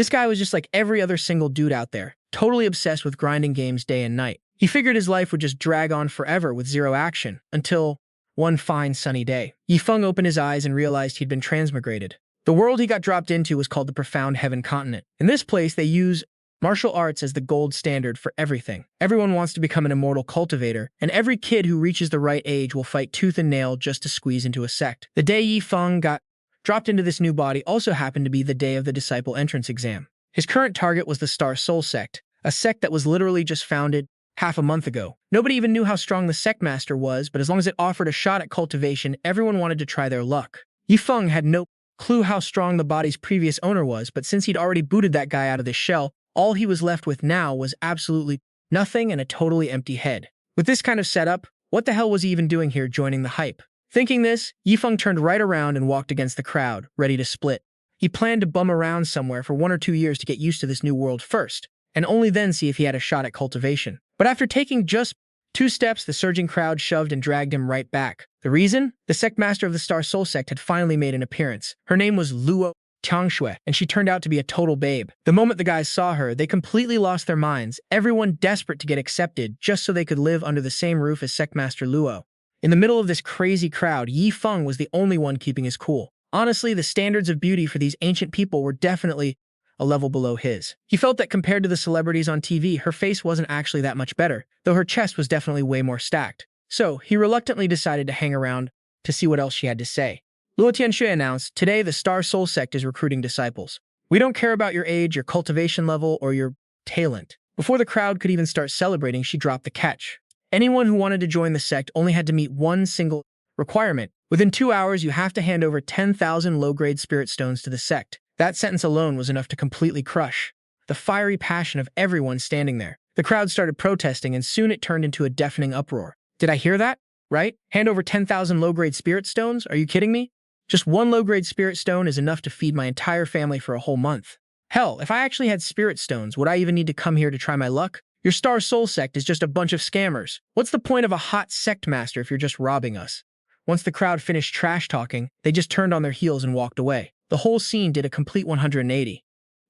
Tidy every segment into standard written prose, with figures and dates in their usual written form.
This guy was just like every other single dude out there, totally obsessed with grinding games day and night. He figured his life would just drag on forever with zero action, until one fine sunny day. Feng opened his eyes and realized he'd been transmigrated. The world he got dropped into was called the Profound Heaven Continent. In this place, they use martial arts as the gold standard for everything. Everyone wants to become an immortal cultivator, and every kid who reaches the right age will fight tooth and nail just to squeeze into a sect. The day Feng got dropped into this new body also happened to be the day of the disciple entrance exam. His current target was the Star Soul Sect, a sect that was literally just founded half a month ago. Nobody even knew how strong the sect master was, but as long as it offered a shot at cultivation, everyone wanted to try their luck. Feng had no clue how strong the body's previous owner was, but since he'd already booted that guy out of the shell, all he was left with now was absolutely nothing and a totally empty head. With this kind of setup, what the hell was he even doing here joining the hype? Thinking this, Feng turned right around and walked against the crowd, ready to split. He planned to bum around somewhere for 1 or 2 years to get used to this new world first, and only then see if he had a shot at cultivation. But after taking just 2 steps, the surging crowd shoved and dragged him right back. The reason? The sect master of the Star Soul Sect had finally made an appearance. Her name was Luo Tianxue, and she turned out to be a total babe. The moment the guys saw her, they completely lost their minds, everyone desperate to get accepted just so they could live under the same roof as Sect Master Luo. In the middle of this crazy crowd, Feng was the only one keeping his cool. Honestly, the standards of beauty for these ancient people were definitely a level below his. He felt that compared to the celebrities on TV, her face wasn't actually that much better, though her chest was definitely way more stacked. So, he reluctantly decided to hang around to see what else she had to say. Luo Tianxue announced, "Today the Star Soul Sect is recruiting disciples. We don't care about your age, your cultivation level, or your talent." Before the crowd could even start celebrating, she dropped the catch. Anyone who wanted to join the sect only had to meet one single requirement. Within 2 hours, you have to hand over 10,000 low-grade spirit stones to the sect. That sentence alone was enough to completely crush the fiery passion of everyone standing there. The crowd started protesting, and soon it turned into a deafening uproar. Did I hear that? Right? Hand over 10,000 low-grade spirit stones? Are you kidding me? Just 1 low-grade spirit stone is enough to feed my entire family for a whole month. Hell, if I actually had spirit stones, would I even need to come here to try my luck? Your Star Soul Sect is just a bunch of scammers. What's the point of a hot sect master if you're just robbing us? Once the crowd finished trash-talking, they just turned on their heels and walked away. The whole scene did a complete 180.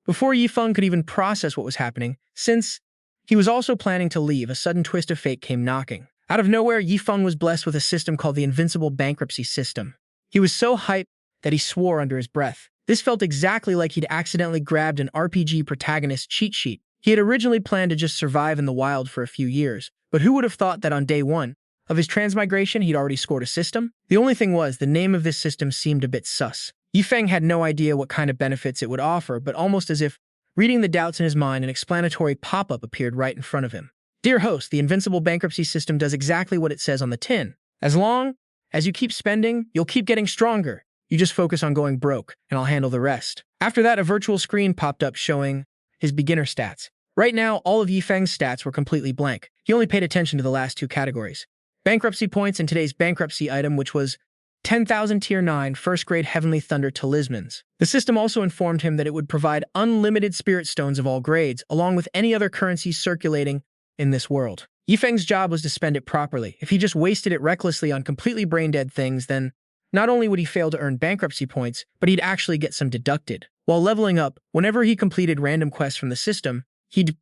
Before Feng could even process what was happening, since he was also planning to leave, a sudden twist of fate came knocking. Out of nowhere, Feng was blessed with a system called the Invincible Bankruptcy System. He was so hyped that he swore under his breath. This felt exactly like he'd accidentally grabbed an RPG protagonist cheat sheet. He had originally planned to just survive in the wild for a few years, but who would have thought that on day 1 of his transmigration he'd already scored a system? The only thing was, the name of this system seemed a bit sus. Feng had no idea what kind of benefits it would offer, but almost as if reading the doubts in his mind, an explanatory pop-up appeared right in front of him. "Dear host, the Invincible Bankruptcy System does exactly what it says on the tin. As long as you keep spending, you'll keep getting stronger. You just focus on going broke, and I'll handle the rest." After that, a virtual screen popped up showing his beginner stats. Right now, all of Feng's stats were completely blank. He only paid attention to the last 2 categories. Bankruptcy points and today's bankruptcy item, which was 10,000 Tier 9 first-grade Heavenly Thunder talismans. The system also informed him that it would provide unlimited spirit stones of all grades, along with any other currencies circulating in this world. Feng's job was to spend it properly. If he just wasted it recklessly on completely brain-dead things, then not only would he fail to earn bankruptcy points, but he'd actually get some deducted. While leveling up, whenever he completed random quests from the system, he'd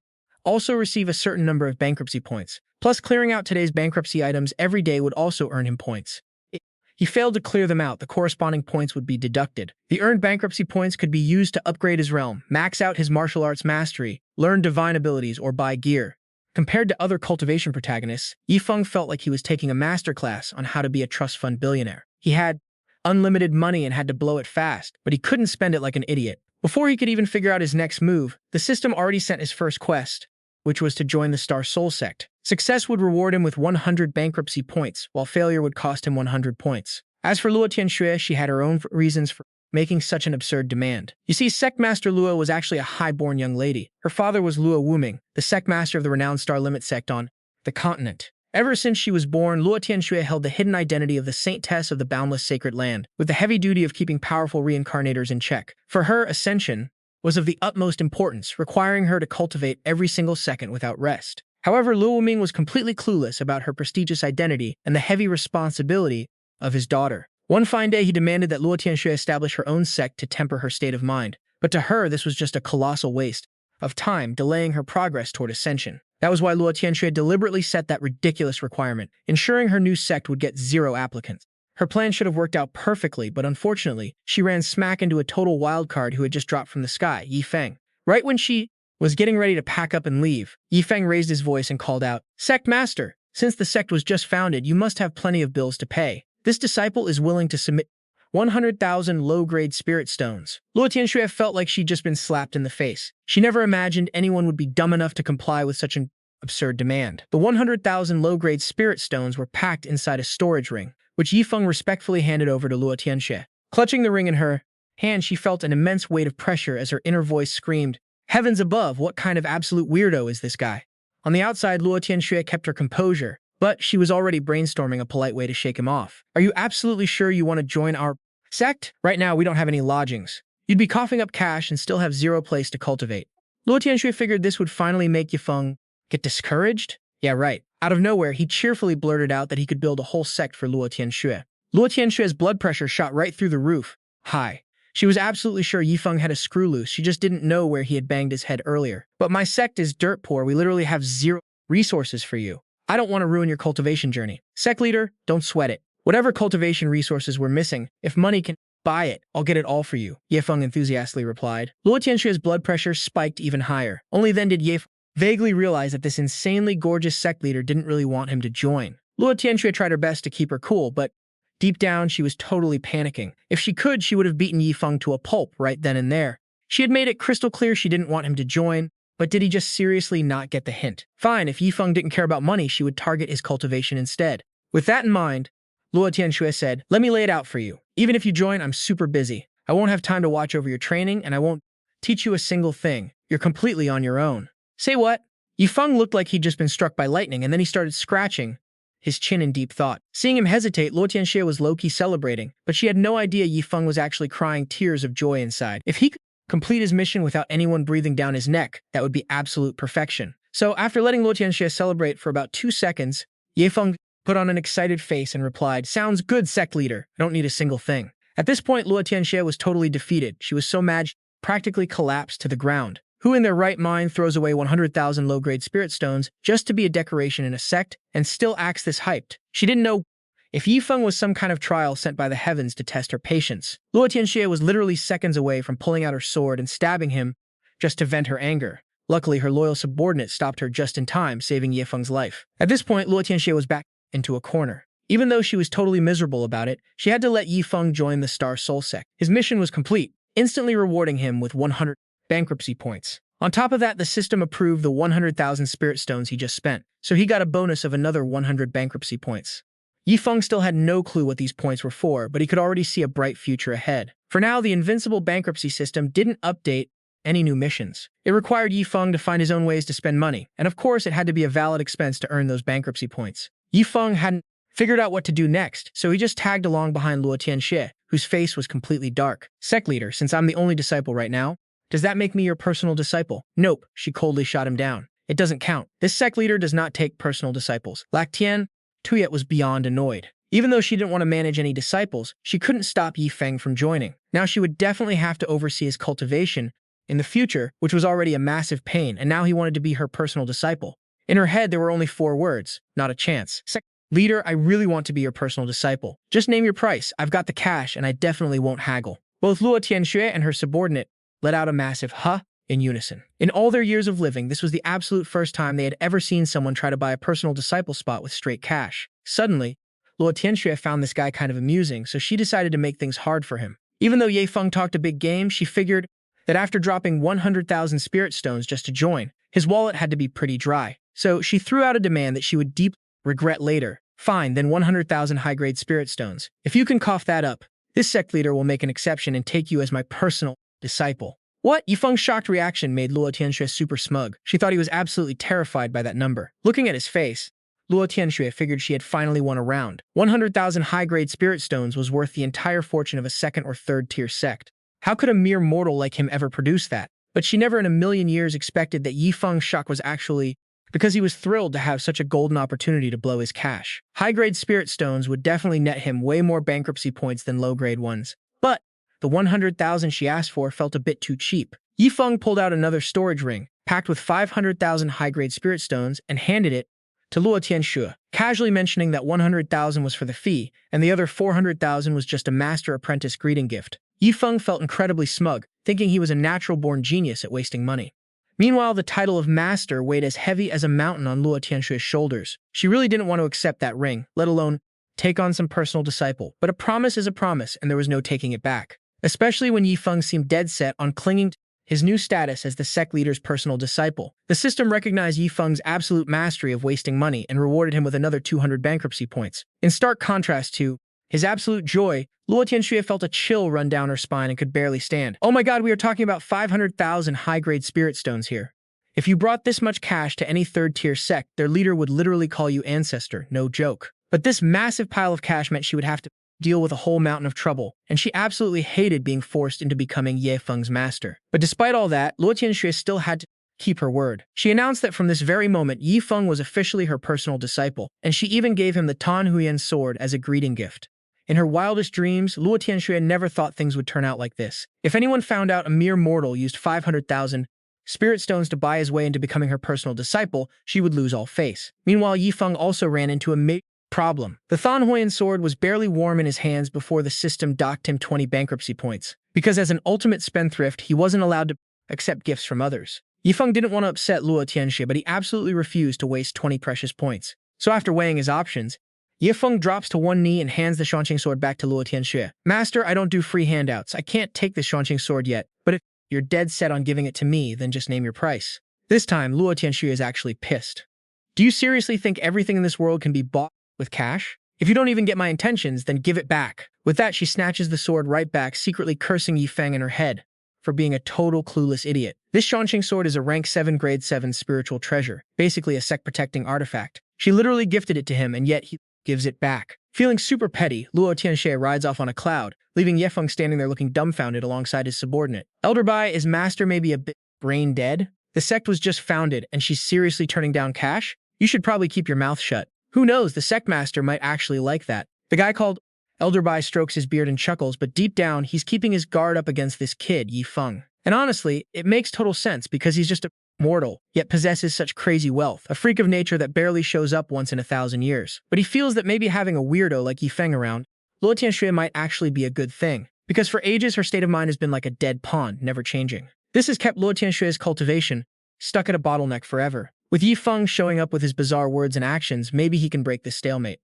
also receive a certain number of bankruptcy points. Plus, clearing out today's bankruptcy items every day would also earn him points. If he failed to clear them out, the corresponding points would be deducted. The earned bankruptcy points could be used to upgrade his realm, max out his martial arts mastery, learn divine abilities, or buy gear. Compared to other cultivation protagonists, Feng felt like he was taking a masterclass on how to be a trust fund billionaire. He had unlimited money and had to blow it fast, but he couldn't spend it like an idiot. Before he could even figure out his next move, the system already sent his first quest, which was to join the Star Soul Sect. Success would reward him with 100 bankruptcy points, while failure would cost him 100 points. As for Luo Tianxue, she had her own reasons for making such an absurd demand. You see, Sect Master Luo was actually a high-born young lady. Her father was Luo Wuming, the Sect Master of the renowned Star Limit Sect on the continent. Ever since she was born, Luo Tianxue held the hidden identity of the Saintess of the boundless sacred land, with the heavy duty of keeping powerful reincarnators in check. For her, ascension was of the utmost importance, requiring her to cultivate every single second without rest. However, Luo Wuming was completely clueless about her prestigious identity and the heavy responsibility of his daughter. One fine day, he demanded that Luo Tianxue establish her own sect to temper her state of mind. But to her, this was just a colossal waste of time, delaying her progress toward ascension. That was why Luo Tianxue deliberately set that ridiculous requirement, ensuring her new sect would get 0 applicants. Her plan should have worked out perfectly, but unfortunately, she ran smack into a total wildcard who had just dropped from the sky, Yi Feng. Right when she was getting ready to pack up and leave, Yi Feng raised his voice and called out, "Sect Master, since the sect was just founded, you must have plenty of bills to pay. This disciple is willing to submit 100,000 low-grade spirit stones." Luo Tianxue felt like she'd just been slapped in the face. She never imagined anyone would be dumb enough to comply with such an absurd demand. The 100,000 low-grade spirit stones were packed inside a storage ring, which Yi Feng respectfully handed over to Luo Tianxue. Clutching the ring in her hand, she felt an immense weight of pressure as her inner voice screamed, "Heavens above, what kind of absolute weirdo is this guy?" On the outside, Luo Tianxue kept her composure, but she was already brainstorming a polite way to shake him off. "Are you absolutely sure you want to join our sect? Right now, we don't have any lodgings. You'd be coughing up cash and still have 0 place to cultivate." Luo Tianxue figured this would finally make Yi Feng get discouraged? Yeah, right. Out of nowhere, he cheerfully blurted out that he could build a whole sect for Luo Tianxue. Luo Tianxue's blood pressure shot right through the roof. High. She was absolutely sure Yi Feng had a screw loose, she just didn't know where he had banged his head earlier. "But my sect is dirt poor, we literally have 0 resources for you. I don't want to ruin your cultivation journey. Sect leader, don't sweat it. Whatever cultivation resources we're missing, if money can buy it, I'll get it all for you," Ye Feng enthusiastically replied. Luo Tianxue's blood pressure spiked even higher. Only then did Ye Feng vaguely realize that this insanely gorgeous sect leader didn't really want him to join. Luo Tianxue tried her best to keep her cool, but deep down, she was totally panicking. If she could, she would have beaten Yi Feng to a pulp right then and there. She had made it crystal clear she didn't want him to join, but did he just seriously not get the hint? Fine, if Yi Feng didn't care about money, she would target his cultivation instead. With that in mind, Luo Tianxue said, "Let me lay it out for you. Even if you join, I'm super busy. I won't have time to watch over your training, and I won't teach you a single thing. You're completely on your own." "Say what?" Yi Feng looked like he'd just been struck by lightning, and then he started scratching his chin in deep thought. Seeing him hesitate, Luo Tianxue was low-key celebrating, but she had no idea Yi Feng was actually crying tears of joy inside. If he could complete his mission without anyone breathing down his neck, that would be absolute perfection. So after letting Luo Tianxue celebrate for about 2 seconds, Yi Feng put on an excited face and replied, "Sounds good, sect leader. I don't need a single thing." At this point, Luo Tianxue was totally defeated. She was so mad she practically collapsed to the ground. Who in their right mind throws away 100,000 low-grade spirit stones just to be a decoration in a sect and still acts this hyped? She didn't know if Yi Feng was some kind of trial sent by the heavens to test her patience. Luo Tianxue was literally seconds away from pulling out her sword and stabbing him just to vent her anger. Luckily, her loyal subordinate stopped her just in time, saving Yi Feng's life. At this point, Luo Tianxue was back into a corner. Even though she was totally miserable about it, she had to let Yi Feng join the Star Soul Sect. His mission was complete, instantly rewarding him with 100 bankruptcy points. On top of that, the system approved the 100,000 spirit stones he just spent, so he got a bonus of another 100 bankruptcy points. Yi Feng still had no clue what these points were for, but he could already see a bright future ahead. For now, the Invincible Bankruptcy System didn't update any new missions. It required Yi Feng to find his own ways to spend money, and of course it had to be a valid expense to earn those bankruptcy points. Yi Feng hadn't figured out what to do next, so he just tagged along behind Luo Tianxue, whose face was completely dark. "Sect leader, since I'm the only disciple right now, does that make me your personal disciple?" "Nope," she coldly shot him down. "It doesn't count. This sect leader does not take personal disciples." Lactian Tuyet was beyond annoyed. Even though she didn't want to manage any disciples, she couldn't stop Yi Feng from joining. Now she would definitely have to oversee his cultivation in the future, which was already a massive pain, and now he wanted to be her personal disciple. In her head, there were only 4 words, not a chance. "Sect leader, I really want to be your personal disciple. Just name your price. I've got the cash, and I definitely won't haggle." Both Luo Tianxue and her subordinate let out a massive "huh" in unison. In all their years of living, this was the absolute first time they had ever seen someone try to buy a personal disciple spot with straight cash. Suddenly, Luo Tianxue found this guy kind of amusing, so she decided to make things hard for him. Even though Ye Feng talked a big game, she figured that after dropping 100,000 spirit stones just to join, his wallet had to be pretty dry. So she threw out a demand that she would deeply regret later. "Fine, then 100,000 high-grade spirit stones. If you can cough that up, this sect leader will make an exception and take you as my personal disciple." What? Yi Feng's shocked reaction made Luo Tianxue super smug. She thought he was absolutely terrified by that number. Looking at his face, Luo Tianxue figured she had finally won a round. 100,000 high-grade spirit stones was worth the entire fortune of a 2nd or 3rd-tier sect. How could a mere mortal like him ever produce that? But she never in a million years expected that Yi Feng's shock was actually because he was thrilled to have such a golden opportunity to blow his cash. High-grade spirit stones would definitely net him way more bankruptcy points than low-grade ones. But the 100,000 she asked for felt a bit too cheap. Yifeng pulled out another storage ring, packed with 500,000 high-grade spirit stones, and handed it to Luo Tianxue, casually mentioning that 100,000 was for the fee, and the other 400,000 was just a master-apprentice greeting gift. Yifeng felt incredibly smug, thinking he was a natural-born genius at wasting money. Meanwhile, the title of master weighed as heavy as a mountain on Luo Tianxue's shoulders. She really didn't want to accept that ring, let alone take on some personal disciple. But a promise is a promise, and there was no taking it back. Especially when Yifeng seemed dead set on clinging to his new status as the sect leader's personal disciple. The system recognized Yifeng's absolute mastery of wasting money and rewarded him with another 200 bankruptcy points. In stark contrast to his absolute joy, Luo Tianxue felt a chill run down her spine and could barely stand. Oh my god, we are talking about 500,000 high-grade spirit stones here. If you brought this much cash to any third-tier sect, their leader would literally call you ancestor, no joke. But this massive pile of cash meant she would have to deal with a whole mountain of trouble, and she absolutely hated being forced into becoming Ye Feng's master. But despite all that, Luo Tianxue still had to keep her word. She announced that from this very moment, Yi Feng was officially her personal disciple, and she even gave him the Tan Huiyan sword as a greeting gift. In her wildest dreams, Luo Tianxue never thought things would turn out like this. If anyone found out a mere mortal used 500,000 spirit stones to buy his way into becoming her personal disciple, she would lose all face. Meanwhile, Yi Feng also ran into a major problem. The Tan Huiyan sword was barely warm in his hands before the system docked him 20 bankruptcy points, because as an ultimate spendthrift, he wasn't allowed to accept gifts from others. Yi Feng didn't want to upset Luo Tianxue, but he absolutely refused to waste 20 precious points. So after weighing his options, Yi Feng drops to one knee and hands the Shanqing sword back to Luo Tianxue. Master, I don't do free handouts. I can't take this Shanqing sword yet, but if you're dead set on giving it to me, then just name your price. This time, Luo Tianxue is actually pissed. Do you seriously think everything in this world can be bought with cash? If you don't even get my intentions, then give it back. With that, she snatches the sword right back, secretly cursing Yi Feng in her head for being a total clueless idiot. This Shanqing sword is a rank 7 grade 7 spiritual treasure, basically a sect-protecting artifact. She literally gifted it to him, and yet he gives it back. Feeling super petty, Luo Tianxue rides off on a cloud, leaving Ye Feng standing there looking dumbfounded alongside his subordinate. Elder Bai, is Master maybe a bit brain dead? The sect was just founded, and she's seriously turning down cash? You should probably keep your mouth shut. Who knows, the sect master might actually like that. The guy called Elder Bai strokes his beard and chuckles, but deep down, he's keeping his guard up against this kid, Yi Feng. And honestly, it makes total sense because he's just a mortal, yet possesses such crazy wealth, a freak of nature that barely shows up once in 1,000 years. But he feels that maybe having a weirdo like Yi Feng around, Luo Tianxue might actually be a good thing, because for ages her state of mind has been like a dead pond, never changing. This has kept Luo Tianxue's cultivation stuck at a bottleneck forever. With Yi Feng showing up with his bizarre words and actions, maybe he can break this stalemate.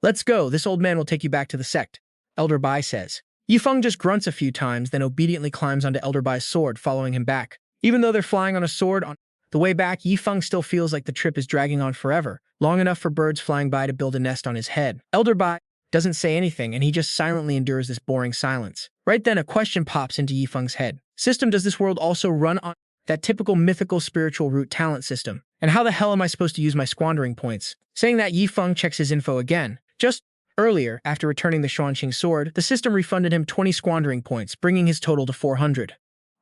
Let's go, this old man will take you back to the sect, Elder Bai says. Yi Feng just grunts a few times, then obediently climbs onto Elder Bai's sword, following him back. Even though they're flying on a sword on the way back, Yi Feng still feels like the trip is dragging on forever, long enough for birds flying by to build a nest on his head. Elder Bai doesn't say anything, and he just silently endures this boring silence. Right then, a question pops into Yi Feng's head. System, does this world also run on that typical mythical spiritual root talent system? And how the hell am I supposed to use my squandering points? Saying that, Yi Feng checks his info again. Just earlier, after returning the Shanqing sword, the system refunded him 20 squandering points, bringing his total to 400.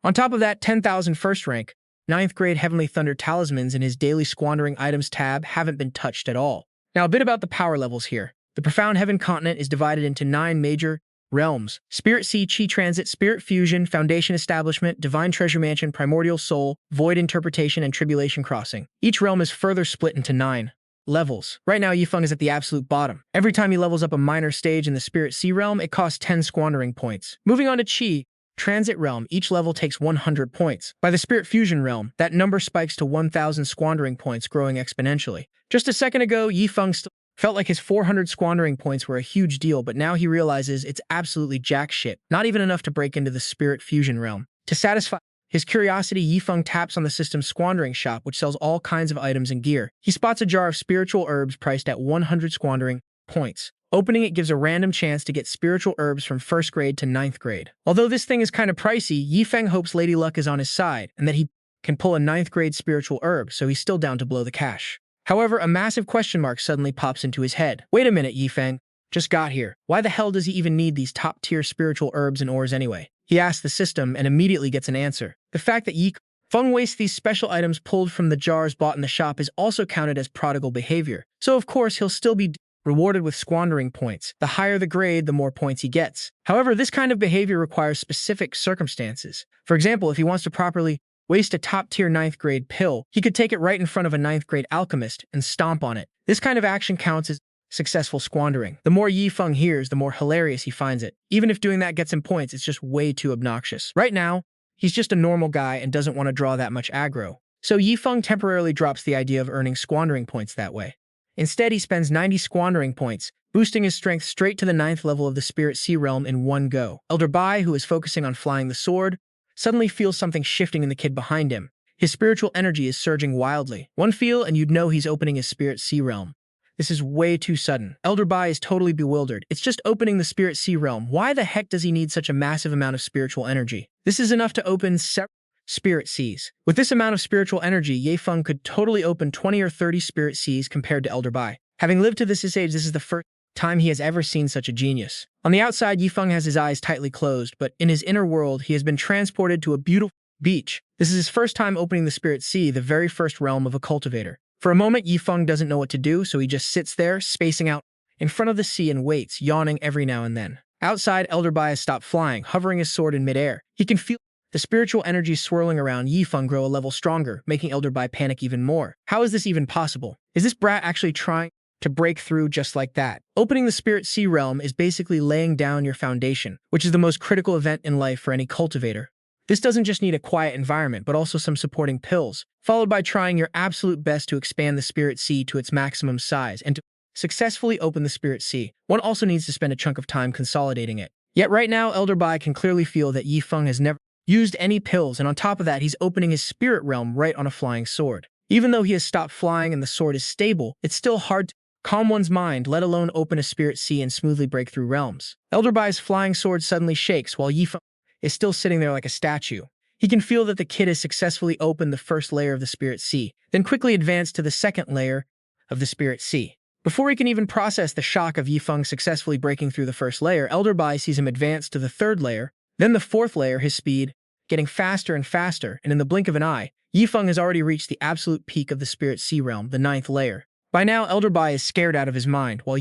On top of that, 10,000 first rank, 9th grade Heavenly Thunder talismans in his daily squandering items tab haven't been touched at all. Now a bit about the power levels here. The Profound Heaven continent is divided into 9 major realms: Spirit Sea, Chi Transit, Spirit Fusion, Foundation Establishment, Divine Treasure Mansion, Primordial Soul, Void Interpretation, and Tribulation Crossing. Each realm is further split into 9 levels. Right now, Yi Feng is at the absolute bottom. Every time he levels up a minor stage in the Spirit Sea realm, it costs 10 squandering points. Moving on to Chi Transit realm, each level takes 100 points. By the Spirit Fusion realm, that number spikes to 1,000 squandering points, growing exponentially. Just a second ago, Yi Feng still felt like his 400 squandering points were a huge deal, but now he realizes it's absolutely jack shit, not even enough to break into the Spirit Fusion realm. To satisfy his curiosity, Yi Feng taps on the system's squandering shop, which sells all kinds of items and gear. He spots a jar of spiritual herbs priced at 100 squandering points. Opening it gives a random chance to get spiritual herbs from 1st grade to 9th grade. Although this thing is kind of pricey, Yi Feng hopes Lady Luck is on his side, and that he can pull a 9th grade spiritual herb, so he's still down to blow the cash. However, a massive question mark suddenly pops into his head. Wait a minute, Yi Feng just got here. Why the hell does he even need these top-tier spiritual herbs and ores anyway? He asks the system and immediately gets an answer. The fact that Yi Feng wastes these special items pulled from the jars bought in the shop is also counted as prodigal behavior. So of course, he'll still be rewarded with squandering points. The higher the grade, the more points he gets. However, this kind of behavior requires specific circumstances. For example, if he wants to properly waste a top-tier 9th grade pill, he could take it right in front of a 9th grade alchemist and stomp on it. This kind of action counts as successful squandering. The more Feng hears, the more hilarious he finds it. Even if doing that gets him points, it's just way too obnoxious. Right now, he's just a normal guy and doesn't want to draw that much aggro. So Feng temporarily drops the idea of earning squandering points that way. Instead, he spends 90 squandering points, boosting his strength straight to the 9th level of the Spirit Sea Realm in one go. Elder Bai, who is focusing on flying the sword, suddenly feels something shifting in the kid behind him. His spiritual energy is surging wildly. One feel and you'd know he's opening his Spirit Sea Realm. This is way too sudden. Elder Bai is totally bewildered. It's just opening the Spirit Sea Realm. Why the heck does he need such a massive amount of spiritual energy? This is enough to open several Spirit Seas. With this amount of spiritual energy, Feng could totally open 20 or 30 Spirit Seas compared to Elder Bai. Having lived to this age, this is the first time he has ever seen such a genius. On the outside, Feng has his eyes tightly closed, but in his inner world, he has been transported to a beautiful beach. This is his first time opening the Spirit Sea, the very first realm of a cultivator. For a moment, Feng doesn't know what to do, so he just sits there, spacing out in front of the sea and waits, yawning every now and then. Outside, Elder Bai has stopped flying, hovering his sword in midair. He can feel the spiritual energy swirling around Feng grow a level stronger, making Elder Bai panic even more. How is this even possible? Is this brat actually trying to break through just like that? Opening the Spirit Sea Realm is basically laying down your foundation, which is the most critical event in life for any cultivator. This doesn't just need a quiet environment, but also some supporting pills, followed by trying your absolute best to expand the Spirit Sea to its maximum size and to successfully open the Spirit Sea. One also needs to spend a chunk of time consolidating it. Yet right now, Elder Bai can clearly feel that Feng has never used any pills, and on top of that, he's opening his Spirit Realm right on a flying sword. Even though he has stopped flying and the sword is stable, it's still hard to calm one's mind, let alone open a Spirit Sea and smoothly break through realms. Elder Bai's flying sword suddenly shakes while Feng is still sitting there like a statue. He can feel that the kid has successfully opened the first layer of the Spirit Sea, then quickly advanced to the second layer of the Spirit Sea. Before he can even process the shock of Feng successfully breaking through the first layer, Elder Bai sees him advance to the third layer, then the fourth layer, his speed getting faster and faster, and in the blink of an eye, Feng has already reached the absolute peak of the Spirit Sea Realm, the 9th layer. By now, Elder Bai is scared out of his mind, while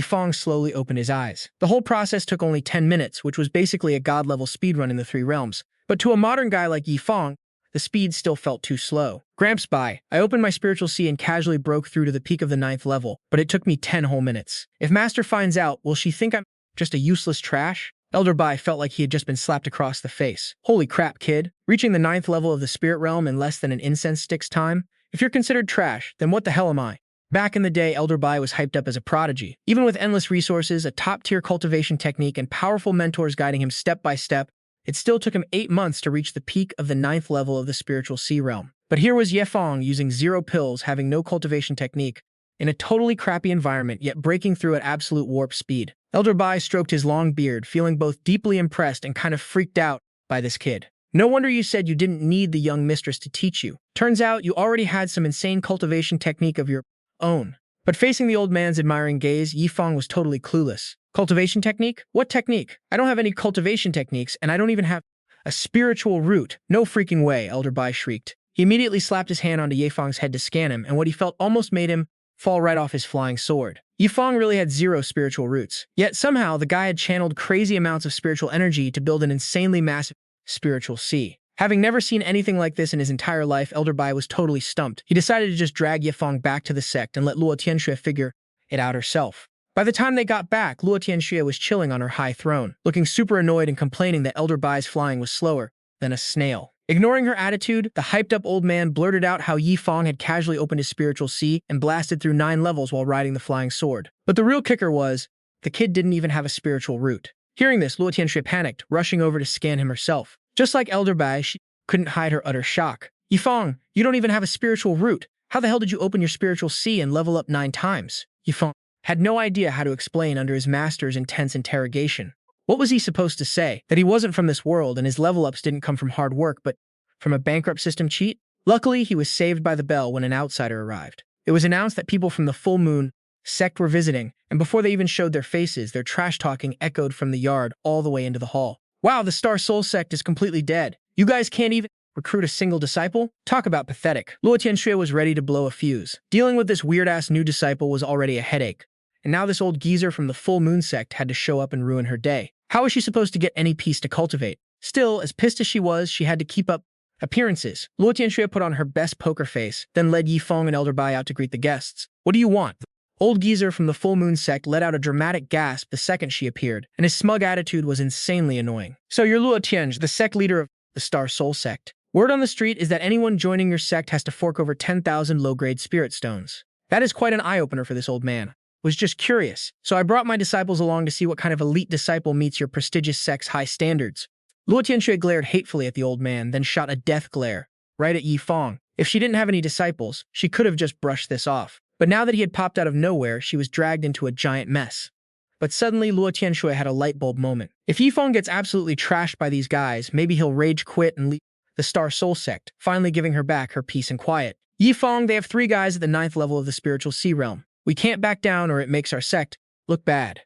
Feng slowly opened his eyes. The whole process took only 10 minutes, which was basically a god-level speedrun in the 3 realms. But to a modern guy like Feng, the speed still felt too slow. Gramps Bai, I opened my spiritual sea and casually broke through to the peak of the 9th level, but it took me 10 whole minutes. If Master finds out, will she think I'm just a useless trash? Elder Bai felt like he had just been slapped across the face. Holy crap, kid. Reaching the 9th level of the Spirit Realm in less than an incense stick's time? If you're considered trash, then what the hell am I? Back in the day, Elder Bai was hyped up as a prodigy. Even with endless resources, a top-tier cultivation technique, and powerful mentors guiding him step by step, it still took him 8 months to reach the peak of the 9th level of the Spiritual Sea Realm. But here was Feng using 0 pills, having no cultivation technique, in a totally crappy environment, yet breaking through at absolute warp speed. Elder Bai stroked his long beard, feeling both deeply impressed and kind of freaked out by this kid. No wonder you said you didn't need the young mistress to teach you. Turns out you already had some insane cultivation technique of your own. But facing the old man's admiring gaze, Feng was totally clueless. Cultivation technique? What technique? I don't have any cultivation techniques, and I don't even have a spiritual root. No freaking way, Elder Bai shrieked. He immediately slapped his hand onto Feng's head to scan him, and what he felt almost made him fall right off his flying sword. Feng really had 0 spiritual roots. Yet somehow, the guy had channeled crazy amounts of spiritual energy to build an insanely massive spiritual sea. Having never seen anything like this in his entire life, Elder Bai was totally stumped. He decided to just drag Feng back to the sect and let Luo Tianxue figure it out herself. By the time they got back, Luo Tianxue was chilling on her high throne, looking super annoyed and complaining that Elder Bai's flying was slower than a snail. Ignoring her attitude, the hyped-up old man blurted out how Feng had casually opened his spiritual sea and blasted through 9 levels while riding the flying sword. But the real kicker was, the kid didn't even have a spiritual root. Hearing this, Luo Tianxue panicked, rushing over to scan him herself. Just like Elder Bai, she couldn't hide her utter shock. Feng, you don't even have a spiritual root. How the hell did you open your spiritual sea and level up 9 times? Feng had no idea how to explain under his master's intense interrogation. What was he supposed to say? That he wasn't from this world and his level-ups didn't come from hard work, but from a bankrupt system cheat? Luckily, he was saved by the bell when an outsider arrived. It was announced that people from the Full Moon Sect were visiting, and before they even showed their faces, their trash-talking echoed from the yard all the way into the hall. Wow, the Star Soul Sect is completely dead. You guys can't even recruit a single disciple? Talk about pathetic. Luo Tianxue was ready to blow a fuse. Dealing with this weird-ass new disciple was already a headache, and now this old geezer from the Full Moon Sect had to show up and ruin her day. How was she supposed to get any peace to cultivate? Still, as pissed as she was, she had to keep up appearances. Luo Tianxue put on her best poker face, then led Yi Feng and Elder Bai out to greet the guests. What do you want? Old geezer from the Full Moon Sect let out a dramatic gasp the second she appeared, and his smug attitude was insanely annoying. So you're Luo Tianxue, the sect leader of the Star Soul Sect. Word on the street is that anyone joining your sect has to fork over 10,000 low-grade spirit stones. That is quite an eye-opener for this old man. Was just curious, so I brought my disciples along to see what kind of elite disciple meets your prestigious sect's high standards. Luo Tianxue glared hatefully at the old man, then shot a death glare right at Yi Feng. If she didn't have any disciples, she could have just brushed this off. But now that he had popped out of nowhere, she was dragged into a giant mess. But suddenly, Luo Tianxue had a light bulb moment. If Yi Feng gets absolutely trashed by these guys, maybe he'll rage quit and leave the Star Soul Sect, finally giving her back her peace and quiet. Yi Feng, they have 3 guys at the 9th level of the spiritual sea realm. We can't back down or it makes our sect look bad.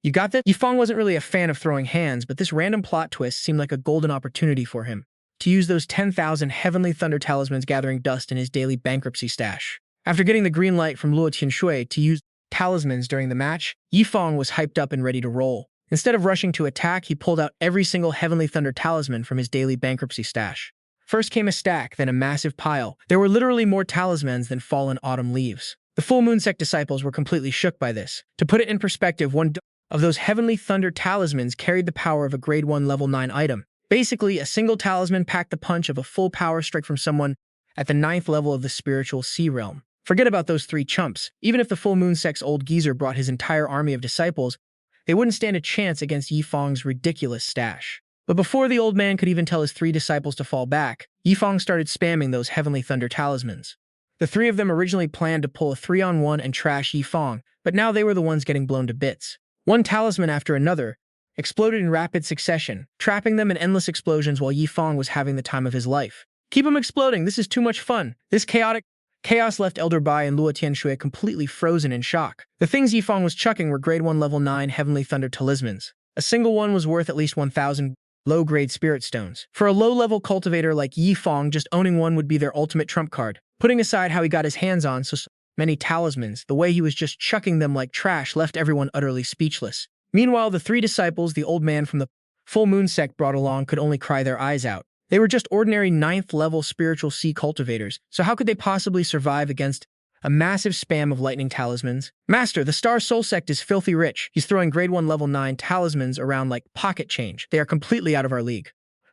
You got that? Yi Feng wasn't really a fan of throwing hands, but this random plot twist seemed like a golden opportunity for him to use those 10,000 Heavenly Thunder talismans gathering dust in his daily bankruptcy stash. After getting the green light from Luo Tianxue to use talismans during the match, Yi Feng was hyped up and ready to roll. Instead of rushing to attack, he pulled out every single Heavenly Thunder talisman from his daily bankruptcy stash. First came a stack, then a massive pile. There were literally more talismans than fallen autumn leaves. The Full Moon Sect disciples were completely shook by this. To put it in perspective, one of those Heavenly Thunder talismans carried the power of a Grade 1 Level 9 item. Basically, a single talisman packed the punch of a full power strike from someone at the 9th level of the spiritual sea realm. Forget about those 3 chumps. Even if the Full Moon Sect's old geezer brought his entire army of disciples, they wouldn't stand a chance against Yi Feng's ridiculous stash. But before the old man could even tell his 3 disciples to fall back, Yi Feng started spamming those Heavenly Thunder talismans. The 3 of them originally planned to pull a 3-on-1 and trash Yi Feng, but now they were the ones getting blown to bits. One talisman after another exploded in rapid succession, trapping them in endless explosions while Yi Feng was having the time of his life. Keep them exploding, this is too much fun. This chaos left Elder Bai and Luo Tianxue completely frozen in shock. The things Yi Feng was chucking were Grade 1 Level 9 Heavenly Thunder talismans. A single one was worth at least 1,000 low-grade spirit stones. For a low-level cultivator like Yi Feng, just owning one would be their ultimate trump card. Putting aside how he got his hands on so many talismans, the way he was just chucking them like trash left everyone utterly speechless. Meanwhile, the 3 disciples the old man from the Full Moon Sect brought along could only cry their eyes out. They were just ordinary 9th level spiritual sea cultivators, so how could they possibly survive against a massive spam of lightning talismans? Master, the Star Soul Sect is filthy rich. He's throwing Grade 1 Level 9 talismans around like pocket change. They are completely out of our league.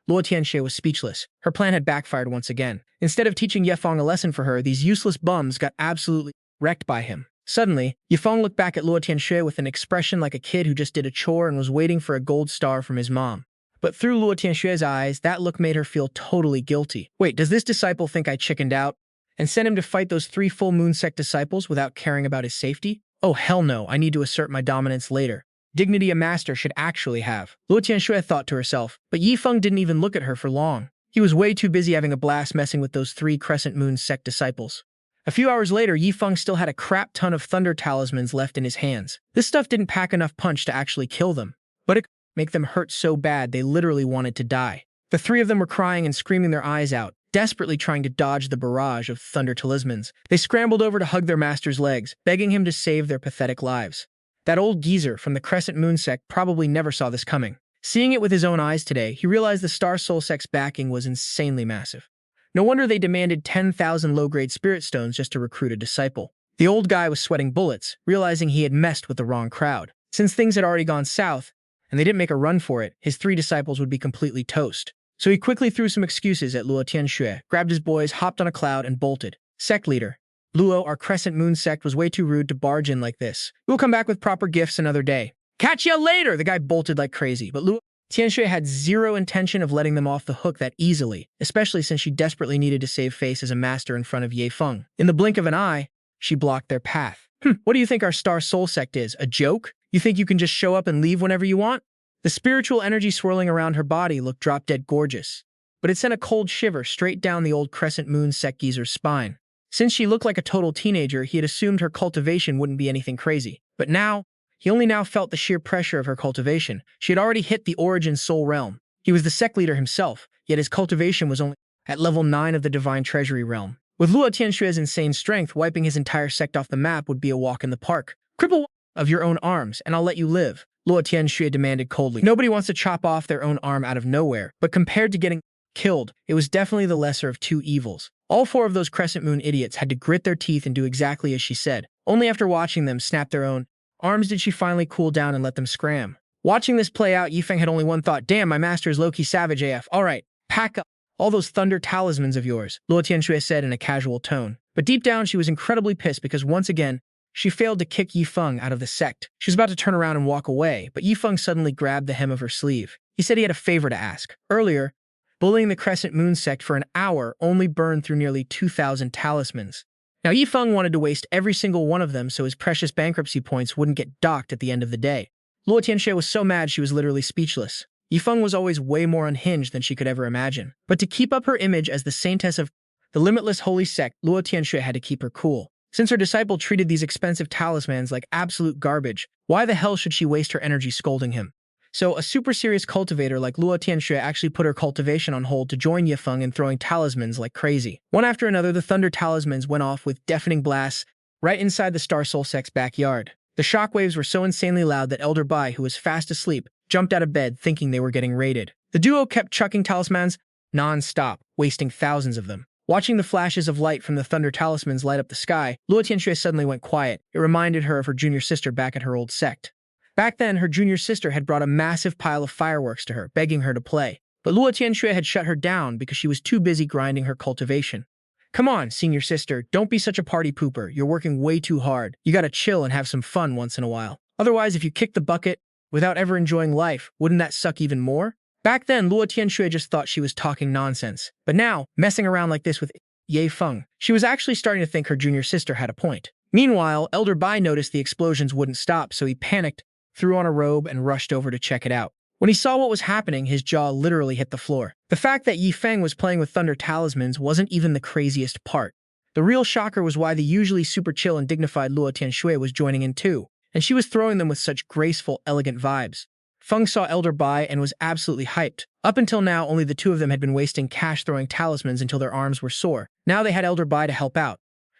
Luo Tianxue was speechless. Her plan had backfired once again. Instead of teaching Yi Feng a lesson for her, these useless bums got absolutely wrecked by him. Suddenly, Yi Feng looked back at Luo Tianxue with an expression like a kid who just did a chore and was waiting for a gold star from his mom. But through Luo Tianxue's eyes, that look made her feel totally guilty. Wait, does this disciple think I chickened out and sent him to fight those 3 Full Moon Sect disciples without caring about his safety? Oh hell no, I need to assert my dominance later. Dignity a master should actually have, Luo Tianxue thought to herself, but Yi Feng didn't even look at her for long. He was way too busy having a blast messing with those 3 Crescent Moon Sect disciples. A few hours later, Yi Feng still had a crap ton of thunder talismans left in his hands. This stuff didn't pack enough punch to actually kill them, but it could make them hurt so bad they literally wanted to die. The 3 of them were crying and screaming their eyes out, desperately trying to dodge the barrage of thunder talismans. They scrambled over to hug their master's legs, begging him to save their pathetic lives. That old geezer from the Crescent Moon Sect probably never saw this coming. Seeing it with his own eyes today, he realized the Star Soul Sect's backing was insanely massive. No wonder they demanded 10,000 low-grade spirit stones just to recruit a disciple. The old guy was sweating bullets, realizing he had messed with the wrong crowd. Since things had already gone south, and they didn't make a run for it, his 3 disciples would be completely toast. So he quickly threw some excuses at Luo Tianxue, grabbed his boys, hopped on a cloud, and bolted. Sect leader. Luo, our Crescent Moon Sect was way too rude to barge in like this. We'll come back with proper gifts another day. Catch ya later! The guy bolted like crazy, but Luo Tianxue had zero intention of letting them off the hook that easily, especially since she desperately needed to save face as a master in front of Yi Feng. In the blink of an eye, she blocked their path. What do you think our Star Soul Sect is? A joke? You think you can just show up and leave whenever you want? The spiritual energy swirling around her body looked drop-dead gorgeous, but it sent a cold shiver straight down the old Crescent Moon Sect geezer's spine. Since she looked like a total teenager, he had assumed her cultivation wouldn't be anything crazy. But now, he only now felt the sheer pressure of her cultivation. She had already hit the origin soul realm. He was the sect leader himself, yet his cultivation was only at level 9 of the divine treasury realm. With Luo Tianxue's insane strength, wiping his entire sect off the map would be a walk in the park. Cripple of your own arms, and I'll let you live," Luo Tianxue demanded coldly. Nobody wants to chop off their own arm out of nowhere, but compared to getting killed, it was definitely the lesser of two evils. All four of those Crescent Moon idiots had to grit their teeth and do exactly as she said. Only after watching them snap their own arms did she finally cool down and let them scram. Watching this play out, Yifeng had only one thought: damn, my master is low-key savage AF. Alright, pack up all those thunder talismans of yours, Luo Tianxue said in a casual tone. But deep down, she was incredibly pissed because once again, she failed to kick Yifeng out of the sect. She was about to turn around and walk away, but Yifeng suddenly grabbed the hem of her sleeve. He said he had a favor to ask. Earlier, bullying the Crescent Moon sect for an hour only burned through nearly 2,000 talismans. Now Yifeng wanted to waste every single one of them so his precious bankruptcy points wouldn't get docked at the end of the day. Luo Tianxue was so mad she was literally speechless. Yifeng was always way more unhinged than she could ever imagine. But to keep up her image as the Saintess of the limitless holy sect, Luo Tianxue had to keep her cool. Since her disciple treated these expensive talismans like absolute garbage, why the hell should she waste her energy scolding him? So a super serious cultivator like Luo Tianxue actually put her cultivation on hold to join Yifeng in throwing talismans like crazy. One after another, the thunder talismans went off with deafening blasts right inside the Star Soul Sect's backyard. The shockwaves were so insanely loud that Elder Bai, who was fast asleep, jumped out of bed thinking they were getting raided. The duo kept chucking talismans non-stop, wasting thousands of them. Watching the flashes of light from the thunder talismans light up the sky, Luo Tianxue suddenly went quiet. It reminded her of her junior sister back at her old sect. Back then, her junior sister had brought a massive pile of fireworks to her, begging her to play. But Luo Tianxue had shut her down because she was too busy grinding her cultivation. "Come on, senior sister, don't be such a party pooper. You're working way too hard. You gotta chill and have some fun once in a while. Otherwise, if you kick the bucket without ever enjoying life, wouldn't that suck even more?" Back then, Luo Tianxue just thought she was talking nonsense. But now, messing around like this with Feng, she was actually starting to think her junior sister had a point. Meanwhile, Elder Bai noticed the explosions wouldn't stop, so he panicked, threw on a robe, and rushed over to check it out. When he saw what was happening, his jaw literally hit the floor. The fact that Feng was playing with thunder talismans wasn't even the craziest part. The real shocker was why the usually super chill and dignified Luo Tianxue was joining in too, and she was throwing them with such graceful, elegant vibes. Feng saw Elder Bai and was absolutely hyped. Up until now, only the two of them had been wasting cash throwing talismans until their arms were sore. Now they had Elder Bai to help out.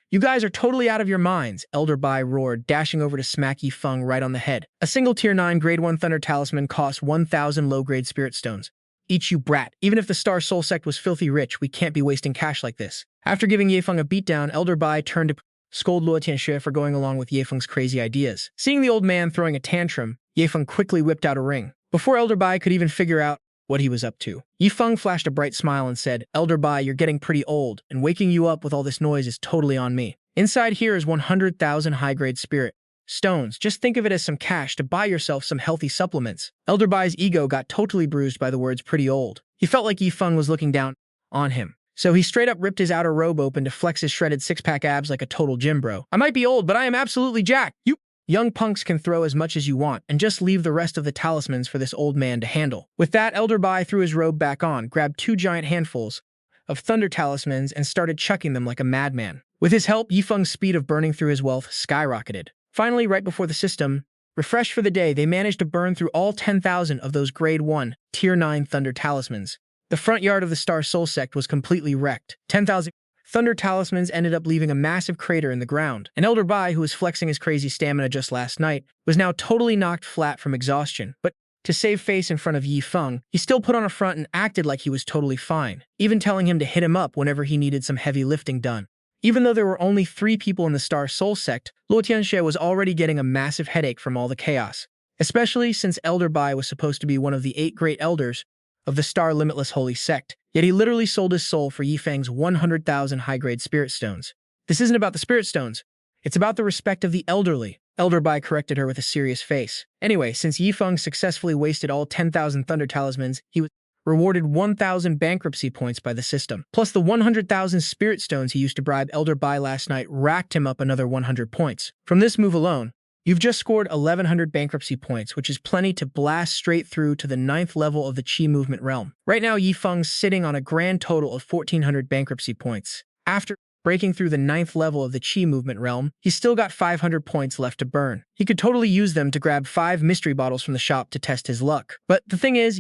"You guys are totally out of your minds," Elder Bai roared, dashing over to smack Feng right on the head. "A single Tier 9 Grade 1 Thunder Talisman costs 1,000 low-grade Spirit Stones. Each, you brat. Even if the Star Soul Sect was filthy rich, we can't be wasting cash like this." After giving Feng a beatdown, Elder Bai turned to scold Luo Tianxue for going along with Feng's crazy ideas. Seeing the old man throwing a tantrum, Feng quickly whipped out a ring. Before Elder Bai could even figure out what he was up to, Feng flashed a bright smile and said, "Elder Bai, you're getting pretty old, and waking you up with all this noise is totally on me. Inside here is 100,000 high-grade spirit stones. Just think of it as some cash to buy yourself some healthy supplements." Elder Bai's ego got totally bruised by the words pretty old. He felt like Feng was looking down on him. So he straight up ripped his outer robe open to flex his shredded six-pack abs like a total gym bro. "I might be old, but I am absolutely jacked. You young punks can throw as much as you want, and just leave the rest of the talismans for this old man to handle." With that, Elder Bai threw his robe back on, grabbed 2 giant handfuls of thunder talismans, and started chucking them like a madman. With his help, Feng's speed of burning through his wealth skyrocketed. Finally, right before the system refreshed for the day, they managed to burn through all 10,000 of those Grade 1, Tier 9 thunder talismans. The front yard of the Star Soul Sect was completely wrecked. 10,000 thunder talismans ended up leaving a massive crater in the ground, and Elder Bai, who was flexing his crazy stamina just last night, was now totally knocked flat from exhaustion. But to save face in front of Feng, he still put on a front and acted like he was totally fine, even telling him to hit him up whenever he needed some heavy lifting done. Even though there were only 3 people in the Star Soul Sect, Luo Tianxue was already getting a massive headache from all the chaos, especially since Elder Bai was supposed to be one of the 8 great elders of the Star Limitless Holy Sect, yet he literally sold his soul for Feng's 100,000 high-grade spirit stones. "This isn't about the spirit stones. It's about the respect of the elderly," Elder Bai corrected her with a serious face. Anyway, since Feng successfully wasted all 10,000 thunder talismans, he was rewarded 1,000 bankruptcy points by the system. Plus the 100,000 spirit stones he used to bribe Elder Bai last night racked him up another 100 points. From this move alone, you've just scored 1,100 bankruptcy points, which is plenty to blast straight through to the 9th level of the Qi movement realm. Right now, Feng's sitting on a grand total of 1,400 bankruptcy points. After breaking through the 9th level of the Qi movement realm, he's still got 500 points left to burn. He could totally use them to grab 5 mystery bottles from the shop to test his luck. But the thing is,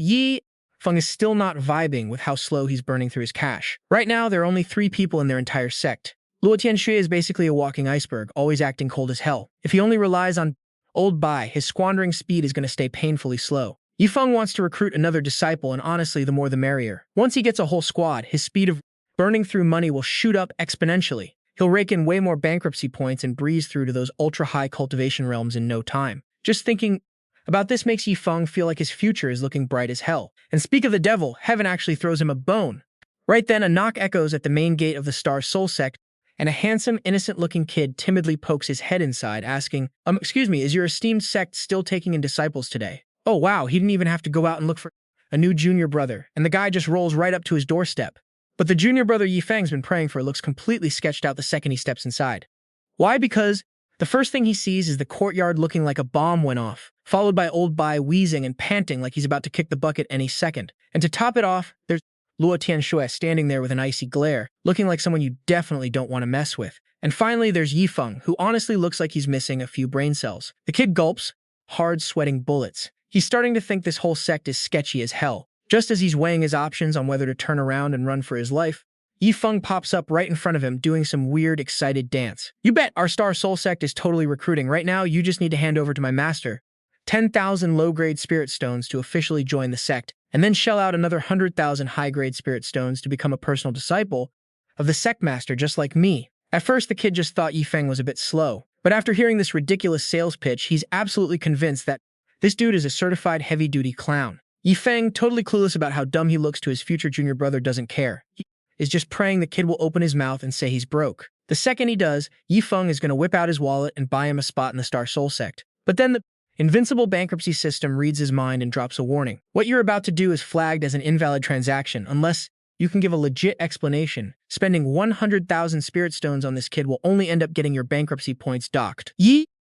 Feng is still not vibing with how slow he's burning through his cash. Right now, there are only 3 people in their entire sect. Luo Tianxue is basically a walking iceberg, always acting cold as hell. If he only relies on Old Bai, his squandering speed is going to stay painfully slow. Yifeng wants to recruit another disciple, and honestly, the more the merrier. Once he gets a whole squad, his speed of burning through money will shoot up exponentially. He'll rake in way more bankruptcy points and breeze through to those ultra-high cultivation realms in no time. Just thinking about this makes Yifeng feel like his future is looking bright as hell. And speak of the devil, heaven actually throws him a bone. Right then, a knock echoes at the main gate of the Star Soul Sect, and a handsome, innocent-looking kid timidly pokes his head inside, asking, excuse me, is your esteemed sect still taking in disciples today? Oh wow, he didn't even have to go out and look for a new junior brother, and the guy just rolls right up to his doorstep. But the junior brother Yifeng's been praying for looks completely sketched out the second he steps inside. Why? Because the first thing he sees is the courtyard looking like a bomb went off, followed by Old Bai wheezing and panting like he's about to kick the bucket any second. And to top it off, there's Luo Tianxue standing there with an icy glare, looking like someone you definitely don't want to mess with. And finally, there's Yifeng, who honestly looks like he's missing a few brain cells. The kid gulps, hard sweating bullets. He's starting to think this whole sect is sketchy as hell. Just as he's weighing his options on whether to turn around and run for his life, Yifeng pops up right in front of him doing some weird, excited dance. You bet our Star Soul Sect is totally recruiting. Right now, you just need to hand over to my master 10,000 low-grade spirit stones to officially join the sect, and then shell out another 100,000 high-grade spirit stones to become a personal disciple of the sect master just like me. At first, the kid just thought Yifeng was a bit slow, but after hearing this ridiculous sales pitch, he's absolutely convinced that this dude is a certified heavy-duty clown. Yifeng, totally clueless about how dumb he looks to his future junior brother, doesn't care. He is just praying the kid will open his mouth and say he's broke. The second he does, Yifeng is going to whip out his wallet and buy him a spot in the Star Soul Sect. But then the Invincible Bankruptcy System reads his mind and drops a warning. What you're about to do is flagged as an invalid transaction unless you can give a legit explanation. Spending 100,000 spirit stones on this kid will only end up getting your bankruptcy points docked.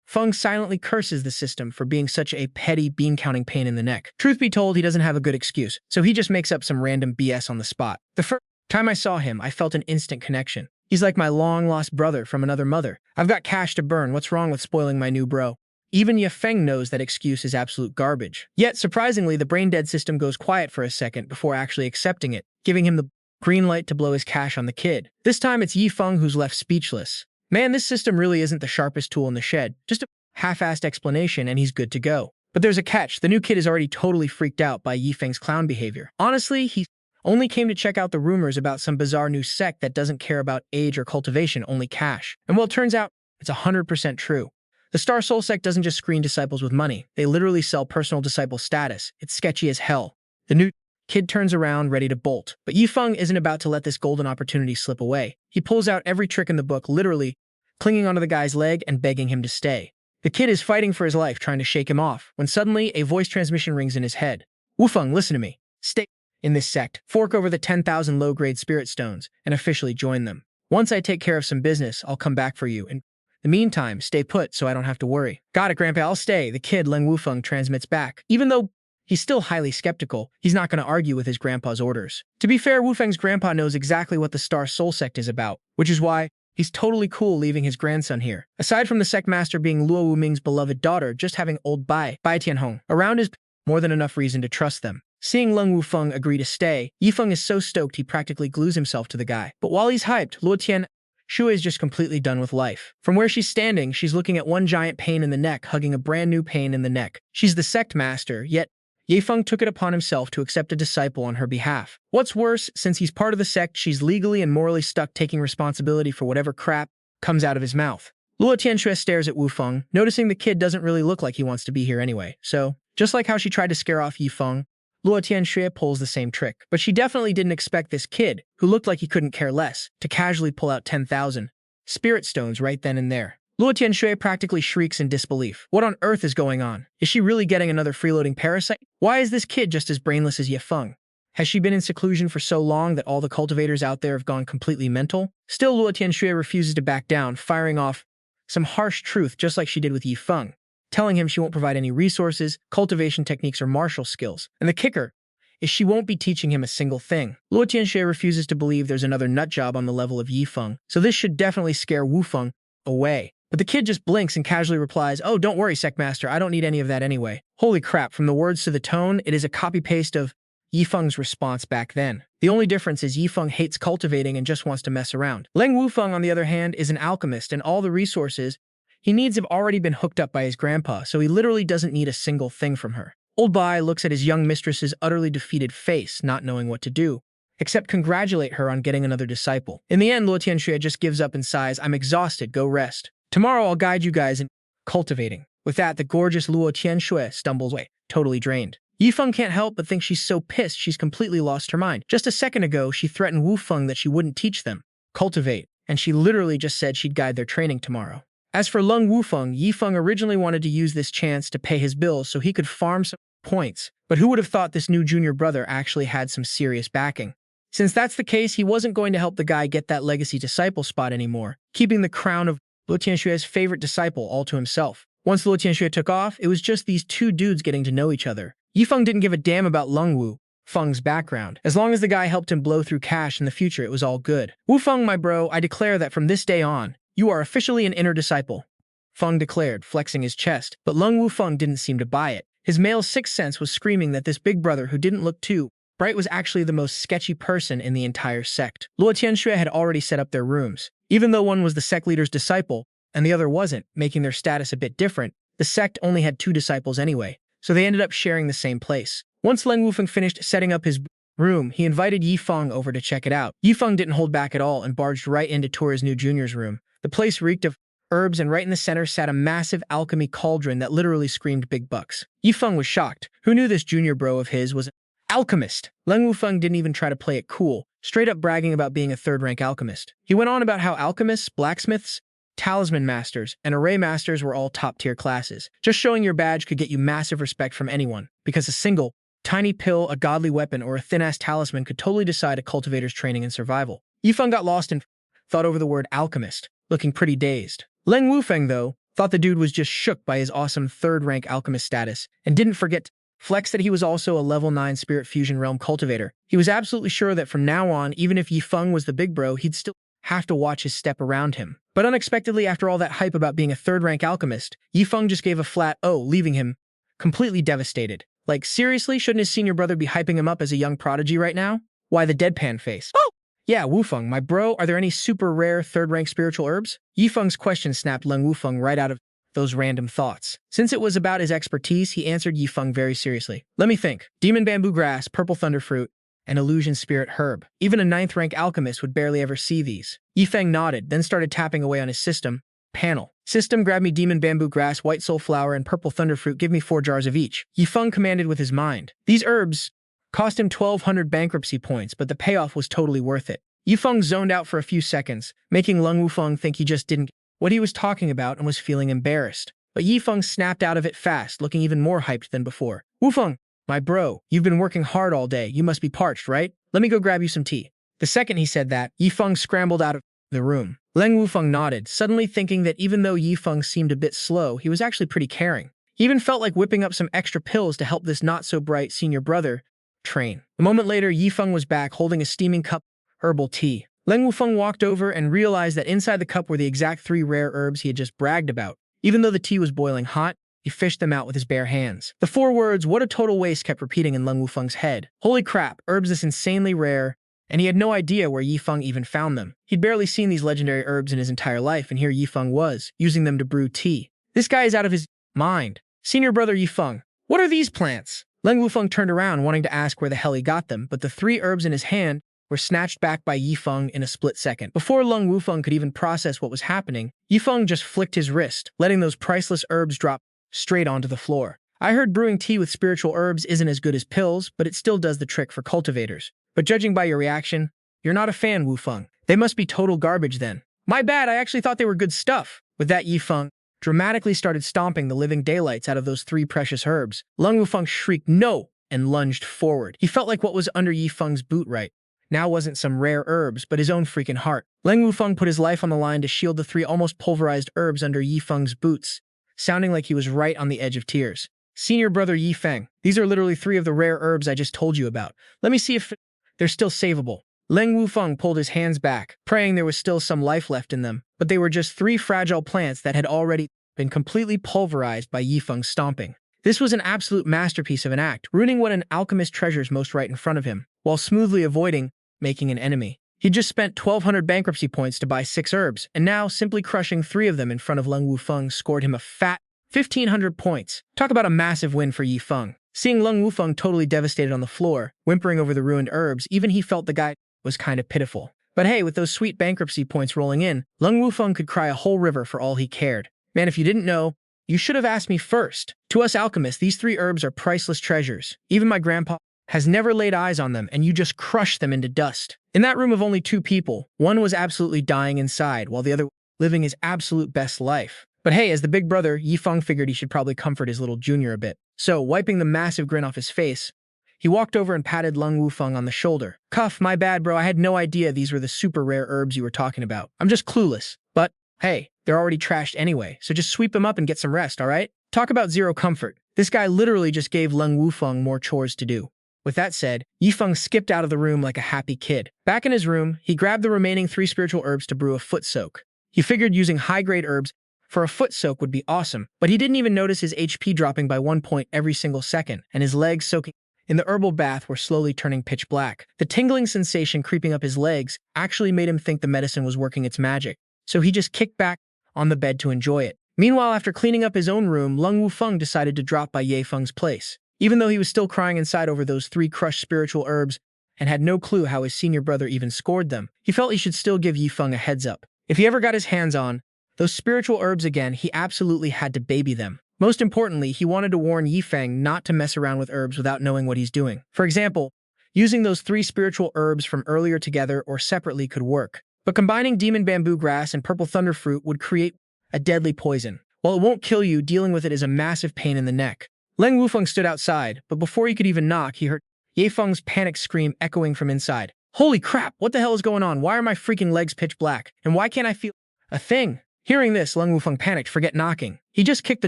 Feng silently curses the system for being such a petty bean-counting pain in the neck. Truth be told, he doesn't have a good excuse, so he just makes up some random BS on the spot. The first time I saw him, I felt an instant connection. He's like my long-lost brother from another mother. I've got cash to burn. What's wrong with spoiling my new bro? Even Yifeng knows that excuse is absolute garbage. Yet, surprisingly, the brain-dead system goes quiet for a second before actually accepting it, giving him the green light to blow his cash on the kid. This time, it's Yifeng who's left speechless. Man, this system really isn't the sharpest tool in the shed. Just a half-assed explanation and he's good to go. But there's a catch. The new kid is already totally freaked out by Yifeng's clown behavior. Honestly, he only came to check out the rumors about some bizarre new sect that doesn't care about age or cultivation, only cash. And well, it turns out it's 100% true. The Star Soul Sect doesn't just screen disciples with money. They literally sell personal disciple status. It's sketchy as hell. The new kid turns around, ready to bolt. But Yifeng isn't about to let this golden opportunity slip away. He pulls out every trick in the book, literally clinging onto the guy's leg and begging him to stay. The kid is fighting for his life, trying to shake him off, when suddenly a voice transmission rings in his head. Wufeng, listen to me. Stay in this sect, fork over the 10,000 low-grade spirit stones, and officially join them. Once I take care of some business, I'll come back for you. In the meantime, stay put so I don't have to worry. Got it, Grandpa, I'll stay, the kid Leng Wufeng transmits back. Even though he's still highly skeptical, he's not going to argue with his grandpa's orders. To be fair, Wufeng's grandpa knows exactly what the Star Soul Sect is about, which is why he's totally cool leaving his grandson here. Aside from the sect master being Luo Wuming's beloved daughter, just having Old Bai Tianhong around is more than enough reason to trust them. Seeing Leng Wufeng agree to stay, Yifeng is so stoked he practically glues himself to the guy. But while he's hyped, Luo Tianxue is just completely done with life. From where she's standing, she's looking at one giant pain in the neck, hugging a brand new pain in the neck. She's the sect master, yet Yifeng took it upon himself to accept a disciple on her behalf. What's worse, since he's part of the sect, she's legally and morally stuck taking responsibility for whatever crap comes out of his mouth. Luo Tianxue stares at Wufeng, noticing the kid doesn't really look like he wants to be here anyway. So, just like how she tried to scare off Yifeng, Luo Tianxue pulls the same trick. But she definitely didn't expect this kid, who looked like he couldn't care less, to casually pull out 10,000 spirit stones right then and there. Luo Tianxue practically shrieks in disbelief. What on earth is going on? Is she really getting another freeloading parasite? Why is this kid just as brainless as Yifeng? Has she been in seclusion for so long that all the cultivators out there have gone completely mental? Still, Luo Tianxue refuses to back down, firing off some harsh truth just like she did with Yifeng, telling him she won't provide any resources, cultivation techniques, or martial skills. And the kicker is she won't be teaching him a single thing. Luo Tianxue refuses to believe there's another nutjob on the level of Yifeng, so this should definitely scare Wufeng away. But the kid just blinks and casually replies, "Oh, don't worry, Sectmaster, I don't need any of that anyway." Holy crap, from the words to the tone, it is a copy-paste of Yifeng's response back then. The only difference is Yifeng hates cultivating and just wants to mess around. Leng Wufeng, on the other hand, is an alchemist, and all the resources He needs have already been hooked up by his grandpa, so he literally doesn't need a single thing from her. Old Bai looks at his young mistress's utterly defeated face, not knowing what to do, except congratulate her on getting another disciple. In the end, Luo Tianxue just gives up and sighs, "I'm exhausted, go rest. Tomorrow I'll guide you guys in cultivating." With that, the gorgeous Luo Tianxue stumbles away, totally drained. Yifeng can't help but think she's so pissed she's completely lost her mind. Just a second ago, she threatened Wu Feng that she wouldn't teach them cultivate, and she literally just said she'd guide their training tomorrow. As for Lung Wufeng, Yifeng originally wanted to use this chance to pay his bills so he could farm some points, but who would have thought this new junior brother actually had some serious backing? Since that's the case, he wasn't going to help the guy get that legacy disciple spot anymore, keeping the crown of Luo Tianxue's favorite disciple all to himself. Once Luo Tianxue took off, it was just these two dudes getting to know each other. Yifeng didn't give a damn about Lung Wu Feng's background. As long as the guy helped him blow through cash in the future, it was all good. "Wu Feng, my bro, I declare that from this day on, you are officially an inner disciple," Feng declared, flexing his chest. But Lung Wu Feng didn't seem to buy it. His male sixth sense was screaming that this big brother who didn't look too bright was actually the most sketchy person in the entire sect. Luo Tianxue had already set up their rooms. Even though one was the sect leader's disciple and the other wasn't, making their status a bit different, the sect only had 2 disciples anyway, so they ended up sharing the same place. Once Leng Wufeng finished setting up his room, he invited Yifeng over to check it out. Yifeng didn't hold back at all and barged right into Tora's new junior's room. The place reeked of herbs, and right in the center sat a massive alchemy cauldron that literally screamed big bucks. Yifeng was shocked. Who knew this junior bro of his was an alchemist? Leng Wufeng didn't even try to play it cool, straight up bragging about being a third-rank alchemist. He went on about how alchemists, blacksmiths, talisman masters, and array masters were all top-tier classes. Just showing your badge could get you massive respect from anyone, because a single tiny pill, a godly weapon, or a thin-ass talisman could totally decide a cultivator's training and survival. Yifeng got lost and thought over the word alchemist, looking pretty dazed. Leng Wufeng, though, thought the dude was just shook by his awesome third-rank alchemist status, and didn't forget to flex that he was also a level 9 Spirit Fusion Realm cultivator. He was absolutely sure that from now on, even if Yifeng was the big bro, he'd still have to watch his step around him. But unexpectedly, after all that hype about being a third-rank alchemist, Yifeng just gave a flat "oh," leaving him completely devastated. Like, seriously, shouldn't his senior brother be hyping him up as a young prodigy right now? Why the deadpan face? "Oh! Yeah, Wufeng, my bro, are there any super rare third-rank spiritual herbs?" Yifeng's question snapped Leng Wufeng right out of those random thoughts. Since it was about his expertise, he answered Yifeng very seriously. "Let me think. Demon bamboo grass, purple thunderfruit, and illusion spirit herb. Even a 9th-rank alchemist would barely ever see these." Yifeng nodded, then started tapping away on his system panel. "System, grab me demon bamboo grass, white soul flower, and purple thunderfruit. Give me 4 jars of each." Yifeng commanded with his mind. These herbs cost him 1,200 bankruptcy points, but the payoff was totally worth it. Yifeng zoned out for a few seconds, making Leng Wufeng think he just didn't get what he was talking about and was feeling embarrassed. But Yifeng snapped out of it fast, looking even more hyped than before. "Wufeng, my bro, you've been working hard all day. You must be parched, right? Let me go grab you some tea." The second he said that, Yifeng scrambled out of the room. Leng Wufeng nodded, suddenly thinking that even though Yifeng seemed a bit slow, he was actually pretty caring. He even felt like whipping up some extra pills to help this not-so-bright senior brother train. A moment later, Yifeng was back holding a steaming cup of herbal tea. Leng Wufeng walked over and realized that inside the cup were the exact 3 rare herbs he had just bragged about. Even though the tea was boiling hot, he fished them out with his bare hands. The 4 words, "what a total waste," kept repeating in Leng Wufeng's head. Holy crap, herbs this insanely rare, and he had no idea where Yifeng even found them. He'd barely seen these legendary herbs in his entire life, and here Yifeng was, using them to brew tea. This guy is out of his mind. "Senior brother Yifeng, what are these plants?" Leng Wufeng turned around, wanting to ask where the hell he got them, but the 3 herbs in his hand were snatched back by Yifeng in a split second. Before Leng Wufeng could even process what was happening, Yifeng just flicked his wrist, letting those priceless herbs drop straight onto the floor. "I heard brewing tea with spiritual herbs isn't as good as pills, but it still does the trick for cultivators. But judging by your reaction, you're not a fan, Wufeng. They must be total garbage then." "My bad, I actually thought they were good stuff." With that, Yifeng dramatically started stomping the living daylights out of those 3 precious herbs. Leng Wufeng shrieked "no" and lunged forward. He felt like what was under Yifeng's boot right now wasn't some rare herbs, but his own freaking heart. Leng Wufeng put his life on the line to shield the 3 almost pulverized herbs under Yifeng's boots, sounding like he was right on the edge of tears. "Senior brother Yifeng, these are literally 3 of the rare herbs I just told you about. Let me see if they're still savable." Leng Wufeng pulled his hands back, praying there was still some life left in them, but they were just 3 fragile plants that had already been completely pulverized by Yifeng's stomping. This was an absolute masterpiece of an act, ruining what an alchemist treasures most right in front of him, while smoothly avoiding making an enemy. He'd just spent 1,200 bankruptcy points to buy 6 herbs, and now simply crushing 3 of them in front of Leng Wufeng scored him a fat 1,500 points. Talk about a massive win for Yi Feng. Seeing Leng Wufeng totally devastated on the floor, whimpering over the ruined herbs, even he felt the guy was kind of pitiful. But hey, with those sweet bankruptcy points rolling in, Leng Wufeng could cry a whole river for all he cared. Man, if you didn't know, you should have asked me first. To us alchemists, these 3 herbs are priceless treasures. Even my grandpa has never laid eyes on them, and you just crushed them into dust. In that room of only 2 people, one was absolutely dying inside, while the other living his absolute best life. But hey, as the big brother, Yi Feng figured he should probably comfort his little junior a bit. So, wiping the massive grin off his face, he walked over and patted Leng Wufeng on the shoulder. "Cuff, my bad, bro. I had no idea these were the super rare herbs you were talking about. I'm just clueless. But, hey, they're already trashed anyway, so just sweep them up and get some rest, alright?" Talk about zero comfort. This guy literally just gave Leng Wufeng more chores to do. With that said, Yi Feng skipped out of the room like a happy kid. Back in his room, he grabbed the remaining 3 spiritual herbs to brew a foot soak. He figured using high-grade herbs for a foot soak would be awesome, but he didn't even notice his HP dropping by 1 point every single second, and his legs soaking in the herbal bath were slowly turning pitch black. The tingling sensation creeping up his legs actually made him think the medicine was working its magic, so he just kicked back on the bed to enjoy it. Meanwhile, after cleaning up his own room, Leng Wufeng decided to drop by Yi Feng's place. Even though he was still crying inside over those 3 crushed spiritual herbs and had no clue how his senior brother even scored them, he felt he should still give Yi Feng a heads up. If he ever got his hands on those spiritual herbs again, he absolutely had to baby them. Most importantly, he wanted to warn Yi Feng not to mess around with herbs without knowing what he's doing. For example, using those 3 spiritual herbs from earlier together or separately could work, but combining demon bamboo grass and purple thunder fruit would create a deadly poison. While it won't kill you, dealing with it is a massive pain in the neck. Leng Wufeng stood outside, but before he could even knock, he heard Yi Feng's panicked scream echoing from inside. "Holy crap, what the hell is going on? Why are my freaking legs pitch black? And why can't I feel a thing?" Hearing this, Leng Wufeng panicked, forget knocking. He just kicked the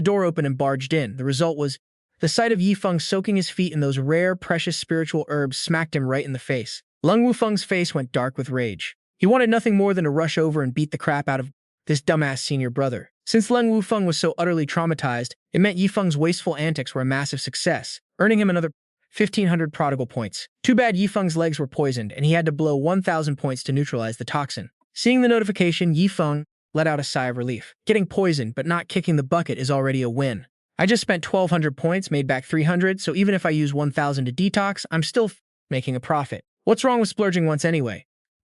door open and barged in. The result was the sight of Yi Feng soaking his feet in those rare, precious spiritual herbs smacked him right in the face. Leng Wufeng's face went dark with rage. He wanted nothing more than to rush over and beat the crap out of this dumbass senior brother. Since Leng Wufeng was so utterly traumatized, it meant Yi Feng's wasteful antics were a massive success, earning him another 1,500 prodigal points. Too bad Yi Feng's legs were poisoned, and he had to blow 1,000 points to neutralize the toxin. Seeing the notification, Yi Feng let out a sigh of relief. Getting poisoned but not kicking the bucket is already a win. I just spent 1,200 points, made back 300, so even if I use 1,000 to detox, I'm still making a profit. What's wrong with splurging once anyway?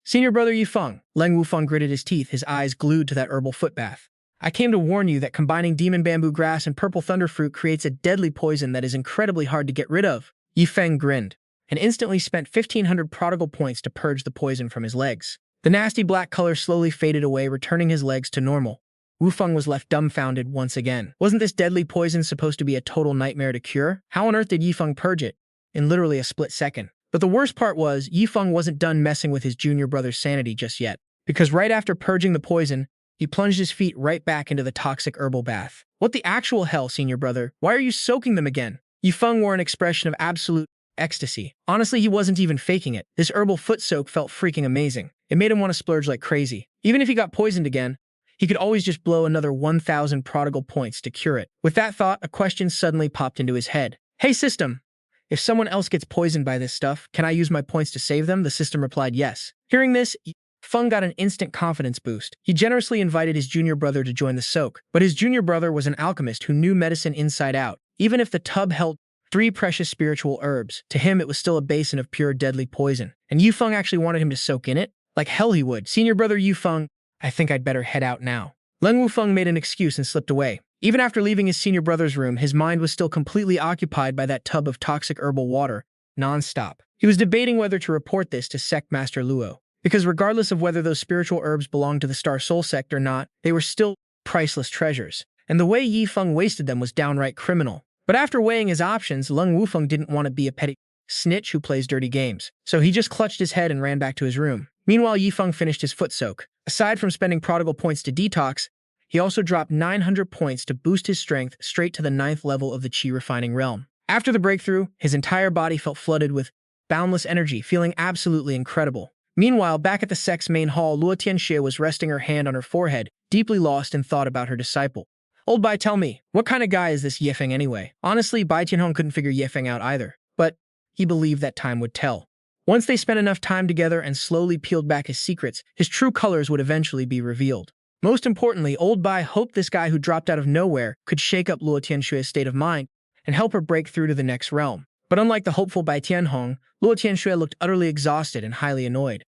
Senior brother Yi Feng. Leng Wufeng gritted his teeth, his eyes glued to that herbal foot bath. "I came to warn you that combining demon bamboo grass and purple thunder fruit creates a deadly poison that is incredibly hard to get rid of." Yi Feng grinned, and instantly spent 1,500 prodigal points to purge the poison from his legs. The nasty black color slowly faded away, returning his legs to normal. Wufeng was left dumbfounded once again. Wasn't this deadly poison supposed to be a total nightmare to cure? How on earth did Yi Feng purge it? In literally a split second. But the worst part was, Yi Feng wasn't done messing with his junior brother's sanity just yet. Because right after purging the poison, he plunged his feet right back into the toxic herbal bath. "What the actual hell, senior brother? Why are you soaking them again?" Yi Feng wore an expression of absolute ecstasy. Honestly, he wasn't even faking it. This herbal foot soak felt freaking amazing. It made him want to splurge like crazy. Even if he got poisoned again, he could always just blow another 1,000 prodigal points to cure it. With that thought, a question suddenly popped into his head. "Hey system, if someone else gets poisoned by this stuff, can I use my points to save them?" The system replied yes. Hearing this, Feng got an instant confidence boost. He generously invited his junior brother to join the soak, but his junior brother was an alchemist who knew medicine inside out. Even if the tub held 3 precious spiritual herbs, to him it was still a basin of pure deadly poison. And Yi Feng actually wanted him to soak in it? Like hell he would. "Senior brother Yi Feng, I think I'd better head out now." Leng Wufeng made an excuse and slipped away. Even after leaving his senior brother's room, his mind was still completely occupied by that tub of toxic herbal water, non-stop. He was debating whether to report this to Sect Master Luo, because regardless of whether those spiritual herbs belonged to the Star Soul Sect or not, they were still priceless treasures. And the way Yi Feng wasted them was downright criminal. But after weighing his options, Leng Wufeng didn't want to be a petty snitch who plays dirty games. So he just clutched his head and ran back to his room. Meanwhile, Yi Feng finished his foot soak. Aside from spending prodigal points to detox, he also dropped 900 points to boost his strength straight to the 9th level of the Qi refining realm. After the breakthrough, his entire body felt flooded with boundless energy, feeling absolutely incredible. Meanwhile, back at the sect's main hall, Luo Tianxue was resting her hand on her forehead, deeply lost in thought about her disciple. "Old Bai, tell me, what kind of guy is this Ye Feng anyway?" Honestly, Bai Tianhong couldn't figure Ye Feng out either, but he believed that time would tell. Once they spent enough time together and slowly peeled back his secrets, his true colors would eventually be revealed. Most importantly, Old Bai hoped this guy who dropped out of nowhere could shake up Luo Tianxue's state of mind and help her break through to the next realm. But unlike the hopeful Bai Tianhong, Luo Tianxue looked utterly exhausted and highly annoyed.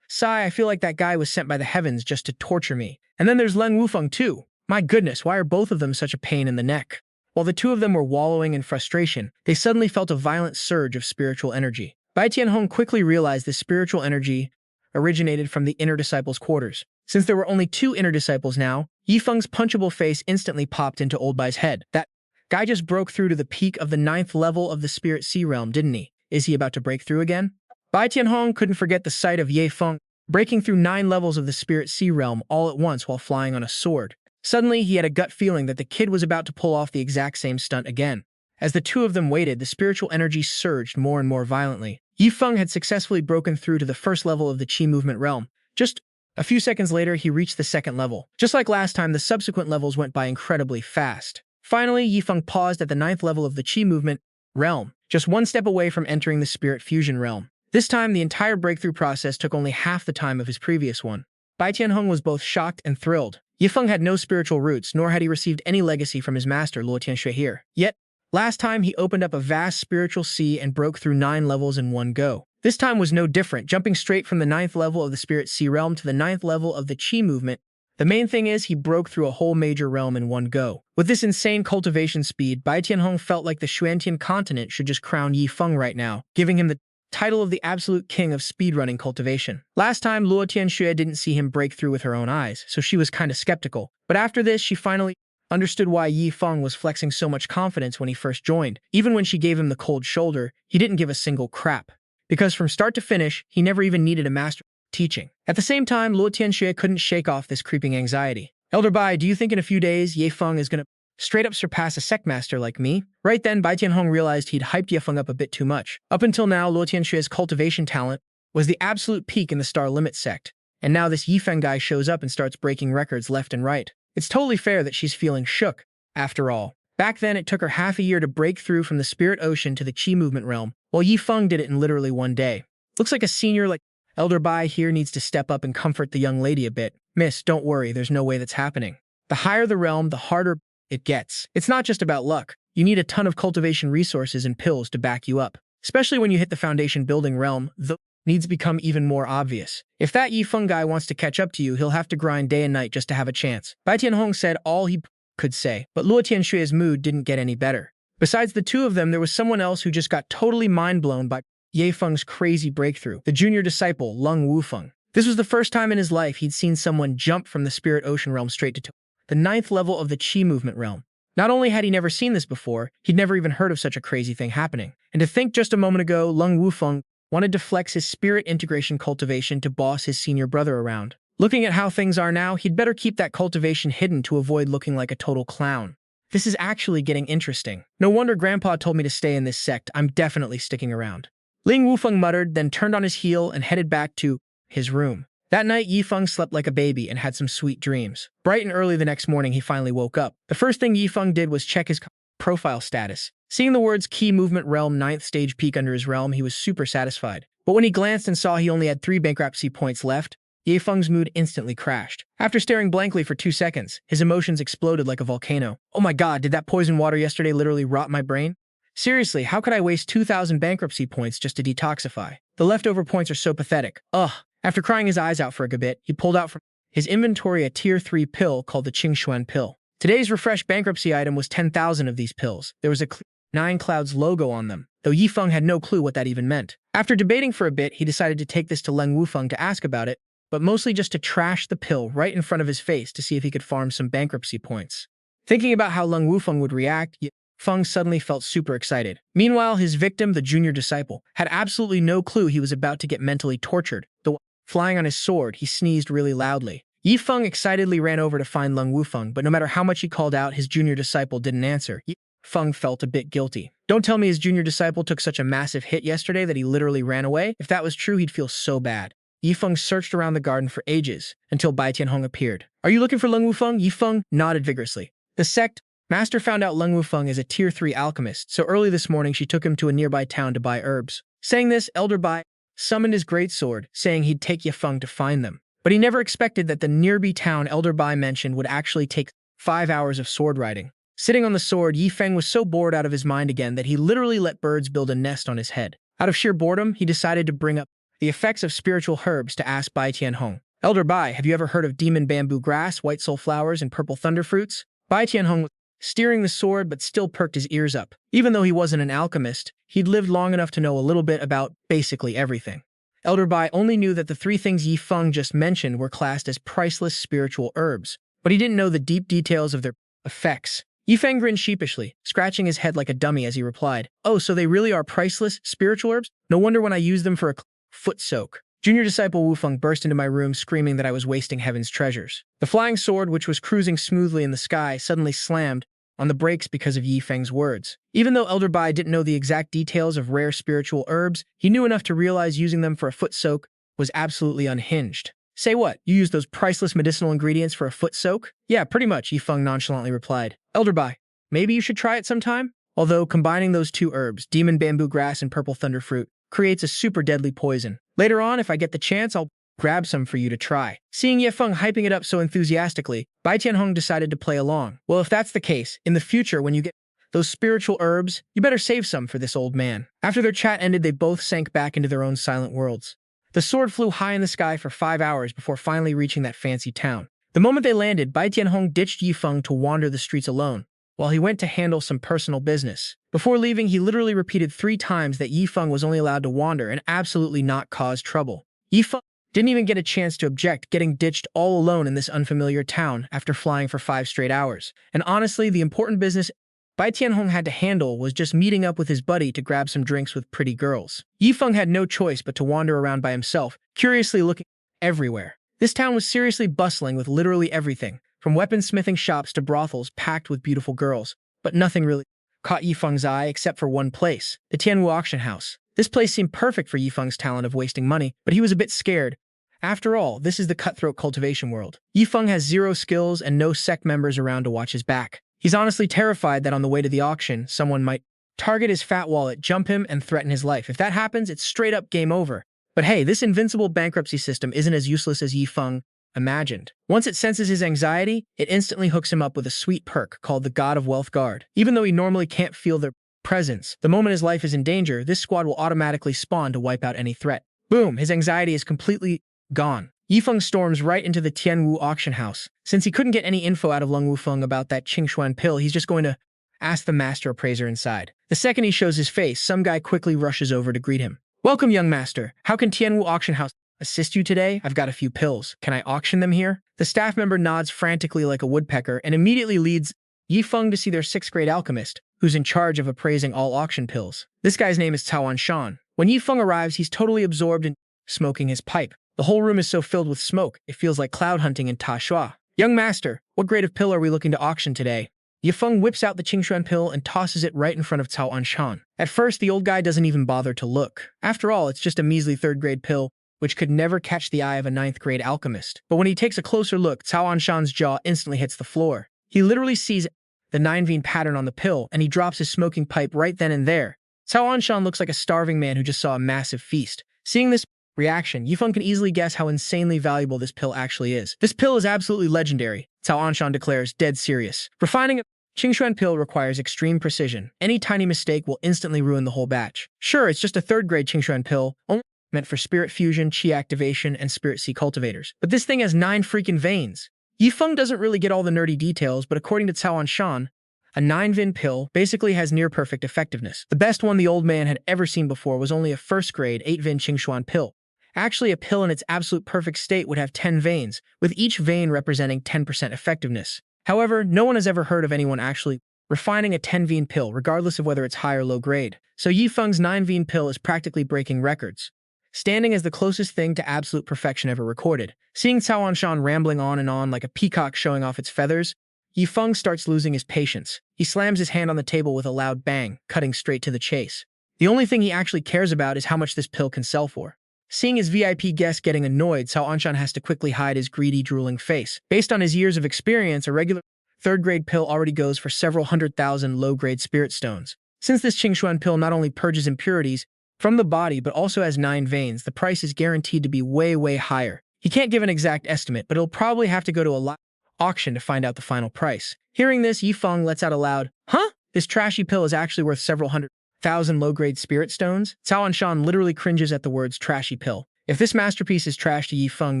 Sigh, I feel like that guy was sent by the heavens just to torture me. And then there's Leng Wufeng too. My goodness, why are both of them such a pain in the neck? While the two of them were wallowing in frustration, they suddenly felt a violent surge of spiritual energy. Bai Tianhong quickly realized this spiritual energy originated from the inner disciples' quarters. Since there were only two inner disciples now, Yi Feng's punchable face instantly popped into Old Bai's head. That guy just broke through to the peak of the 9th level of the Spirit Sea Realm, didn't he? Is he about to break through again? Bai Tianhong couldn't forget the sight of Ye Feng breaking through 9 levels of the Spirit Sea Realm all at once while flying on a sword. Suddenly, he had a gut feeling that the kid was about to pull off the exact same stunt again. As the two of them waited, the spiritual energy surged more and more violently. Yi Feng had successfully broken through to the first level of the Qi movement realm. Just a few seconds later, he reached the 2nd level. Just like last time, the subsequent levels went by incredibly fast. Finally, Yi Feng paused at the 9th level of the Qi movement realm, just one step away from entering the spirit fusion realm. This time, the entire breakthrough process took only half the time of his previous one. Bai Tianhong was both shocked and thrilled. Yi Feng had no spiritual roots, nor had he received any legacy from his master, Luo Tianxue here. Yet, last time he opened up a vast spiritual sea and broke through 9 levels in one go. This time was no different, jumping straight from the 9th level of the Spirit Sea Realm to the 9th level of the Qi movement. The main thing is he broke through a whole major realm in one go. With this insane cultivation speed, Bai Tianhong felt like the Xuantian continent should just crown Yi Feng right now, giving him the title of the absolute king of speedrunning cultivation. Last time, Luo Tianxue didn't see him break through with her own eyes, so she was kinda skeptical. But after this, she finally understood why Yi Feng was flexing so much confidence when he first joined. Even when she gave him the cold shoulder, he didn't give a single crap. Because from start to finish, he never even needed a master teaching. At the same time, Luo Tianxue couldn't shake off this creeping anxiety. Elder Bai, do you think in a few days, Ye Feng is gonna straight up surpass a Sect master like me? Right then, Bai Tianhong realized he'd hyped Ye Feng up a bit too much. Up until now, Luo Tianxue's cultivation talent was the absolute peak in the Star Limit sect. And now this Yi Feng guy shows up and starts breaking records left and right. It's totally fair that she's feeling shook, after all. Back then, it took her half a year to break through from the Spirit Ocean to the Qi movement realm, while Yi Feng did it in literally one day. Looks like a senior like Elder Bai here needs to step up and comfort the young lady a bit. Miss, don't worry, there's no way that's happening. The higher the realm, the harder it gets. It's not just about luck. You need a ton of cultivation resources and pills to back you up. Especially when you hit the foundation building realm, the needs become even more obvious. If that Yi Feng guy wants to catch up to you, he'll have to grind day and night just to have a chance. Bai Tianhong said all he could say, but Luo Tianxue's mood didn't get any better. Besides the two of them, there was someone else who just got totally mind-blown by Ye Feng's crazy breakthrough, the junior disciple, Leng Wufeng. This was the first time in his life he'd seen someone jump from the Spirit Ocean realm straight to the 9th level of the Qi movement realm. Not only had he never seen this before, he'd never even heard of such a crazy thing happening. And to think just a moment ago, Leng Wufeng wanted to flex his spirit integration cultivation to boss his senior brother around. Looking at how things are now, he'd better keep that cultivation hidden to avoid looking like a total clown. This is actually getting interesting. No wonder Grandpa told me to stay in this sect. I'm definitely sticking around. Ling Wufeng muttered, then turned on his heel and headed back to his room. That night, Yi Feng slept like a baby and had some sweet dreams. Bright and early the next morning, he finally woke up. The first thing Yi Feng did was check his profile status. Seeing the words Qi Movement Realm 9th Stage peak under his realm, he was super satisfied. But when he glanced and saw he only had 3 bankruptcy points left, Ye Feng's mood instantly crashed. After staring blankly for 2 seconds, his emotions exploded like a volcano. Oh my god, did that poison water yesterday literally rot my brain? Seriously, how could I waste 2,000 bankruptcy points just to detoxify? The leftover points are so pathetic. Ugh. After crying his eyes out for a good bit, he pulled out from his inventory a tier 3 pill called the Qingxuan pill. Today's refreshed bankruptcy item was 10,000 of these pills. There was a 9 clouds logo on them, though Yi Feng had no clue what that even meant. After debating for a bit, he decided to take this to Leng Wufeng to ask about it, but mostly just to trash the pill right in front of his face to see if he could farm some bankruptcy points. Thinking about how Leng Wufeng would react, Feng suddenly felt super excited. Meanwhile, his victim, the junior disciple, had absolutely no clue he was about to get mentally tortured. Though flying on his sword, he sneezed really loudly. Yi Feng excitedly ran over to find Leng Wufeng, but no matter how much he called out, his junior disciple didn't answer. Feng felt a bit guilty. Don't tell me his junior disciple took such a massive hit yesterday that he literally ran away. If that was true, he'd feel so bad. Yi Feng searched around the garden for ages, until Bai Tianhong appeared. Are you looking for Leng Wufeng? Yi Feng nodded vigorously. The Sect master found out Leng Wufeng is a tier 3 alchemist, so early this morning she took him to a nearby town to buy herbs. Saying this, Elder Bai summoned his greatsword, saying he'd take Ye Feng to find them. But he never expected that the nearby town Elder Bai mentioned would actually take 5 hours of sword riding. Sitting on the sword, Ye Feng was so bored out of his mind again that he literally let birds build a nest on his head. Out of sheer boredom, he decided to bring up the effects of spiritual herbs to ask Bai Tianhong. Elder Bai, have you ever heard of demon bamboo grass, white soul flowers, and purple thunder fruits? Bai Tianhong was steering the sword but still perked his ears up. Even though he wasn't an alchemist, he'd lived long enough to know a little bit about basically everything. Elder Bai only knew that the 3 things Ye Feng just mentioned were classed as priceless spiritual herbs, but he didn't know the deep details of their effects. Ye Feng grinned sheepishly, scratching his head like a dummy as he replied, "Oh, so they really are priceless spiritual herbs? No wonder when I use them for a foot soak." Junior disciple Wu Feng burst into my room screaming that I was wasting heaven's treasures. The flying sword, which was cruising smoothly in the sky, suddenly slammed on the brakes because of Ye Feng's words. Even though Elder Bai didn't know the exact details of rare spiritual herbs, he knew enough to realize using them for a foot soak was absolutely unhinged. "Say what? You use those priceless medicinal ingredients for a foot soak?" "Yeah, pretty much," Ye Feng nonchalantly replied. "Elder Bai, maybe you should try it sometime?" Although combining those 2 herbs, demon bamboo grass and purple thunder fruit, creates a super deadly poison. Later on, if I get the chance, I'll grab some for you to try. Seeing Ye Feng hyping it up so enthusiastically, Bai Tianhong decided to play along. "Well, if that's the case, in the future when you get those spiritual herbs, you better save some for this old man." After their chat ended, they both sank back into their own silent worlds. The sword flew high in the sky for 5 hours before finally reaching that fancy town. The moment they landed, Bai Tianhong ditched Ye Feng to wander the streets alone, while he went to handle some personal business. Before leaving, he literally repeated 3 times that Ye Feng was only allowed to wander and absolutely not cause trouble. Ye Feng didn't even get a chance to object, getting ditched all alone in this unfamiliar town after flying for 5 straight hours. And honestly, the important business Bai Tianhong had to handle was just meeting up with his buddy to grab some drinks with pretty girls. Ye Feng had no choice but to wander around by himself, curiously looking everywhere. This town was seriously bustling with literally everything, from weaponsmithing shops to brothels packed with beautiful girls, but nothing really caught Ye Feng's eye except for one place, the Tianwu auction house. This place seemed perfect for Ye Feng's talent of wasting money, but he was a bit scared. After all, this is the cutthroat cultivation world. Ye Feng has 0 skills and no sect members around to watch his back. He's honestly terrified that on the way to the auction, someone might target his fat wallet, jump him, and threaten his life. If that happens, it's straight up game over. But hey, this invincible bankruptcy system isn't as useless as Ye Feng imagined. Once it senses his anxiety, it instantly hooks him up with a sweet perk called the God of Wealth Guard. Even though he normally can't feel their presence, the moment his life is in danger, this squad will automatically spawn to wipe out any threat. Boom, his anxiety is completely gone. Ye Feng storms right into the Tianwu auction house. Since he couldn't get any info out of Lung Wufeng about that Qingxuan pill, he's just going to ask the master appraiser inside. The second he shows his face, some guy quickly rushes over to greet him. "Welcome, young master. How can Tianwu auction house assist you today? I've got a few pills. Can I auction them here?" The staff member nods frantically like a woodpecker and immediately leads Ye Feng to see their 6th grade alchemist, who's in charge of appraising all auction pills. This guy's name is Cao Shan. When Ye Feng arrives, he's totally absorbed in smoking his pipe. The whole room is so filled with smoke, it feels like cloud hunting in Tashua. "Young master, what grade of pill are we looking to auction today?" Ye Feng whips out the Qingxuan pill and tosses it right in front of Cao Shan. At first, the old guy doesn't even bother to look. After all, it's just a measly 3rd grade pill, which could never catch the eye of a 9th grade alchemist. But when he takes a closer look, Cao Shan's jaw instantly hits the floor. He literally sees the 9-vein pattern on the pill, and he drops his smoking pipe right then and there. Cao Shan looks like a starving man who just saw a massive feast. Seeing this reaction, Ye Feng can easily guess how insanely valuable this pill actually is. "This pill is absolutely legendary," Cao Shan declares, dead serious. Refining a Qingxuan pill requires extreme precision. Any tiny mistake will instantly ruin the whole batch. Sure, it's just a 3rd grade Qingxuan pill, only meant for spirit fusion, chi activation, and spirit sea cultivators. But this thing has 9 freaking veins. Ye Feng doesn't really get all the nerdy details, but according to Cao Shan, a 9-vein pill basically has near-perfect effectiveness. The best one the old man had ever seen before was only a 1st grade 8-vein Qingxuan pill. Actually, a pill in its absolute perfect state would have 10 veins, with each vein representing 10% effectiveness. However, no one has ever heard of anyone actually refining a 10-vein pill, regardless of whether it's high or low grade. So Ye Feng's 9-vein pill is practically breaking records, standing as the closest thing to absolute perfection ever recorded. Seeing Cao Shan rambling on and on like a peacock showing off its feathers, Ye Feng starts losing his patience. He slams his hand on the table with a loud bang, cutting straight to the chase. The only thing he actually cares about is how much this pill can sell for. Seeing his VIP guest getting annoyed, Cao Shan has to quickly hide his greedy, drooling face. Based on his years of experience, a regular 3rd grade pill already goes for several 100,000 low-grade spirit stones. Since this Qingxuan pill not only purges impurities, from the body but also has 9 veins, the price is guaranteed to be way, way higher. He can't give an exact estimate, but he'll probably have to go to a live auction to find out the final price. Hearing this, Feng lets out a loud, "Huh? This trashy pill is actually worth several 100,000 low-grade spirit stones?" Cao Anshan literally cringes at the words trashy pill. If this masterpiece is trash to Feng,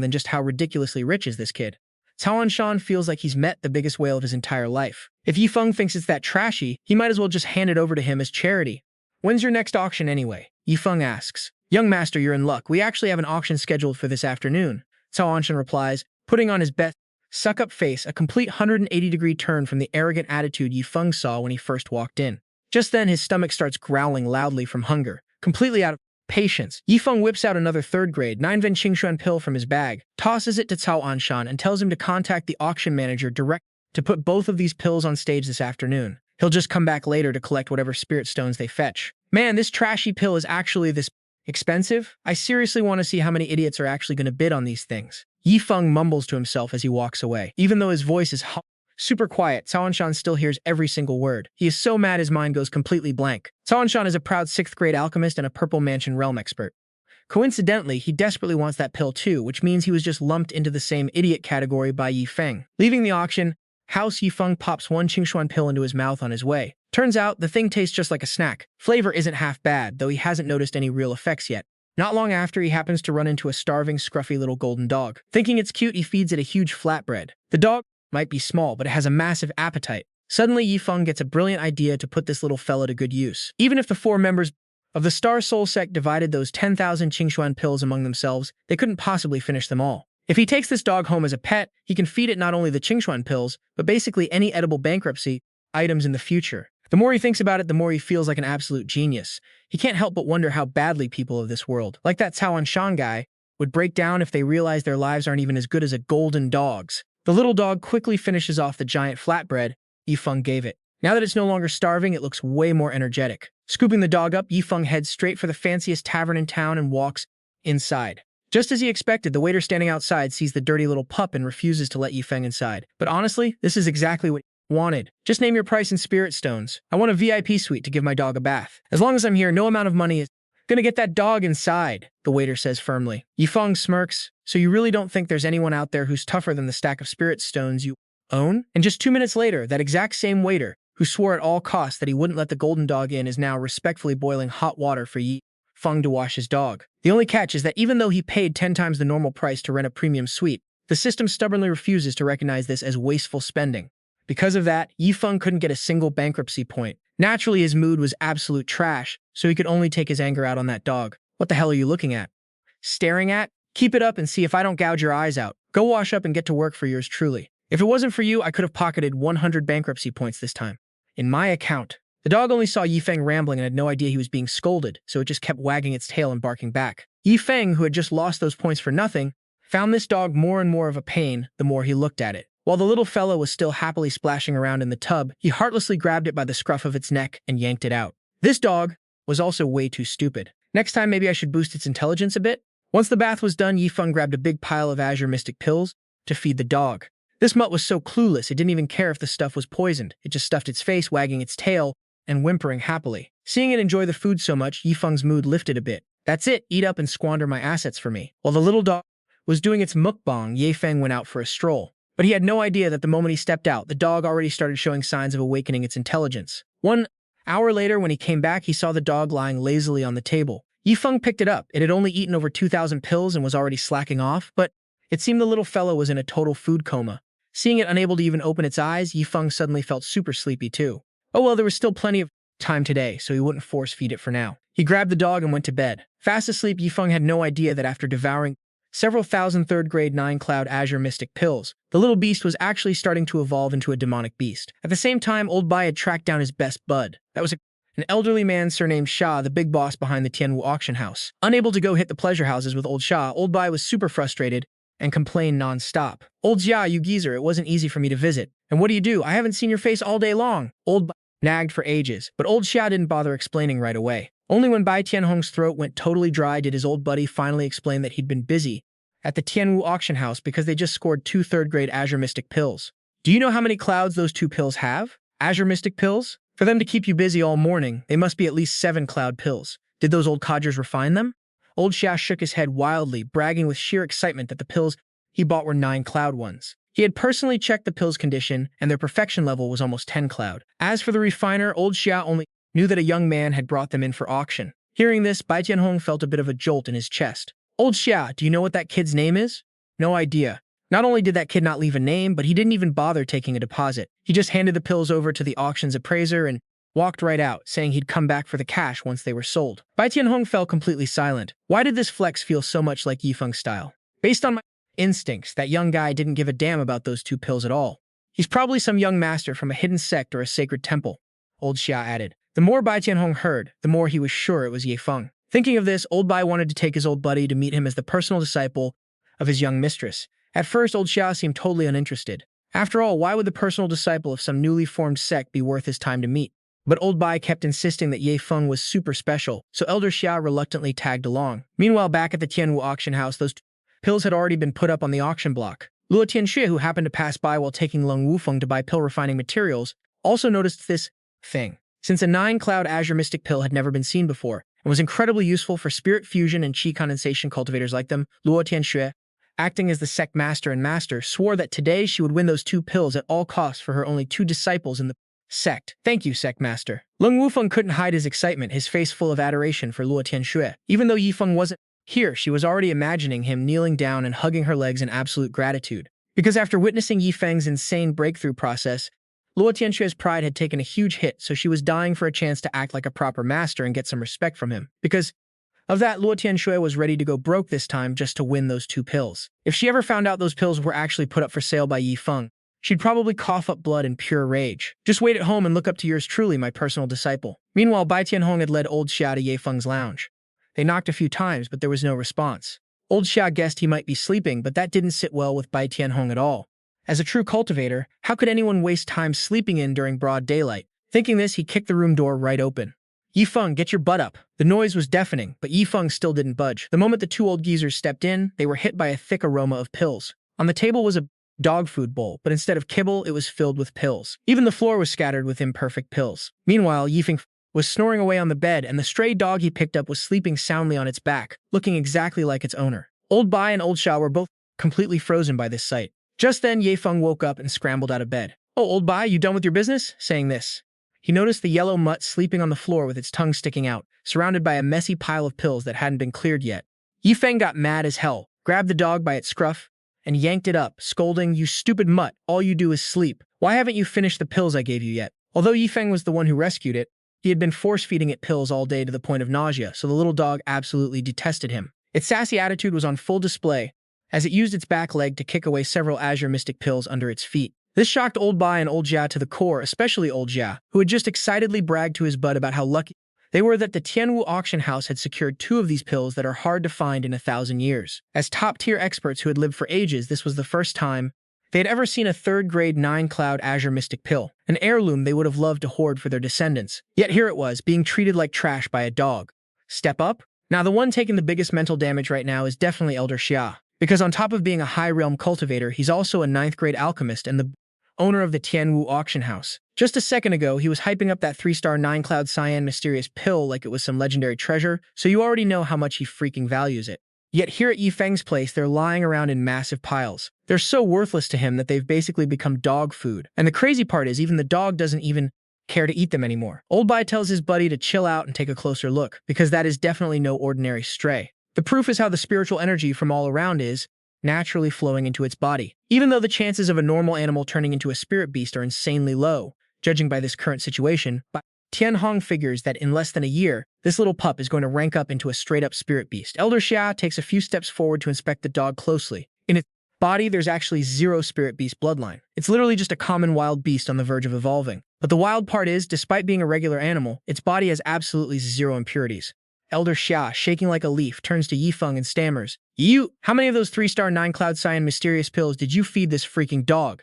then just how ridiculously rich is this kid? Cao Anshan feels like he's met the biggest whale of his entire life. If Feng thinks it's that trashy, he might as well just hand it over to him as charity. "When's your next auction anyway?" Feng asks. "Young master, you're in luck. We actually have an auction scheduled for this afternoon," Cao Anshan replies, putting on his best suck-up face, a complete 180-degree turn from the arrogant attitude Feng saw when he first walked in. Just then, his stomach starts growling loudly from hunger. Completely out of patience, Feng whips out another third-grade 9-ven Qingxuan pill from his bag, tosses it to Cao Anshan, and tells him to contact the auction manager direct to put both of these pills on stage this afternoon. He'll just come back later to collect whatever spirit stones they fetch. Man, this trashy pill is actually this expensive? I seriously want to see how many idiots are actually going to bid on these things. Feng mumbles to himself as he walks away. Even though his voice is super quiet, Cao Anshan still hears every single word. He is so mad his mind goes completely blank. Cao Anshan is a proud 6th-grade alchemist and a Purple Mansion realm expert. Coincidentally, he desperately wants that pill too, which means he was just lumped into the same idiot category by Feng. Leaving the auction house, Feng pops one Qingxuan pill into his mouth on his way. Turns out, the thing tastes just like a snack. Flavor isn't half bad, though he hasn't noticed any real effects yet. Not long after, he happens to run into a starving, scruffy little golden dog. Thinking it's cute, he feeds it a huge flatbread. The dog might be small, but it has a massive appetite. Suddenly, Feng gets a brilliant idea to put this little fella to good use. Even if the 4 members of the Star Soul Sect divided those 10,000 Qingxuan pills among themselves, they couldn't possibly finish them all. If he takes this dog home as a pet, he can feed it not only the Qingxuan pills, but basically any edible bankruptcy items in the future. The more he thinks about it, the more he feels like an absolute genius. He can't help but wonder how badly people of this world, like that Cao Anshan guy, would break down if they realize their lives aren't even as good as a golden dog's. The little dog quickly finishes off the giant flatbread Feng gave it. Now that it's no longer starving, it looks way more energetic. Scooping the dog up, Feng heads straight for the fanciest tavern in town and walks inside. Just as he expected, the waiter standing outside sees the dirty little pup and refuses to let Feng inside. But honestly, this is exactly what he wanted. "Just name your price in spirit stones. I want a VIP suite to give my dog a bath. As long as I'm here, no amount of money is gonna get that dog inside," the waiter says firmly. Feng smirks. "So you really don't think there's anyone out there who's tougher than the stack of spirit stones you own?" And just 2 minutes later, that exact same waiter, who swore at all costs that he wouldn't let the golden dog in, is now respectfully boiling hot water for Feng to wash his dog. The only catch is that even though he paid 10 times the normal price to rent a premium suite, the system stubbornly refuses to recognize this as wasteful spending. Because of that, Feng couldn't get a single bankruptcy point. Naturally, his mood was absolute trash, so he could only take his anger out on that dog. "What the hell are you looking at? Staring at? Keep it up and see if I don't gouge your eyes out. Go wash up and get to work for yours truly. If it wasn't for you, I could have pocketed 100 bankruptcy points this time. In my account." The dog only saw Feng rambling and had no idea he was being scolded, so it just kept wagging its tail and barking back. Feng, who had just lost those points for nothing, found this dog more and more of a pain the more he looked at it. While the little fella was still happily splashing around in the tub, he heartlessly grabbed it by the scruff of its neck and yanked it out. This dog was also way too stupid. Next time, maybe I should boost its intelligence a bit? Once the bath was done, Feng grabbed a big pile of Azure Mystic Pills to feed the dog. This mutt was so clueless, it didn't even care if the stuff was poisoned. It just stuffed its face, wagging its tail and whimpering happily. Seeing it enjoy the food so much, Feng's mood lifted a bit. "That's it, eat up and squander my assets for me." While the little dog was doing its mukbang, Feng went out for a stroll. But he had no idea that the moment he stepped out, the dog already started showing signs of awakening its intelligence. 1 hour later, when he came back, he saw the dog lying lazily on the table. Feng picked it up. It had only eaten over 2,000 pills and was already slacking off, but it seemed the little fellow was in a total food coma. Seeing it unable to even open its eyes, Feng suddenly felt super sleepy too. Oh well, there was still plenty of time today, so he wouldn't force feed it for now. He grabbed the dog and went to bed. Fast asleep, Feng had no idea that after devouring several thousand 3rd-grade 9-cloud Azure Mystic Pills, the little beast was actually starting to evolve into a demonic beast. At the same time, Old Bai had tracked down his best bud. That was an elderly man surnamed Sha, the big boss behind the Tianwu auction house. Unable to go hit the pleasure houses with old Sha, Old Bai was super frustrated and complained non-stop. "Old Jia, you geezer, it wasn't easy for me to visit. And what do? I haven't seen your face all day long." Old Bai nagged for ages, but old Xia didn't bother explaining right away. Only when Bai Tianhong's throat went totally dry did his old buddy finally explain that he'd been busy at the Tianwu auction house because they just scored 2 3rd-grade Azure Mystic Pills. "Do you know how many clouds those 2 pills have? Azure Mystic Pills? For them to keep you busy all morning, they must be at least 7 cloud pills. Did those old codgers refine them? Old Xia shook his head wildly, bragging with sheer excitement that the pills he bought were 9 cloud ones. He had personally checked the pills' condition, and their perfection level was almost 10 cloud. As for the refiner, old Xia only knew that a young man had brought them in for auction. Hearing this, Bai Tianhong felt a bit of a jolt in his chest. Old Xia, do you know what that kid's name is? No idea. Not only did that kid not leave a name, but he didn't even bother taking a deposit. He just handed the pills over to the auction's appraiser and walked right out, saying he'd come back for the cash once they were sold. Bai Tianhong fell completely silent. Why did this flex feel so much like Yifeng's style? Based on my instincts, that young guy didn't give a damn about those 2 pills at all. He's probably some young master from a hidden sect or a sacred temple, old Xia added. The more Bai Tianhong heard, the more he was sure it was Ye Feng. Thinking of this, old Bai wanted to take his old buddy to meet him as the personal disciple of his young mistress. At first, old Xia seemed totally uninterested. After all, why would the personal disciple of some newly formed sect be worth his time to meet? But old Bai kept insisting that Ye Feng was super special, so Elder Xia reluctantly tagged along. Meanwhile, back at the Tianwu auction house, those pills had already been put up on the auction block. Luo Tianxue, who happened to pass by while taking Lung Wufeng to buy pill refining materials, also noticed this thing. Since a 9-cloud Azure Mystic Pill had never been seen before, and was incredibly useful for spirit fusion and chi condensation cultivators like them, Luo Tianxue, acting as the sect master and master, swore that today she would win those 2 pills at all costs for her only 2 disciples in the sect. Thank you, sect master. Lung Wufeng couldn't hide his excitement, his face full of adoration for Luo Tianxue. Even though Yifeng wasn't here, she was already imagining him kneeling down and hugging her legs in absolute gratitude. Because after witnessing Yifeng's insane breakthrough process, Luo Tianxue's pride had taken a huge hit, so she was dying for a chance to act like a proper master and get some respect from him. Because of that, Luo Tianxue was ready to go broke this time just to win those 2 pills. If she ever found out those pills were actually put up for sale by Yi Feng, she'd probably cough up blood in pure rage. Just wait at home and look up to yours truly, my personal disciple. Meanwhile, Bai Tianhong had led old Xia to Ye Feng's lounge. They knocked a few times, but there was no response. Old Xia guessed he might be sleeping, but that didn't sit well with Bai Tianhong at all. As a true cultivator, how could anyone waste time sleeping in during broad daylight? Thinking this, he kicked the room door right open. Yi Feng, get your butt up. The noise was deafening, but Yi Feng still didn't budge. The moment the 2 old geezers stepped in, they were hit by a thick aroma of pills. On the table was a dog food bowl, but instead of kibble, it was filled with pills. Even the floor was scattered with imperfect pills. Meanwhile, Yi Feng was snoring away on the bed, and the stray dog he picked up was sleeping soundly on its back, looking exactly like its owner. Old Bai and Old Xia were both completely frozen by this sight. Just then, Ye Feng woke up and scrambled out of bed. Oh, old Bai, you done with your business? Saying this, he noticed the yellow mutt sleeping on the floor with its tongue sticking out, surrounded by a messy pile of pills that hadn't been cleared yet. Yi Feng got mad as hell, grabbed the dog by its scruff, and yanked it up, scolding, "You stupid mutt, all you do is sleep. Why haven't you finished the pills I gave you yet?" Although Yi Feng was the one who rescued it, he had been force-feeding it pills all day to the point of nausea, so the little dog absolutely detested him. Its sassy attitude was on full display, as it used its back leg to kick away several Azure Mystic Pills under its feet. This shocked old Bai and old Xia to the core, especially old Xia, who had just excitedly bragged to his bud about how lucky they were that the Tianwu auction house had secured 2 of these pills that are hard to find in 1,000 years. As top-tier experts who had lived for ages, this was the first time they had ever seen a 3rd-grade 9-cloud Azure Mystic Pill, an heirloom they would have loved to hoard for their descendants. Yet here it was, being treated like trash by a dog. Step up? Now, the one taking the biggest mental damage right now is definitely Elder Xia, because on top of being a high-realm cultivator, he's also a 9th-grade alchemist and the owner of the Tianwu auction house. Just a second ago, he was hyping up that 3-star 9-cloud cyan mysterious pill like it was some legendary treasure, so you already know how much he freaking values it. Yet here at Yi Feng's place, they're lying around in massive piles. They're so worthless to him that they've basically become dog food. And the crazy part is, even the dog doesn't even care to eat them anymore. Old Bai tells his buddy to chill out and take a closer look, because that is definitely no ordinary stray. The proof is how the spiritual energy from all around is naturally flowing into its body. Even though the chances of a normal animal turning into a spirit beast are insanely low, judging by this current situation, Tianhong figures that in less than a year, this little pup is going to rank up into a straight-up spirit beast. Elder Xia takes a few steps forward to inspect the dog closely. In its body, there's actually 0 spirit beast bloodline. It's literally just a common wild beast on the verge of evolving. But the wild part is, despite being a regular animal, its body has absolutely 0 impurities. Elder Xia, shaking like a leaf, turns to Yi Feng and stammers, how many of those 3-star 9-cloud cyan mysterious pills did you feed this freaking dog?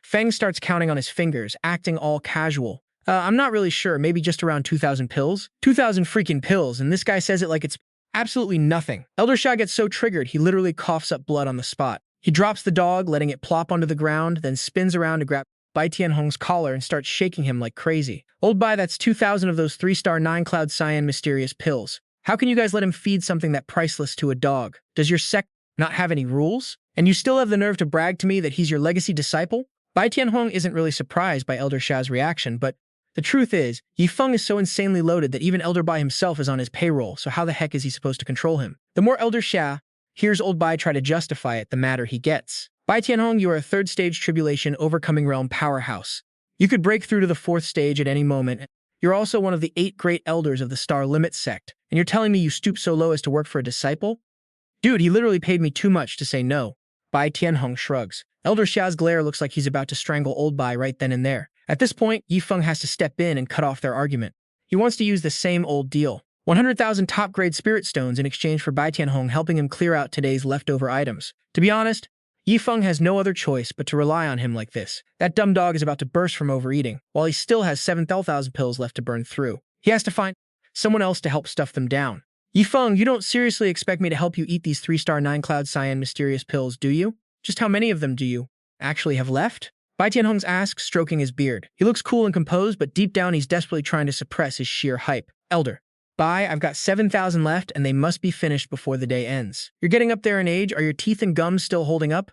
Feng starts counting on his fingers, acting all casual. I'm not really sure, maybe just around 2,000 pills? 2,000 freaking pills, and this guy says it like it's absolutely nothing. Elder Xia gets so triggered, he literally coughs up blood on the spot. He drops the dog, letting it plop onto the ground, then spins around to grab Bai Tianhong's collar and starts shaking him like crazy. Old Bai, that's 2,000 of those 3-star 9-cloud cyan mysterious pills. How can you guys let him feed something that priceless to a dog? Does your sect not have any rules? And you still have the nerve to brag to me that he's your legacy disciple? Bai Tianhong isn't really surprised by Elder Sha's reaction, but the truth is, Yi Feng is so insanely loaded that even Elder Bai himself is on his payroll, so how the heck is he supposed to control him? The more Elder Sha hears old Bai try to justify it, the madder he gets. Bai Tianhong, you are a third-stage tribulation overcoming realm powerhouse. You could break through to the fourth stage at any moment. You're also one of the 8 great elders of the Star Limit sect, and you're telling me you stoop so low as to work for a disciple? Dude, he literally paid me too much to say no. Bai Tianhong shrugs. Elder Sha's glare looks like he's about to strangle old Bai right then and there. At this point, Yi Feng has to step in and cut off their argument. He wants to use the same old deal. 100,000 top-grade spirit stones in exchange for Bai Tianhong helping him clear out today's leftover items. To be honest, Yi Feng has no other choice but to rely on him like this. That dumb dog is about to burst from overeating, while he still has 7,000 pills left to burn through. He has to find someone else to help stuff them down. Yi Feng, you don't seriously expect me to help you eat these 3-star 9-cloud cyan mysterious pills, do you? Just how many of them do you actually have left? Bai Tianhong asks, stroking his beard. He looks cool and composed, but deep down he's desperately trying to suppress his sheer hype. Elder Bai, I've got 7,000 left, and they must be finished before the day ends. You're getting up there in age. Are your teeth and gums still holding up?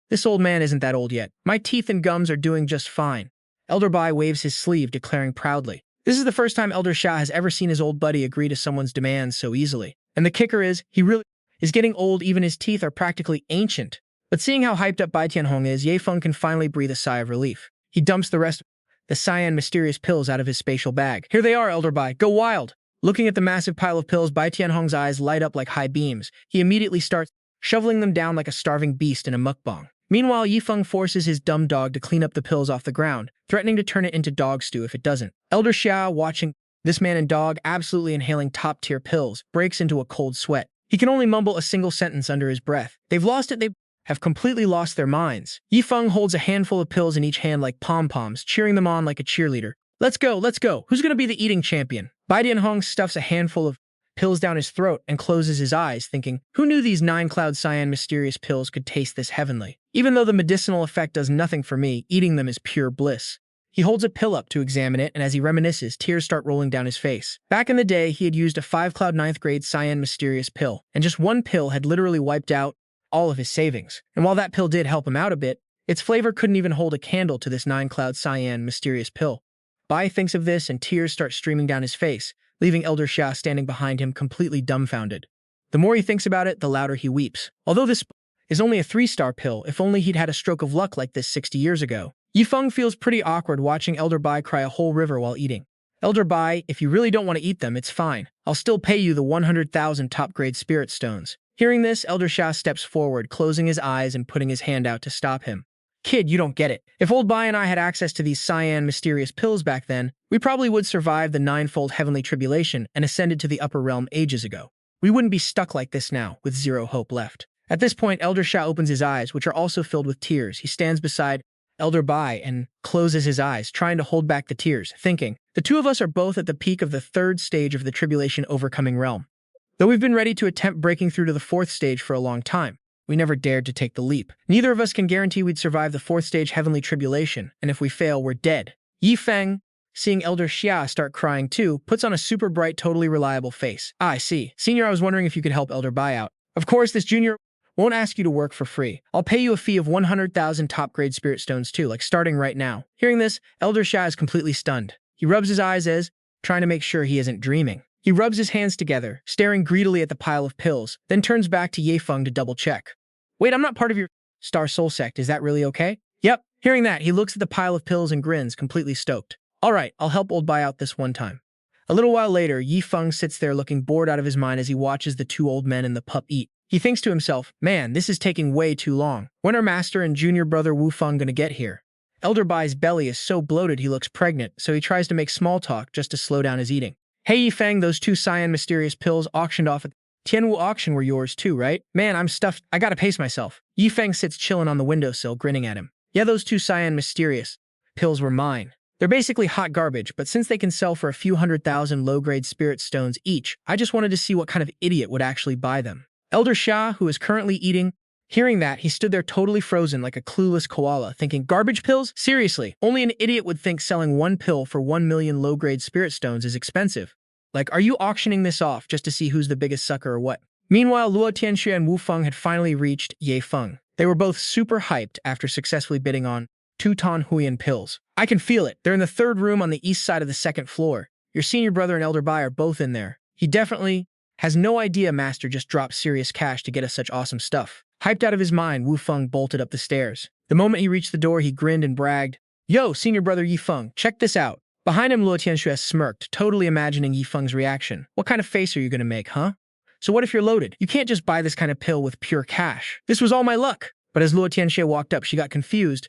This old man isn't that old yet. My teeth and gums are doing just fine. Elder Bai waves his sleeve, declaring proudly. This is the first time Elder Sha has ever seen his old buddy agree to someone's demands so easily. And the kicker is, he really is getting old. Even his teeth are practically ancient. But seeing how hyped up Bai Tianhong is, Yi Feng can finally breathe a sigh of relief. He dumps the rest of the cyan mysterious pills out of his spatial bag. Here they are, Elder Bai. Go wild! Looking at the massive pile of pills, Bai Tianhong's eyes light up like high beams. He immediately starts shoveling them down like a starving beast in a mukbang. Meanwhile, Yi Feng forces his dumb dog to clean up the pills off the ground, threatening to turn it into dog stew if it doesn't. Elder Xia, watching this man and dog absolutely inhaling top-tier pills, breaks into a cold sweat. He can only mumble a single sentence under his breath. They've lost it. They have completely lost their minds. Yi Feng holds a handful of pills in each hand like pom-poms, cheering them on like a cheerleader. Let's go, let's go. Who's going to be the eating champion? Bai Tianhong stuffs a handful of pills down his throat and closes his eyes, thinking, who knew these 9-cloud cyan mysterious pills could taste this heavenly? Even though the medicinal effect does nothing for me, eating them is pure bliss. He holds a pill up to examine it, and as he reminisces, tears start rolling down his face. Back in the day, he had used a 5-cloud 9th grade cyan mysterious pill, and just one pill had literally wiped out all of his savings. And while that pill did help him out a bit, its flavor couldn't even hold a candle to this 9-cloud cyan mysterious pill. Bai thinks of this, and tears start streaming down his face, leaving Elder Xia standing behind him completely dumbfounded. The more he thinks about it, the louder he weeps. Although this is only a 3-star pill, if only he'd had a stroke of luck like this 60 years ago. Yi Feng feels pretty awkward watching Elder Bai cry a whole river while eating. Elder Bai, if you really don't want to eat them, it's fine. I'll still pay you the 100,000 top-grade spirit stones. Hearing this, Elder Xia steps forward, closing his eyes and putting his hand out to stop him. Kid, you don't get it. If old Bai and I had access to these cyan mysterious pills back then, we probably would survive the 9-fold heavenly tribulation and ascended to the upper realm ages ago. We wouldn't be stuck like this now, with zero hope left. At this point, Elder Xia opens his eyes, which are also filled with tears. He stands beside Elder Bai and closes his eyes, trying to hold back the tears, thinking, the two of us are both at the peak of the 3rd stage of the tribulation overcoming realm. Though we've been ready to attempt breaking through to the 4th stage for a long time, we never dared to take the leap. Neither of us can guarantee we'd survive the 4th stage heavenly tribulation, and if we fail, we're dead. Yi Feng, seeing Elder Xia start crying too, puts on a super bright, totally reliable face. Ah, I see. Senior, I was wondering if you could help Elder Bai out. Of course, this junior won't ask you to work for free. I'll pay you a fee of 100,000 top-grade spirit stones too, like starting right now. Hearing this, Elder Xia is completely stunned. He rubs his eyes as, trying to make sure he isn't dreaming. He rubs his hands together, staring greedily at the pile of pills, then turns back to Yi Feng to double-check. Wait, I'm not part of your Star Soul sect. Is that really okay? Yep. Hearing that, he looks at the pile of pills and grins, completely stoked. All right, I'll help old Bai out this one time. A little while later, Yi Feng sits there looking bored out of his mind as he watches the 2 old men and the pup eat. He thinks to himself, man, this is taking way too long. When are Master and Junior Brother Wu Feng gonna get here? Elder Bai's belly is so bloated he looks pregnant, so he tries to make small talk just to slow down his eating. Hey Yi Feng, those 2 cyan mysterious pills auctioned off at Tianwu auction were yours too, right? Man, I'm stuffed. I gotta pace myself. Yi Feng sits chilling on the windowsill, grinning at him. Yeah, those 2 cyan mysterious pills were mine. They're basically hot garbage, but since they can sell for a few 100,000 low-grade spirit stones each, I just wanted to see what kind of idiot would actually buy them. Elder Xia, who is currently eating, hearing that, he stood there totally frozen like a clueless koala, thinking, garbage pills? Seriously, only an idiot would think selling 1 pill for 1 million low-grade spirit stones is expensive. Like, are you auctioning this off just to see who's the biggest sucker or what? Meanwhile, Luo Tianxue and Wu Feng had finally reached Ye Feng. They were both super hyped after successfully bidding on 2 Huiyan pills. I can feel it. They're in the third room on the east side of the second floor. Your senior brother and elder Bai are both in there. He definitely has no idea Master just dropped serious cash to get us such awesome stuff. Hyped out of his mind, Wu Feng bolted up the stairs. The moment he reached the door, he grinned and bragged, "Yo, senior brother Yi Feng, check this out." Behind him, Luo Tianxue smirked, totally imagining Yi Feng's reaction. What kind of face are you going to make, huh? So what if you're loaded? You can't just buy this kind of pill with pure cash. This was all my luck. But as Luo Tianxue walked up, she got confused.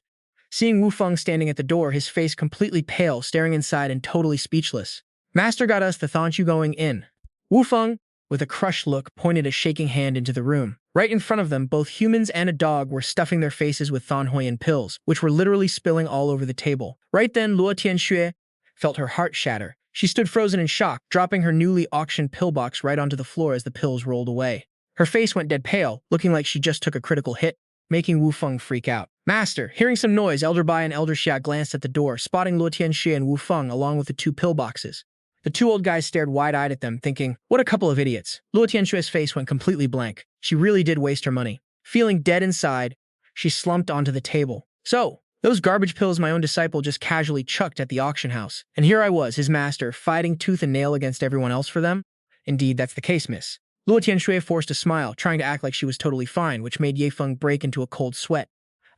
Seeing Wu Feng standing at the door, his face completely pale, staring inside and totally speechless. "Master got us the thought you going in." Wu Feng, with a crushed look, pointed a shaking hand into the room. Right in front of them, both humans and a dog were stuffing their faces with Thon Huiyan pills, which were literally spilling all over the table. Right then, Luo Tianxue felt her heart shatter. She stood frozen in shock, dropping her newly auctioned pill box right onto the floor as the pills rolled away. Her face went dead pale, looking like she just took a critical hit, making Wu Feng freak out. "Master!" Hearing some noise, Elder Bai and Elder Xia glanced at the door, spotting Luo Tianxue and Wu Feng along with the 2 pill boxes. The 2 old guys stared wide-eyed at them, thinking, what a couple of idiots. Luo Tianxue's face went completely blank. She really did waste her money. Feeling dead inside, she slumped onto the table. So, those garbage pills my own disciple just casually chucked at the auction house. And here I was, his master, fighting tooth and nail against everyone else for them? Indeed, that's the case, miss. Luo Tianxue forced a smile, trying to act like she was totally fine, which made Ye Feng break into a cold sweat.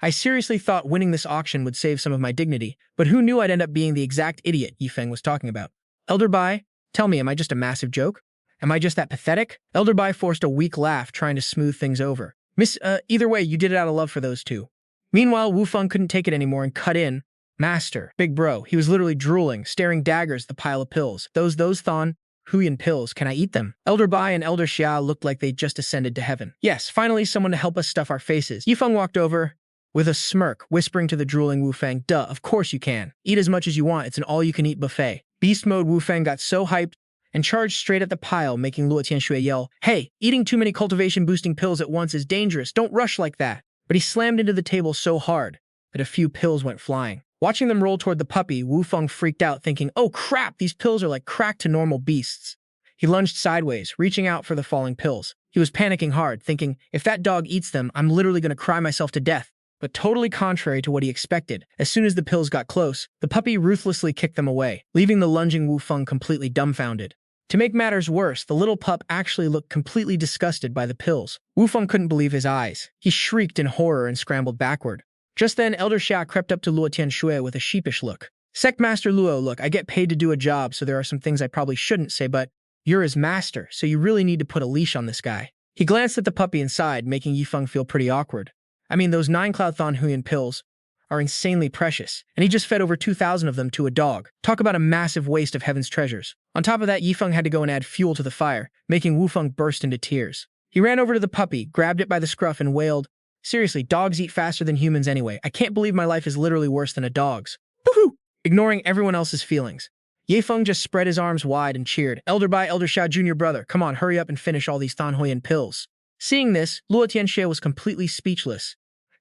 I seriously thought winning this auction would save some of my dignity, but who knew I'd end up being the exact idiot Ye Feng was talking about? Elder Bai, tell me, am I just a massive joke? Am I just that pathetic? Elder Bai forced a weak laugh, trying to smooth things over. Miss, either way, you did it out of love for those 2. Meanwhile, Wu Feng couldn't take it anymore and cut in. "Master, big bro." He was literally drooling, staring daggers at the pile of pills. Those Thon Huiyan pills, can I eat them? Elder Bai and Elder Xia looked like they'd just ascended to heaven. Yes, finally someone to help us stuff our faces. Yi Feng walked over with a smirk, whispering to the drooling Wu Feng, "Duh, of course you can. Eat as much as you want, it's an all-you-can-eat buffet." Beast mode Wu Feng got so hyped and charged straight at the pile, making Luo Tianxue yell, "Hey, eating too many cultivation-boosting pills at once is dangerous, don't rush like that." But he slammed into the table so hard that a few pills went flying. Watching them roll toward the puppy, Wu Feng freaked out, thinking, oh crap, these pills are like crack to normal beasts. He lunged sideways, reaching out for the falling pills. He was panicking hard, thinking, if that dog eats them, I'm literally going to cry myself to death. But totally contrary to what he expected, as soon as the pills got close, the puppy ruthlessly kicked them away, leaving the lunging Wu Feng completely dumbfounded. To make matters worse, the little pup actually looked completely disgusted by the pills. Wu Feng couldn't believe his eyes. He shrieked in horror and scrambled backward. Just then, Elder Xia crept up to Luo Tianxue with a sheepish look. Sect Master Luo, look, I get paid to do a job, so there are some things I probably shouldn't say, but you're his master, so you really need to put a leash on this guy. He glanced at the puppy inside, making Yi Feng feel pretty awkward. I mean, those 9 Cloud Thon Huiyan pills are insanely precious, and he just fed over 2,000 of them to a dog. Talk about a massive waste of heaven's treasures. On top of that, Yi Feng had to go and add fuel to the fire, making Wu Feng burst into tears. He ran over to the puppy, grabbed it by the scruff, and wailed, seriously, dogs eat faster than humans anyway. I can't believe my life is literally worse than a dog's. Woohoo! Ignoring everyone else's feelings. Ye Feng just spread his arms wide and cheered, Elder Bai, Elder Xia, Junior Brother, come on, hurry up and finish all these Thon Huiyan pills. Seeing this, Luo Tianxue was completely speechless,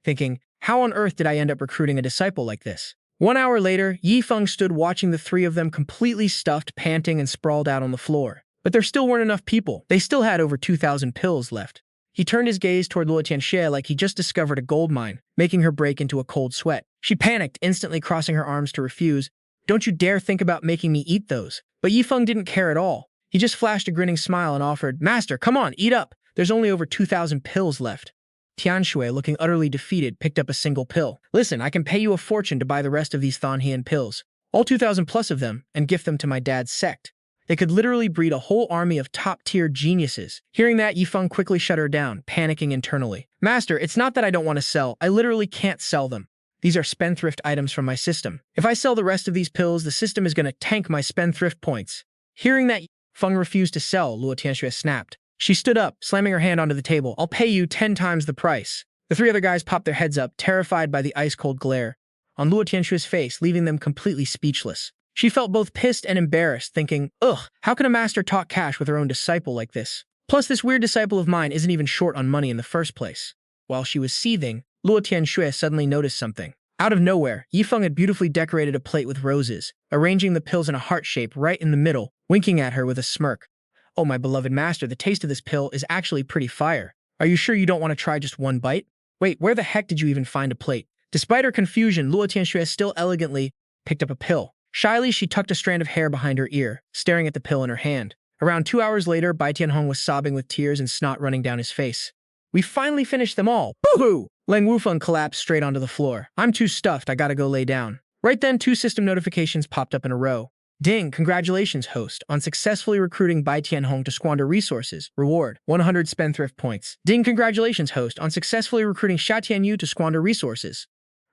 thinking, how on earth did I end up recruiting a disciple like this? 1 hour later, Yi Feng stood watching the 3 of them completely stuffed, panting, and sprawled out on the floor. But there still weren't enough people. They still had over 2,000 pills left. He turned his gaze toward Luo Tianxue like he just discovered a gold mine, making her break into a cold sweat. She panicked, instantly crossing her arms to refuse. Don't you dare think about making me eat those. But Yi Feng didn't care at all. He just flashed a grinning smile and offered, Master, come on, eat up. There's only over 2,000 pills left. Tianxue, looking utterly defeated, picked up a single pill. Listen, I can pay you a fortune to buy the rest of these Thon Huiyan pills, all 2,000 plus of them, and gift them to my dad's sect. They could literally breed a whole army of top-tier geniuses. Hearing that, Yi Feng quickly shut her down, panicking internally. Master, it's not that I don't want to sell. I literally can't sell them. These are spendthrift items from my system. If I sell the rest of these pills, the system is going to tank my spendthrift points. Hearing that, Feng refused to sell, Luo Tianxue snapped. She stood up, slamming her hand onto the table. I'll pay you 10 times the price. The 3 other guys popped their heads up, terrified by the ice-cold glare on Luo Tianxue's face, leaving them completely speechless. She felt both pissed and embarrassed, thinking, ugh, how can a master talk cash with her own disciple like this? Plus, this weird disciple of mine isn't even short on money in the first place. While she was seething, Luo Tianxue suddenly noticed something. Out of nowhere, Yifeng had beautifully decorated a plate with roses, arranging the pills in a heart shape right in the middle, winking at her with a smirk. Oh, my beloved master, the taste of this pill is actually pretty fire. Are you sure you don't want to try just one bite? Wait, where the heck did you even find a plate? Despite her confusion, Luo Tianxue still elegantly picked up a pill. Shyly, she tucked a strand of hair behind her ear, staring at the pill in her hand. Around 2 hours later, Bai Tianhong was sobbing with tears and snot running down his face. We finally finished them all. Boo-hoo! Lang Wufeng collapsed straight onto the floor. I'm too stuffed, I gotta go lay down. Right then, 2 system notifications popped up in a row. Ding, congratulations, host, on successfully recruiting Bai Tianhong to squander resources. Reward, 100 spendthrift points. Ding, congratulations, host, on successfully recruiting Sha Tianyu to squander resources.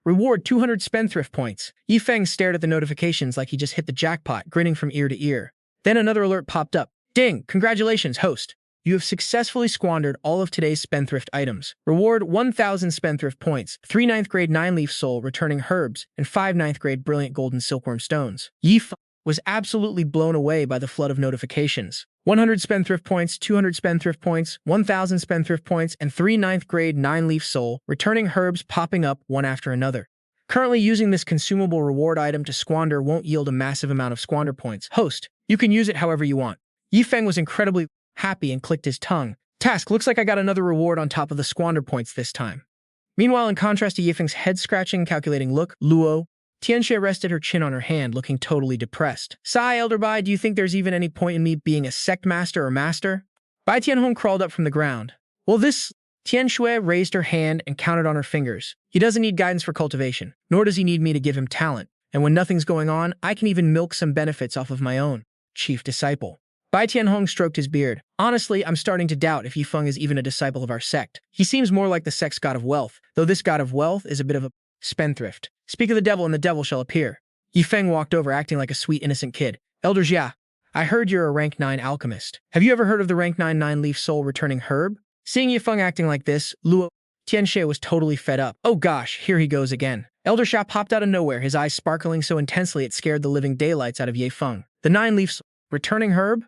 Reward, 200 spendthrift points. Yifeng stared at the notifications like he just hit the jackpot, grinning from ear to ear. Then another alert popped up. Ding, congratulations, host. You have successfully squandered all of today's spendthrift items. Reward 1,000 spendthrift points, 3 9th grade 9-leaf soul returning herbs, and 5 9th grade brilliant golden silkworm stones. Yifeng was absolutely blown away by the flood of notifications. 100 spendthrift points, 200 spendthrift points, 1,000 spendthrift points, and 3 9th grade 9-leaf soul returning herbs popping up one after another. Currently using this consumable reward item to squander won't yield a massive amount of squander points. Host, you can use it however you want. Yifeng was incredibly happy and clicked his tongue. Task, looks like I got another reward on top of the squander points this time. Meanwhile, in contrast to Yifeng's head-scratching, calculating look, Luo Tianxue rested her chin on her hand, looking totally depressed. Sigh, Elder Bai, do you think there's even any point in me being a sect master or master? Bai Tianhong crawled up from the ground. Well, this Tianxue raised her hand and counted on her fingers. He doesn't need guidance for cultivation, nor does he need me to give him talent. And when nothing's going on, I can even milk some benefits off of my own chief disciple. Bai Tianhong stroked his beard. Honestly, I'm starting to doubt if Yifeng is even a disciple of our sect. He seems more like the sect's god of wealth, though this god of wealth is a bit of a spendthrift. Speak of the devil and the devil shall appear. Yifeng walked over acting like a sweet innocent kid. Elder Jia, I heard you're a rank 9 alchemist. Have you ever heard of the rank 9 9-leaf soul returning herb? Seeing Yifeng acting like this, Luo Tianxue was totally fed up. Oh gosh, here he goes again. Elder Xia popped out of nowhere, his eyes sparkling so intensely it scared the living daylights out of Yifeng. The 9-leaf soul returning herb?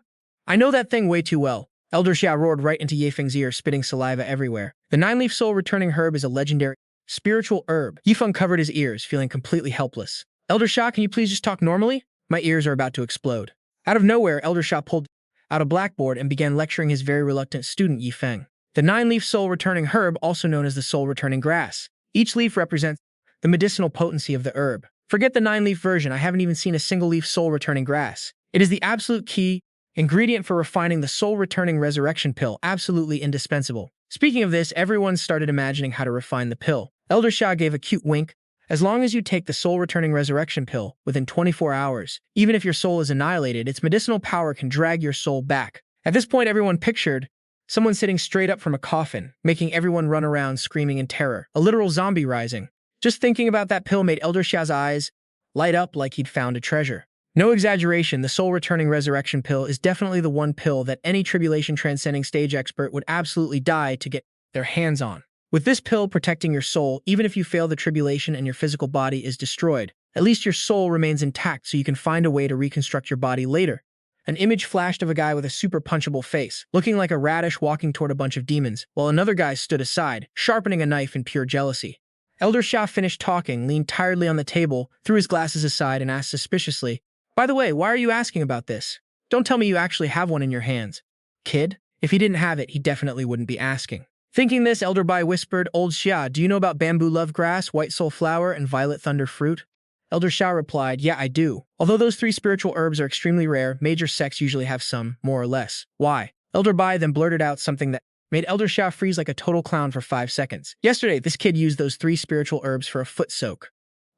I know that thing way too well. Elder Xia roared right into Yifeng's ear, spitting saliva everywhere. The 9-leaf soul returning herb is a legendary spiritual herb. Yifeng covered his ears, feeling completely helpless. Elder Xia, can you please just talk normally? My ears are about to explode. Out of nowhere, Elder Xia pulled out a blackboard and began lecturing his very reluctant student Yifeng. The 9-leaf soul returning herb, also known as the soul returning grass. Each leaf represents the medicinal potency of the herb. Forget the 9-leaf version, I haven't even seen a single leaf soul returning grass. It is the absolute key ingredient for refining the soul-returning resurrection pill, absolutely indispensable. Speaking of this, everyone started imagining how to refine the pill. Elder Xia gave a cute wink. As long as you take the soul-returning resurrection pill within 24 hours, even if your soul is annihilated, its medicinal power can drag your soul back. At this point, everyone pictured someone sitting straight up from a coffin, making everyone run around screaming in terror. A literal zombie rising. Just thinking about that pill made Elder Xia's eyes light up like he'd found a treasure. No exaggeration, the soul-returning resurrection pill is definitely the one pill that any tribulation-transcending stage expert would absolutely die to get their hands on. With this pill protecting your soul, even if you fail the tribulation and your physical body is destroyed, at least your soul remains intact so you can find a way to reconstruct your body later. An image flashed of a guy with a super punchable face, looking like a radish walking toward a bunch of demons, while another guy stood aside, sharpening a knife in pure jealousy. Elder Xia finished talking, leaned tiredly on the table, threw his glasses aside, and asked suspiciously, by the way, why are you asking about this? Don't tell me you actually have one in your hands. Kid? If he didn't have it, he definitely wouldn't be asking. Thinking this, Elder Bai whispered, Old Xia, do you know about bamboo love grass, white soul flower, and violet thunder fruit? Elder Xia replied, yeah, I do. Although those 3 spiritual herbs are extremely rare, major sects usually have some, more or less. Why? Elder Bai then blurted out something that made Elder Xia freeze like a total clown for 5 seconds. Yesterday, this kid used those 3 spiritual herbs for a foot soak.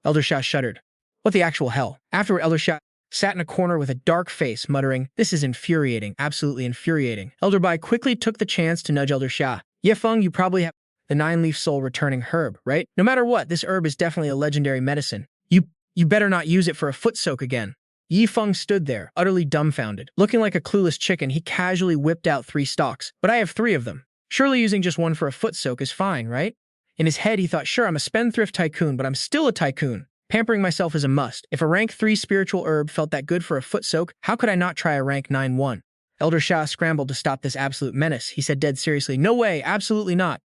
Elder Xia shuddered. What the actual hell? Afterward, Elder Xia sat in a corner with a dark face, muttering, this is infuriating, absolutely infuriating. Elder Bai quickly took the chance to nudge Elder Xia. Yifeng, you probably have the 9-leaf soul returning herb, right? No matter what, this herb is definitely a legendary medicine. You better not use it for a foot soak again. Yifeng stood there, utterly dumbfounded. Looking like a clueless chicken, he casually whipped out 3 stalks. But I have 3 of them. Surely using just one for a foot soak is fine, right? In his head, he thought, sure, I'm a spendthrift tycoon, but I'm still a tycoon. Pampering myself is a must. If a rank 3 spiritual herb felt that good for a foot soak, how could I not try a rank 9 one? Elder Xia scrambled to stop this absolute menace. He said dead seriously, no way, absolutely not.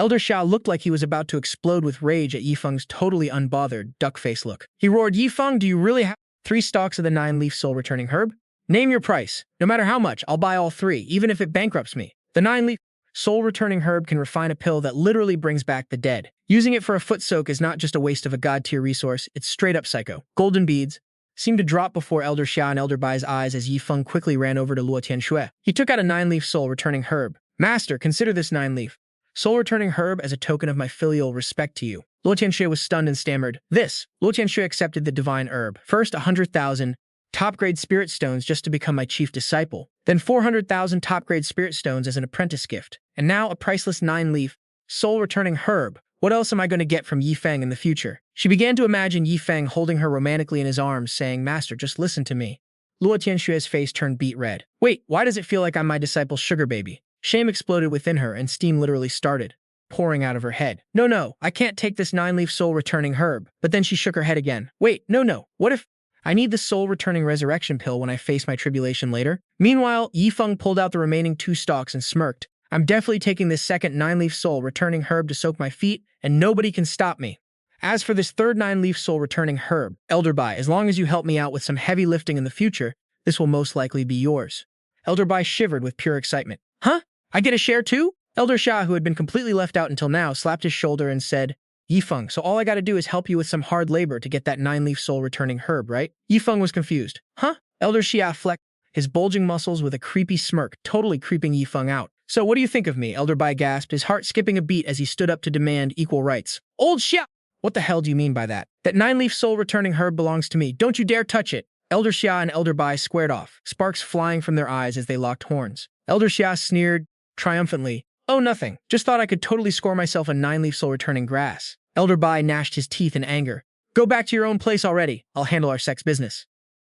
Elder Xia looked like he was about to explode with rage at Yifeng's totally unbothered, duck-face look. He roared, "Yifeng, do you really have 3 stalks of the 9-leaf soul-returning herb? Name your price. No matter how much, I'll buy all 3, even if it bankrupts me." The 9-leaf soul-returning herb can refine a pill that literally brings back the dead. Using it for a foot soak is not just a waste of a god-tier resource, it's straight-up psycho. Golden beads seemed to drop before Elder Xia and Elder Bai's eyes as Yifeng quickly ran over to Luo Tianxue. He took out a 9-leaf soul-returning herb. "Master, consider this 9-leaf soul-returning herb as a token of my filial respect to you." Luo Tianxue was stunned and stammered, "This." Luo Tianxue accepted the divine herb. First, 100,000 top-grade spirit stones just to become my chief disciple. Then 400,000 top-grade spirit stones as an apprentice gift. And now a priceless 9-leaf soul-returning herb. What else am I going to get from Yifeng in the future? She began to imagine Yifeng holding her romantically in his arms, saying, "Master, just listen to me." Luo Tianxue's face turned beet red. "Wait, why does it feel like I'm my disciple's sugar baby?" Shame exploded within her, and steam literally started pouring out of her head. No, I can't take this 9-leaf soul-returning herb." But then she shook her head again. "Wait, no, what if I need the soul-returning resurrection pill when I face my tribulation later?" Meanwhile, Yifeng pulled out the remaining 2 stalks and smirked. "I'm definitely taking this second 9-leaf soul-returning herb to soak my feet, and nobody can stop me. As for this third 9-leaf soul-returning herb, Elder Bai, as long as you help me out with some heavy lifting in the future, this will most likely be yours." Elder Bai shivered with pure excitement. "Huh? I get a share too?" Elder Xia, who had been completely left out until now, slapped his shoulder and said, "Yifeng, so all I gotta do is help you with some hard labor to get that 9-leaf soul-returning herb, right?" Yifeng was confused. "Huh?" Elder Xia flexed his bulging muscles with a creepy smirk, totally creeping Yifeng out. "So what do you think of me?" Elder Bai gasped, his heart skipping a beat as he stood up to demand equal rights. "Old Xia! What the hell do you mean by that? That 9-leaf soul-returning herb belongs to me. Don't you dare touch it!" Elder Xia and Elder Bai squared off, sparks flying from their eyes as they locked horns. Elder Xia sneered triumphantly, "Oh, nothing. Just thought I could totally score myself a 9-leaf soul-returning grass." Elder Bai gnashed his teeth in anger. "Go back to your own place already. I'll handle our Sect's business."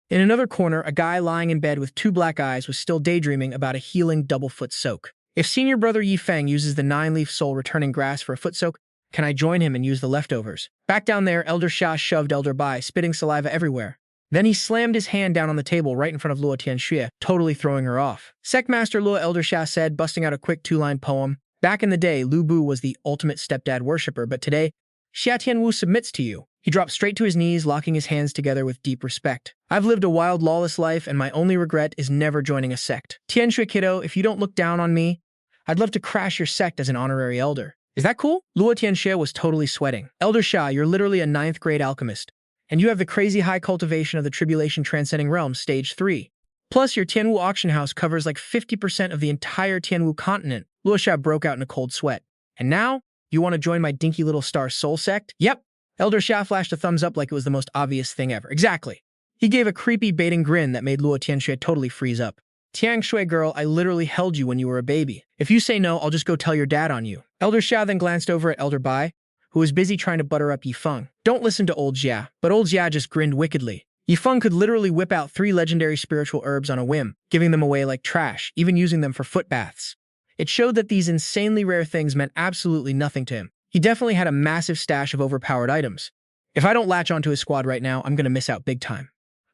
In another corner, a guy lying in bed with 2 black eyes was still daydreaming about a healing double-foot soak. "If senior brother Yifeng uses the 9-leaf soul-returning grass for a foot soak, can I join him and use the leftovers?" Back down there, Elder Xia shoved Elder Bai, spitting saliva everywhere. Then he slammed his hand down on the table right in front of Luo Tianxue, totally throwing her off. "Sect Master Luo," Elder Xia said, busting out a quick 2-line poem. "Back in the day, Lu Bu was the ultimate stepdad worshipper, but today, Xia Tianwu submits to you." He dropped straight to his knees, locking his hands together with deep respect. "I've lived a wild, lawless life, and my only regret is never joining a sect. Tianxue kiddo, if you don't look down on me, I'd love to crash your sect as an honorary elder. Is that cool?" Luo Tianxue was totally sweating. "Elder Xia, you're literally a 9th-grade alchemist. And you have the crazy high cultivation of the Tribulation Transcending Realm, Stage 3. Plus, your Tianwu auction house covers like 50% of the entire Tianwu continent." Luo Xia broke out in a cold sweat. "And now, you want to join my dinky little star soul sect?" "Yep." Elder Xia flashed a thumbs up like it was the most obvious thing ever. "Exactly." He gave a creepy baiting grin that made Luo Tianxue totally freeze up. "Tianxue girl, I literally held you when you were a baby. If you say no, I'll just go tell your dad on you." Elder Xia then glanced over at Elder Bai, who was busy trying to butter up Yifeng. "Don't listen to old Xia." But old Xia just grinned wickedly. Yifeng could literally whip out 3 legendary spiritual herbs on a whim, giving them away like trash, even using them for foot baths. It showed that these insanely rare things meant absolutely nothing to him. He definitely had a massive stash of overpowered items. "If I don't latch onto his squad right now, I'm gonna miss out big time."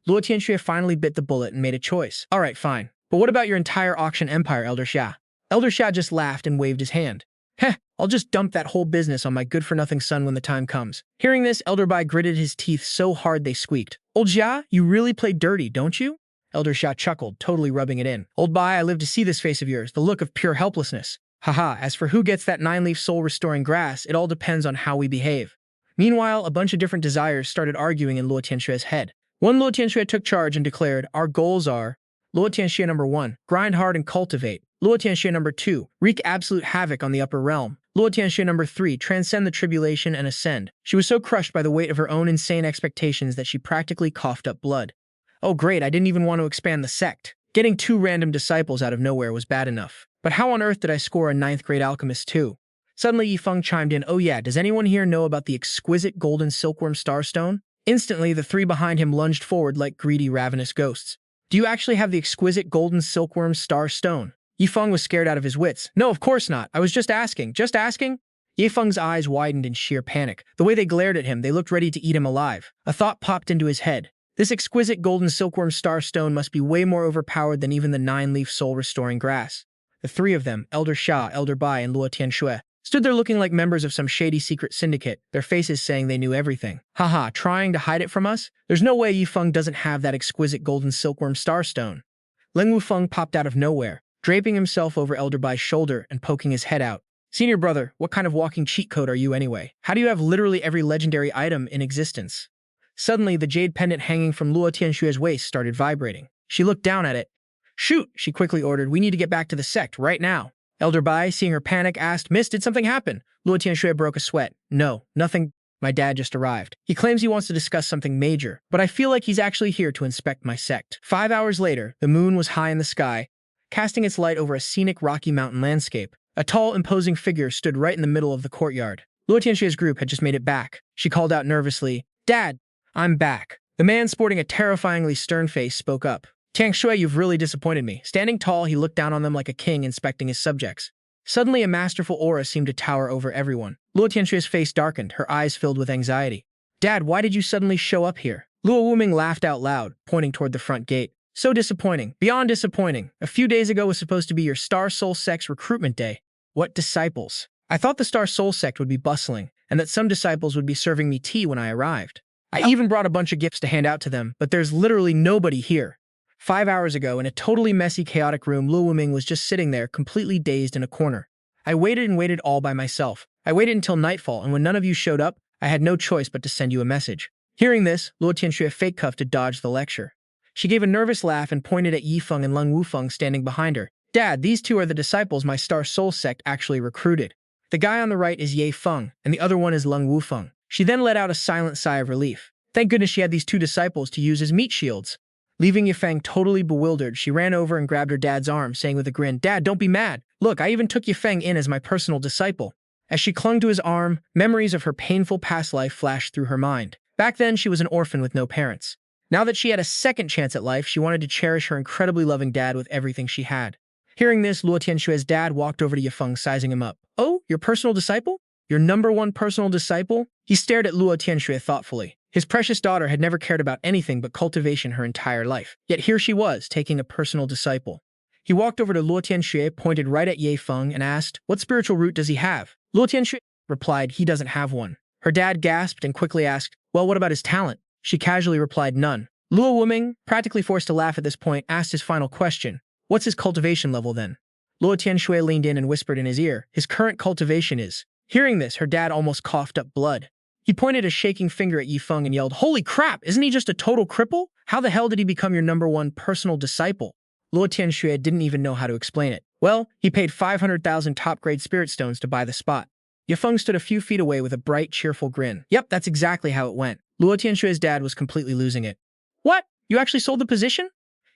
Luo Tianxue finally bit the bullet and made a choice. "Alright, fine. But what about your entire auction empire, Elder Xia?" Elder Xia just laughed and waved his hand. "Heh, I'll just dump that whole business on my good-for-nothing son when the time comes." Hearing this, Elder Bai gritted his teeth so hard they squeaked. "Old Xia, you really play dirty, don't you?" Elder Xia chuckled, totally rubbing it in. "Old Bai, I live to see this face of yours, the look of pure helplessness. Haha, as for who gets that 9-leaf soul-restoring grass, it all depends on how we behave." Meanwhile, a bunch of different desires started arguing in Luo Tianxue's head. One Luo Tianxue took charge and declared, "Our goals are Luo Tianxue number 1, grind hard and cultivate. Luo Tianxue number 2, wreak absolute havoc on the upper realm. Luo Tianxue number 3, transcend the tribulation and ascend." She was so crushed by the weight of her own insane expectations that she practically coughed up blood. "Oh great, I didn't even want to expand the sect. Getting 2 random disciples out of nowhere was bad enough. But how on earth did I score a 9th-grade alchemist too?" Suddenly Yifeng chimed in, "Oh yeah, does anyone here know about the exquisite golden silkworm starstone?" Instantly, the 3 behind him lunged forward like greedy, ravenous ghosts. "Do you actually have the exquisite golden silkworm starstone?" Yifeng was scared out of his wits. "No, of course not. I was just asking. Just asking?" Yifeng's eyes widened in sheer panic. The way they glared at him, they looked ready to eat him alive. A thought popped into his head. This exquisite golden silkworm starstone must be way more overpowered than even the 9-leaf soul-restoring grass. The 3 of them, Elder Xia, Elder Bai, and Luo Tianxue, stood there looking like members of some shady secret syndicate, their faces saying they knew everything. Haha, trying to hide it from us? There's no way Yifeng doesn't have that exquisite golden silkworm starstone. Ling Wufeng popped out of nowhere, draping himself over Elder Bai's shoulder and poking his head out. Senior brother, what kind of walking cheat code are you anyway? How do you have literally every legendary item in existence? Suddenly, the jade pendant hanging from Luo Tianxue's waist started vibrating. She looked down at it. Shoot, she quickly ordered. We need to get back to the sect right now. Elder Bai, seeing her panic, asked, Miss, did something happen? Luo Tianxue broke a sweat. No, nothing. My dad just arrived. He claims he wants to discuss something major, but I feel like he's actually here to inspect my sect. 5 hours later, the moon was high in the sky, casting its light over a scenic rocky mountain landscape. A tall, imposing figure stood right in the middle of the courtyard. Luo Tianxue's group had just made it back. She called out nervously, Dad, I'm back. The man sporting a terrifyingly stern face spoke up. Tianxue, you've really disappointed me. Standing tall, he looked down on them like a king inspecting his subjects. Suddenly, a masterful aura seemed to tower over everyone. Luo Tianxue's face darkened, her eyes filled with anxiety. Dad, why did you suddenly show up here? Luo Wuming laughed out loud, pointing toward the front gate. So disappointing. Beyond disappointing. A few days ago was supposed to be your Star Soul Sect's recruitment day. What disciples? I thought the Star Soul Sect would be bustling, and that some disciples would be serving me tea when I arrived. I even brought a bunch of gifts to hand out to them, but there's literally nobody here. 5 hours ago, in a totally messy, chaotic room, Luo Wuming was just sitting there, completely dazed in a corner. I waited and waited all by myself. I waited until nightfall, and when none of you showed up, I had no choice but to send you a message. Hearing this, Luo Tianxue fake-cuffed to dodge the lecture. She gave a nervous laugh and pointed at Yifeng and Leng Wufeng standing behind her. Dad, these two are the disciples my Star Soul Sect actually recruited. The guy on the right is Ye Feng, and the other one is Leng Wufeng. She then let out a silent sigh of relief. Thank goodness she had these two disciples to use as meat shields. Leaving Yifeng totally bewildered, she ran over and grabbed her dad's arm, saying with a grin, Dad, don't be mad. Look, I even took Yifeng in as my personal disciple. As she clung to his arm, memories of her painful past life flashed through her mind. Back then, she was an orphan with no parents. Now that she had a second chance at life, she wanted to cherish her incredibly loving dad with everything she had. Hearing this, Luo Tianxue's dad walked over to Yifeng, sizing him up. Oh, your personal disciple? Your number one personal disciple? He stared at Luo Tianxue thoughtfully. His precious daughter had never cared about anything but cultivation her entire life. Yet here she was, taking a personal disciple. He walked over to Luo Tianxue, pointed right at Ye Feng, and asked, What spiritual root does he have? Luo Tianxue replied, He doesn't have one. Her dad gasped and quickly asked, Well, what about his talent? She casually replied, None. Luo Wuming, practically forced to laugh at this point, asked his final question. What's his cultivation level then? Luo Tianxue leaned in and whispered in his ear, His current cultivation is. Hearing this, her dad almost coughed up blood. He pointed a shaking finger at Yifeng and yelled, Holy crap, isn't he just a total cripple? How the hell did he become your number one personal disciple? Luo Tianxue didn't even know how to explain it. Well, he paid 500,000 top-grade spirit stones to buy the spot. Yifeng stood a few feet away with a bright, cheerful grin. Yep, that's exactly how it went. Luo Tianxue's dad was completely losing it. What? You actually sold the position?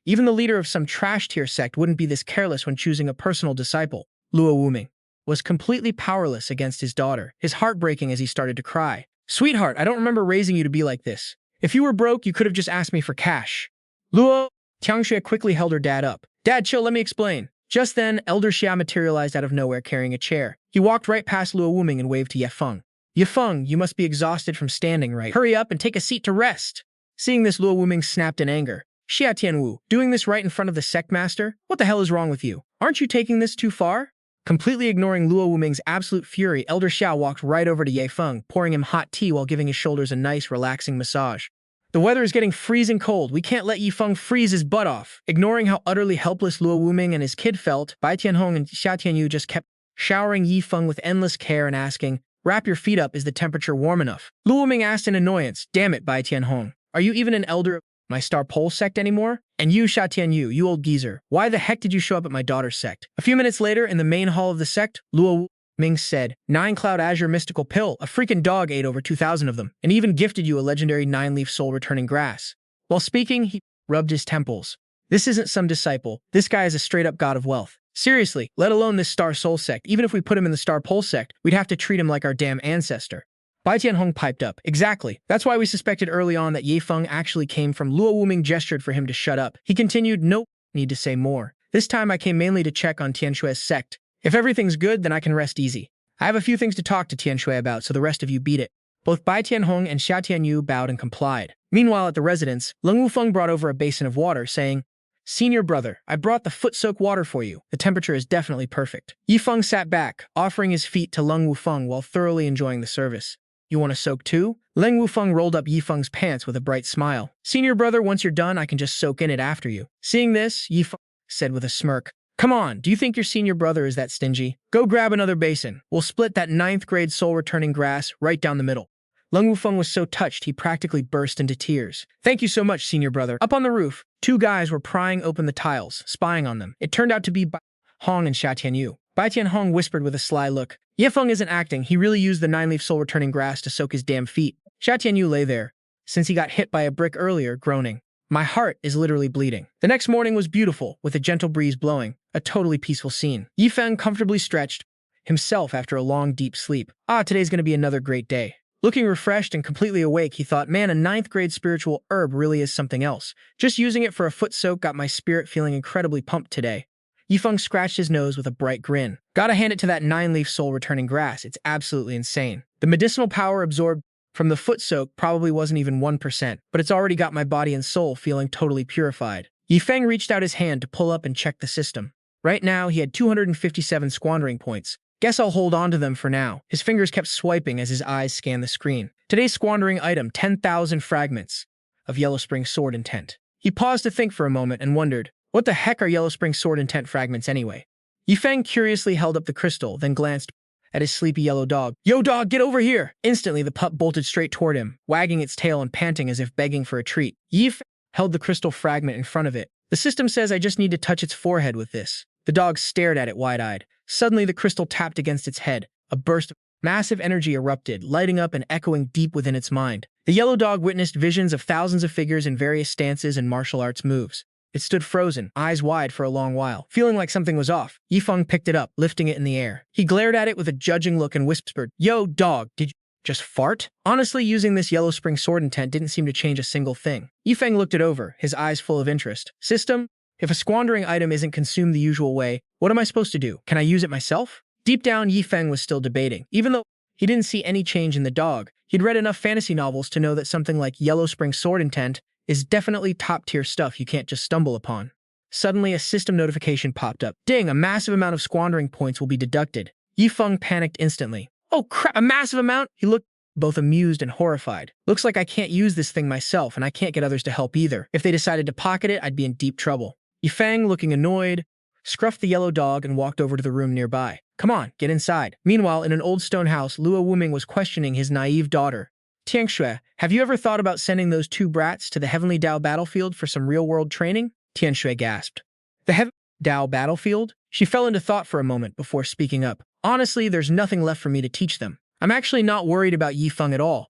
Even the leader of some trash-tier sect wouldn't be this careless when choosing a personal disciple. Luo Wuming was completely powerless against his daughter, his heart breaking as he started to cry. Sweetheart, I don't remember raising you to be like this. If you were broke, you could have just asked me for cash. Luo Tianxue quickly held her dad up. Dad, chill, let me explain. Just then, Elder Xia materialized out of nowhere carrying a chair. He walked right past Luo Wuming and waved to Yifeng. Yifeng, you must be exhausted from standing, right? Hurry up and take a seat to rest. Seeing this, Luo Wuming snapped in anger. Xia Tianwu, doing this right in front of the sect master? What the hell is wrong with you? Aren't you taking this too far? Completely ignoring Luo Wuming's absolute fury, Elder Xiao walked right over to Ye Feng, pouring him hot tea while giving his shoulders a nice, relaxing massage. The weather is getting freezing cold. We can't let Ye Feng freeze his butt off. Ignoring how utterly helpless Luo Wuming and his kid felt, Bai Tianhong and Xia Tianyu just kept showering Ye Feng with endless care and asking, Wrap your feet up, is the temperature warm enough? Luo Wuming asked in annoyance, Damn it, Bai Tianhong. Are you even an elder of my Star Pole sect anymore? And you, Xia Tianyu, you old geezer, why the heck did you show up at my daughter's sect? A few minutes later, in the main hall of the sect, Luo Ming said, 9-Cloud Azure Mystical Pill, a freaking dog ate over 2,000 of them, and even gifted you a legendary 9-leaf soul-returning grass. While speaking, he rubbed his temples. This isn't some disciple. This guy is a straight-up god of wealth. Seriously, let alone this Star Soul sect. Even if we put him in the Star Pole sect, we'd have to treat him like our damn ancestor. Bai Tianhong piped up. Exactly. That's why we suspected early on that Ye Feng actually came from. Luo Wuming gestured for him to shut up. He continued, Nope, need to say more. This time I came mainly to check on Tianxue's sect. If everything's good, then I can rest easy. I have a few things to talk to Tianxue about, so the rest of you beat it. Both Bai Tianhong and Xia Tianyu bowed and complied. Meanwhile, at the residence, Leng Wufeng brought over a basin of water, saying, Senior brother, I brought the foot-soak water for you. The temperature is definitely perfect. Yifeng sat back, offering his feet to Leng Wufeng while thoroughly enjoying the service. You want to soak too? Leng Wufeng rolled up Yifeng's pants with a bright smile. Senior brother, once you're done, I can just soak in it after you. Seeing this, Yifeng said with a smirk, come on, do you think your senior brother is that stingy? Go grab another basin. We'll split that 9th grade soul-returning grass right down the middle. Leng Wufeng was so touched he practically burst into tears. Thank you so much, senior brother. Up on the roof, 2 guys were prying open the tiles, spying on them. It turned out to be Bai Hong and Xia Tianyu. Bai Tianhong whispered with a sly look. Yifeng isn't acting. He really used the 9-leaf soul-returning grass to soak his damn feet. Xia Tianyu lay there, since he got hit by a brick earlier, groaning. My heart is literally bleeding. The next morning was beautiful, with a gentle breeze blowing, a totally peaceful scene. Yifeng comfortably stretched himself after a long, deep sleep. Today's going to be another great day. Looking refreshed and completely awake, he thought, man, a 9th grade spiritual herb really is something else. Just using it for a foot soak got my spirit feeling incredibly pumped today. Yifeng scratched his nose with a bright grin. Gotta hand it to that 9-leaf soul-returning grass. It's absolutely insane. The medicinal power absorbed from the foot soak probably wasn't even 1%, but it's already got my body and soul feeling totally purified. Yifeng reached out his hand to pull up and check the system. Right now, he had 257 squandering points. Guess I'll hold on to them for now. His fingers kept swiping as his eyes scanned the screen. Today's squandering item, 10,000 fragments of Yellow Spring Sword Intent. He paused to think for a moment and wondered, what the heck are Yellow Spring Sword Intent fragments anyway? Yifeng curiously held up the crystal, then glanced at his sleepy yellow dog. Yo dog, get over here! Instantly, the pup bolted straight toward him, wagging its tail and panting as if begging for a treat. Yifeng held the crystal fragment in front of it. The system says I just need to touch its forehead with this. The dog stared at it wide-eyed. Suddenly, the crystal tapped against its head. A burst of massive energy erupted, lighting up and echoing deep within its mind. The yellow dog witnessed visions of thousands of figures in various stances and martial arts moves. It stood frozen, eyes wide for a long while, feeling like something was off. Yifeng picked it up, lifting it in the air. He glared at it with a judging look and whispered, Yo, dog, did you just fart? Honestly, using this Yellow Spring Sword Intent didn't seem to change a single thing. Yifeng looked it over, his eyes full of interest. System? If a squandering item isn't consumed the usual way, what am I supposed to do? Can I use it myself? Deep down, Yifeng was still debating. Even though he didn't see any change in the dog, he'd read enough fantasy novels to know that something like Yellow Spring Sword Intent is definitely top-tier stuff you can't just stumble upon. Suddenly, a system notification popped up. Ding, a massive amount of squandering points will be deducted. Yifeng panicked instantly. Oh crap, a massive amount? He looked both amused and horrified. Looks like I can't use this thing myself, and I can't get others to help either. If they decided to pocket it, I'd be in deep trouble. Yifeng, looking annoyed, scruffed the yellow dog and walked over to the room nearby. Come on, get inside. Meanwhile, in an old stone house, Luo Wuming was questioning his naive daughter. Tianxue, have you ever thought about sending those 2 brats to the Heavenly Dao battlefield for some real-world training? Tianxue gasped. The Heavenly Dao battlefield? She fell into thought for a moment before speaking up. Honestly, there's nothing left for me to teach them. I'm actually not worried about Yifeng at all.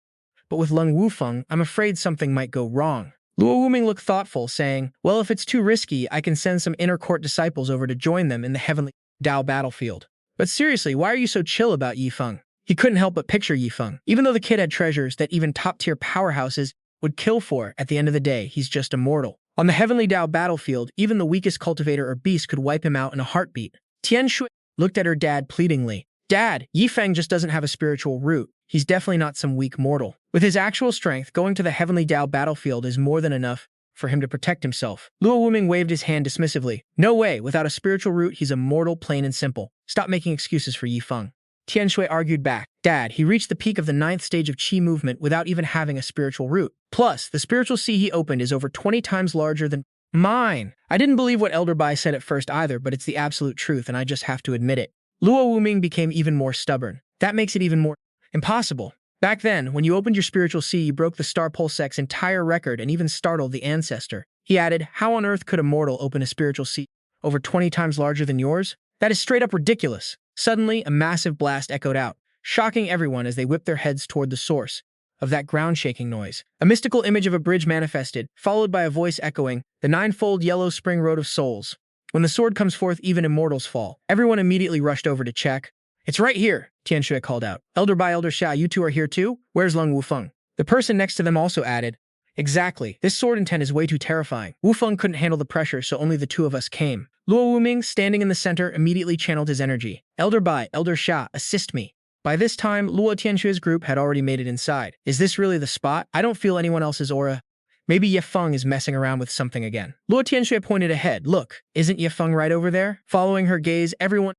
But with Leng Wufeng, I'm afraid something might go wrong. Luo Wuming looked thoughtful, saying, well, if it's too risky, I can send some inner court disciples over to join them in the Heavenly Dao battlefield. But seriously, why are you so chill about Yifeng? He couldn't help but picture Yifeng. Even though the kid had treasures that even top-tier powerhouses would kill for, at the end of the day, he's just immortal. On the Heavenly Dao battlefield, even the weakest cultivator or beast could wipe him out in a heartbeat. Tianxue looked at her dad pleadingly. Dad, Yifeng just doesn't have a spiritual root. He's definitely not some weak mortal. With his actual strength, going to the Heavenly Dao battlefield is more than enough for him to protect himself. Luo Wuming waved his hand dismissively. No way, without a spiritual root, he's immortal, plain and simple. Stop making excuses for Yifeng. Tianxue argued back. Dad, he reached the peak of the 9th stage of Qi movement without even having a spiritual root. Plus, the spiritual sea he opened is over 20 times larger than mine. I didn't believe what Elder Bai said at first either, but it's the absolute truth, and I just have to admit it. Luo Wuming became even more stubborn. That makes it even more impossible. Back then, when you opened your spiritual sea, you broke the Star Pulsek's entire record and even startled the ancestor. He added, how on earth could a mortal open a spiritual sea over 20 times larger than yours? That is straight up ridiculous. Suddenly, a massive blast echoed out, shocking everyone as they whipped their heads toward the source of that ground-shaking noise. A mystical image of a bridge manifested, followed by a voice echoing, the 9-fold Yellow Spring Road of Souls. When the sword comes forth, even immortals fall. Everyone immediately rushed over to check. It's right here, Tianxue called out. Elder Bai, Elder Xia, you two are here too? Where's Leng Wufeng? The person next to them also added, exactly. This sword intent is way too terrifying. Wufeng couldn't handle the pressure, so only the 2 of us came. Luo Wuming, standing in the center, immediately channeled his energy. Elder Bai, Elder Xia, assist me. By this time, Luo Tianxue's group had already made it inside. Is this really the spot? I don't feel anyone else's aura. Maybe Ye Feng is messing around with something again. Luo Tianxue pointed ahead. Look, isn't Ye Feng right over there? Following her gaze, everyone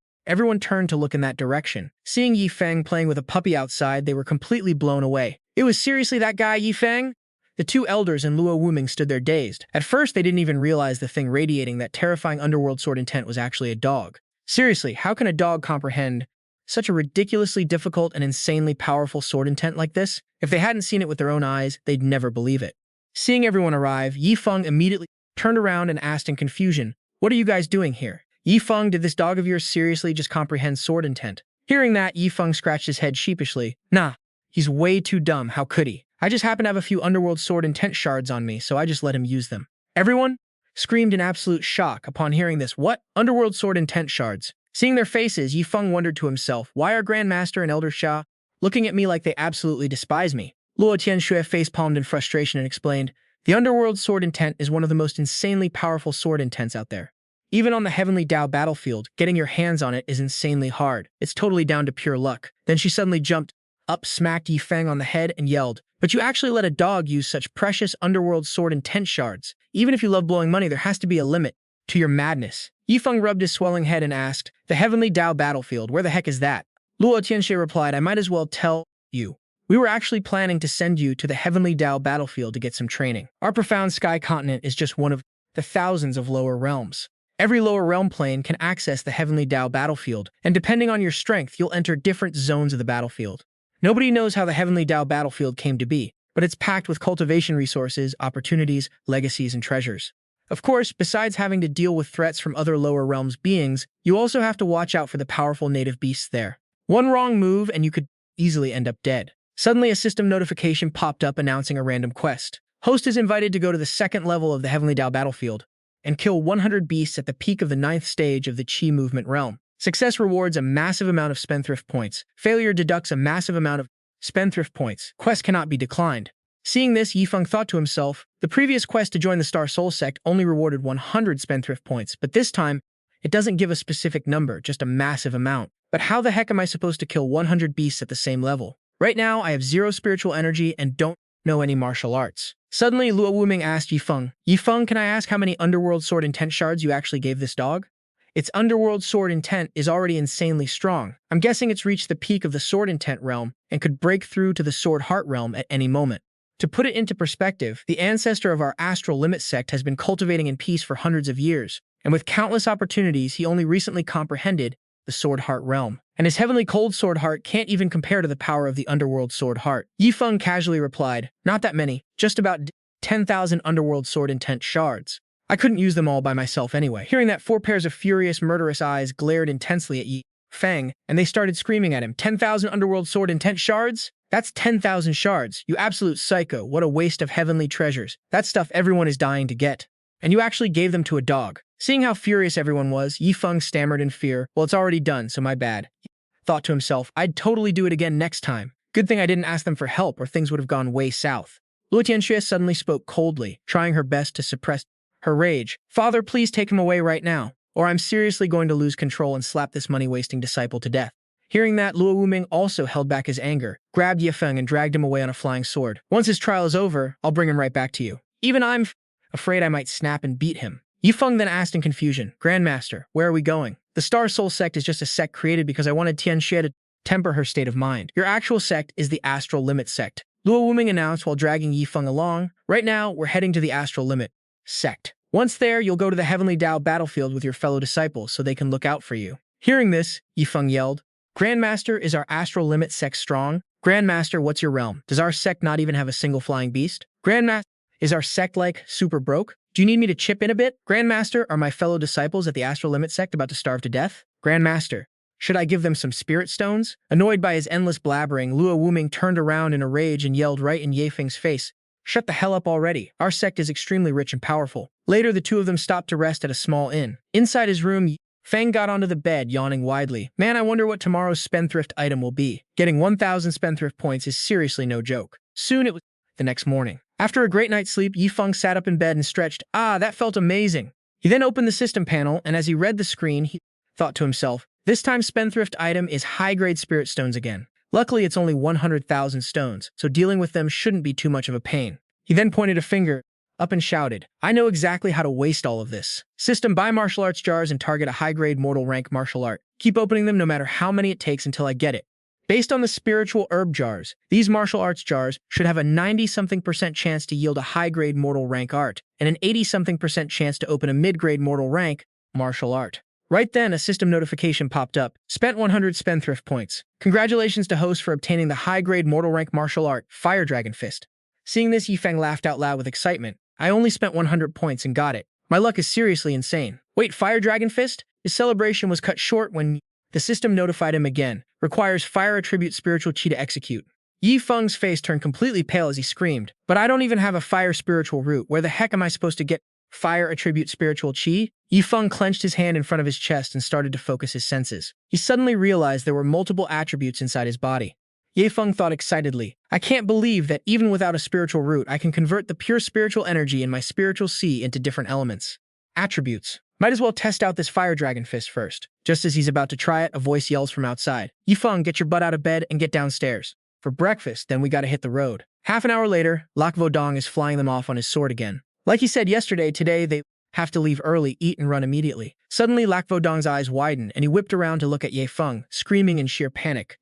turned to look in that direction. Seeing Yi Feng playing with a puppy outside, they were completely blown away. It was seriously that guy, Yi Feng? The two elders and Luo Wuming stood there dazed. At first, they didn't even realize the thing radiating that terrifying underworld sword intent was actually a dog. Seriously, how can a dog comprehend such a ridiculously difficult and insanely powerful sword intent like this? If they hadn't seen it with their own eyes, they'd never believe it. Seeing everyone arrive, Yi Feng immediately turned around and asked in confusion, "What are you guys doing here?" Yi Feng, did this dog of yours seriously just comprehend sword intent? Hearing that, Yi Feng scratched his head sheepishly. Nah, he's way too dumb, how could he? I just happen to have a few underworld sword intent shards on me, so I just let him use them. Everyone screamed in absolute shock upon hearing this. What? Underworld sword intent shards? Seeing their faces, Yi Feng wondered to himself, why are Grandmaster and Elder Xia looking at me like they absolutely despise me? Luo Tianxue face-palmed in frustration and explained, the underworld sword intent is one of the most insanely powerful sword intents out there. Even on the Heavenly Dao battlefield, getting your hands on it is insanely hard. It's totally down to pure luck. Then she suddenly jumped up, smacked Yi Feng on the head, and yelled, but you actually let a dog use such precious underworld sword intent shards. Even if you love blowing money, there has to be a limit to your madness. Yi Feng rubbed his swelling head and asked, the Heavenly Dao battlefield, where the heck is that? Luo Tianxue replied, I might as well tell you. We were actually planning to send you to the Heavenly Dao battlefield to get some training. Our profound sky continent is just one of the thousands of lower realms. Every lower realm plane can access the Heavenly Dao battlefield, and depending on your strength, you'll enter different zones of the battlefield. Nobody knows how the Heavenly Dao battlefield came to be, but it's packed with cultivation resources, opportunities, legacies, and treasures. Of course, besides having to deal with threats from other lower realms beings, you also have to watch out for the powerful native beasts there. One wrong move and you could easily end up dead. Suddenly, a system notification popped up announcing a random quest. Host is invited to go to the second level of the Heavenly Dao battlefield and kill 100 beasts at the peak of the 9th stage of the Qi movement realm. Success rewards a massive amount of spendthrift points. Failure deducts a massive amount of spendthrift points. Quest cannot be declined. Seeing this, Yi Feng thought to himself, the previous quest to join the Star Soul Sect only rewarded 100 spendthrift points, but this time, it doesn't give a specific number, just a massive amount. But how the heck am I supposed to kill 100 beasts at the same level? Right now, I have 0 spiritual energy and don't know any martial arts. Suddenly, Luo Wuming asked Yi Feng, can I ask how many underworld sword intent shards you actually gave this dog? Its underworld sword intent is already insanely strong. I'm guessing it's reached the peak of the sword intent realm and could break through to the sword heart realm at any moment. To put it into perspective, the ancestor of our astral limit sect has been cultivating in peace for hundreds of years, and with countless opportunities, he only recently comprehended the sword heart realm. And his heavenly cold sword heart can't even compare to the power of the underworld sword heart. Yi Feng casually replied, not that many, just about 10,000 underworld sword intent shards. I couldn't use them all by myself anyway. Hearing that, 4 pairs of furious, murderous eyes glared intensely at Yi Feng, and they started screaming at him, 10,000 underworld sword intent shards? That's 10,000 shards. You absolute psycho. What a waste of heavenly treasures. That stuff everyone is dying to get. And you actually gave them to a dog. Seeing how furious everyone was, Yi Feng stammered in fear. Well, it's already done, so my bad. He thought to himself, I'd totally do it again next time. Good thing I didn't ask them for help or things would have gone way south. Luo Tianxue suddenly spoke coldly, trying her best to suppress her rage. Father, please take him away right now, or I'm seriously going to lose control and slap this money-wasting disciple to death. Hearing that, Luo Wuming also held back his anger, grabbed Ye Feng and dragged him away on a flying sword. Once his trial is over, I'll bring him right back to you. Even I'm afraid I might snap and beat him. Yi Feng then asked in confusion, Grandmaster, where are we going? The Star Soul Sect is just a sect created because I wanted Tianxue to temper her state of mind. Your actual sect is the Astral Limit Sect. Luo Wuming announced while dragging Yi Feng along. Right now, we're heading to the Astral Limit Sect. Once there, you'll go to the Heavenly Dao battlefield with your fellow disciples so they can look out for you. Hearing this, Yi Feng yelled, Grandmaster, is our Astral Limit Sect strong? Grandmaster, what's your realm? Does our sect not even have a single flying beast? Grandmaster, is our sect like super broke? Do you need me to chip in a bit? Grandmaster, are my fellow disciples at the Astral Limit Sect about to starve to death? Grandmaster, should I give them some spirit stones? Annoyed by his endless blabbering, Luo Wuming turned around in a rage and yelled right in Ye Feng's face, shut the hell up already. Our sect is extremely rich and powerful. Later, the two of them stopped to rest at a small inn. Inside his room, Feng got onto the bed, yawning widely. Man, I wonder what tomorrow's spendthrift item will be. Getting 1,000 spendthrift points is seriously no joke. Soon it was the next morning. After a great night's sleep, Yi Feng sat up in bed and stretched. Ah, that felt amazing. He then opened the system panel, and as he read the screen, he thought to himself, this time spendthrift item is high-grade spirit stones again. Luckily, it's only 100,000 stones, so dealing with them shouldn't be too much of a pain. He then pointed a finger up and shouted, "I know exactly how to waste all of this. System, buy martial arts jars and target a high-grade mortal rank martial art. Keep opening them no matter how many it takes until I get it." Based on the spiritual herb jars, these martial arts jars should have a 90-something% chance to yield a high-grade mortal rank art, and an 80-something% chance to open a mid-grade mortal rank martial art. Right then, a system notification popped up. Spent 100 spendthrift points. Congratulations to host for obtaining the high-grade mortal rank martial art, Fire Dragon Fist. Seeing this, Yifeng laughed out loud with excitement. I only spent 100 points and got it. My luck is seriously insane. Wait, Fire Dragon Fist? His celebration was cut short when the system notified him again. Requires fire attribute spiritual chi to execute. Yifeng's face turned completely pale as he screamed. But I don't even have a fire spiritual root. Where the heck am I supposed to get fire attribute spiritual chi? Yifeng clenched his hand in front of his chest and started to focus his senses. He suddenly realized there were multiple attributes inside his body. Yifeng thought excitedly, I can't believe that even without a spiritual root, I can convert the pure spiritual energy in my spiritual sea into different elements. Attributes. Might as well test out this Fire Dragon Fist first. Just as he's about to try it, a voice yells from outside. Yifeng, get your butt out of bed and get downstairs. For breakfast, then we gotta hit the road. Half an hour later, Lac Vodong is flying them off on his sword again. Like he said yesterday, today they have to leave early, eat and run immediately. Suddenly, Lac Vodong's eyes widened and he whipped around to look at Yifeng, screaming in sheer panic.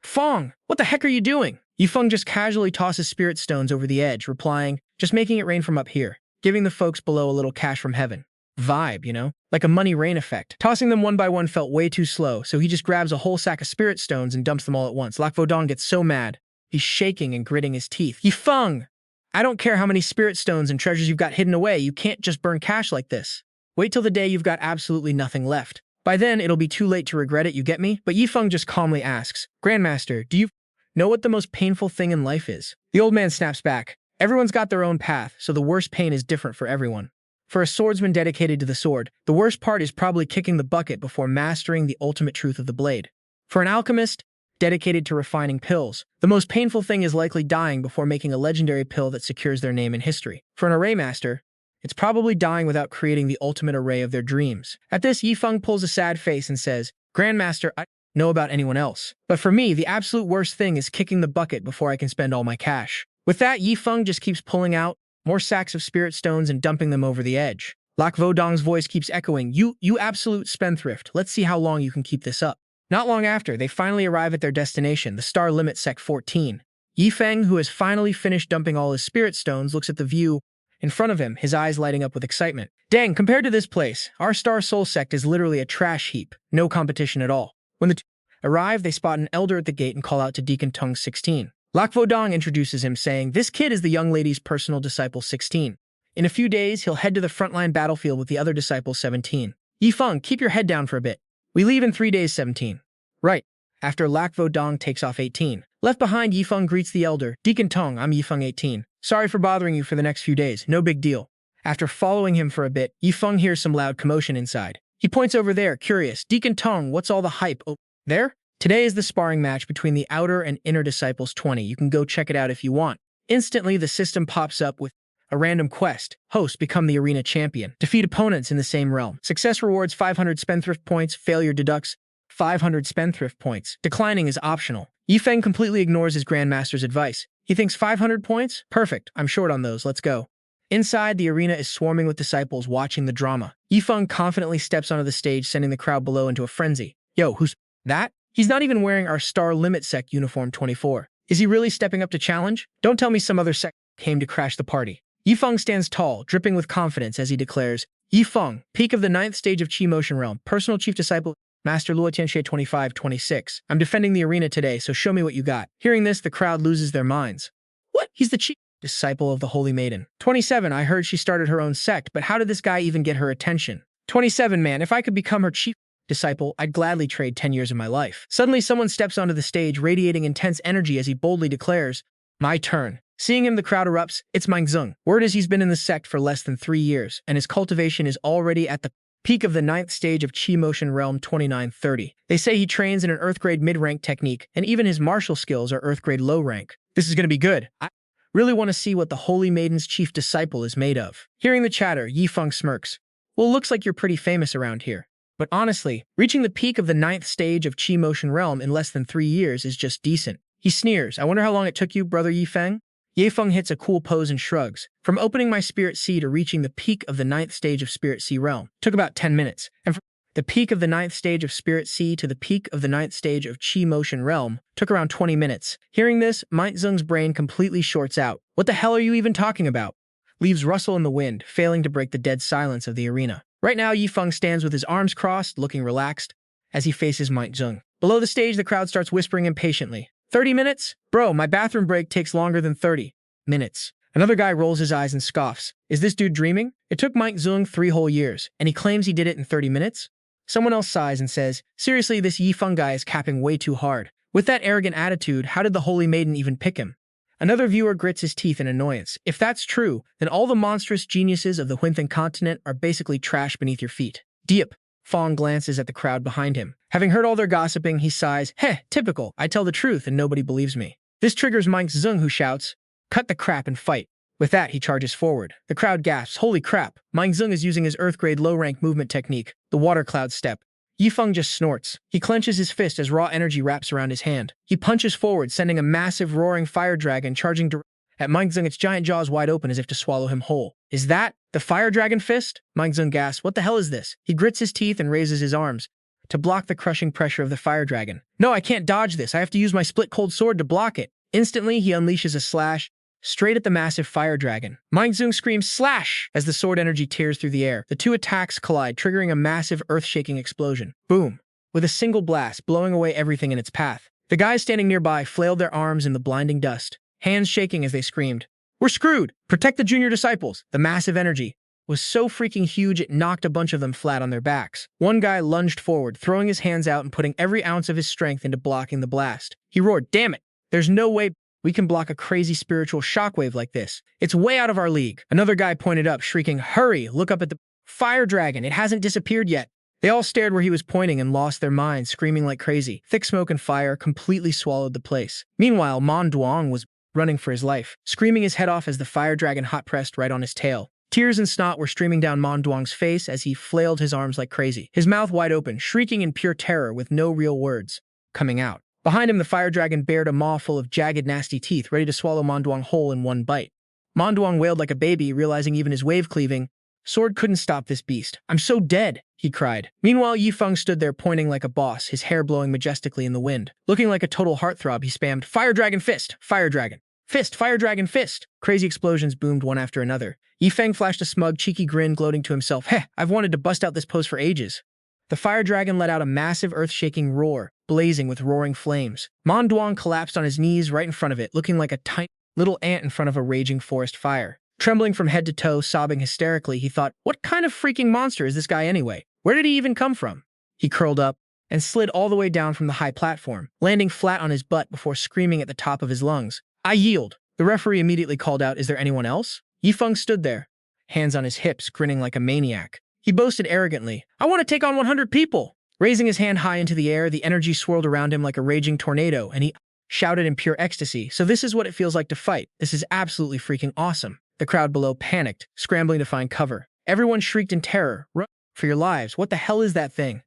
Feng, what the heck are you doing? Yifeng just casually tosses spirit stones over the edge, replying, just making it rain from up here, giving the folks below a little cash from heaven. Vibe, you know? Like a money rain effect. Tossing them one by one felt way too slow, so he just grabs a whole sack of spirit stones and dumps them all at once. Lac Vodong gets so mad. He's shaking and gritting his teeth. Yifeng! I don't care how many spirit stones and treasures you've got hidden away, you can't just burn cash like this. Wait till the day you've got absolutely nothing left. By then, it'll be too late to regret it, you get me? But Yifeng just calmly asks, Grandmaster, do you know what the most painful thing in life is? The old man snaps back. Everyone's got their own path, so the worst pain is different for everyone. For a swordsman dedicated to the sword, the worst part is probably kicking the bucket before mastering the ultimate truth of the blade. For an alchemist dedicated to refining pills, the most painful thing is likely dying before making a legendary pill that secures their name in history. For an array master, it's probably dying without creating the ultimate array of their dreams. At this, Yifeng pulls a sad face and says, Grandmaster, I don't know about anyone else. But for me, the absolute worst thing is kicking the bucket before I can spend all my cash. With that, Yifeng just keeps pulling out more sacks of spirit stones and dumping them over the edge. Lac Vodong's voice keeps echoing, You absolute spendthrift, let's see how long you can keep this up. Not long after, they finally arrive at their destination, the star limit Sect 14. Yifeng, who has finally finished dumping all his spirit stones, looks at the view in front of him, his eyes lighting up with excitement. Dang, compared to this place, our Star Soul Sect is literally a trash heap. No competition at all. When the two arrive, they spot an elder at the gate and call out to Deacon Tung 16. Lac Vodong introduces him, saying, This kid is the young lady's personal disciple 16. In a few days, he'll head to the frontline battlefield with the other disciples 17. Yifeng, keep your head down for a bit. We leave in 3 days 17. Right. After Lac Vodong takes off 18. Left behind, Yifeng greets the elder. Deacon Tung, I'm Yifeng 18. Sorry for bothering you for the next few days. No big deal. After following him for a bit, Yifeng hears some loud commotion inside. He points over there, curious. Deacon Tung, what's all the hype? Oh, there? Today is the sparring match between the outer and inner disciples 20. You can go check it out if you want. Instantly, the system pops up with a random quest. Host, become the arena champion. Defeat opponents in the same realm. Success rewards 500 spendthrift points. Failure deducts 500 spendthrift points. Declining is optional. Yifeng completely ignores his grandmaster's advice. He thinks 500 points? Perfect. I'm short on those. Let's go. Inside, the arena is swarming with disciples watching the drama. Yifeng confidently steps onto the stage, sending the crowd below into a frenzy. Yo, who's that? He's not even wearing our Star Limit Sect uniform 24. Is he really stepping up to challenge? Don't tell me some other sect came to crash the party. Yifeng stands tall, dripping with confidence as he declares, Yifeng, peak of the 9th stage of Qi Motion Realm, personal chief disciple, Master Luo Tianxue 25-26. I'm defending the arena today, so show me what you got. Hearing this, the crowd loses their minds. What? He's the chief disciple of the Holy Maiden. 27, I heard she started her own sect, but how did this guy even get her attention? 27, man, if I could become her chief disciple, I'd gladly trade 10 years of my life. Suddenly, someone steps onto the stage, radiating intense energy as he boldly declares, My turn. Seeing him, the crowd erupts. It's Mingzeng. Word is he's been in the sect for less than 3 years, and his cultivation is already at the peak of the 9th stage of Qi Motion Realm 29-30. They say he trains in an Earth Grade mid-rank technique, and even his martial skills are Earth Grade low rank. This is going to be good. I really want to see what the Holy Maiden's chief disciple is made of. Hearing the chatter, Yifeng smirks. Well, looks like you're pretty famous around here. But honestly, reaching the peak of the 9th stage of Qi Motion Realm in less than 3 years is just decent. He sneers. I wonder how long it took you, brother Yifeng? Ye Feng hits a cool pose and shrugs. From opening my Spirit Sea to reaching the peak of the 9th stage of Spirit Sea realm took about 10 minutes, and from the peak of the 9th stage of Spirit Sea to the peak of the 9th stage of Qi Motion realm took around 20 minutes. Hearing this, Might Zung's brain completely shorts out. What the hell are you even talking about? Leaves rustle in the wind, failing to break the dead silence of the arena. Right now, Ye Feng stands with his arms crossed, looking relaxed, as he faces Might Zung. Below the stage, the crowd starts whispering impatiently. 30 minutes? Bro, my bathroom break takes longer than 30 minutes. Another guy rolls his eyes and scoffs. Is this dude dreaming? It took Might Zung 3 whole years, and he claims he did it in 30 minutes? Someone else sighs and says, seriously, this Ye Feng guy is capping way too hard. With that arrogant attitude, how did the Holy Maiden even pick him? Another viewer grits his teeth in annoyance. If that's true, then all the monstrous geniuses of the Huinthan continent are basically trash beneath your feet. Diep. Feng glances at the crowd behind him. Having heard all their gossiping, he sighs, heh, typical, I tell the truth and nobody believes me. This triggers Might Zung, who shouts, cut the crap and fight. With that, he charges forward. The crowd gasps, holy crap, Might Zung is using his Earth-grade low-rank movement technique, the water cloud step. Ye Feng just snorts. He clenches his fist as raw energy wraps around his hand. He punches forward, sending a massive roaring fire dragon charging at Might Zung, its giant jaws wide open as if to swallow him whole. Is that the fire dragon fist? Might Zung gasps, what the hell is this? He grits his teeth and raises his arms to block the crushing pressure of the fire dragon. No, I can't dodge this. I have to use my split cold sword to block it. Instantly, he unleashes a slash straight at the massive fire dragon. Might Zung screams, slash! As the sword energy tears through the air. The two attacks collide, triggering a massive earth-shaking explosion. Boom! With a single blast, blowing away everything in its path. The guys standing nearby flailed their arms in the blinding dust, hands shaking as they screamed, we're screwed! Protect the junior disciples! The massive energy was so freaking huge it knocked a bunch of them flat on their backs. One guy lunged forward, throwing his hands out and putting every ounce of his strength into blocking the blast. He roared, damn it! There's no way we can block a crazy spiritual shockwave like this. It's way out of our league. Another guy pointed up, shrieking, hurry, look up at the fire dragon. It hasn't disappeared yet. They all stared where he was pointing and lost their minds, screaming like crazy. Thick smoke and fire completely swallowed the place. Meanwhile, Mon Duong was running for his life, screaming his head off as the fire dragon hot-pressed right on his tail. Tears and snot were streaming down Mon Duong's face as he flailed his arms like crazy, his mouth wide open, shrieking in pure terror with no real words coming out. Behind him, the fire dragon bared a maw full of jagged, nasty teeth, ready to swallow Mon Duong whole in one bite. Mon Duong wailed like a baby, realizing even his wave-cleaving sword couldn't stop this beast. I'm so dead, he cried. Meanwhile, Ye Feng stood there pointing like a boss, his hair blowing majestically in the wind. Looking like a total heartthrob, he spammed, fire dragon fist, fire dragon. Fist, fire dragon, fist! Crazy explosions boomed one after another. Ye Feng flashed a smug, cheeky grin, gloating to himself, heh, I've wanted to bust out this pose for ages. The fire dragon let out a massive earth-shaking roar, blazing with roaring flames. Mon Duong collapsed on his knees right in front of it, looking like a tiny little ant in front of a raging forest fire. Trembling from head to toe, sobbing hysterically, he thought, what kind of freaking monster is this guy anyway? Where did he even come from? He curled up and slid all the way down from the high platform, landing flat on his butt before screaming at the top of his lungs. I yield. The referee immediately called out, is there anyone else? Ye Feng stood there, hands on his hips, grinning like a maniac. He boasted arrogantly, I want to take on 100 people! Raising his hand high into the air, the energy swirled around him like a raging tornado, and he shouted in pure ecstasy, so this is what it feels like to fight. This is absolutely freaking awesome. The crowd below panicked, scrambling to find cover. Everyone shrieked in terror, run for your lives, what the hell is that thing?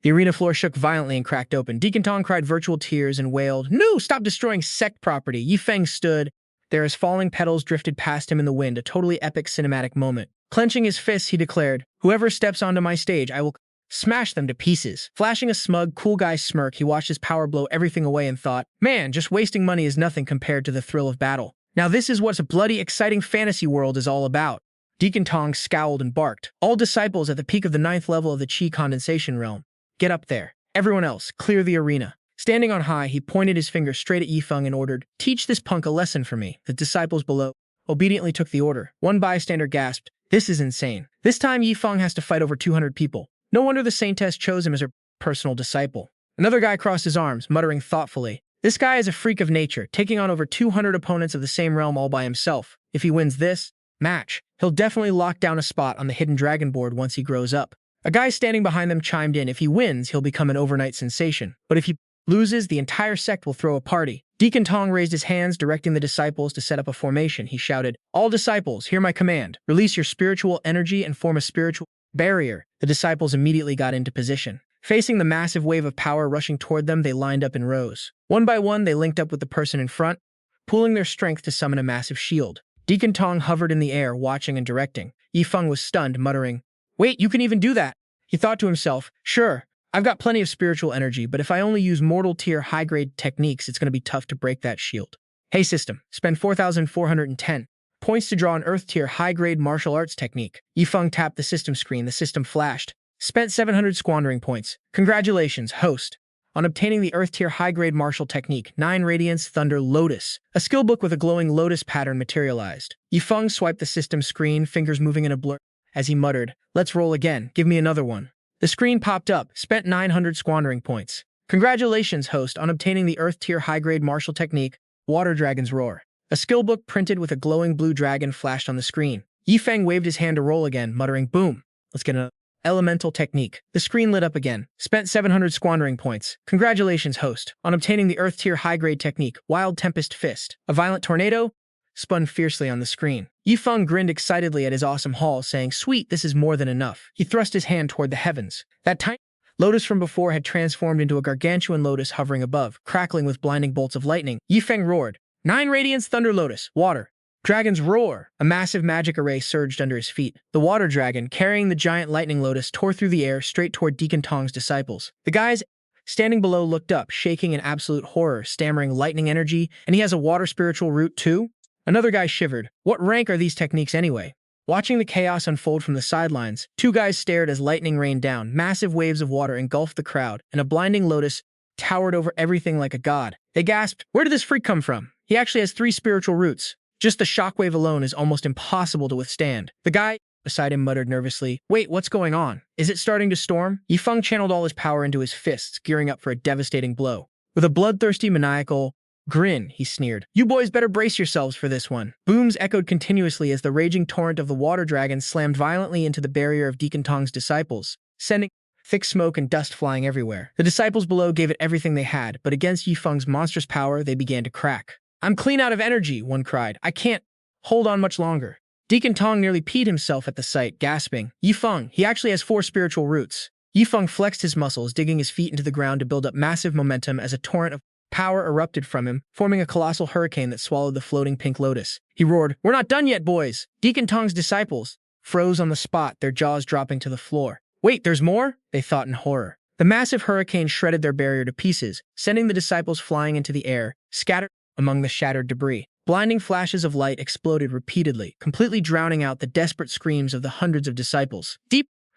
The arena floor shook violently and cracked open. Deacon Tong cried virtual tears and wailed, no, stop destroying Sect property. Ye Feng stood there as falling petals drifted past him in the wind, a totally epic cinematic moment. Clenching his fists, he declared, whoever steps onto my stage, I will smash them to pieces. Flashing a smug, cool guy smirk, he watched his power blow everything away and thought, man, just wasting money is nothing compared to the thrill of battle. Now this is what a bloody exciting fantasy world is all about. Deacon Tong scowled and barked. All disciples at the peak of the 9th level of the Qi condensation realm. Get up there. Everyone else, clear the arena. Standing on high, he pointed his finger straight at Ye Feng and ordered, teach this punk a lesson for me. The disciples below obediently took the order. One bystander gasped, this is insane. This time Ye Feng has to fight over 200 people. No wonder the Saintess chose him as her personal disciple. Another guy crossed his arms, muttering thoughtfully, this guy is a freak of nature, taking on over 200 opponents of the same realm all by himself. If he wins this match, he'll definitely lock down a spot on the hidden dragon board once he grows up. A guy standing behind them chimed in, if he wins, he'll become an overnight sensation. But if he loses, the entire sect will throw a party. Deacon Tong raised his hands, directing the disciples to set up a formation. He shouted, all disciples, hear my command. Release your spiritual energy and form a spiritual barrier. The disciples immediately got into position. Facing the massive wave of power rushing toward them, they lined up in rows. One by one, they linked up with the person in front, pooling their strength to summon a massive shield. Deacon Tong hovered in the air, watching and directing. Yi Feng was stunned, muttering, "Wait, you can even do that?" He thought to himself, "Sure, I've got plenty of spiritual energy, but if I only use mortal-tier high-grade techniques, it's going to be tough to break that shield." Hey system, spend 4,410 points to draw an Earth-tier high-grade martial arts technique. Yi Feng tapped the system screen. The system flashed. Spent 700 squandering points. Congratulations, host, on obtaining the Earth-tier high-grade martial technique, 9 Radiance Thunder Lotus. A skill book with a glowing lotus pattern materialized. Yi Feng swiped the system screen, fingers moving in a blur, as he muttered, "Let's roll again. Give me another one." The screen popped up. Spent 900 squandering points. Congratulations, host, on obtaining the Earth-tier high-grade martial technique, Water Dragon's Roar. A skill book printed with a glowing blue dragon flashed on the screen. Yi Feng waved his hand to roll again, muttering, "Boom. Let's get an elemental technique." The screen lit up again. Spent 700 squandering points. Congratulations, host, on obtaining the Earth-tier high-grade technique, Wild Tempest Fist. A violent tornado spun fiercely on the screen. Yi Feng grinned excitedly at his awesome haul, saying, "Sweet, this is more than enough." He thrust his hand toward the heavens. That tiny lotus from before had transformed into a gargantuan lotus hovering above, crackling with blinding bolts of lightning. Yi Feng roared, "9 Radiance Thunder Lotus, Water Dragon's Roar!" A massive magic array surged under his feet. The water dragon, carrying the giant lightning lotus, tore through the air straight toward Deacon Tong's disciples. The guys standing below looked up, shaking in absolute horror, stammering, "Lightning energy, and he has a water spiritual root too?" Another guy shivered. "What rank are these techniques anyway?" Watching the chaos unfold from the sidelines, 2 guys stared as lightning rained down. Massive waves of water engulfed the crowd, and a blinding lotus towered over everything like a god. They gasped, "Where did this freak come from? He actually has 3 spiritual roots. Just the shockwave alone is almost impossible to withstand." The guy beside him muttered nervously, "Wait, what's going on? Is it starting to storm?" Yi Feng channeled all his power into his fists, gearing up for a devastating blow. With a bloodthirsty, maniacal grin, he sneered, "You boys better brace yourselves for this one." Booms echoed continuously as the raging torrent of the water dragon slammed violently into the barrier of Deacon Tong's disciples, sending thick smoke and dust flying everywhere. The disciples below gave it everything they had, but against Yi Feng's monstrous power, they began to crack. "I'm clean out of energy," one cried. "I can't hold on much longer." Deacon Tong nearly peed himself at the sight, gasping, "Yi Feng, he actually has 4 spiritual roots." Yi Feng flexed his muscles, digging his feet into the ground to build up massive momentum as a torrent of power erupted from him, forming a colossal hurricane that swallowed the floating pink lotus. He roared, "We're not done yet, boys!" Deacon Tong's disciples froze on the spot, their jaws dropping to the floor. "Wait, there's more?" they thought in horror. The massive hurricane shredded their barrier to pieces, sending the disciples flying into the air, scattered among the shattered debris. Blinding flashes of light exploded repeatedly, completely drowning out the desperate screams of the hundreds of disciples.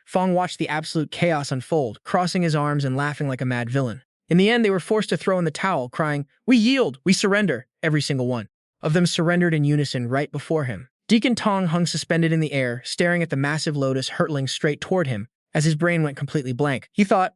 Feng watched the absolute chaos unfold, crossing his arms and laughing like a mad villain. In the end, they were forced to throw in the towel, crying, "We yield! We surrender!" Every single one of them surrendered in unison right before him. Deacon Tong hung suspended in the air, staring at the massive lotus hurtling straight toward him, as his brain went completely blank. He thought,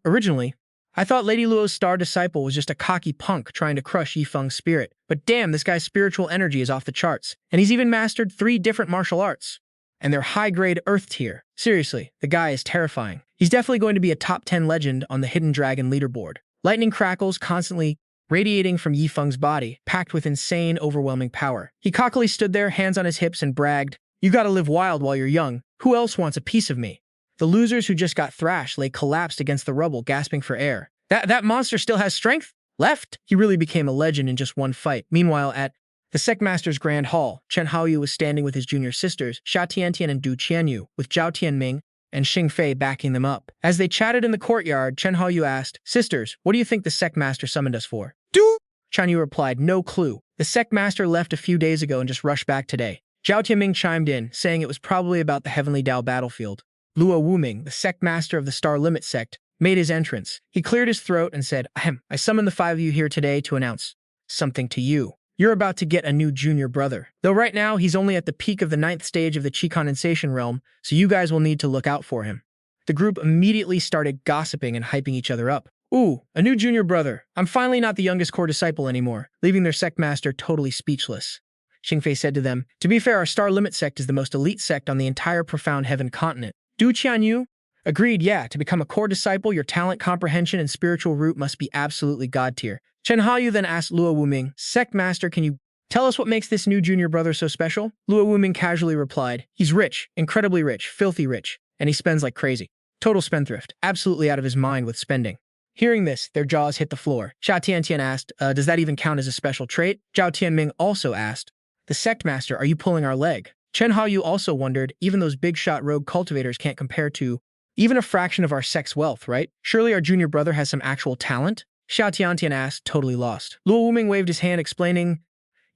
I thought Lady Luo's star disciple was just a cocky punk trying to crush Yi Feng's spirit. But damn, this guy's spiritual energy is off the charts. And he's even mastered 3 different martial arts. And they're high-grade Earth tier. Seriously, the guy is terrifying. He's definitely going to be a top 10 legend on the Hidden Dragon leaderboard. Lightning crackles constantly radiating from Yi Feng's body, packed with insane, overwhelming power. He cockily stood there, hands on his hips, and bragged, "You gotta live wild while you're young. Who else wants a piece of me?" The losers who just got thrashed lay collapsed against the rubble, gasping for air. That monster still has strength left? He really became a legend in just one fight. Meanwhile, at the Sect Master's Grand Hall, Chen Haoyu was standing with his junior sisters, Xia Tiantian and Du Qianyu, with Zhao Tianming and Xing Fei backing them up. As they chatted in the courtyard, Chen Haoyu asked, "Sisters, what do you think the Sect Master summoned us for?" "Du!" Qianyu replied, "No clue. The Sect Master left a few days ago and just rushed back today." Zhao Tianming chimed in, saying it was probably about the Heavenly Dao battlefield. Luo Wuming, the Sect Master of the Star Limit Sect, made his entrance. He cleared his throat and said, "Ahem, I summoned the 5 of you here today to announce something to you. You're about to get a new junior brother. Though right now, he's only at the peak of the 9th stage of the Qi condensation realm, so you guys will need to look out for him." The group immediately started gossiping and hyping each other up. "Ooh, a new junior brother. I'm finally not the youngest core disciple anymore," leaving their sect master totally speechless. Xingfei said to them, "To be fair, our Star Limit sect is the most elite sect on the entire Profound Heaven continent." Du Qianyu agreed, "Yeah, to become a core disciple, your talent, comprehension, and spiritual root must be absolutely god tier." Chen Haoyu then asked Luo Wuming, "Sect Master, can you tell us what makes this new junior brother so special?" Luo Wuming casually replied, "He's rich, incredibly rich, filthy rich, and he spends like crazy. Total spendthrift, absolutely out of his mind with spending. Hearing this, their jaws hit the floor. Xia Tiantian asked, does that even count as a special trait? Zhao Tianming also asked, the Sect Master, are you pulling our leg? Chen Haoyu also wondered, even those big-shot rogue cultivators can't compare to even a fraction of our sect's wealth, right? Surely our junior brother has some actual talent? Xia Tiantian asked, totally lost. Luo Wuming waved his hand, explaining,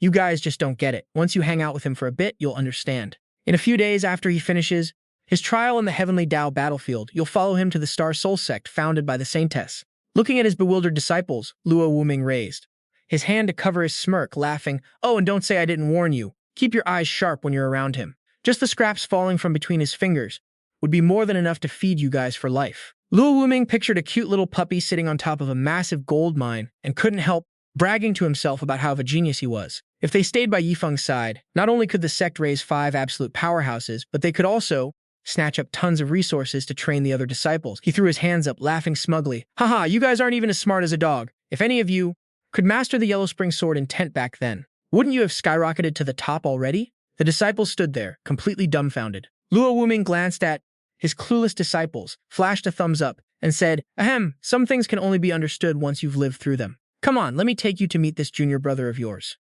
you guys just don't get it. Once you hang out with him for a bit, you'll understand. In a few days after he finishes his trial in the Heavenly Dao battlefield, you'll follow him to the Star Soul sect founded by the Saintess. Looking at his bewildered disciples, Luo Wuming raised his hand to cover his smirk, laughing, oh, and don't say I didn't warn you. Keep your eyes sharp when you're around him. Just the scraps falling from between his fingers would be more than enough to feed you guys for life. Luo Wuming pictured a cute little puppy sitting on top of a massive gold mine and couldn't help bragging to himself about how of a genius he was. If they stayed by Yifeng's side, not only could the sect raise 5 absolute powerhouses, but they could also snatch up tons of resources to train the other disciples. He threw his hands up, laughing smugly. Haha, you guys aren't even as smart as a dog. If any of you could master the Yellow Spring Sword intent back then, wouldn't you have skyrocketed to the top already? The disciples stood there, completely dumbfounded. Luo Wuming glanced at his clueless disciples, flashed a thumbs up, and said, ahem, some things can only be understood once you've lived through them. Come on, let me take you to meet this junior brother of yours.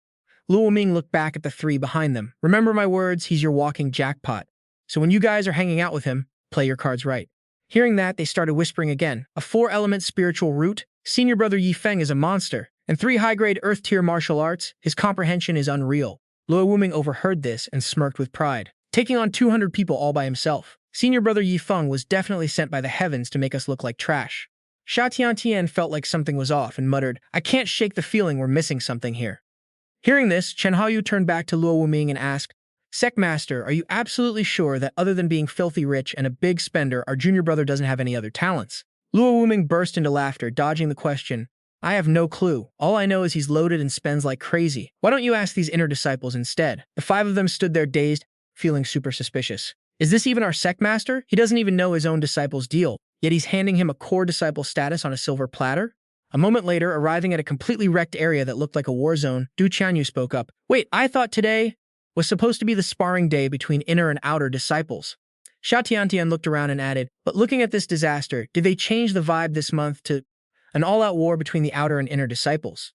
Luo Wuming looked back at the 3 behind them. Remember my words, he's your walking jackpot. So when you guys are hanging out with him, play your cards right. Hearing that, they started whispering again. A 4-element spiritual root, senior brother Feng is a monster, and 3 high-grade earth-tier martial arts, his comprehension is unreal. Luo Wuming overheard this and smirked with pride. Taking on 200 people all by himself, senior brother Feng was definitely sent by the heavens to make us look like trash. Xia Tiantian felt like something was off and muttered, I can't shake the feeling we're missing something here. Hearing this, Chen Haoyu turned back to Luo Wuming and asked, Sect Master, are you absolutely sure that other than being filthy rich and a big spender, our junior brother doesn't have any other talents? Luo Wuming burst into laughter, dodging the question. I have no clue. All I know is he's loaded and spends like crazy. Why don't you ask these inner disciples instead? The 5 of them stood there dazed, feeling super suspicious. Is this even our Sect Master? He doesn't even know his own disciple's deal, yet he's handing him a core disciple status on a silver platter? A moment later, arriving at a completely wrecked area that looked like a war zone, Du Qianyu spoke up. Wait, I thought today was supposed to be the sparring day between inner and outer disciples. Xia Tiantian looked around and added, but looking at this disaster, did they change the vibe this month to an all-out war between the outer and inner disciples?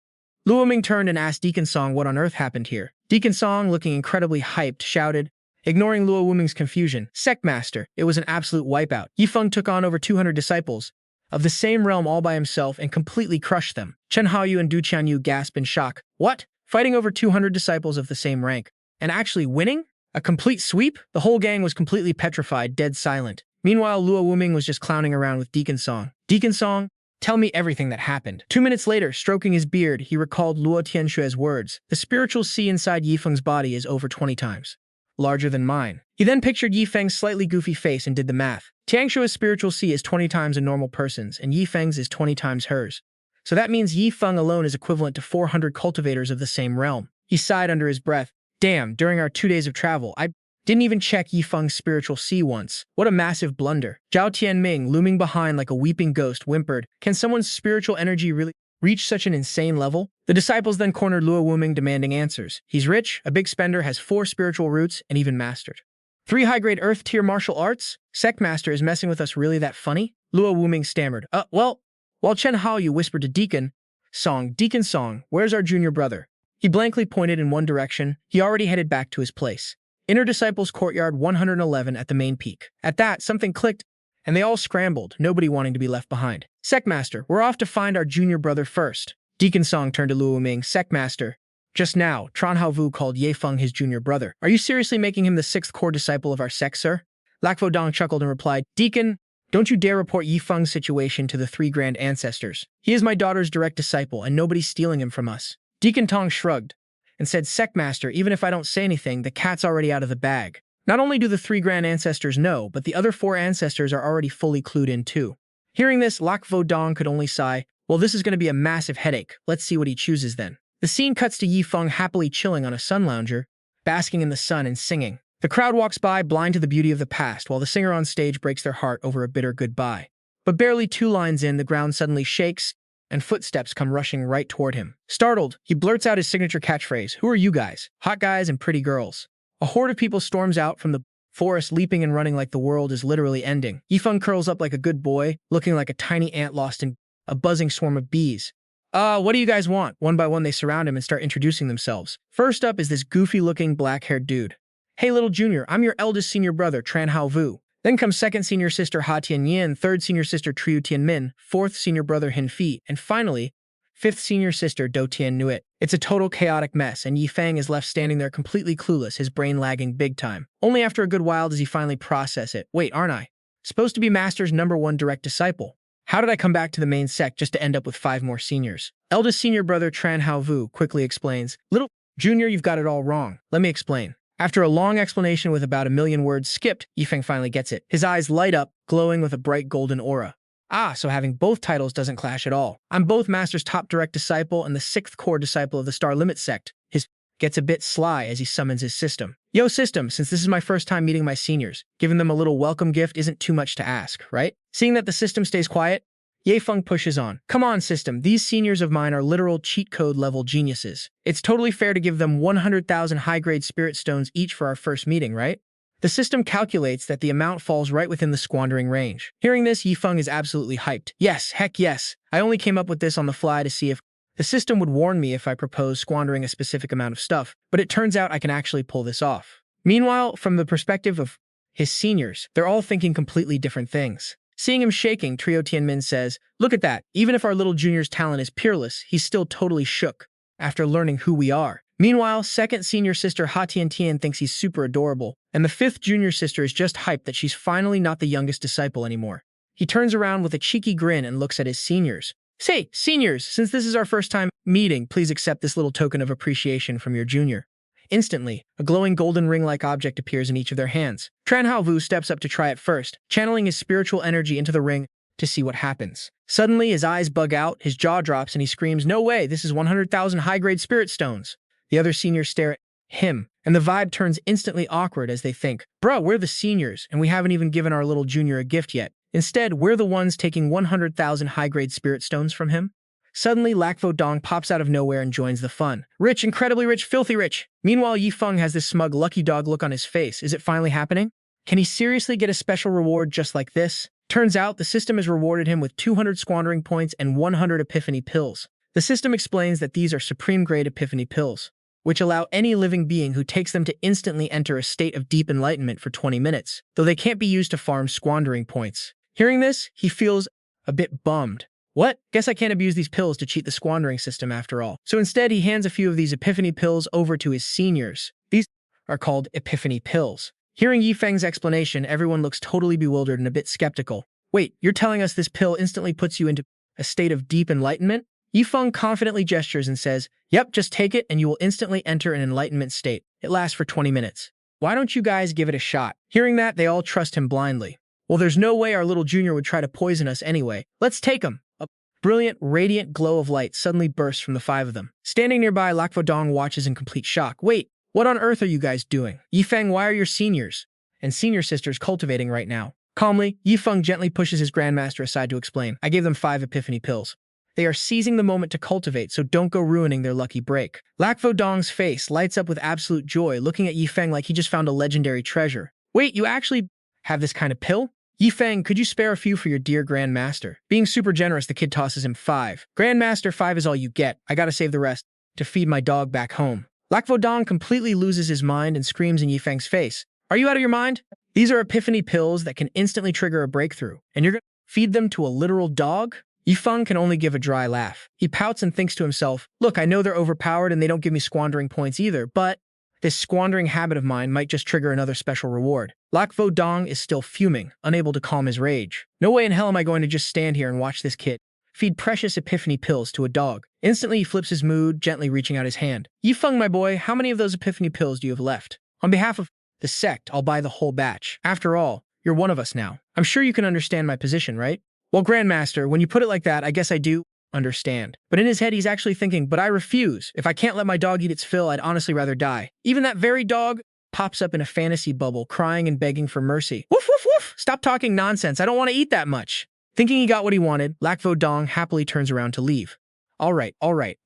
Luo Ming turned and asked Deacon Song what on earth happened here. Deacon Song, looking incredibly hyped, shouted, ignoring Luo Wuming's confusion, Sect Master, it was an absolute wipeout. Feng took on over 200 disciples of the same realm all by himself and completely crushed them. Chen Haoyu and Du Qianyu gasped in shock. What? Fighting over 200 disciples of the same rank? And actually winning? A complete sweep? The whole gang was completely petrified, dead silent. Meanwhile, Luo Wuming was just clowning around with Deacon Song. Deacon Song, tell me everything that happened. 2 minutes later, stroking his beard, he recalled Luo Tianxue's words. The spiritual sea inside Yifeng's body is over 20 times larger than mine. He then pictured Yifeng's slightly goofy face and did the math. Tianxue's spiritual sea is 20 times a normal person's, and Yifeng's is 20 times hers. So that means Yifeng alone is equivalent to 400 cultivators of the same realm. He sighed under his breath. Damn, during our 2 days of travel, I didn't even check Yifeng's spiritual sea once. What a massive blunder. Zhao Tianming, looming behind like a weeping ghost, whimpered, can someone's spiritual energy really reach such an insane level? The disciples then cornered Luo Wuming, demanding answers. He's rich, a big spender, has 4 spiritual roots, and even mastered 3 high-grade earth-tier martial arts? Sect Master, is messing with us really that funny? Luo Wuming stammered. Well, while Chen Haoyu whispered to Deacon Song, where's our junior brother? He blankly pointed in one direction. He already headed back to his place. Inner Disciples Courtyard 111 at the main peak. At that, something clicked, and they all scrambled, nobody wanting to be left behind. Sect Master, we're off to find our junior brother first. Deacon Song turned to Luo Wuming. Sect Master, just now, Tran Haovu called Feng his junior brother. Are you seriously making him the 6th core disciple of our sect, sir? Lac Vodong chuckled and replied, Deacon, don't you dare report Feng's situation to the 3 grand ancestors. He is my daughter's direct disciple, and nobody's stealing him from us. Deacon Tong shrugged and said, Sect Master, even if I don't say anything, the cat's already out of the bag. Not only do the 3 grand ancestors know, but the other 4 ancestors are already fully clued in too. Hearing this, Lac Vodong could only sigh, well, this is going to be a massive headache. Let's see what he chooses then. The scene cuts to Feng happily chilling on a sun lounger, basking in the sun and singing. The crowd walks by, blind to the beauty of the past, while the singer on stage breaks their heart over a bitter goodbye. But barely 2 lines in, the ground suddenly shakes, and footsteps come rushing right toward him. Startled, he blurts out his signature catchphrase, Who are you guys? Hot guys and pretty girls. A horde of people storms out from the forest, leaping and running like the world is literally ending. Feng curls up like a good boy, looking like a tiny ant lost in a buzzing swarm of bees. What do you guys want? One by one, they surround him and start introducing themselves. First up is this goofy-looking black-haired dude. Hey, little junior, I'm your eldest senior brother, Tran Hao Vu. Then comes second senior sister Ha Tianyin, third senior sister Triu Tianmin, fourth senior brother Hin Fi, and finally, fifth senior sister Do Tian Nuit. It's a total chaotic mess, and Yi Feng is left standing there completely clueless, his brain lagging big time. Only after a good while does he finally process it. Wait, aren't I supposed to be Master's #1 direct disciple? How did I come back to the main sect just to end up with 5 more seniors? Eldest senior brother Tran Hao Vu quickly explains, Little junior, you've got it all wrong. Let me explain. After a long explanation with about 1,000,000 words skipped, Yi Feng finally gets it. His eyes light up, glowing with a bright golden aura. Ah, so having both titles doesn't clash at all. I'm both Master's top direct disciple and the 6th core disciple of the Star Limit sect. His gets a bit sly as he summons his system. Yo, system, since this is my first time meeting my seniors, giving them a little welcome gift isn't too much to ask, right? Seeing that the system stays quiet, Ye Feng pushes on. Come on, system, these seniors of mine are literal cheat code level geniuses. It's totally fair to give them 100,000 high-grade spirit stones each for our first meeting, right? The system calculates that the amount falls right within the squandering range. Hearing this, Yi Feng is absolutely hyped. Yes, heck yes. I only came up with this on the fly to see if the system would warn me if I proposed squandering a specific amount of stuff, but it turns out I can actually pull this off. Meanwhile, from the perspective of his seniors, they're all thinking completely different things. Seeing him shaking, Trio Tianmin says, Look at that. Even if our little junior's talent is peerless, he's still totally shook after learning who we are. Meanwhile, second senior sister Ha Tian Tian thinks he's super adorable, and the 5th junior sister is just hyped that she's finally not the youngest disciple anymore. He turns around with a cheeky grin and looks at his seniors. Say, seniors, since this is our first time meeting, please accept this little token of appreciation from your junior. Instantly, a glowing golden ring-like object appears in each of their hands. Tran Hao Vu steps up to try it first, channeling his spiritual energy into the ring to see what happens. Suddenly, his eyes bug out, his jaw drops, and he screams, No way, this is 100,000 high-grade spirit stones. The other seniors stare at him, and the vibe turns instantly awkward as they think, Bruh, we're the seniors, and we haven't even given our little junior a gift yet. Instead, we're the ones taking 100,000 high-grade spirit stones from him. Suddenly, Lakvo Dong pops out of nowhere and joins the fun. Rich, incredibly rich, filthy rich. Meanwhile, Yi Feng has this smug lucky dog look on his face. Is it finally happening? Can he seriously get a special reward just like this? Turns out, the system has rewarded him with 200 squandering points and 100 epiphany pills. The system explains that these are supreme-grade epiphany pills, which allow any living being who takes them to instantly enter a state of deep enlightenment for 20 minutes, though they can't be used to farm squandering points. Hearing this, he feels a bit bummed. What? Guess I can't abuse these pills to cheat the squandering system after all. So instead, he hands a few of these epiphany pills over to his seniors. These are called epiphany pills. Hearing Yi Feng's explanation, everyone looks totally bewildered and a bit skeptical. Wait, you're telling us this pill instantly puts you into a state of deep enlightenment? Yi Feng confidently gestures and says, Yep, just take it and you will instantly enter an enlightenment state. It lasts for 20 minutes. Why don't you guys give it a shot? Hearing that, they all trust him blindly. Well, there's no way our little junior would try to poison us anyway. Let's take him. A brilliant, radiant glow of light suddenly bursts from the 5 of them. Standing nearby, Lakvo Dong watches in complete shock. Wait, what on earth are you guys doing? Yi Feng, why are your seniors and senior sisters cultivating right now? Calmly, Yi Feng gently pushes his grandmaster aside to explain. I gave them 5 epiphany pills. They are seizing the moment to cultivate, so don't go ruining their lucky break. Lakvo Dong's face lights up with absolute joy, looking at Yi Feng like he just found a legendary treasure. Wait, you actually have this kind of pill? Yi Feng, could you spare a few for your dear Grandmaster? Being super generous, the kid tosses him 5. Grandmaster, 5 is all you get. I gotta save the rest to feed my dog back home. Lakvo Dong completely loses his mind and screams in Yi Feng's face. Are you out of your mind? These are epiphany pills that can instantly trigger a breakthrough, and you're gonna feed them to a literal dog? Yi Feng can only give a dry laugh. He pouts and thinks to himself, Look, I know they're overpowered and they don't give me squandering points either, but this squandering habit of mine might just trigger another special reward. Lakvo Dong is still fuming, unable to calm his rage. No way in hell am I going to just stand here and watch this kid feed precious epiphany pills to a dog. Instantly, he flips his mood, gently reaching out his hand. Yi Feng, my boy, how many of those epiphany pills do you have left? On behalf of the sect, I'll buy the whole batch. After all, you're one of us now. I'm sure you can understand my position, right? Well, Grandmaster, when you put it like that, I guess I do understand. But in his head, he's actually thinking, but I refuse. If I can't let my dog eat its fill, I'd honestly rather die. Even that very dog pops up in a fantasy bubble, crying and begging for mercy. Woof, woof, woof! Stop talking nonsense. I don't want to eat that much. Thinking he got what he wanted, Lakvo Dong happily turns around to leave. All right.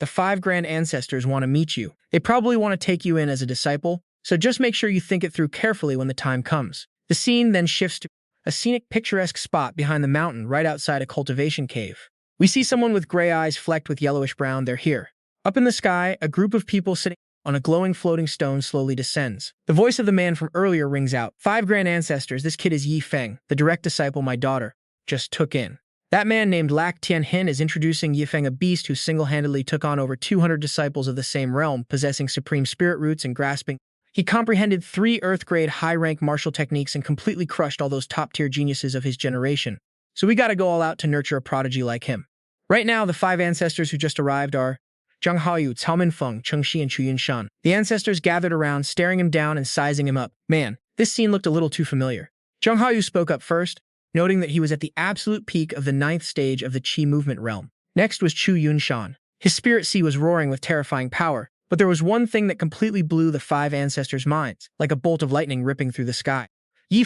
The 5 grand ancestors want to meet you. They probably want to take you in as a disciple, so just make sure you think it through carefully when the time comes. The scene then shifts to a scenic, picturesque spot behind the mountain right outside a cultivation cave. We see someone with gray eyes flecked with yellowish brown. They're here. Up in the sky, a group of people sitting on a glowing floating stone slowly descends. The voice of the man from earlier rings out. 5 grand ancestors, this kid is Feng, the direct disciple my daughter just took in. That man named Luo Tianxue is introducing Feng, a beast who single-handedly took on over 200 disciples of the same realm, possessing supreme spirit roots and grasping. He comprehended 3 Earth-grade high-rank martial techniques and completely crushed all those top-tier geniuses of his generation. So we gotta go all out to nurture a prodigy like him. Right now, the 5 ancestors who just arrived are Zhang Haoyu, Cao Feng, Cheng Shi, and Chu Yunshan. The ancestors gathered around, staring him down and sizing him up. Man, this scene looked a little too familiar. Zhang Haoyu spoke up first, noting that he was at the absolute peak of the 9th stage of the Qi movement realm. Next was Chu Yunshan. His spirit sea was roaring with terrifying power, but there was one thing that completely blew the 5 ancestors' minds, like a bolt of lightning ripping through the sky.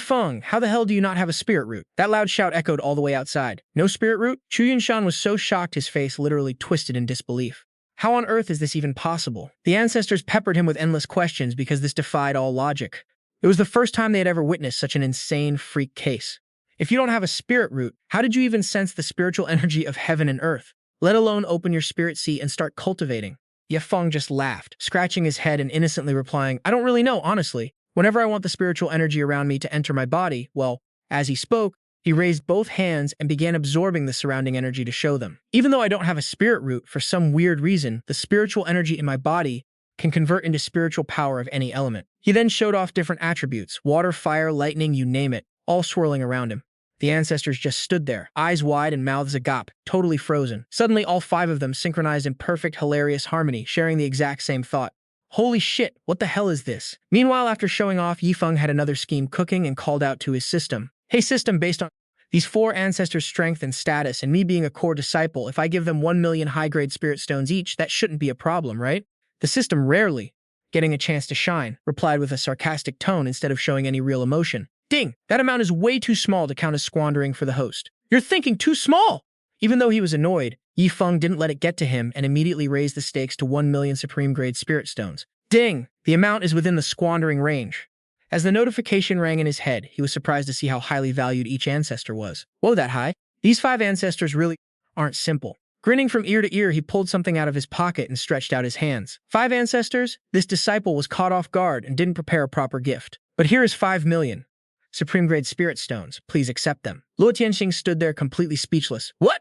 Feng, how the hell do you not have a spirit root? That loud shout echoed all the way outside. No spirit root? Chu Yunshan was so shocked his face literally twisted in disbelief. How on earth is this even possible? The ancestors peppered him with endless questions because this defied all logic. It was the first time they had ever witnessed such an insane freak case. If you don't have a spirit root, how did you even sense the spiritual energy of heaven and earth, let alone open your spirit sea and start cultivating? Feng just laughed, scratching his head and innocently replying, I don't really know, honestly. Whenever I want the spiritual energy around me to enter my body, well, as he spoke, he raised both hands and began absorbing the surrounding energy to show them. Even though I don't have a spirit root, for some weird reason, the spiritual energy in my body can convert into spiritual power of any element. He then showed off different attributes, water, fire, lightning, you name it, all swirling around him. The ancestors just stood there, eyes wide and mouths agape, totally frozen. Suddenly, all 5 of them synchronized in perfect, hilarious harmony, sharing the exact same thought. Holy shit, what the hell is this? Meanwhile, after showing off, Feng had another scheme cooking and called out to his system. Hey system, based on these 4 ancestors' strength and status and me being a core disciple, if I give them 1 million high-grade spirit stones each, that shouldn't be a problem, right? The system, rarely getting a chance to shine, replied with a sarcastic tone instead of showing any real emotion. Ding! That amount is way too small to count as squandering for the host. You're thinking too small! Even though he was annoyed, Feng didn't let it get to him and immediately raised the stakes to 1 million supreme-grade spirit stones. Ding! The amount is within the squandering range. As the notification rang in his head, he was surprised to see how highly valued each ancestor was. Whoa, that high? These 5 ancestors really aren't simple. Grinning from ear to ear, he pulled something out of his pocket and stretched out his hands. 5 ancestors? This disciple was caught off guard and didn't prepare a proper gift. But here is 5 million. Supreme-grade spirit stones. Please accept them. Luo Tianxue stood there completely speechless. What?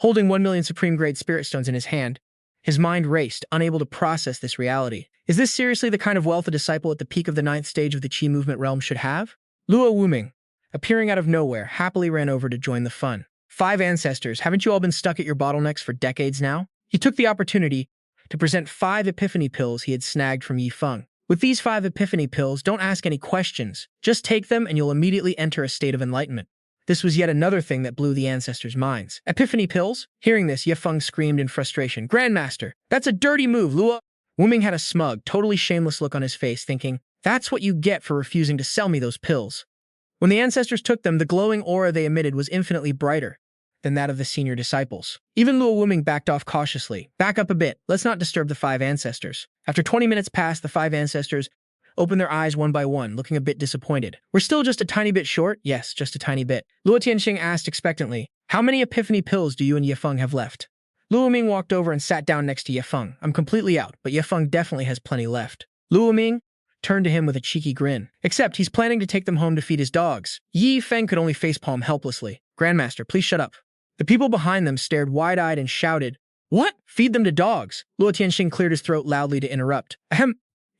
Holding 1 million supreme-grade spirit stones in his hand, his mind raced, unable to process this reality. Is this seriously the kind of wealth a disciple at the peak of the 9th stage of the Qi movement realm should have? Luo Wuming, appearing out of nowhere, happily ran over to join the fun. 5 ancestors, haven't you all been stuck at your bottlenecks for decades now? He took the opportunity to present 5 epiphany pills he had snagged from Feng. With these 5 epiphany pills, don't ask any questions. Just take them and you'll immediately enter a state of enlightenment. This was yet another thing that blew the ancestors' minds. Epiphany pills? Hearing this, Feng screamed in frustration. Grandmaster, that's a dirty move, Luo. Wuming had a smug, totally shameless look on his face, thinking, that's what you get for refusing to sell me those pills. When the ancestors took them, the glowing aura they emitted was infinitely brighter than that of the senior disciples. Even Luo Wuming backed off cautiously. Back up a bit, let's not disturb the 5 ancestors. After 20 minutes passed, the 5 ancestors opened their eyes one by one, looking a bit disappointed. We're still just a tiny bit short? Yes, just a tiny bit. Luo Tianxue asked expectantly, how many epiphany pills do you and Feng have left? Luo Ming walked over and sat down next to Feng. I'm completely out, but Feng definitely has plenty left. Luo Ming turned to him with a cheeky grin. Except he's planning to take them home to feed his dogs. Feng could only facepalm helplessly. Grandmaster, please shut up. The people behind them stared wide-eyed and shouted, what? Feed them to dogs? Luo Tianxue cleared his throat loudly to interrupt. Ahem.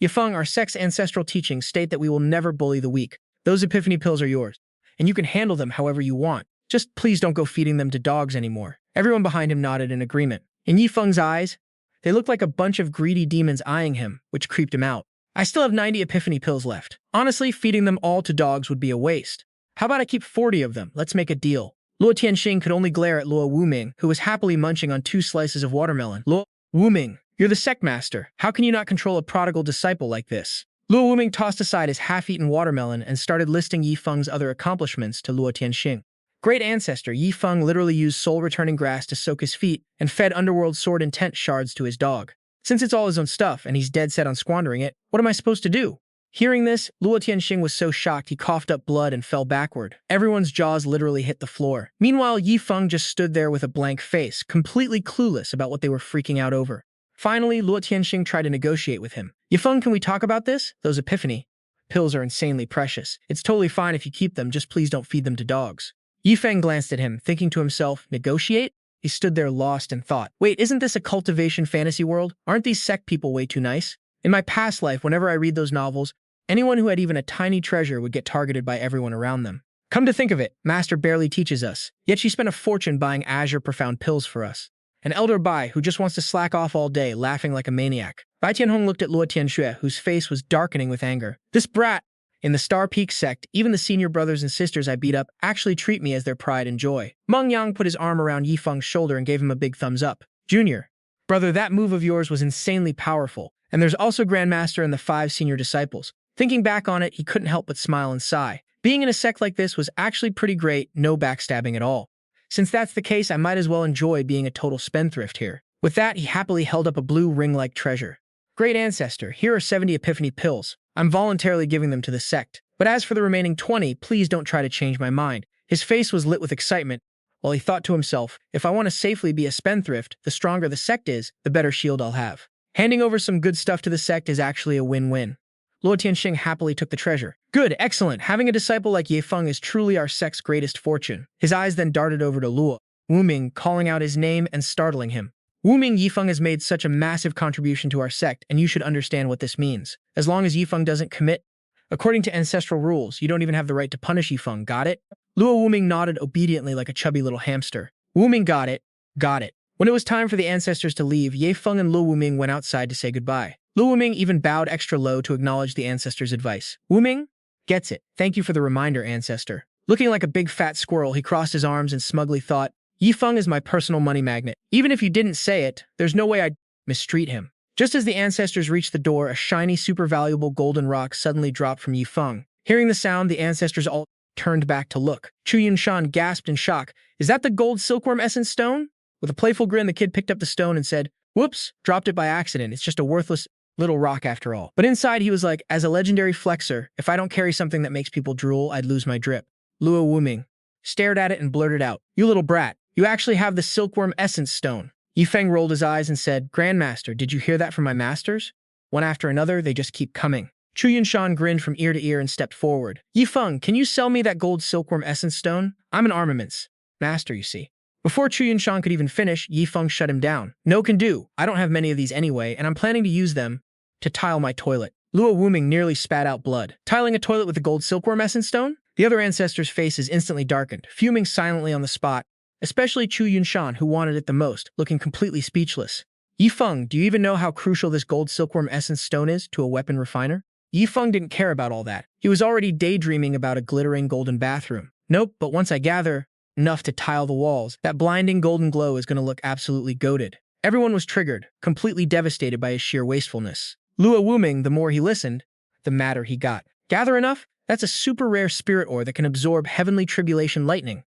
Feng, our sect's ancestral teachings state that we will never bully the weak. Those epiphany pills are yours, and you can handle them however you want. Just please don't go feeding them to dogs anymore. Everyone behind him nodded in agreement. In Feng's eyes, they looked like a bunch of greedy demons eyeing him, which creeped him out. I still have 90 epiphany pills left. Honestly, feeding them all to dogs would be a waste. How about I keep 40 of them? Let's make a deal. Luo Tianxue could only glare at Luo Wuming, who was happily munching on 2 slices of watermelon. Luo Wuming, you're the sect master. How can you not control a prodigal disciple like this? Luo Wuming tossed aside his half-eaten watermelon and started listing Feng's other accomplishments to Luo Tianxue. Great ancestor, Feng literally used soul-returning grass to soak his feet and fed underworld sword intent shards to his dog. Since it's all his own stuff and he's dead set on squandering it, what am I supposed to do? Hearing this, Luo Tianxue was so shocked he coughed up blood and fell backward. Everyone's jaws literally hit the floor. Meanwhile, Yi Feng just stood there with a blank face, completely clueless about what they were freaking out over. Finally, Luo Tianxue tried to negotiate with him. Yi Feng, can we talk about this? Those epiphany pills are insanely precious. It's totally fine if you keep them, just please don't feed them to dogs. Yi Feng glanced at him, thinking to himself, negotiate? He stood there lost in thought. Wait, isn't this a cultivation fantasy world? Aren't these Sect people way too nice? In my past life, whenever I read those novels, anyone who had even a tiny treasure would get targeted by everyone around them. Come to think of it, Master barely teaches us, yet she spent a fortune buying Azure Profound Pills for us. An elder Bai who just wants to slack off all day, laughing like a maniac. Bai Tianhong looked at Luo Tianxue, whose face was darkening with anger. This brat! In the Star Peak sect, even the senior brothers and sisters I beat up actually treat me as their pride and joy. Meng Yang put his arm around Yi Feng's shoulder and gave him a big thumbs up. Junior, brother, that move of yours was insanely powerful. And there's also Grandmaster and the 5 senior disciples. Thinking back on it, he couldn't help but smile and sigh. Being in a sect like this was actually pretty great, no backstabbing at all. Since that's the case, I might as well enjoy being a total spendthrift here. With that, he happily held up a blue ring-like treasure. Great Ancestor, here are 70 Epiphany Pills. I'm voluntarily giving them to the sect. But as for the remaining 20, please don't try to change my mind. His face was lit with excitement, while he thought to himself, if I want to safely be a spendthrift, the stronger the sect is, the better shield I'll have. Handing over some good stuff to the sect is actually a win-win. Luo Tianxue happily took the treasure. Good, excellent. Having a disciple like Ye Feng is truly our sect's greatest fortune. His eyes then darted over to Luo Wuming, calling out his name and startling him. Wuming, Yi Feng has made such a massive contribution to our sect, and you should understand what this means. As long as Yi Feng doesn't commit, according to ancestral rules, you don't even have the right to punish Yi Feng, got it? Luo Wuming nodded obediently like a chubby little hamster. Wuming got it. Got it. When it was time for the ancestors to leave, Ye Feng and Luo Wuming went outside to say goodbye. Luo Wuming even bowed extra low to acknowledge the ancestors' advice. Wuming? Gets it. Thank you for the reminder, ancestor. Looking like a big fat squirrel, he crossed his arms and smugly thought, Yi Feng is my personal money magnet. Even if you didn't say it, there's no way I'd mistreat him. Just as the ancestors reached the door, a shiny, super valuable golden rock suddenly dropped from Yi Feng. Hearing the sound, the ancestors all turned back to look. Chu Yunshan gasped in shock. Is that the gold silkworm essence stone? With a playful grin, the kid picked up the stone and said, whoops, dropped it by accident. It's just a worthless little rock after all. But inside, he was like, as a legendary flexor, if I don't carry something that makes people drool, I'd lose my drip. Luo Wuming stared at it and blurted out, you little brat. You actually have the silkworm essence stone. Yi Feng rolled his eyes and said, Grandmaster, did you hear that from my masters? One after another, they just keep coming. Chu Yunshan grinned from ear to ear and stepped forward. Yi Feng, can you sell me that gold silkworm essence stone? I'm an armaments master, you see. Before Chu Yunshan could even finish, Yi Feng shut him down. No can do. I don't have many of these anyway, and I'm planning to use them to tile my toilet. Luo Wuming nearly spat out blood. Tiling a toilet with the gold silkworm essence stone? The other ancestor's faces instantly darkened, fuming silently on the spot. Especially Chu Yunshan, who wanted it the most, looking completely speechless. Yi Feng, do you even know how crucial this gold silkworm essence stone is to a weapon refiner? Yi Feng didn't care about all that. He was already daydreaming about a glittering golden bathroom. Nope, but once I gather enough to tile the walls, that blinding golden glow is going to look absolutely goated. Everyone was triggered, completely devastated by his sheer wastefulness. Luo Wuming, the more he listened, the madder he got. Gather enough? That's a super rare spirit ore that can absorb heavenly tribulation lightning.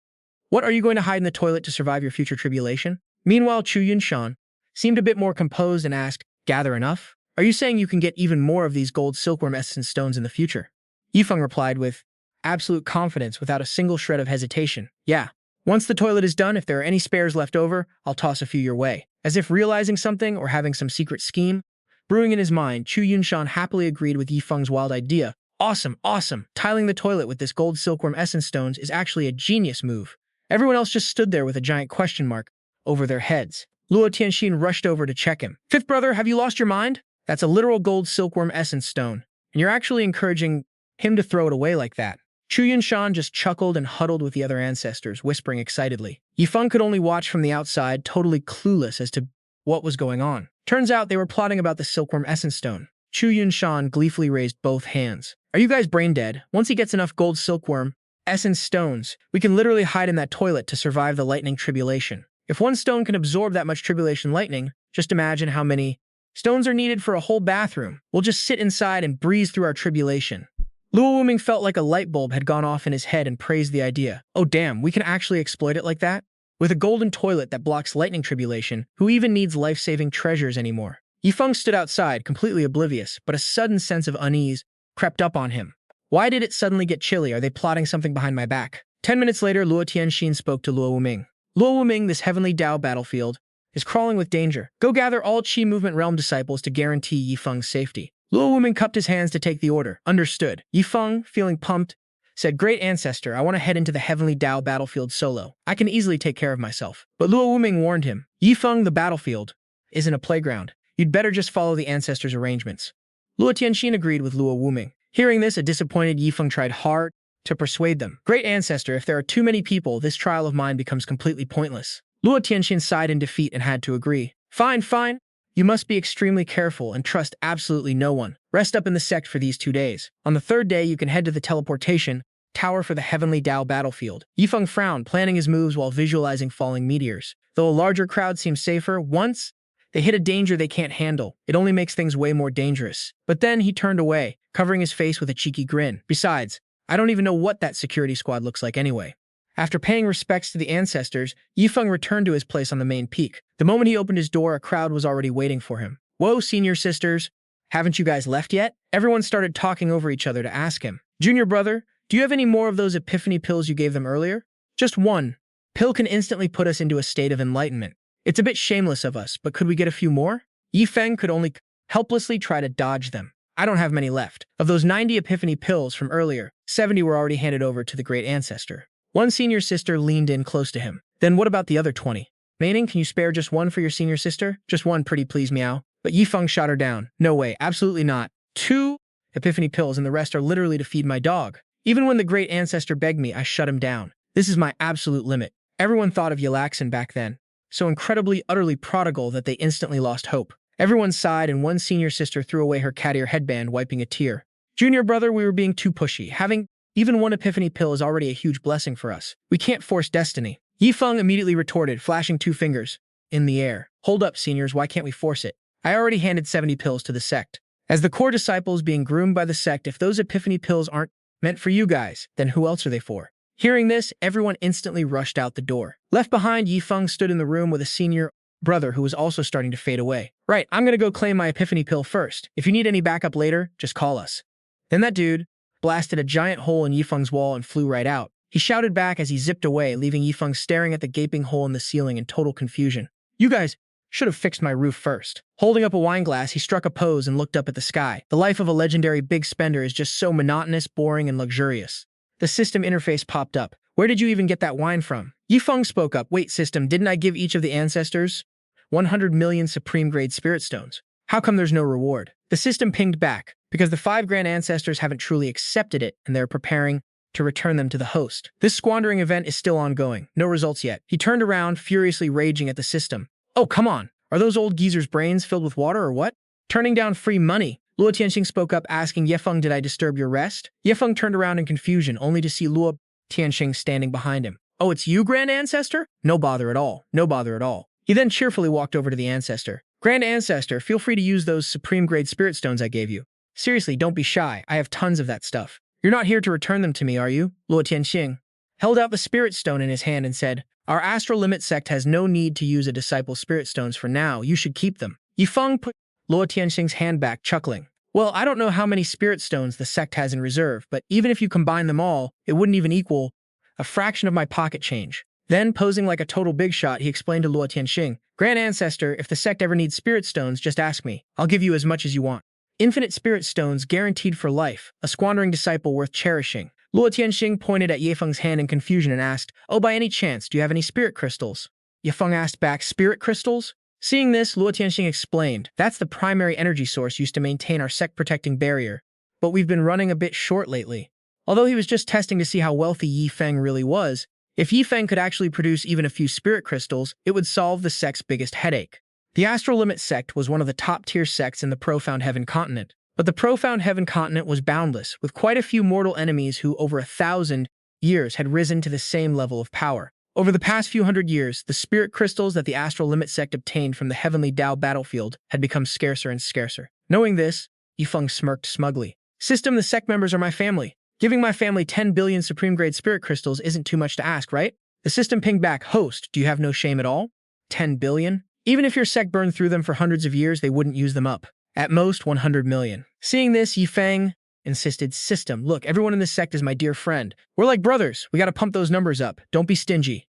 What are you going to hide in the toilet to survive your future tribulation? Meanwhile, Chu Yunshan seemed a bit more composed and asked, gather enough? Are you saying you can get even more of these gold silkworm essence stones in the future? Yi Feng replied with absolute confidence without a single shred of hesitation. Yeah. Once the toilet is done, if there are any spares left over, I'll toss a few your way. As if realizing something or having some secret scheme brewing in his mind, Chu Yunshan happily agreed with Yi Feng's wild idea. Awesome, awesome. Tiling the toilet with this gold silkworm essence stones is actually a genius move. Everyone else just stood there with a giant question mark over their heads. Luo Tianxue rushed over to check him. Fifth brother, have you lost your mind? That's a literal gold silkworm essence stone, and you're actually encouraging him to throw it away like that. Chu Yunshan just chuckled and huddled with the other ancestors, whispering excitedly. Yi Feng could only watch from the outside, totally clueless as to what was going on. Turns out they were plotting about the silkworm essence stone. Chu Yunshan gleefully raised both hands. Are you guys brain dead? Once he gets enough gold silkworm essence stones, we can literally hide in that toilet to survive the lightning tribulation. If one stone can absorb that much tribulation lightning, just imagine how many stones are needed for a whole bathroom. We'll just sit inside and breeze through our tribulation. Luo Wuming felt like a light bulb had gone off in his head and praised the idea. Oh damn, we can actually exploit it like that? With a golden toilet that blocks lightning tribulation, who even needs life-saving treasures anymore? Yi Feng stood outside, completely oblivious, but a sudden sense of unease crept up on him. Why did it suddenly get chilly? Are they plotting something behind my back? 10 minutes later, Luo Tianxue spoke to Luo Wuming. Luo Wuming, this heavenly Dao battlefield is crawling with danger. Go gather all Qi Movement Realm disciples to guarantee Yifeng's safety. Luo Wuming cupped his hands to take the order. Understood. Yifeng, feeling pumped, said, Great Ancestor, I want to head into the heavenly Dao battlefield solo. I can easily take care of myself. But Luo Wuming warned him, Yifeng, the battlefield isn't a playground. You'd better just follow the ancestors' arrangements. Luo Tianxue agreed with Luo Wuming. Hearing this, a disappointed Yifeng tried hard to persuade them. Great Ancestor, if there are too many people, this trial of mine becomes completely pointless. Luo Tianxue sighed in defeat and had to agree. Fine, fine. You must be extremely careful and trust absolutely no one. Rest up in the sect for these 2 days. On the 3rd day, you can head to the teleportation tower for the heavenly Dao battlefield. Yifeng frowned, planning his moves while visualizing falling meteors. Though a larger crowd seems safer, once they hit a danger they can't handle, it only makes things way more dangerous. But then he turned away, covering his face with a cheeky grin. Besides, I don't even know what that security squad looks like anyway. After paying respects to the ancestors, Yifeng returned to his place on the main peak. The moment he opened his door, a crowd was already waiting for him. Whoa, senior sisters, haven't you guys left yet? Everyone started talking over each other to ask him. Junior brother, do you have any more of those epiphany pills you gave them earlier? Just one. Pill can instantly put us into a state of enlightenment. It's a bit shameless of us, but could we get a few more? Yifeng could only helplessly try to dodge them. I don't have many left. Of those 90 epiphany pills from earlier, 70 were already handed over to the Great Ancestor. One senior sister leaned in close to him. Then what about the other 20? Maining, can you spare just one for your senior sister? Just one, pretty please, meow. But Yifeng shot her down. No way, absolutely not. 2 epiphany pills and the rest are literally to feed my dog. Even when the Great Ancestor begged me, I shut him down. This is my absolute limit. Everyone thought of Yalaxin back then, so incredibly, utterly prodigal that they instantly lost hope. Everyone sighed and one senior sister threw away her cat ear headband, wiping a tear. Junior brother, we were being too pushy. Having even one epiphany pill is already a huge blessing for us. We can't force destiny. Yifeng immediately retorted, flashing 2 fingers in the air. Hold up, seniors, why can't we force it? I already handed 70 pills to the sect. As the core disciples being groomed by the sect, if those epiphany pills aren't meant for you guys, then who else are they for? Hearing this, everyone instantly rushed out the door. Left behind, Yifeng stood in the room with a senior brother who was also starting to fade away. Right, I'm gonna go claim my epiphany pill first. If you need any backup later, just call us. Then that dude blasted a giant hole in Yifeng's wall and flew right out. He shouted back as he zipped away, leaving Yifeng staring at the gaping hole in the ceiling in total confusion. You guys should have fixed my roof first. Holding up a wine glass, he struck a pose and looked up at the sky. The life of a legendary big spender is just so monotonous, boring, and luxurious. The system interface popped up. Where did you even get that wine from? Yifeng spoke up. Wait, system, didn't I give each of the ancestors 100 million supreme grade spirit stones? How come there's no reward? The system pinged back, because the 5 grand ancestors haven't truly accepted it and they're preparing to return them to the host. This squandering event is still ongoing. No results yet. He turned around, furiously raging at the system. Oh, come on. Are those old geezers' brains filled with water or what? Turning down free money. Luo Tianxue spoke up, asking, Yifeng, did I disturb your rest? Yifeng turned around in confusion, only to see Luo Tianxue standing behind him. Oh, it's you, Grand Ancestor? No bother at all. No bother at all. He then cheerfully walked over to the Ancestor. Grand Ancestor, feel free to use those supreme-grade spirit stones I gave you. Seriously, don't be shy. I have tons of that stuff. You're not here to return them to me, are you? Luo Tianxue held out the spirit stone in his hand and said, Our Astral Limit sect has no need to use a disciple's spirit stones for now. You should keep them. Yifeng put Luo Tianxue's hand back, chuckling. Well, I don't know how many spirit stones the sect has in reserve, but even if you combine them all, it wouldn't even equal a fraction of my pocket change. Then, posing like a total big shot, he explained to Luo Tianxue, Grand Ancestor, if the sect ever needs spirit stones, just ask me. I'll give you as much as you want. Infinite spirit stones guaranteed for life, a squandering disciple worth cherishing. Luo Tianxue pointed at Yifeng's hand in confusion and asked, Oh, by any chance, do you have any spirit crystals? Yifeng asked back, Spirit crystals? Seeing this, Luo Tianxue explained, That's the primary energy source used to maintain our sect-protecting barrier, but we've been running a bit short lately. Although he was just testing to see how wealthy Yifeng really was, if Yifeng could actually produce even a few spirit crystals, it would solve the sect's biggest headache. The Astral Limit sect was one of the top-tier sects in the Profound Heaven continent, but the Profound Heaven continent was boundless, with quite a few mortal enemies who, over 1,000 years, had risen to the same level of power. Over the past few hundred years, the spirit crystals that the Astral Limit sect obtained from the heavenly Dao battlefield had become scarcer and scarcer. Knowing this, Yifeng smirked smugly. System, the sect members are my family. Giving my family 10 billion supreme-grade spirit crystals isn't too much to ask, right? The system pinged back, Host, do you have no shame at all? 10 billion? Even if your sect burned through them for hundreds of years, they wouldn't use them up. At most, 100 million. Seeing this, Yifeng insisted System. Look, everyone in this sect is my dear friend. We're like brothers. We gotta pump those numbers up. Don't be stingy.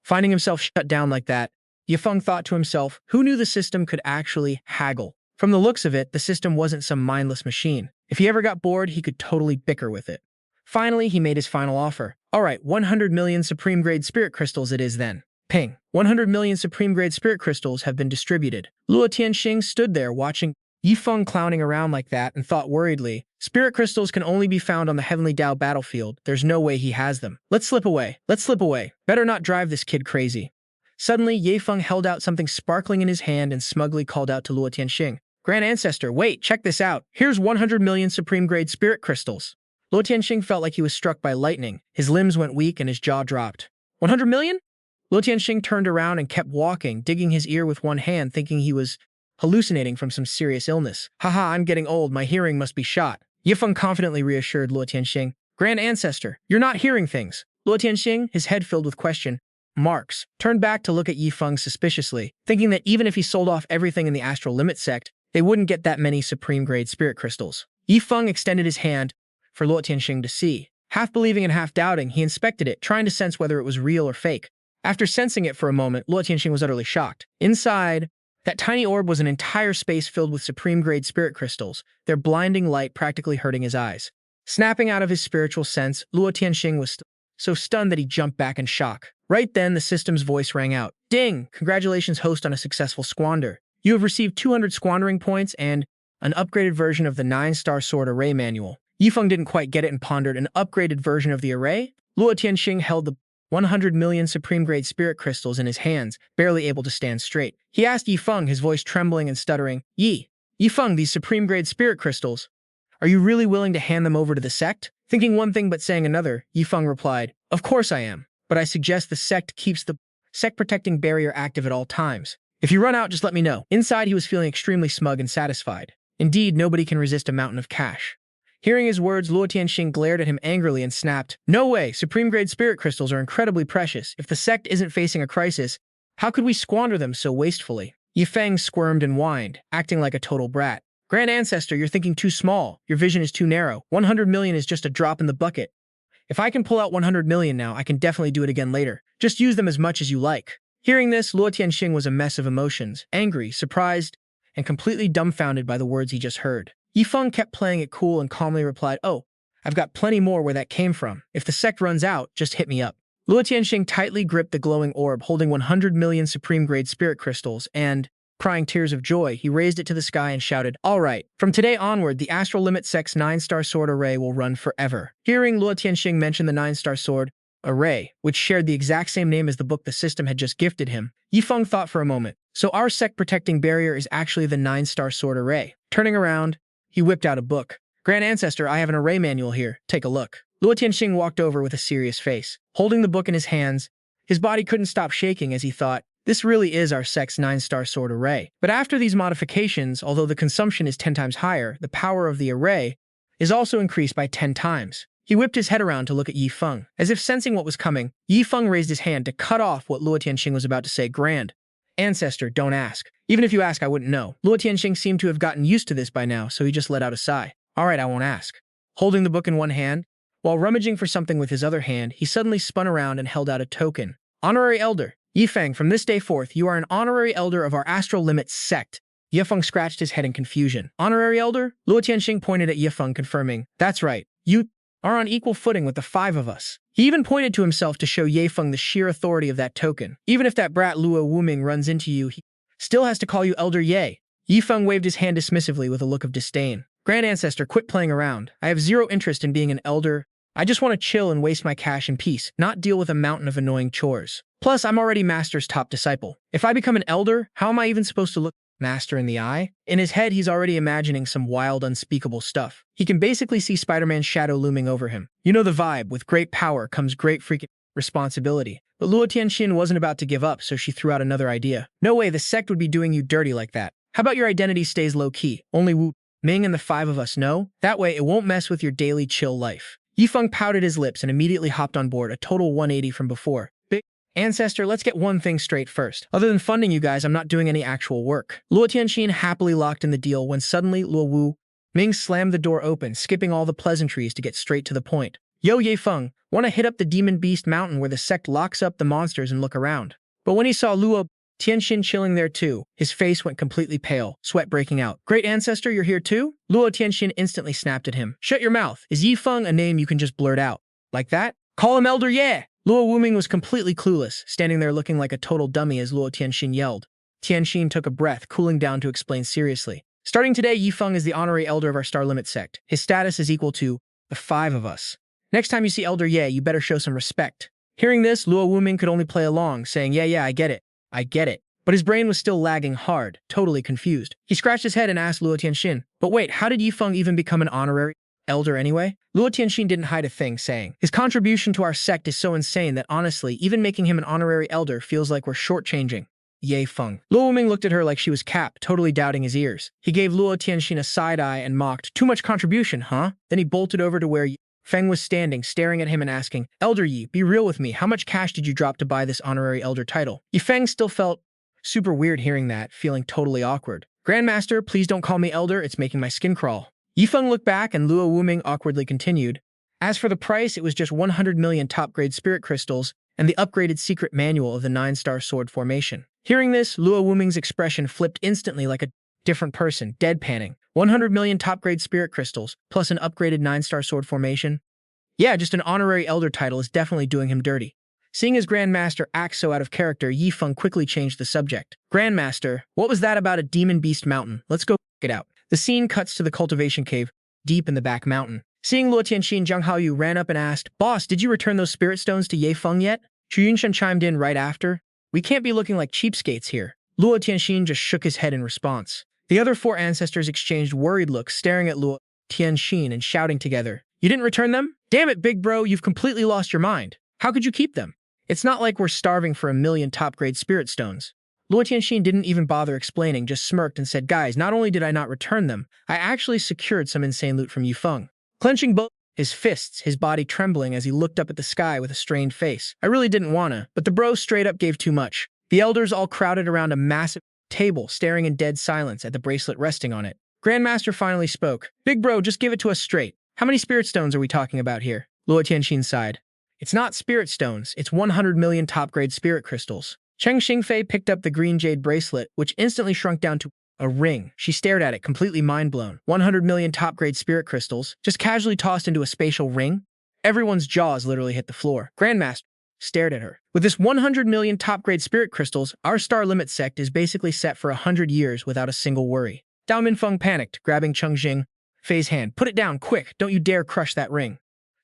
Finding himself shut down like that, Yifeng thought to himself, who knew the system could actually haggle? From the looks of it, the system wasn't some mindless machine. If he ever got bored, he could totally bicker with it. Finally, he made his final offer. All right, 100 million supreme-grade spirit crystals it is then. Ping. 100 million supreme-grade spirit crystals have been distributed. Luo Tianxue stood there watching Yifeng clowning around like that and thought worriedly, spirit crystals can only be found on the Heavenly Dao battlefield. There's no way he has them. Let's slip away. Let's slip away. Better not drive this kid crazy. Suddenly, Yifeng held out something sparkling in his hand and smugly called out to Luo Tianxue. Grand Ancestor, wait, check this out. Here's 100 million supreme-grade spirit crystals. Luo Tianxue felt like he was struck by lightning. His limbs went weak and his jaw dropped. 100 million? Luo Tianxue turned around and kept walking, digging his ear with one hand, thinking he was hallucinating from some serious illness. Haha, I'm getting old. My hearing must be shot. Yifeng confidently reassured Luo Tianxue. Grand Ancestor, you're not hearing things. Luo Tianxue, his head filled with question marks, turned back to look at Yifeng suspiciously, thinking that even if he sold off everything in the Astral Limit Sect, they wouldn't get that many supreme-grade spirit crystals. Yifeng extended his hand for Luo Tianxue to see. Half believing and half doubting, he inspected it, trying to sense whether it was real or fake. After sensing it for a moment, Luo Tianxue was utterly shocked. Inside, that tiny orb was an entire space filled with supreme-grade spirit crystals, their blinding light practically hurting his eyes. Snapping out of his spiritual sense, Luo Tianxue was so stunned that he jumped back in shock. Right then, the system's voice rang out. Ding! Congratulations, host, on a successful squander. You have received 200 squandering points and an upgraded version of the 9-star sword array manual. Yifeng didn't quite get it and pondered an upgraded version of the array. Luo Tianxue held the 100 million supreme-grade spirit crystals in his hands, barely able to stand straight. He asked Yifeng, his voice trembling and stuttering, Yifeng, these supreme-grade spirit crystals, are you really willing to hand them over to the sect? Thinking one thing but saying another, Yifeng replied, Of course I am, but I suggest the sect keeps the sect-protecting barrier active at all times. If you run out, just let me know. Inside, he was feeling extremely smug and satisfied. Indeed, nobody can resist a mountain of cash. Hearing his words, Luo Tianxue glared at him angrily and snapped, No way! Supreme-grade spirit crystals are incredibly precious. If the sect isn't facing a crisis, how could we squander them so wastefully? Yifeng squirmed and whined, acting like a total brat. Grand Ancestor, you're thinking too small. Your vision is too narrow. 100 million is just a drop in the bucket. If I can pull out 100 million now, I can definitely do it again later. Just use them as much as you like. Hearing this, Luo Tianxue was a mess of emotions, angry, surprised, and completely dumbfounded by the words he just heard. Yifeng kept playing it cool and calmly replied, Oh, I've got plenty more where that came from. If the sect runs out, just hit me up. Luo Tianxue tightly gripped the glowing orb holding 100 million supreme-grade spirit crystals and, crying tears of joy, he raised it to the sky and shouted, All right, from today onward, the Astral Limit Sect's 9-star sword array will run forever. Hearing Luo Tianxue mention the 9-star sword array, which shared the exact same name as the book the system had just gifted him, Yifeng thought for a moment. So our sect-protecting barrier is actually the 9-star sword array. Turning around, he whipped out a book. Grand Ancestor, I have an array manual here. Take a look. Luo Tianxue walked over with a serious face. Holding the book in his hands, his body couldn't stop shaking as he thought, this really is our sect's 9-star sword array. But after these modifications, although the consumption is 10 times higher, the power of the array is also increased by 10 times. He whipped his head around to look at Yifeng. As if sensing what was coming, Yifeng raised his hand to cut off what Luo Tianxue was about to say. Grand Ancestor, don't ask. Even if you ask, I wouldn't know. Luo Tianxue seemed to have gotten used to this by now, so he just let out a sigh. All right, I won't ask. Holding the book in one hand, while rummaging for something with his other hand, he suddenly spun around and held out a token. Honorary Elder. Yifeng, from this day forth, you are an honorary elder of our Astral Limit Sect. Yifeng scratched his head in confusion. Honorary elder? Luo Tianxue pointed at Yifeng, confirming, That's right. You are on equal footing with the 5 of us. He even pointed to himself to show Yifeng the sheer authority of that token. Even if that brat Luo Wuming runs into you, he still has to call you Elder Ye. Yifeng waved his hand dismissively with a look of disdain. Grand Ancestor, quit playing around. I have zero interest in being an elder. I just want to chill and waste my cash in peace, not deal with a mountain of annoying chores. Plus, I'm already Master's top disciple. If I become an elder, how am I even supposed to look Master in the eye? In his head, he's already imagining some wild, unspeakable stuff. He can basically see Spider-Man's shadow looming over him. You know the vibe, with great power comes great freaking responsibility. But Luo Tianxue wasn't about to give up, so she threw out another idea. No way, the sect would be doing you dirty like that. How about your identity stays low-key? Only Wu Ming and the 5 of us know? That way, it won't mess with your daily chill life. Yifeng pouted his lips and immediately hopped on board, a total 180 from before. Big Ancestor, let's get one thing straight first. Other than funding you guys, I'm not doing any actual work. Luo Tianxue happily locked in the deal when suddenly Luo Wu Ming slammed the door open, skipping all the pleasantries to get straight to the point. Yo, Ye Feng, want to hit up the Demon Beast Mountain where the sect locks up the monsters and look around. But when he saw Luo Tianxue chilling there too, his face went completely pale, sweat breaking out. Great Ancestor, you're here too? Luo Tianxue instantly snapped at him. Shut your mouth. Is Ye Feng a name you can just blurt out? Like that? Call him Elder Ye! Luo Wuming was completely clueless, standing there looking like a total dummy as Luo Tianxue yelled. Tianxue took a breath, cooling down to explain seriously. Starting today, Ye Feng is the honorary elder of our Star Limit sect. His status is equal to the 5 of us. Next time you see Elder Ye, you better show some respect. Hearing this, Luo Wuming could only play along, saying, yeah, I get it. I get it. But his brain was still lagging hard, totally confused. He scratched his head and asked Luo Tianxue, but wait, how did Ye Feng even become an honorary elder anyway? Luo Tianxue didn't hide a thing, saying, his contribution to our sect is so insane that honestly, even making him an honorary elder feels like we're shortchanging Ye Feng. Luo Wuming looked at her like she was Cap, totally doubting his ears. He gave Luo Tianxue a side eye and mocked, too much contribution, huh? Then he bolted over to where Feng was standing, staring at him and asking, Elder Yi, be real with me, how much cash did you drop to buy this honorary elder title? Feng still felt super weird hearing that, feeling totally awkward. Grandmaster, please don't call me elder, it's making my skin crawl. Feng looked back and Luo Wuming awkwardly continued. As for the price, it was just 100 million top-grade spirit crystals and the upgraded secret manual of the 9-star sword formation. Hearing this, Luo Wuming's expression flipped instantly like a different person, deadpanning. 100 million top-grade spirit crystals, plus an upgraded 9-star sword formation? Yeah, just an honorary elder title is definitely doing him dirty. Seeing his Grandmaster act so out of character, Ye Feng quickly changed the subject. Grandmaster, what was that about a demon beast mountain? Let's go check it out. The scene cuts to the cultivation cave, deep in the back mountain. Seeing Luo Tianxue, Zhang Haoyu ran up and asked, Boss, did you return those spirit stones to Ye Feng yet? Chu Yunshan chimed in right after. We can't be looking like cheapskates here. Luo Tianxue just shook his head in response. The other 4 ancestors exchanged worried looks, staring at Luo Tianxue and shouting together, You didn't return them? Damn it, big bro, you've completely lost your mind. How could you keep them? It's not like we're starving for 1 million top-grade spirit stones. Luo Tianxue didn't even bother explaining, just smirked and said, Guys, not only did I not return them, I actually secured some insane loot from Ye Feng. Clenching both his fists, his body trembling as he looked up at the sky with a strained face. I really didn't wanna, but the bro straight up gave too much. The elders all crowded around a massive table, staring in dead silence at the bracelet resting on it. Grandmaster finally spoke. Big bro, just give it to us straight. How many spirit stones are we talking about here? Luo Tianxue sighed. It's not spirit stones, it's 100 million top-grade spirit crystals. Cheng Xingfei picked up the green jade bracelet, which instantly shrunk down to a ring. She stared at it, completely mind-blown. 100 million top-grade spirit crystals, just casually tossed into a spatial ring? Everyone's jaws literally hit the floor. Grandmaster stared at her. With this 100 million top-grade spirit crystals, our Star Limit sect is basically set for 100 years without a single worry. Dao Minfeng panicked, grabbing Cheng Xingfei's hand. Put it down, quick! Don't you dare crush that ring.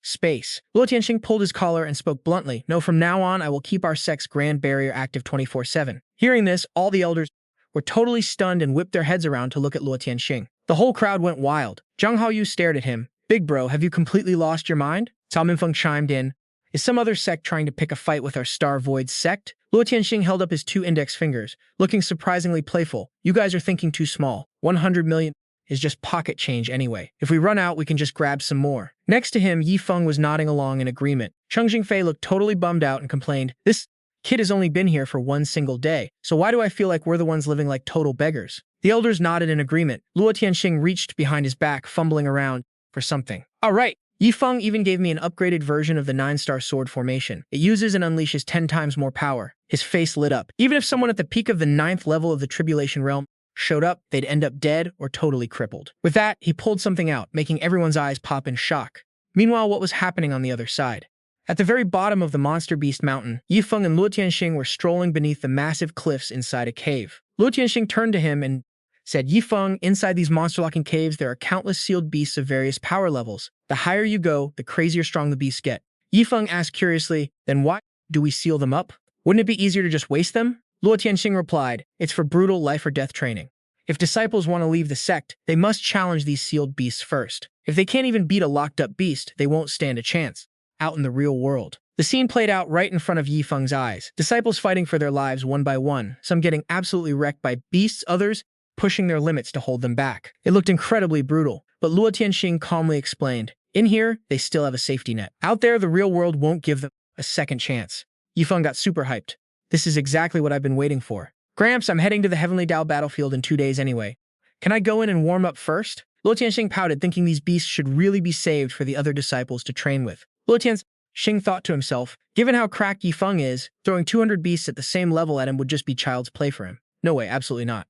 Space. Luo Tianxue pulled his collar and spoke bluntly. No, from now on, I will keep our sect's grand barrier active 24/7. Hearing this, all the elders were totally stunned and whipped their heads around to look at Luo Tianxue. The whole crowd went wild. Zhang Haoyu stared at him. Big bro, have you completely lost your mind? Cao Minfeng chimed in. Is some other sect trying to pick a fight with our Star Void sect? Luo Tianxue held up his 2 index fingers, looking surprisingly playful. You guys are thinking too small. 100 million is just pocket change anyway. If we run out, we can just grab some more. Next to him, Ye Feng was nodding along in agreement. Cheng Xingfei looked totally bummed out and complained, This kid has only been here for 1 single day, so why do I feel like we're the ones living like total beggars? The elders nodded in agreement. Luo Tianxue reached behind his back, fumbling around for something. All right. Ye Feng even gave me an upgraded version of the 9-star sword formation. It uses and unleashes 10 times more power. His face lit up. Even if someone at the peak of the 9th level of the Tribulation Realm showed up, they'd end up dead or totally crippled. With that, he pulled something out, making everyone's eyes pop in shock. Meanwhile, what was happening on the other side? At the very bottom of the Monster Beast Mountain, Ye Feng and Luo Tianxue were strolling beneath the massive cliffs inside a cave. Luo Tianxue turned to him and said, Ye Feng, inside these monster-locking caves, there are countless sealed beasts of various power levels. The higher you go, the crazier strong the beasts get. Ye Feng asked curiously, then why do we seal them up? Wouldn't it be easier to just waste them? Luo Tianxue replied, it's for brutal life-or-death training. If disciples want to leave the sect, they must challenge these sealed beasts first. If they can't even beat a locked-up beast, they won't stand a chance out in the real world. The scene played out right in front of Ye Feng's eyes. Disciples fighting for their lives one by one, some getting absolutely wrecked by beasts, others pushing their limits to hold them back. It looked incredibly brutal, but Luo Tianxue calmly explained, in here, they still have a safety net. Out there, the real world won't give them a second chance. Ye Feng got super hyped. This is exactly what I've been waiting for. Gramps, I'm heading to the Heavenly Dao battlefield in 2 days anyway. Can I go in and warm up first? Luo Tianxue pouted, thinking these beasts should really be saved for the other disciples to train with. Luo Tianxue thought to himself, given how cracked Yi Feng is, throwing 200 beasts at the same level at him would just be child's play for him. No way, absolutely not.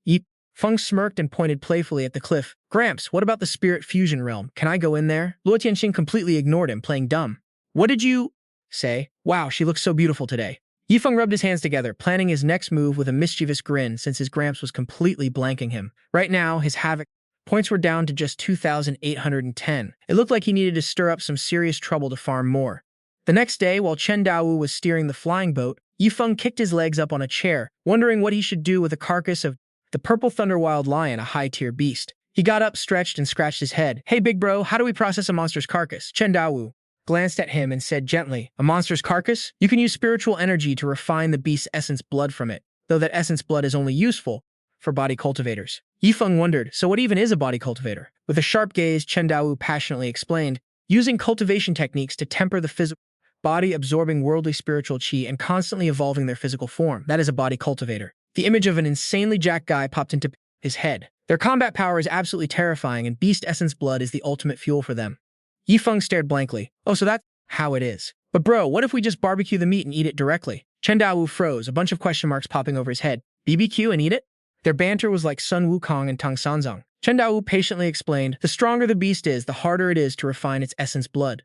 Yi Feng smirked and pointed playfully at the cliff. Gramps, what about the spirit fusion realm? Can I go in there? Luo Tianxue completely ignored him, playing dumb. What did you say? Wow, she looks so beautiful today. Yi Feng rubbed his hands together, planning his next move with a mischievous grin since his Gramps was completely blanking him. Right now, his havoc points were down to just 2,810. It looked like he needed to stir up some serious trouble to farm more. The next day, while Chen Daowu was steering the flying boat, Yi Feng kicked his legs up on a chair, wondering what he should do with the carcass of the purple thunderwild lion, a high-tier beast. He got up, stretched, and scratched his head. Hey, big bro, how do we process a monster's carcass? Chen Daowu glanced at him and said gently, a monster's carcass? You can use spiritual energy to refine the beast's essence blood from it, though that essence blood is only useful for body cultivators. Yi Feng wondered, so what even is a body cultivator? With a sharp gaze, Chen Daowu passionately explained, using cultivation techniques to temper the physical body, absorbing worldly spiritual chi and constantly evolving their physical form. That is a body cultivator. The image of an insanely jacked guy popped into his head. Their combat power is absolutely terrifying, and beast essence blood is the ultimate fuel for them. Yi Feng stared blankly. Oh, so that's how it is. But bro, what if we just barbecue the meat and eat it directly? Chen Daowu froze, a bunch of question marks popping over his head. BBQ and eat it? Their banter was like Sun Wukong and Tang Sanzong. Chen Daowu patiently explained, the stronger the beast is, the harder it is to refine its essence blood.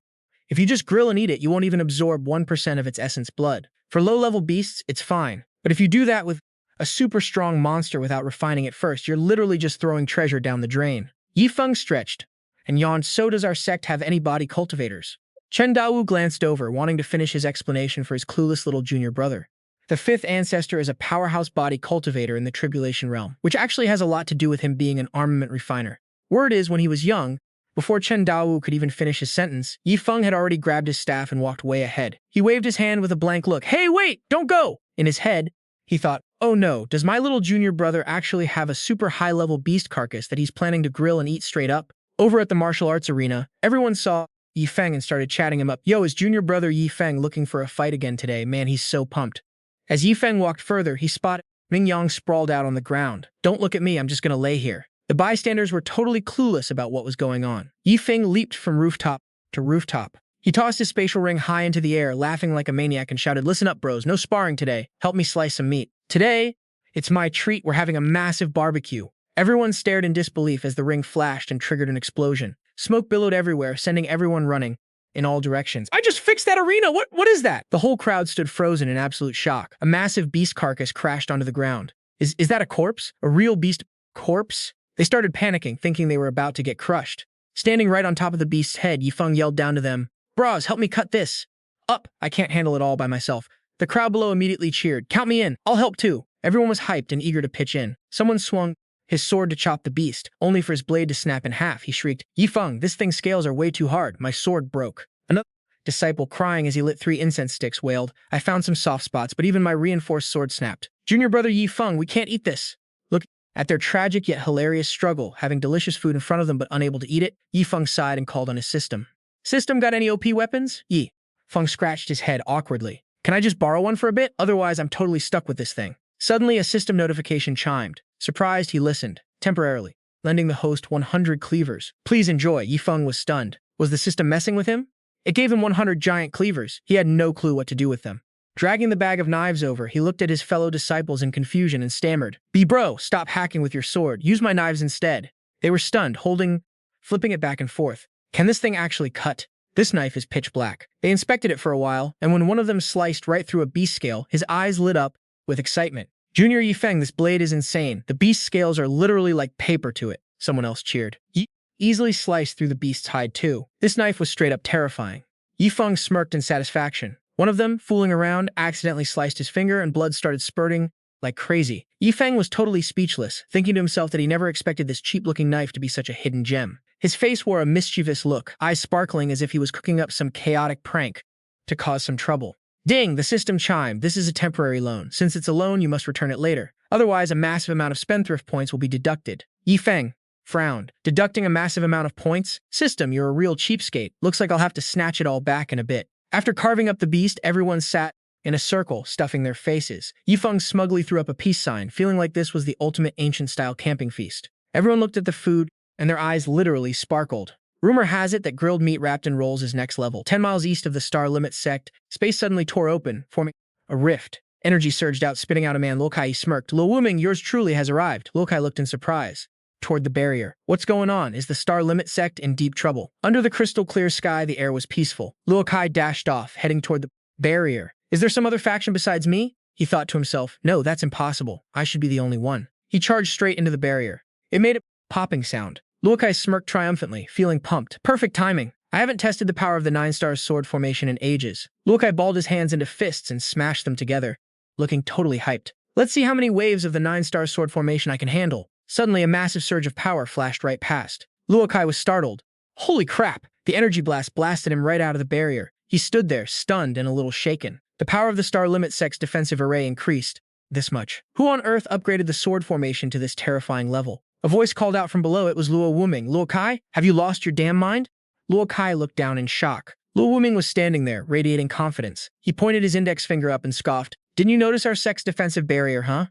If you just grill and eat it, you won't even absorb 1% of its essence blood. For low-level beasts, it's fine. But if you do that with a super strong monster without refining it first, you're literally just throwing treasure down the drain. Yi Feng stretched and yawned, so does our sect have any body cultivators? Chen Daowu glanced over, wanting to finish his explanation for his clueless little junior brother. The fifth ancestor is a powerhouse body cultivator in the tribulation realm, which actually has a lot to do with him being an armament refiner. Word is, when he was young, before Chen Daowu could even finish his sentence, Yi Feng had already grabbed his staff and walked way ahead. He waved his hand with a blank look. Hey, wait, don't go! In his head, he thought, oh no, does my little junior brother actually have a super high-level beast carcass that he's planning to grill and eat straight up? Over at the martial arts arena, everyone saw Yi Feng and started chatting him up. Yo, is junior brother Yi Feng looking for a fight again today? Man, he's so pumped. As Yi Feng walked further, he spotted Ming Yang sprawled out on the ground. Don't look at me, I'm just gonna lay here. The bystanders were totally clueless about what was going on. Yi Feng leaped from rooftop to rooftop. He tossed his spatial ring high into the air, laughing like a maniac, and shouted, listen up, bros, no sparring today. Help me slice some meat. Today, it's my treat. We're having a massive barbecue. Everyone stared in disbelief as the ring flashed and triggered an explosion. Smoke billowed everywhere, sending everyone running in all directions. I just fixed that arena! What is that? The whole crowd stood frozen in absolute shock. A massive beast carcass crashed onto the ground. Is that a corpse? A real beast corpse? They started panicking, thinking they were about to get crushed. Standing right on top of the beast's head, Yi Feng yelled down to them, bros, help me cut this. Up! I can't handle it all by myself. The crowd below immediately cheered. Count me in. I'll help too. Everyone was hyped and eager to pitch in. Someone swung his sword to chop the beast, only for his blade to snap in half. He shrieked, Yi Feng, this thing's scales are way too hard. My sword broke. Another disciple, crying as he lit 3 incense sticks, wailed, I found some soft spots, but even my reinforced sword snapped. Junior brother Yi Feng, we can't eat this. Look at their tragic yet hilarious struggle, having delicious food in front of them but unable to eat it. Yi Feng sighed and called on his system. System, got any OP weapons? Yi Feng scratched his head awkwardly. Can I just borrow one for a bit? Otherwise, I'm totally stuck with this thing. Suddenly, a system notification chimed. Surprised, he listened, temporarily, lending the host 100 cleavers. Please enjoy. Yi Feng was stunned. Was the system messing with him? It gave him 100 giant cleavers. He had no clue what to do with them. Dragging the bag of knives over, he looked at his fellow disciples in confusion and stammered, bro, stop hacking with your sword. Use my knives instead. They were stunned, flipping it back and forth. Can this thing actually cut? This knife is pitch black. They inspected it for a while, and when one of them sliced right through a beast scale, his eyes lit up with excitement. Junior Yi Feng, this blade is insane. The beast scales are literally like paper to it. Someone else cheered. Yi easily sliced through the beast's hide too. This knife was straight up terrifying. Yi Feng smirked in satisfaction. One of them, fooling around, accidentally sliced his finger and blood started spurting like crazy. Yi Feng was totally speechless, thinking to himself that he never expected this cheap-looking knife to be such a hidden gem. His face wore a mischievous look, eyes sparkling as if he was cooking up some chaotic prank to cause some trouble. Ding! The system chimed. This is a temporary loan. Since it's a loan, you must return it later. Otherwise, a massive amount of spendthrift points will be deducted. Yi Feng frowned. Deducting a massive amount of points? System, you're a real cheapskate. Looks like I'll have to snatch it all back in a bit. After carving up the beast, everyone sat in a circle, stuffing their faces. Yi Feng smugly threw up a peace sign, feeling like this was the ultimate ancient-style camping feast. Everyone looked at the food, and their eyes literally sparkled. Rumor has it that grilled meat wrapped in rolls is next level. 10 miles east of the Star Limit Sect, space suddenly tore open, forming a rift. Energy surged out, spitting out a man. Luo Kai smirked. Luo Wuming, yours truly has arrived. Luo Kai looked in surprise toward the barrier. What's going on? Is the Star Limit Sect in deep trouble? Under the crystal clear sky, the air was peaceful. Luo Kai dashed off, heading toward the barrier. Is there some other faction besides me? He thought to himself. No, that's impossible. I should be the only one. He charged straight into the barrier. It made a popping sound. Luo Kai smirked triumphantly, feeling pumped. Perfect timing. I haven't tested the power of the 9-star sword formation in ages. Luo Kai balled his hands into fists and smashed them together, looking totally hyped. Let's see how many waves of the 9-star sword formation I can handle. Suddenly, a massive surge of power flashed right past. Luo Kai was startled. Holy crap! The energy blast blasted him right out of the barrier. He stood there, stunned and a little shaken. The power of the Star Limit Sect's defensive array increased this much. Who on earth upgraded the sword formation to this terrifying level? A voice called out from below. It was Luo Wuming. Luo Kai, have you lost your damn mind? Luo Kai looked down in shock. Luo Wuming was standing there, radiating confidence. He pointed his index finger up and scoffed. Didn't you notice our sect's defensive barrier, huh?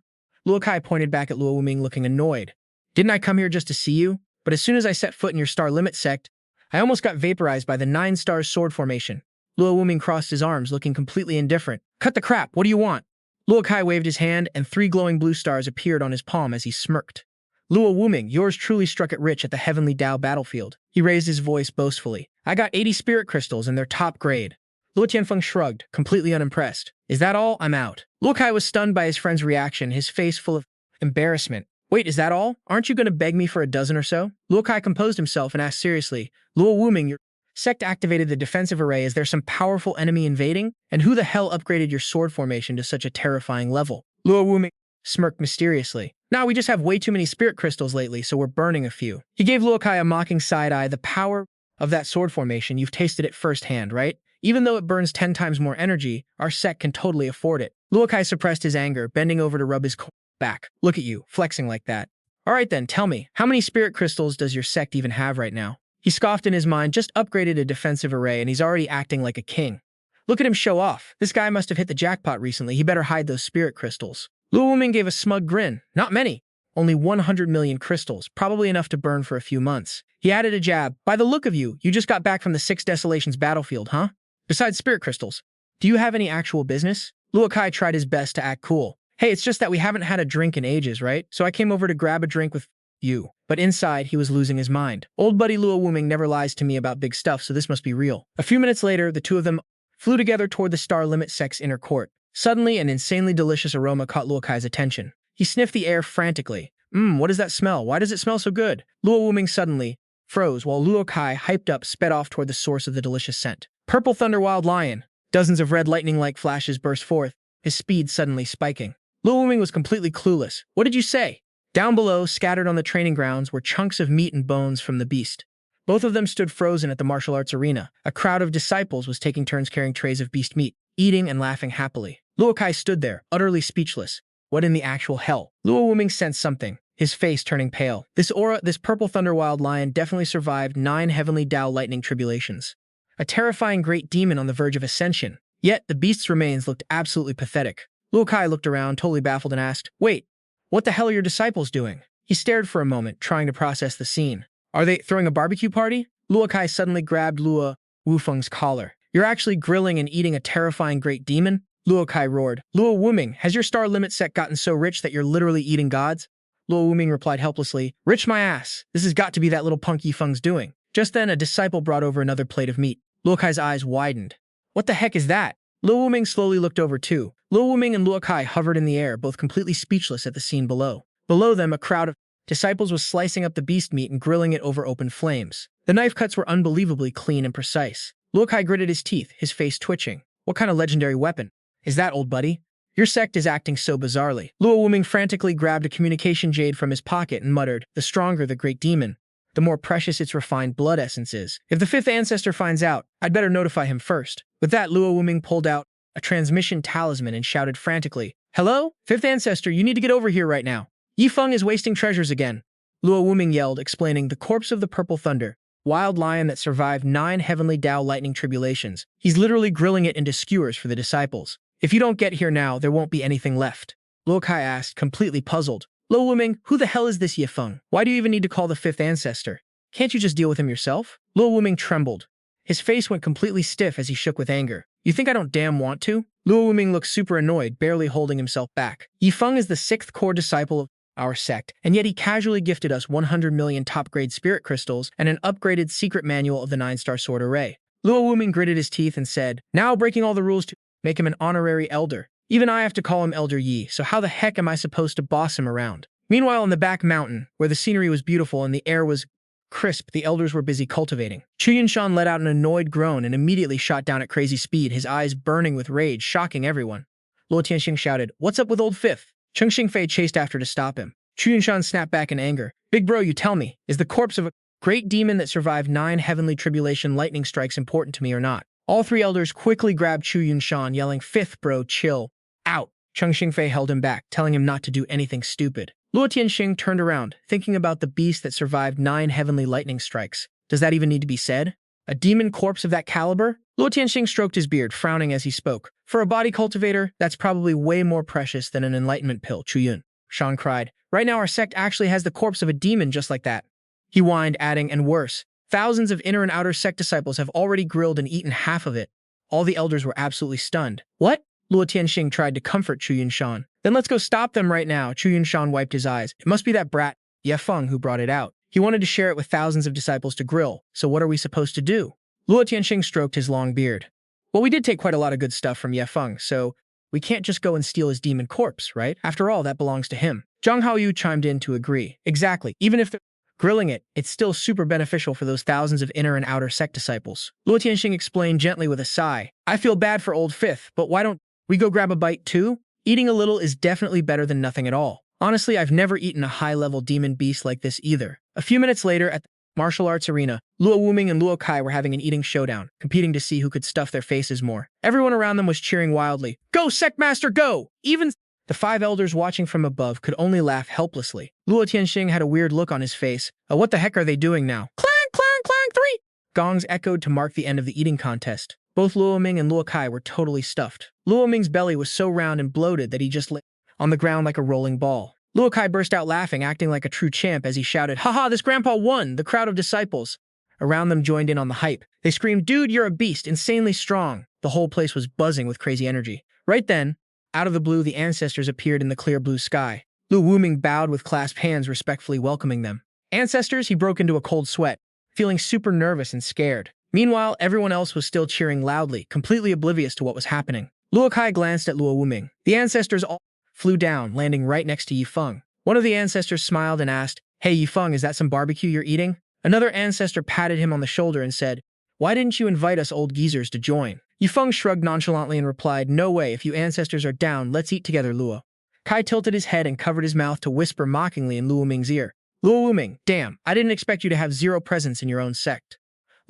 Luo Kai pointed back at Luo Wuming, looking annoyed. Didn't I come here just to see you? But as soon as I set foot in your Star Limit Sect, I almost got vaporized by the 9-star sword formation. Luo Wuming crossed his arms, looking completely indifferent. Cut the crap, what do you want? Luo Kai waved his hand, and 3 glowing blue stars appeared on his palm as he smirked. Luo Wuming, yours truly struck it rich at the Heavenly Dao battlefield. He raised his voice boastfully. I got 80 spirit crystals, and they're top grade. Luo Tianxue shrugged, completely unimpressed. Is that all? I'm out. Luo Kai was stunned by his friend's reaction, his face full of embarrassment. Wait, is that all? Aren't you going to beg me for a dozen or so? Luo Kai composed himself and asked seriously, Luo Wuming, your sect activated the defensive array. Is there some powerful enemy invading? And who the hell upgraded your sword formation to such a terrifying level? Luo Wuming smirked mysteriously. Nah, we just have way too many spirit crystals lately, so we're burning a few. He gave Luo Kai a mocking side eye. The power of that sword formation, you've tasted it firsthand, right? Even though it burns 10 times more energy, our sect can totally afford it. Luo Kai suppressed his anger, bending over to rub his back. Look at you, flexing like that. All right then, tell me, how many spirit crystals does your sect even have right now? He scoffed in his mind, just upgraded a defensive array and he's already acting like a king. Look at him show off. This guy must have hit the jackpot recently. He better hide those spirit crystals. Luo Wuming gave a smug grin. Not many. Only 100 million crystals, probably enough to burn for a few months. He added a jab. By the look of you, you just got back from the 6 Desolations battlefield, huh? Besides spirit crystals, do you have any actual business? Luo Kai tried his best to act cool. Hey, it's just that we haven't had a drink in ages, right? So I came over to grab a drink with you. But inside, he was losing his mind. Old buddy Luo Wuming never lies to me about big stuff, so this must be real. A few minutes later, the two of them flew together toward the Star Limit Sect's inner court. Suddenly, an insanely delicious aroma caught Luo Kai's attention. He sniffed the air frantically. What does that smell? Why does it smell so good? Luo Wuming suddenly froze while Luo Kai, hyped up, sped off toward the source of the delicious scent. Purple Thunder Wild Lion. Dozens of red lightning-like flashes burst forth, his speed suddenly spiking. Luo Wuming was completely clueless. What did you say? Down below, scattered on the training grounds, were chunks of meat and bones from the beast. Both of them stood frozen at the martial arts arena. A crowd of disciples was taking turns carrying trays of beast meat, eating and laughing happily. Luo Kai stood there, utterly speechless. What in the actual hell? Luo Wuming sensed something, his face turning pale. This Purple Thunder Wild Lion definitely survived 9 Heavenly Dao lightning tribulations. A terrifying great demon on the verge of ascension. Yet, the beast's remains looked absolutely pathetic. Luo Kai looked around, totally baffled, and asked, Wait, what the hell are your disciples doing? He stared for a moment, trying to process the scene. Are they throwing a barbecue party? Luo Kai suddenly grabbed Luo Wufeng's collar. You're actually grilling and eating a terrifying great demon? Luo Kai roared. Luo Wuming, has your Star Limit Sect gotten so rich that you're literally eating gods? Luo Wuming replied helplessly, Rich my ass. This has got to be that little punk Feng's doing. Just then, a disciple brought over another plate of meat. Luo Kai's eyes widened. What the heck is that? Luo Wuming slowly looked over too. Luo Wuming and Luo Kai hovered in the air, both completely speechless at the scene below. Below them, a crowd of disciples was slicing up the beast meat and grilling it over open flames. The knife cuts were unbelievably clean and precise. Luo Kai gritted his teeth, his face twitching. What kind of legendary weapon is that, old buddy? Your sect is acting so bizarrely. Luo Wuming frantically grabbed a communication jade from his pocket and muttered, The stronger the great demon, the more precious its refined blood essence is. If the 5th ancestor finds out, I'd better notify him first. With that, Luo Wuming pulled out a transmission talisman and shouted frantically, Hello? 5th ancestor, you need to get over here right now. Feng is wasting treasures again. Luo Wuming yelled, explaining, the corpse of the Purple Thunder, wild lion that survived 9 Heavenly Dao lightning tribulations. He's literally grilling it into skewers for the disciples. If you don't get here now, there won't be anything left. Luo Kai asked, completely puzzled. Luo Wuming, who the hell is this Ye Feng? Why do you even need to call the fifth ancestor? Can't you just deal with him yourself? Luo Wuming trembled. His face went completely stiff as he shook with anger. You think I don't damn want to? Luo Wuming looked super annoyed, barely holding himself back. Ye Feng is the sixth core disciple of our sect, and yet he casually gifted us 100 million top-grade spirit crystals and an upgraded secret manual of the 9-star sword array. Luo Wuming gritted his teeth and said, now breaking all the rules to make him an honorary elder. Even I have to call him Elder Yi, so how the heck am I supposed to boss him around? Meanwhile, in the back mountain, where the scenery was beautiful and the air was crisp, the elders were busy cultivating. Chu Yunshan let out an annoyed groan and immediately shot down at crazy speed, his eyes burning with rage, shocking everyone. Luo Tianxue shouted, what's up with old fifth? Cheng Xingfei chased after to stop him. Chu Yunshan snapped back in anger. Big bro, you tell me, is the corpse of a great demon that survived 9 heavenly tribulation lightning strikes important to me or not? All 3 elders quickly grabbed Chu Yunshan, yelling, fifth bro, chill. Out. Cheng Xingfei held him back, telling him not to do anything stupid. Luo Tianxue turned around, thinking about the beast that survived 9 heavenly lightning strikes. Does that even need to be said? A demon corpse of that caliber? Luo Tianxue stroked his beard, frowning as he spoke. For a body cultivator, that's probably way more precious than an enlightenment pill, Chu Yun. Shan cried. Right now our sect actually has the corpse of a demon just like that. He whined, adding, and worse. Thousands of inner and outer sect disciples have already grilled and eaten half of it. All the elders were absolutely stunned. What? Luo Tianxue tried to comfort Chu Yunshan. Then let's go stop them right now. Chu Yunshan wiped his eyes. It must be that brat, Ye Feng, who brought it out. He wanted to share it with thousands of disciples to grill, so what are we supposed to do? Luo Tianxue stroked his long beard. Well, we did take quite a lot of good stuff from Ye Feng, so we can't just go and steal his demon corpse, right? After all, that belongs to him. Zhang Haoyu chimed in to agree. Exactly. Even if they're grilling it, it's still super beneficial for those thousands of inner and outer sect disciples. Luo Tianxue explained gently with a sigh. I feel bad for old fifth, but why don't we go grab a bite too? Eating a little is definitely better than nothing at all. Honestly, I've never eaten a high-level demon beast like this either. A few minutes later, at the martial arts arena, Luo Wuming and Luo Kai were having an eating showdown, competing to see who could stuff their faces more. Everyone around them was cheering wildly. Go, Sect Master, go! Even the 5 elders watching from above could only laugh helplessly. Luo Tianxue had a weird look on his face. What the heck are they doing now? Clang, clang, clang, 3! Gongs echoed to mark the end of the eating contest. Both Luo Ming and Luo Kai were totally stuffed. Luo Ming's belly was so round and bloated that he just lay on the ground like a rolling ball. Luo Kai burst out laughing, acting like a true champ as he shouted, haha, this grandpa won! The crowd of disciples around them joined in on the hype. They screamed, dude, you're a beast, insanely strong. The whole place was buzzing with crazy energy. Right then, out of the blue, the ancestors appeared in the clear blue sky. Luo Wuming bowed with clasped hands, respectfully welcoming them. Ancestors, he broke into a cold sweat, feeling super nervous and scared. Meanwhile, everyone else was still cheering loudly, completely oblivious to what was happening. Luo Kai glanced at Luo Wuming. The ancestors all flew down, landing right next to Ye Feng. One of the ancestors smiled and asked, hey, Ye Feng, is that some barbecue you're eating? Another ancestor patted him on the shoulder and said, why didn't you invite us old geezers to join? Ye Feng shrugged nonchalantly and replied, no way, if you ancestors are down, let's eat together, Luo. Kai tilted his head and covered his mouth to whisper mockingly in Luo Ming's ear. Luo Wuming, damn, I didn't expect you to have 0 presence in your own sect.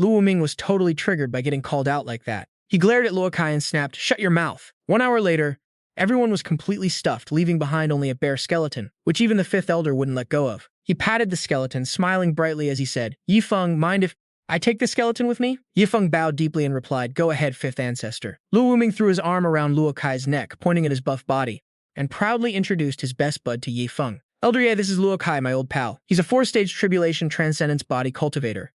Luo Wuming was totally triggered by getting called out like that. He glared at Luo Kai and snapped, shut your mouth. 1 hour later, everyone was completely stuffed, leaving behind only a bare skeleton, which even the 5th elder wouldn't let go of. He patted the skeleton, smiling brightly as he said, Ye Feng, mind if I take the skeleton with me? Ye Feng bowed deeply and replied, go ahead, 5th ancestor. Luo Wuming threw his arm around Luo Kai's neck, pointing at his buff body, and proudly introduced his best bud to Ye Feng. Elder Ye, this is Luo Kai, my old pal. He's a 4-stage tribulation transcendence body cultivator.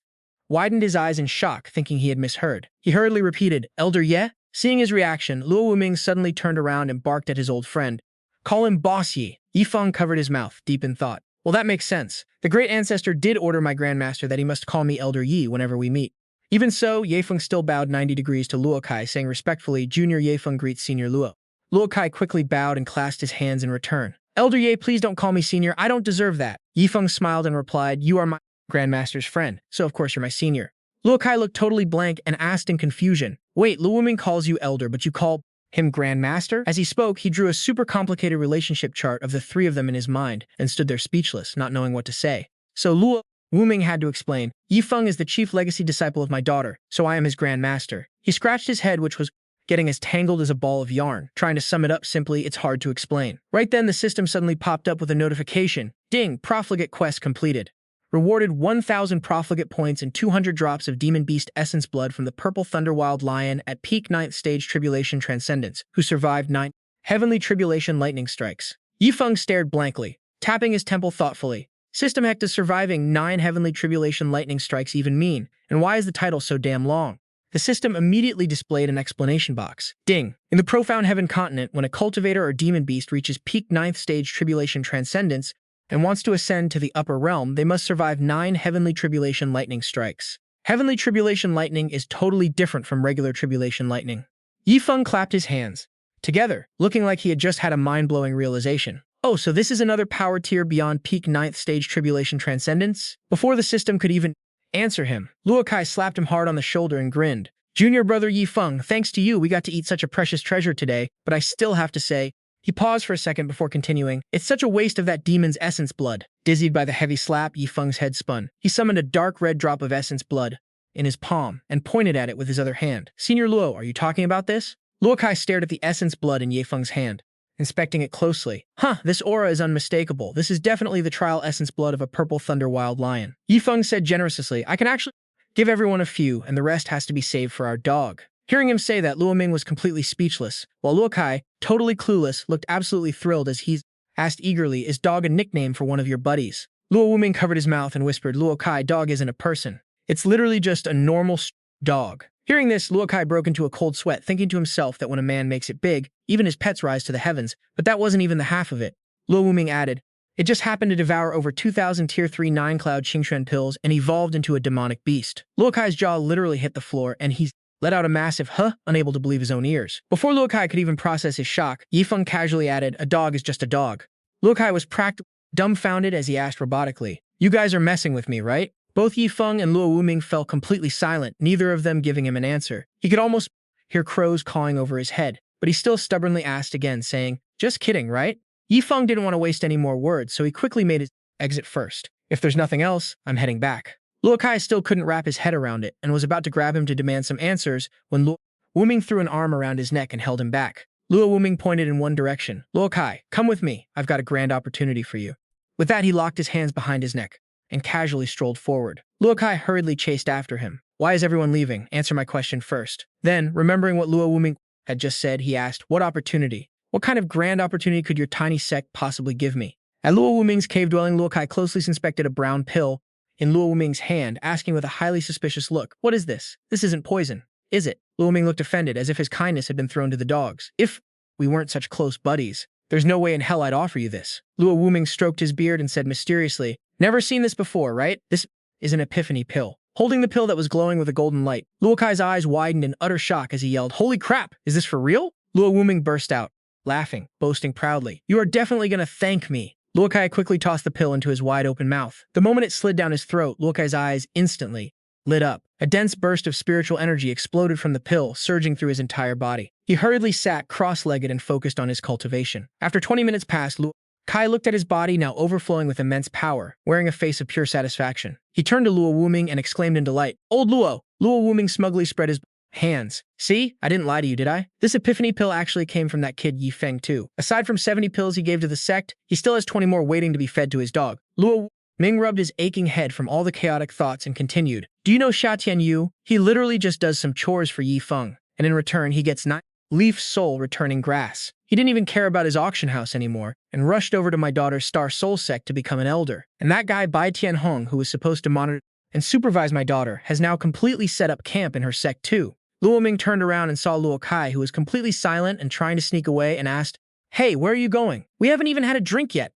Widened his eyes in shock, thinking he had misheard. He hurriedly repeated, Elder Ye? Seeing his reaction, Luo Wuming suddenly turned around and barked at his old friend. Call him Boss Yi. Ye Feng covered his mouth, deep in thought. Well, that makes sense. The great ancestor did order my grandmaster that he must call me Elder Yi whenever we meet. Even so, Ye Feng still bowed 90 degrees to Luo Kai, saying respectfully, Junior Ye Feng greets Senior Luo. Luo Kai quickly bowed and clasped his hands in return. Elder Ye, please don't call me senior. I don't deserve that. Ye Feng smiled and replied, you are my grandmaster's friend, so of course you're my senior. Luo Kai looked totally blank and asked in confusion, wait, Luo Wuming calls you elder, but you call him grandmaster? As he spoke, he drew a super complicated relationship chart of the 3 of them in his mind and stood there speechless, not knowing what to say. So Luo Wuming had to explain, Ye Feng is the chief legacy disciple of my daughter, so I am his grandmaster. He scratched his head, which was getting as tangled as a ball of yarn. Trying to sum it up simply, it's hard to explain. Right then, the system suddenly popped up with a notification. Ding, profligate quest completed. Rewarded 1,000 profligate points and 200 drops of Demon Beast Essence Blood from the Purple Thunderwild Lion at peak 9th Stage Tribulation Transcendence, who survived 9 Heavenly Tribulation Lightning Strikes. Ye Feng stared blankly. tapping his temple thoughtfully. System heck does surviving 9 heavenly tribulation lightning strikes even mean, and why is the title so damn long? The system immediately displayed an explanation box. Ding. In the profound heaven continent, when a cultivator or demon beast reaches peak 9th stage tribulation transcendence and wants to ascend to the upper realm, they must survive 9 heavenly tribulation lightning strikes. Heavenly tribulation lightning is totally different from regular tribulation lightning. Yifeng clapped his hands together, looking like he had just had a mind-blowing realization. Oh, so this is another power tier beyond peak 9th stage tribulation transcendence? Before the system could even answer him, Luo Kai slapped him hard on the shoulder and grinned. Junior brother Yifeng, thanks to you, we got to eat such a precious treasure today, but I still have to say, he paused for a second before continuing, it's such a waste of that demon's essence blood. Dizzied by the heavy slap, Yifeng's head spun. He summoned a dark red drop of essence blood in his palm and pointed at it with his other hand. Senior Luo, are you talking about this? Luo Kai stared at the essence blood in Yifeng's hand, inspecting it closely. Huh, this aura is unmistakable. This is definitely the trial essence blood of a purple thunder wild lion. Yifeng said generously, I can actually give everyone a few, and the rest has to be saved for our dog. Hearing him say that, Luo Ming was completely speechless, while Luo Kai, totally clueless, looked absolutely thrilled as he asked eagerly, is dog a nickname for one of your buddies? Luo Ming covered his mouth and whispered, Luo Kai, dog isn't a person. It's literally just a normal dog. Hearing this, Luo Kai broke into a cold sweat, thinking to himself that when a man makes it big, even his pets rise to the heavens, but that wasn't even the half of it. Luo Wuming added, it just happened to devour over 2,000 Tier 3 9-cloud Qingquan pills and evolved into a demonic beast. Luo Kai's jaw literally hit the floor, and he let out a massive huh, unable to believe his own ears. Before Luo Kai could even process his shock, Yifeng casually added, a dog is just a dog. Luo Kai was practically dumbfounded as he asked robotically, you guys are messing with me, right? Both Yifeng and Luo Wuming fell completely silent, neither of them giving him an answer. He could almost hear crows cawing over his head, but he still stubbornly asked again, saying, just kidding, right? Yifeng didn't want to waste any more words, so he quickly made his exit first. If there's nothing else, I'm heading back. Luo Kai still couldn't wrap his head around it, and was about to grab him to demand some answers when Luo Wuming threw an arm around his neck and held him back. Luo Wuming pointed in one direction. Luo Kai, come with me. I've got a grand opportunity for you. With that, he locked his hands behind his neck and casually strolled forward. Luo Kai hurriedly chased after him. Why is everyone leaving? Answer my question first. Then, remembering what Luo Wuming had just said, he asked, what opportunity? What kind of grand opportunity could your tiny sect possibly give me? At Luo Wuming's cave dwelling, Luo Kai closely inspected a brown pill in Luo Wuming's hand, asking with a highly suspicious look, what is this? This isn't poison, is it? Luo Wuming looked offended, as if his kindness had been thrown to the dogs. If we weren't such close buddies, there's no way in hell I'd offer you this. Luo Wuming stroked his beard and said mysteriously, never seen this before, right? This is an epiphany pill. Holding the pill that was glowing with a golden light, Luo Kai's eyes widened in utter shock as he yelled, holy crap, is this for real? Luo Wuming burst out, laughing, boasting proudly, you are definitely gonna thank me. Luo Kai quickly tossed the pill into his wide-open mouth. The moment it slid down his throat, Luo Kai's eyes instantly lit up. A dense burst of spiritual energy exploded from the pill, surging through his entire body. He hurriedly sat cross-legged and focused on his cultivation. After 20 minutes passed, Luo Kai looked at his body, now overflowing with immense power, wearing a face of pure satisfaction. He turned to Luo Wuming and exclaimed in delight, Old Luo! Luo Wuming smugly spread his hands. See? I didn't lie to you, did I? This epiphany pill actually came from that kid Yifeng too. Aside from 70 pills he gave to the sect, he still has 20 more waiting to be fed to his dog. Luo Ming rubbed his aching head from all the chaotic thoughts and continued, do you know Xia Tianyu? He literally just does some chores for Yifeng, and in return he gets 9 leaf soul returning grass. He didn't even care about his auction house anymore, and rushed over to my daughter's Star Soul sect to become an elder. And that guy Bai Tianhong, who was supposed to monitor and supervise my daughter, has now completely set up camp in her sect too. Luo Ming turned around and saw Luo Kai, who was completely silent and trying to sneak away, and asked, hey, where are you going? We haven't even had a drink yet.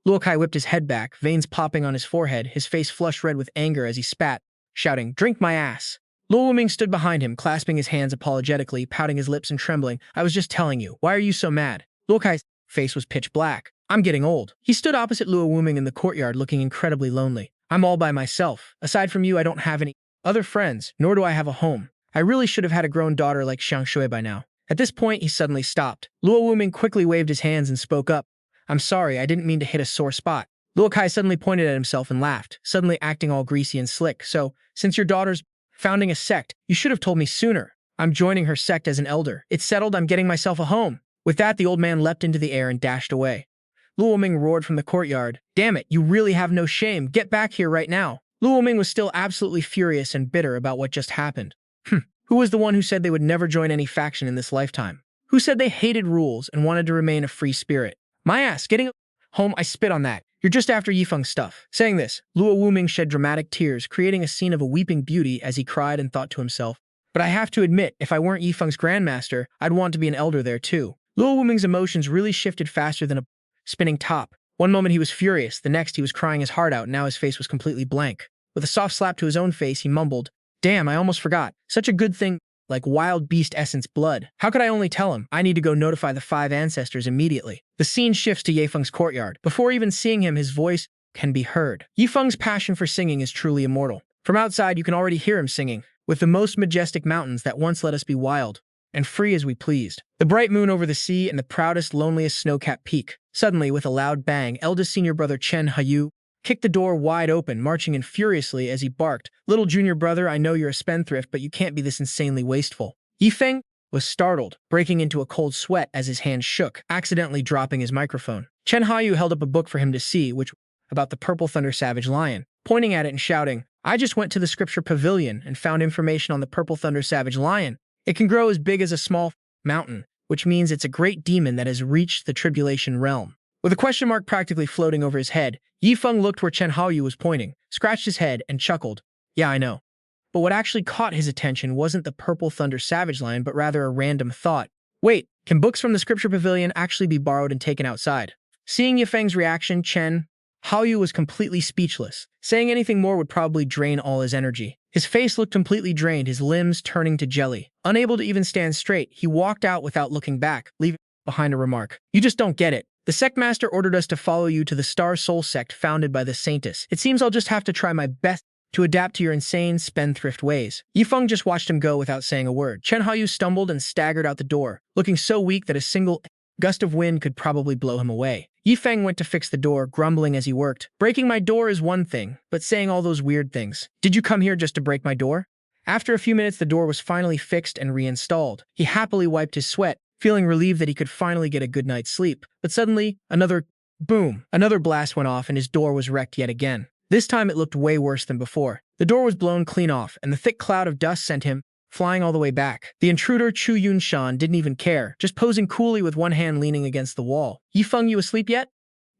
Luo Kai whipped his head back, veins popping on his forehead, his face flushed red with anger as he spat, shouting, drink my ass. Luo Wuming stood behind him, clasping his hands apologetically, pouting his lips and trembling. I was just telling you, why are you so mad? Luo Kai's face was pitch black. I'm getting old. He stood opposite Luo Wuming in the courtyard, looking incredibly lonely. I'm all by myself. Aside from you, I don't have any other friends, nor do I have a home. I really should have had a grown daughter like Tianxue by now. At this point, he suddenly stopped. Luo Wuming quickly waved his hands and spoke up. I'm sorry, I didn't mean to hit a sore spot. Luo Kai suddenly pointed at himself and laughed, suddenly acting all greasy and slick. So, since your daughter's founding a sect, you should have told me sooner. I'm joining her sect as an elder. It's settled, I'm getting myself a home. With that, the old man leapt into the air and dashed away. Luo Ming roared from the courtyard, damn it, you really have no shame. Get back here right now. Luo Ming was still absolutely furious and bitter about what just happened. Who was the one who said they would never join any faction in this lifetime? Who said they hated rules and wanted to remain a free spirit? My ass, getting home, I spit on that. You're just after Yifeng's stuff. Saying this, Luo Wuming shed dramatic tears, creating a scene of a weeping beauty as he cried and thought to himself, but I have to admit, if I weren't Yifeng's grandmaster, I'd want to be an elder there too. Luo Wuming's emotions really shifted faster than a spinning top. One moment he was furious, the next he was crying his heart out, and now his face was completely blank. With a soft slap to his own face, he mumbled, "Damn, I almost forgot. Such a good thing like wild beast essence blood. How could I only tell him? I need to go notify the 5 ancestors immediately." The scene shifts to Yifeng's courtyard. Before even seeing him, his voice can be heard. Yifeng's passion for singing is truly immortal. From outside, you can already hear him singing, "With the most majestic mountains that once let us be wild and free as we pleased. The bright moon over the sea and the proudest, loneliest snow-capped peak." Suddenly, with a loud bang, eldest senior brother Chen Hayu kicked the door wide open, marching in furiously as he barked, "Little junior brother, I know you're a spendthrift, but you can't be this insanely wasteful." Yifeng was startled, breaking into a cold sweat as his hand shook, accidentally dropping his microphone. Chen Hayu held up a book for him to see, which about the Purple Thunder Savage Lion, pointing at it and shouting, "I just went to the Scripture Pavilion and found information on the Purple Thunder Savage Lion. It can grow as big as a small mountain, which means it's a great demon that has reached the Tribulation Realm." With a question mark practically floating over his head, Yifeng looked where Chen Haoyu was pointing, scratched his head, and chuckled. "Yeah, I know." But what actually caught his attention wasn't the Purple Thunder Savage Lion, but rather a random thought. Wait, can books from the Scripture Pavilion actually be borrowed and taken outside? Seeing Yifeng's reaction, Chen Haoyu was completely speechless. Saying anything more would probably drain all his energy. His face looked completely drained, his limbs turning to jelly. Unable to even stand straight, he walked out without looking back, leaving behind a remark. "You just don't get it. The Sect Master ordered us to follow you to the Star Soul Sect founded by the Saintess. It seems I'll just have to try my best to adapt to your insane spendthrift ways." Yifeng just watched him go without saying a word. Chen Haoyu stumbled and staggered out the door, looking so weak that a single gust of wind could probably blow him away. Yifeng went to fix the door, grumbling as he worked. "Breaking my door is one thing, but saying all those weird things. Did you come here just to break my door?" After a few minutes, the door was finally fixed and reinstalled. He happily wiped his sweat, feeling relieved that he could finally get a good night's sleep. But suddenly, another boom. Another blast went off and his door was wrecked yet again. This time it looked way worse than before. The door was blown clean off, and the thick cloud of dust sent him flying all the way back. The intruder, Chu Yunshan, didn't even care, just posing coolly with one hand leaning against the wall. "Yifeng, you asleep yet?"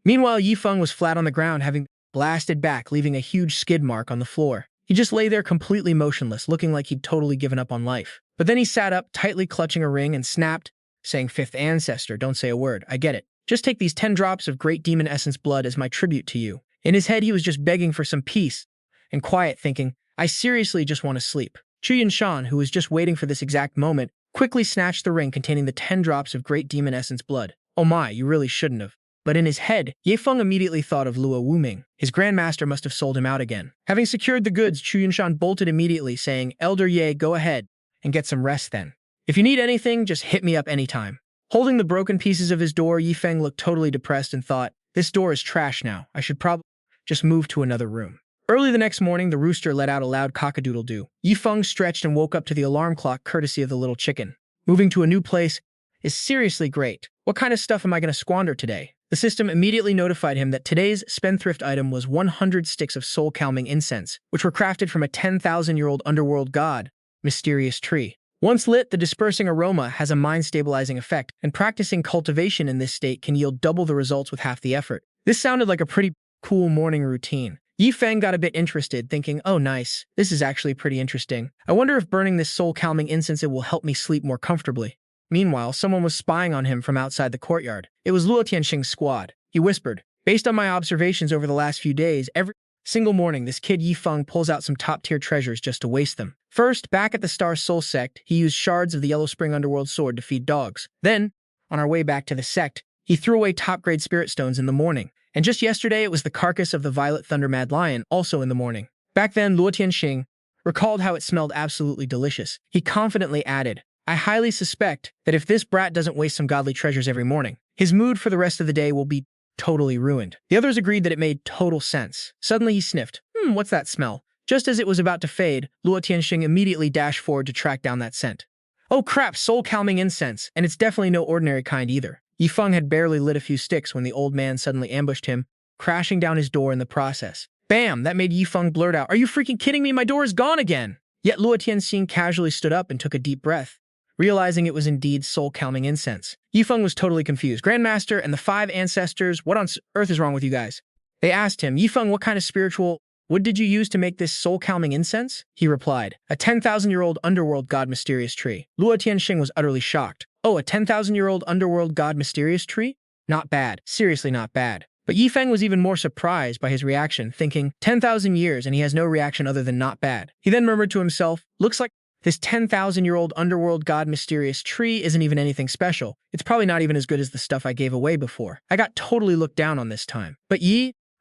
Meanwhile, Yifeng was flat on the ground, having blasted back, leaving a huge skid mark on the floor. He just lay there completely motionless, looking like he'd totally given up on life. But then he sat up, tightly clutching a ring, and snapped, saying, "Fifth ancestor, don't say a word. I get it. Just take these 10 drops of great demon essence blood as my tribute to you." In his head, he was just begging for some peace and quiet, thinking, "I seriously just want to sleep." Chu Yunshan, who was just waiting for this exact moment, quickly snatched the ring containing the 10 drops of great demon essence blood. "Oh my, you really shouldn't have." But in his head, Yifeng immediately thought of Luo Wuming. His grandmaster must have sold him out again. Having secured the goods, Chu Yunshan bolted immediately, saying, "Elder Ye, go ahead and get some rest then. If you need anything, just hit me up anytime." Holding the broken pieces of his door, Yifeng looked totally depressed and thought, "This door is trash now. I should probably just move to another room." Early the next morning, the rooster let out a loud cock-a-doodle-doo. Yifeng stretched and woke up to the alarm clock courtesy of the little chicken. Moving to a new place is seriously great. What kind of stuff am I going to squander today? The system immediately notified him that today's spendthrift item was 100 sticks of soul-calming incense, which were crafted from a 10,000-year-old underworld god, mysterious tree. Once lit, the dispersing aroma has a mind-stabilizing effect, and practicing cultivation in this state can yield double the results with half the effort. This sounded like a pretty cool morning routine. Yifeng got a bit interested, thinking, "Oh nice, this is actually pretty interesting. I wonder if burning this soul-calming incense will help me sleep more comfortably." Meanwhile, someone was spying on him from outside the courtyard. It was Luo Tianxue's squad. He whispered, "Based on my observations over the last few days, every single morning this kid Yifeng pulls out some top-tier treasures just to waste them. First, back at the Star Soul Sect, he used shards of the Yellow Spring Underworld sword to feed dogs. Then, on our way back to the Sect, he threw away top-grade spirit stones in the morning. And just yesterday, it was the carcass of the Violet Thunder Mad Lion, also in the morning." Back then, Luo Tianxue recalled how it smelled absolutely delicious. He confidently added, "I highly suspect that if this brat doesn't waste some godly treasures every morning, his mood for the rest of the day will be totally ruined." The others agreed that it made total sense. Suddenly he sniffed. What's that smell?" Just as it was about to fade, Luo Tianxue immediately dashed forward to track down that scent. "Oh crap, soul-calming incense, and it's definitely no ordinary kind either." Yifeng had barely lit a few sticks when the old man suddenly ambushed him, crashing down his door in the process. Bam! That made Yifeng blurt out, "Are you freaking kidding me? My door is gone again!" Yet Luo Tianxue casually stood up and took a deep breath, realizing it was indeed soul-calming incense. Yifeng was totally confused. "Grandmaster and the 5 ancestors, what on earth is wrong with you guys?" They asked him, Yifeng, what kind of spiritual wood did you use to make this soul-calming incense? He replied, a 10,000-year-old underworld god mysterious tree. Luo Tianxue was utterly shocked. Oh, a 10,000-year-old underworld god mysterious tree? Not bad. Seriously not bad. But Yifeng was even more surprised by his reaction, thinking, 10,000 years and he has no reaction other than not bad. He then murmured to himself, looks like this 10,000-year-old underworld god mysterious tree isn't even anything special. It's probably not even as good as the stuff I gave away before. I got totally looked down on this time. But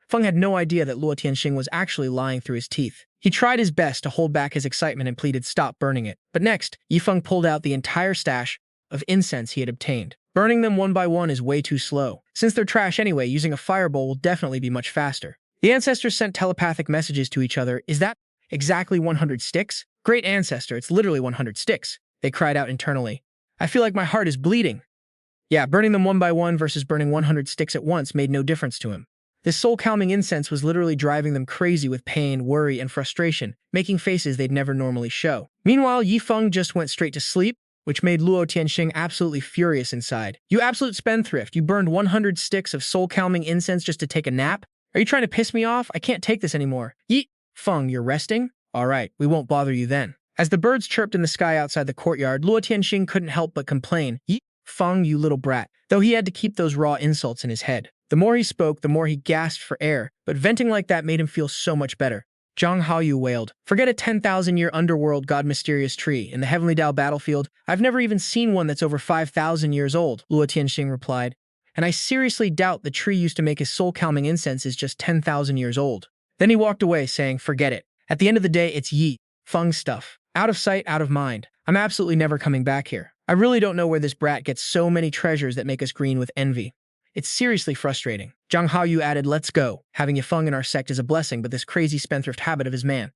Feng had no idea that Luo Tianxue was actually lying through his teeth. He tried his best to hold back his excitement and pleaded stop burning it. But next, Yifeng pulled out the entire stash of incense he had obtained. Burning them one by one is way too slow. Since they're trash anyway, using a fireball will definitely be much faster. The ancestors sent telepathic messages to each other. Is that exactly 100 sticks? Great ancestor, it's literally 100 sticks, they cried out internally. I feel like my heart is bleeding. Yeah, burning them one by one versus burning 100 sticks at once made no difference to him. This soul-calming incense was literally driving them crazy with pain, worry, and frustration, making faces they'd never normally show. Meanwhile, Yifeng just went straight to sleep, which made Luo Tianxue absolutely furious inside. You absolute spendthrift, you burned 100 sticks of soul-calming incense just to take a nap? Are you trying to piss me off? I can't take this anymore. Feng, you're resting? All right, we won't bother you then. As the birds chirped in the sky outside the courtyard, Luo Tianxue couldn't help but complain. Feng, you little brat. Though he had to keep those raw insults in his head. The more he spoke, the more he gasped for air, but venting like that made him feel so much better. Zhang Haoyu wailed, forget a 10,000-year underworld god mysterious tree. In the Heavenly Dao battlefield, I've never even seen one that's over 5,000 years old, Luo Tianxue replied. And I seriously doubt the tree used to make his soul-calming incense is just 10,000 years old. Then he walked away, saying, forget it. At the end of the day, it's Feng stuff. Out of sight, out of mind. I'm absolutely never coming back here. I really don't know where this brat gets so many treasures that make us green with envy. It's seriously frustrating. Zhang Haoyu added, let's go. Having Feng in our sect is a blessing, but this crazy spendthrift habit of his man.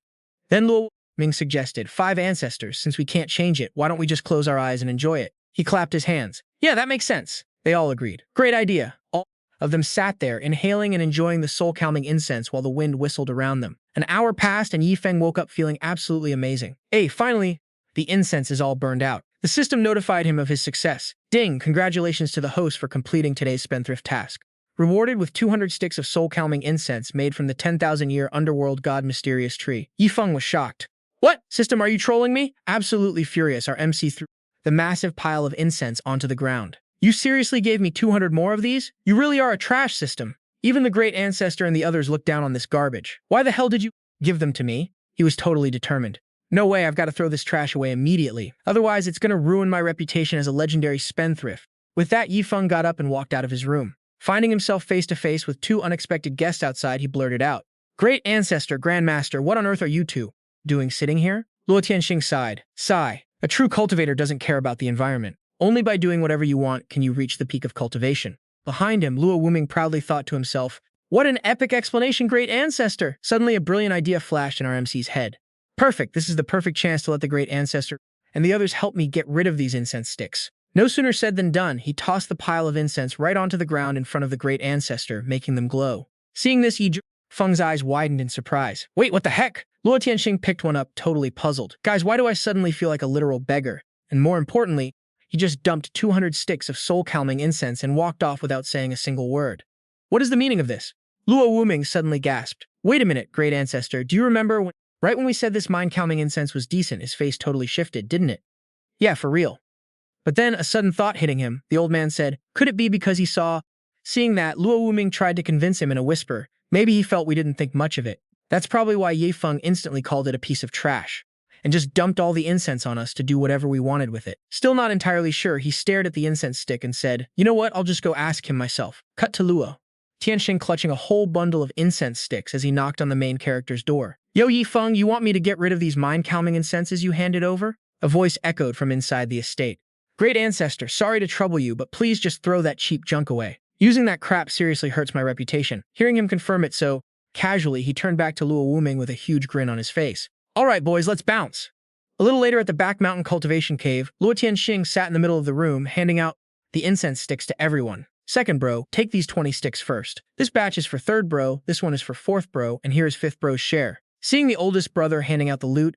Then Luo Ming suggested, 5 ancestors, since we can't change it, why don't we just close our eyes and enjoy it? He clapped his hands. Yeah, that makes sense. They all agreed. Great idea. All of them sat there, inhaling and enjoying the soul-calming incense while the wind whistled around them. An hour passed and Yifeng woke up feeling absolutely amazing. Hey, finally, the incense is all burned out. The system notified him of his success. Ding! Congratulations to the host for completing today's spendthrift task. Rewarded with 200 sticks of soul-calming incense made from the 10,000-year underworld god mysterious tree. Yifeng was shocked. What? System, are you trolling me? Absolutely furious, our MC threw the massive pile of incense onto the ground. You seriously gave me 200 more of these? You really are a trash system. Even the great ancestor and the others looked down on this garbage. Why the hell did you give them to me? He was totally determined. No way, I've got to throw this trash away immediately. Otherwise, it's going to ruin my reputation as a legendary spendthrift. With that, Yifeng got up and walked out of his room. Finding himself face-to-face with 2 unexpected guests outside, he blurted out, Great Ancestor, Grandmaster, what on earth are you two doing sitting here? Luo Tianxue sighed. Sigh. A true cultivator doesn't care about the environment. Only by doing whatever you want can you reach the peak of cultivation. Behind him, Luo Wuming proudly thought to himself, what an epic explanation, Great Ancestor! Suddenly, a brilliant idea flashed in our MC's head. Perfect, this is the perfect chance to let the Great Ancestor and the others help me get rid of these incense sticks. No sooner said than done, he tossed the pile of incense right onto the ground in front of the Great Ancestor, making them glow. Seeing this, Feng's eyes widened in surprise. Wait, what the heck? Luo Tianxue picked one up, totally puzzled. Guys, why do I suddenly feel like a literal beggar? And more importantly, he just dumped 200 sticks of soul-calming incense and walked off without saying a single word. What is the meaning of this? Luo Wuming suddenly gasped. Wait a minute, Great Ancestor, do you remember right when we said this mind-calming incense was decent? His face totally shifted, didn't it? Yeah, for real. But then, a sudden thought hitting him, the old man said, could it be because he saw? Seeing that, Luo Wuming tried to convince him in a whisper. Maybe he felt we didn't think much of it. That's probably why Feng instantly called it a piece of trash, and just dumped all the incense on us to do whatever we wanted with it. Still not entirely sure, he stared at the incense stick and said, you know what, I'll just go ask him myself. Cut to Luo Tianxue clutching a whole bundle of incense sticks as he knocked on the main character's door. Yo, Feng, you want me to get rid of these mind-calming incenses you handed over? A voice echoed from inside the estate. Great Ancestor, sorry to trouble you, but please just throw that cheap junk away. Using that crap seriously hurts my reputation. Hearing him confirm it so casually, he turned back to Luo Wuming with a huge grin on his face. All right, boys, let's bounce. A little later at the back mountain cultivation cave, Luo Tianxue sat in the middle of the room, handing out the incense sticks to everyone. Second bro, take these 20 sticks first. This batch is for third bro, this one is for fourth bro, and here is fifth bro's share. Seeing the oldest brother handing out the loot,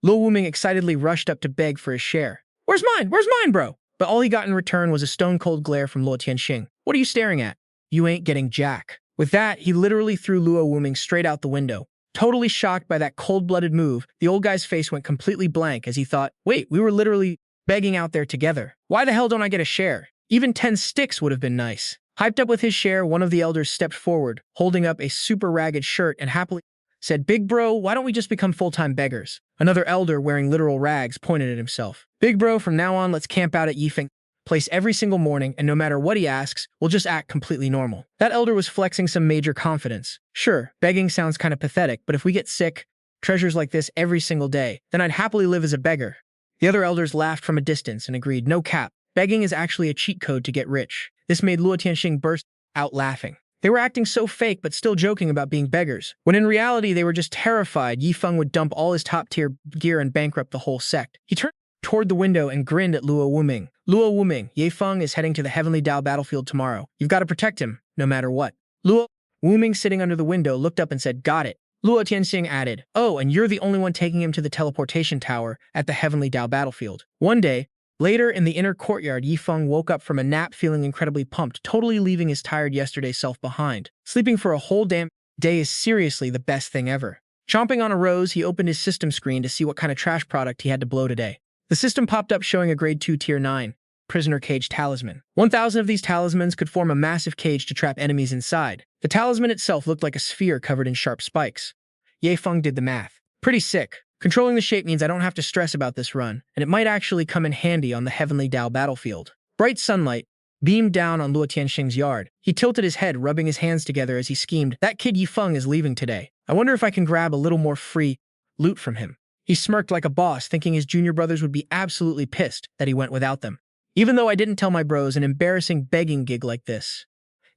Luo Wuming excitedly rushed up to beg for his share. Where's mine? Where's mine, bro? But all he got in return was a stone-cold glare from Luo Tianxue. What are you staring at? You ain't getting jack. With that, he literally threw Luo Wuming straight out the window. Totally shocked by that cold-blooded move, the old guy's face went completely blank as he thought, wait, we were literally begging out there together. Why the hell don't I get a share? Even 10 sticks would have been nice. Hyped up with his share, one of the elders stepped forward, holding up a super ragged shirt and happily said, Big bro, why don't we just become full-time beggars? Another elder wearing literal rags pointed at himself. Big bro, from now on, let's camp out at Yifeng place every single morning, and no matter what he asks, we'll just act completely normal. That elder was flexing some major confidence. Sure, begging sounds kind of pathetic, but if we get sick, treasures like this every single day, then I'd happily live as a beggar. The other elders laughed from a distance and agreed, no cap, begging is actually a cheat code to get rich. This made Luo Tianxue burst out laughing. They were acting so fake but still joking about being beggars, when in reality they were just terrified Feng would dump all his top-tier gear and bankrupt the whole sect. He turned toward the window and grinned at Luo Wuming. Luo Wuming, Feng is heading to the Heavenly Dao battlefield tomorrow. You've got to protect him, no matter what. Luo Wuming, sitting under the window, looked up and said, got it. Luo Tianxue added, oh, and you're the only one taking him to the teleportation tower at the Heavenly Dao battlefield. One day, later in the inner courtyard, Feng woke up from a nap feeling incredibly pumped, totally leaving his tired yesterday self behind. Sleeping for a whole damn day is seriously the best thing ever. Chomping on a rose, he opened his system screen to see what kind of trash product he had to blow today. The system popped up showing a grade 2 tier 9 prisoner cage talisman. 1,000 of these talismans could form a massive cage to trap enemies inside. The talisman itself looked like a sphere covered in sharp spikes. Feng did the math. Pretty sick. Controlling the shape means I don't have to stress about this run, and it might actually come in handy on the Heavenly Dao battlefield. Bright sunlight beamed down on Luo Tianxue's yard. He tilted his head, rubbing his hands together as he schemed, that kid Feng is leaving today. I wonder if I can grab a little more free loot from him. He smirked like a boss, thinking his junior brothers would be absolutely pissed that he went without them. Even though I didn't tell my bros, an embarrassing begging gig like this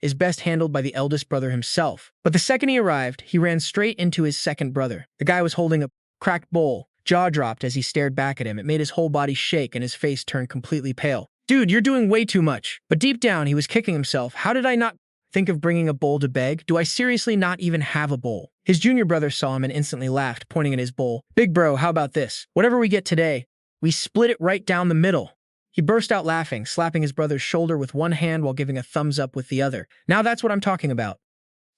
is best handled by the eldest brother himself. But the second he arrived, he ran straight into his second brother. The guy was holding a cracked bowl. Jaw dropped as he stared back at him. It made his whole body shake and his face turned completely pale. Dude, you're doing way too much. But deep down, he was kicking himself. How did I not think of bringing a bowl to beg? Do I seriously not even have a bowl? His junior brother saw him and instantly laughed, pointing at his bowl. Big bro, how about this? Whatever we get today, we split it right down the middle. He burst out laughing, slapping his brother's shoulder with one hand while giving a thumbs up with the other. Now that's what I'm talking about.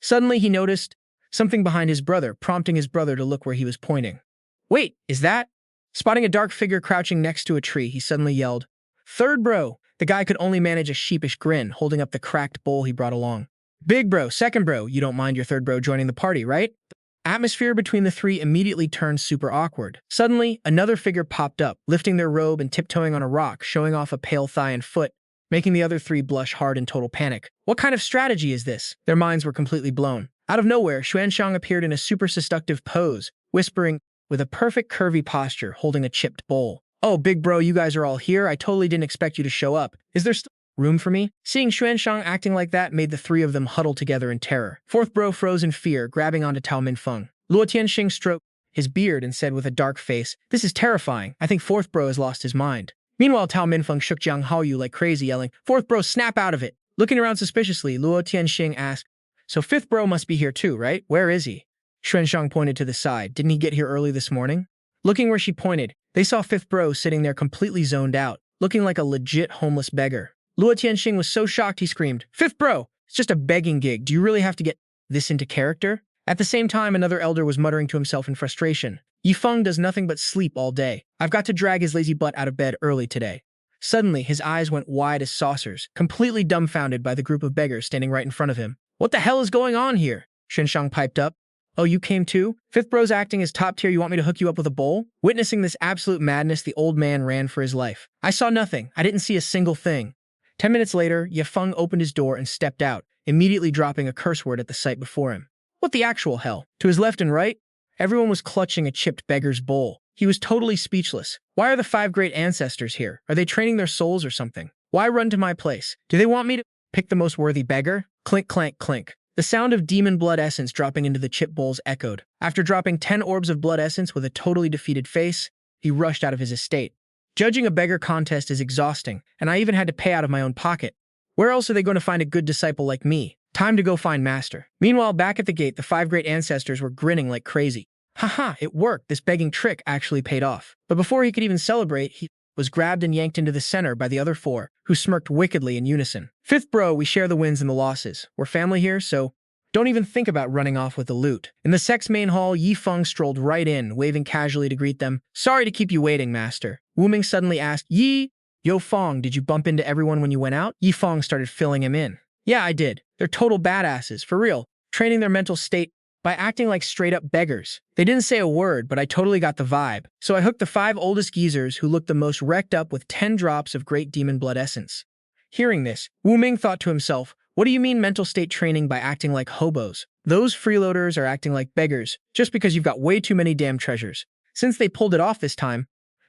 Suddenly he noticed something behind his brother, prompting his brother to look where he was pointing. Wait, is that? Spotting a dark figure crouching next to a tree, he suddenly yelled, Third bro! The guy could only manage a sheepish grin, holding up the cracked bowl he brought along. Big bro, second bro, you don't mind your third bro joining the party, right? The atmosphere between the three immediately turned super awkward. Suddenly, another figure popped up, lifting their robe and tiptoeing on a rock, showing off a pale thigh and foot, making the other three blush hard in total panic. What kind of strategy is this? Their minds were completely blown. Out of nowhere, Xuanshang appeared in a super seductive pose, whispering, with a perfect curvy posture, holding a chipped bowl. Oh, big bro, you guys are all here? I totally didn't expect you to show up. Is there still room for me? Seeing Xuanshang acting like that made the three of them huddle together in terror. Fourth bro froze in fear, grabbing onto Tao Minfeng. Luo Tianxue stroked his beard and said with a dark face, This is terrifying. I think fourth bro has lost his mind. Meanwhile, Tao Minfeng shook Jiang Haoyu like crazy, yelling, Fourth bro, snap out of it. Looking around suspiciously, Luo Tianxue asked, So fifth bro must be here too, right? Where is he? Xuanshang pointed to the side. Didn't he get here early this morning? Looking where she pointed, they saw fifth bro sitting there completely zoned out, looking like a legit homeless beggar. Luo Tianxue was so shocked he screamed, Fifth bro, it's just a begging gig. Do you really have to get this into character? At the same time, another elder was muttering to himself in frustration. Feng does nothing but sleep all day. I've got to drag his lazy butt out of bed early today. Suddenly, his eyes went wide as saucers, completely dumbfounded by the group of beggars standing right in front of him. What the hell is going on here? Xuanshang piped up. Oh, you came too? Fifth bro's acting as top tier, you want me to hook you up with a bowl? Witnessing this absolute madness, the old man ran for his life. I saw nothing. I didn't see a single thing. 10 minutes later, Feng opened his door and stepped out, immediately dropping a curse word at the sight before him. What the actual hell? To his left and right, everyone was clutching a chipped beggar's bowl. He was totally speechless. Why are the 5 great ancestors here? Are they training their souls or something? Why run to my place? Do they want me to pick the most worthy beggar? Clink, clank, clink. The sound of demon blood essence dropping into the chip bowls echoed. After dropping 10 orbs of blood essence with a totally defeated face, he rushed out of his estate. Judging a beggar contest is exhausting, and I even had to pay out of my own pocket. Where else are they going to find a good disciple like me? Time to go find master. Meanwhile, back at the gate, the 5 great ancestors were grinning like crazy. Haha, it worked. This begging trick actually paid off. But before he could even celebrate, he was grabbed and yanked into the center by the other 4, who smirked wickedly in unison. Fifth bro, we share the wins and the losses. We're family here, so Don't even think about running off with the loot. In the Sect's main hall, Yi Feng strolled right in, waving casually to greet them. Sorry to keep you waiting, master. Wu Ming suddenly asked, Yo Feng, did you bump into everyone when you went out? Yi Feng started filling him in. Yeah, I did. They're total badasses, for real, training their mental state by acting like straight-up beggars. They didn't say a word, but I totally got the vibe. So I hooked the 5 oldest geezers who looked the most wrecked up with 10 drops of great demon blood essence. Hearing this, Wu Ming thought to himself, what do you mean mental state training by acting like hobos? Those freeloaders are acting like beggars just because you've got way too many damn treasures. Since they pulled it off this time,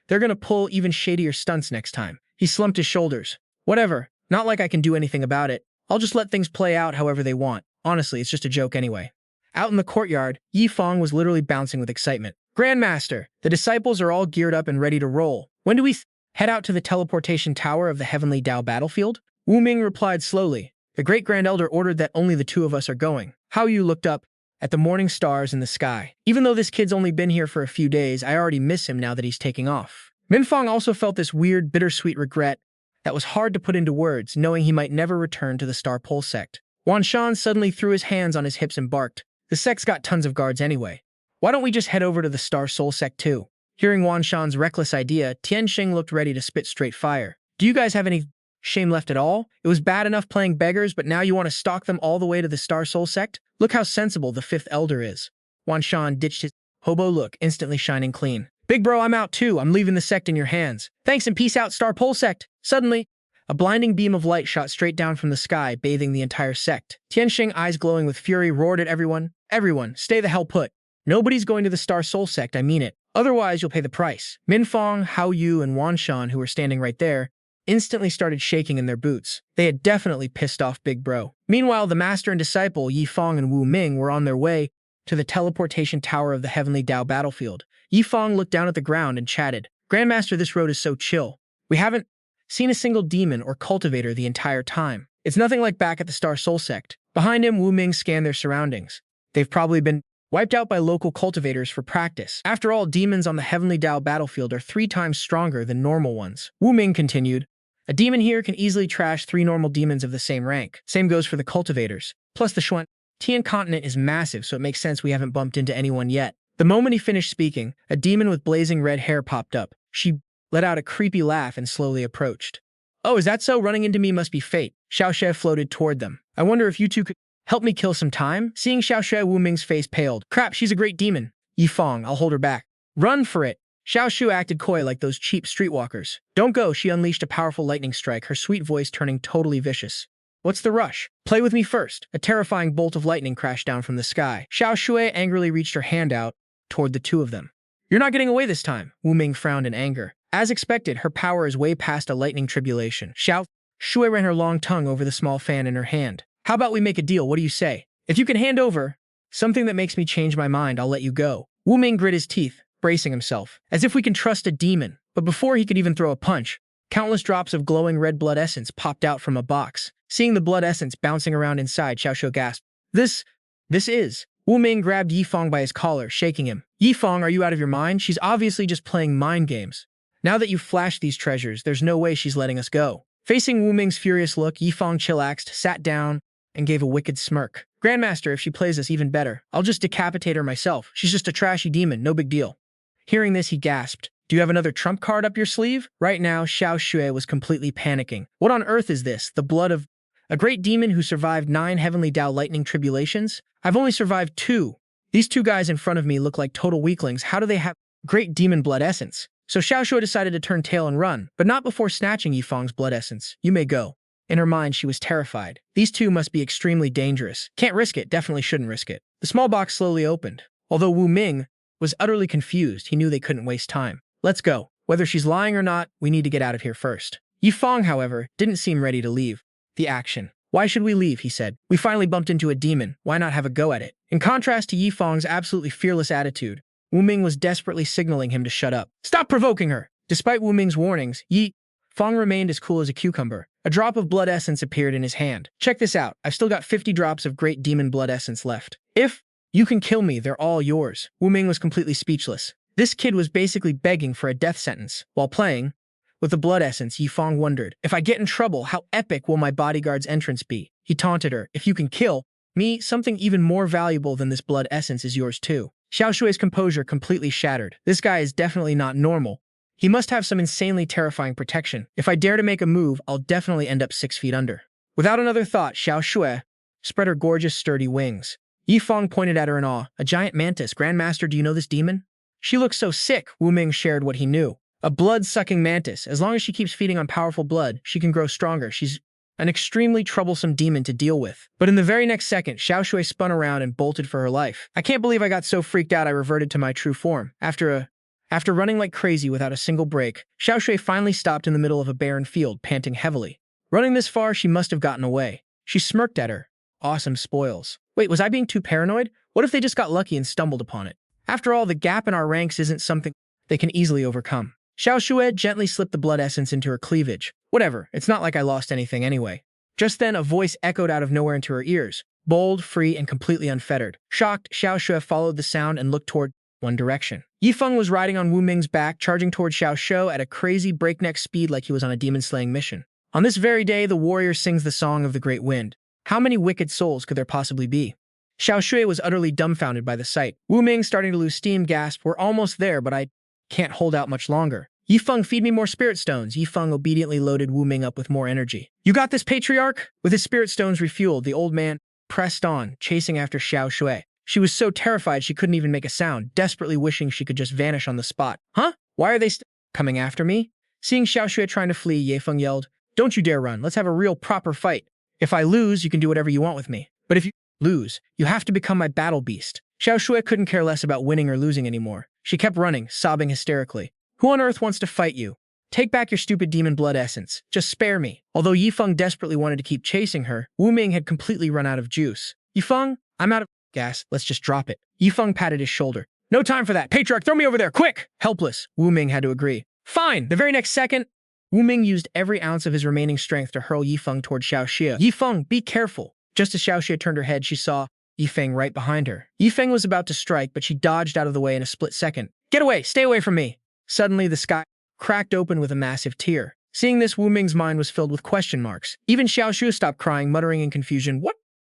they're gonna pull even shadier stunts next time. He slumped his shoulders. Whatever, not like I can do anything about it. I'll just let things play out however they want. Honestly, it's just a joke anyway. Out in the courtyard, Yi Feng was literally bouncing with excitement. Grandmaster, the disciples are all geared up and ready to roll. When do we head out to the teleportation tower of the Heavenly Dao battlefield? Wu Ming replied slowly. The Great Grand Elder ordered that only the 2 of us are going. How you looked up at the morning stars in the sky. Even though this kid's only been here for a few days, I already miss him now that he's taking off. Minfeng also felt this weird, bittersweet regret that was hard to put into words, knowing he might never return to the Star Pole sect. Wan Shan suddenly threw his hands on his hips and barked. The sect's got tons of guards anyway. Why don't we just head over to the Star Soul sect too? Hearing Wan Shan's reckless idea, Tianxing looked ready to spit straight fire. Do you guys have any shame left at all? It was bad enough playing beggars, but now you want to stalk them all the way to the Star Soul sect? Look how sensible the 5th elder is. Wan Shan ditched his hobo look, instantly shining clean. Big bro, I'm out too. I'm leaving the sect in your hands. Thanks and peace out, Star Pole sect. Suddenly, a blinding beam of light shot straight down from the sky, bathing the entire sect. Tianxing, eyes glowing with fury, roared at everyone. Everyone, stay the hell put. Nobody's going to the Star Soul sect, I mean it. Otherwise, you'll pay the price. Minfeng, Hao Yu, and Wan Shan, who were standing right there, instantly started shaking in their boots. They had definitely pissed off Big Bro. Meanwhile, the master and disciple, Yi Feng and Wu Ming, were on their way to the teleportation tower of the Heavenly Dao battlefield. Yi Feng looked down at the ground and chatted. Grandmaster, this road is so chill. We haven't seen a single demon or cultivator the entire time. It's nothing like back at the Star Soul sect. Behind him, Wu Ming scanned their surroundings. They've probably been wiped out by local cultivators for practice. After all, demons on the Heavenly Dao battlefield are 3 times stronger than normal ones. Wu Ming continued. A demon here can easily trash 3 normal demons of the same rank. Same goes for the cultivators. Plus the Xuan Tian continent is massive, so it makes sense we haven't bumped into anyone yet. The moment he finished speaking, a demon with blazing red hair popped up. She let out a creepy laugh and slowly approached. Oh, is that so? Running into me must be fate. Xiaoxue floated toward them. I wonder if you two could help me kill some time? Seeing Xiaoxue, Wu Ming's face paled. Crap, she's a great demon. Yi Feng, I'll hold her back. Run for it. Xiaoxue acted coy like those cheap streetwalkers. Don't go, she unleashed a powerful lightning strike, her sweet voice turning totally vicious. What's the rush? Play with me first. A terrifying bolt of lightning crashed down from the sky. Xiaoxue angrily reached her hand out toward the 2 of them. You're not getting away this time. Wu Ming frowned in anger. As expected, her power is way past a lightning tribulation. Xiaoxue ran her long tongue over the small fan in her hand. How about we make a deal? What do you say? If you can hand over something that makes me change my mind, I'll let you go. Wu Ming grit his teeth, bracing himself, as if we can trust a demon. But before he could even throw a punch, countless drops of glowing red blood essence popped out from a box. Seeing the blood essence bouncing around inside, Xiaoxue gasped. This is... Wu Ming grabbed Yi Feng by his collar, shaking him. Yi Feng, are you out of your mind? She's obviously just playing mind games. Now that you've flashed these treasures, there's no way she's letting us go. Facing Wu Ming's furious look, Yi Feng chillaxed, sat down, and gave a wicked smirk. Grandmaster, if she plays us even better, I'll just decapitate her myself. She's just a trashy demon, no big deal. Hearing this, he gasped. Do you have another trump card up your sleeve? Right now, Xiaoxue was completely panicking. What on earth is this? The blood of a great demon who survived 9 Heavenly Dao lightning tribulations? I've only survived 2. These 2 guys in front of me look like total weaklings. How do they have great demon blood essence? So Xiaoxue decided to turn tail and run, but not before snatching Yi Feng's blood essence. You may go. In her mind, she was terrified. These 2 must be extremely dangerous. Can't risk it, definitely shouldn't risk it. The small box slowly opened. Although Wu Ming was utterly confused, he knew they couldn't waste time. Let's go. Whether she's lying or not, we need to get out of here first. Yi Feng, however, didn't seem ready to leave the action. Why should we leave, he said. We finally bumped into a demon. Why not have a go at it? In contrast to Yi Feng's absolutely fearless attitude, Wu Ming was desperately signaling him to shut up. Stop provoking her! Despite Wu Ming's warnings, Yi Feng remained as cool as a cucumber. A drop of blood essence appeared in his hand. Check this out. I've still got 50 drops of great demon blood essence left. If you can kill me, they're all yours. Wu Ming was completely speechless. This kid was basically begging for a death sentence. While playing with the blood essence, Yi Feng wondered, if I get in trouble, how epic will my bodyguard's entrance be? He taunted her, if you can kill Me, something even more valuable than this blood essence is yours too. Xiao Shui's composure completely shattered. This guy is definitely not normal. He must have some insanely terrifying protection. If I dare to make a move, I'll definitely end up 6 feet under. Without another thought, Xiao Shui spread her gorgeous, sturdy wings. Yi Feng pointed at her in awe. A giant mantis. Grandmaster, do you know this demon? She looks so sick. Wu Ming shared what he knew. A blood-sucking mantis. As long as she keeps feeding on powerful blood, she can grow stronger. She's an extremely troublesome demon to deal with. But in the very next second, Xiao Shui spun around and bolted for her life. I can't believe I got so freaked out I reverted to my true form. After running like crazy without a single break, Xiao Shui finally stopped in the middle of a barren field, panting heavily. Running this far, she must have gotten away. She smirked at her. Awesome spoils. Wait, was I being too paranoid? What if they just got lucky and stumbled upon it? After all, the gap in our ranks isn't something they can easily overcome. Xiao Shui gently slipped the blood essence into her cleavage. Whatever, it's not like I lost anything anyway. Just then, a voice echoed out of nowhere into her ears. Bold, free, and completely unfettered. Shocked, Xiao Shui followed the sound and looked toward one direction. Yi Feng was riding on Wu Ming's back, charging toward Xiao Shui at a crazy breakneck speed like he was on a demon-slaying mission. On this very day, the warrior sings the song of the great wind. How many wicked souls could there possibly be? Xiao Shui was utterly dumbfounded by the sight. Wu Ming, starting to lose steam, gasped, "We're almost there, but I can't hold out much longer." Yi Feng, feed me more spirit stones. Yi Feng obediently loaded Wu Ming up with more energy. You got this, patriarch? With his spirit stones refueled, the old man pressed on, chasing after Xiao Shui. She was so terrified she couldn't even make a sound, desperately wishing she could just vanish on the spot. Huh? Why are they coming after me? Seeing Xiao Shui trying to flee, Yi Feng yelled, "Don't you dare run. Let's have a real proper fight. If I lose, you can do whatever you want with me. But if you lose, you have to become my battle beast." Xiao Shui couldn't care less about winning or losing anymore. She kept running, sobbing hysterically. Who on earth wants to fight you? Take back your stupid demon blood essence. Just spare me. Although Yi Feng desperately wanted to keep chasing her, Wu Ming had completely run out of juice. Yi Feng, I'm out of gas. Let's just drop it. Yi Feng patted his shoulder. No time for that. Patriarch, throw me over there, quick! Helpless, Wu Ming had to agree. Fine. The very next second, Wu Ming used every ounce of his remaining strength to hurl Yi Feng toward Xiao Xie. Yi Feng, be careful. Just as Xiao Xie turned her head, she saw Yi Feng right behind her. Yi Feng was about to strike, but she dodged out of the way in a split second. Get away! Stay away from me! Suddenly, the sky cracked open with a massive tear. Seeing this, Wu Ming's mind was filled with question marks. Even Xiao Xue stopped crying, muttering in confusion,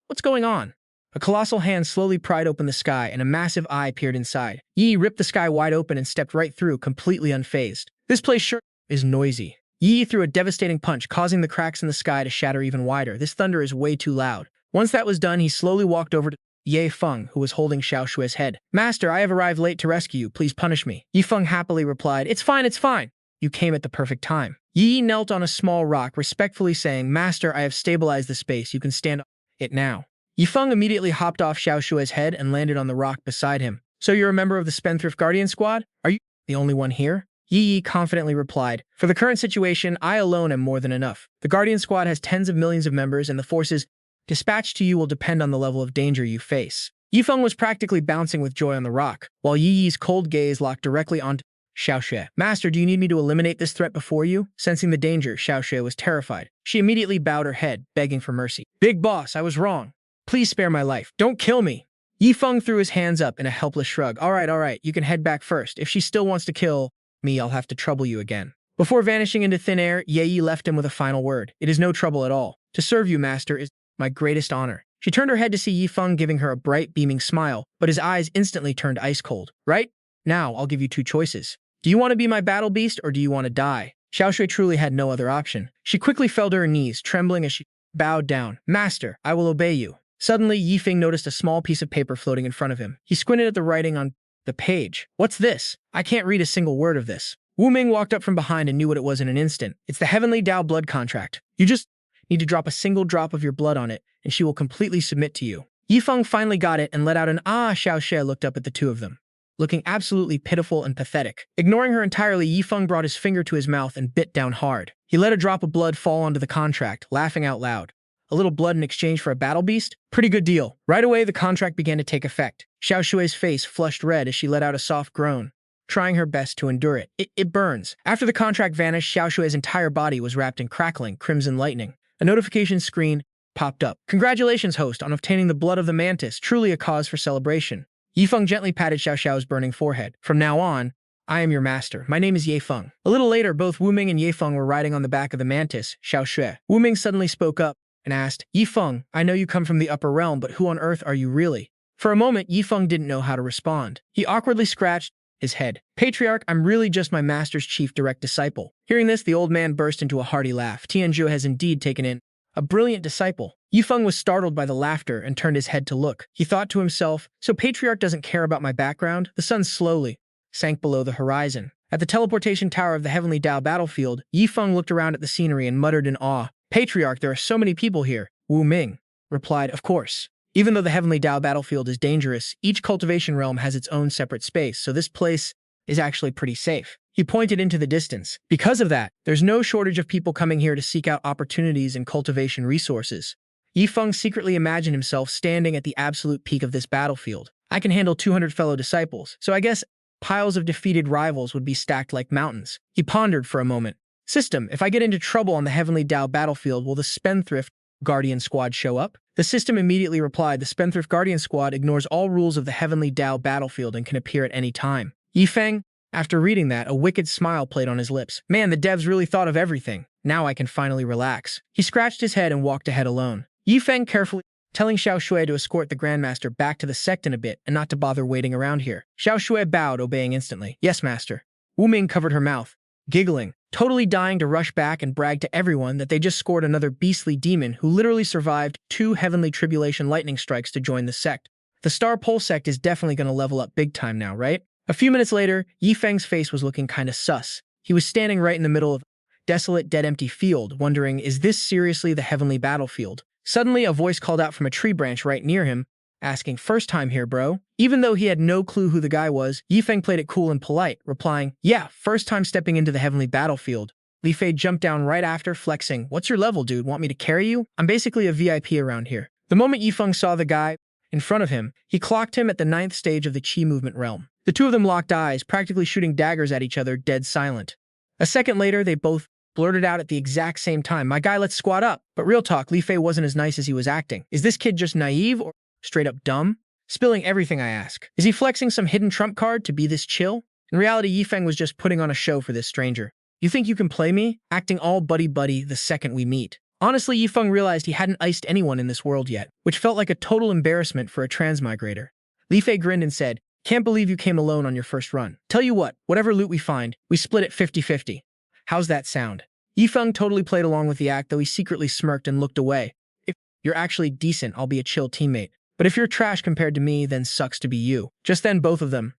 What's going on? A colossal hand slowly pried open the sky, and a massive eye peered inside. Yi ripped the sky wide open and stepped right through, completely unfazed. This place sure is noisy. Yi threw a devastating punch, causing the cracks in the sky to shatter even wider. This thunder is way too loud. Once that was done, he slowly walked over to Yi Feng, who was holding Xiao Xue's head. Master, I have arrived late to rescue you. Please punish me. Yi Feng happily replied, It's fine, it's fine. You came at the perfect time. Yi knelt on a small rock, respectfully saying, Master, I have stabilized the space. You can stand on it now. Yi Feng immediately hopped off Xiao Xue's head and landed on the rock beside him. So you're a member of the Spendthrift Guardian Squad? Are you the only one here? Yi confidently replied, For the current situation, I alone am more than enough. The Guardian Squad has tens of millions of members, and the forces dispatched to you will depend on the level of danger you face. Yi Feng was practically bouncing with joy on the rock, while Yi's cold gaze locked directly onto Xiao Xue. Master, do you need me to eliminate this threat before you? Sensing the danger, Xiao Xue was terrified. She immediately bowed her head, begging for mercy. Big boss, I was wrong. Please spare my life. Don't kill me. Yi Feng threw his hands up in a helpless shrug. All right, you can head back first. If she still wants to kill me, I'll have to trouble you again. Before vanishing into thin air, Yi left him with a final word. It is no trouble at all. To serve you, Master, is my greatest honor. She turned her head to see Yi Feng giving her a bright, beaming smile, but his eyes instantly turned ice cold. Right? Now, I'll give you two choices. Do you want to be my battle beast, or do you want to die? Xiao Shui truly had no other option. She quickly fell to her knees, trembling as she bowed down. Master, I will obey you. Suddenly, Yi Feng noticed a small piece of paper floating in front of him. He squinted at the writing on the page. What's this? I can't read a single word of this. Wu Ming walked up from behind and knew what it was in an instant. It's the Heavenly Dao blood contract. You just need to drop a single drop of your blood on it, and she will completely submit to you. Yi Feng finally got it and let out an ah. Xiao Xie looked up at the two of them, looking absolutely pitiful and pathetic. Ignoring her entirely, Yi Feng brought his finger to his mouth and bit down hard. He let a drop of blood fall onto the contract, laughing out loud. A little blood in exchange for a battle beast? Pretty good deal. Right away, the contract began to take effect. Xiao Xue's face flushed red as she let out a soft groan, trying her best to endure it. It burns. After the contract vanished, Xiao Xue's entire body was wrapped in crackling, crimson lightning. A notification screen popped up. Congratulations, host, on obtaining the blood of the mantis. Truly a cause for celebration. Yi Feng gently patted Xiao Xiao's burning forehead. From now on, I am your master. My name is Yi Feng. A little later, both Wu Ming and Yi Feng were riding on the back of the mantis, Xiao Xue. Wu Ming suddenly spoke up. and asked, Yi Feng, I know you come from the upper realm, but who on earth are you really? For a moment, Yi Feng didn't know how to respond. He awkwardly scratched his head. Patriarch, I'm really just my master's chief direct disciple. Hearing this, the old man burst into a hearty laugh. Tianxue has indeed taken in a brilliant disciple. Yi Feng was startled by the laughter and turned his head to look. He thought to himself, so Patriarch doesn't care about my background? The sun slowly sank below the horizon. At the teleportation tower of the Heavenly Dao battlefield, Yi Feng looked around at the scenery and muttered in awe, Patriarch, there are so many people here. Wu Ming replied, of course. Even though the Heavenly Dao battlefield is dangerous, each cultivation realm has its own separate space, so this place is actually pretty safe. He pointed into the distance. Because of that, there's no shortage of people coming here to seek out opportunities and cultivation resources. Yi Feng secretly imagined himself standing at the absolute peak of this battlefield. I can handle 200 fellow disciples, so I guess piles of defeated rivals would be stacked like mountains. He pondered for a moment. System, if I get into trouble on the Heavenly Dao battlefield, will the Spendthrift Guardian Squad show up? The system immediately replied, the Spendthrift Guardian Squad ignores all rules of the Heavenly Dao battlefield and can appear at any time. Yi Feng, after reading that, a wicked smile played on his lips. Man, the devs really thought of everything. Now I can finally relax. He scratched his head and walked ahead alone. Yi Feng carefully telling Xiao Shui to escort the Grandmaster back to the Sect in a bit and not to bother waiting around here. Xiao Shui bowed, obeying instantly. Yes, master. Wu Ming covered her mouth, giggling, totally dying to rush back and brag to everyone that they just scored another beastly demon who literally survived 2 Heavenly Tribulation lightning strikes to join the Sect. The Star Pole Sect is definitely going to level up big time now, right? A few minutes later, Yi Feng's face was looking kinda sus. He was standing right in the middle of a desolate, dead-empty field, wondering, is this seriously the Heavenly Battlefield? Suddenly, a voice called out from a tree branch right near him, asking, first time here, bro? Even though he had no clue who the guy was, Yi Feng played it cool and polite, replying, yeah, first time stepping into the Heavenly Battlefield. Li Fei jumped down right after, flexing, what's your level, dude? Want me to carry you? I'm basically a VIP around here. The moment Yi Feng saw the guy in front of him, he clocked him at the 9th stage of the Qi movement realm. The two of them locked eyes, practically shooting daggers at each other, dead silent. A second later, they both blurted out at the exact same time, my guy, let's squat up. But real talk, Li Fei wasn't as nice as he was acting. Is this kid just naive or straight up dumb? Spilling everything, I ask. Is he flexing some hidden trump card to be this chill? In reality, Yi Feng was just putting on a show for this stranger. You think you can play me? Acting all buddy-buddy the second we meet. Honestly, Yi Feng realized he hadn't iced anyone in this world yet, which felt like a total embarrassment for a transmigrator. Li Fei grinned and said, can't believe you came alone on your first run. Tell you what, whatever loot we find, we split it 50-50. How's that sound? Yi Feng totally played along with the act, though he secretly smirked and looked away. If you're actually decent, I'll be a chill teammate. But if you're trash compared to me, then sucks to be you. Just then, both of them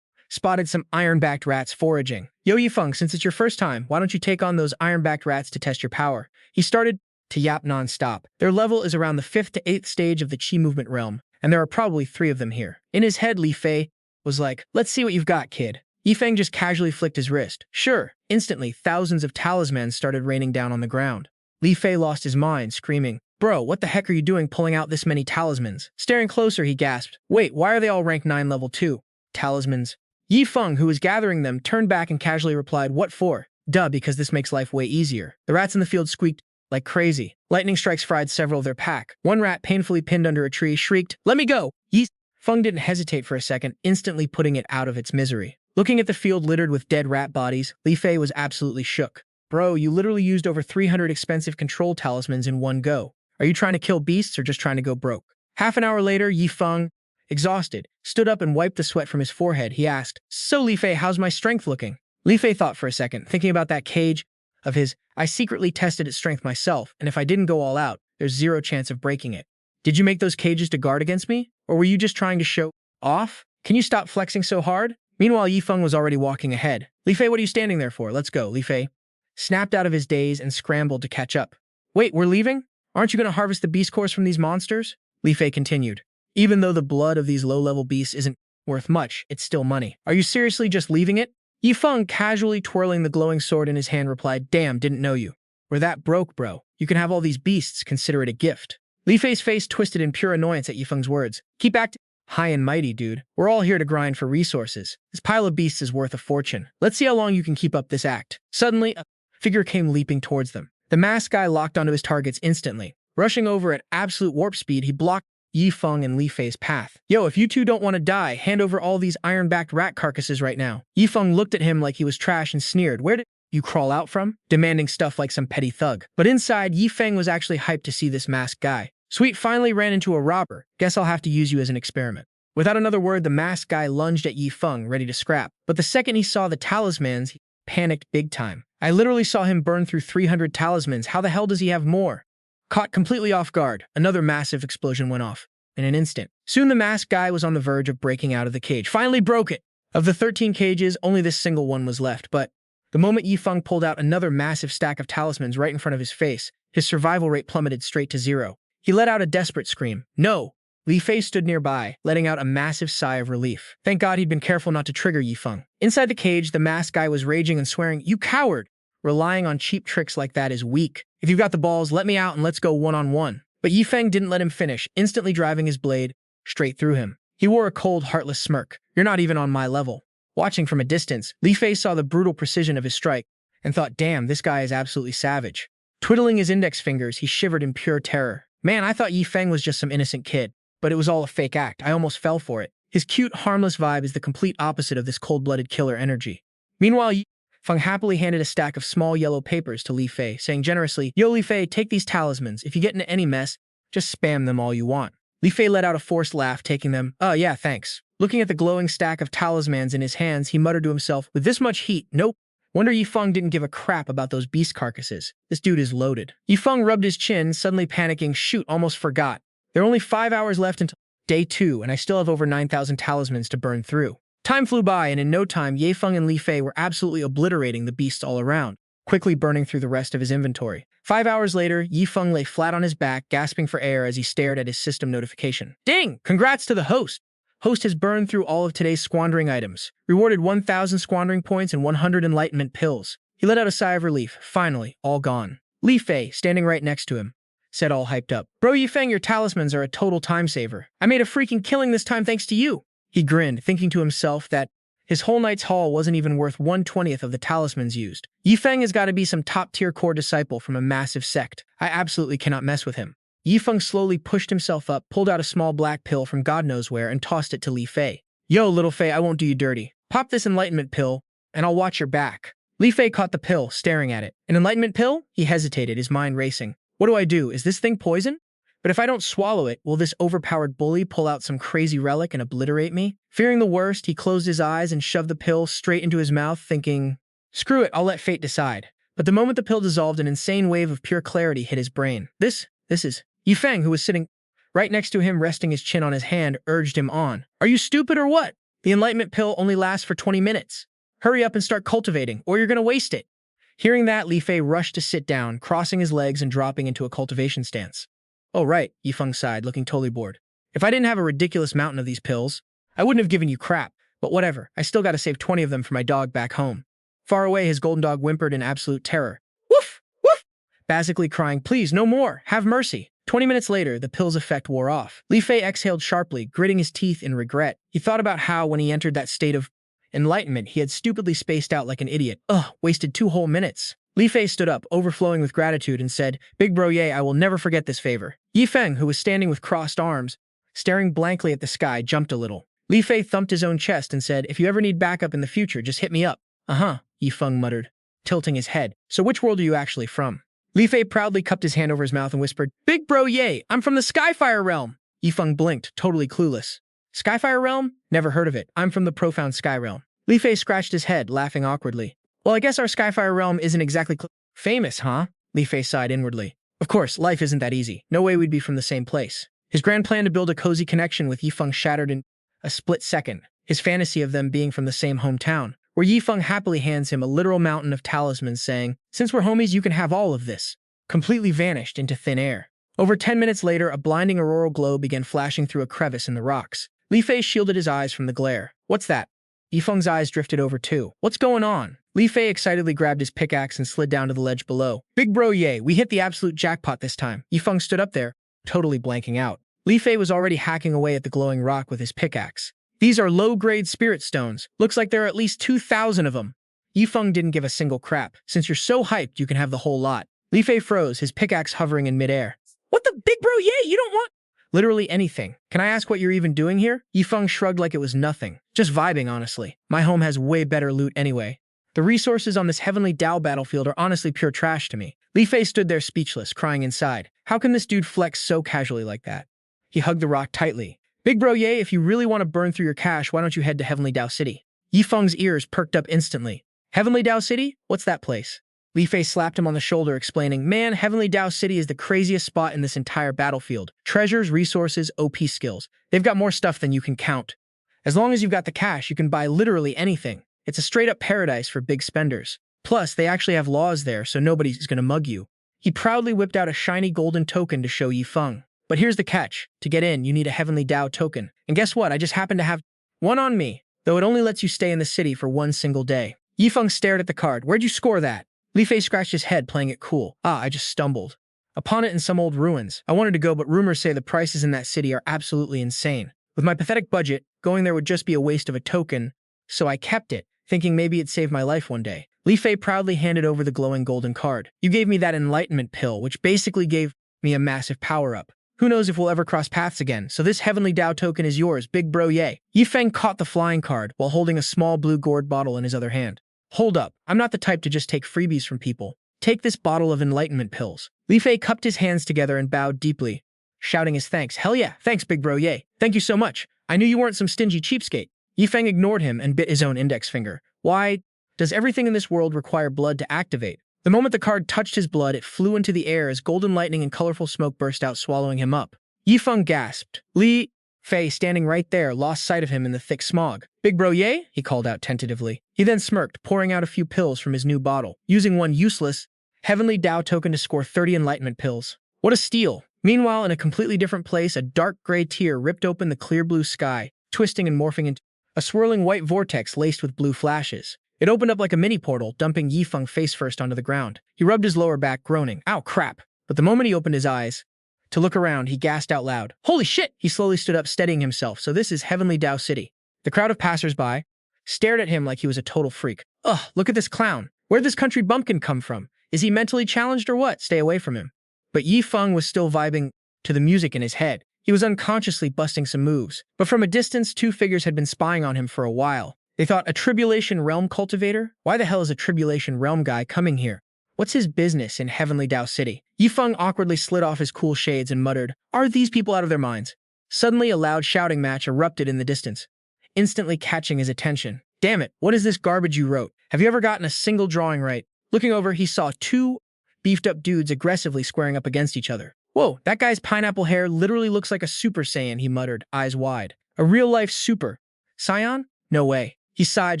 spotted some iron-backed rats foraging. Yo, Yi Feng, since it's your first time, why don't you take on those iron-backed rats to test your power? He started to yap non-stop. Their level is around the 5th to 8th stage of the Qi movement realm, and there are probably 3 of them here. In his head, Li Fei was like, let's see what you've got, kid. Yi Feng just casually flicked his wrist. Sure. Instantly, thousands of talismans started raining down on the ground. Li Fei lost his mind, screaming, bro, what the heck are you doing pulling out this many talismans? Staring closer, he gasped, wait, why are they all ranked 9 level 2? Talismans. Yi Feng, who was gathering them, turned back and casually replied, what for? Duh, because this makes life way easier. The rats in the field squeaked like crazy. Lightning strikes fried several of their pack. One rat, painfully pinned under a tree, shrieked, let me go! Yi Feng didn't hesitate for a second, instantly putting it out of its misery. Looking at the field littered with dead rat bodies, Li Fei was absolutely shook. Bro, you literally used over 300 expensive control talismans in one go. Are you trying to kill beasts or just trying to go broke? Half an hour later, Yi Feng, exhausted, stood up and wiped the sweat from his forehead. He asked, so Li Fei, how's my strength looking? Li Fei thought for a second, thinking about that cage of his. I secretly tested its strength myself, and if I didn't go all out, there's 0 chance of breaking it. Did you make those cages to guard against me? Or were you just trying to show off? Can you stop flexing so hard? Meanwhile, Yi Feng was already walking ahead. Li Fei, what are you standing there for? Let's go, Li Fei snapped out of his daze and scrambled to catch up. Wait, we're leaving? Aren't you going to harvest the beast cores from these monsters? Li Fei continued. Even though the blood of these low-level beasts isn't worth much, it's still money. Are you seriously just leaving it? Yi Feng, casually twirling the glowing sword in his hand, replied, damn, didn't know you. We're that broke, bro. You can have all these beasts, consider it a gift. Li Fei's face twisted in pure annoyance at Yi Feng's words. Keep acting high and mighty, dude. We're all here to grind for resources. This pile of beasts is worth a fortune. Let's see how long you can keep up this act. Suddenly, a figure came leaping towards them. The masked guy locked onto his targets instantly. Rushing over at absolute warp speed, he blocked Yi Feng and Li Fei's path. Yo, if you two don't want to die, hand over all these iron-backed rat carcasses right now. Yi Feng looked at him like he was trash and sneered. Where did you crawl out from, demanding stuff like some petty thug. But inside, Yi Feng was actually hyped to see this masked guy. Sweet, finally ran into a robber. Guess I'll have to use you as an experiment. Without another word, the masked guy lunged at Yi Feng, ready to scrap. But the second he saw the talismans, he panicked big time. I literally saw him burn through 300 talismans. How the hell does he have more? Caught completely off guard, another massive explosion went off. In an instant. Soon the masked guy was on the verge of breaking out of the cage. Finally broke it! Of the 13 cages, only this single one was left, but the moment Yi Feng pulled out another massive stack of talismans right in front of his face, his survival rate plummeted straight to 0. He let out a desperate scream. No! Li Fei stood nearby, letting out a massive sigh of relief. Thank God he'd been careful not to trigger Yi Feng. Inside the cage, the masked guy was raging and swearing, "You coward! Relying on cheap tricks like that is weak. If you've got the balls, let me out and let's go one-on-one." But Yi Feng didn't let him finish, instantly driving his blade straight through him. He wore a cold, heartless smirk. "You're not even on my level." Watching from a distance, Li Fei saw the brutal precision of his strike and thought, damn, this guy is absolutely savage. Twiddling his index fingers, he shivered in pure terror. Man, I thought Yi Feng was just some innocent kid. But it was all a fake act. I almost fell for it. His cute, harmless vibe is the complete opposite of this cold-blooded killer energy. Meanwhile, Yi Feng happily handed a stack of small yellow papers to Li Fei, saying generously, "Yo, Li Fei, take these talismans. If you get into any mess, just spam them all you want." Li Fei let out a forced laugh, taking them. "Oh, yeah, thanks." Looking at the glowing stack of talismans in his hands, he muttered to himself, "With this much heat, nope. Wonder Yi Feng didn't give a crap about those beast carcasses. This dude is loaded." Yi Feng rubbed his chin, suddenly panicking. Shoot, almost forgot. There are only 5 hours left until day 2, and I still have over 9,000 talismans to burn through. Time flew by, and in no time, Yi Feng and Li Fei were absolutely obliterating the beasts all around, quickly burning through the rest of his inventory. 5 hours later, Yi Feng lay flat on his back, gasping for air as he stared at his system notification. Ding! Congrats to the host! Host has burned through all of today's squandering items, rewarded 1,000 squandering points and 100 enlightenment pills. He let out a sigh of relief. Finally, all gone. Li Fei, standing right next to him, said all hyped up, "Bro, Yi Feng, your talismans are a total time saver. I made a freaking killing this time thanks to you." He grinned, thinking to himself that his whole night's haul wasn't even worth 1/20th of the talismans used. Yi Feng has got to be some top-tier core disciple from a massive sect. I absolutely cannot mess with him. Yi Feng slowly pushed himself up, pulled out a small black pill from God knows where, and tossed it to Li Fei. "Yo, little Fei, I won't do you dirty. Pop this enlightenment pill, and I'll watch your back." Li Fei caught the pill, staring at it. "An enlightenment pill?" He hesitated, his mind racing. "What do I do? Is this thing poison? But if I don't swallow it, will this overpowered bully pull out some crazy relic and obliterate me?" Fearing the worst, he closed his eyes and shoved the pill straight into his mouth, thinking, "Screw it, I'll let fate decide." But the moment the pill dissolved, an insane wave of pure clarity hit his brain. This is... Yi Feng, who was sitting right next to him, resting his chin on his hand, urged him on. "Are you stupid or what? The enlightenment pill only lasts for 20 minutes. Hurry up and start cultivating, or you're gonna waste it." Hearing that, Li Fei rushed to sit down, crossing his legs and dropping into a cultivation stance. "Oh, right," Yi Feng sighed, looking totally bored. "If I didn't have a ridiculous mountain of these pills, I wouldn't have given you crap. But whatever, I still gotta save 20 of them for my dog back home." Far away, his golden dog whimpered in absolute terror. "Woof! Woof!" Basically crying, "Please, no more! Have mercy!" 20 minutes later, the pill's effect wore off. Li Fei exhaled sharply, gritting his teeth in regret. He thought about how, when he entered that state of enlightenment, he had stupidly spaced out like an idiot. Wasted 2 whole minutes. Li Fei stood up, overflowing with gratitude, and said, "Big bro, yay, I will never forget this favor." Yi Feng, who was standing with crossed arms, staring blankly at the sky, jumped a little. Li Fei thumped his own chest and said, "If you ever need backup in the future, just hit me up." "Uh-huh," Yi Feng muttered, tilting his head. "So which world are you actually from?" Li Fei proudly cupped his hand over his mouth and whispered, "Big bro, yay, I'm from the Skyfire Realm." Yi Feng blinked, totally clueless. "Skyfire Realm? Never heard of it. I'm from the Profound Sky Realm." Li Fei scratched his head, laughing awkwardly. "Well, I guess our Skyfire Realm isn't exactly famous, huh?" Li Fei sighed inwardly. Of course, life isn't that easy. No way we'd be from the same place. His grand plan to build a cozy connection with Yi Feng shattered in a split second, his fantasy of them being from the same hometown, where Yi Feng happily hands him a literal mountain of talismans, saying, "Since we're homies, you can have all of this," completely vanished into thin air. Over 10 minutes later, a blinding auroral glow began flashing through a crevice in the rocks. Li Fei shielded his eyes from the glare. "What's that?" Yi Feng's eyes drifted over too. "What's going on?" Li Fei excitedly grabbed his pickaxe and slid down to the ledge below. "Big bro, yay, we hit the absolute jackpot this time." Yi Feng stood up there, totally blanking out. Li Fei was already hacking away at the glowing rock with his pickaxe. "These are low-grade spirit stones. Looks like there are at least 2,000 of them." Yi Feng didn't give a single crap. "Since you're so hyped, you can have the whole lot." Li Fei froze, his pickaxe hovering in midair. "What the big bro, yay, you don't want—" "Literally anything. Can I ask what you're even doing here?" Yi Feng shrugged like it was nothing. "Just vibing, honestly. My home has way better loot anyway." The resources on this heavenly Dao battlefield are honestly pure trash to me. Li Fei stood there speechless, crying inside. How can this dude flex so casually like that? He hugged the rock tightly. Big bro Ye, if you really want to burn through your cash, why don't you head to Heavenly Dao City? Yi Feng's ears perked up instantly. Heavenly Dao City? What's that place? Li Fei slapped him on the shoulder, explaining, Man, Heavenly Dao City is the craziest spot in this entire battlefield. Treasures, resources, OP skills. They've got more stuff than you can count. As long as you've got the cash, you can buy literally anything. It's a straight-up paradise for big spenders. Plus, they actually have laws there, so nobody's gonna mug you. He proudly whipped out a shiny golden token to show Yi Feng. But here's the catch. To get in, you need a Heavenly Dao token. And guess what? I just happen to have one on me, though it only lets you stay in the city for one single day. Yi Feng stared at the card. Where'd you score that? Li Fei scratched his head, playing it cool. I just stumbled upon it in some old ruins. I wanted to go, but rumors say the prices in that city are absolutely insane. With my pathetic budget, going there would just be a waste of a token, so I kept it, thinking maybe it'd save my life one day. Li Fei proudly handed over the glowing golden card. You gave me that enlightenment pill, which basically gave me a massive power-up. Who knows if we'll ever cross paths again, so this Heavenly Dao token is yours, big bro Ye. Yi Feng caught the flying card while holding a small blue gourd bottle in his other hand. Hold up, I'm not the type to just take freebies from people. Take this bottle of enlightenment pills. Li Fei cupped his hands together and bowed deeply, shouting his thanks. Hell yeah, thanks big bro Ye. Thank you so much. I knew you weren't some stingy cheapskate. Yi Feng ignored him and bit his own index finger. Why does everything in this world require blood to activate? The moment the card touched his blood, it flew into the air as golden lightning and colorful smoke burst out, swallowing him up. Yi Feng gasped. Li Fei, standing right there, lost sight of him in the thick smog. Big bro Ye? He called out tentatively. He then smirked, pouring out a few pills from his new bottle, using one useless Heavenly Dao token to score 30 enlightenment pills. What a steal! Meanwhile, in a completely different place, a dark gray tear ripped open the clear blue sky, twisting and morphing into a swirling white vortex laced with blue flashes. It opened up like a mini portal, dumping Yi Feng face first onto the ground. He rubbed his lower back, groaning, Ow, crap! But the moment he opened his eyes to look around, he gasped out loud. Holy shit! He slowly stood up, steadying himself. So this is Heavenly Dao City. The crowd of passersby stared at him like he was a total freak. Ugh, look at this clown. Where'd this country bumpkin come from? Is he mentally challenged or what? Stay away from him. But Yi Feng was still vibing to the music in his head. He was unconsciously busting some moves. But from a distance, two figures had been spying on him for a while. They thought, a Tribulation Realm cultivator? Why the hell is a Tribulation Realm guy coming here? What's his business in Heavenly Dao City? Yi Feng awkwardly slid off his cool shades and muttered, Are these people out of their minds? Suddenly, a loud shouting match erupted in the distance, instantly catching his attention. Damn it, what is this garbage you wrote? Have you ever gotten a single drawing right? Looking over, he saw two beefed-up dudes aggressively squaring up against each other. Whoa, that guy's pineapple hair literally looks like a Super Saiyan, he muttered, eyes wide. A real-life Super Saiyan? No way. He sighed,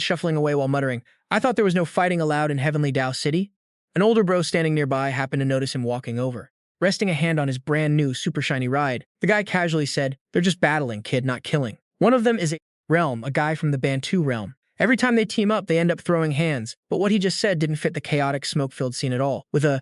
shuffling away while muttering, I thought there was no fighting allowed in Heavenly Dao City. An older bro standing nearby happened to notice him walking over. Resting a hand on his brand new super shiny ride, the guy casually said, They're just battling, kid, not killing. One of them is a realm, a guy from the Bantu realm. Every time they team up, they end up throwing hands, but what he just said didn't fit the chaotic, smoke-filled scene at all. With a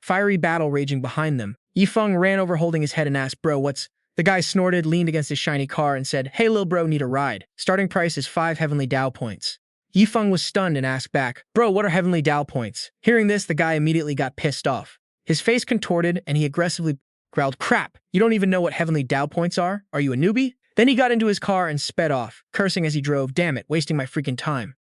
fiery battle raging behind them, Yi Feng ran over holding his head and asked, Bro, what's... The guy snorted, leaned against his shiny car and said, Hey, lil bro, need a ride. Starting price is 5 Heavenly Dao points. Yi Feng was stunned and asked back, Bro, what are Heavenly Dao points? Hearing this, the guy immediately got pissed off. His face contorted and he aggressively growled, Crap, you don't even know what Heavenly Dao points are? Are you a newbie? Then he got into his car and sped off, cursing as he drove, Damn it, wasting my freaking time.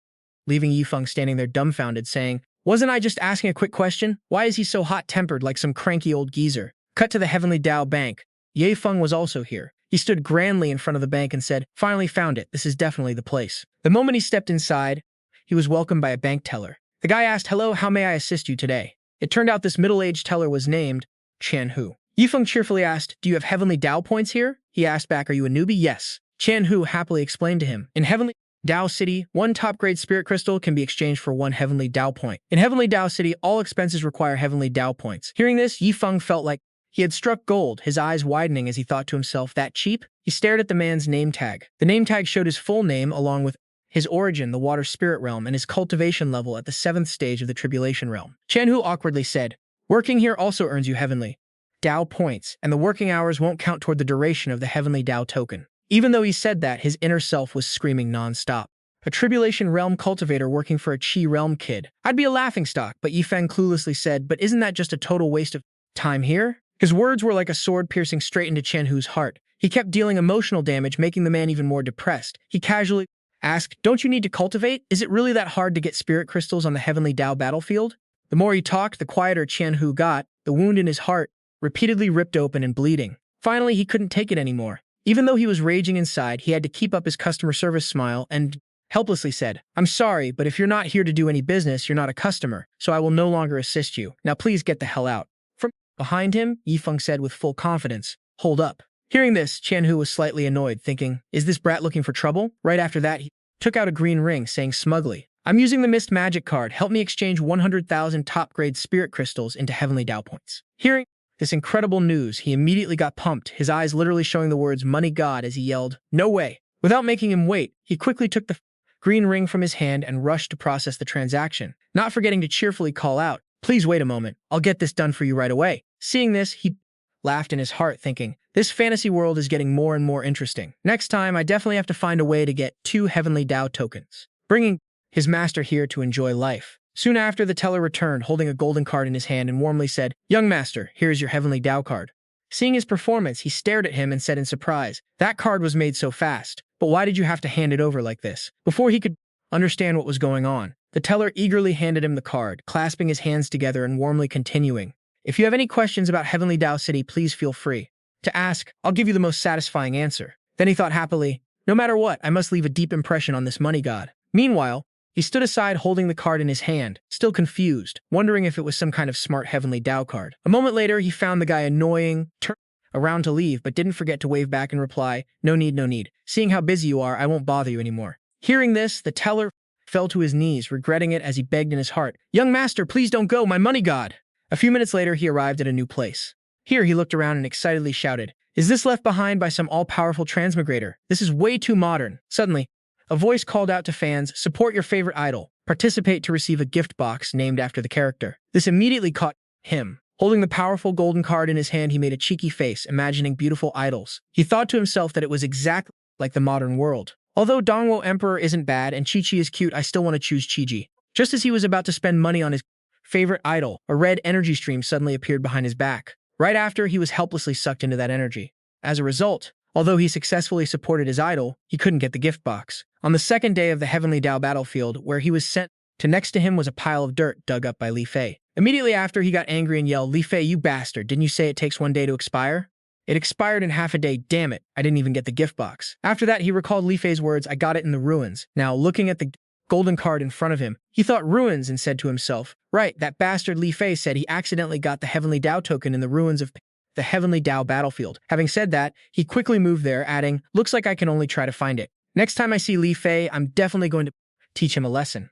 Leaving Yi Feng standing there dumbfounded, saying, Wasn't I just asking a quick question? Why is he so hot-tempered like some cranky old geezer? Cut to the Heavenly Dao Bank. Yi Feng was also here. He stood grandly in front of the bank and said, Finally found it. This is definitely the place. The moment he stepped inside, he was welcomed by a bank teller. The guy asked, Hello, how may I assist you today? It turned out this middle-aged teller was named Tianxue. Yi Feng cheerfully asked, Do you have Heavenly Dao points here? He asked back, Are you a newbie? Yes. Tianxue happily explained to him. In Heavenly Dao City, 1 top-grade spirit crystal can be exchanged for 1 Heavenly Dao point. In Heavenly Dao City, all expenses require Heavenly Dao points. Hearing this, Yi Feng felt like he had struck gold, his eyes widening as he thought to himself, That cheap? He stared at the man's name tag. The name tag showed his full name along with his origin, the water spirit realm, and his cultivation level at the 7th stage of the Tribulation realm. Tianxue awkwardly said, Working here also earns you Heavenly Dao points, and the working hours won't count toward the duration of the Heavenly Dao token. Even though he said that, his inner self was screaming non-stop. A Tribulation realm cultivator working for a Qi realm kid. I'd be a laughingstock, but Yi Feng cluelessly said, But isn't that just a total waste of time here? His words were like a sword piercing straight into Tianhu's heart. He kept dealing emotional damage, making the man even more depressed. He casually asked, "Don't you need to cultivate? Is it really that hard to get spirit crystals on the heavenly Dao battlefield?" The more he talked, the quieter Tianxue got, the wound in his heart repeatedly ripped open and bleeding. Finally, he couldn't take it anymore. Even though he was raging inside, he had to keep up his customer service smile and helplessly said, "I'm sorry, but if you're not here to do any business, you're not a customer, so I will no longer assist you. Now please get the hell out." From behind him, Feng said with full confidence, "Hold up." Hearing this, Tianxue was slightly annoyed, thinking, "Is this brat looking for trouble?" Right after that, he took out a green ring, saying smugly, "I'm using the Mist Magic card. Help me exchange 100,000 top-grade spirit crystals into heavenly Dao points." Hearing this incredible news, he immediately got pumped, his eyes literally showing the words "Money God" as he yelled, "No way!" Without making him wait, he quickly took the green ring from his hand and rushed to process the transaction, not forgetting to cheerfully call out, "Please wait a moment. I'll get this done for you right away." Seeing this, he laughed in his heart, thinking, "This fantasy world is getting more and more interesting. Next time, I definitely have to find a way to get 2 heavenly Dao tokens." Bringing his master here to enjoy life. Soon after, the teller returned, holding a golden card in his hand and warmly said, "Young master, here is your heavenly Dao card." Seeing his performance, he stared at him and said in surprise, "That card was made so fast, but why did you have to hand it over like this?" Before he could understand what was going on, the teller eagerly handed him the card, clasping his hands together and warmly continuing, "If you have any questions about Heavenly Dao City, please feel free to ask. I'll give you the most satisfying answer." Then he thought happily, "No matter what, I must leave a deep impression on this money god." Meanwhile, he stood aside holding the card in his hand, still confused, wondering if it was some kind of smart Heavenly Dao card. A moment later, he found the guy annoying, turned around to leave, but didn't forget to wave back and reply, "No need, no need. Seeing how busy you are, I won't bother you anymore." Hearing this, the teller fell to his knees, regretting it as he begged in his heart, "Young master, please don't go, my money god." A few minutes later, he arrived at a new place. Here, he looked around and excitedly shouted, "Is this left behind by some all-powerful transmigrator? This is way too modern." Suddenly, a voice called out to fans, "Support your favorite idol. Participate to receive a gift box named after the character." This immediately caught him. Holding the powerful golden card in his hand, he made a cheeky face, imagining beautiful idols. He thought to himself that it was exactly like the modern world. Although Dongwo Emperor isn't bad and Chi-Chi is cute, I still want to choose Chi-Chi. Just as he was about to spend money on his favorite idol, a red energy stream suddenly appeared behind his back. Right after, he was helplessly sucked into that energy. As a result, although he successfully supported his idol, he couldn't get the gift box. On the second day of the Heavenly Dao battlefield, where he was sent to, next to him was a pile of dirt dug up by Li Fei. Immediately after, he got angry and yelled, "Li Fei, you bastard, didn't you say it takes 1 day to expire? It expired in half a day, damn it, I didn't even get the gift box." After that, he recalled Li Fei's words, "I got it in the ruins." Now, looking at the golden card in front of him, he thought ruins and said to himself, "Right, that bastard Li Fei said he accidentally got the Heavenly Dao token in the ruins of the Heavenly Dao battlefield." Having said that, he quickly moved there, adding, "Looks like I can only try to find it. Next time I see Li Fei, I'm definitely going to teach him a lesson."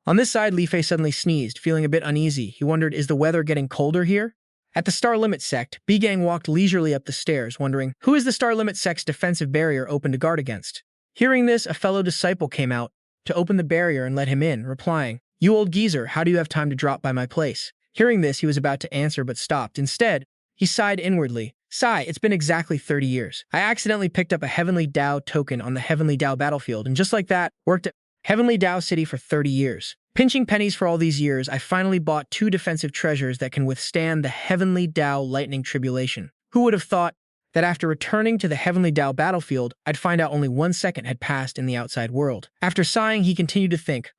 On this side, Li Fei suddenly sneezed, feeling a bit uneasy. He wondered, is the weather getting colder here? At the Star Limit Sect, B-Gang walked leisurely up the stairs, wondering, who is the Star Limit Sect's defensive barrier open to guard against? Hearing this, a fellow disciple came out to open the barrier and let him in, replying, "You old geezer, how do you have time to drop by my place?" Hearing this, he was about to answer but stopped. Instead, he sighed inwardly. "Sigh, it's been exactly 30 years. I accidentally picked up a Heavenly Dao token on the Heavenly Dao battlefield, and just like that, worked at Heavenly Dao City for 30 years. Pinching pennies for all these years, I finally bought 2 defensive treasures that can withstand the Heavenly Dao lightning tribulation. Who would have thought that after returning to the Heavenly Dao battlefield, I'd find out only 1 second had passed in the outside world." After sighing, he continued to think,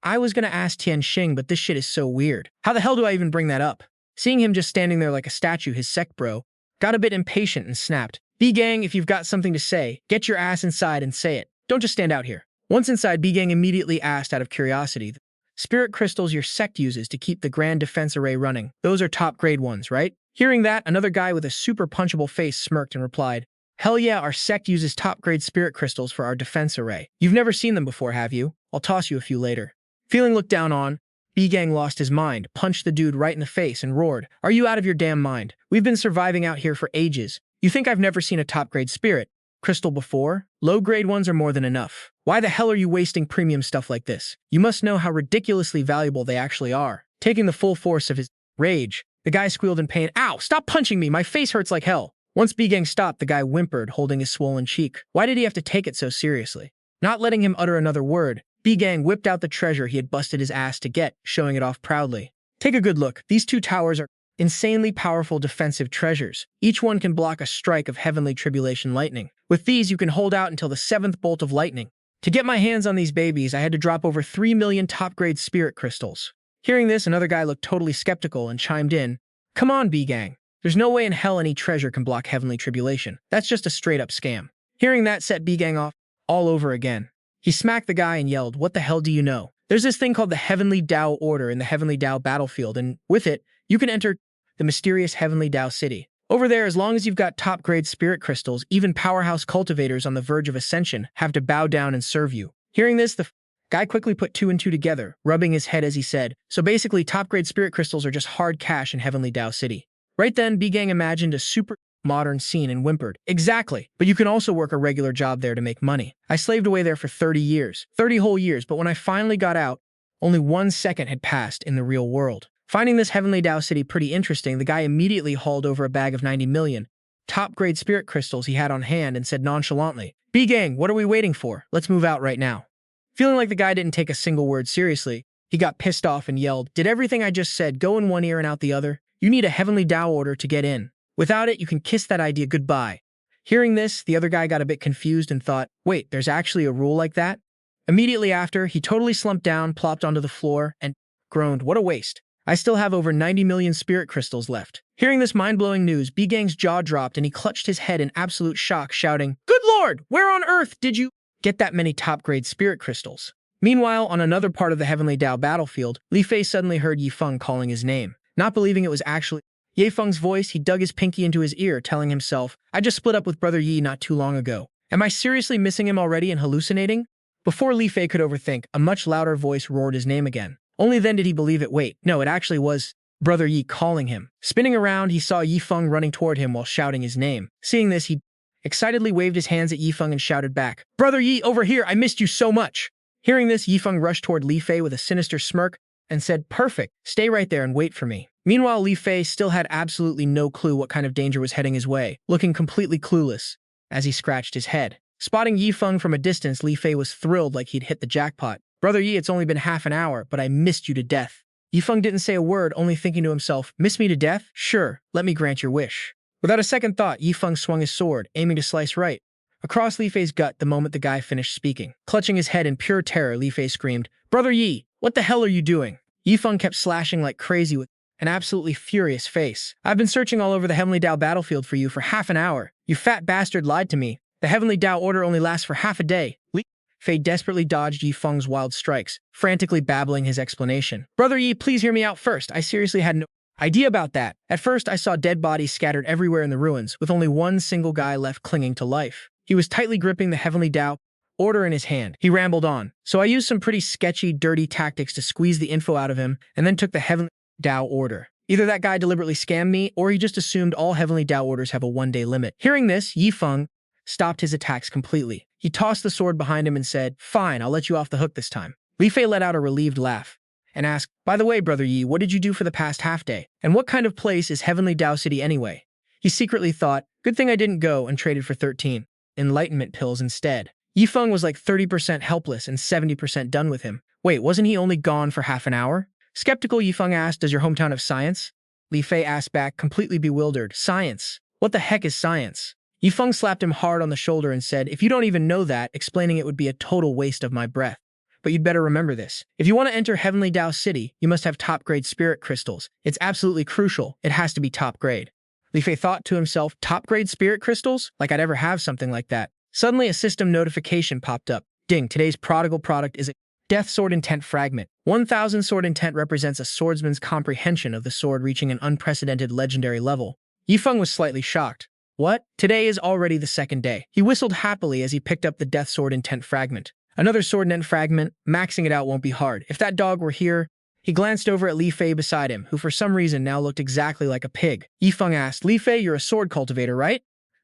I was gonna ask Tianxing, but this shit is so weird. How the hell do I even bring that up?" Seeing him just standing there like a statue, his sect bro got a bit impatient and snapped, "B-Gang, if you've got something to say, get your ass inside and say it. Don't just stand out here." Once inside, B-Gang immediately asked out of curiosity, "The spirit crystals your sect uses to keep the grand defense array running, those are top-grade ones, right?" Hearing that, another guy with a super punchable face smirked and replied, "Hell yeah, our sect uses top-grade spirit crystals for our defense array. You've never seen them before, have you? I'll toss you a few later." Feeling looked down on, B-Gang lost his mind, punched the dude right in the face, and roared, "Are you out of your damn mind? We've been surviving out here for ages. You think I've never seen a top-grade spirit crystal before? Low-grade ones are more than enough. Why the hell are you wasting premium stuff like this? You must know how ridiculously valuable they actually are." Taking the full force of his rage, the guy squealed in pain, "Ow, stop punching me, my face hurts like hell." Once B-Gang stopped, the guy whimpered, holding his swollen cheek. Why did he have to take it so seriously? Not letting him utter another word, B-Gang whipped out the treasure he had busted his ass to get, showing it off proudly. "Take a good look. These 2 towers are insanely powerful defensive treasures. Each one can block a strike of heavenly tribulation lightning. With these, you can hold out until the 7th bolt of lightning To get my hands on these babies, I had to drop over 3 million top-grade spirit crystals. Hearing this, another guy looked totally skeptical and chimed in, "Come on, B-Gang. There's no way in hell any treasure can block heavenly tribulation. That's just a straight-up scam." Hearing that set B-Gang off all over again. He smacked the guy and yelled, "What the hell do you know? There's this thing called the Heavenly Dao Order in the Heavenly Dao battlefield, and with it, you can enter the mysterious Heavenly Dao City. Over there, as long as you've got top-grade spirit crystals, even powerhouse cultivators on the verge of ascension have to bow down and serve you." Hearing this, the guy quickly put two and two together, rubbing his head as he said, "So basically, top-grade spirit crystals are just hard cash in Heavenly Dao City." Right then, B-Gang imagined a super modern scene and whimpered, "Exactly, but you can also work a regular job there to make money. I slaved away there for 30 years, 30 whole years, but when I finally got out, only 1 second had passed in the real world." Finding this Heavenly Dao City pretty interesting, the guy immediately hauled over a bag of 90 million top-grade spirit crystals he had on hand and said nonchalantly, "B-Gang, what are we waiting for? Let's move out right now." Feeling like the guy didn't take a single word seriously, he got pissed off and yelled, "Did everything I just said go in one ear and out the other? You need a Heavenly Dao order to get in. Without it, you can kiss that idea goodbye." Hearing this, the other guy got a bit confused and thought, wait, there's actually a rule like that? Immediately after, he totally slumped down, plopped onto the floor, and groaned, "What a waste. I still have over 90 million spirit crystals left." Hearing this mind-blowing news, B-Gang's jaw dropped and he clutched his head in absolute shock, shouting, "Good Lord, where on earth did you get that many top-grade spirit crystals?" Meanwhile, on another part of the Heavenly Dao battlefield, Li Fei suddenly heard Yi Feng calling his name. Not believing it was actually Ye Feng's voice, he dug his pinky into his ear, telling himself, "I just split up with Brother Yi not too long ago. Am I seriously missing him already and hallucinating?" Before Li Fei could overthink, a much louder voice roared his name again. Only then did he believe it. Wait, no, it actually was Brother Yi calling him. Spinning around, he saw Yi Feng running toward him while shouting his name. Seeing this, he excitedly waved his hands at Yi Feng and shouted back, "Brother Yi, over here, I missed you so much." Hearing this, Yi Feng rushed toward Li Fei with a sinister smirk and said, "Perfect, stay right there and wait for me." Meanwhile, Li Fei still had absolutely no clue what kind of danger was heading his way, looking completely clueless as he scratched his head. Spotting Yi Feng from a distance, Li Fei was thrilled like he'd hit the jackpot. "Brother Yi, it's only been half an hour, but I missed you to death." Yi Feng didn't say a word, only thinking to himself, "Miss me to death? Sure, let me grant your wish." Without a second thought, Yi Feng swung his sword, aiming to slice right across Li Fei's gut the moment the guy finished speaking. Clutching his head in pure terror, Li Fei screamed, "Brother Yi, what the hell are you doing?" Yi Feng kept slashing like crazy with an absolutely furious face. "I've been searching all over the Heavenly Dao battlefield for you for half an hour. You fat bastard lied to me. The Heavenly Dao Order only lasts for half a day." Li Fei desperately dodged Yi Feng's wild strikes, frantically babbling his explanation. "Brother Yi, please hear me out first. I seriously had no idea about that. At first, I saw dead bodies scattered everywhere in the ruins, with only one single guy left clinging to life. He was tightly gripping the Heavenly Dao Order in his hand." He rambled on. "So I used some pretty sketchy, dirty tactics to squeeze the info out of him, and then took the Heavenly Dao Order. Either that guy deliberately scammed me, or he just assumed all Heavenly Dao Orders have a one-day limit." Hearing this, Yi Feng stopped his attacks completely. He tossed the sword behind him and said, "Fine, I'll let you off the hook this time." Li Fei let out a relieved laugh and asked, "By the way, Brother Yi, what did you do for the past half day? And what kind of place is Heavenly Dao City anyway?" He secretly thought, "Good thing I didn't go and traded for 13 enlightenment pills instead." Yi Feng was like 30% helpless and 70% done with him. Wait, wasn't he only gone for half an hour? Skeptical, Yi Feng asked, "Does your hometown have science?" Li Fei asked back, completely bewildered, "Science? What the heck is science?" Yi Feng slapped him hard on the shoulder and said, "If you don't even know that, explaining it would be a total waste of my breath. But you'd better remember this. If you want to enter Heavenly Dao City, you must have top-grade spirit crystals. It's absolutely crucial. It has to be top-grade." Li Fei thought to himself, top-grade spirit crystals? Like I'd ever have something like that. Suddenly, a system notification popped up. Ding, today's prodigal product is a Death Sword Intent Fragment. 1,000 Sword Intent represents a swordsman's comprehension of the sword reaching an unprecedented legendary level. Yi Feng was slightly shocked. What? Today is already the second day. He whistled happily as he picked up the Death Sword Intent Fragment. Another Sword Intent Fragment, maxing it out won't be hard. If that dog were here... He glanced over at Li Fei beside him, who for some reason now looked exactly like a pig. Yi Feng asked, "Li Fei, you're a sword cultivator, right?"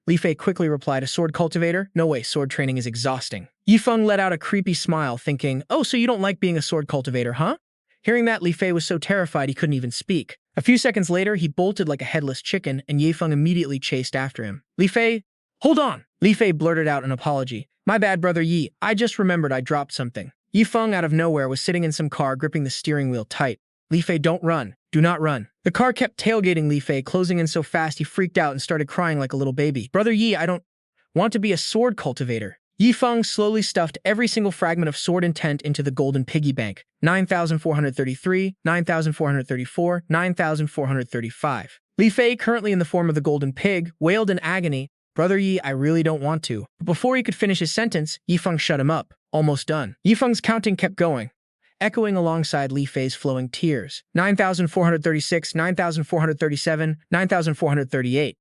Li Fei quickly replied, "A sword cultivator? No way, sword training is exhausting." Yi Feng let out a creepy smile, thinking, "Oh, so you don't like being a sword cultivator, huh?" Hearing that, Li Fei was so terrified he couldn't even speak. A few seconds later, he bolted like a headless chicken, and Yi Feng immediately chased after him. "Li Fei, hold on!" Li Fei blurted out an apology. "My bad, Brother Yi. I just remembered I dropped something." Yi Feng, out of nowhere, was sitting in some car, gripping the steering wheel tight. "Li Fei, don't run. Do not run." The car kept tailgating Li Fei, closing in so fast he freaked out and started crying like a little baby. "Brother Yi, I don't want to be a sword cultivator." Yi Feng slowly stuffed every single fragment of sword intent into the golden piggy bank. 9,433, 9,434, 9,435. Li Fei, currently in the form of the golden pig, wailed in agony, "Brother Yi, I really don't want to." But before he could finish his sentence, Yi Feng shut him up. Almost done. Yi Feng's counting kept going, echoing alongside Li Fei's flowing tears. 9,436, 9,437, 9,438.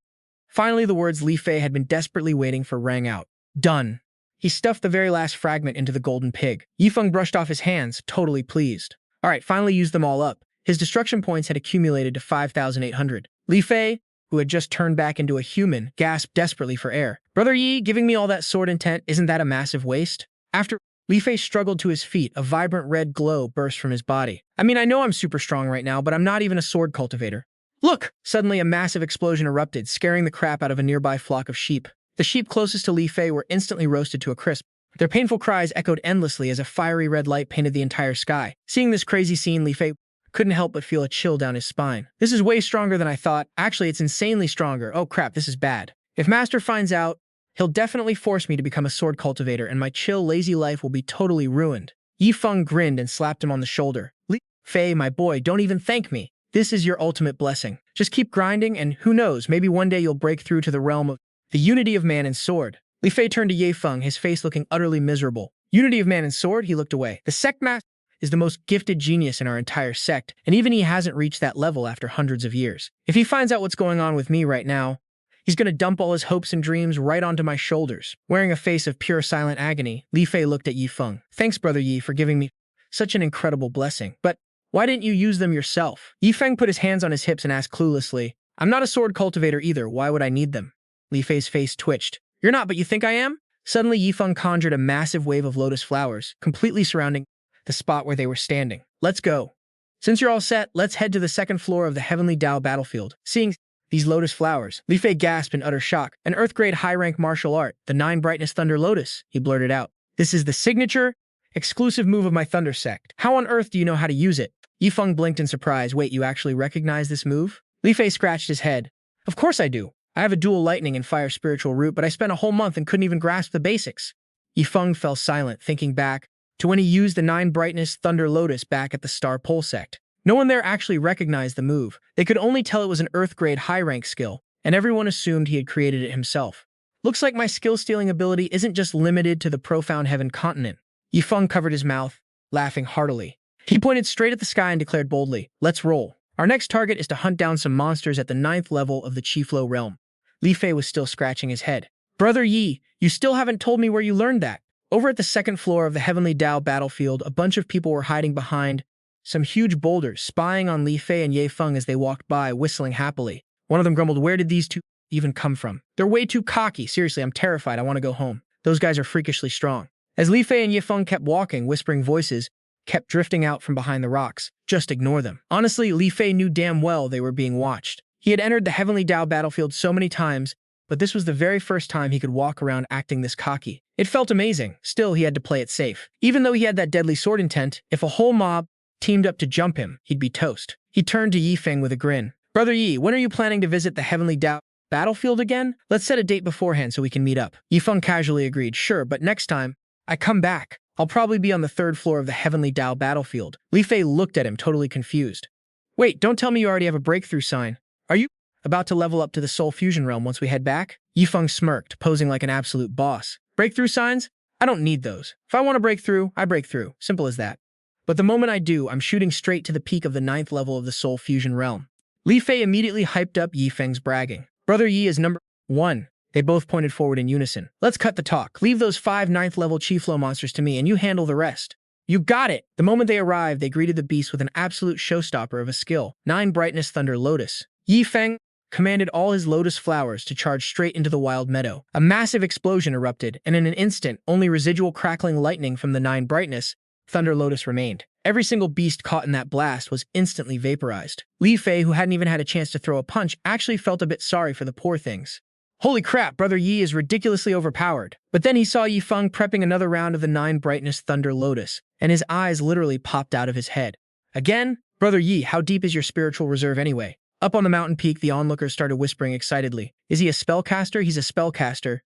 Finally, the words Li Fei had been desperately waiting for rang out. Done. He stuffed the very last fragment into the golden pig. Yi Feng brushed off his hands, totally pleased. Alright, finally used them all up. His destruction points had accumulated to 5,800. Li Fei, who had just turned back into a human, gasped desperately for air. "Brother Yi, giving me all that sword intent, isn't that a massive waste?" After Li Fei struggled to his feet, a vibrant red glow burst from his body. "I mean, I know I'm super strong right now, but I'm not even a sword cultivator." Look! Suddenly a massive explosion erupted, scaring the crap out of a nearby flock of sheep. The sheep closest to Li Fei were instantly roasted to a crisp. Their painful cries echoed endlessly as a fiery red light painted the entire sky. Seeing this crazy scene, Li Fei couldn't help but feel a chill down his spine. "This is way stronger than I thought. Actually, it's insanely stronger. Oh crap, this is bad. If Master finds out, he'll definitely force me to become a sword cultivator and my chill, lazy life will be totally ruined." Yi Feng grinned and slapped him on the shoulder. "Li Fei, my boy, don't even thank me. This is your ultimate blessing. Just keep grinding and who knows, maybe one day you'll break through to the realm of the unity of man and sword." Li Fei turned to Yi Feng, his face looking utterly miserable. "Unity of man and sword?" He looked away. "The Sect Master is the most gifted genius in our entire sect, and even he hasn't reached that level after hundreds of years. If he finds out what's going on with me right now, he's gonna dump all his hopes and dreams right onto my shoulders." Wearing a face of pure silent agony, Li Fei looked at Yi Feng. "Thanks, Brother Yi, for giving me such an incredible blessing. But why didn't you use them yourself?" Yi Feng put his hands on his hips and asked cluelessly, "I'm not a sword cultivator either. Why would I need them?" Li Fei's face twitched. "You're not, but you think I am?" Suddenly, Yi Feng conjured a massive wave of lotus flowers, completely surrounding the spot where they were standing. "Let's go. Since you're all set, let's head to the second floor of the Heavenly Dao battlefield." Seeing these lotus flowers, Li Fei gasped in utter shock. "An Earth-grade high-rank martial art, the 9 Brightness Thunder Lotus," he blurted out. "This is the signature, exclusive move of my Thunder Sect. How on earth do you know how to use it?" Yi Feng blinked in surprise. "Wait, you actually recognize this move?" Li Fei scratched his head. "Of course I do. I have a dual lightning and fire spiritual root, but I spent a whole month and couldn't even grasp the basics." Yi Feng fell silent, thinking back to when he used the 9 Brightness Thunder Lotus back at the Star Pole Sect. No one there actually recognized the move. They could only tell it was an Earth-grade high-rank skill, and everyone assumed he had created it himself. "Looks like my skill-stealing ability isn't just limited to the Profound Heaven continent." Yi Feng covered his mouth, laughing heartily. He pointed straight at the sky and declared boldly, "Let's roll. Our next target is to hunt down some monsters at the 9th level of the Qiflo realm." Li Fei was still scratching his head. "Brother Yi, you still haven't told me where you learned that." Over at the second floor of the Heavenly Dao battlefield, a bunch of people were hiding behind some huge boulders, spying on Li Fei and Yi Feng as they walked by, whistling happily. One of them grumbled, "Where did these two even come from? They're way too cocky. Seriously, I'm terrified. I want to go home. Those guys are freakishly strong." As Li Fei and Yi Feng kept walking, whispering voices kept drifting out from behind the rocks. "Just ignore them." Honestly, Li Fei knew damn well they were being watched. He had entered the Heavenly Dao battlefield so many times, but this was the very first time he could walk around acting this cocky. It felt amazing. Still, he had to play it safe. Even though he had that deadly sword intent, if a whole mob teamed up to jump him, he'd be toast. He turned to Yi Feng with a grin. "Brother Yi, when are you planning to visit the Heavenly Dao battlefield again? Let's set a date beforehand so we can meet up." Yi Feng casually agreed. "Sure, but next time I come back, I'll probably be on the 3rd floor of the Heavenly Dao battlefield." Li Fei looked at him, totally confused. "Wait, don't tell me you already have a breakthrough sign. Are you about to level up to the Soul Fusion realm once we head back?" Yi Feng smirked, posing like an absolute boss. "Breakthrough signs? I don't need those. If I want to break through, I break through. Simple as that. But the moment I do, I'm shooting straight to the peak of the 9th level of the Soul Fusion realm." Li Fei immediately hyped up Yi Feng's bragging. "Brother Yi is number 1. They both pointed forward in unison. "Let's cut the talk. Leave those 5 9th-level Qiflo monsters to me, and you handle the rest." "You got it!" The moment they arrived, they greeted the beast with an absolute showstopper of a skill, 9 Brightness Thunder Lotus. Yi Feng commanded all his lotus flowers to charge straight into the wild meadow. A massive explosion erupted, and in an instant, only residual crackling lightning from the 9 Brightness Thunder Lotus remained. Every single beast caught in that blast was instantly vaporized. Li Fei, who hadn't even had a chance to throw a punch, actually felt a bit sorry for the poor things. Holy crap, Brother Yi is ridiculously overpowered. But then he saw Yi Feng prepping another round of the 9 Brightness Thunder Lotus, and his eyes literally popped out of his head. "Again? Brother Yi, how deep is your spiritual reserve anyway?" Up on the mountain peak, the onlookers started whispering excitedly. "Is he a spellcaster? He's a spellcaster.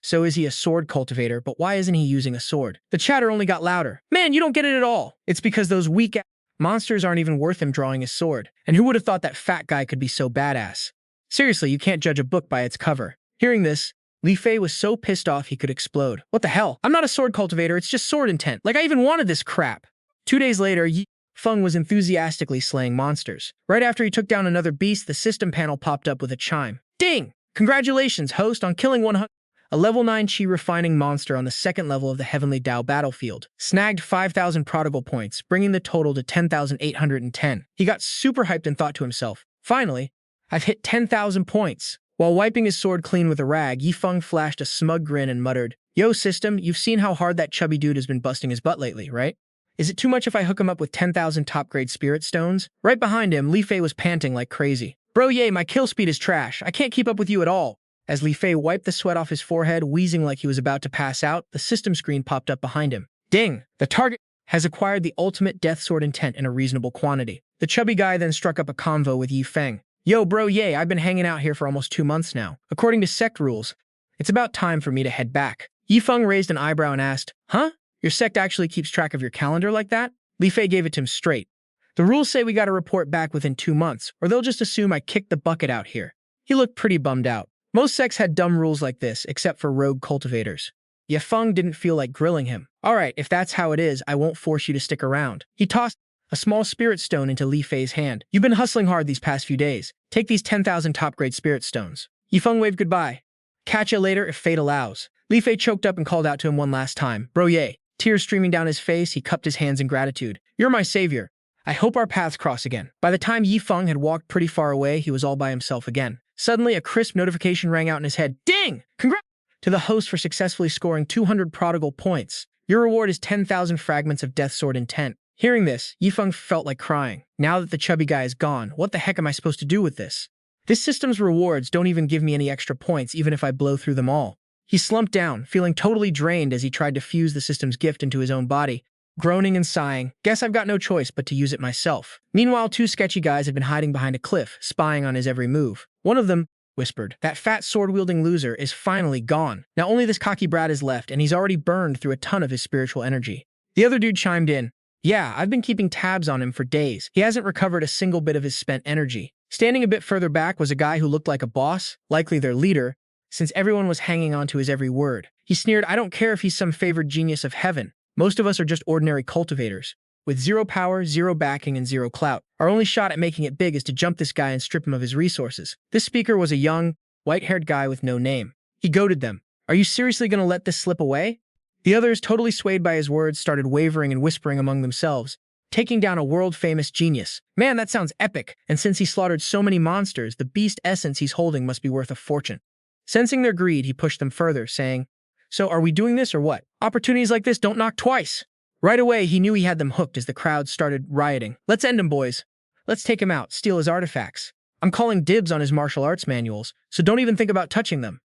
So is he a sword cultivator, but why isn't he using a sword? The chatter only got louder. Man, you don't get it at all. It's because those weak monsters aren't even worth him drawing his sword. And who would have thought that fat guy could be so badass? Seriously, you can't judge a book by its cover. Hearing this, Li Fei was so pissed off he could explode. What the hell? I'm not a sword cultivator, it's just sword intent. Like I even wanted this crap. 2 days later, Feng was enthusiastically slaying monsters. Right after he took down another beast, the system panel popped up with a chime. Ding! Congratulations, host, on killing 100. A level 9 chi refining monster on the second level of the Heavenly Dao battlefield. Snagged 5,000 prodigal points, bringing the total to 10,810. He got super hyped and thought to himself, finally, I've hit 10,000 points. While wiping his sword clean with a rag, Yifeng flashed a smug grin and muttered, Yo, system, you've seen how hard that chubby dude has been busting his butt lately, right? Is it too much if I hook him up with 10,000 top-grade spirit stones? Right behind him, Li Fei was panting like crazy. Bro, yay, my kill speed is trash. I can't keep up with you at all. As Li Fei wiped the sweat off his forehead, wheezing like he was about to pass out, the system screen popped up behind him. Ding! The target has acquired the ultimate death sword intent in a reasonable quantity. The chubby guy then struck up a convo with Yifeng. Yo, bro, yay, I've been hanging out here for almost 2 months now. According to Sect rules, it's about time for me to head back. Yifeng raised an eyebrow and asked, Huh? Your Sect actually keeps track of your calendar like that? Li Fei gave it to him straight. The rules say we gotta report back within 2 months, or they'll just assume I kicked the bucket out here. He looked pretty bummed out. Most sects had dumb rules like this, except for rogue cultivators. Feng didn't feel like grilling him. Alright, if that's how it is, I won't force you to stick around. He tossed a small spirit stone into Li Fei's hand. You've been hustling hard these past few days. Take these 10,000 top-grade spirit stones. Yifeng waved goodbye. Catch you later if fate allows. Li Fei choked up and called out to him one last time. Bro yay. Tears streaming down his face, he cupped his hands in gratitude. You're my savior. I hope our paths cross again. By the time Yifeng had walked pretty far away, he was all by himself again. Suddenly, a crisp notification rang out in his head. Ding! Congrats to the host for successfully scoring 200 prodigal points. Your reward is 10,000 fragments of Death Sword intent. Hearing this, Yifeng felt like crying. Now that the chubby guy is gone, what the heck am I supposed to do with this? This system's rewards don't even give me any extra points, even if I blow through them all. He slumped down, feeling totally drained as he tried to fuse the system's gift into his own body. Groaning and sighing, guess I've got no choice but to use it myself. Meanwhile, 2 sketchy guys had been hiding behind a cliff, spying on his every move. One of them whispered, that fat sword-wielding loser is finally gone. Now only this cocky brat is left, and he's already burned through a ton of his spiritual energy. The other dude chimed in, yeah, I've been keeping tabs on him for days. He hasn't recovered a single bit of his spent energy. Standing a bit further back was a guy who looked like a boss, likely their leader, since everyone was hanging on to his every word. He sneered, I don't care if he's some favored genius of heaven. Most of us are just ordinary cultivators, with 0 power, 0 backing, and 0 clout. Our only shot at making it big is to jump this guy and strip him of his resources. This speaker was a young, white-haired guy with no name. He goaded them. Are you seriously going to let this slip away? The others, totally swayed by his words, started wavering and whispering among themselves, taking down a world-famous genius. Man, that sounds epic, and since he slaughtered so many monsters, the beast essence he's holding must be worth a fortune. Sensing their greed, he pushed them further, saying, So are we doing this or what? Opportunities like this don't knock twice. Right away, he knew he had them hooked as the crowd started rioting. Let's end him, boys. Let's take him out, steal his artifacts. I'm calling dibs on his martial arts manuals, so don't even think about touching them.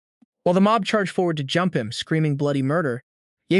While the mob charged forward to jump him, screaming bloody murder,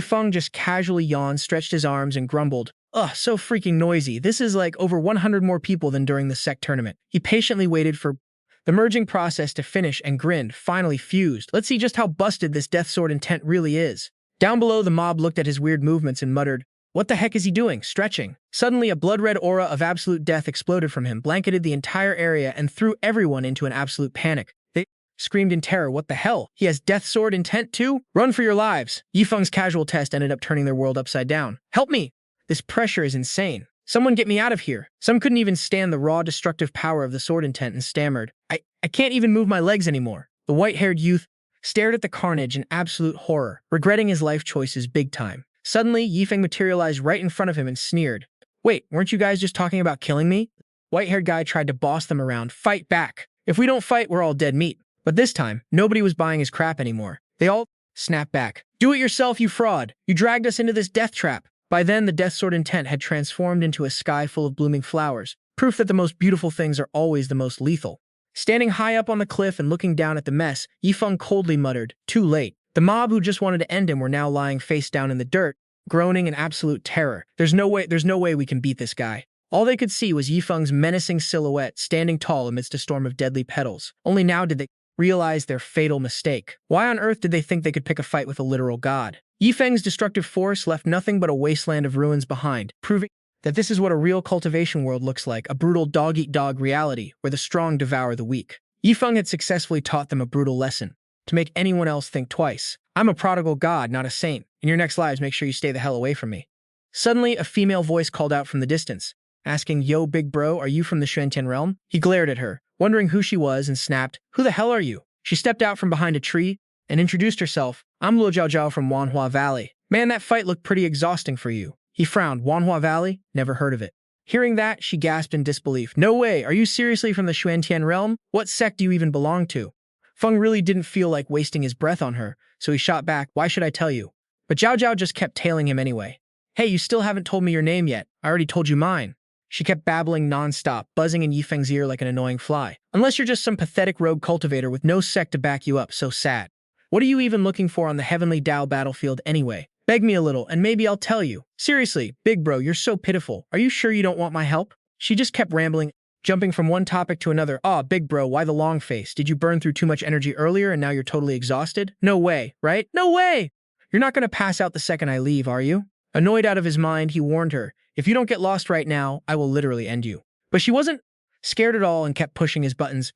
Feng just casually yawned, stretched his arms, and grumbled, Ugh, so freaking noisy. This is like over 100 more people than during the Sect tournament. He patiently waited for the merging process to finish and grinned, finally fused. Let's see just how busted this Death Sword intent really is. Down below, the mob looked at his weird movements and muttered, What the heck is he doing? Stretching. Suddenly, a blood-red aura of absolute death exploded from him, blanketed the entire area, and threw everyone into an absolute panic. They screamed in terror, What the hell? He has Death Sword intent too? Run for your lives. Yifeng's casual test ended up turning their world upside down. Help me! This pressure is insane. Someone get me out of here. Some couldn't even stand the raw, destructive power of the sword intent and stammered, I can't even move my legs anymore. The white-haired youth stared at the carnage in absolute horror, regretting his life choices big time. Suddenly, Yifeng materialized right in front of him and sneered. Wait, weren't you guys just talking about killing me? White-haired guy tried to boss them around. Fight back. If we don't fight, we're all dead meat. But this time, nobody was buying his crap anymore. They all snapped back. Do it yourself, you fraud. You dragged us into this death trap. By then, the Death Sword intent had transformed into a sky full of blooming flowers, proof that the most beautiful things are always the most lethal. Standing high up on the cliff and looking down at the mess, Yifeng coldly muttered, Too late. The mob who just wanted to end him were now lying face down in the dirt, groaning in absolute terror. There's no way we can beat this guy. All they could see was Yifeng's menacing silhouette standing tall amidst a storm of deadly petals. Only now did they realized their fatal mistake. Why on earth did they think they could pick a fight with a literal god? Yifeng's destructive force left nothing but a wasteland of ruins behind, proving that this is what a real cultivation world looks like, a brutal dog-eat-dog reality where the strong devour the weak. Yifeng had successfully taught them a brutal lesson, to make anyone else think twice. I'm a prodigal god, not a saint. In your next lives, make sure you stay the hell away from me. Suddenly, a female voice called out from the distance, asking, "Yo, big bro, are you from the Xuantian realm?" He glared at her, wondering who she was, and snapped, "Who the hell are you?" She stepped out from behind a tree and introduced herself. "I'm Luo Tianxue from Manhwa Valley." "Man, that fight looked pretty exhausting for you." He frowned. "Manhwa Valley? Never heard of it." Hearing that, she gasped in disbelief. "No way! Are you seriously from the Xuantian realm? What sect do you even belong to?" Feng really didn't feel like wasting his breath on her, so he shot back, "Why should I tell you?" But Zhao Zhao just kept tailing him anyway. "Hey, you still haven't told me your name yet. I already told you mine." She kept babbling nonstop, buzzing in Yifeng's ear like an annoying fly. "Unless you're just some pathetic rogue cultivator with no sect to back you up, so sad. What are you even looking for on the heavenly Tao battlefield anyway? Beg me a little, and maybe I'll tell you." "Seriously, big bro, you're so pitiful. Are you sure you don't want my help?" She just kept rambling, jumping from one topic to another. "Aw, big bro, why the long face? Did you burn through too much energy earlier and now you're totally exhausted? No way, right? No way! You're not gonna pass out the second I leave, are you?" Annoyed out of his mind, he warned her, "If you don't get lost right now, I will literally end you." But she wasn't scared at all and kept pushing his buttons.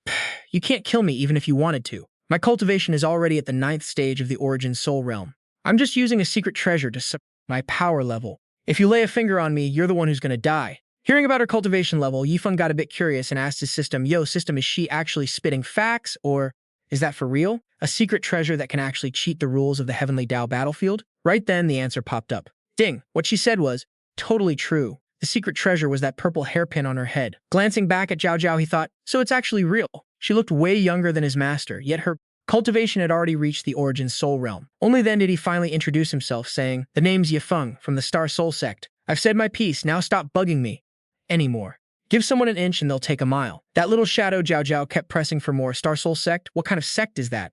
"You can't kill me even if you wanted to. My cultivation is already at the 9th stage of the Origin Soul Realm. I'm just using a secret treasure to support my power level. If you lay a finger on me, you're the one who's gonna die." Hearing about her cultivation level, Yifeng got a bit curious and asked his system, "Yo, system, is she actually spitting facts, or is that for real? A secret treasure that can actually cheat the rules of the Heavenly Tao battlefield?" Right then, the answer popped up. Ding! What she said was totally true. The secret treasure was that purple hairpin on her head. Glancing back at Zhao Zhao, he thought, so it's actually real. She looked way younger than his master, yet her cultivation had already reached the Origin Soul Realm. Only then did he finally introduce himself, saying, "The name's Yifeng, from the Star Soul Sect. I've said my piece, now stop bugging me anymore. Give someone an inch and they'll take a mile." That little shadow Zhao Zhao kept pressing for more. "Star Soul Sect? What kind of sect is that?"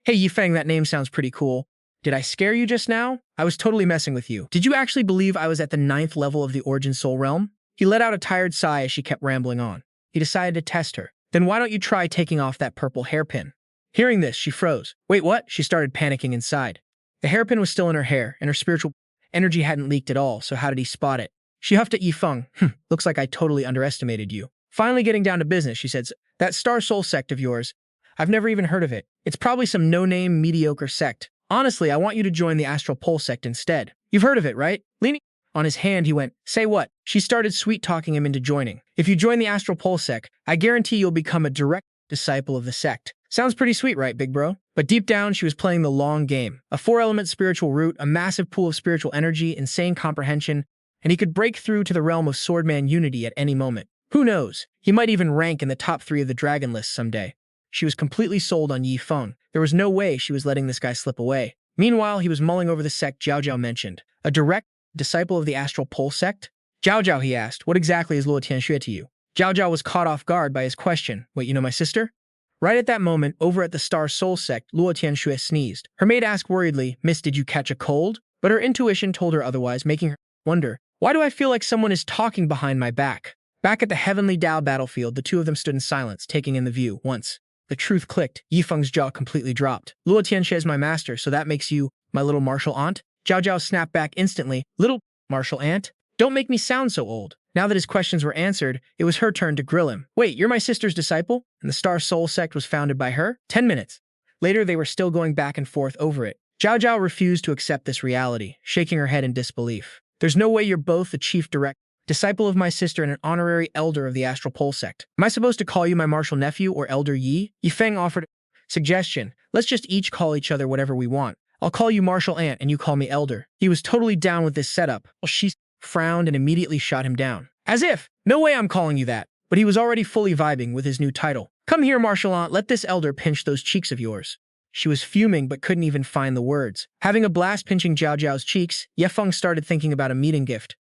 "Hey Yifeng, that name sounds pretty cool. Did I scare you just now? I was totally messing with you. Did you actually believe I was at the 9th level of the Origin Soul Realm?" He let out a tired sigh as she kept rambling on. He decided to test her. "Then why don't you try taking off that purple hairpin?" Hearing this, she froze. "Wait, what?" She started panicking inside. The hairpin was still in her hair, and her spiritual energy hadn't leaked at all, so how did he spot it? She huffed at Yifeng. Looks like I totally underestimated you." Finally getting down to business, she said, "That Star Soul Sect of yours, I've never even heard of it. It's probably some no-name, mediocre sect. Honestly, I want you to join the Astral Pole Sect instead. You've heard of it, right?" Leaning on his hand, he went, "Say what?" She started sweet-talking him into joining. "If you join the Astral Pole Sect, I guarantee you'll become a direct disciple of the sect." Sounds pretty sweet, right, big bro? But deep down, she was playing the long game. A 4-element spiritual root, a massive pool of spiritual energy, insane comprehension, and he could break through to the realm of Swordman Unity at any moment. Who knows? He might even rank in the top 3 of the Dragon List someday. She was completely sold on Yifeng. There was no way she was letting this guy slip away. Meanwhile, he was mulling over the sect Zhao Zhao mentioned. "A direct disciple of the Astral Pole Sect?" "Zhao Zhao," he asked, "what exactly is Luo Tianxue to you?" Zhao Zhao was caught off guard by his question. "Wait, you know my sister?" Right at that moment, over at the Star Soul Sect, Luo Tianxue sneezed. Her maid asked worriedly, "Miss, did you catch a cold?" But her intuition told her otherwise, making her wonder, "Why do I feel like someone is talking behind my back?" Back at the Heavenly Tao battlefield, the two of them stood in silence, taking in the view. Once the truth clicked, Yifeng's jaw completely dropped. "Luo Tianxue is my master, so that makes you my little martial aunt?" Zhao Zhao snapped back instantly. "Little martial aunt? Don't make me sound so old." Now that his questions were answered, it was her turn to grill him. "Wait, you're my sister's disciple? And the Star Soul Sect was founded by her?" 10 minutes later, they were still going back and forth over it. Zhao Zhao refused to accept this reality, shaking her head in disbelief. "There's no way you're both the chief direct disciple of my sister and an honorary elder of the Astral Pole Sect. Am I supposed to call you my martial nephew or Elder Yi?" Yifeng offered a suggestion. "Let's just each call each other whatever we want. I'll call you martial aunt and you call me elder." He was totally down with this setup. Well, she frowned and immediately shot him down. "As if! No way I'm calling you that." But he was already fully vibing with his new title. "Come here, martial aunt, let this elder pinch those cheeks of yours." She was fuming but couldn't even find the words. Having a blast pinching Zhao Zhao's cheeks, Yifeng started thinking about a meeting gift.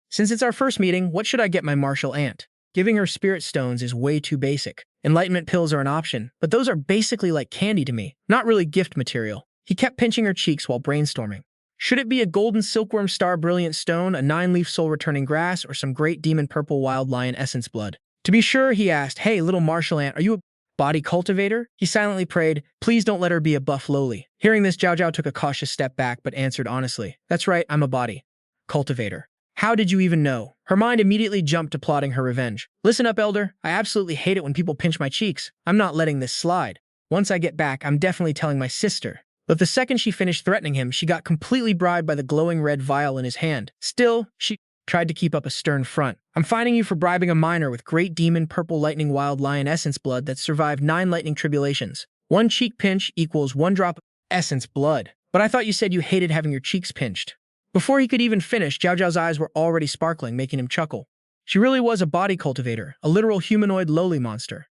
"Since it's our first meeting, what should I get my martial aunt?" Giving her spirit stones is way too basic. Enlightenment pills are an option, but those are basically like candy to me, not really gift material. He kept pinching her cheeks while brainstorming. Should it be a golden silkworm star brilliant stone, a 9-leaf soul returning grass, or some great demon purple wild lion essence blood? To be sure, he asked, "Hey, little martial aunt, are you Body cultivator? He silently prayed, please don't let her be a buff lowly. Hearing this, Zhao Zhao took a cautious step back but answered honestly, that's right, I'm a body cultivator. How did you even know? Her mind immediately jumped to plotting her revenge. Listen up, Elder. I absolutely hate it when people pinch my cheeks. I'm not letting this slide. Once I get back, I'm definitely telling my sister. But the second she finished threatening him, she got completely bribed by the glowing red vial in his hand. Still, she tried to keep up a stern front. I'm fining you for bribing a minor with great demon purple lightning wild lion essence blood that survived 9 lightning tribulations. 1 cheek pinch equals 1 drop of essence blood. But I thought you said you hated having your cheeks pinched. Before he could even finish, Zhao Zhao's eyes were already sparkling, making him chuckle. She really was a body cultivator, a literal humanoid lowly monster.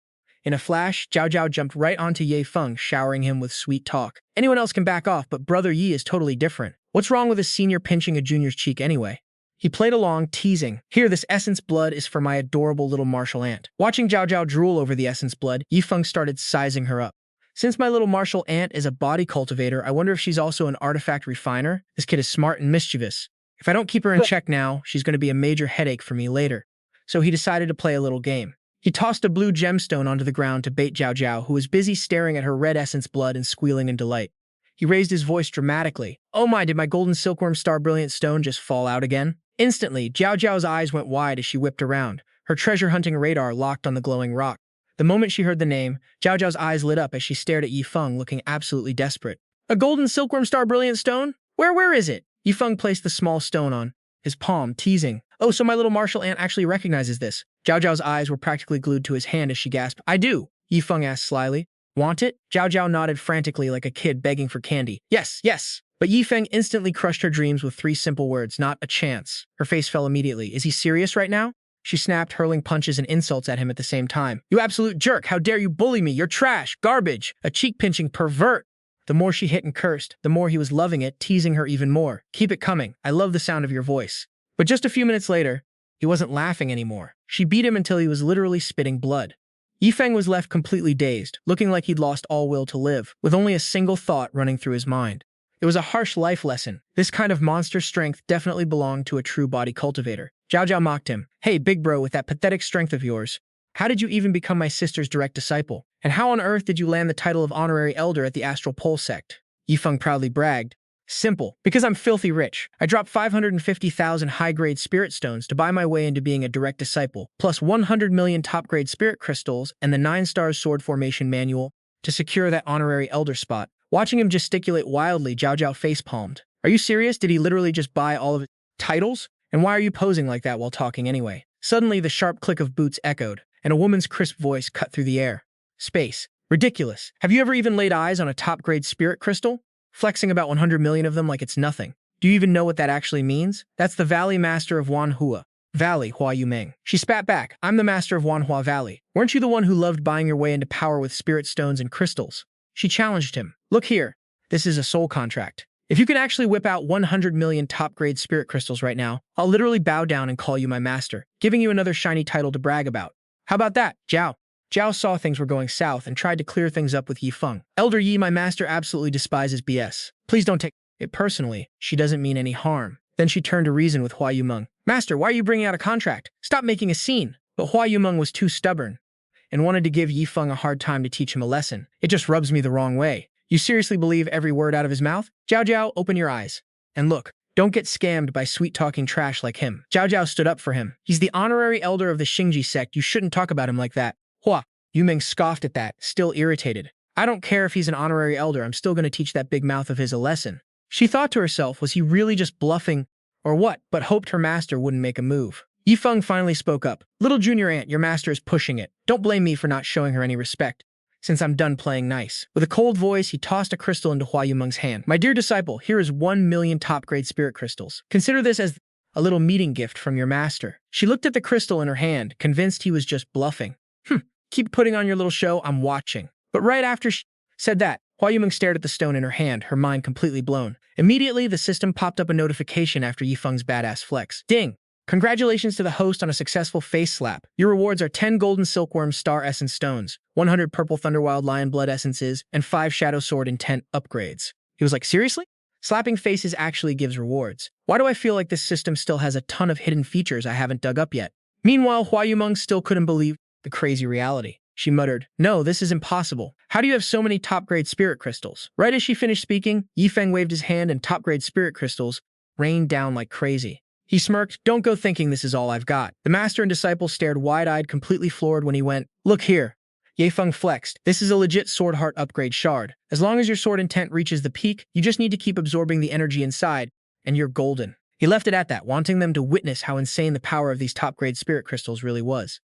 In a flash, Zhao Zhao jumped right onto Ye Feng, showering him with sweet talk. Anyone else can back off, but Brother Yi is totally different. What's wrong with a senior pinching a junior's cheek anyway? He played along, teasing, here, this essence blood is for my adorable little martial aunt. Watching Zhao Zhao drool over the essence blood, Yi Feng started sizing her up. Since my little martial aunt is a body cultivator, I wonder if she's also an artifact refiner? This kid is smart and mischievous. If I don't keep her in check now, she's going to be a major headache for me later. So he decided to play a little game. He tossed a blue gemstone onto the ground to bait Zhao Zhao, who was busy staring at her red essence blood and squealing in delight. He raised his voice dramatically. Oh my, did my golden silkworm star brilliant stone just fall out again? Instantly, Zhao Zhao's eyes went wide as she whipped around. Her treasure-hunting radar locked on the glowing rock. The moment she heard the name, Zhao Zhao's eyes lit up as she stared at Yi Feng, looking absolutely desperate. A golden silkworm star brilliant stone? Where is it? Yi Feng placed the small stone on his palm, teasing. Oh, so my little martial aunt actually recognizes this. Zhao Zhao's eyes were practically glued to his hand as she gasped. I do, Yi Feng asked slyly. Want it? Zhao Zhao nodded frantically like a kid begging for candy. Yes, yes. But Yi Feng instantly crushed her dreams with 3 simple words, not a chance. Her face fell immediately. Is he serious right now? She snapped, hurling punches and insults at him at the same time. You absolute jerk! How dare you bully me! You're trash! Garbage! A cheek-pinching pervert! The more she hit and cursed, the more he was loving it, teasing her even more. Keep it coming. I love the sound of your voice. But just a few minutes later, he wasn't laughing anymore. She beat him until he was literally spitting blood. Yi Feng was left completely dazed, looking like he'd lost all will to live, with only a single thought running through his mind. It was a harsh life lesson. This kind of monster strength definitely belonged to a true body cultivator. Zhao Zhao mocked him. Hey, big bro, with that pathetic strength of yours, how did you even become my sister's direct disciple? And how on earth did you land the title of honorary elder at the Astral Pole Sect? Yi Feng proudly bragged. Simple. Because I'm filthy rich. I dropped 550,000 high-grade spirit stones to buy my way into being a direct disciple, plus 100 million top-grade spirit crystals and the 9 stars sword formation manual to secure that honorary elder spot. Watching him gesticulate wildly, Zhao Zhao face-palmed. Are you serious? Did he literally just buy all of his titles? And why are you posing like that while talking anyway? Suddenly, the sharp click of boots echoed, and a woman's crisp voice cut through the air. Space. Ridiculous. Have you ever even laid eyes on a top-grade spirit crystal? Flexing about 100 million of them like it's nothing. Do you even know what that actually means? That's the Valley Master of Manhwa Valley, Hua Yumeng. She spat back. I'm the Master of Manhwa Valley. Weren't you the one who loved buying your way into power with spirit stones and crystals? She challenged him. Look here. This is a soul contract. If you can actually whip out 100 million top-grade spirit crystals right now, I'll literally bow down and call you my master, giving you another shiny title to brag about. How about that, Zhao? Zhao saw things were going south and tried to clear things up with Yi Feng. Elder Yi, my master absolutely despises BS. Please don't take it personally. She doesn't mean any harm. Then she turned to reason with Hua Yumeng. Master, why are you bringing out a contract? Stop making a scene. But Hua Yumeng was too stubborn and wanted to give Yi Feng a hard time to teach him a lesson. It just rubs me the wrong way. You seriously believe every word out of his mouth? Zhao Zhao, open your eyes. And look, don't get scammed by sweet-talking trash like him. Zhao Zhao stood up for him. He's the honorary elder of the Xingji sect. You shouldn't talk about him like that. Hua Yumeng scoffed at that, still irritated. I don't care if he's an honorary elder, I'm still going to teach that big mouth of his a lesson. She thought to herself, was he really just bluffing or what, but hoped her master wouldn't make a move. Yi Feng finally spoke up. Little junior aunt, your master is pushing it. Don't blame me for not showing her any respect, since I'm done playing nice. With a cold voice, he tossed a crystal into Hua Yumeng's hand. My dear disciple, here is 1 million top-grade spirit crystals. Consider this as a little meeting gift from your master. She looked at the crystal in her hand, convinced he was just bluffing. Keep putting on your little show, I'm watching. But right after she said that, Hua Yumeng stared at the stone in her hand, her mind completely blown. Immediately, the system popped up a notification after Yi Feng's badass flex. Ding! Congratulations to the host on a successful face slap. Your rewards are 10 golden silkworm star essence stones, 100 purple thunderwild lion blood essences, and 5 shadow sword intent upgrades. He was like, seriously? Slapping faces actually gives rewards. Why do I feel like this system still has a ton of hidden features I haven't dug up yet? Meanwhile, Hua Yumeng still couldn't believe the crazy reality. she muttered. No, this is impossible. How do you have so many top-grade spirit crystals? Right as she finished speaking, Yifeng waved his hand and top-grade spirit crystals rained down like crazy. He smirked. Don't go thinking this is all I've got. The master and disciple stared wide-eyed, completely floored when he went, Look here. Yifeng flexed. This is a legit sword heart upgrade shard. As long as your sword intent reaches the peak, you just need to keep absorbing the energy inside, and you're golden. He left it at that, wanting them to witness how insane the power of these top-grade spirit crystals really was.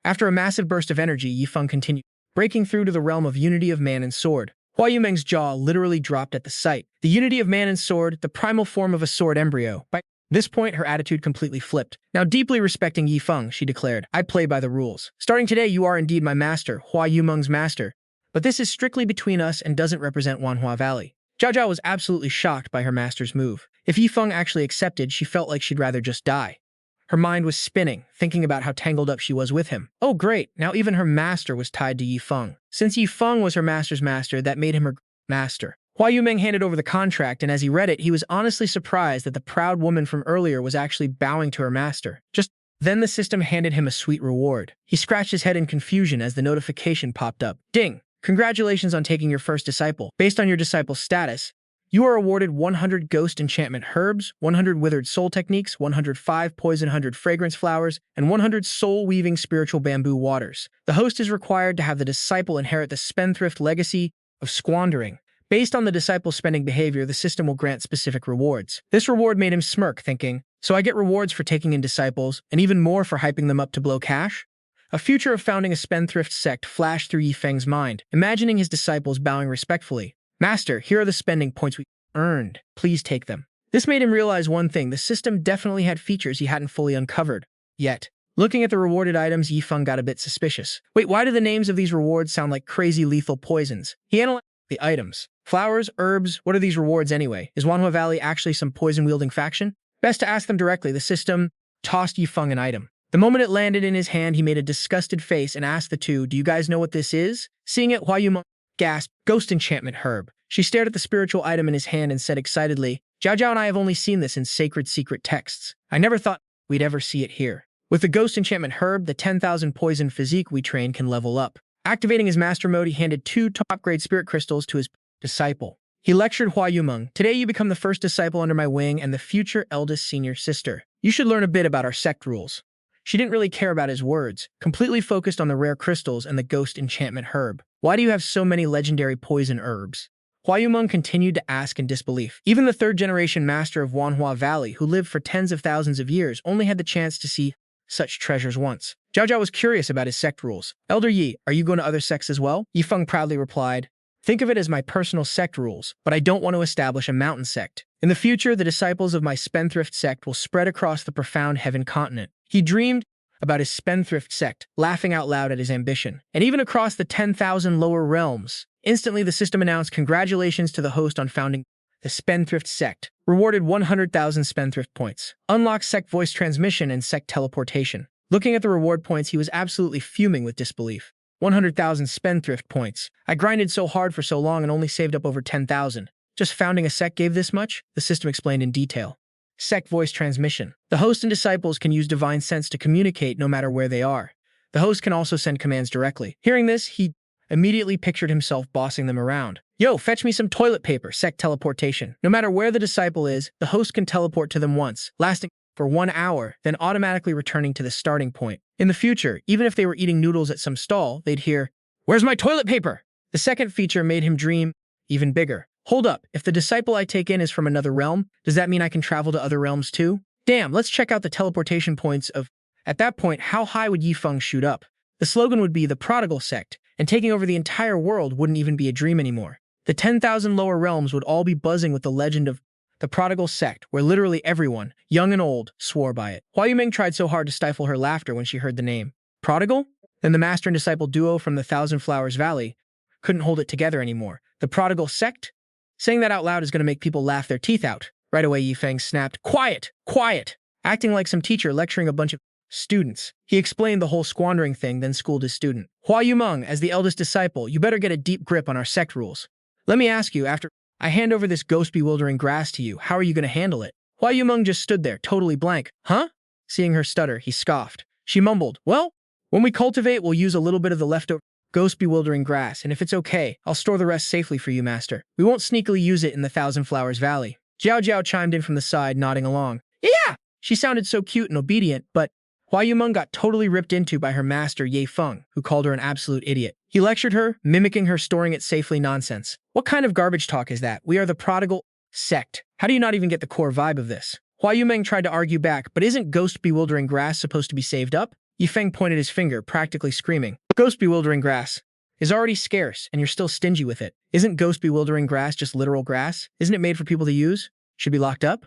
After a massive burst of energy, Yifeng continued, breaking through to the realm of unity of man and sword. Hua Yumeng's jaw literally dropped at the sight. The unity of man and sword, the primal form of a sword embryo. By this point, her attitude completely flipped. Now deeply respecting Yifeng, she declared, I play by the rules. Starting today, you are indeed my master, Hua Yumeng's master. But this is strictly between us and doesn't represent Manhwa Valley. Zhao Zhao was absolutely shocked by her master's move. If Yifeng actually accepted, she felt like she'd rather just die. Her mind was spinning, thinking about how tangled up she was with him. Oh great, now even her master was tied to Yifeng. Since Yifeng was her master's master, that made him her master. Hua Yumeng handed over the contract, and as he read it, he was honestly surprised that the proud woman from earlier was actually bowing to her master. Just then the system handed him a sweet reward. He scratched his head in confusion as the notification popped up. Ding! Congratulations on taking your first disciple. Based on your disciple's status, you are awarded 100 Ghost Enchantment Herbs, 100 Withered Soul Techniques, 105 Poison 100 Fragrance Flowers, and 100 Soul Weaving Spiritual Bamboo Waters. The host is required to have the disciple inherit the spendthrift legacy of squandering. Based on the disciple's spending behavior, the system will grant specific rewards. This reward made him smirk, thinking, so I get rewards for taking in disciples, and even more for hyping them up to blow cash? A future of founding a spendthrift sect flashed through Yifeng's mind, imagining his disciples bowing respectfully. Master, here are the spending points we earned. Please take them. This made him realize one thing. The system definitely had features he hadn't fully uncovered yet. Looking at the rewarded items, Yifeng got a bit suspicious. Wait, why do the names of these rewards sound like crazy lethal poisons? He analyzed the items. Flowers, herbs, what are these rewards anyway? Is Manhwa Valley actually some poison-wielding faction? Best to ask them directly. The system tossed Yifeng an item. The moment it landed in his hand, he made a disgusted face and asked the two, do you guys know what this is? Seeing it, Hua Yumeng gasped, Ghost Enchantment Herb. She stared at the spiritual item in his hand and said excitedly, Zhao Zhao and I have only seen this in sacred secret texts. I never thought we'd ever see it here. With the Ghost Enchantment Herb, the 10,000 poison physique we train can level up. Activating his master mode, he handed 2 top-grade spirit crystals to his disciple. He lectured Hua Yumeng, today you become the first disciple under my wing and the future eldest senior sister. You should learn a bit about our sect rules. She didn't really care about his words, completely focused on the rare crystals and the Ghost Enchantment Herb. Why do you have so many legendary poison herbs? Hua Yumeng continued to ask in disbelief. Even the third-generation master of Manhwa Valley, who lived for tens of thousands of years, only had the chance to see such treasures once. Zhao Zhao was curious about his sect rules. Elder Yi, are you going to other sects as well? Yifeng proudly replied, think of it as my personal sect rules, but I don't want to establish a mountain sect. In the future, the disciples of my spendthrift sect will spread across the profound heaven continent. He dreamed about his spendthrift sect, laughing out loud at his ambition. And even across the 10,000 lower realms, instantly the system announced congratulations to the host on founding the Spendthrift Sect, rewarded 100,000 Spendthrift points. Unlocked Sect voice transmission and Sect teleportation. Looking at the reward points, he was absolutely fuming with disbelief. 100,000 Spendthrift points. I grinded so hard for so long and only saved up over 10,000. Just founding a sect gave this much? The system explained in detail. Sect voice transmission. The host and disciples can use divine sense to communicate no matter where they are. The host can also send commands directly. Hearing this, he immediately pictured himself bossing them around. Yo, fetch me some toilet paper, sect teleportation. No matter where the disciple is, the host can teleport to them once, lasting for 1 hour, then automatically returning to the starting point. In the future, even if they were eating noodles at some stall, they'd hear, "Where's my toilet paper?" The second feature made him dream even bigger. Hold up, if the disciple I take in is from another realm, does that mean I can travel to other realms too? Damn, let's check out the teleportation points of... At that point, how high would Yifeng shoot up? The slogan would be the Prodigal Sect, and taking over the entire world wouldn't even be a dream anymore. The 10,000 lower realms would all be buzzing with the legend of the Prodigal Sect, where literally everyone, young and old, swore by it. Hua Yumeng tried so hard to stifle her laughter when she heard the name. Prodigal? Then the master and disciple duo from the Thousand Flowers Valley couldn't hold it together anymore. The Prodigal Sect? Saying that out loud is going to make people laugh their teeth out. Right away, Yifeng snapped, "Quiet! Quiet!" Acting like some teacher lecturing a bunch of students. He explained the whole squandering thing, then schooled his student. Hua Yumeng, as the eldest disciple, you better get a deep grip on our sect rules. Let me ask you, after I hand over this ghost-bewildering grass to you, how are you going to handle it? Hua Yumeng just stood there, totally blank. Huh? Seeing her stutter, he scoffed. She mumbled, well, when we cultivate, we'll use a little bit of the leftover ghost bewildering grass, and if it's okay, I'll store the rest safely for you, master. We won't sneakily use it in the Thousand Flowers Valley. Jiao Jiao chimed in from the side, nodding along. Yeah! She sounded so cute and obedient, but Hua Yumeng got totally ripped into by her master Ye Feng, who called her an absolute idiot. He lectured her, mimicking her storing it safely nonsense. What kind of garbage talk is that? We are the prodigal sect. How do you not even get the core vibe of this? Hua Yumeng tried to argue back, but isn't ghost bewildering grass supposed to be saved up? Ye Feng pointed his finger, practically screaming. Ghost bewildering grass is already scarce, and you're still stingy with it. Isn't ghost bewildering grass just literal grass? Isn't it made for people to use? Should be locked up?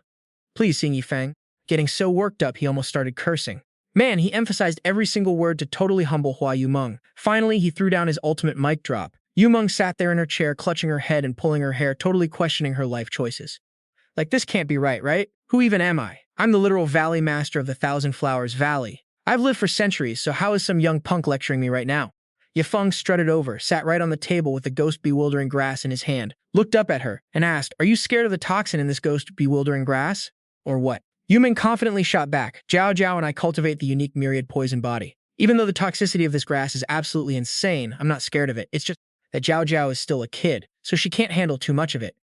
Please, seeing Ye Feng. Getting so worked up, he almost started cursing. Man, he emphasized every single word to totally humble Hua Yumeng. Finally, he threw down his ultimate mic drop. Yumeng sat there in her chair, clutching her head and pulling her hair, totally questioning her life choices. Like, this can't be right? Who even am I? I'm the literal valley master of the Thousand Flowers Valley. I've lived for centuries, so how is some young punk lecturing me right now? Ye Feng strutted over, sat right on the table with the ghost-bewildering grass in his hand, looked up at her, and asked, Are you scared of the toxin in this ghost-bewildering grass? Or what? Yumeng confidently shot back, Jiao Jiao and I cultivate the unique myriad poison body. Even though the toxicity of this grass is absolutely insane, I'm not scared of it. It's just that Jiao Jiao is still a kid, so she can't handle too much of it.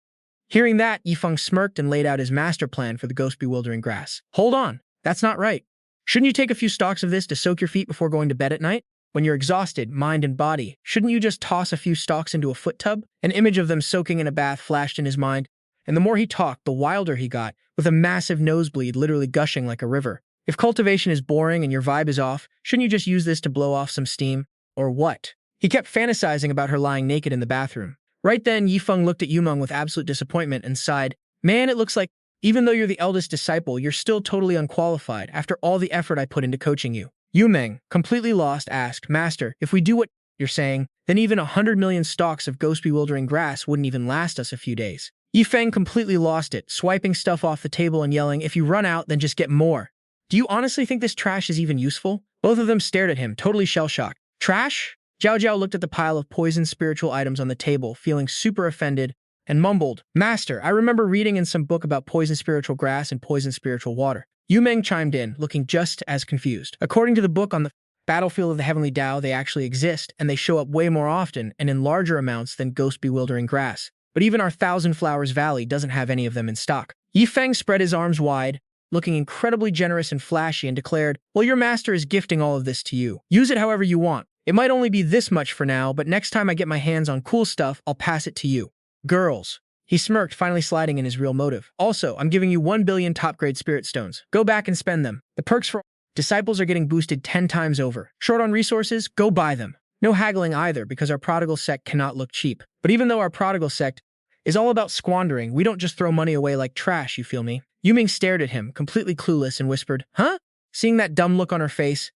Hearing that, Ye Feng smirked and laid out his master plan for the ghost-bewildering grass. Hold on, that's not right. Shouldn't you take a few stalks of this to soak your feet before going to bed at night? When you're exhausted, mind and body, shouldn't you just toss a few stalks into a foot tub? An image of them soaking in a bath flashed in his mind, and the more he talked, the wilder he got, with a massive nosebleed literally gushing like a river. If cultivation is boring and your vibe is off, shouldn't you just use this to blow off some steam? Or what? He kept fantasizing about her lying naked in the bathroom. Right then, Ye Feng looked at Yumeng with absolute disappointment and sighed, Man, it looks like, even though you're the eldest disciple, you're still totally unqualified after all the effort I put into coaching you. Yumeng, completely lost, asked, Master, if we do what you're saying, then even 100 million stalks of ghost-bewildering grass wouldn't even last us a few days. Ye Feng completely lost it, swiping stuff off the table and yelling, If you run out, then just get more. Do you honestly think this trash is even useful? Both of them stared at him, totally shell-shocked. Trash? Jiao Jiao looked at the pile of poison spiritual items on the table, feeling super offended, and mumbled, Master, I remember reading in some book about poison spiritual grass and poison spiritual water. Yumeng chimed in, looking just as confused. According to the book on the battlefield of the Heavenly Tao, they actually exist, and they show up way more often and in larger amounts than ghost-bewildering grass. But even our Thousand Flowers Valley doesn't have any of them in stock. Ye Feng spread his arms wide, looking incredibly generous and flashy, and declared, Well, your master is gifting all of this to you. Use it however you want. It might only be this much for now, but next time I get my hands on cool stuff, I'll pass it to you. Girls. He smirked, finally sliding in his real motive. Also, I'm giving you 1 billion top-grade spirit stones. Go back and spend them. The perks for disciples are getting boosted 10 times over. Short on resources? Go buy them. No haggling either, because our prodigal sect cannot look cheap. But even though our prodigal sect is all about squandering, we don't just throw money away like trash, you feel me? Yumeng stared at him, completely clueless, and whispered, Huh? Seeing that dumb look on her face,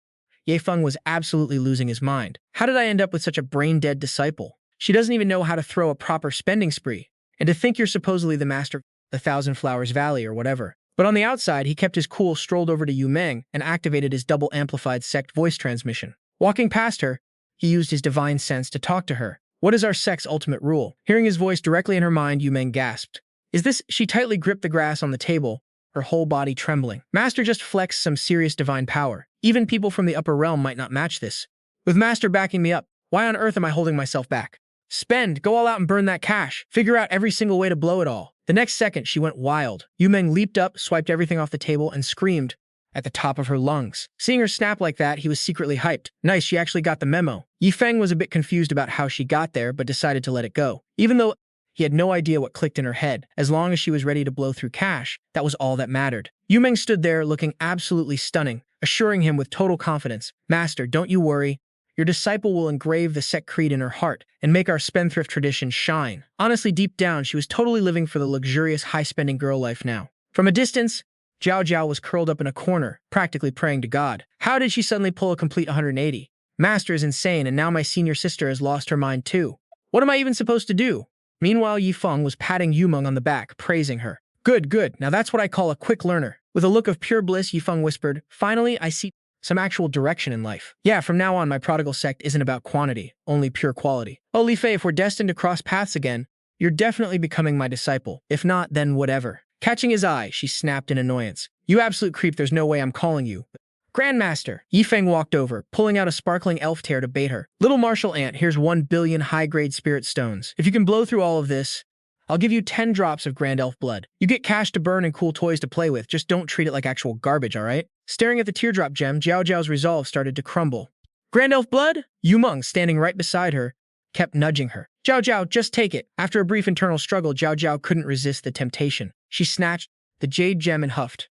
Ye Feng was absolutely losing his mind. How did I end up with such a brain-dead disciple? She doesn't even know how to throw a proper spending spree. And to think you're supposedly the master of the Thousand Flowers Valley or whatever. But on the outside, he kept his cool, strolled over to Yumeng, and activated his double-amplified sect voice transmission. Walking past her, he used his divine sense to talk to her. What is our sect's ultimate rule? Hearing his voice directly in her mind, Yumeng gasped. Is this? She tightly gripped the grass on the table, her whole body trembling. Master just flexed some serious divine power. Even people from the upper realm might not match this. With Master backing me up, why on earth am I holding myself back? Spend, go all out and burn that cash. Figure out every single way to blow it all. The next second, she went wild. Yumeng leaped up, swiped everything off the table, and screamed at the top of her lungs. Seeing her snap like that, he was secretly hyped. Nice, she actually got the memo. Ye Feng was a bit confused about how she got there, but decided to let it go. Even though he had no idea what clicked in her head, as long as she was ready to blow through cash, that was all that mattered. Yumeng stood there looking absolutely stunning, assuring him with total confidence, Master, don't you worry. Your disciple will engrave the sect creed in her heart and make our spendthrift tradition shine. Honestly, deep down, she was totally living for the luxurious, high-spending girl life now. From a distance, Jiao Jiao was curled up in a corner, practically praying to God. How did she suddenly pull a complete 180? Master is insane, and now my senior sister has lost her mind too. What am I even supposed to do? Meanwhile, Ye Feng was patting Yumeng on the back, praising her. Good, good. Now that's what I call a quick learner. With a look of pure bliss, Ye Feng whispered, Finally, I see some actual direction in life. Yeah, from now on, my prodigal sect isn't about quantity, only pure quality. Oh, Li Fei, if we're destined to cross paths again, you're definitely becoming my disciple. If not, then whatever. Catching his eye, she snapped in annoyance. You absolute creep, there's no way I'm calling you. Grandmaster! Feng walked over, pulling out a sparkling elf tear to bait her. Little martial ant, here's 1 billion high-grade spirit stones. If you can blow through all of this, I'll give you 10 drops of grand elf blood. You get cash to burn and cool toys to play with, just don't treat it like actual garbage, alright? Staring at the teardrop gem, Jiao Jiao's resolve started to crumble. Grand elf blood? Yumeng, standing right beside her, kept nudging her. Jiao Jiao, just take it. After a brief internal struggle, Jiao Jiao couldn't resist the temptation. She snatched the jade gem and huffed.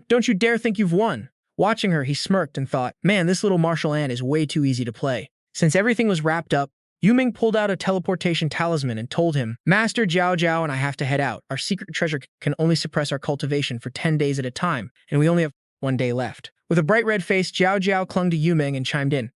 Don't you dare think you've won. Watching her, he smirked and thought, man, this little martial ant is way too easy to play. Since everything was wrapped up, Yumeng pulled out a teleportation talisman and told him, Master Jiao Jiao and I have to head out. Our secret treasure can only suppress our cultivation for 10 days at a time, and we only have 1 day left. With a bright red face, Jiao Jiao clung to Yumeng and chimed in,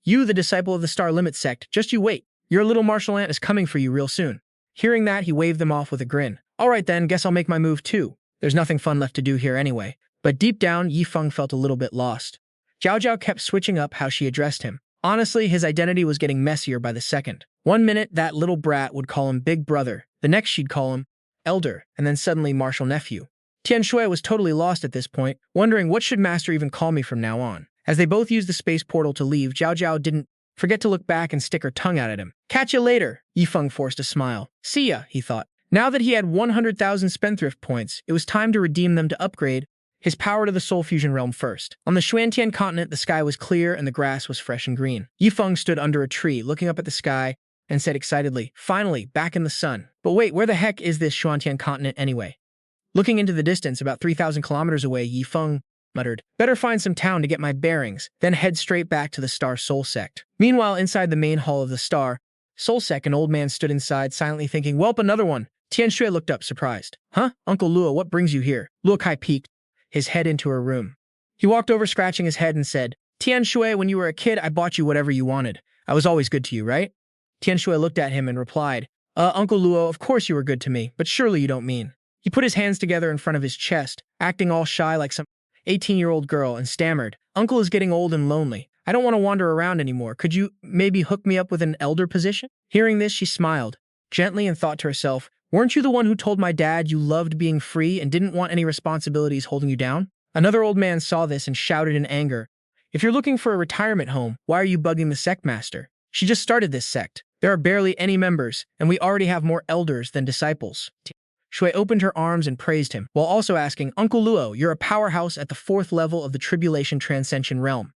You, the disciple of the Star Limit Sect, just you wait. Your little martial ant is coming for you real soon. Hearing that, he waved them off with a grin. All right then, guess I'll make my move too. There's nothing fun left to do here anyway. But deep down, Feng felt a little bit lost. Jiao Jiao kept switching up how she addressed him. Honestly, his identity was getting messier by the second. 1 minute, that little brat would call him Big Brother. The next, she'd call him Elder, and then suddenly Martial Nephew. Tianxue was totally lost at this point, wondering what should Master even call me from now on. As they both used the space portal to leave, Jiao Jiao didn't forget to look back and stick her tongue out at him. Catch you later, Feng forced a smile. See ya, he thought. Now that he had 100,000 spendthrift points, it was time to redeem them to upgrade his power to the Soul Fusion realm first. On the Xuantian continent, the sky was clear and the grass was fresh and green. Feng stood under a tree, looking up at the sky, and said excitedly, finally, back in the sun. But wait, where the heck is this Xuantian continent anyway? Looking into the distance, about 3,000 kilometers away, Feng muttered, better find some town to get my bearings, then head straight back to the Star Soul Sect. Meanwhile, inside the main hall of the Star Soul Sect, an old man stood inside, silently thinking, welp, another one. Tianxue looked up, surprised. Huh? Uncle Luo, what brings you here? Luo Kai peeked his head into her room. He walked over, scratching his head, and said, Tianxue, when you were a kid, I bought you whatever you wanted. I was always good to you, right? Tianxue looked at him and replied, Uncle Luo, of course you were good to me, but surely you don't mean. He put his hands together in front of his chest, acting all shy like some 18-year-old girl, and stammered, Uncle is getting old and lonely. I don't want to wander around anymore. Could you maybe hook me up with an elder position? Hearing this, she smiled gently and thought to herself, weren't you the one who told my dad you loved being free and didn't want any responsibilities holding you down? Another old man saw this and shouted in anger, if you're looking for a retirement home, why are you bugging the sect master? She just started this sect. There are barely any members, and we already have more elders than disciples. Shui opened her arms and praised him, while also asking, Uncle Luo, you're a powerhouse at the 4th level of the Tribulation Transcension realm.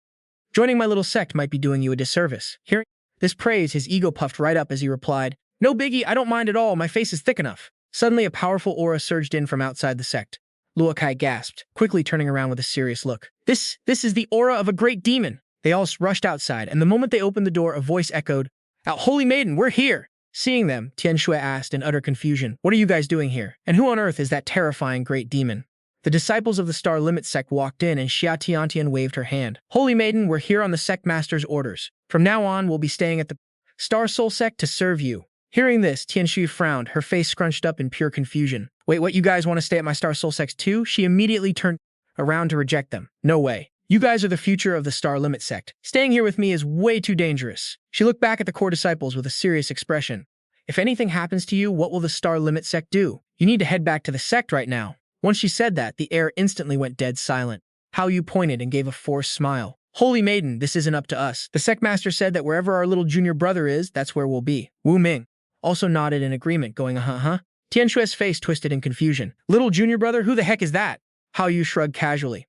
Joining my little sect might be doing you a disservice. Hearing this praise, his ego puffed right up as he replied, no biggie, I don't mind at all, my face is thick enough. Suddenly, a powerful aura surged in from outside the sect. Luo Kai gasped, quickly turning around with a serious look. This is the aura of a great demon. They all rushed outside, and the moment they opened the door, a voice echoed, out, Holy Maiden, we're here! Seeing them, Tianxue asked in utter confusion, what are you guys doing here? And who on earth is that terrifying great demon? The disciples of the Star Limit Sect walked in, and Xia Tiantian waved her hand. Holy Maiden, we're here on the Sect Master's orders. From now on, we'll be staying at the Star Soul Sect to serve you. Hearing this, Tianxue frowned, her face scrunched up in pure confusion. Wait, what, you guys want to stay at my Star Soul Sect too? She immediately turned around to reject them. No way. You guys are the future of the Star Limit Sect. Staying here with me is way too dangerous. She looked back at the core disciples with a serious expression. If anything happens to you, what will the Star Limit Sect do? You need to head back to the sect right now. Once she said that, the air instantly went dead silent. Hao Yu pointed and gave a forced smile. Holy Maiden, this isn't up to us. The sect master said that wherever our little junior brother is, that's where we'll be. Wu Ming also nodded in agreement, going, uh-huh. Tianxue's face twisted in confusion. Little junior brother? Who the heck is that? Hao Yu shrugged casually.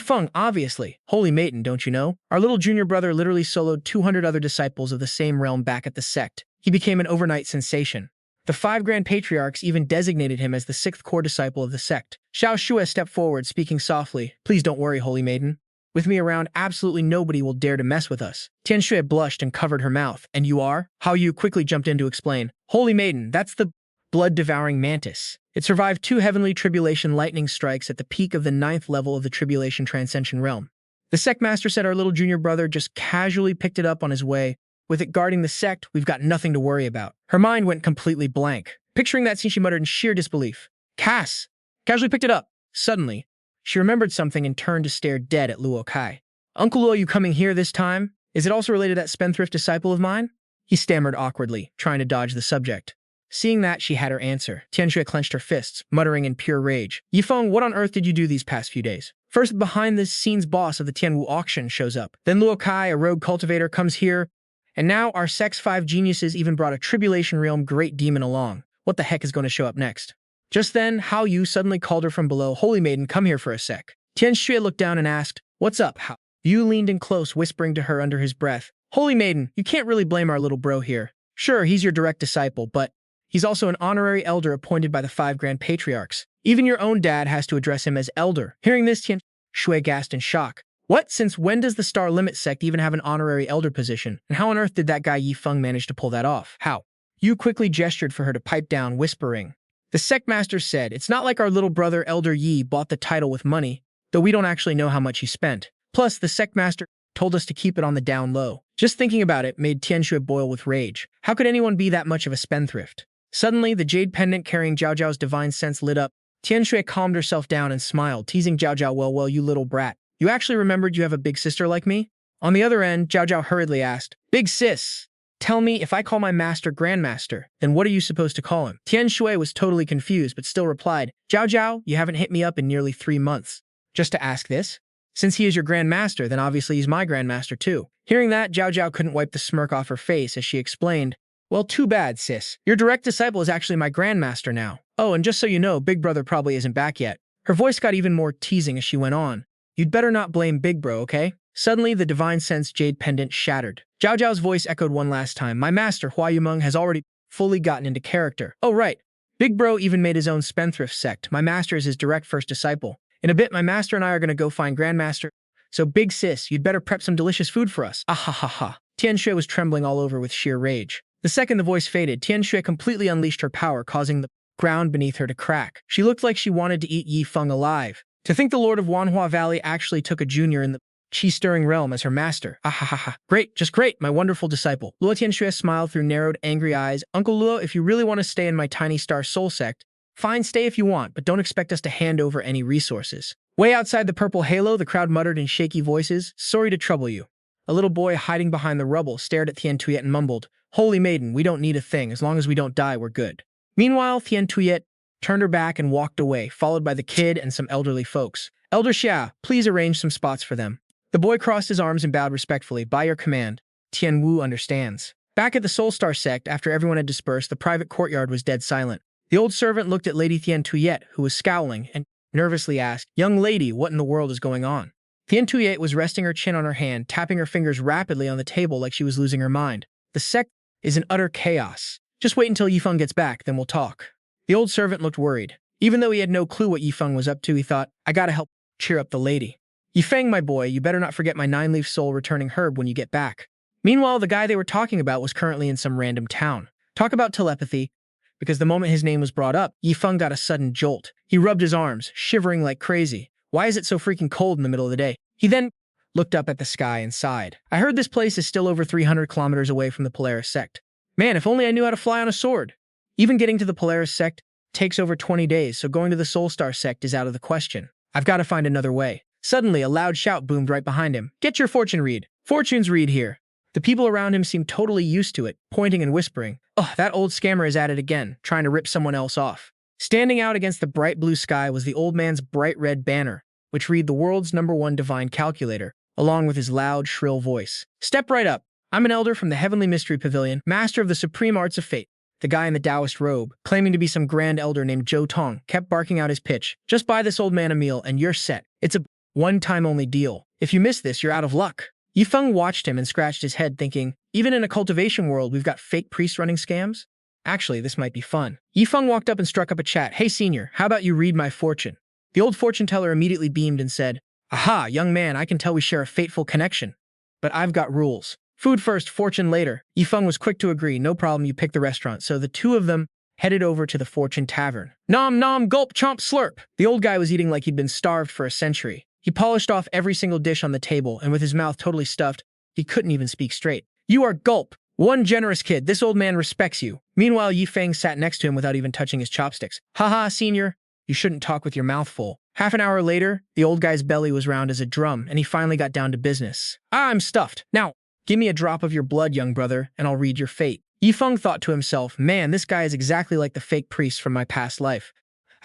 Feng, obviously. Holy Maiden, don't you know? Our little junior brother literally soloed 200 other disciples of the same realm back at the sect. He became an overnight sensation. The 5 Grand Patriarchs even designated him as the 6th core disciple of the sect. Xiao Shue stepped forward, speaking softly. Please don't worry, Holy Maiden. With me around, absolutely nobody will dare to mess with us. Tianxue blushed and covered her mouth. And you are? Hao Yu quickly jumped in to explain. Holy Maiden, that's the blood-devouring mantis. It survived 2 heavenly tribulation lightning strikes at the peak of the 9th level of the Tribulation Transcension realm. The sect master said our little junior brother just casually picked it up on his way. With it guarding the sect, we've got nothing to worry about. Her mind went completely blank. Picturing that scene, she muttered in sheer disbelief. Cass! Casually picked it up. Suddenly, she remembered something and turned to stare dead at Luo Kai. Uncle Luo, you coming here this time? Is it also related to that spendthrift disciple of mine? He stammered awkwardly, trying to dodge the subject. Seeing that, she had her answer. Tianxue clenched her fists, muttering in pure rage. Feng, what on earth did you do these past few days? First, behind-the-scenes boss of the Tianwu auction shows up. Then Luo Kai, a rogue cultivator, comes here. And now our Sect's 5 geniuses even brought a Tribulation Realm great demon along. What the heck is going to show up next? Just then, Hao Yu suddenly called her from below. Holy Maiden, come here for a sec. Tianxue looked down and asked, what's up, Hao? Yu leaned in close, whispering to her under his breath. Holy Maiden, you can't really blame our little bro here. Sure, he's your direct disciple, but he's also an honorary elder appointed by the 5 Grand Patriarchs. Even your own dad has to address him as elder. Hearing this, Tianxue gasped in shock. What? Since when does the Star Limit sect even have an honorary elder position? And how on earth did that guy Yi Feng manage to pull that off? How? Yu quickly gestured for her to pipe down, whispering. The sect master said, it's not like our little brother Elder Yi bought the title with money, though we don't actually know how much he spent. Plus, the sect master told us to keep it on the down low. Just thinking about it made Tianxue boil with rage. How could anyone be that much of a spendthrift? Suddenly, the jade pendant carrying Zhao Zhao's divine sense lit up. Tianxue calmed herself down and smiled, teasing Zhao Zhao, well, you little brat. You actually remembered you have a big sister like me? On the other end, Zhao Zhao hurriedly asked, Big sis, tell me, if I call my master Grandmaster, then what are you supposed to call him? Tianxue was totally confused, but still replied, Zhao Zhao, you haven't hit me up in nearly 3 months. Just to ask this? Since he is your Grandmaster, then obviously he's my Grandmaster too. Hearing that, Zhao Zhao couldn't wipe the smirk off her face as she explained, well, too bad, sis. Your direct disciple is actually my Grandmaster now. Oh, and just so you know, Big Brother probably isn't back yet. Her voice got even more teasing as she went on. You'd better not blame Big Bro, okay? Suddenly, the divine sense jade pendant shattered. Zhao Zhao's voice echoed one last time. My master, Hua Yumeng, has already fully gotten into character. Oh, right. Big Bro even made his own spendthrift sect. My master is his direct first disciple. In a bit, my master and I are going to go find Grandmaster. So, big sis, you'd better prep some delicious food for us. Ah ha ha ha. Tianxue was trembling all over with sheer rage. The second the voice faded, Tianxue completely unleashed her power, causing the ground beneath her to crack. She looked like she wanted to eat Yi Feng alive. To think the Lord of Wanhua Valley actually took a junior in the chi-stirring realm as her master. Ah ha ha ha. Great, just great, my wonderful disciple. Luo Tianxue smiled through narrowed, angry eyes. Uncle Luo, if you really want to stay in my tiny star soul sect, fine, stay if you want, but don't expect us to hand over any resources. Way outside the purple halo, the crowd muttered in shaky voices, sorry to trouble you. A little boy hiding behind the rubble stared at Tian Tuyet and mumbled, Holy Maiden, we don't need a thing. As long as we don't die, we're good. Meanwhile, Tian Tuyet turned her back and walked away, followed by the kid and some elderly folks. Elder Xia, please arrange some spots for them. The boy crossed his arms and bowed respectfully. By your command, Tian Wu understands. Back at the Soul Star sect, after everyone had dispersed, the private courtyard was dead silent. The old servant looked at Lady Tian Tuyet, who was scowling, and nervously asked, Young lady, what in the world is going on? Tian Tuyet was resting her chin on her hand, tapping her fingers rapidly on the table like she was losing her mind. The sect is in utter chaos. Just wait until Yifeng gets back, then we'll talk. The old servant looked worried. Even though he had no clue what Yifeng was up to, he thought, I gotta help cheer up the lady. Yifeng, my boy, you better not forget my 9-leaf soul returning herb when you get back. Meanwhile, the guy they were talking about was currently in some random town. Talk about telepathy. Because the moment his name was brought up, Yifeng got a sudden jolt. He rubbed his arms, shivering like crazy. Why is it so freaking cold in the middle of the day? He then looked up at the sky and sighed. I heard this place is still over 300 kilometers away from the Polaris sect. Man, if only I knew how to fly on a sword. Even getting to the Polaris sect takes over 20 days, so going to the Soul Star sect is out of the question. I've got to find another way. Suddenly, a loud shout boomed right behind him. Get your fortune read. Fortune's read here. The people around him seemed totally used to it, pointing and whispering. Oh, that old scammer is at it again, trying to rip someone else off. Standing out against the bright blue sky was the old man's bright red banner, which read the world's #1 divine calculator, along with his loud, shrill voice. Step right up. I'm an elder from the Heavenly Mystery Pavilion, master of the supreme arts of fate. The guy in the Taoist robe, claiming to be some grand elder named Zhou Tong, kept barking out his pitch. Just buy this old man a meal and you're set. It's a one-time only deal. If you miss this, you're out of luck. Yifeng watched him and scratched his head, thinking, even in a cultivation world, we've got fake priests running scams? Actually, this might be fun. Yifeng walked up and struck up a chat. Hey, senior, how about you read my fortune? The old fortune teller immediately beamed and said, Aha, young man, I can tell we share a fateful connection. But I've got rules. Food first, fortune later. Yifeng was quick to agree. No problem, you pick the restaurant. So the two of them headed over to the Fortune Tavern. Nom nom, gulp, chomp, slurp. The old guy was eating like he'd been starved for a century. He polished off every single dish on the table, and with his mouth totally stuffed, he couldn't even speak straight. You are gulp. One generous kid. This old man respects you. Meanwhile, Yifeng sat next to him without even touching his chopsticks. Haha, senior. You shouldn't talk with your mouth full. Half an hour later, the old guy's belly was round as a drum, and he finally got down to business. I'm stuffed. Now, give me a drop of your blood, young brother, and I'll read your fate. Yifeng thought to himself, man, this guy is exactly like the fake priest from my past life.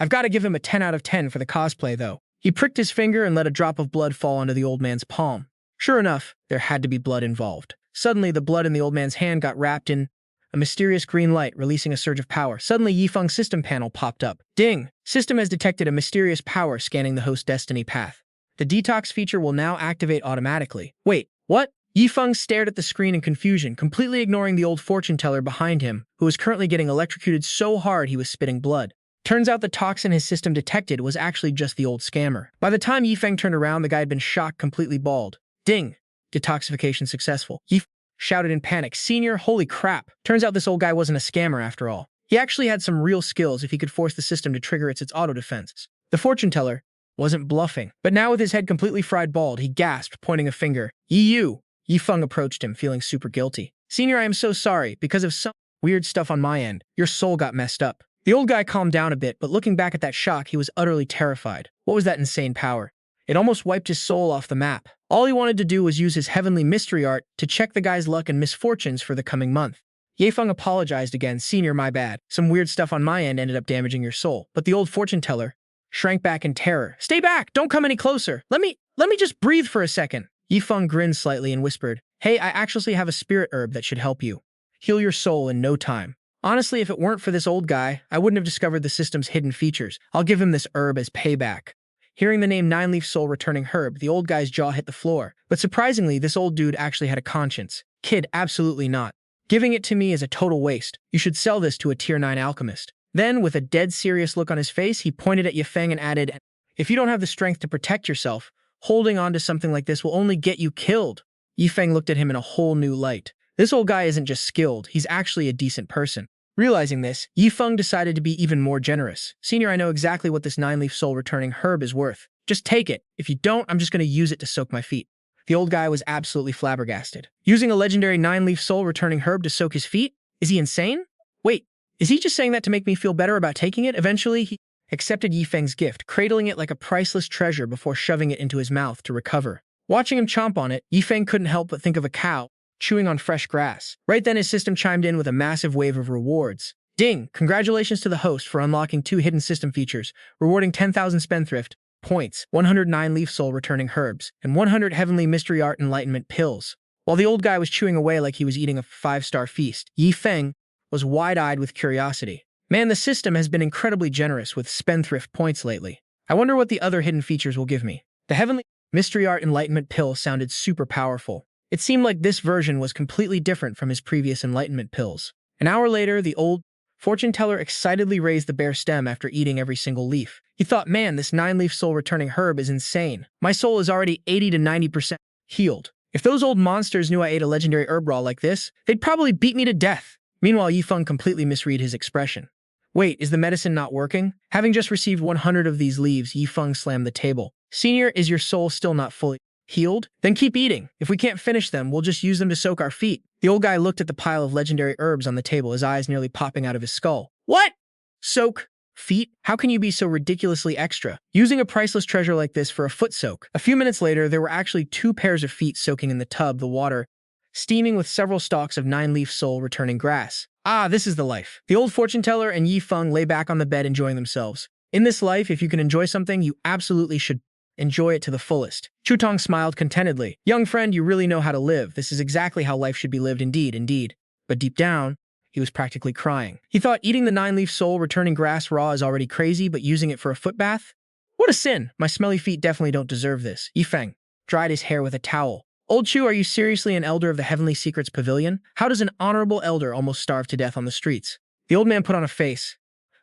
I've got to give him a 10 out of 10 for the cosplay, though. He pricked his finger and let a drop of blood fall onto the old man's palm. Sure enough, there had to be blood involved. Suddenly, the blood in the old man's hand got wrapped in a mysterious green light, releasing a surge of power. Suddenly, Yifeng's system panel popped up. Ding! System has detected a mysterious power scanning the host's destiny path. The detox feature will now activate automatically. Wait, what? Yifeng stared at the screen in confusion, completely ignoring the old fortune teller behind him, who was currently getting electrocuted so hard he was spitting blood. Turns out the toxin his system detected was actually just the old scammer. By the time Yifeng turned around, the guy had been shocked completely bald. Ding! Detoxification successful. Yifeng shouted in panic, "Senior, holy crap! Turns out this old guy wasn't a scammer after all. He actually had some real skills if he could force the system to trigger its auto defenses." The fortune teller wasn't bluffing, but now with his head completely fried bald, he gasped, pointing a finger. "You!" Yifeng approached him, feeling super guilty. "Senior, I am so sorry. Because of some weird stuff on my end, your soul got messed up." The old guy calmed down a bit, but looking back at that shock, he was utterly terrified. What was that insane power? It almost wiped his soul off the map. All he wanted to do was use his heavenly mystery art to check the guy's luck and misfortunes for the coming month. Yifeng apologized again. "Senior, my bad. Some weird stuff on my end ended up damaging your soul." But the old fortune teller shrank back in terror. "Stay back! Don't come any closer! Let me just breathe for a second." Yifeng grinned slightly and whispered, "Hey, I actually have a spirit herb that should help you heal your soul in no time. Honestly, if it weren't for this old guy, I wouldn't have discovered the system's hidden features. I'll give him this herb as payback." Hearing the name Nine-Leaf Soul Returning Herb, the old guy's jaw hit the floor. But surprisingly, this old dude actually had a conscience. "Kid, absolutely not. Giving it to me is a total waste. You should sell this to a Tier 9 alchemist." Then, with a dead serious look on his face, he pointed at Yifeng and added, "If you don't have the strength to protect yourself, holding on to something like this will only get you killed." Yifeng looked at him in a whole new light. This old guy isn't just skilled, he's actually a decent person. Realizing this, Yifeng decided to be even more generous. "Senior, I know exactly what this Nine-Leaf Soul Returning Herb is worth. Just take it. If you don't, I'm just going to use it to soak my feet." The old guy was absolutely flabbergasted. Using a legendary Nine-Leaf Soul Returning Herb to soak his feet? Is he insane? Wait, is he just saying that to make me feel better about taking it? Eventually, he accepted Yifeng's gift, cradling it like a priceless treasure before shoving it into his mouth to recover. Watching him chomp on it, Yifeng couldn't help but think of a cow chewing on fresh grass. Right then, his system chimed in with a massive wave of rewards. Ding! Congratulations to the host for unlocking 2 hidden system features, rewarding 10,000 spendthrift points, 109 leaf soul returning herbs, and 100 heavenly mystery art enlightenment pills. While the old guy was chewing away like he was eating a 5-star feast, Feng was wide-eyed with curiosity. Man, the system has been incredibly generous with spendthrift points lately. I wonder what the other hidden features will give me. The heavenly mystery art enlightenment pill sounded super powerful. It seemed like this version was completely different from his previous enlightenment pills. An hour later, the old fortune teller excitedly raised the bare stem after eating every single leaf. He thought, man, this 9-leaf soul returning herb is insane. My soul is already 80 to 90% healed. If those old monsters knew I ate a legendary herb raw like this, they'd probably beat me to death. Meanwhile, Feng completely misread his expression. Wait, is the medicine not working? Having just received 100 of these leaves, Feng slammed the table. Senior, is your soul still not fully healed? Then keep eating. If we can't finish them, we'll just use them to soak our feet. The old guy looked at the pile of legendary herbs on the table, his eyes nearly popping out of his skull. What? Soak feet? How can you be so ridiculously extra? Using a priceless treasure like this for a foot soak. A few minutes later, there were actually 2 pairs of feet soaking in the tub, the water steaming with several stalks of 9-leaf soul returning grass. Ah, this is the life. The old fortune teller and Feng lay back on the bed enjoying themselves. In this life, if you can enjoy something, you absolutely should enjoy it to the fullest. Chutong smiled contentedly. Young friend, you really know how to live. This is exactly how life should be lived, indeed. But deep down, he was practically crying. He thought eating the 9-leaf soul returning grass raw is already crazy, but using it for a foot bath? What a sin! My smelly feet definitely don't deserve this. Feng dried his hair with a towel. Old Chu, are you seriously an elder of the Heavenly Secrets Pavilion? How does an honorable elder almost starve to death on the streets? The old man put on a face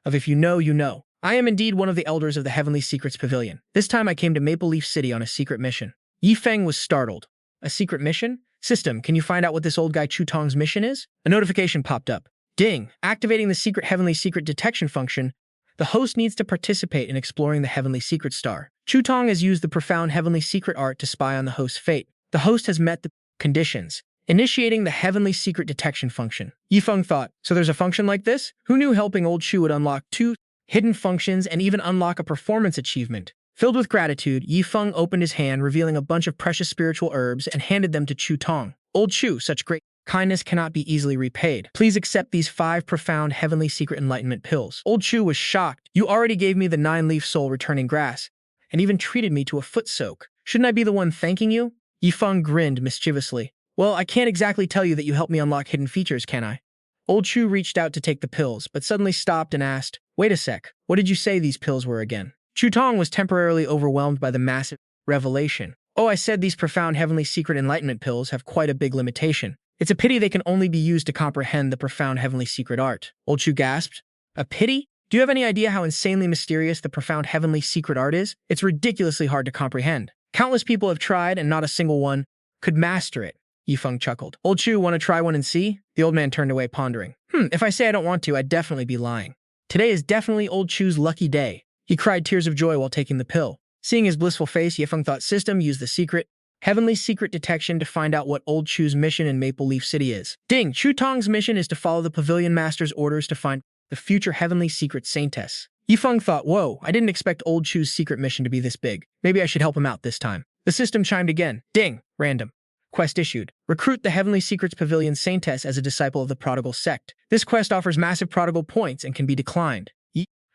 of if you know, you know. I am indeed one of the elders of the Heavenly Secrets Pavilion. This time I came to Maple Leaf City on a secret mission. Feng was startled. A secret mission? System, can you find out what this old guy Chutong's mission is? A notification popped up. Ding! Activating the secret Heavenly Secret detection function, the host needs to participate in exploring the Heavenly Secret Star. Chutong has used the profound Heavenly Secret art to spy on the host's fate. The host has met the conditions, initiating the Heavenly Secret detection function. Feng thought, so there's a function like this? Who knew helping old Chu would unlock 2 hidden functions and even unlock a performance achievement? Filled with gratitude, Feng opened his hand, revealing a bunch of precious spiritual herbs and handed them to Chutong. Old Chu, such great kindness cannot be easily repaid. Please accept these 5 profound Heavenly Secret enlightenment pills. Old Chu was shocked. You already gave me the 9-leaf soul returning grass. and even treated me to a foot soak. Shouldn't I be the one thanking you? Yifeng grinned mischievously. Well, I can't exactly tell you that you helped me unlock hidden features, can I? Old Chu reached out to take the pills, but suddenly stopped and asked, wait a sec, what did you say these pills were again? Chu Tong was temporarily overwhelmed by the massive revelation. Oh, I said these profound heavenly secret enlightenment pills have quite a big limitation. It's a pity they can only be used to comprehend the profound heavenly secret art. Old Chu gasped. A pity? Do you have any idea how insanely mysterious the profound heavenly secret art is? It's ridiculously hard to comprehend. Countless people have tried, and not a single one could master it. Yifeng chuckled. Old Chu, want to try one and see? The old man turned away, pondering. If I say I don't want to, I'd definitely be lying. Today is definitely Old Chu's lucky day. He cried tears of joy while taking the pill. Seeing his blissful face, Yifeng thought System used the secret, heavenly secret detection to find out what Old Chu's mission in Maple Leaf City is. Ding! Chu Tong's mission is to follow the Pavilion Master's orders to find the future heavenly secret Saintess. Yifeng thought, whoa, I didn't expect Old Chu's secret mission to be this big. Maybe I should help him out this time. The system chimed again. Ding! Random. Quest issued. Recruit the Heavenly Secrets Pavilion Saintess as a disciple of the Prodigal Sect. This quest offers massive prodigal points and can be declined.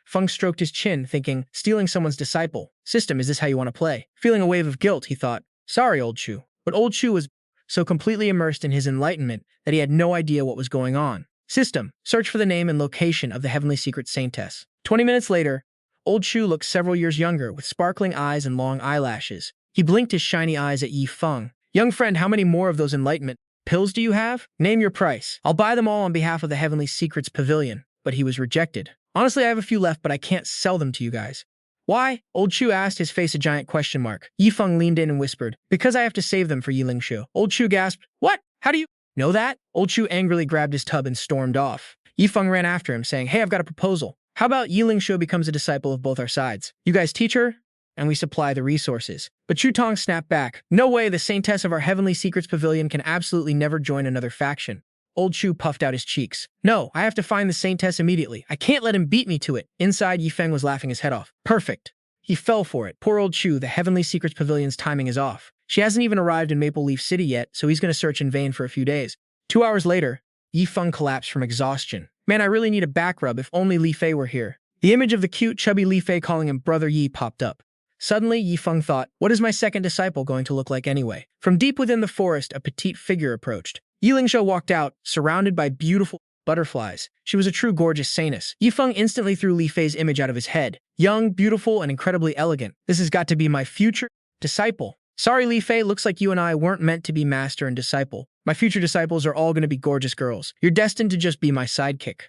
Feng stroked his chin, thinking, stealing someone's disciple. System, is this how you want to play? Feeling a wave of guilt, he thought, sorry, Old Chu. But Old Chu was so completely immersed in his enlightenment that he had no idea what was going on. System, search for the name and location of the Heavenly Secret Saintess. 20 minutes later, Old Chu looked several years younger, with sparkling eyes and long eyelashes. He blinked his shiny eyes at Yifeng. Young friend, how many more of those enlightenment pills do you have? Name your price. I'll buy them all on behalf of the Heavenly Secrets Pavilion. But he was rejected. Honestly, I have a few left, but I can't sell them to you guys. Why? Old Chu asked, his face a giant question mark. Yifeng leaned in and whispered, because I have to save them for Yilingshu. Old Chu gasped, what? How do you know that? Old Chu angrily grabbed his tub and stormed off. Yifeng ran after him, saying, hey, I've got a proposal. How about Yilingshu becomes a disciple of both our sides? You guys teach her, and we supply the resources. But Chu Tong snapped back. No way, the Saintess of our Heavenly Secrets Pavilion can absolutely never join another faction. Old Chu puffed out his cheeks. No, I have to find the Saintess immediately. I can't let him beat me to it. Inside, Yifeng was laughing his head off. Perfect. He fell for it. Poor Old Chu, the Heavenly Secrets Pavilion's timing is off. She hasn't even arrived in Maple Leaf City yet, so he's going to search in vain for a few days. 2 hours later, Yifeng collapsed from exhaustion. Man, I really need a back rub if only Li Fei were here. The image of the cute, chubby Li Fei calling him Brother Yi popped up. Suddenly, Yifeng thought, what is my second disciple going to look like anyway? From deep within the forest, a petite figure approached. Yilingshu walked out, surrounded by beautiful butterflies. She was a true gorgeous Saintess. Yifeng instantly threw Li Fei's image out of his head. Young, beautiful, and incredibly elegant. This has got to be my future disciple. Sorry, Li Fei, looks like you and I weren't meant to be master and disciple. My future disciples are all going to be gorgeous girls. You're destined to just be my sidekick.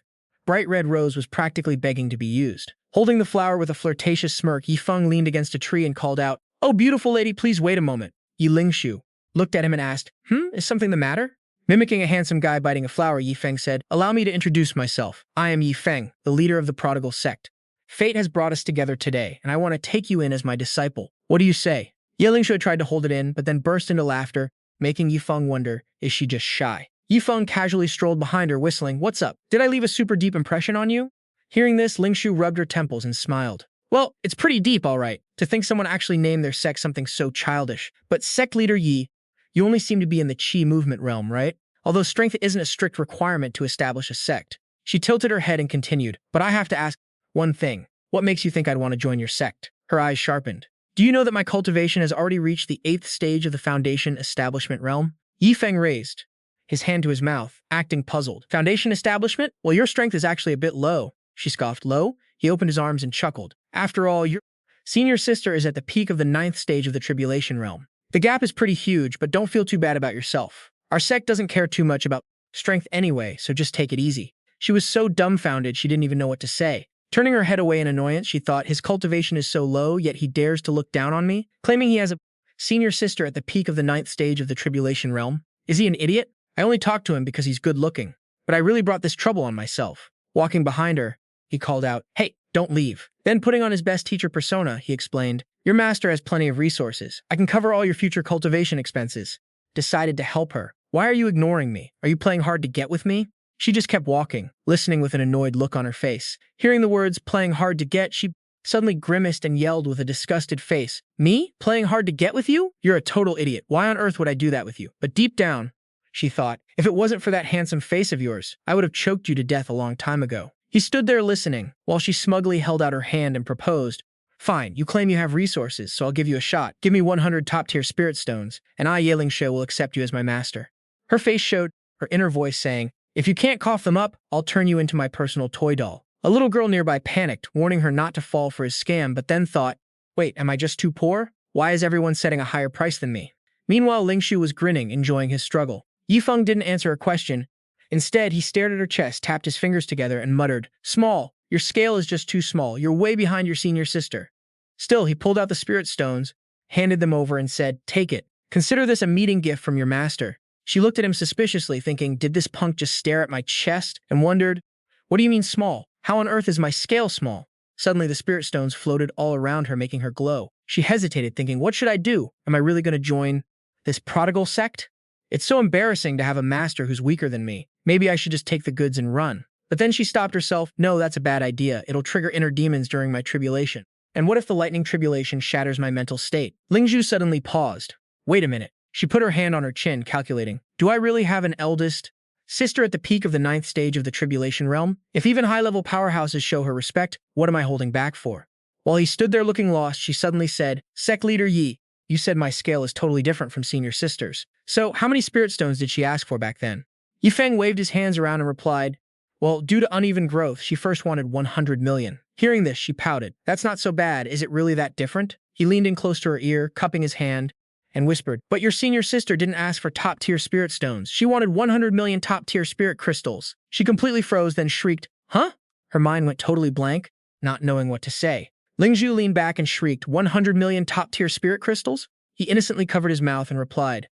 Bright Red Rose was practically begging to be used. Holding the flower with a flirtatious smirk, Yifeng leaned against a tree and called out, oh, beautiful lady, please wait a moment. Yilingshu looked at him and asked, is something the matter? Mimicking a handsome guy biting a flower, Yifeng said, allow me to introduce myself. I am Yifeng, the leader of the Prodigal Sect. Fate has brought us together today, and I want to take you in as my disciple. What do you say? Yilingshu tried to hold it in, but then burst into laughter, making Yifeng wonder, is she just shy? Yifeng casually strolled behind her, whistling, what's up? Did I leave a super deep impression on you? Hearing this, Lingshu rubbed her temples and smiled. Well, it's pretty deep, all right, to think someone actually named their sect something so childish. But sect leader Yi, you only seem to be in the Qi movement realm, right? Although strength isn't a strict requirement to establish a sect. She tilted her head and continued, but I have to ask one thing. What makes you think I'd want to join your sect? Her eyes sharpened. Do you know that my cultivation has already reached the 8th stage of the Foundation establishment realm? Yifeng raised his hand to his mouth, acting puzzled. Foundation establishment? Well, your strength is actually a bit low. She scoffed. Low? He opened his arms and chuckled. After all, your senior sister is at the peak of the 9th stage of the tribulation realm. The gap is pretty huge, but don't feel too bad about yourself. Our sect doesn't care too much about strength anyway, so just take it easy. She was so dumbfounded she didn't even know what to say. Turning her head away in annoyance, she thought, his cultivation is so low, yet he dares to look down on me, claiming he has a senior sister at the peak of the 9th stage of the tribulation realm. Is he an idiot? I only talked to him because he's good looking, but I really brought this trouble on myself. Walking behind her, he called out, hey, don't leave. Then putting on his best teacher persona, he explained, your master has plenty of resources. I can cover all your future cultivation expenses. Decided to help her. Why are you ignoring me? Are you playing hard to get with me? She just kept walking, listening with an annoyed look on her face. Hearing the words playing hard to get, she suddenly grimaced and yelled with a disgusted face. Me? Playing hard to get with you? You're a total idiot. Why on earth would I do that with you? But deep down, she thought, if it wasn't for that handsome face of yours, I would have choked you to death a long time ago. He stood there listening, while she smugly held out her hand and proposed, Fine, you claim you have resources, so I'll give you a shot. Give me 100 top-tier spirit stones, and I, Lingshu, will accept you as my master. Her face showed her inner voice saying, if you can't cough them up, I'll turn you into my personal toy doll. A little girl nearby panicked, warning her not to fall for his scam, but then thought, wait, am I just too poor? Why is everyone setting a higher price than me? Meanwhile, Lingshu was grinning, enjoying his struggle. Feng didn't answer her question. Instead, he stared at her chest, tapped his fingers together, and muttered, small, your scale is just too small. You're way behind your senior sister. Still, he pulled out the spirit stones, handed them over, and said, take it. Consider this a meeting gift from your master. She looked at him suspiciously, thinking, did this punk just stare at my chest? And wondered, what do you mean small? How on earth is my scale small? Suddenly, the spirit stones floated all around her, making her glow. She hesitated, thinking, what should I do? Am I really going to join this prodigal sect? It's so embarrassing to have a master who's weaker than me. Maybe I should just take the goods and run. But then she stopped herself. No, that's a bad idea. It'll trigger inner demons during my tribulation. And what if the lightning tribulation shatters my mental state? Lingshu suddenly paused. Wait a minute. She put her hand on her chin, calculating. Do I really have an eldest sister at the peak of the 9th stage of the tribulation realm? If even high-level powerhouses show her respect, what am I holding back for? While he stood there looking lost, she suddenly said, Sect Leader Yi, you said my scale is totally different from senior sisters. So, how many spirit stones did she ask for back then? Feng waved his hands around and replied, well, due to uneven growth, she first wanted 100 million. Hearing this, she pouted. That's not so bad. Is it really that different? He leaned in close to her ear, cupping his hand, and whispered, but your senior sister didn't ask for top-tier spirit stones. She wanted 100 million top-tier spirit crystals. She completely froze, then shrieked, huh? Her mind went totally blank, not knowing what to say. Lingshu leaned back and shrieked, 100 million top-tier spirit crystals? He innocently covered his mouth and replied,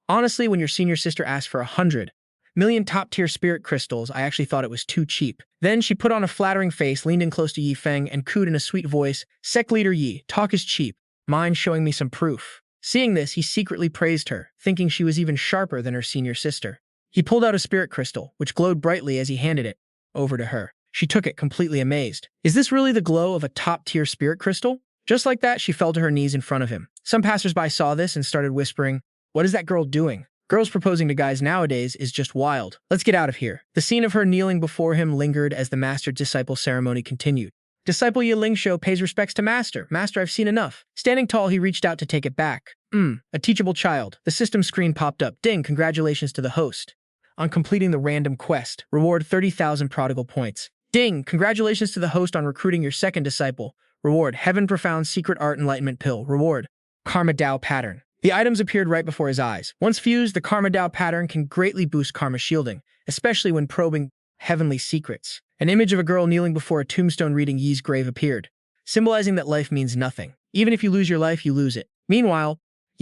honestly, when your senior sister asked for 100 million top-tier spirit crystals, I actually thought it was too cheap. Then she put on a flattering face, leaned in close to Feng, and cooed in a sweet voice, Sect Leader Yi, talk is cheap. Mind showing me some proof? Seeing this, he secretly praised her, thinking she was even sharper than her senior sister. He pulled out a spirit crystal, which glowed brightly as he handed it over to her. She took it, completely amazed. Is this really the glow of a top-tier spirit crystal? Just like that, she fell to her knees in front of him. Some passersby saw this and started whispering, what is that girl doing? Girls proposing to guys nowadays is just wild. Let's get out of here. The scene of her kneeling before him lingered as the master-disciple ceremony continued. Disciple Yi Lingshu pays respects to Master. Master, I've seen enough. Standing tall, he reached out to take it back. A teachable child. The system screen popped up. Ding, congratulations to the host on completing the random quest. Reward 30,000 prodigal points. Ding, congratulations to the host on recruiting your second disciple. Reward, Heaven Profound Secret Art Enlightenment Pill. Reward, Karma Dao Pattern. The items appeared right before his eyes. Once fused, the Karma Dao pattern can greatly boost karma shielding, especially when probing heavenly secrets. An image of a girl kneeling before a tombstone reading Yi's grave appeared, symbolizing that life means nothing. Even if you lose your life, you lose it. Meanwhile,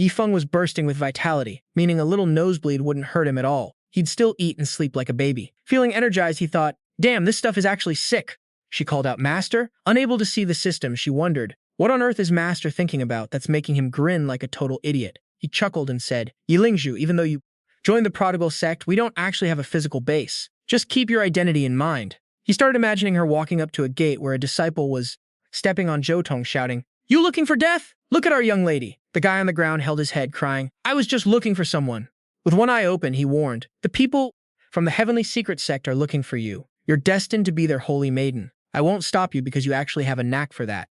Feng was bursting with vitality, meaning a little nosebleed wouldn't hurt him at all. He'd still eat and sleep like a baby. Feeling energized, he thought, damn, this stuff is actually sick. She called out, Master? Unable to see the system, she wondered, what on earth is Master thinking about that's making him grin like a total idiot? He chuckled and said, Yi Lingshu, even though you joined the prodigal sect, we don't actually have a physical base. Just keep your identity in mind. He started imagining her walking up to a gate where a disciple was stepping on Zhoutong, shouting, you looking for death? Look at our young lady. The guy on the ground held his head, crying, I was just looking for someone. With one eye open, he warned, the people from the heavenly secret sect are looking for you. You're destined to be their holy maiden. I won't stop you because you actually have a knack for that.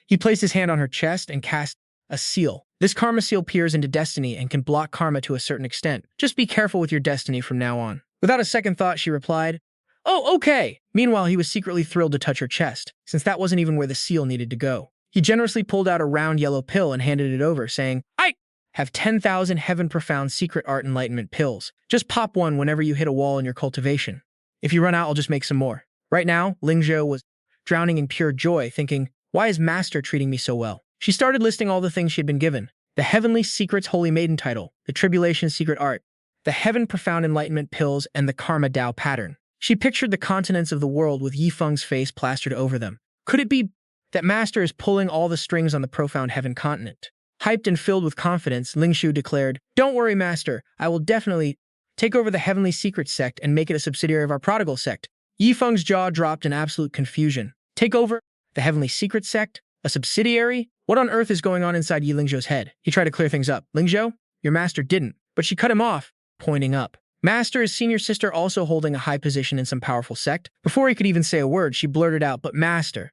He placed his hand on her chest and cast a seal. This karma seal peers into destiny and can block karma to a certain extent. Just be careful with your destiny from now on. Without a second thought, she replied, oh, okay. Meanwhile, he was secretly thrilled to touch her chest, since that wasn't even where the seal needed to go. He generously pulled out a round yellow pill and handed it over, saying, I have 10,000 Heaven Profound Secret Art Enlightenment Pills. Just pop one whenever you hit a wall in your cultivation. If you run out, I'll just make some more. Right now, Lingshu was drowning in pure joy, thinking, why is Master treating me so well? She started listing all the things she had been given. The Heavenly Secrets Holy Maiden title, the Tribulation Secret Art, the Heaven Profound Enlightenment Pills, and the Karma Dao pattern. She pictured the continents of the world with Feng's face plastered over them. Could it be that Master is pulling all the strings on the Profound Heaven continent? Hyped and filled with confidence, Lingshu declared, don't worry, Master. I will definitely take over the Heavenly Secret Sect and make it a subsidiary of our Prodigal Sect. Feng's jaw dropped in absolute confusion. Take over the Heavenly Secret Sect? A subsidiary? What on earth is going on inside Yi Lingshu's head? He tried to clear things up. Lingshu, your master didn't. But she cut him off, pointing up. Master is senior sister also holding a high position in some powerful sect? Before he could even say a word, she blurted out, but Master,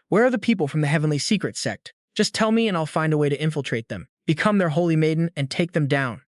Where are the people from the Heavenly Secret Sect? Just tell me and I'll find a way to infiltrate them, become their holy maiden, and take them down.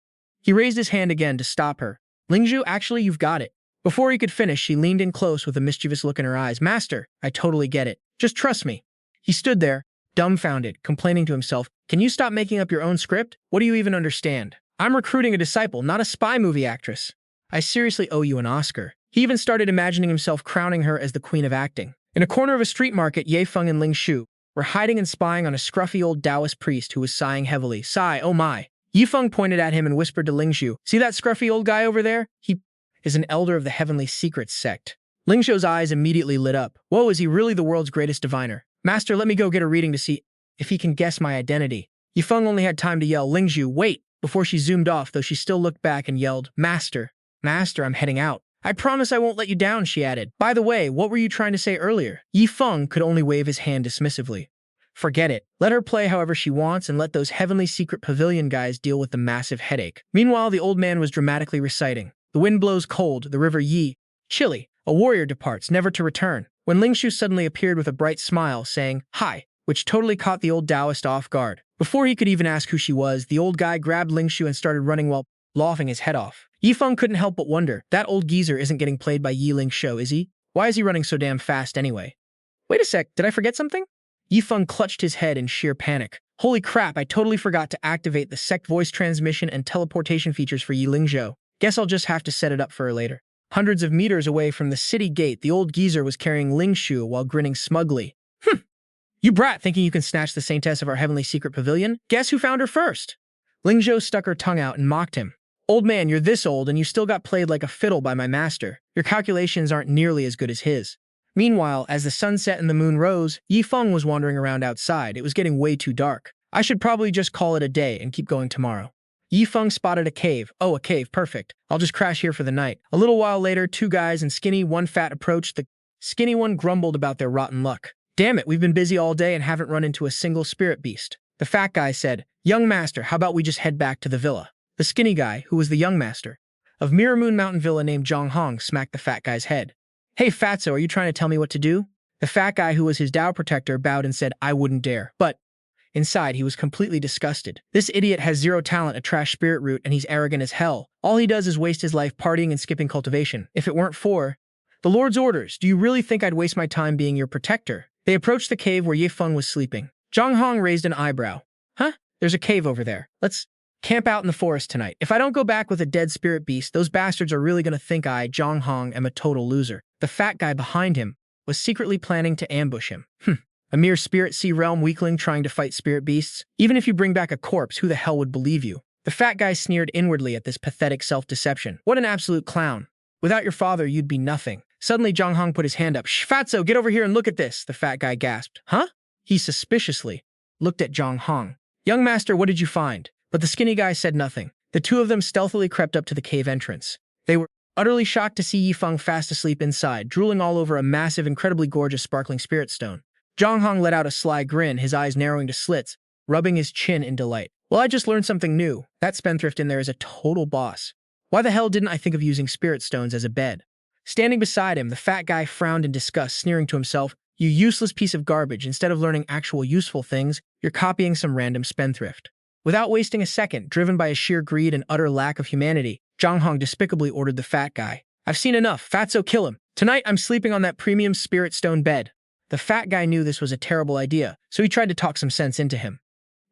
He raised his hand again to stop her. Lingzhu, actually, you've got it. Before he could finish, she leaned in close with a mischievous look in her eyes. Master, I totally get it. Just trust me. He stood there, dumbfounded, complaining to himself, can you stop making up your own script? What do you even understand? I'm recruiting a disciple, not a spy movie actress. I seriously owe you an Oscar. He even started imagining himself crowning her as the queen of acting. In a corner of a street market, Ye Feng and Ling Shu were hiding and spying on a scruffy old Taoist priest who was sighing heavily. Sigh, oh my. Yi Feng pointed at him and whispered to Ling Shu, see that scruffy old guy over there? He is an elder of the Heavenly Secret Sect. Ling Shu's eyes immediately lit up. Whoa, is he really the world's greatest diviner? Master, let me go get a reading to see if he can guess my identity. Yi Feng only had time to yell, Ling Shu, wait, before she zoomed off, though she still looked back and yelled, Master, I'm heading out. I promise I won't let you down, she added. By the way, what were you trying to say earlier? Yi Feng could only wave his hand dismissively. Forget it. Let her play however she wants and let those Heavenly Secret Pavilion guys deal with the massive headache. Meanwhile, the old man was dramatically reciting. The wind blows cold, the river Yi, chilly. A warrior departs, never to return. When Ling Shu suddenly appeared with a bright smile, saying, hi, which totally caught the old Taoist off guard. Before he could even ask who she was, the old guy grabbed Ling Shu and started running while laughing his head off. Yi Feng couldn't help but wonder, that old geezer isn't getting played by Yi Ling Shu, is he? Why is he running so damn fast anyway? Wait a sec, did I forget something? Yi Feng clutched his head in sheer panic. Holy crap, I totally forgot to activate the Sect voice transmission and teleportation features for Yi Ling Shu. Guess I'll just have to set it up for her later. Hundreds of meters away from the city gate, the old geezer was carrying Ling Shu while grinning smugly. You brat, thinking you can snatch the Saintess of our Heavenly Secret Pavilion? Guess who found her first? Ling Shu stuck her tongue out and mocked him. Old man, you're this old and you still got played like a fiddle by my master. Your calculations aren't nearly as good as his. Meanwhile, as the sun set and the moon rose, Yi Feng was wandering around outside. It was getting way too dark. I should probably just call it a day and keep going tomorrow. Yi Feng spotted a cave. Oh, a cave, perfect. I'll just crash here for the night. A little while later, two guys and skinny, one fat approached. The skinny one grumbled about their rotten luck. Damn it, we've been busy all day and haven't run into a single spirit beast. The fat guy said, young master, how about we just head back to the villa? The skinny guy, who was the young master of Mirror Moon Mountain Villa named Zhang Hong, smacked the fat guy's head. Hey, fatso, are you trying to tell me what to do? The fat guy, who was his Tao protector, bowed and said, I wouldn't dare. But inside, he was completely disgusted. This idiot has zero talent, a trash spirit root, and he's arrogant as hell. All he does is waste his life partying and skipping cultivation. If it weren't for the Lord's orders, do you really think I'd waste my time being your protector? They approached the cave where Yi Feng was sleeping. Zhang Hong raised an eyebrow. Huh? There's a cave over there. Let's camp out in the forest tonight. If I don't go back with a dead spirit beast, those bastards are really going to think I, Zhang Hong, am a total loser. The fat guy behind him was secretly planning to ambush him. A mere spirit sea realm weakling trying to fight spirit beasts? Even if you bring back a corpse, who the hell would believe you? The fat guy sneered inwardly at this pathetic self-deception. What an absolute clown. Without your father, you'd be nothing. Suddenly, Zhang Hong put his hand up. Shh, fatso, get over here and look at this, the fat guy gasped. Huh? He suspiciously looked at Zhang Hong. Young master, what did you find? But the skinny guy said nothing. The two of them stealthily crept up to the cave entrance. They were utterly shocked to see Yi Feng fast asleep inside, drooling all over a massive, incredibly gorgeous sparkling spirit stone. Zhang Hong let out a sly grin, his eyes narrowing to slits, rubbing his chin in delight. Well, I just learned something new. That spendthrift in there is a total boss. Why the hell didn't I think of using spirit stones as a bed? Standing beside him, the fat guy frowned in disgust, sneering to himself, you useless piece of garbage. Instead of learning actual useful things, you're copying some random spendthrift. Without wasting a second, driven by his sheer greed and utter lack of humanity, Zhang Hong despicably ordered the fat guy. I've seen enough. Fatso, kill him. Tonight, I'm sleeping on that premium spirit stone bed. The fat guy knew this was a terrible idea, so he tried to talk some sense into him.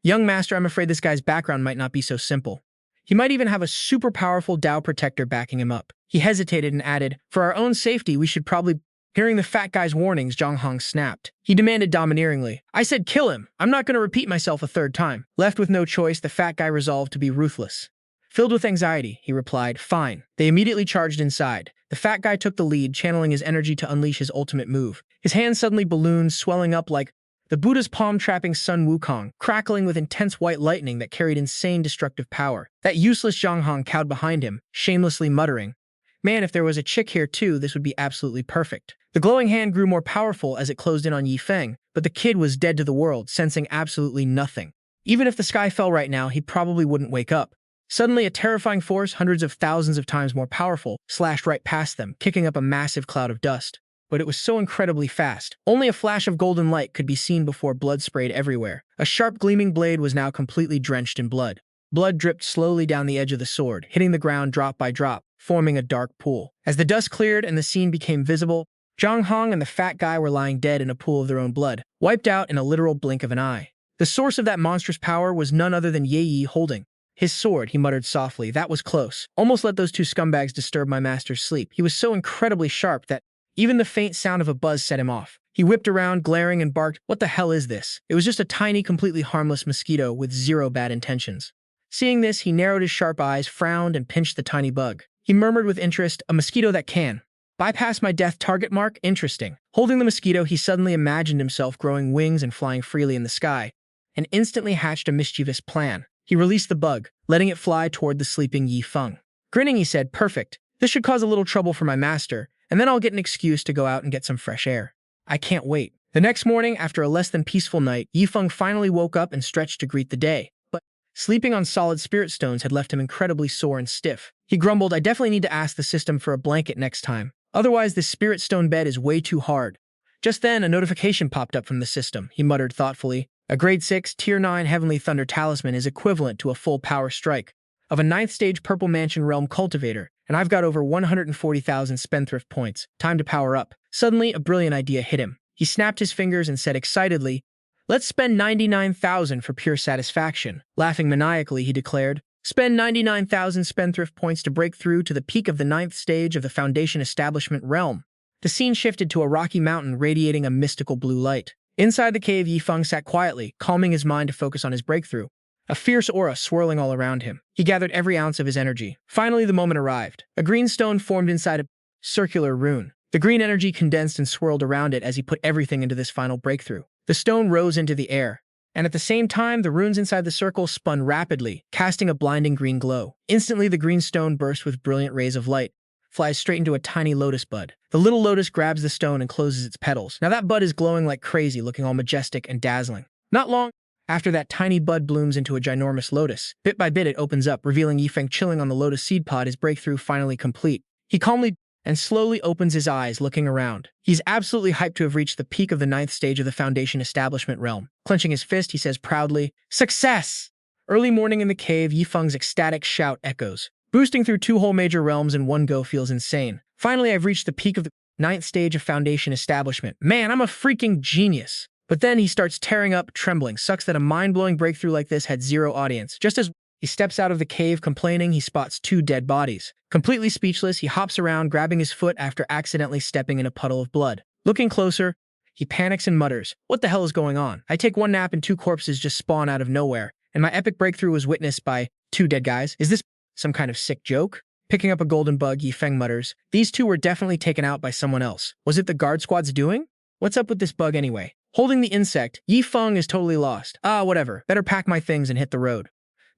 Young master, I'm afraid this guy's background might not be so simple. He might even have a super powerful Tao protector backing him up. He hesitated and added, for our own safety, we should probably... Hearing the fat guy's warnings, Zhang Hong snapped. He demanded domineeringly, I said kill him. I'm not going to repeat myself a third time. Left with no choice, the fat guy resolved to be ruthless. Filled with anxiety, he replied, fine. They immediately charged inside. The fat guy took the lead, channeling his energy to unleash his ultimate move. His hand suddenly ballooned, swelling up like the Buddha's palm trapping Sun Wukong, crackling with intense white lightning that carried insane destructive power. That useless Zhang Hong cowed behind him, shamelessly muttering, man, if there was a chick here too, this would be absolutely perfect. The glowing hand grew more powerful as it closed in on Yi Feng, but the kid was dead to the world, sensing absolutely nothing. Even if the sky fell right now, he probably wouldn't wake up. Suddenly, a terrifying force, hundreds of thousands of times more powerful, slashed right past them, kicking up a massive cloud of dust. but it was so incredibly fast. Only a flash of golden light could be seen before blood sprayed everywhere. A sharp gleaming blade was now completely drenched in blood. Blood dripped slowly down the edge of the sword, hitting the ground drop by drop, forming a dark pool. As the dust cleared and the scene became visible, Zhang Hong and the fat guy were lying dead in a pool of their own blood, wiped out in a literal blink of an eye. The source of that monstrous power was none other than Ye Yi holding his sword. He muttered softly, "That was close. Almost let those two scumbags disturb my master's sleep." He was so incredibly sharp that even the faint sound of a buzz set him off. He whipped around, glaring, and barked, "What the hell is this?" It was just a tiny, completely harmless mosquito with zero bad intentions. Seeing this, he narrowed his sharp eyes, frowned, and pinched the tiny bug. He murmured with interest, "A mosquito that can bypass my death target mark? Interesting." Holding the mosquito, he suddenly imagined himself growing wings and flying freely in the sky, and instantly hatched a mischievous plan. He released the bug, letting it fly toward the sleeping Yi Feng. Grinning, he said, "Perfect. This should cause a little trouble for my master, and then I'll get an excuse to go out and get some fresh air. I can't wait." The next morning, after a less than peaceful night, Yi Feng finally woke up and stretched to greet the day. But sleeping on solid spirit stones had left him incredibly sore and stiff. He grumbled, "I definitely need to ask the system for a blanket next time. Otherwise, this spirit stone bed is way too hard." Just then, a notification popped up from the system. He muttered thoughtfully, "A grade 6, tier 9 Heavenly Thunder Talisman is equivalent to a full power strike of a 9th stage Purple Mansion Realm Cultivator, and I've got over 140,000 spendthrift points. Time to power up." Suddenly, a brilliant idea hit him. He snapped his fingers and said excitedly, "Let's spend 99,000 for pure satisfaction." Laughing maniacally, he declared, "Spend 99,000 spendthrift points to break through to the peak of the 9th stage of the Foundation Establishment Realm." The scene shifted to a rocky mountain radiating a mystical blue light. Inside the cave, Yi Feng sat quietly, calming his mind to focus on his breakthrough, a fierce aura swirling all around him. He gathered every ounce of his energy. Finally, the moment arrived. A green stone formed inside a circular rune. The green energy condensed and swirled around it as he put everything into this final breakthrough. The stone rose into the air, and at the same time, the runes inside the circle spun rapidly, casting a blinding green glow. Instantly, the green stone burst with brilliant rays of light, flies straight into a tiny lotus bud. The little lotus grabs the stone and closes its petals. Now that bud is glowing like crazy, looking all majestic and dazzling. Not long after that tiny bud blooms into a ginormous lotus. Bit by bit, it opens up, revealing Yi Feng chilling on the lotus seed pod, his breakthrough finally complete. He calmly and slowly opens his eyes, looking around. He's absolutely hyped to have reached the peak of the 9th stage of the Foundation Establishment Realm. Clenching his fist, he says proudly, "Success!" Early morning in the cave, Yi Feng's ecstatic shout echoes. Boosting through 2 whole major realms in one go feels insane. Finally, I've reached the peak of the 9th stage of Foundation Establishment. Man, I'm a freaking genius. But then he starts tearing up, trembling. Sucks that a mind-blowing breakthrough like this had zero audience. Just as he steps out of the cave complaining, he spots 2 dead bodies. Completely speechless, he hops around, grabbing his foot after accidentally stepping in a puddle of blood. Looking closer, he panics and mutters, "What the hell is going on? I take one nap and 2 corpses just spawn out of nowhere, and my epic breakthrough was witnessed by 2 dead guys. Is this some kind of sick joke?" Picking up a golden bug, Yi Feng mutters, "These 2 were definitely taken out by someone else. Was it the guard squad's doing? What's up with this bug anyway?" Holding the insect, Yi Feng is totally lost. Whatever. Better pack my things and hit the road.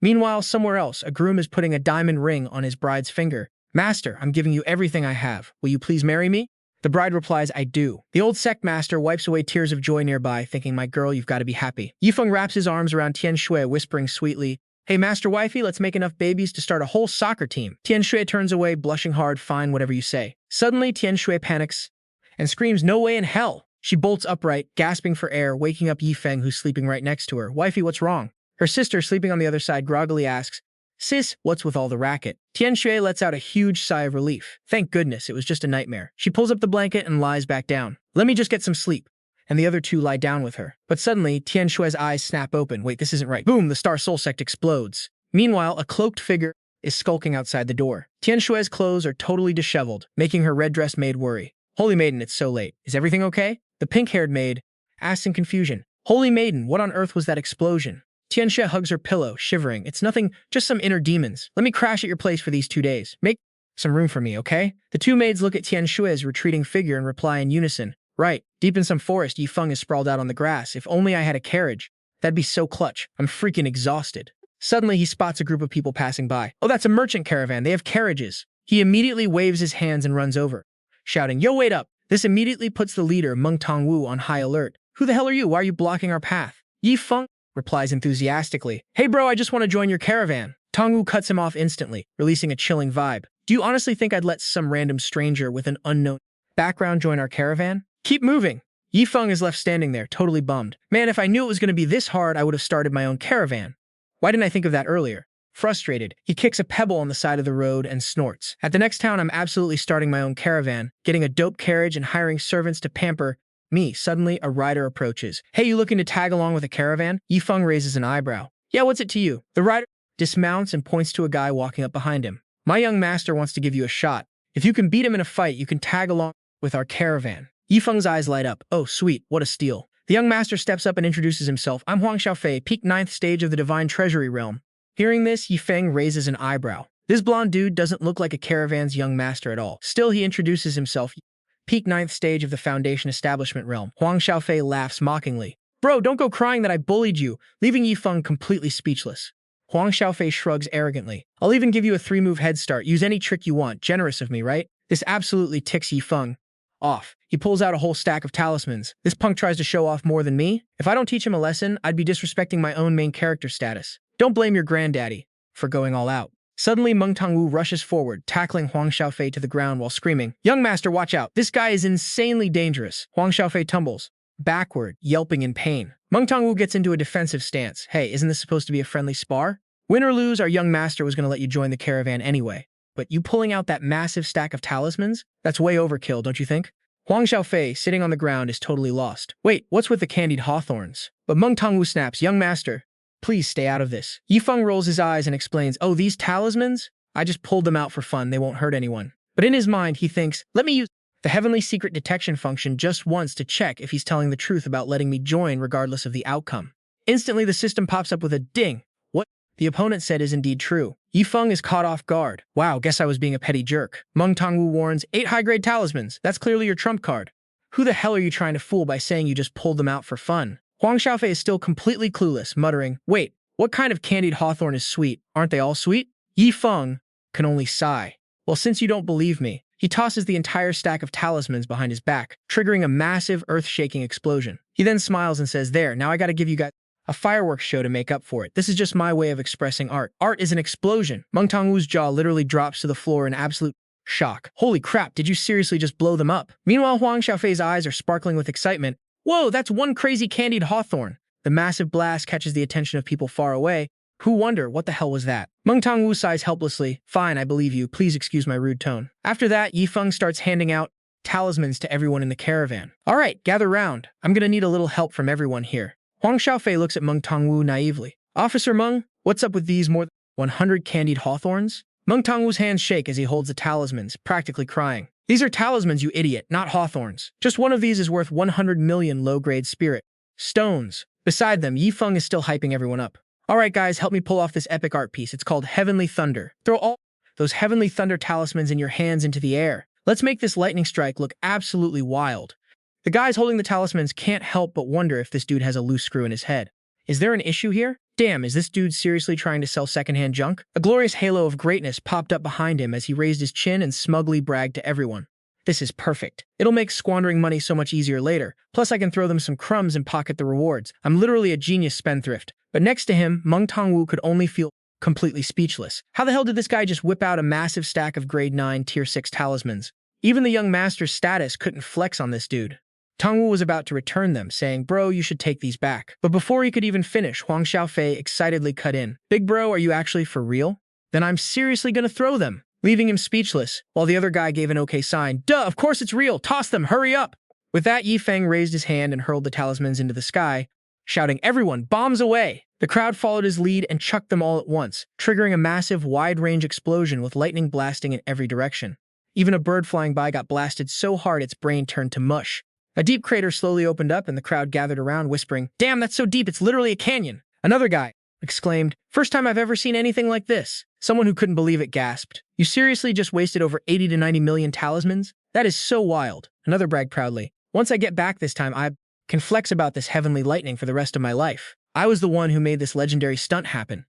Meanwhile, somewhere else, a groom is putting a diamond ring on his bride's finger. "Master, I'm giving you everything I have. Will you please marry me?" The bride replies, "I do." The old Sect master wipes away tears of joy nearby, thinking, "My girl, you've got to be happy." Yi Feng wraps his arms around Tianxue, whispering sweetly, "Hey, Master Wifey, let's make enough babies to start a whole soccer team." Tianxue turns away, blushing hard, "Fine, whatever you say." Suddenly, Tianxue panics and screams, "No way in hell!" She bolts upright, gasping for air, waking up Yi Feng, who's sleeping right next to her. "Wifey, what's wrong?" Her sister, sleeping on the other side, groggily asks, "Sis, what's with all the racket?" Tianxue lets out a huge sigh of relief. Thank goodness, it was just a nightmare. She pulls up the blanket and lies back down. "Let me just get some sleep." And the other 2 lie down with her. But suddenly, Tianshue's eyes snap open. Wait, this isn't right. Boom, the Star Soul Sect explodes. Meanwhile, a cloaked figure is skulking outside the door. Tianshue's clothes are totally disheveled, making her red-dressed maid worry. "Holy Maiden, it's so late. Is everything okay?" The pink-haired maid asks in confusion. "Holy Maiden, what on earth was that explosion?" Tianxue hugs her pillow, shivering. "It's nothing, just some inner demons. Let me crash at your place for these 2 days. Make some room for me, okay?" The 2 maids look at Tianshue's retreating figure and reply in unison. "Right." Deep in some forest, Yi Feng is sprawled out on the grass. "If only I had a carriage. That'd be so clutch. I'm freaking exhausted." Suddenly, he spots a group of people passing by. "Oh, that's a merchant caravan. They have carriages." He immediately waves his hands and runs over, shouting, "Yo, wait up!" This immediately puts the leader, Meng Tongwu, on high alert. "Who the hell are you? Why are you blocking our path?" Yi Feng replies enthusiastically, "Hey bro, I just want to join your caravan." Tongwu cuts him off instantly, releasing a chilling vibe. "Do you honestly think I'd let some random stranger with an unknown Background, join our caravan? Keep moving. Yi Feng is left standing there, totally bummed. Man, if I knew it was going to be this hard, I would have started my own caravan. Why didn't I think of that earlier? Frustrated, he kicks a pebble on the side of the road and snorts. At the next town, I'm absolutely starting my own caravan, getting a dope carriage and hiring servants to pamper me. Suddenly, a rider approaches. Hey, you looking to tag along with a caravan? Yi Feng raises an eyebrow. Yeah, what's it to you? The rider dismounts and points to a guy walking up behind him. My young master wants to give you a shot. If you can beat him in a fight, you can tag along with our caravan. Yi Feng's eyes light up. Oh, sweet, what a steal. The young master steps up and introduces himself. I'm Huang Xiaofei, peak 9th stage of the Divine Treasury Realm. Hearing this, Yi Feng raises an eyebrow. This blonde dude doesn't look like a caravan's young master at all. Still, he introduces himself. Peak 9th stage of the Foundation Establishment Realm. Huang Xiaofei laughs mockingly. Bro, don't go crying that I bullied you, leaving Yi Feng completely speechless. Huang Xiaofei shrugs arrogantly. I'll even give you a 3-move head start. Use any trick you want. Generous of me, right? This absolutely ticks Yi Feng off. He pulls out a whole stack of talismans. This punk tries to show off more than me? If I don't teach him a lesson, I'd be disrespecting my own main character status. Don't blame your granddaddy for going all out. Suddenly, Meng Tongwu rushes forward, tackling Huang Xiaofei to the ground while screaming, Young master, watch out. This guy is insanely dangerous. Huang Xiaofei tumbles backward, yelping in pain. Meng Tongwu gets into a defensive stance. Hey, isn't this supposed to be a friendly spar? Win or lose, our young master was going to let you join the caravan anyway. But you pulling out that massive stack of talismans? That's way overkill, don't you think? Huang Xiaofei, sitting on the ground, is totally lost. Wait, what's with the candied hawthorns? But Meng Tongwu snaps, Young master, please stay out of this. Yi Feng rolls his eyes and explains, oh, these talismans? I just pulled them out for fun, they won't hurt anyone. But in his mind, he thinks, let me use the heavenly secret detection function just once to check if he's telling the truth about letting me join regardless of the outcome. Instantly, the system pops up with a ding. What the opponent said is indeed true. Yi Feng is caught off guard. Wow, guess I was being a petty jerk. Meng Tongwu warns, 8 high-grade talismans. That's clearly your trump card. Who the hell are you trying to fool by saying you just pulled them out for fun? Huang Xiaofei is still completely clueless, muttering, wait, what kind of candied hawthorn is sweet? Aren't they all sweet? Yi Feng can only sigh. Well, since you don't believe me, he tosses the entire stack of talismans behind his back, triggering a massive earth-shaking explosion. He then smiles and says, there, now I gotta give you guys a fireworks show to make up for it. This is just my way of expressing art. Art is an explosion. Meng Tongwu's jaw literally drops to the floor in absolute shock. Holy crap, did you seriously just blow them up? Meanwhile, Huang Xiaofei's eyes are sparkling with excitement. Whoa, that's one crazy candied hawthorn. The massive blast catches the attention of people far away, who wonder what the hell was that. Meng Tongwu sighs helplessly. Fine, I believe you. Please excuse my rude tone. After that, Yi Feng starts handing out talismans to everyone in the caravan. All right, gather round. I'm gonna need a little help from everyone here. Huang Xiaofei looks at Meng Tongwu naively. Officer Meng, what's up with these more than 100 candied hawthorns? Meng Tongwu's hands shake as he holds the talismans, practically crying. These are talismans, you idiot, not hawthorns. Just one of these is worth 100 million low-grade spirit stones. Beside them, Yi Feng is still hyping everyone up. All right, guys, help me pull off this epic art piece. It's called Heavenly Thunder. Throw all those Heavenly Thunder talismans in your hands into the air. Let's make this lightning strike look absolutely wild. The guys holding the talismans can't help but wonder if this dude has a loose screw in his head. Is there an issue here? Damn, is this dude seriously trying to sell secondhand junk? A glorious halo of greatness popped up behind him as he raised his chin and smugly bragged to everyone. This is perfect. It'll make squandering money so much easier later. Plus, I can throw them some crumbs and pocket the rewards. I'm literally a genius spendthrift. But next to him, Meng Tongwu could only feel completely speechless. How the hell did this guy just whip out a massive stack of grade 9 tier 6 talismans? Even the young master's status couldn't flex on this dude. Tongwu was about to return them, saying, bro, you should take these back. But before he could even finish, Huang Xiaofei excitedly cut in. Big bro, are you actually for real? Then I'm seriously gonna throw them. Leaving him speechless, while the other guy gave an okay sign. Duh, of course it's real. Toss them, hurry up. With that, Yi Feng raised his hand and hurled the talismans into the sky, shouting, everyone, bombs away! The crowd followed his lead and chucked them all at once, triggering a massive, wide-range explosion with lightning blasting in every direction. Even a bird flying by got blasted so hard its brain turned to mush. A deep crater slowly opened up and the crowd gathered around, whispering, damn, that's so deep, it's literally a canyon. Another guy exclaimed, first time I've ever seen anything like this. Someone who couldn't believe it gasped, you seriously just wasted over 80 to 90 million talismans? That is so wild. Another bragged proudly, once I get back this time, I can flex about this heavenly lightning for the rest of my life. I was the one who made this legendary stunt happen.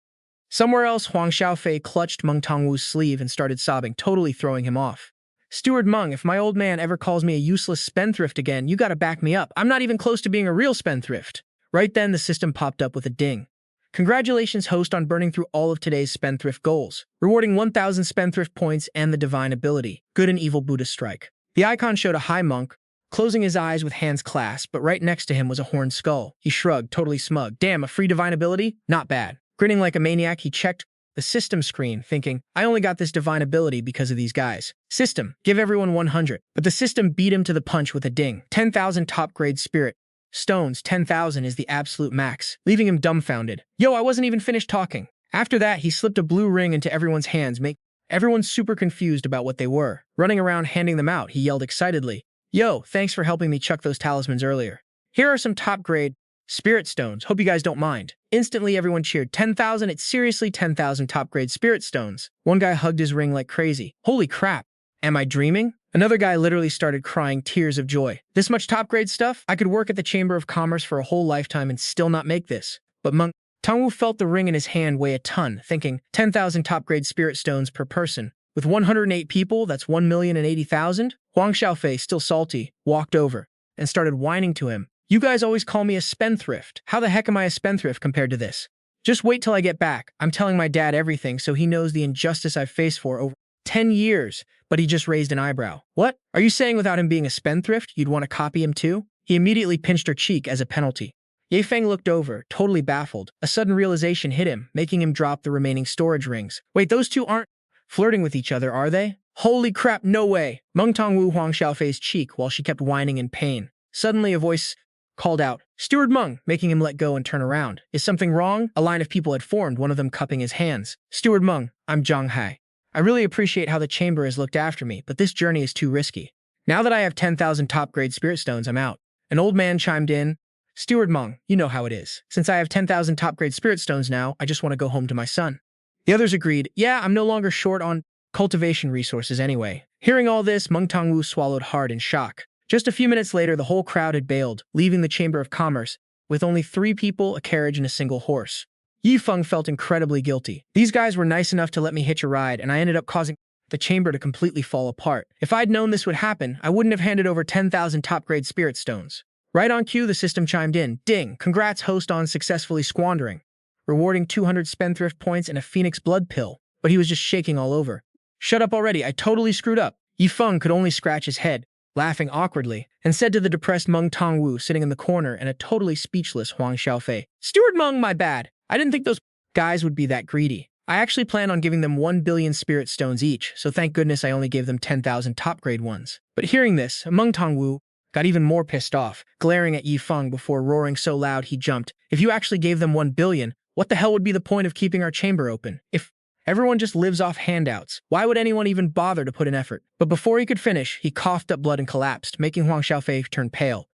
Somewhere else, Huang Xiaofei clutched Meng Tongwu's sleeve and started sobbing, totally throwing him off. Steward Meng, if my old man ever calls me a useless spendthrift again, you gotta back me up. I'm not even close to being a real spendthrift. Right then, the system popped up with a ding. Congratulations, host, on burning through all of today's spendthrift goals, rewarding 1,000 spendthrift points and the divine ability, Good and Evil Buddha Strike. The icon showed a high monk, closing his eyes with hands clasped, but right next to him was a horned skull. He shrugged, totally smug. Damn, a free divine ability? Not bad. Grinning like a maniac, he checked the system screen, thinking, I only got this divine ability because of these guys. System, give everyone 100. But the system beat him to the punch with a ding. 10,000 top-grade spirit stones, 10,000 is the absolute max, leaving him dumbfounded. Yo, I wasn't even finished talking. After that, he slipped a blue ring into everyone's hands, making everyone super confused about what they were. Running around handing them out, he yelled excitedly, Yo, thanks for helping me chuck those talismans earlier. Here are some top-grade spirit stones. Hope you guys don't mind. Instantly, everyone cheered. 10,000? It's seriously 10,000 top-grade spirit stones. One guy hugged his ring like crazy. Holy crap. Am I dreaming? Another guy literally started crying tears of joy. This much top-grade stuff? I could work at the Chamber of Commerce for a whole lifetime and still not make this. But Monk Tangwu felt the ring in his hand weigh a ton, thinking 10,000 top-grade spirit stones per person. With 108 people, that's 1,080,000? Huang Xiaofei, still salty, walked over and started whining to him. You guys always call me a spendthrift. How the heck am I a spendthrift compared to this? Just wait till I get back. I'm telling my dad everything so he knows the injustice I've faced for over 10 years. But he just raised an eyebrow. What? Are you saying without him being a spendthrift, you'd want to copy him too? He immediately pinched her cheek as a penalty. Ye Feng looked over, totally baffled. A sudden realization hit him, making him drop the remaining storage rings. Wait, those two aren't flirting with each other, are they? Holy crap, no way! Meng Tongwu Huang Xiaofei's cheek while she kept whining in pain. Suddenly a voice called out, Steward Meng, making him let go and turn around. Is something wrong? A line of people had formed, one of them cupping his hands. Steward Meng, I'm Zhang Hai. I really appreciate how the chamber has looked after me, but this journey is too risky. Now that I have 10,000 top-grade spirit stones, I'm out. An old man chimed in, Steward Meng, you know how it is. Since I have 10,000 top-grade spirit stones now, I just want to go home to my son. The others agreed, yeah, I'm no longer short on cultivation resources anyway. Hearing all this, Meng Tongwu swallowed hard in shock. Just a few minutes later, the whole crowd had bailed, leaving the Chamber of Commerce with only 3 people, a carriage, and a single horse. Yi Feng felt incredibly guilty. These guys were nice enough to let me hitch a ride, and I ended up causing the chamber to completely fall apart. If I'd known this would happen, I wouldn't have handed over 10,000 top-grade spirit stones. Right on cue, the system chimed in. Ding! Congrats, host, on successfully squandering, rewarding 200 spendthrift points and a phoenix blood pill. But he was just shaking all over. Shut up already, I totally screwed up. Yi Feng could only scratch his head, laughing awkwardly, and said to the depressed Meng Tongwu sitting in the corner and a totally speechless Huang Xiaofei, Steward Meng, my bad. I didn't think those guys would be that greedy. I actually plan on giving them 1 billion spirit stones each, so thank goodness I only gave them 10,000 top-grade ones. But hearing this, Meng Tongwu got even more pissed off, glaring at Yi Feng before roaring so loud he jumped. If you actually gave them 1 billion, what the hell would be the point of keeping our chamber open? If everyone just lives off handouts, why would anyone even bother to put in effort? But before he could finish, he coughed up blood and collapsed, making Huang Xiaofei turn pale.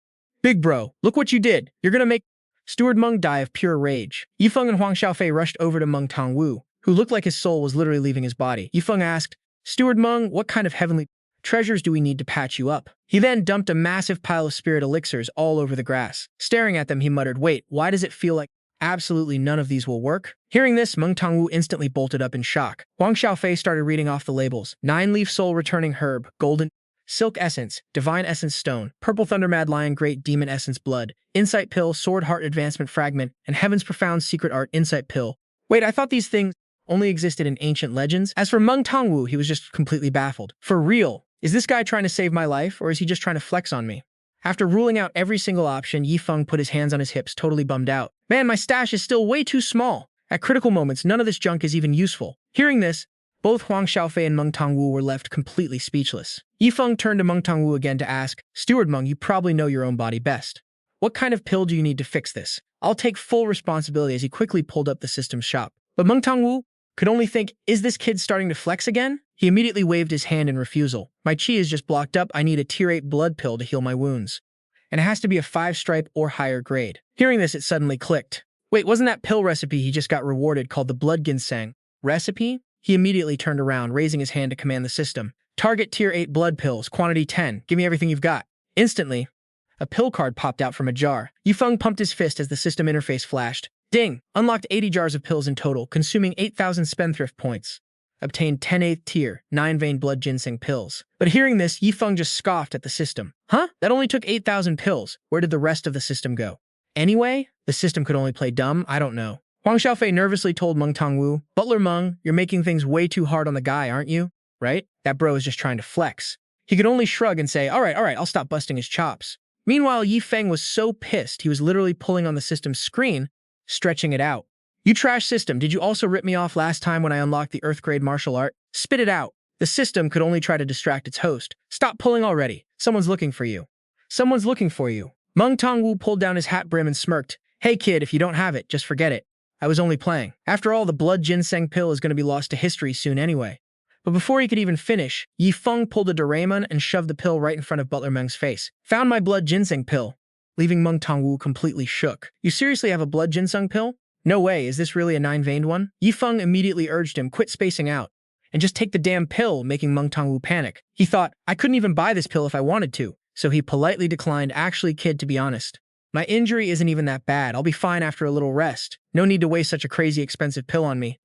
Big bro, look what you did. You're gonna make Steward Meng die of pure rage. Yi Feng and Huang Xiaofei rushed over to Meng Tongwu, who looked like his soul was literally leaving his body. Yi Feng asked, Steward Meng, what kind of heavenly treasures do we need to patch you up? He then dumped a massive pile of spirit elixirs all over the grass. Staring at them, he muttered, wait, why does it feel like absolutely none of these will work? Hearing this, Meng Tongwu instantly bolted up in shock. Huang Xiaofei started reading off the labels. 9-leaf soul returning herb, golden silk essence, divine essence stone, purple thunder mad lion great demon essence blood, insight pill, sword heart advancement fragment, and heaven's profound secret art insight pill. Wait, I thought these things only existed in ancient legends? As for Meng Tongwu, he was just completely baffled. For real? Is this guy trying to save my life, or is he just trying to flex on me? After ruling out every single option, Yi Feng put his hands on his hips, totally bummed out. Man, my stash is still way too small. At critical moments, none of this junk is even useful. Hearing this, both Huang Xiaofei and Meng Tongwu were left completely speechless. Yi Feng turned to Meng Tongwu again to ask, Steward Meng, you probably know your own body best. What kind of pill do you need to fix this? I'll take full responsibility, as he quickly pulled up the system's shop. But Meng Tongwu could only think, is this kid starting to flex again? He immediately waved his hand in refusal. My chi is just blocked up. I need a tier 8 blood pill to heal my wounds. And it has to be a 5-stripe or higher grade. Hearing this, it suddenly clicked. Wait, wasn't that pill recipe he just got rewarded called the blood ginseng recipe? He immediately turned around, raising his hand to command the system. Target tier 8 blood pills, quantity 10. Give me everything you've got. Instantly, a pill card popped out from a jar. Yi Feng pumped his fist as the system interface flashed. Ding! Unlocked 80 jars of pills in total, consuming 8,000 spendthrift points. Obtained 10 8th tier, 9-vein blood ginseng pills. But hearing this, Yi Feng just scoffed at the system. Huh? That only took 8,000 pills. Where did the rest of the system go? Anyway, the system could only play dumb? I don't know. Huang Xiaofei nervously told Meng Tongwu, Butler Meng, you're making things way too hard on the guy, aren't you? Right? That bro is just trying to flex. He could only shrug and say, all right, I'll stop busting his chops. Meanwhile, Yi Feng was so pissed he was literally pulling on the system's screen, stretching it out. You trash system, did you also rip me off last time when I unlocked the Earth-grade martial art? Spit it out. The system could only try to distract its host. Stop pulling already. Someone's looking for you. Someone's looking for you. Meng Tongwu pulled down his hat brim and smirked. Hey kid, if you don't have it, just forget it. I was only playing. After all, the blood ginseng pill is going to be lost to history soon anyway. But before he could even finish, Yi Feng pulled a Doraemon and shoved the pill right in front of Butler Meng's face. Found my blood ginseng pill, leaving Meng Tongwu completely shook. You seriously have a blood ginseng pill? No way, is this really a 9-veined one? Yi Feng immediately urged him, quit spacing out, and just take the damn pill, making Meng Tongwu panic. He thought, I couldn't even buy this pill if I wanted to, so he politely declined. Actually, kid, to be honest, my injury isn't even that bad. I'll be fine after a little rest. No need to waste such a crazy expensive pill on me.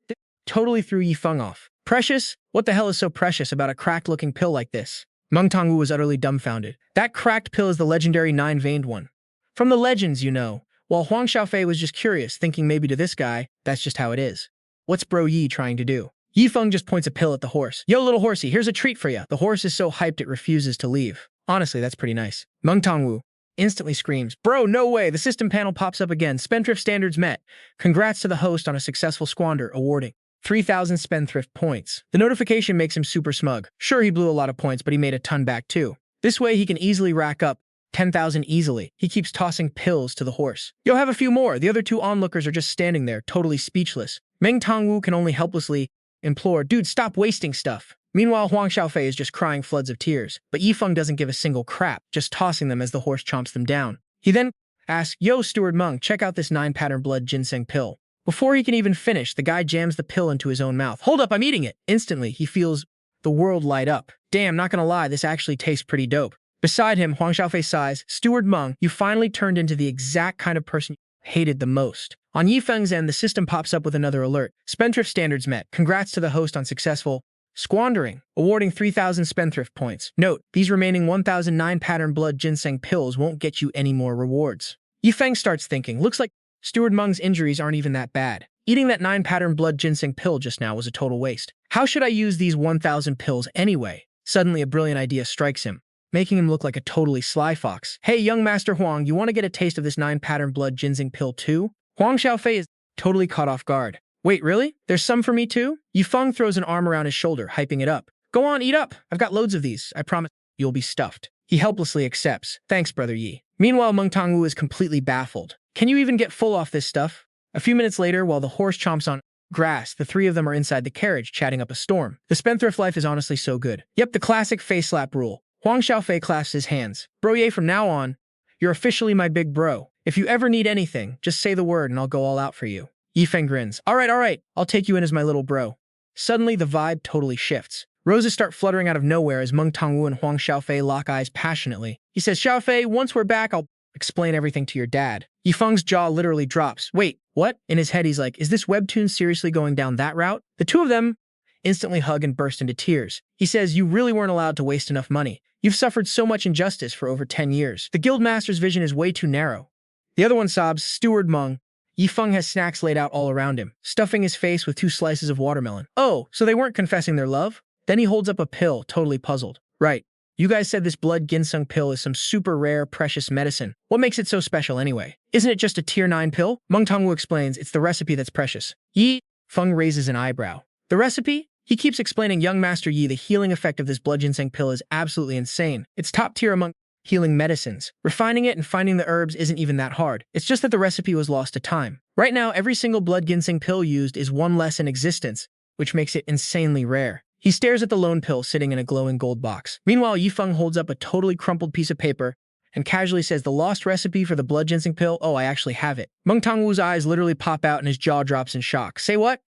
Totally threw Yi Feng off. Precious? What the hell is so precious about a cracked-looking pill like this? Meng Tongwu was utterly dumbfounded. That cracked pill is the legendary 9-veined one. From the legends, you know. While Huang Xiaofei was just curious, thinking maybe to this guy, that's just how it is. What's Bro Yi trying to do? Yi Feng just points a pill at the horse. Yo, little horsey, here's a treat for ya. The horse is so hyped it refuses to leave. Honestly, that's pretty nice. Meng Tongwu instantly screams, Bro, no way! The system panel pops up again. Spendthrift standards met. Congrats to the host on a successful squander, awarding 3,000 spendthrift points. The notification makes him super smug. Sure, he blew a lot of points, but he made a ton back too. This way, he can easily rack up 10,000 easily. He keeps tossing pills to the horse. Yo, have a few more. The other two onlookers are just standing there, totally speechless. Meng Tongwu can only helplessly implore, dude, stop wasting stuff. Meanwhile, Huang Xiaofei is just crying floods of tears, but Yi Feng doesn't give a single crap, just tossing them as the horse chomps them down. He then asks, yo, Steward Meng, check out this 9-pattern blood ginseng pill. Before he can even finish, the guy jams the pill into his own mouth. Hold up, I'm eating it! Instantly, he feels the world light up. Damn, not gonna lie, this actually tastes pretty dope. Beside him, Huang Xiaofei sighs, Steward Meng, you finally turned into the exact kind of person you hated the most. On Yi Feng's end, the system pops up with another alert. Spendthrift standards met. Congrats to the host on successful squandering, awarding 3,000 spendthrift points. Note, these remaining 1,009 pattern blood ginseng pills won't get you any more rewards. Yi Feng starts thinking, looks like Steward Meng's injuries aren't even that bad. Eating that 9-pattern blood ginseng pill just now was a total waste. How should I use these 1,000 pills anyway? Suddenly, a brilliant idea strikes him, making him look like a totally sly fox. Hey, young Master Huang, you want to get a taste of this 9-pattern blood ginseng pill too? Huang Xiaofei is totally caught off guard. Wait, really? There's some for me too? Yi Feng throws an arm around his shoulder, hyping it up. Go on, eat up. I've got loads of these. I promise you'll be stuffed. He helplessly accepts. Thanks, Brother Yi. Meanwhile, Meng Tongwu is completely baffled. Can you even get full off this stuff? A few minutes later, while the horse chomps on grass, the three of them are inside the carriage, chatting up a storm. The spendthrift life is honestly so good. Yep, the classic face slap rule. Huang Xiaofei clasps his hands. Bro Ye, from now on, you're officially my big bro. If you ever need anything, just say the word and I'll go all out for you. Yi Feng grins. All right, I'll take you in as my little bro. Suddenly, the vibe totally shifts. Roses start fluttering out of nowhere as Meng Tongwu and Huang Xiaofei lock eyes passionately. He says, Xiaofei, once we're back, I'll explain everything to your dad. Yi Feng's jaw literally drops. Wait, what? In his head, he's like, is this webtoon seriously going down that route? The two of them instantly hug and burst into tears. He says, you really weren't allowed to waste enough money. You've suffered so much injustice for over 10 years. The guildmaster's vision is way too narrow. The other one sobs, Steward Meng. Yi Feng has snacks laid out all around him, stuffing his face with 2 slices of watermelon. Oh, so they weren't confessing their love? Then he holds up a pill, totally puzzled. Right. You guys said this blood ginseng pill is some super rare, precious medicine. What makes it so special anyway? Isn't it just a tier 9 pill? Meng Tongwu explains it's the recipe that's precious. Yi Feng raises an eyebrow. The recipe? He keeps explaining young Master Yi the healing effect of this blood ginseng pill is absolutely insane. It's top tier among healing medicines. Refining it and finding the herbs isn't even that hard. It's just that the recipe was lost to time. Right now, every single blood ginseng pill used is one less in existence, which makes it insanely rare. He stares at the lone pill sitting in a glowing gold box. Meanwhile, Yi Feng holds up a totally crumpled piece of paper and casually says the lost recipe for the blood ginseng pill, oh, I actually have it. Meng Tongwu's eyes literally pop out and his jaw drops in shock. Say what?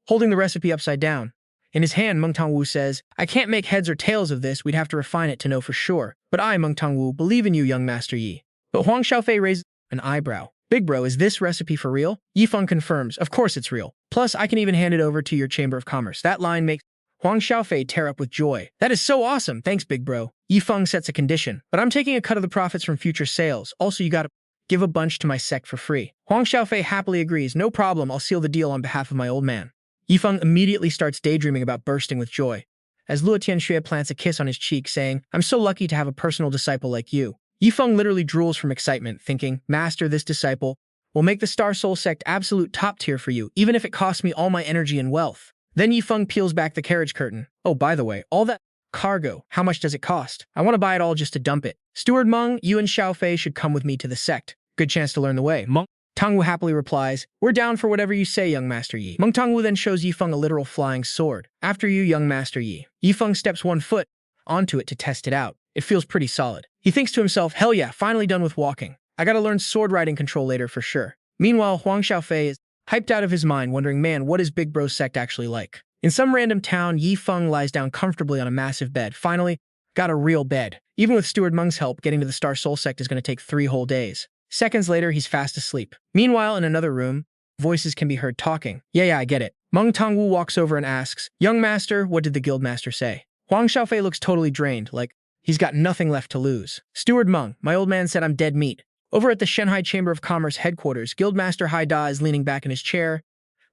Holding the recipe upside down. In his hand, Meng Tongwu says, I can't make heads or tails of this, we'd have to refine it to know for sure. But I, Meng Tongwu, believe in you, young Master Yi. But Huang Xiaofei raises an eyebrow. Big bro, is this recipe for real? Yi Feng confirms, of course it's real. Plus, I can even hand it over to your Chamber of Commerce. That line makes Huang Xiaofei tear up with joy. That is so awesome, thanks big bro. Yi Feng sets a condition, but I'm taking a cut of the profits from future sales. Also, you gotta give a bunch to my sect for free. Huang Xiaofei happily agrees, no problem, I'll seal the deal on behalf of my old man. Yi Feng immediately starts daydreaming about bursting with joy, as Luo Tianxue plants a kiss on his cheek, saying, "I'm so lucky to have a personal disciple like you." Feng literally drools from excitement, thinking, "Master, this disciple will make the Star Soul Sect absolute top tier for you, even if it costs me all my energy and wealth." Then Feng peels back the carriage curtain. "Oh, by the way, all that cargo, how much does it cost? I want to buy it all just to dump it. Steward Meng, you and Xiaofei should come with me to the sect. Good chance to learn the way." Meng Tongwu happily replies, "We're down for whatever you say, young Master Yi." Meng Tongwu then shows Feng a literal flying sword. "After you, young Master Yi." Feng steps one foot onto it to test it out. It feels pretty solid. He thinks to himself, "Hell yeah, finally done with walking. I gotta learn sword riding control later for sure." Meanwhile, Huang Xiaofei is hyped out of his mind, wondering, man, what is Big Bro's sect actually like? In some random town, Feng lies down comfortably on a massive bed. Finally, got a real bed. Even with Steward Meng's help, getting to the Star Soul Sect is going to take 3 whole days. Seconds later, he's fast asleep. Meanwhile, in another room, voices can be heard talking. Yeah, I get it. Meng Tongwu walks over and asks, "Young Master, what did the Guildmaster say?" Huang Xiaofei looks totally drained, like he's got nothing left to lose. "Steward Meng, my old man said I'm dead meat." Over at the Shanghai Chamber of Commerce headquarters, Guildmaster Hai Da is leaning back in his chair,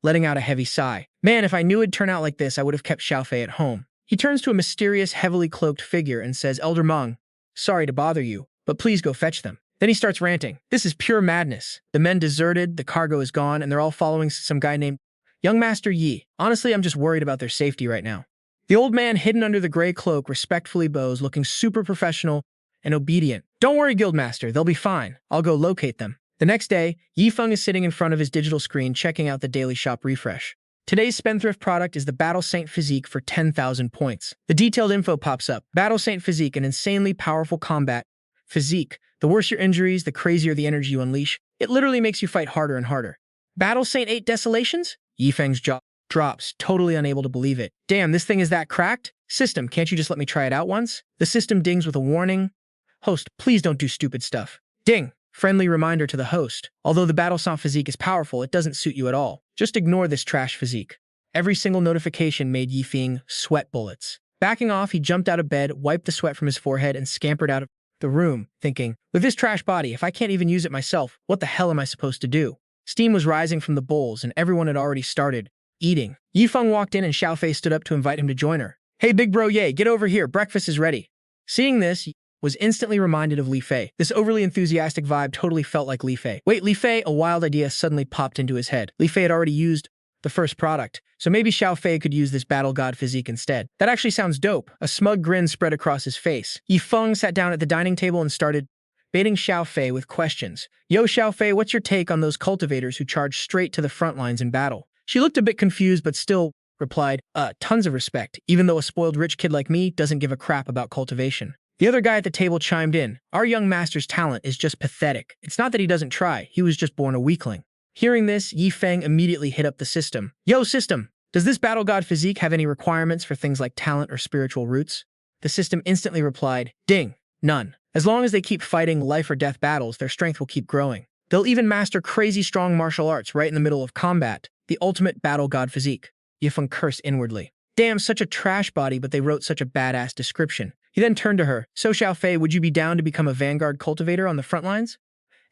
letting out a heavy sigh. "Man, if I knew it'd turn out like this, I would have kept Xiaofei at home." He turns to a mysterious, heavily cloaked figure and says, "Elder Meng, sorry to bother you, but please go fetch them." Then he starts ranting. This is pure madness. The men deserted, the cargo is gone, and they're all following some guy named Young Master Yi. Honestly, I'm just worried about their safety right now. The old man, hidden under the gray cloak, respectfully bows, looking super professional and obedient. "Don't worry, Guildmaster, they'll be fine. I'll go locate them." The next day, Feng is sitting in front of his digital screen checking out the daily shop refresh. Today's spendthrift product is the Battle Saint Physique for 10,000 points. The detailed info pops up. Battle Saint Physique, an insanely powerful combat physique. The worse your injuries, the crazier the energy you unleash. It literally makes you fight harder and harder. Battle Saint 8 Desolations? Feng's jaw drops, totally unable to believe it. "Damn, this thing is that cracked? System, can't you just let me try it out once?" The system dings with a warning. "Host, please don't do stupid stuff." Ding! Friendly reminder to the host. Although the Battle Saint Physique is powerful, it doesn't suit you at all. Just ignore this trash physique. Every single notification made Feng sweat bullets. Backing off, he jumped out of bed, wiped the sweat from his forehead, and scampered out of the room, thinking, with this trash body, if I can't even use it myself, what the hell am I supposed to do? Steam was rising from the bowls, and everyone had already started eating. Feng walked in, and Xiaofei stood up to invite him to join her. "Hey, big bro, yay, get over here, breakfast is ready." Seeing this, was instantly reminded of Li Fei. This overly enthusiastic vibe totally felt like Li Fei. Wait, Li Fei? A wild idea suddenly popped into his head. Li Fei had already used the first product, so maybe Xiaofei could use this battle god physique instead. That actually sounds dope. A smug grin spread across his face. Feng sat down at the dining table and started baiting Xiaofei with questions. "Yo, Xiaofei, what's your take on those cultivators who charge straight to the front lines in battle?" She looked a bit confused, but still replied, tons of respect, even though a spoiled rich kid like me doesn't give a crap about cultivation." The other guy at the table chimed in. "Our young master's talent is just pathetic. It's not that he doesn't try, he was just born a weakling." Hearing this, Feng immediately hit up the system. "Yo, system, does this battle god physique have any requirements for things like talent or spiritual roots?" The system instantly replied, "Ding, none. As long as they keep fighting life or death battles, their strength will keep growing. They'll even master crazy strong martial arts right in the middle of combat. The ultimate battle god physique." Feng cursed inwardly. Damn, such a trash body, but they wrote such a badass description. He then turned to her. "So, Xiaofei, would you be down to become a vanguard cultivator on the front lines?"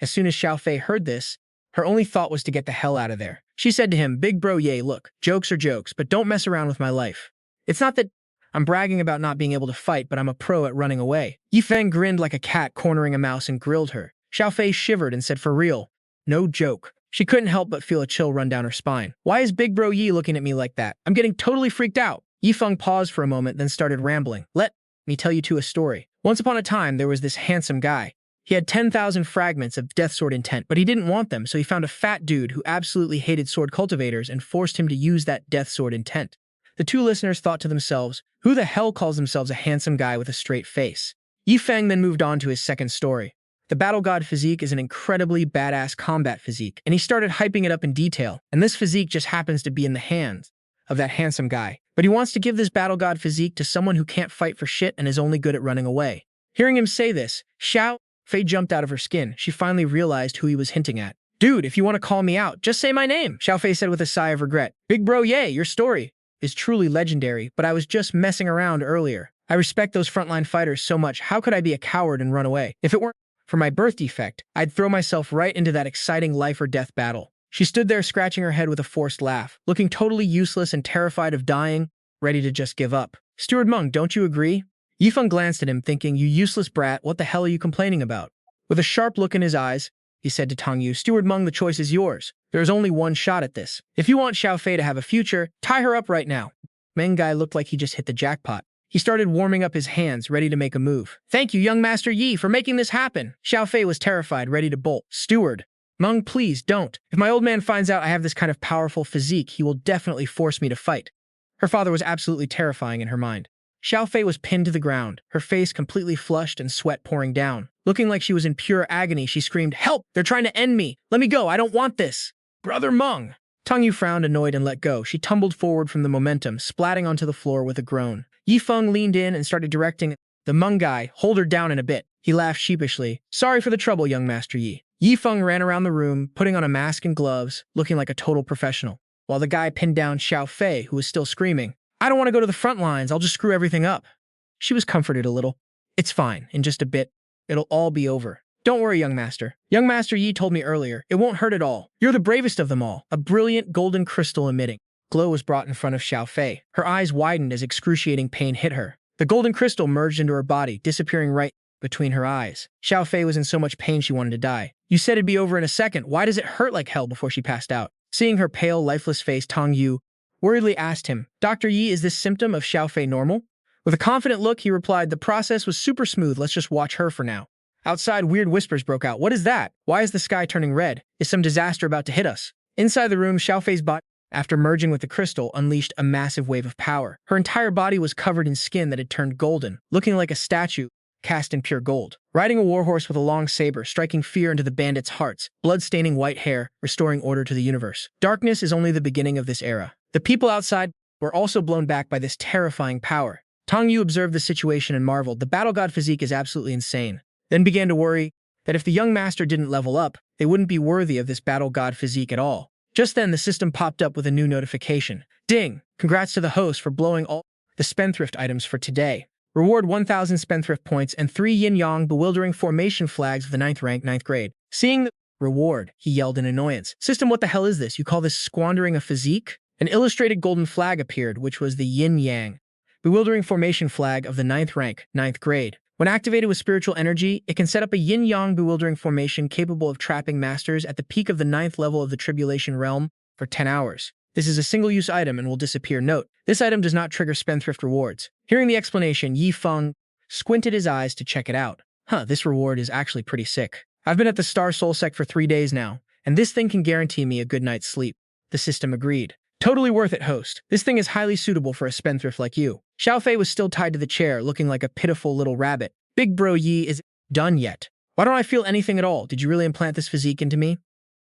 As soon as Xiaofei heard this, her only thought was to get the hell out of there. She said to him, "Big bro, yay, look, jokes are jokes, but don't mess around with my life. It's not that I'm bragging about not being able to fight, but I'm a pro at running away." Feng grinned like a cat cornering a mouse and grilled her. Xiaofei shivered and said, "For real, no joke." She couldn't help but feel a chill run down her spine. "Why is Big Bro Yi looking at me like that? I'm getting totally freaked out." Feng paused for a moment, then started rambling. "Let me tell you a story. Once upon a time, there was this handsome guy. He had 10,000 fragments of death sword intent, but he didn't want them, so he found a fat dude who absolutely hated sword cultivators and forced him to use that death sword intent." The two listeners thought to themselves, who the hell calls themselves a handsome guy with a straight face? Feng then moved on to his second story. The Battle God physique is an incredibly badass combat physique, and he started hyping it up in detail, and this physique just happens to be in the hands of that handsome guy. But he wants to give this Battle God physique to someone who can't fight for shit and is only good at running away. Hearing him say this, Xiaofei jumped out of her skin. She finally realized who he was hinting at. "Dude, if you want to call me out, just say my name," Xiaofei said with a sigh of regret. "Big bro, yay, your story is truly legendary, but I was just messing around earlier. I respect those frontline fighters so much. How could I be a coward and run away? If it weren't for my birth defect, I'd throw myself right into that exciting life or death battle." She stood there scratching her head with a forced laugh, looking totally useless and terrified of dying, ready to just give up. Steward Meng, don't you agree? Yifeng glanced at him, thinking, you useless brat, what the hell are you complaining about? With a sharp look in his eyes, he said to Tang Yu, Steward Meng, the choice is yours. There is only one shot at this. If you want Xiao Fei to have a future, tie her up right now. Meng Guy looked like he just hit the jackpot. He started warming up his hands, ready to make a move. Thank you, young Master Yi, for making this happen. Xiao Fei was terrified, ready to bolt. Steward Meng, please don't. If my old man finds out I have this kind of powerful physique, he will definitely force me to fight. Her father was absolutely terrifying in her mind. Xiao Fei was pinned to the ground, her face completely flushed and sweat pouring down. Looking like she was in pure agony, she screamed, Help! They're trying to end me! Let me go! I don't want this! Brother Meng! Tang Yu frowned, annoyed, and let go. She tumbled forward from the momentum, splatting onto the floor with a groan. Yifeng leaned in and started directing the Meng Guy, hold her down in a bit. He laughed sheepishly. Sorry for the trouble, young Master Yi. Yifeng ran around the room, putting on a mask and gloves, looking like a total professional, while the guy pinned down Xiao Fei, who was still screaming, I don't want to go to the front lines, I'll just screw everything up. She was comforted a little. It's fine, in just a bit, it'll all be over. Don't worry, young master. Young Master Yi told me earlier, it won't hurt at all. You're the bravest of them all. A brilliant golden crystal emitting glow was brought in front of Xiao Fei. Her eyes widened as excruciating pain hit her. The golden crystal merged into her body, disappearing right between her eyes. Xiao Fei was in so much pain she wanted to die. You said it'd be over in a second. Why does it hurt like hell before she passed out? Seeing her pale, lifeless face, Tang Yu worriedly asked him, Dr. Yi, is this symptom of Xiao Fei normal? With a confident look, he replied, the process was super smooth. Let's just watch her for now. Outside, weird whispers broke out. What is that? Why is the sky turning red? Is some disaster about to hit us? Inside the room, Xiao Fei's body, after merging with the crystal, unleashed a massive wave of power. Her entire body was covered in skin that had turned golden, looking like a statue cast in pure gold. Riding a warhorse with a long saber, striking fear into the bandits' hearts, blood-staining white hair, restoring order to the universe. Darkness is only the beginning of this era. The people outside were also blown back by this terrifying power. Tang Yu observed the situation and marveled. The battle god physique is absolutely insane. Then began to worry that if the young master didn't level up, they wouldn't be worthy of this battle god physique at all. Just then, the system popped up with a new notification. Ding! Congrats to the host for blowing all the spendthrift items for today. Reward 1,000 spendthrift points and 3 yin-yang bewildering formation flags of the 9th rank, 9th grade. Seeing the reward, he yelled in annoyance. System, what the hell is this? You call this squandering a physique? An illustrated golden flag appeared, which was the yin-yang bewildering formation flag of the 9th rank, 9th grade. When activated with spiritual energy, it can set up a yin-yang bewildering formation capable of trapping masters at the peak of the 9th level of the Tribulation Realm for 10 hours. This is a single-use item and will disappear. Note, this item does not trigger spendthrift rewards. Hearing the explanation, Yi Feng squinted his eyes to check it out. This reward is actually pretty sick. I've been at the Star Soul Sect for 3 days now, and this thing can guarantee me a good night's sleep. The system agreed. Totally worth it, host. This thing is highly suitable for a spendthrift like you. Xiao Fei was still tied to the chair, looking like a pitiful little rabbit. Big bro Yi is done yet. Why don't I feel anything at all? Did you really implant this physique into me?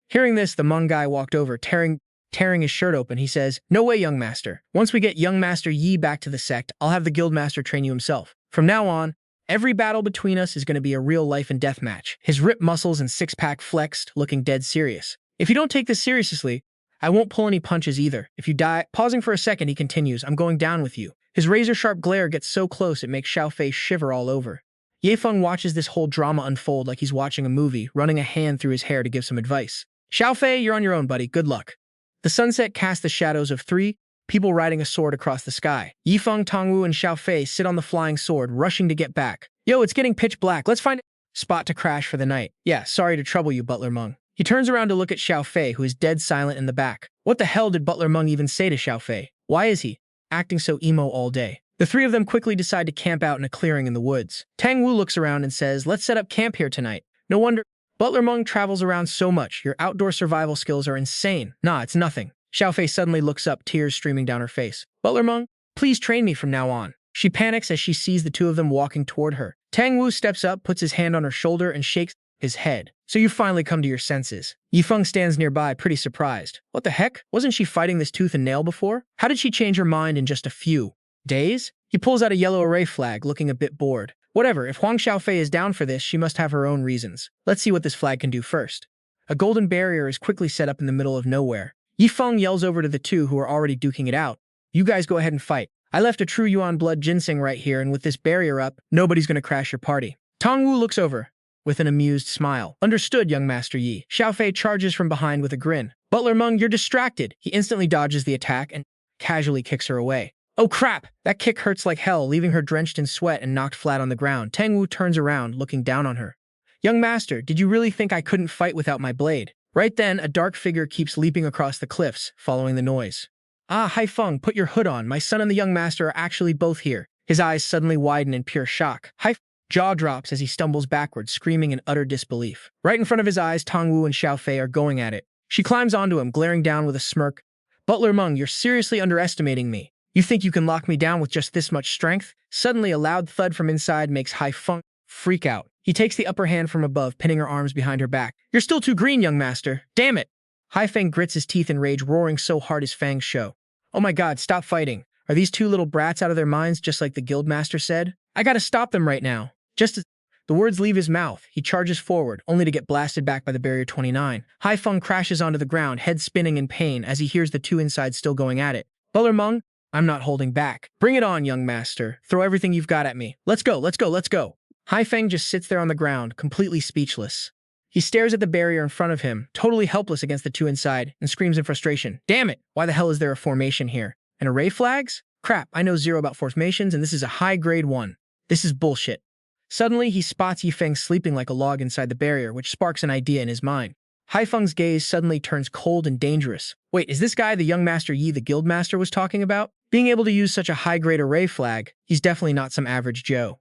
Hearing this, the Hmong guy walked over, tearing his shirt open. He says, No way, young master. Once we get young Master Yi back to the sect, I'll have the guild master train you himself. From now on, every battle between us is going to be a real life and death match. His ripped muscles and six-pack flexed, looking dead serious. If you don't take this seriously, I won't pull any punches either. If you die, pausing for a second, he continues, I'm going down with you. His razor-sharp glare gets so close it makes Xiao Fei shiver all over. Ye Feng watches this whole drama unfold like he's watching a movie, running a hand through his hair to give some advice. Xiao Fei, you're on your own, buddy. Good luck. The sunset cast the shadows of 3 people riding a sword across the sky. Yi Feng, Tongwu, and Xiao Fei sit on the flying sword, rushing to get back. Yo, it's getting pitch black. Let's find a spot to crash for the night. Yeah, sorry to trouble you, Butler Meng. He turns around to look at Xiao Fei, who is dead silent in the back. What the hell did Butler Meng even say to Xiao Fei? Why is he acting so emo all day? The 3 of them quickly decide to camp out in a clearing in the woods. Tang Wu looks around and says, let's set up camp here tonight. No wonder Butler Meng travels around so much. Your outdoor survival skills are insane. Nah, it's nothing. Xiao Fei suddenly looks up, tears streaming down her face. Butler Meng, please train me from now on. She panics as she sees the 2 of them walking toward her. Tang Wu steps up, puts his hand on her shoulder, and shakes his head. So you finally come to your senses. Yi Feng stands nearby, pretty surprised. What the heck? Wasn't she fighting this tooth and nail before? How did she change her mind in just a few days? He pulls out a yellow array flag, looking a bit bored. Whatever, if Huang Xiaofei is down for this, she must have her own reasons. Let's see what this flag can do first. A golden barrier is quickly set up in the middle of nowhere. Yi Feng yells over to the 2 who are already duking it out. You guys go ahead and fight. I left a true Yuan blood ginseng right here, and with this barrier up, nobody's gonna crash your party. Tong Wu looks over with an amused smile. Understood, young Master Yi. Xiao Fei charges from behind with a grin. Butler Meng, you're distracted. He instantly dodges the attack and casually kicks her away. Oh crap! That kick hurts like hell, leaving her drenched in sweat and knocked flat on the ground. Tangwu turns around, looking down on her. Young master, did you really think I couldn't fight without my blade? Right then, a dark figure keeps leaping across the cliffs, following the noise. Ah, Hai Feng, put your hood on. My son and the young master are actually both here. His eyes suddenly widen in pure shock. Hai jaw drops as he stumbles backwards, screaming in utter disbelief. Right in front of his eyes, Tongwu and Xiaofei are going at it. She climbs onto him, glaring down with a smirk. Butler Meng, you're seriously underestimating me. You think you can lock me down with just this much strength? Suddenly, a loud thud from inside makes Hai Feng freak out. He takes the upper hand from above, pinning her arms behind her back. You're still too green, young master. Damn it! Hai Feng grits his teeth in rage, roaring so hard his fangs show. Oh my god, stop fighting. Are these two little brats out of their minds just like the guildmaster said? I gotta stop them right now. Just as the words leave his mouth, he charges forward, only to get blasted back by the barrier 29. Hai Feng crashes onto the ground, head spinning in pain as he hears the two inside still going at it. Butler Meng, I'm not holding back. Bring it on, young master. Throw everything you've got at me. Let's go, let's go, let's go. Hai Feng just sits there on the ground, completely speechless. He stares at the barrier in front of him, totally helpless against the two inside, and screams in frustration. Damn it! Why the hell is there a formation here? And array flags? Crap, I know zero about formations, and this is a high-grade one. This is bullshit. Suddenly, he spots Yifeng sleeping like a log inside the barrier, which sparks an idea in his mind. Hai Feng's gaze suddenly turns cold and dangerous. Wait, is this guy the young master Yi the guildmaster was talking about? Being able to use such a high-grade array flag, he's definitely not some average Joe.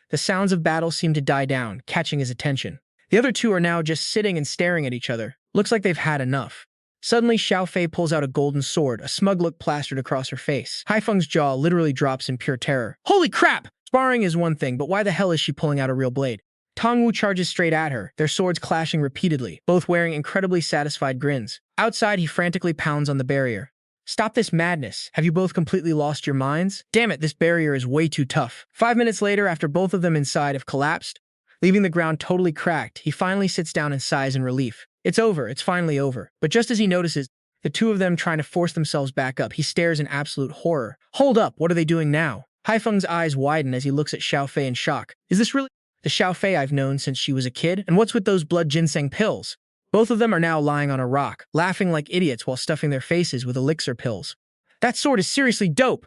The sounds of battle seem to die down, catching his attention. The other two are now just sitting and staring at each other. Looks like they've had enough. Suddenly, Xiaofei pulls out a golden sword, a smug look plastered across her face. Hai Feng's jaw literally drops in pure terror. Holy crap! Sparring is one thing, but why the hell is she pulling out a real blade? Tongwu charges straight at her, their swords clashing repeatedly, both wearing incredibly satisfied grins. Outside, he frantically pounds on the barrier. Stop this madness. Have you both completely lost your minds? Damn it, this barrier is way too tough. 5 minutes later, after both of them inside have collapsed, leaving the ground totally cracked, he finally sits down and sighs in relief. It's over, it's finally over. But just as he notices the two of them trying to force themselves back up, he stares in absolute horror. Hold up, what are they doing now? Hai Feng's eyes widen as he looks at Xiaofei in shock. Is this really the Xiaofei I've known since she was a kid? And what's with those blood ginseng pills? Both of them are now lying on a rock, laughing like idiots while stuffing their faces with elixir pills. That sword is seriously dope!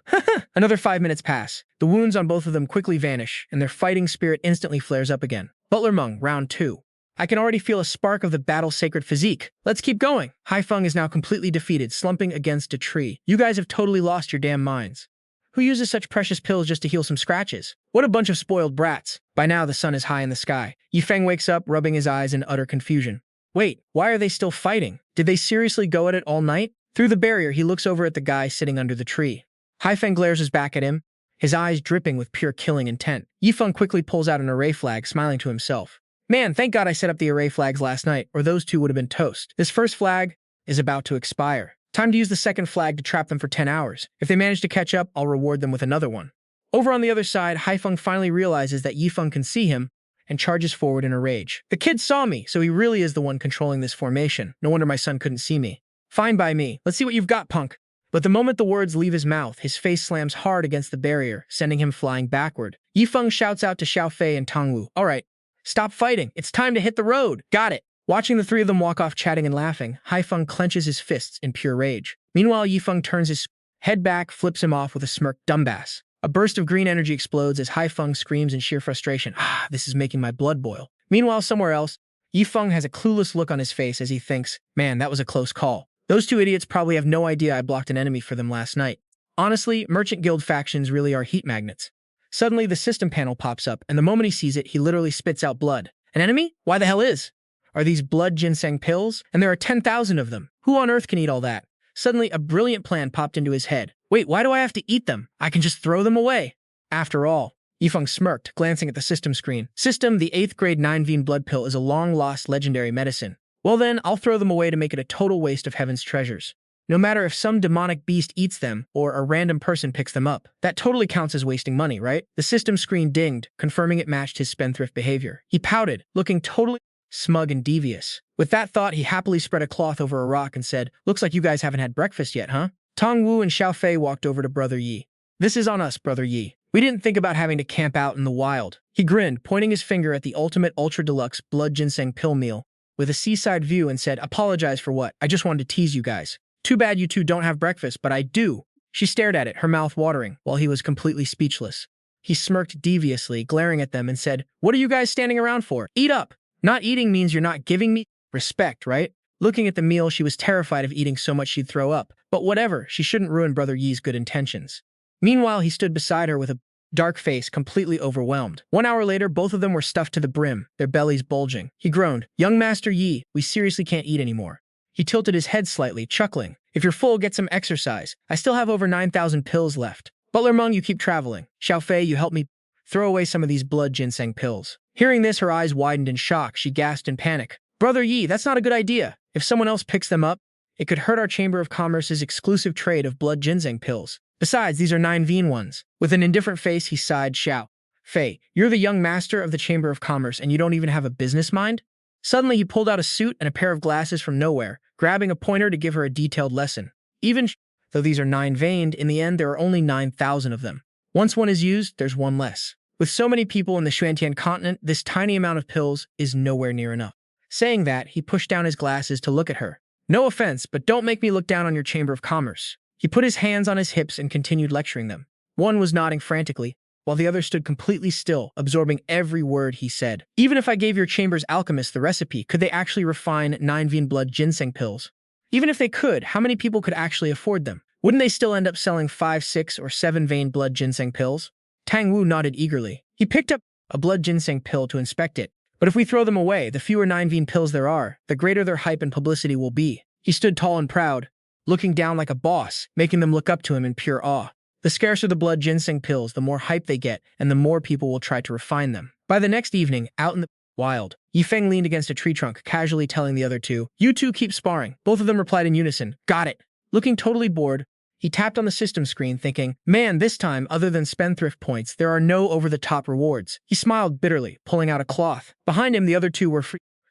Another 5 minutes pass. The wounds on both of them quickly vanish, and their fighting spirit instantly flares up again. Butler Meng, round 2. I can already feel a spark of the battle-sacred physique. Let's keep going. Hai Feng is now completely defeated, slumping against a tree. You guys have totally lost your damn minds. Who uses such precious pills just to heal some scratches? What a bunch of spoiled brats. By now, the sun is high in the sky. Yifeng wakes up, rubbing his eyes in utter confusion. Wait, why are they still fighting? Did they seriously go at it all night? Through the barrier, he looks over at the guy sitting under the tree. Hai Feng glares back at him, his eyes dripping with pure killing intent. Yifeng quickly pulls out an array flag, smiling to himself. Man, thank God I set up the array flags last night, or those two would have been toast. This first flag is about to expire. Time to use the second flag to trap them for 10 hours. If they manage to catch up, I'll reward them with another one. Over on the other side, Hai Feng finally realizes that Yifeng can see him and charges forward in a rage. The kid saw me, so he really is the one controlling this formation. No wonder my son couldn't see me. Fine by me. Let's see what you've got, punk. But the moment the words leave his mouth, his face slams hard against the barrier, sending him flying backward. Yifeng shouts out to Xiaofei and Tongwu. All right, stop fighting. It's time to hit the road. Got it. Watching the three of them walk off chatting and laughing, Hai Feng clenches his fists in pure rage. Meanwhile, Yifeng turns his head back, flips him off with a smirk. Dumbass. A burst of green energy explodes as Hai Feng screams in sheer frustration. Ah, this is making my blood boil. Meanwhile, somewhere else, Yifeng has a clueless look on his face as he thinks, man, that was a close call. Those two idiots probably have no idea I blocked an enemy for them last night. Honestly, merchant guild factions really are heat magnets. Suddenly, the system panel pops up, and the moment he sees it, he literally spits out blood. An enemy? Why the hell is? Are these blood ginseng pills? And there are 10,000 of them. Who on earth can eat all that? Suddenly, a brilliant plan popped into his head. Wait, why do I have to eat them? I can just throw them away. After all, Yifeng smirked, glancing at the system screen. System, the 8th grade 9-vene blood pill is a long-lost legendary medicine. Well then, I'll throw them away to make it a total waste of heaven's treasures. No matter if some demonic beast eats them or a random person picks them up, that totally counts as wasting money, right? The system screen dinged, confirming it matched his spendthrift behavior. He pouted, looking totally smug and devious. With that thought, he happily spread a cloth over a rock and said, looks like you guys haven't had breakfast yet, huh? Tongwu and Xiaofei walked over to Brother Yi. This is on us, Brother Yi. We didn't think about having to camp out in the wild. He grinned, pointing his finger at the ultimate ultra-deluxe blood ginseng pill meal with a seaside view and said, apologize for what? I just wanted to tease you guys. Too bad you two don't have breakfast, but I do. She stared at it, her mouth watering, while he was completely speechless. He smirked deviously, glaring at them, and said, "What are you guys standing around for? Eat up! Not eating means you're not giving me respect, right?" Looking at the meal, she was terrified of eating so much she'd throw up. But whatever, she shouldn't ruin Brother Yi's good intentions. Meanwhile, he stood beside her with a dark face, completely overwhelmed. 1 hour later, both of them were stuffed to the brim, their bellies bulging. He groaned, "Young Master Yi, we seriously can't eat anymore." He tilted his head slightly, chuckling. "If you're full, get some exercise. I still have over 9,000 pills left. Butler Meng, you keep traveling. Xiaofei, you help me throw away some of these blood ginseng pills." Hearing this, her eyes widened in shock. She gasped in panic. "Brother Yi, that's not a good idea. If someone else picks them up, it could hurt our Chamber of Commerce's exclusive trade of blood ginseng pills. Besides, these are 9 ones." With an indifferent face, he sighed, "Xiao Fei, you're the young master of the Chamber of Commerce and you don't even have a business mind?" Suddenly, he pulled out a suit and a pair of glasses from nowhere, grabbing a pointer to give her a detailed lesson. Even though these are 9-veined, in the end there are only 9,000 of them. Once one is used, there's one less. With so many people in the Xuantian continent, this tiny amount of pills is nowhere near enough. Saying that, he pushed down his glasses to look at her. "No offense, but don't make me look down on your Chamber of Commerce." He put his hands on his hips and continued lecturing them. One was nodding frantically, while the other stood completely still, absorbing every word he said. "Even if I gave your chamber's alchemist the recipe, could they actually refine 9-vein blood ginseng pills? Even if they could, how many people could actually afford them? Wouldn't they still end up selling 5, 6, or 7-vein blood ginseng pills?" Tang Wu nodded eagerly. He picked up a blood ginseng pill to inspect it. "But if we throw them away, the fewer 9-vein pills there are, the greater their hype and publicity will be." He stood tall and proud, looking down like a boss, making them look up to him in pure awe. The scarcer the blood ginseng pills, the more hype they get, and the more people will try to refine them. By the next evening, out in the wild, Feng leaned against a tree trunk, casually telling the other two, "You two keep sparring." Both of them replied in unison, "Got it." Looking totally bored, he tapped on the system screen, thinking, "Man, this time, other than spendthrift points, there are no over-the-top rewards." He smiled bitterly, pulling out a cloth. Behind him, the other two were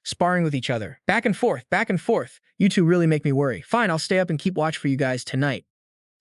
sparring with each other. Back and forth, back and forth. "You two really make me worry. Fine, I'll stay up and keep watch for you guys tonight."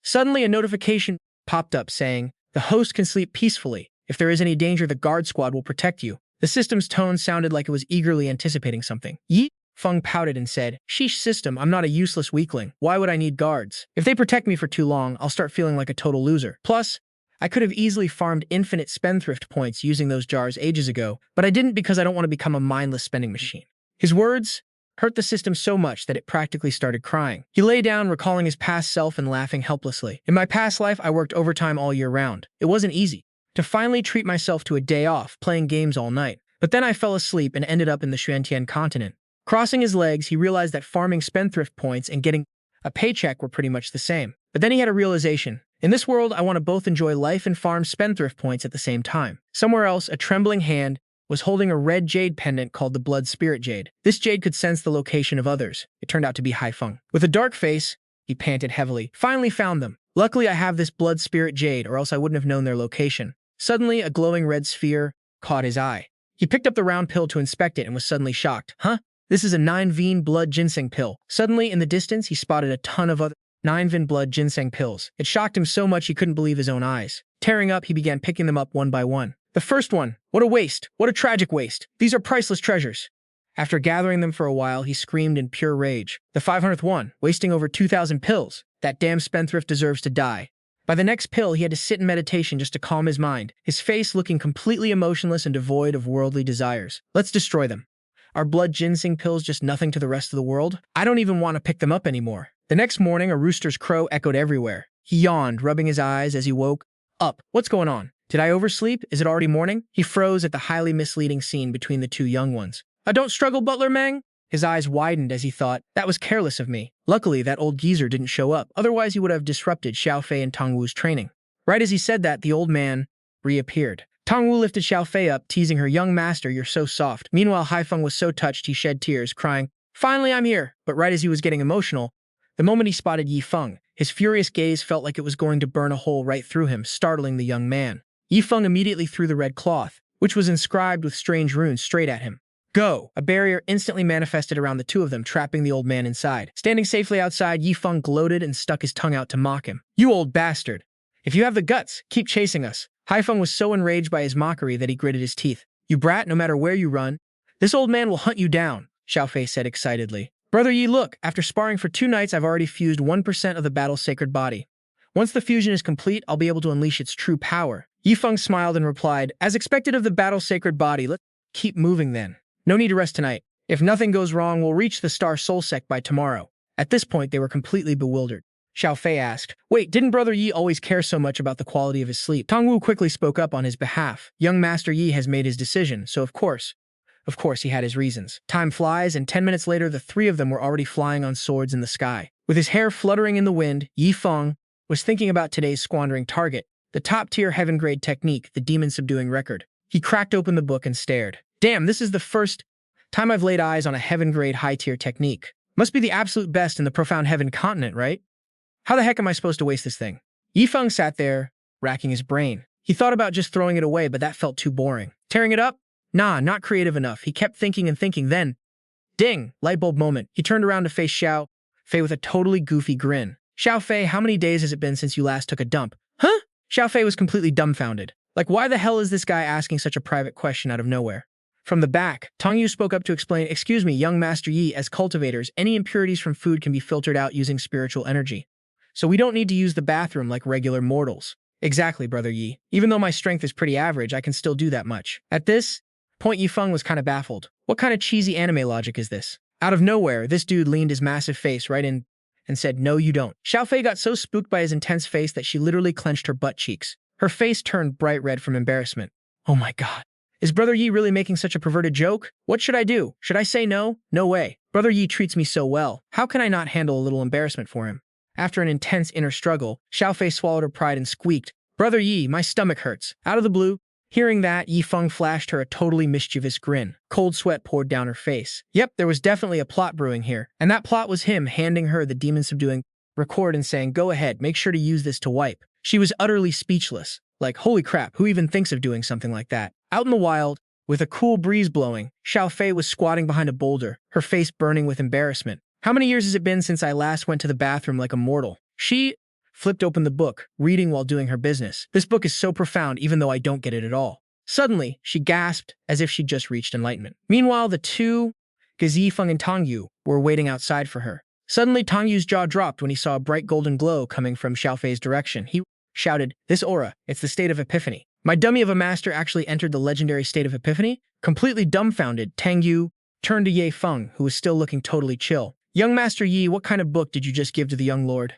Suddenly, a notification popped up saying, "The host can sleep peacefully. If there is any danger, the guard squad will protect you." The system's tone sounded like it was eagerly anticipating something. "Yi?" Feng pouted and said, "Sheesh system, I'm not a useless weakling. Why would I need guards? If they protect me for too long, I'll start feeling like a total loser. Plus, I could have easily farmed infinite spendthrift points using those jars ages ago, but I didn't because I don't want to become a mindless spending machine." His words hurt the system so much that it practically started crying. He lay down, recalling his past self and laughing helplessly. "In my past life, I worked overtime all year round. It wasn't easy to finally treat myself to a day off, playing games all night. But then I fell asleep and ended up in the Xuantian continent." Crossing his legs, he realized that farming spendthrift points and getting a paycheck were pretty much the same. But then he had a realization. In this world, I want to both enjoy life and farm spendthrift points at the same time. Somewhere else, a trembling hand was holding a red jade pendant called the Blood Spirit Jade. This jade could sense the location of others. It turned out to be Feng. With a dark face, he panted heavily. "Finally found them. Luckily, I have this Blood Spirit Jade, or else I wouldn't have known their location." Suddenly, a glowing red sphere caught his eye. He picked up the round pill to inspect it and was suddenly shocked. "Huh? This is a 9-vein blood ginseng pill." Suddenly, in the distance, he spotted a ton of other 9-vein blood ginseng pills. It shocked him so much he couldn't believe his own eyes. Tearing up, he began picking them up one by one. The first one. What a waste. What a tragic waste. These are priceless treasures. After gathering them for a while, he screamed in pure rage. The 500th one, wasting over 2,000 pills. That damn spendthrift deserves to die. By the next pill, he had to sit in meditation just to calm his mind, his face looking completely emotionless and devoid of worldly desires. "Let's destroy them. Are blood ginseng pills just nothing to the rest of the world? I don't even want to pick them up anymore." The next morning, a rooster's crow echoed everywhere. He yawned, rubbing his eyes as he woke up. "What's going on? Did I oversleep? Is it already morning?" He froze at the highly misleading scene between the two young ones. "Don't struggle, Butler Meng." His eyes widened as he thought, "That was careless of me. Luckily, that old geezer didn't show up. Otherwise, he would have disrupted Xiaofei and Tang Wu's training." Right as he said that, the old man reappeared. Tang Wu lifted Xiaofei up, teasing her, "Young master, you're so soft." Meanwhile, Feng was so touched he shed tears, crying, "Finally, I'm here." But right as he was getting emotional, the moment he spotted Feng, his furious gaze felt like it was going to burn a hole right through him, startling the young man. Feng immediately threw the red cloth, which was inscribed with strange runes, straight at him. "Go!" A barrier instantly manifested around the two of them, trapping the old man inside. Standing safely outside, Feng gloated and stuck his tongue out to mock him. "You old bastard! If you have the guts, keep chasing us." Feng was so enraged by his mockery that he gritted his teeth. "You brat, no matter where you run, this old man will hunt you down," Xiaofei said excitedly. "Brother Yi, look, after sparring for 2 nights, I've already fused 1% of the battle's sacred body. Once the fusion is complete, I'll be able to unleash its true power. Yifeng smiled and replied, as expected of the battle-sacred body, let's keep moving then. No need to rest tonight. If nothing goes wrong, we'll reach the Star Soul Sect by tomorrow. At this point, they were completely bewildered. Xiao Fei asked, wait, didn't Brother Yi always care so much about the quality of his sleep? Tong Wu quickly spoke up on his behalf. Young Master Yi has made his decision, so of course he had his reasons. Time flies, and 10 minutes later, the three of them were already flying on swords in the sky. With his hair fluttering in the wind, Yi Feng was thinking about today's squandering target, the top-tier heaven-grade technique, the demon-subduing record. He cracked open the book and stared. Damn, this is the first time I've laid eyes on a heaven-grade high-tier technique. Must be the absolute best in the profound heaven continent, right? How the heck am I supposed to waste this thing? Yifeng sat there, racking his brain. He thought about just throwing it away, but that felt too boring. Tearing it up? Nah, not creative enough. He kept thinking and thinking, then, ding, light bulb moment. He turned around to face Xiao Fei with a totally goofy grin. Xiao Fei, how many days has it been since you last took a dump? Huh? Xiao Fei was completely dumbfounded. Like, why the hell is this guy asking such a private question out of nowhere? From the back, Tong Yu spoke up to explain, excuse me, young Master Yi, as cultivators, any impurities from food can be filtered out using spiritual energy. So we don't need to use the bathroom like regular mortals. Exactly, Brother Yi. Even though my strength is pretty average, I can still do that much. At this point, Yifeng was kind of baffled. What kind of cheesy anime logic is this? Out of nowhere, this dude leaned his massive face right in and said, no, you don't. Xiao Fei got so spooked by his intense face that she literally clenched her butt cheeks. Her face turned bright red from embarrassment. Oh my god. Is Brother Yi really making such a perverted joke? What should I do? Should I say no? No way. Brother Yi treats me so well. How can I not handle a little embarrassment for him? After an intense inner struggle, Xiao Fei swallowed her pride and squeaked, Brother Yi, my stomach hurts. Out of the blue, hearing that, Yifeng flashed her a totally mischievous grin. Cold sweat poured down her face. Yep, there was definitely a plot brewing here. And that plot was him handing her the demon-subduing record and saying, go ahead, make sure to use this to wipe. She was utterly speechless. Like, holy crap, who even thinks of doing something like that? Out in the wild, with a cool breeze blowing, Xiao Fei was squatting behind a boulder, her face burning with embarrassment. How many years has it been since I last went to the bathroom like a mortal? She flipped open the book, reading while doing her business. This book is so profound even though I don't get it at all. Suddenly, she gasped as if she'd just reached enlightenment. Meanwhile, the two, Feng and Tong Yu, were waiting outside for her. Suddenly, Tong Yu's jaw dropped when he saw a bright golden glow coming from Xiao Fei's direction. He shouted, this aura, it's the state of epiphany. My dummy of a master actually entered the legendary state of epiphany? Completely dumbfounded, Tang Yu turned to Ye Feng, who was still looking totally chill. Young Master Yi, what kind of book did you just give to the young lord?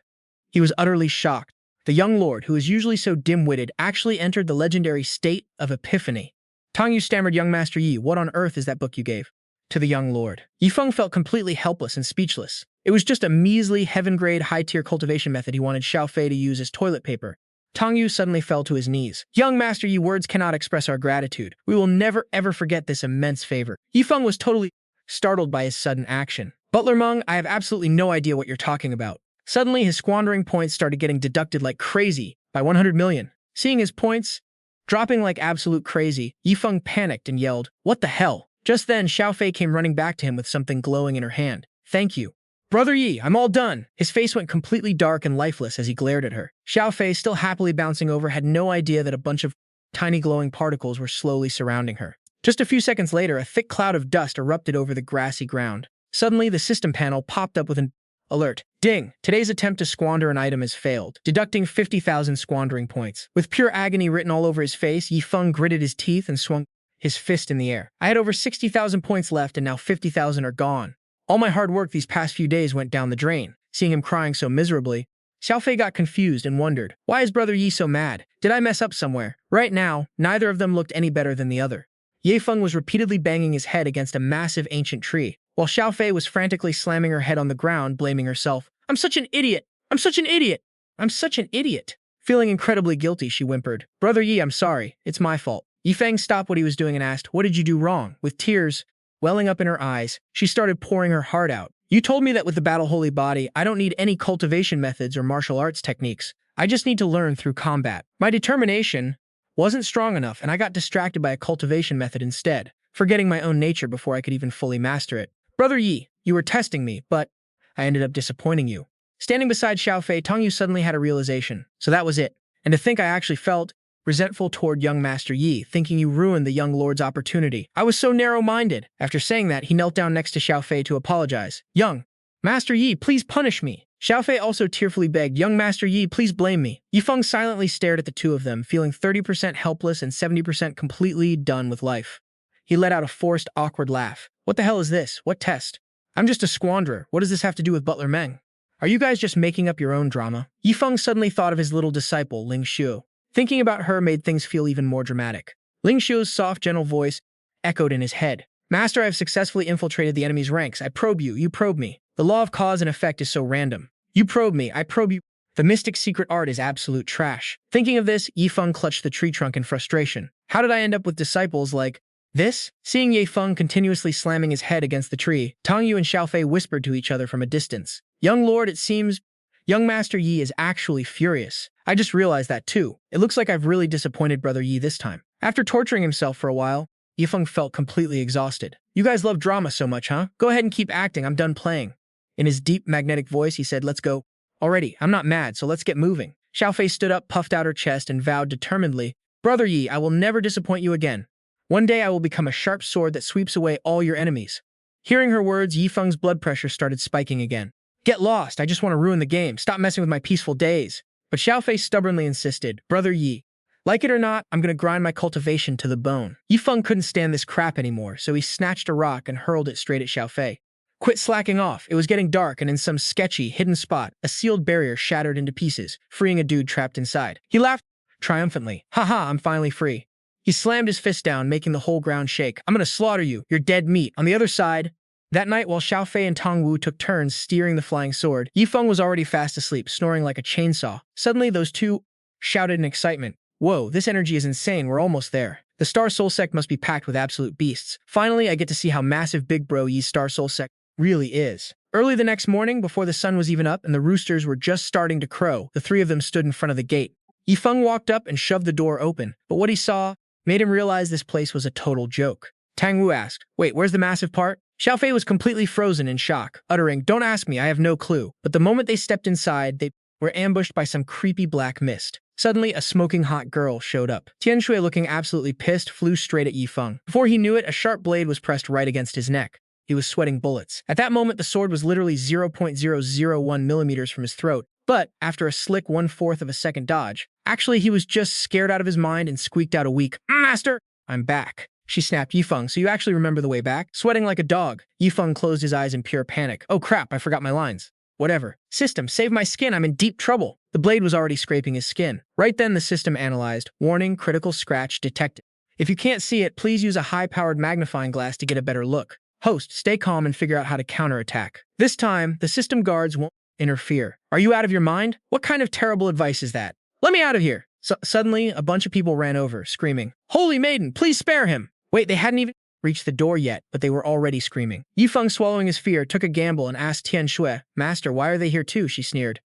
He was utterly shocked. The young lord, who is usually so dim-witted, actually entered the legendary state of epiphany. Tong Yu stammered, young Master Yi, what on earth is that book you gave to the young lord? Yifeng felt completely helpless and speechless. It was just a measly, heaven-grade, high-tier cultivation method he wanted Xiao Fei to use as toilet paper. Tong Yu suddenly fell to his knees. Young Master Yi, words cannot express our gratitude. We will never ever forget this immense favor. Yifeng was totally startled by his sudden action. Butler Meng, I have absolutely no idea what you're talking about. Suddenly, his squandering points started getting deducted like crazy by 100 million. Seeing his points dropping like absolute crazy, Yifeng panicked and yelled, what the hell? Just then, Xiao Fei came running back to him with something glowing in her hand. Thank you. Brother Yi, I'm all done. His face went completely dark and lifeless as he glared at her. Xiao Fei, still happily bouncing over, had no idea that a bunch of tiny glowing particles were slowly surrounding her. Just a few seconds later, a thick cloud of dust erupted over the grassy ground. Suddenly, the system panel popped up with an alert. Ding! Today's attempt to squander an item has failed, deducting 50,000 squandering points. With pure agony written all over his face, Yifeng gritted his teeth and swung his fist in the air. I had over 60,000 points left and now 50,000 are gone. All my hard work these past few days went down the drain. Seeing him crying so miserably, Xiao Fei got confused and wondered, why is Brother Yi so mad? Did I mess up somewhere? Right now, neither of them looked any better than the other. Ye Feng was repeatedly banging his head against a massive ancient tree, while Xiao Fei was frantically slamming her head on the ground, blaming herself. I'm such an idiot! I'm such an idiot! I'm such an idiot! Feeling incredibly guilty, she whimpered. Brother Yi, I'm sorry. It's my fault. Yi Feng stopped what he was doing and asked, what did you do wrong? With tears welling up in her eyes, she started pouring her heart out. You told me that with the Battle Holy Body, I don't need any cultivation methods or martial arts techniques. I just need to learn through combat. My determination wasn't strong enough, and I got distracted by a cultivation method instead, forgetting my own nature before I could even fully master it. Brother Yi, you were testing me, but I ended up disappointing you. Standing beside Xiao Fei, Tong Yu suddenly had a realization. So that was it. And to think I actually felt resentful toward young Master Yi, thinking you ruined the young lord's opportunity. I was so narrow-minded. After saying that, he knelt down next to Xiao Fei to apologize. Young Master Yi, please punish me. Xiaofei also tearfully begged, "Young Master Yi, please blame me." Yifeng silently stared at the two of them, feeling 30% helpless and 70% completely done with life. He let out a forced, awkward laugh. "What the hell is this? What test? I'm just a squanderer. What does this have to do with Butler Meng? Are you guys just making up your own drama?" Yifeng suddenly thought of his little disciple, Ling Xiu. Thinking about her made things feel even more dramatic. Ling Xiu's soft, gentle voice echoed in his head. "Master, I have successfully infiltrated the enemy's ranks. I probe you, you probe me. The law of cause and effect is so random. You probe me, I probe you. The mystic secret art is absolute trash." Thinking of this, Yifeng clutched the tree trunk in frustration. "How did I end up with disciples like this?" Seeing Yifeng continuously slamming his head against the tree, Tang Yu and Xiaofei whispered to each other from a distance. "Young Lord, it seems young Master Yi is actually furious. I just realized that too. It looks like I've really disappointed Brother Yi this time." After torturing himself for a while, Yifeng felt completely exhausted. "You guys love drama so much, huh? Go ahead and keep acting. I'm done playing." In his deep, magnetic voice, he said, "Let's go. Already, I'm not mad, so let's get moving." Xiaofei stood up, puffed out her chest, and vowed determinedly, "Brother Yi, I will never disappoint you again. One day I will become a sharp sword that sweeps away all your enemies." Hearing her words, Yifeng's blood pressure started spiking again. "Get lost. I just want to ruin the game. Stop messing with my peaceful days." But Xiaofei stubbornly insisted, "Brother Yi, like it or not, I'm going to grind my cultivation to the bone." Yifeng couldn't stand this crap anymore, so he snatched a rock and hurled it straight at Xiaofei. "Quit slacking off." It was getting dark, and in some sketchy, hidden spot, a sealed barrier shattered into pieces, freeing a dude trapped inside. He laughed triumphantly. "Haha, I'm finally free." He slammed his fist down, making the whole ground shake. "I'm gonna slaughter you. You're dead meat." On the other side, that night, while Xiaofei and Tang Wu took turns steering the flying sword, Yifeng was already fast asleep, snoring like a chainsaw. Suddenly, those two shouted in excitement. "Whoa, this energy is insane. We're almost there. The Star Soul Sect must be packed with absolute beasts. Finally, I get to see how massive Big Bro Yi's Star Soul Sect really is." Early the next morning, before the sun was even up and the roosters were just starting to crow, the three of them stood in front of the gate. Yifeng walked up and shoved the door open, but what he saw made him realize this place was a total joke. Tang Wu asked, "Wait, where's the massive part?" Xiaofei was completely frozen in shock, uttering, "Don't ask me, I have no clue." But the moment they stepped inside, they were ambushed by some creepy black mist. Suddenly, a smoking hot girl showed up. Tianxue, looking absolutely pissed, flew straight at Yifeng. Before he knew it, a sharp blade was pressed right against his neck. He was sweating bullets. At that moment, the sword was literally 0.001 millimeters from his throat. But after a slick 1/4 of a second dodge, actually he was just scared out of his mind and squeaked out a weak, "Master, I'm back." She snapped, "Yifeng, so you actually remember the way back?" Sweating like a dog, Yifeng closed his eyes in pure panic. "Oh crap, I forgot my lines." "Whatever. System, save my skin, I'm in deep trouble." The blade was already scraping his skin. Right then, the system analyzed, "Warning, critical scratch detected. If you can't see it, please use a high-powered magnifying glass to get a better look. Host, stay calm and figure out how to counterattack." This time, the system guards won't interfere. "Are you out of your mind? What kind of terrible advice is that? Let me out of here." Suddenly, a bunch of people ran over, screaming, "Holy Maiden, please spare him!" Wait, they hadn't even reached the door yet, but they were already screaming. Yifeng, swallowing his fear, took a gamble and asked Tianxue, "Master, why are they here too?" She sneered.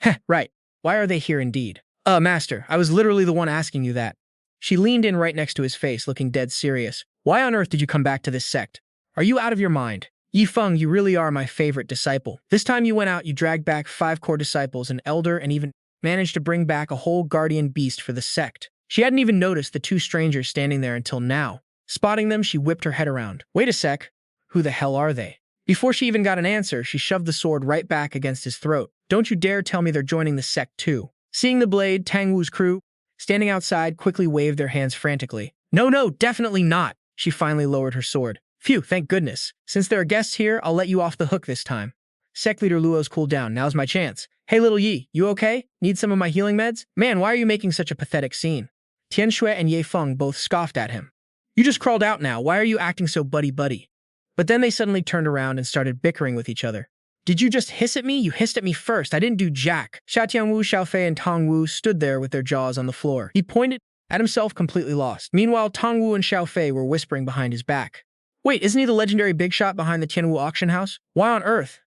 "Heh, right. Why are they here indeed?" Master, I was literally the one asking you that." She leaned in right next to his face, looking dead serious. "Why on earth did you come back to this sect? Are you out of your mind? Yifeng, you really are my favorite disciple. This time you went out, you dragged back 5 core disciples, an elder, and even managed to bring back a whole guardian beast for the sect." She hadn't even noticed the two strangers standing there until now. Spotting them, she whipped her head around. "Wait a sec. Who the hell are they?" Before she even got an answer, she shoved the sword right back against his throat. "Don't you dare tell me they're joining the sect too." Seeing the blade, Tang Wu's crew, standing outside, quickly waved their hands frantically. No, definitely not." She finally lowered her sword. "Phew, thank goodness. Since there are guests here, I'll let you off the hook this time." Sect leader Luo's cooled down. "Now's my chance. Hey, little Yi, you okay? Need some of my healing meds? Man, why are you making such a pathetic scene?" Tianxue and Ye Feng both scoffed at him. "You just crawled out now. Why are you acting so buddy-buddy?" But then they suddenly turned around and started bickering with each other. "Did you just hiss at me? You hissed at me first. I didn't do jack." Sha Tianwu, Xiaofei, and Tang Wu stood there with their jaws on the floor. He pointed at himself, completely lost. Meanwhile, Tang Wu and Xiaofei were whispering behind his back. "Wait, isn't he the legendary big shot behind the Tianwu auction house? Why on earth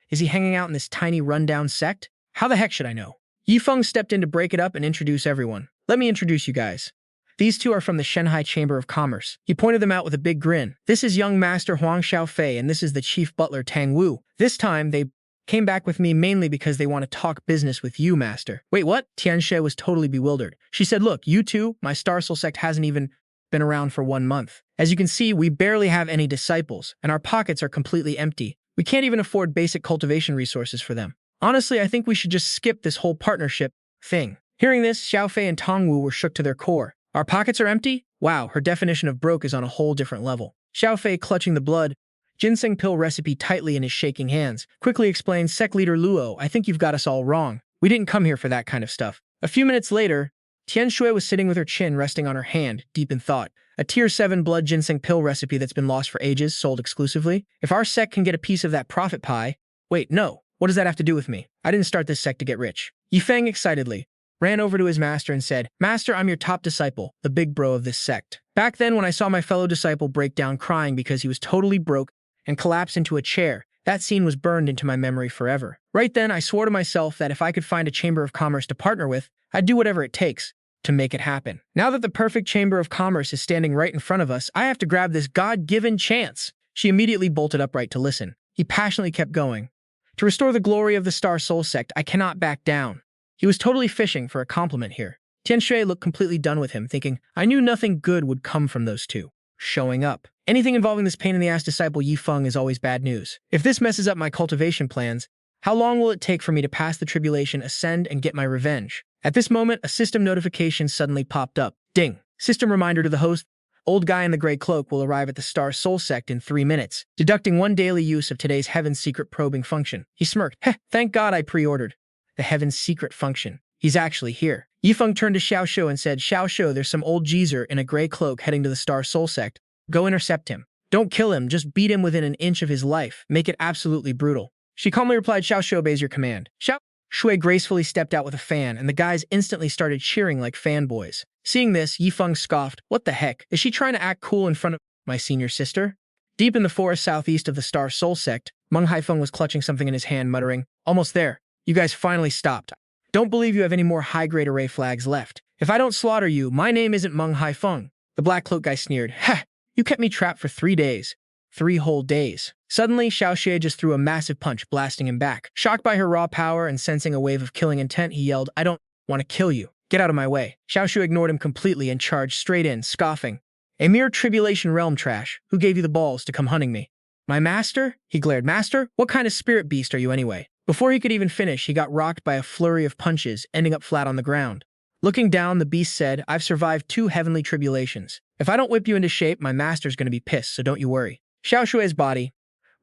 is he hanging out in this tiny rundown sect? How the heck should I know?" Yifeng stepped in to break it up and introduce everyone. "Let me introduce you guys. These two are from the Shanghai Chamber of Commerce." He pointed them out with a big grin. "This is young Master Huang Xiaofei, and this is the chief butler Tang Wu. This time, they came back with me mainly because they want to talk business with you, Master." "Wait, what?" Tianxue was totally bewildered. She said, "Look, you two, my Star Soul sect hasn't even been around for 1 month. As you can see, we barely have any disciples, and our pockets are completely empty. We can't even afford basic cultivation resources for them. Honestly, I think we should just skip this whole partnership thing. Hearing this, Xiaofei and Tongwu were shook to their core. Our pockets are empty? Wow, her definition of broke is on a whole different level. Xiaofei, clutching the blood, ginseng pill recipe tightly in his shaking hands, quickly explained, Sect leader Luo, I think you've got us all wrong. We didn't come here for that kind of stuff. A few minutes later, Tianxue was sitting with her chin resting on her hand, deep in thought. A tier 7 blood ginseng pill recipe that's been lost for ages, sold exclusively? If our sect can get a piece of that profit pie… Wait, no. What does that have to do with me? I didn't start this sect to get rich. Feng excitedly ran over to his master and said, Master, I'm your top disciple, the big bro of this sect. Back then, when I saw my fellow disciple break down crying because he was totally broke and collapse into a chair, that scene was burned into my memory forever. Right then, I swore to myself that if I could find a chamber of commerce to partner with, I'd do whatever it takes to make it happen. Now that the perfect chamber of commerce is standing right in front of us, I have to grab this God-given chance. She immediately bolted upright to listen. He passionately kept going. To restore the glory of the Star Soul Sect, I cannot back down. He was totally fishing for a compliment here. Tianxue looked completely done with him, thinking, I knew nothing good would come from those two showing up. Anything involving this pain-in-the-ass disciple Feng is always bad news. If this messes up my cultivation plans, how long will it take for me to pass the tribulation, ascend, and get my revenge? At this moment, a system notification suddenly popped up. Ding! System reminder to the host. Old guy in the gray cloak will arrive at the Star Soul Sect in 3 minutes, deducting 1 daily use of today's Heaven's Secret probing function. He smirked. Heh, thank God I pre-ordered the Heaven's Secret function. He's actually here. Feng turned to Xiaoshu and said, Xiaoshu, there's some old geezer in a gray cloak heading to the Star Soul Sect. Go intercept him. Don't kill him, just beat him within an inch of his life. Make it absolutely brutal. She calmly replied, Xiaoshu obeys your command. Xiaoshu gracefully stepped out with a fan, and the guys instantly started cheering like fanboys. Seeing this, Feng scoffed. What the heck? Is she trying to act cool in front of my senior sister? Deep in the forest southeast of the Star Soul Sect, Meng Haifeng was clutching something in his hand, muttering, Almost there. You guys finally stopped. Don't believe you have any more high-grade array flags left. If I don't slaughter you, my name isn't Meng Haifeng. The black cloak guy sneered. Ha! You kept me trapped for 3 days. 3 whole days. Suddenly, Xiaoxue just threw a massive punch, blasting him back. Shocked by her raw power and sensing a wave of killing intent, he yelled, I don't want to kill you. Get out of my way. Xiaoxue ignored him completely and charged straight in, scoffing. A mere tribulation realm trash. Who gave you the balls to come hunting me? My master? He glared. Master? What kind of spirit beast are you anyway? Before he could even finish, he got rocked by a flurry of punches, ending up flat on the ground. Looking down, the beast said, I've survived 2 heavenly tribulations. If I don't whip you into shape, my master's going to be pissed, so don't you worry. Xiaoshue's body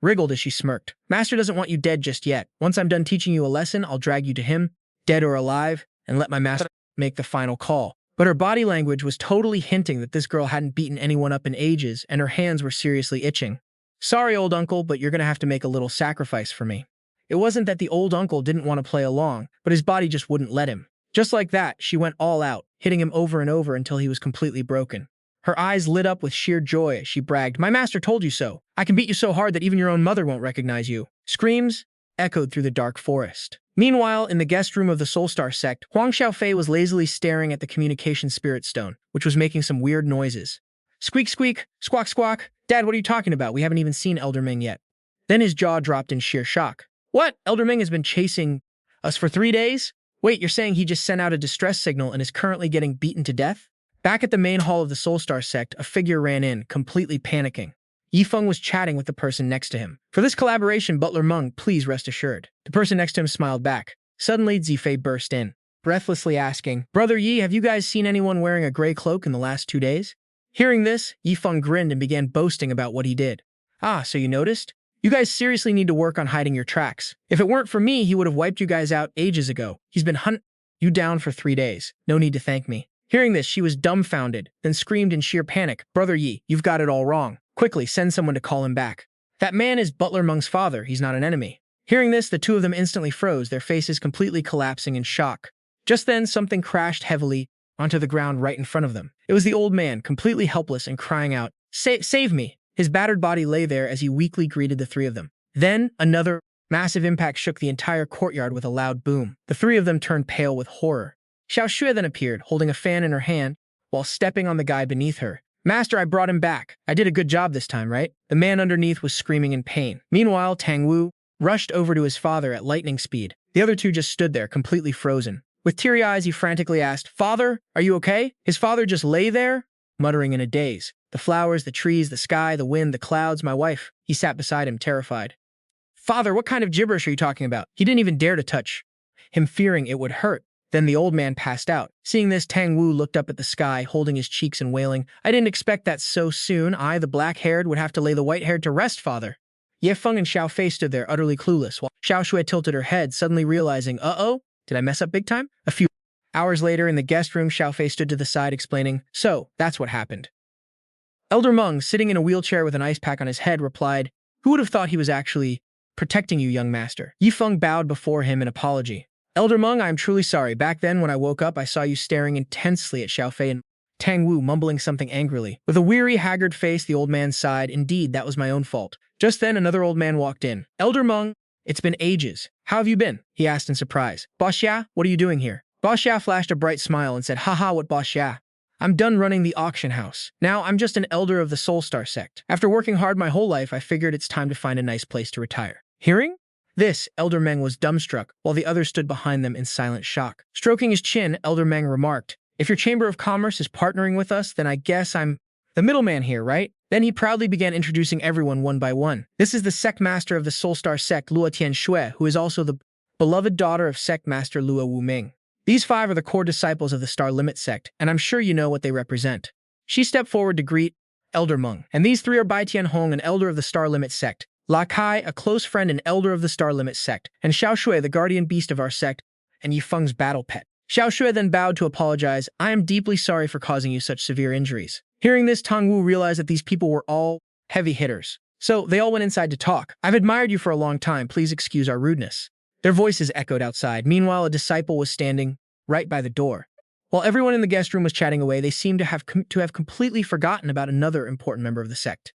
wriggled as she smirked. Master doesn't want you dead just yet. Once I'm done teaching you a lesson, I'll drag you to him, dead or alive, and let my master make the final call. But her body language was totally hinting that this girl hadn't beaten anyone up in ages, and her hands were seriously itching. Sorry, old uncle, but you're going to have to make a little sacrifice for me. It wasn't that the old uncle didn't want to play along, but his body just wouldn't let him. Just like that, she went all out, hitting him over and over until he was completely broken. Her eyes lit up with sheer joy as she bragged, My master told you so. I can beat you so hard that even your own mother won't recognize you. Screams echoed through the dark forest. Meanwhile, in the guest room of the Soulstar Sect, Huang Xiaofei was lazily staring at the communication spirit stone, which was making some weird noises. Squeak, squeak, squawk, squawk. Dad, what are you talking about? We haven't even seen Elder Ming yet. Then his jaw dropped in sheer shock. What? Elder Ming has been chasing us for 3 days? Wait, you're saying he just sent out a distress signal and is currently getting beaten to death? Back at the main hall of the Soulstar Sect, a figure ran in, completely panicking. Feng was chatting with the person next to him. For this collaboration, Butler Meng, please rest assured. The person next to him smiled back. Suddenly, Zifei burst in, breathlessly asking, Brother Yi, have you guys seen anyone wearing a gray cloak in the last 2 days? Hearing this, Feng grinned and began boasting about what he did. Ah, so you noticed? You guys seriously need to work on hiding your tracks. If it weren't for me, he would have wiped you guys out ages ago. He's been hunting you down for 3 days. No need to thank me. Hearing this, she was dumbfounded, then screamed in sheer panic, Brother Yi, you've got it all wrong. Quickly, send someone to call him back. That man is Butler Meng's father. He's not an enemy. Hearing this, the two of them instantly froze, their faces completely collapsing in shock. Just then, something crashed heavily onto the ground right in front of them. It was the old man, completely helpless and crying out, Save me! His battered body lay there as he weakly greeted the 3 of them. Then, another massive impact shook the entire courtyard with a loud boom. The 3 of them turned pale with horror. Xiaoxue then appeared, holding a fan in her hand, while stepping on the guy beneath her. Master, I brought him back. I did a good job this time, right? The man underneath was screaming in pain. Meanwhile, Tangwu rushed over to his father at lightning speed. The other 2 just stood there, completely frozen. With teary eyes, he frantically asked, Father, are you okay? His father just lay there, muttering in a daze. The flowers, the trees, the sky, the wind, the clouds, my wife. He sat beside him, terrified. "Father, what kind of gibberish are you talking about?" He didn't even dare to touch him, fearing it would hurt. Then the old man passed out. Seeing this, Tang Wu looked up at the sky, holding his cheeks and wailing, "I didn't expect that so soon. I, the black-haired, would have to lay the white-haired to rest, father." Ye Feng and Xiao Fei stood there utterly clueless, while Xiaoshui tilted her head, suddenly realizing, "Uh-oh, did I mess up big time?" A few hours later, in the guest room, Xiao Fei stood to the side, explaining, "So, that's what happened." Elder Meng, sitting in a wheelchair with an ice pack on his head, replied, "Who would have thought he was actually protecting you, young master?" Yi Feng bowed before him in apology. "Elder Meng, I am truly sorry. Back then, when I woke up, I saw you staring intensely at Xiao Fei and Tang Wu, mumbling something angrily. With a weary, haggard face, the old man sighed, "Indeed, that was my own fault." Just then, another old man walked in. "Elder Meng, it's been ages. How have you been?" he asked in surprise. "Boss Xia, what are you doing here?" Boss Xia flashed a bright smile and said, "Haha, what Boss Xia? I'm done running the auction house. Now I'm just an elder of the Soul Star Sect. After working hard my whole life, I figured it's time to find a nice place to retire." Hearing this, Elder Meng was dumbstruck, while the others stood behind them in silent shock. Stroking his chin, Elder Meng remarked, "If your Chamber of Commerce is partnering with us, then I guess I'm the middleman here, right?" Then he proudly began introducing everyone one by one. "This is the Sect Master of the Soul Star Sect, Luo Tianxue, who is also the beloved daughter of Sect Master Luo Wuming. These 5 are the core disciples of the Star Limit Sect, and I'm sure you know what they represent." She stepped forward to greet Elder Meng. "And these 3 are Bai Tianhong, an elder of the Star Limit Sect, La Kai, a close friend and elder of the Star Limit Sect, and Xiaoshui, the guardian beast of our sect, and Yi Feng's battle pet." Xiaoshui then bowed to apologize. "I am deeply sorry for causing you such severe injuries." Hearing this, Tang Wu realized that these people were all heavy hitters. So they all went inside to talk. "I've admired you for a long time. Please excuse our rudeness." Their voices echoed outside. Meanwhile, a disciple was standing right by the door. While everyone in the guest room was chatting away, they seemed to have completely forgotten about another important member of the sect.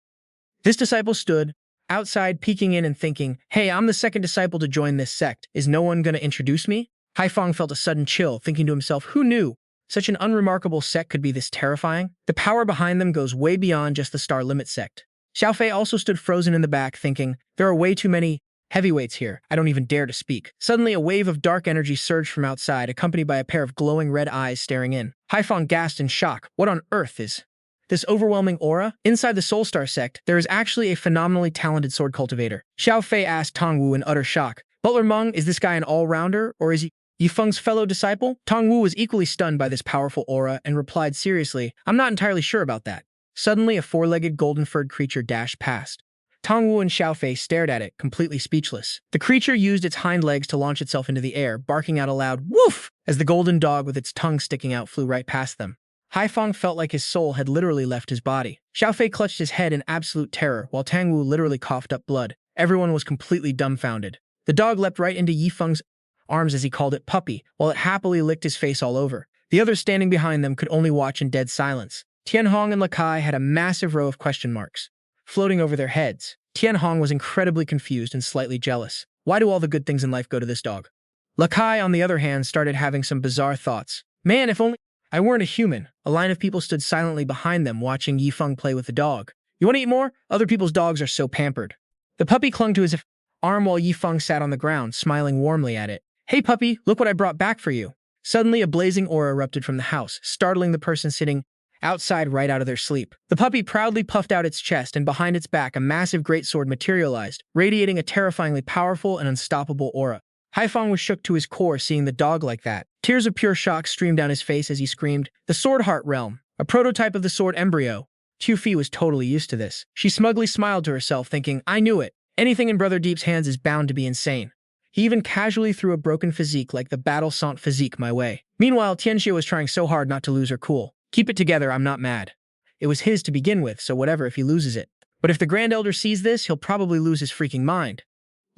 This disciple stood outside, peeking in and thinking, "Hey, I'm the second disciple to join this sect. Is no one going to introduce me?" Haifeng felt a sudden chill, thinking to himself, who knew such an unremarkable sect could be this terrifying? The power behind them goes way beyond just the Star Limit sect. Xiaofei also stood frozen in the back, thinking, there are way too many heavyweights here. I don't even dare to speak. Suddenly, a wave of dark energy surged from outside, accompanied by a pair of glowing red eyes staring in. Haifeng gasped in shock. What on earth is this overwhelming aura? Inside the Soul Star sect, there is actually a phenomenally talented sword cultivator. Xiao Fei asked Tong Wu in utter shock. Butler Meng, is this guy an all-rounder, or is he Yifeng's fellow disciple? Tong Wu was equally stunned by this powerful aura and replied seriously, I'm not entirely sure about that. Suddenly, a four-legged golden-furred creature dashed past. Tong Wu and Xiao Fei stared at it, completely speechless. The creature used its hind legs to launch itself into the air, barking out a loud woof as the golden dog with its tongue sticking out flew right past them. Haifeng felt like his soul had literally left his body. Xiao Fei clutched his head in absolute terror, while Tang Wu literally coughed up blood. Everyone was completely dumbfounded. The dog leapt right into Yifeng's arms as he called it puppy, while it happily licked his face all over. The others standing behind them could only watch in dead silence. Tianhong and Lakai had a massive row of question marks floating over their heads. Tianhong was incredibly confused and slightly jealous. Why do all the good things in life go to this dog? Lakai, on the other hand, started having some bizarre thoughts. Man, if only I weren't a human. A line of people stood silently behind them, watching Yifeng play with the dog. You want to eat more? Other people's dogs are so pampered. The puppy clung to his arm while Yifeng sat on the ground, smiling warmly at it. Hey puppy, look what I brought back for you. Suddenly, a blazing aura erupted from the house, startling the person sitting outside right out of their sleep. The puppy proudly puffed out its chest, and behind its back, a massive greatsword materialized, radiating a terrifyingly powerful and unstoppable aura. Haifeng was shook to his core seeing the dog like that. Tears of pure shock streamed down his face as he screamed, the Sword Heart Realm, a prototype of the Sword Embryo. Tufi was totally used to this. She smugly smiled to herself, thinking, I knew it. Anything in Brother Deep's hands is bound to be insane. He even casually threw a broken physique like the Battle Sant physique my way. Meanwhile, Tianxue was trying so hard not to lose her cool. Keep it together, I'm not mad. It was his to begin with, so whatever if he loses it. But if the Grand Elder sees this, he'll probably lose his freaking mind.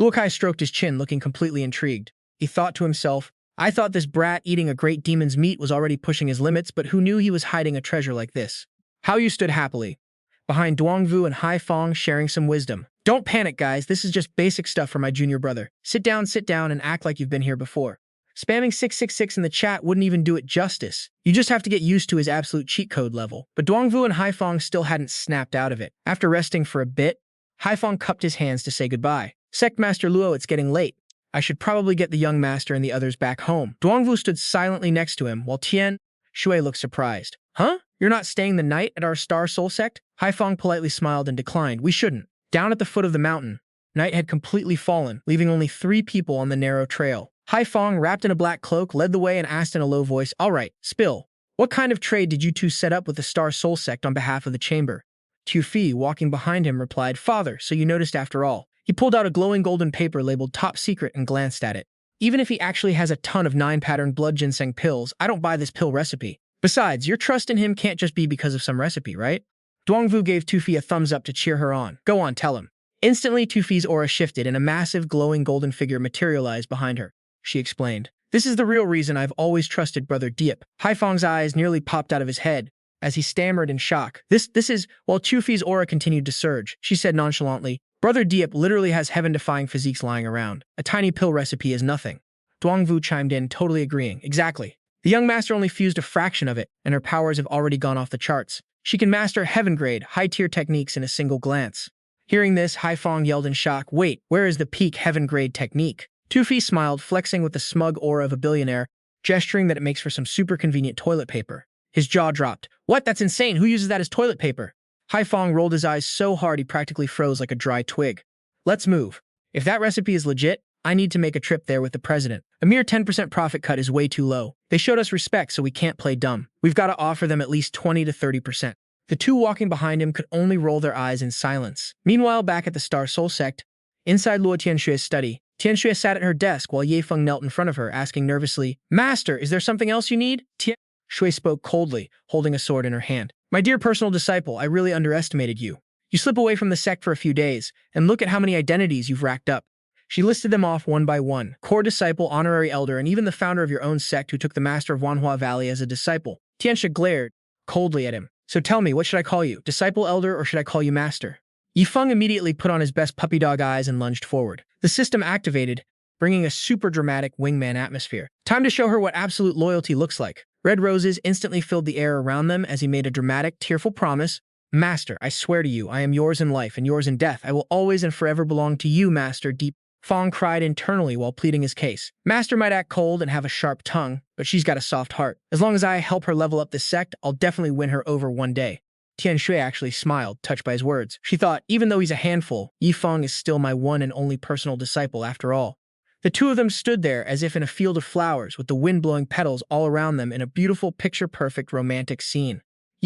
Luo Kai stroked his chin, looking completely intrigued. He thought to himself, I thought this brat eating a great demon's meat was already pushing his limits, but who knew he was hiding a treasure like this? Hao Yu stood happily behind Duangvu and Haifeng, sharing some wisdom. Don't panic, guys. This is just basic stuff for my junior brother. Sit down, and act like you've been here before. Spamming 666 in the chat wouldn't even do it justice. You just have to get used to his absolute cheat code level. But Duangvu and Haifeng still hadn't snapped out of it. After resting for a bit, Haifeng cupped his hands to say goodbye. Sect Master Luo, it's getting late. I should probably get the young master and the others back home. Duangvu stood silently next to him, while Tian Shui looked surprised. Huh? You're not staying the night at our Star Soul Sect? Haifeng politely smiled and declined. We shouldn't. Down at the foot of the mountain, Night had completely fallen, leaving only 3 people on the narrow trail. Feng, wrapped in a black cloak, led the way and asked in a low voice, "All right, spill. What kind of trade did you two set up with the Star Soul Sect on behalf of the chamber?" Tufi, walking behind him, replied, "Father, so you noticed after all." He pulled out a glowing golden paper labeled Top Secret and glanced at it. "Even if he actually has a ton of 9-pattern blood ginseng pills, I don't buy this pill recipe. Besides, your trust in him can't just be because of some recipe, right?" Duangvu gave Tufi a thumbs up to cheer her on. "Go on, tell him." Instantly, Tufi's aura shifted and a massive glowing golden figure materialized behind her. She explained, "This is the real reason I've always trusted Brother Diep." Feng's eyes nearly popped out of his head as he stammered in shock. This is, while Tufi's aura continued to surge, she said nonchalantly, "Brother Diep literally has heaven-defying physiques lying around. A tiny pill recipe is nothing." Duangvu chimed in, totally agreeing. "Exactly. The young master only fused a fraction of it, and her powers have already gone off the charts. She can master heaven-grade, high-tier techniques in a single glance." Hearing this, Feng yelled in shock, "Wait, where is the peak heaven-grade technique?" Tufi smiled, flexing with the smug aura of a billionaire, gesturing that it makes for some super convenient toilet paper. His jaw dropped. "What? That's insane. Who uses that as toilet paper?" Feng rolled his eyes so hard he practically froze like a dry twig. "Let's move. If that recipe is legit, I need to make a trip there with the president. A mere 10% profit cut is way too low. They showed us respect, so we can't play dumb. We've got to offer them at least 20 to 30%. The two walking behind him could only roll their eyes in silence. Meanwhile, back at the Star Soul Sect, inside Luo Tianxue's study, Tianxue sat at her desk while Feng knelt in front of her, asking nervously, "Master, is there something else you need?" Tianxue spoke coldly, holding a sword in her hand. "My dear personal disciple, I really underestimated you. You slip away from the sect for a few days, and look at how many identities you've racked up." She listed them off one by one: core disciple, honorary elder, and even the founder of your own sect who took the master of Manhwa Valley as a disciple. Tianxue glared coldly at him. "So tell me, what should I call you? Disciple, elder, or should I call you master?" Feng immediately put on his best puppy dog eyes and lunged forward. The system activated, bringing a super dramatic wingman atmosphere. Time to show her what absolute loyalty looks like. Red roses instantly filled the air around them as he made a dramatic, tearful promise. "Master, I swear to you, I am yours in life and yours in death. I will always and forever belong to you, Master." Feng cried internally while pleading his case. Master might act cold and have a sharp tongue, but she's got a soft heart. As long as I help her level up this sect, I'll definitely win her over one day. Tianxue actually smiled, touched by his words. She thought, even though he's a handful, Feng is still my one and only personal disciple after all. The two of them stood there as if in a field of flowers, with the wind blowing petals all around them in a beautiful, picture-perfect romantic scene.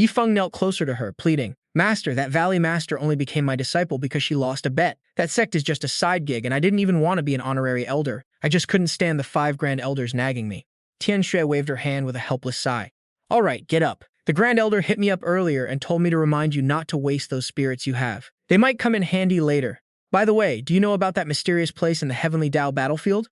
Feng knelt closer to her, pleading, "Master, that Valley Master only became my disciple because she lost a bet. That sect is just a side gig, and I didn't even want to be an honorary elder. I just couldn't stand the 5 grand elders nagging me." Tianxue waved her hand with a helpless sigh. "All right, get up. The Grand Elder hit me up earlier and told me to remind you not to waste those spirits you have. They might come in handy later. By the way, do you know about that mysterious place in the Heavenly Dao battlefield?"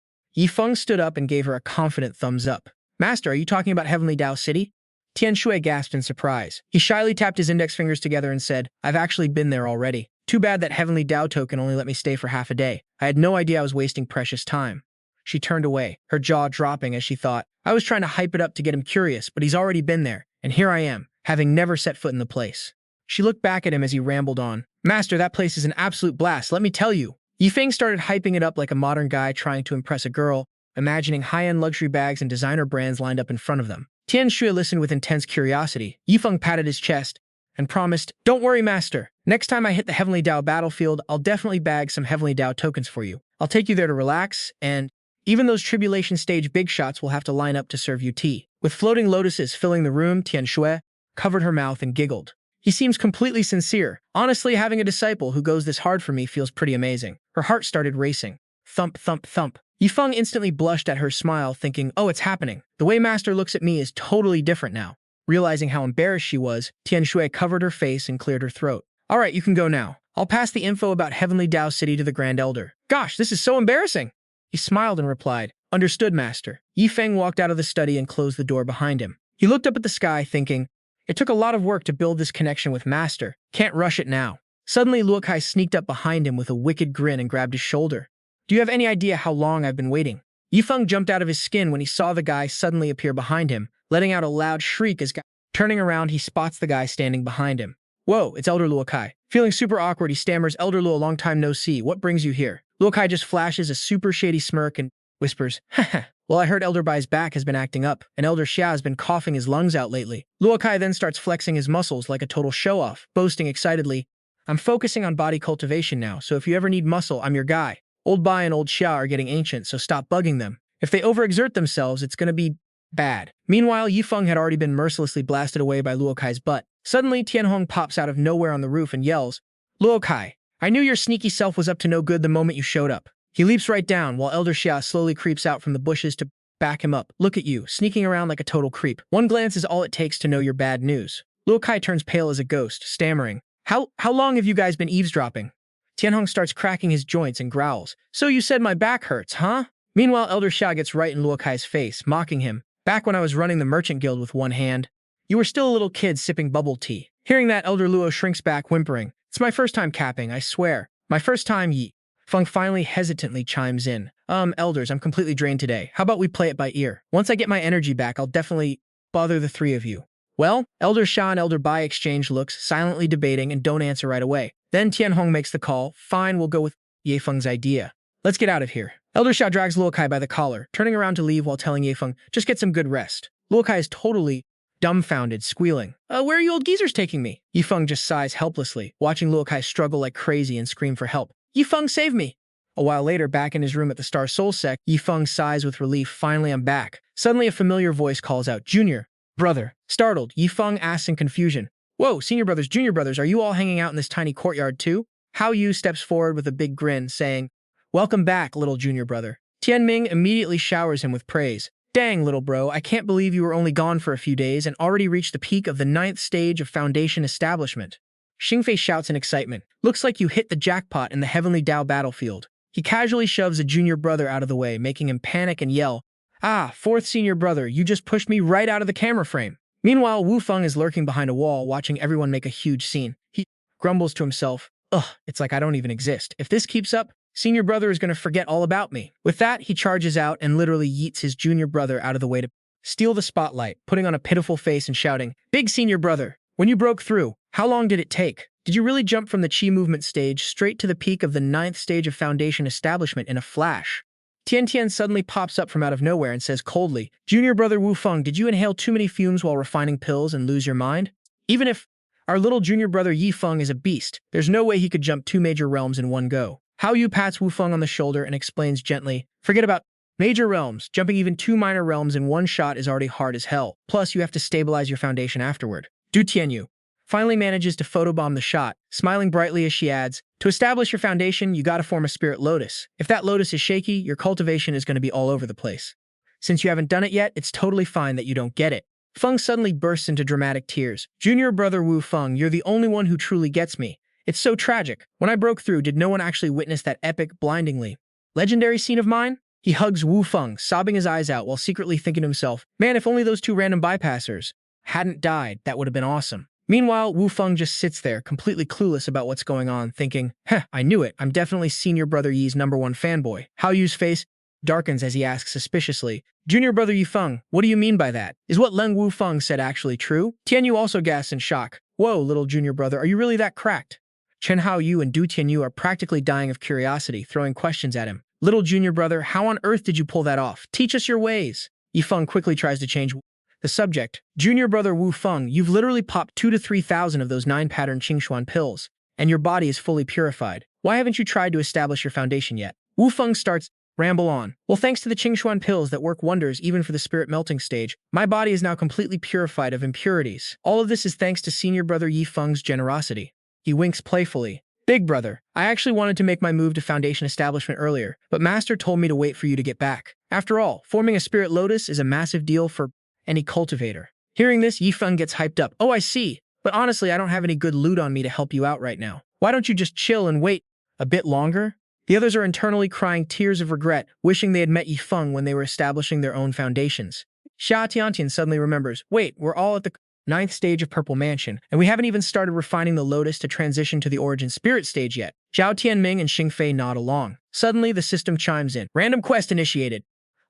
Feng stood up and gave her a confident thumbs up. "Master, are you talking about Heavenly Dao City?" Tianxue gasped in surprise. He shyly tapped his index fingers together and said, "I've actually been there already. Too bad that Heavenly Dao token only let me stay for half a day. I had no idea I was wasting precious time." She turned away, her jaw dropping as she thought, "I was trying to hype it up to get him curious, but he's already been there, and here I am, having never set foot in the place." She looked back at him as he rambled on. "Master, that place is an absolute blast, let me tell you." Feng started hyping it up like a modern guy trying to impress a girl, imagining high-end luxury bags and designer brands lined up in front of them. Tianxue listened with intense curiosity. Feng patted his chest and promised, "Don't worry, Master. Next time I hit the Heavenly Dao battlefield, I'll definitely bag some Heavenly Dao tokens for you. I'll take you there to relax, and even those tribulation stage big shots will have to line up to serve you tea." With floating lotuses filling the room, Tianxue covered her mouth and giggled. "He seems completely sincere. Honestly, having a disciple who goes this hard for me feels pretty amazing." Her heart started racing. Thump, thump, thump. Feng instantly blushed at her smile, thinking, "Oh, it's happening. The way Master looks at me is totally different now." Realizing how embarrassed she was, Tianxue covered her face and cleared her throat. "All right, you can go now. I'll pass the info about Heavenly Dao City to the Grand Elder." "Gosh, this is so embarrassing." He smiled and replied, "Understood, Master." Feng walked out of the study and closed the door behind him. He looked up at the sky, thinking, it took a lot of work to build this connection with Master. Can't rush it now. Suddenly, Luo Kai sneaked up behind him with a wicked grin and grabbed his shoulder. "Do you have any idea how long I've been waiting?" Feng jumped out of his skin when he saw the guy suddenly appear behind him, letting out a loud shriek as turning around, he spots the guy standing behind him. "Whoa, it's Elder Luo Kai." Feeling super awkward, he stammers, "Elder Luo, long time no see. What brings you here?" Luo Kai just flashes a super shady smirk and whispers, "Haha. Well, I heard Elder Bai's back has been acting up, and Elder Xia has been coughing his lungs out lately." Luo Kai then starts flexing his muscles like a total show-off, boasting excitedly, I'm focusing on body cultivation now, so if you ever need muscle, I'm your guy. Old Bai and Old Xia are getting ancient, so stop bugging them. If they overexert themselves, it's gonna be bad. Meanwhile, Yifeng had already been mercilessly blasted away by Luo Kai's butt. Suddenly, Tianhong pops out of nowhere on the roof and yells, Luo Kai, I knew your sneaky self was up to no good the moment you showed up. He leaps right down, while Elder Xia slowly creeps out from the bushes to back him up. Look at you, sneaking around like a total creep. One glance is all it takes to know your bad news. Luo Kai turns pale as a ghost, stammering, How long have you guys been eavesdropping? Tianhong starts cracking his joints and growls, So you said my back hurts, huh? Meanwhile, Elder Xia gets right in Luo Kai's face, mocking him. Back when I was running the merchant guild with one hand, you were still a little kid sipping bubble tea. Hearing that, Elder Luo shrinks back, whimpering. It's my first time capping, I swear. My first time, Yi. Feng finally hesitantly chimes in. Elders, I'm completely drained today. How about we play it by ear? Once I get my energy back, I'll definitely bother the three of you. Well, Elder Xia and Elder Bai exchange looks, silently debating, and don't answer right away. Then Tianhong makes the call. Fine, we'll go with Ye Feng's idea. Let's get out of here. Elder Xia drags Luo Kai by the collar, turning around to leave while telling Ye Feng, just get some good rest. Luo Kai is totally dumbfounded, squealing. Where are you old geezers taking me? Ye Feng just sighs helplessly, watching Luo Kai struggle like crazy and scream for help. Ye Feng, save me! A while later, back in his room at the Star Soul Sect, Ye Feng sighs with relief. Finally, I'm back. Suddenly, a familiar voice calls out, Junior, brother. Startled, Ye Feng asks in confusion, Whoa, senior brothers, junior brothers, are you all hanging out in this tiny courtyard too? Hao Yu steps forward with a big grin, saying, Welcome back, little junior brother. Tian Ming immediately showers him with praise. Dang, little bro, I can't believe you were only gone for a few days and already reached the peak of the 9th stage of Foundation establishment. Xingfei shouts in excitement. Looks like you hit the jackpot in the Heavenly Dao battlefield. He casually shoves a junior brother out of the way, making him panic and yell, Ah, 4th senior brother, you just pushed me right out of the camera frame. Meanwhile, Wu Feng is lurking behind a wall, watching everyone make a huge scene. He grumbles to himself, Ugh, it's like I don't even exist. If this keeps up, senior brother is going to forget all about me. With that, he charges out and literally yeets his junior brother out of the way to steal the spotlight, putting on a pitiful face and shouting, Big senior brother, when you broke through, how long did it take? Did you really jump from the Qi movement stage straight to the peak of the 9th stage of Foundation establishment in a flash? Tian Tian suddenly pops up from out of nowhere and says coldly, Junior brother Wu Feng, did you inhale too many fumes while refining pills and lose your mind? Even if our little junior brother Yi Feng is a beast, there's no way he could jump 2 major realms in one go. Hao Yu pats Wu Feng on the shoulder and explains gently, Forget about major realms. Jumping even 2 minor realms in one shot is already hard as hell. Plus, you have to stabilize your foundation afterward. Du Tianyu finally manages to photobomb the shot, smiling brightly as she adds, To establish your foundation, you gotta form a spirit lotus. If that lotus is shaky, your cultivation is going to be all over the place. Since you haven't done it yet, it's totally fine that you don't get it. Feng suddenly bursts into dramatic tears. Junior brother Wu Feng, you're the only one who truly gets me. It's so tragic. When I broke through, did no one actually witness that epic, blindingly legendary scene of mine? He hugs Wu Feng, sobbing his eyes out while secretly thinking to himself, Man, if only those 2 random bypassers hadn't died, that would have been awesome. Meanwhile, Wu Feng just sits there, completely clueless about what's going on, thinking, I knew it. I'm definitely senior brother Yi's #1 fanboy. Hao Yu's face darkens as he asks suspiciously, Junior brother Yi Feng, what do you mean by that? Is what Leng Wu Feng said actually true? Tianyu also gasps in shock. Whoa, little junior brother, are you really that cracked? Chen Hao Yu and Du Tianyu are practically dying of curiosity, throwing questions at him. Little junior brother, how on earth did you pull that off? Teach us your ways. Yi Feng quickly tries to change the subject. Junior brother Wu Feng, you've literally popped 2,000 to 3,000 of those 9-pattern Qingxuan pills, and your body is fully purified. Why haven't you tried to establish your foundation yet? Wu Feng starts ramble on. Well, thanks to the Qingxuan pills that work wonders even for the spirit melting stage, my body is now completely purified of impurities. All of this is thanks to senior brother Yi Feng's generosity. He winks playfully. Big brother, I actually wanted to make my move to foundation establishment earlier, but master told me to wait for you to get back. After all, forming a spirit lotus is a massive deal for any cultivator. Hearing this, Yi Feng gets hyped up. Oh, I see. But honestly, I don't have any good loot on me to help you out right now. Why don't you just chill and wait a bit longer? The others are internally crying tears of regret, wishing they had met Yi Feng when they were establishing their own foundations. Xia Tiantian suddenly remembers, wait, we're all at the 9th stage of Purple Mansion, and we haven't even started refining the Lotus to transition to the Origin Spirit stage yet. Zhao Tianming and Xingfei nod along. Suddenly, the system chimes in. Random quest initiated.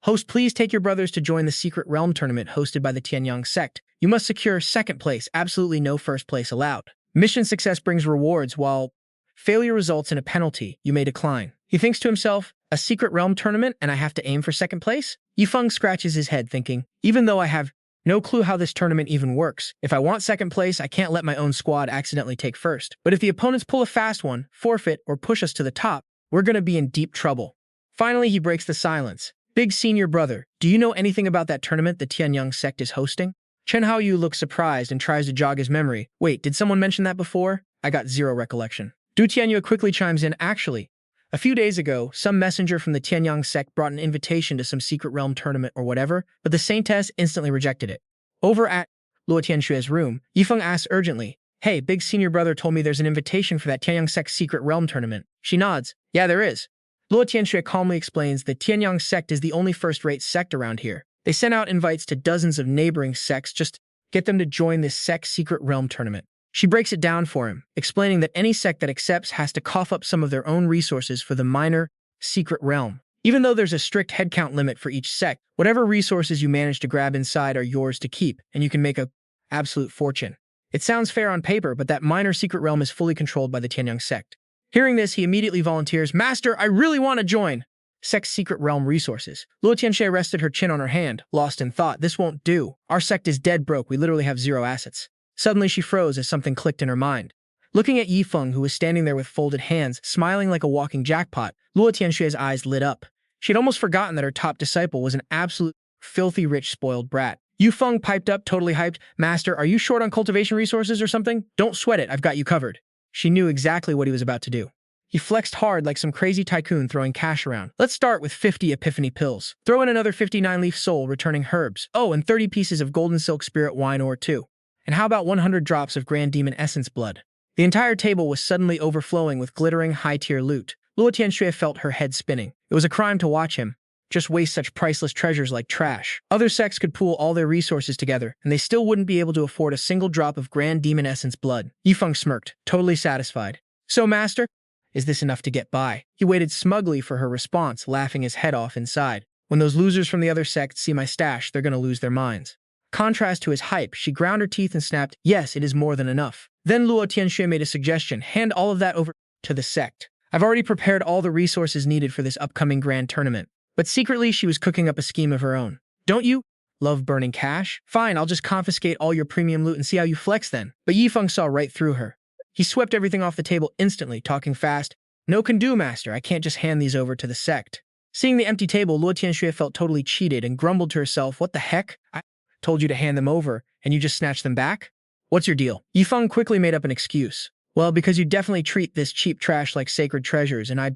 Host, please take your brothers to join the Secret Realm tournament hosted by the Tianyang Sect. You must secure 2nd place, absolutely no 1st place allowed. Mission success brings rewards, while failure results in a penalty. You may decline. He thinks to himself, a Secret Realm tournament and I have to aim for 2nd place? Yi Feng scratches his head thinking, even though I have No clue how this tournament even works. If I want second place, I can't let my own squad accidentally take first. But if the opponents pull a fast one, forfeit, or push us to the top, we're gonna be in deep trouble. Finally, he breaks the silence. Big senior brother, do you know anything about that tournament the Tianyang Sect is hosting? Chen Haoyu looks surprised and tries to jog his memory. Wait, did someone mention that before? I got zero recollection. Du Tianyue quickly chimes in, actually. A few days ago, some messenger from the Tianyang Sect brought an invitation to some secret realm tournament or whatever, but the Saintess instantly rejected it. Over at Luo Tianxue's room, Yifeng asks urgently, hey, big senior brother told me there's an invitation for that Tianyang Sect secret realm tournament. She nods. Yeah, there is. Luo Tianxue calmly explains that Tianyang Sect is the only first-rate sect around here. They sent out invites to dozens of neighboring sects just to get them to join this Sect secret realm tournament. She breaks it down for him, explaining that any sect that accepts has to cough up some of their own resources for the minor secret realm. Even though there's a strict headcount limit for each sect, whatever resources you manage to grab inside are yours to keep, and you can make an absolute fortune. It sounds fair on paper, but that minor secret realm is fully controlled by the Tianyang Sect. Hearing this, he immediately volunteers, Master, I really want to join! Sect's secret realm resources. Luo Tianxue rested her chin on her hand, lost in thought. This won't do. Our sect is dead broke. We literally have zero assets. Suddenly, she froze as something clicked in her mind. Looking at Yifeng, who was standing there with folded hands, smiling like a walking jackpot, Luo Tianxue's eyes lit up. She had almost forgotten that her top disciple was an absolute filthy rich spoiled brat. Yifeng piped up, totally hyped, Master, are you short on cultivation resources or something? Don't sweat it, I've got you covered. She knew exactly what he was about to do. He flexed hard like some crazy tycoon throwing cash around. Let's start with 50 Epiphany Pills. Throw in another 59-leaf soul returning herbs. Oh, and 30 pieces of golden silk spirit wine ore too. And how about 100 drops of Grand Demon Essence blood? The entire table was suddenly overflowing with glittering high-tier loot. Luo Tianxue felt her head spinning. It was a crime to watch him just waste such priceless treasures like trash. Other sects could pool all their resources together, and they still wouldn't be able to afford a single drop of Grand Demon Essence blood. Yifeng smirked, totally satisfied. So, Master, is this enough to get by? He waited smugly for her response, laughing his head off inside. When those losers from the other sects see my stash, they're gonna lose their minds. Contrast to his hype, she ground her teeth and snapped, yes, it is more than enough. Then Luo Tianxue made a suggestion, hand all of that over to the sect. I've already prepared all the resources needed for this upcoming grand tournament. But secretly, she was cooking up a scheme of her own. Don't you love burning cash? Fine, I'll just confiscate all your premium loot and see how you flex then. But Yifeng saw right through her. He swept everything off the table instantly, talking fast. No can do, Master. I can't just hand these over to the sect. Seeing the empty table, Luo Tianxue felt totally cheated and grumbled to herself, what the heck? I told you to hand them over, and you just snatched them back? What's your deal? Yifeng quickly made up an excuse. Well, because you definitely treat this cheap trash like sacred treasures, and I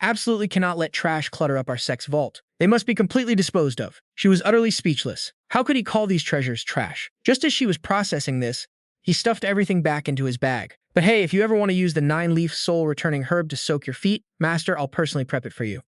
absolutely cannot let trash clutter up our sect's vault. They must be completely disposed of. She was utterly speechless. How could he call these treasures trash? Just as she was processing this, he stuffed everything back into his bag. But hey, if you ever want to use the 9-leaf soul-returning herb to soak your feet, Master, I'll personally prep it for you.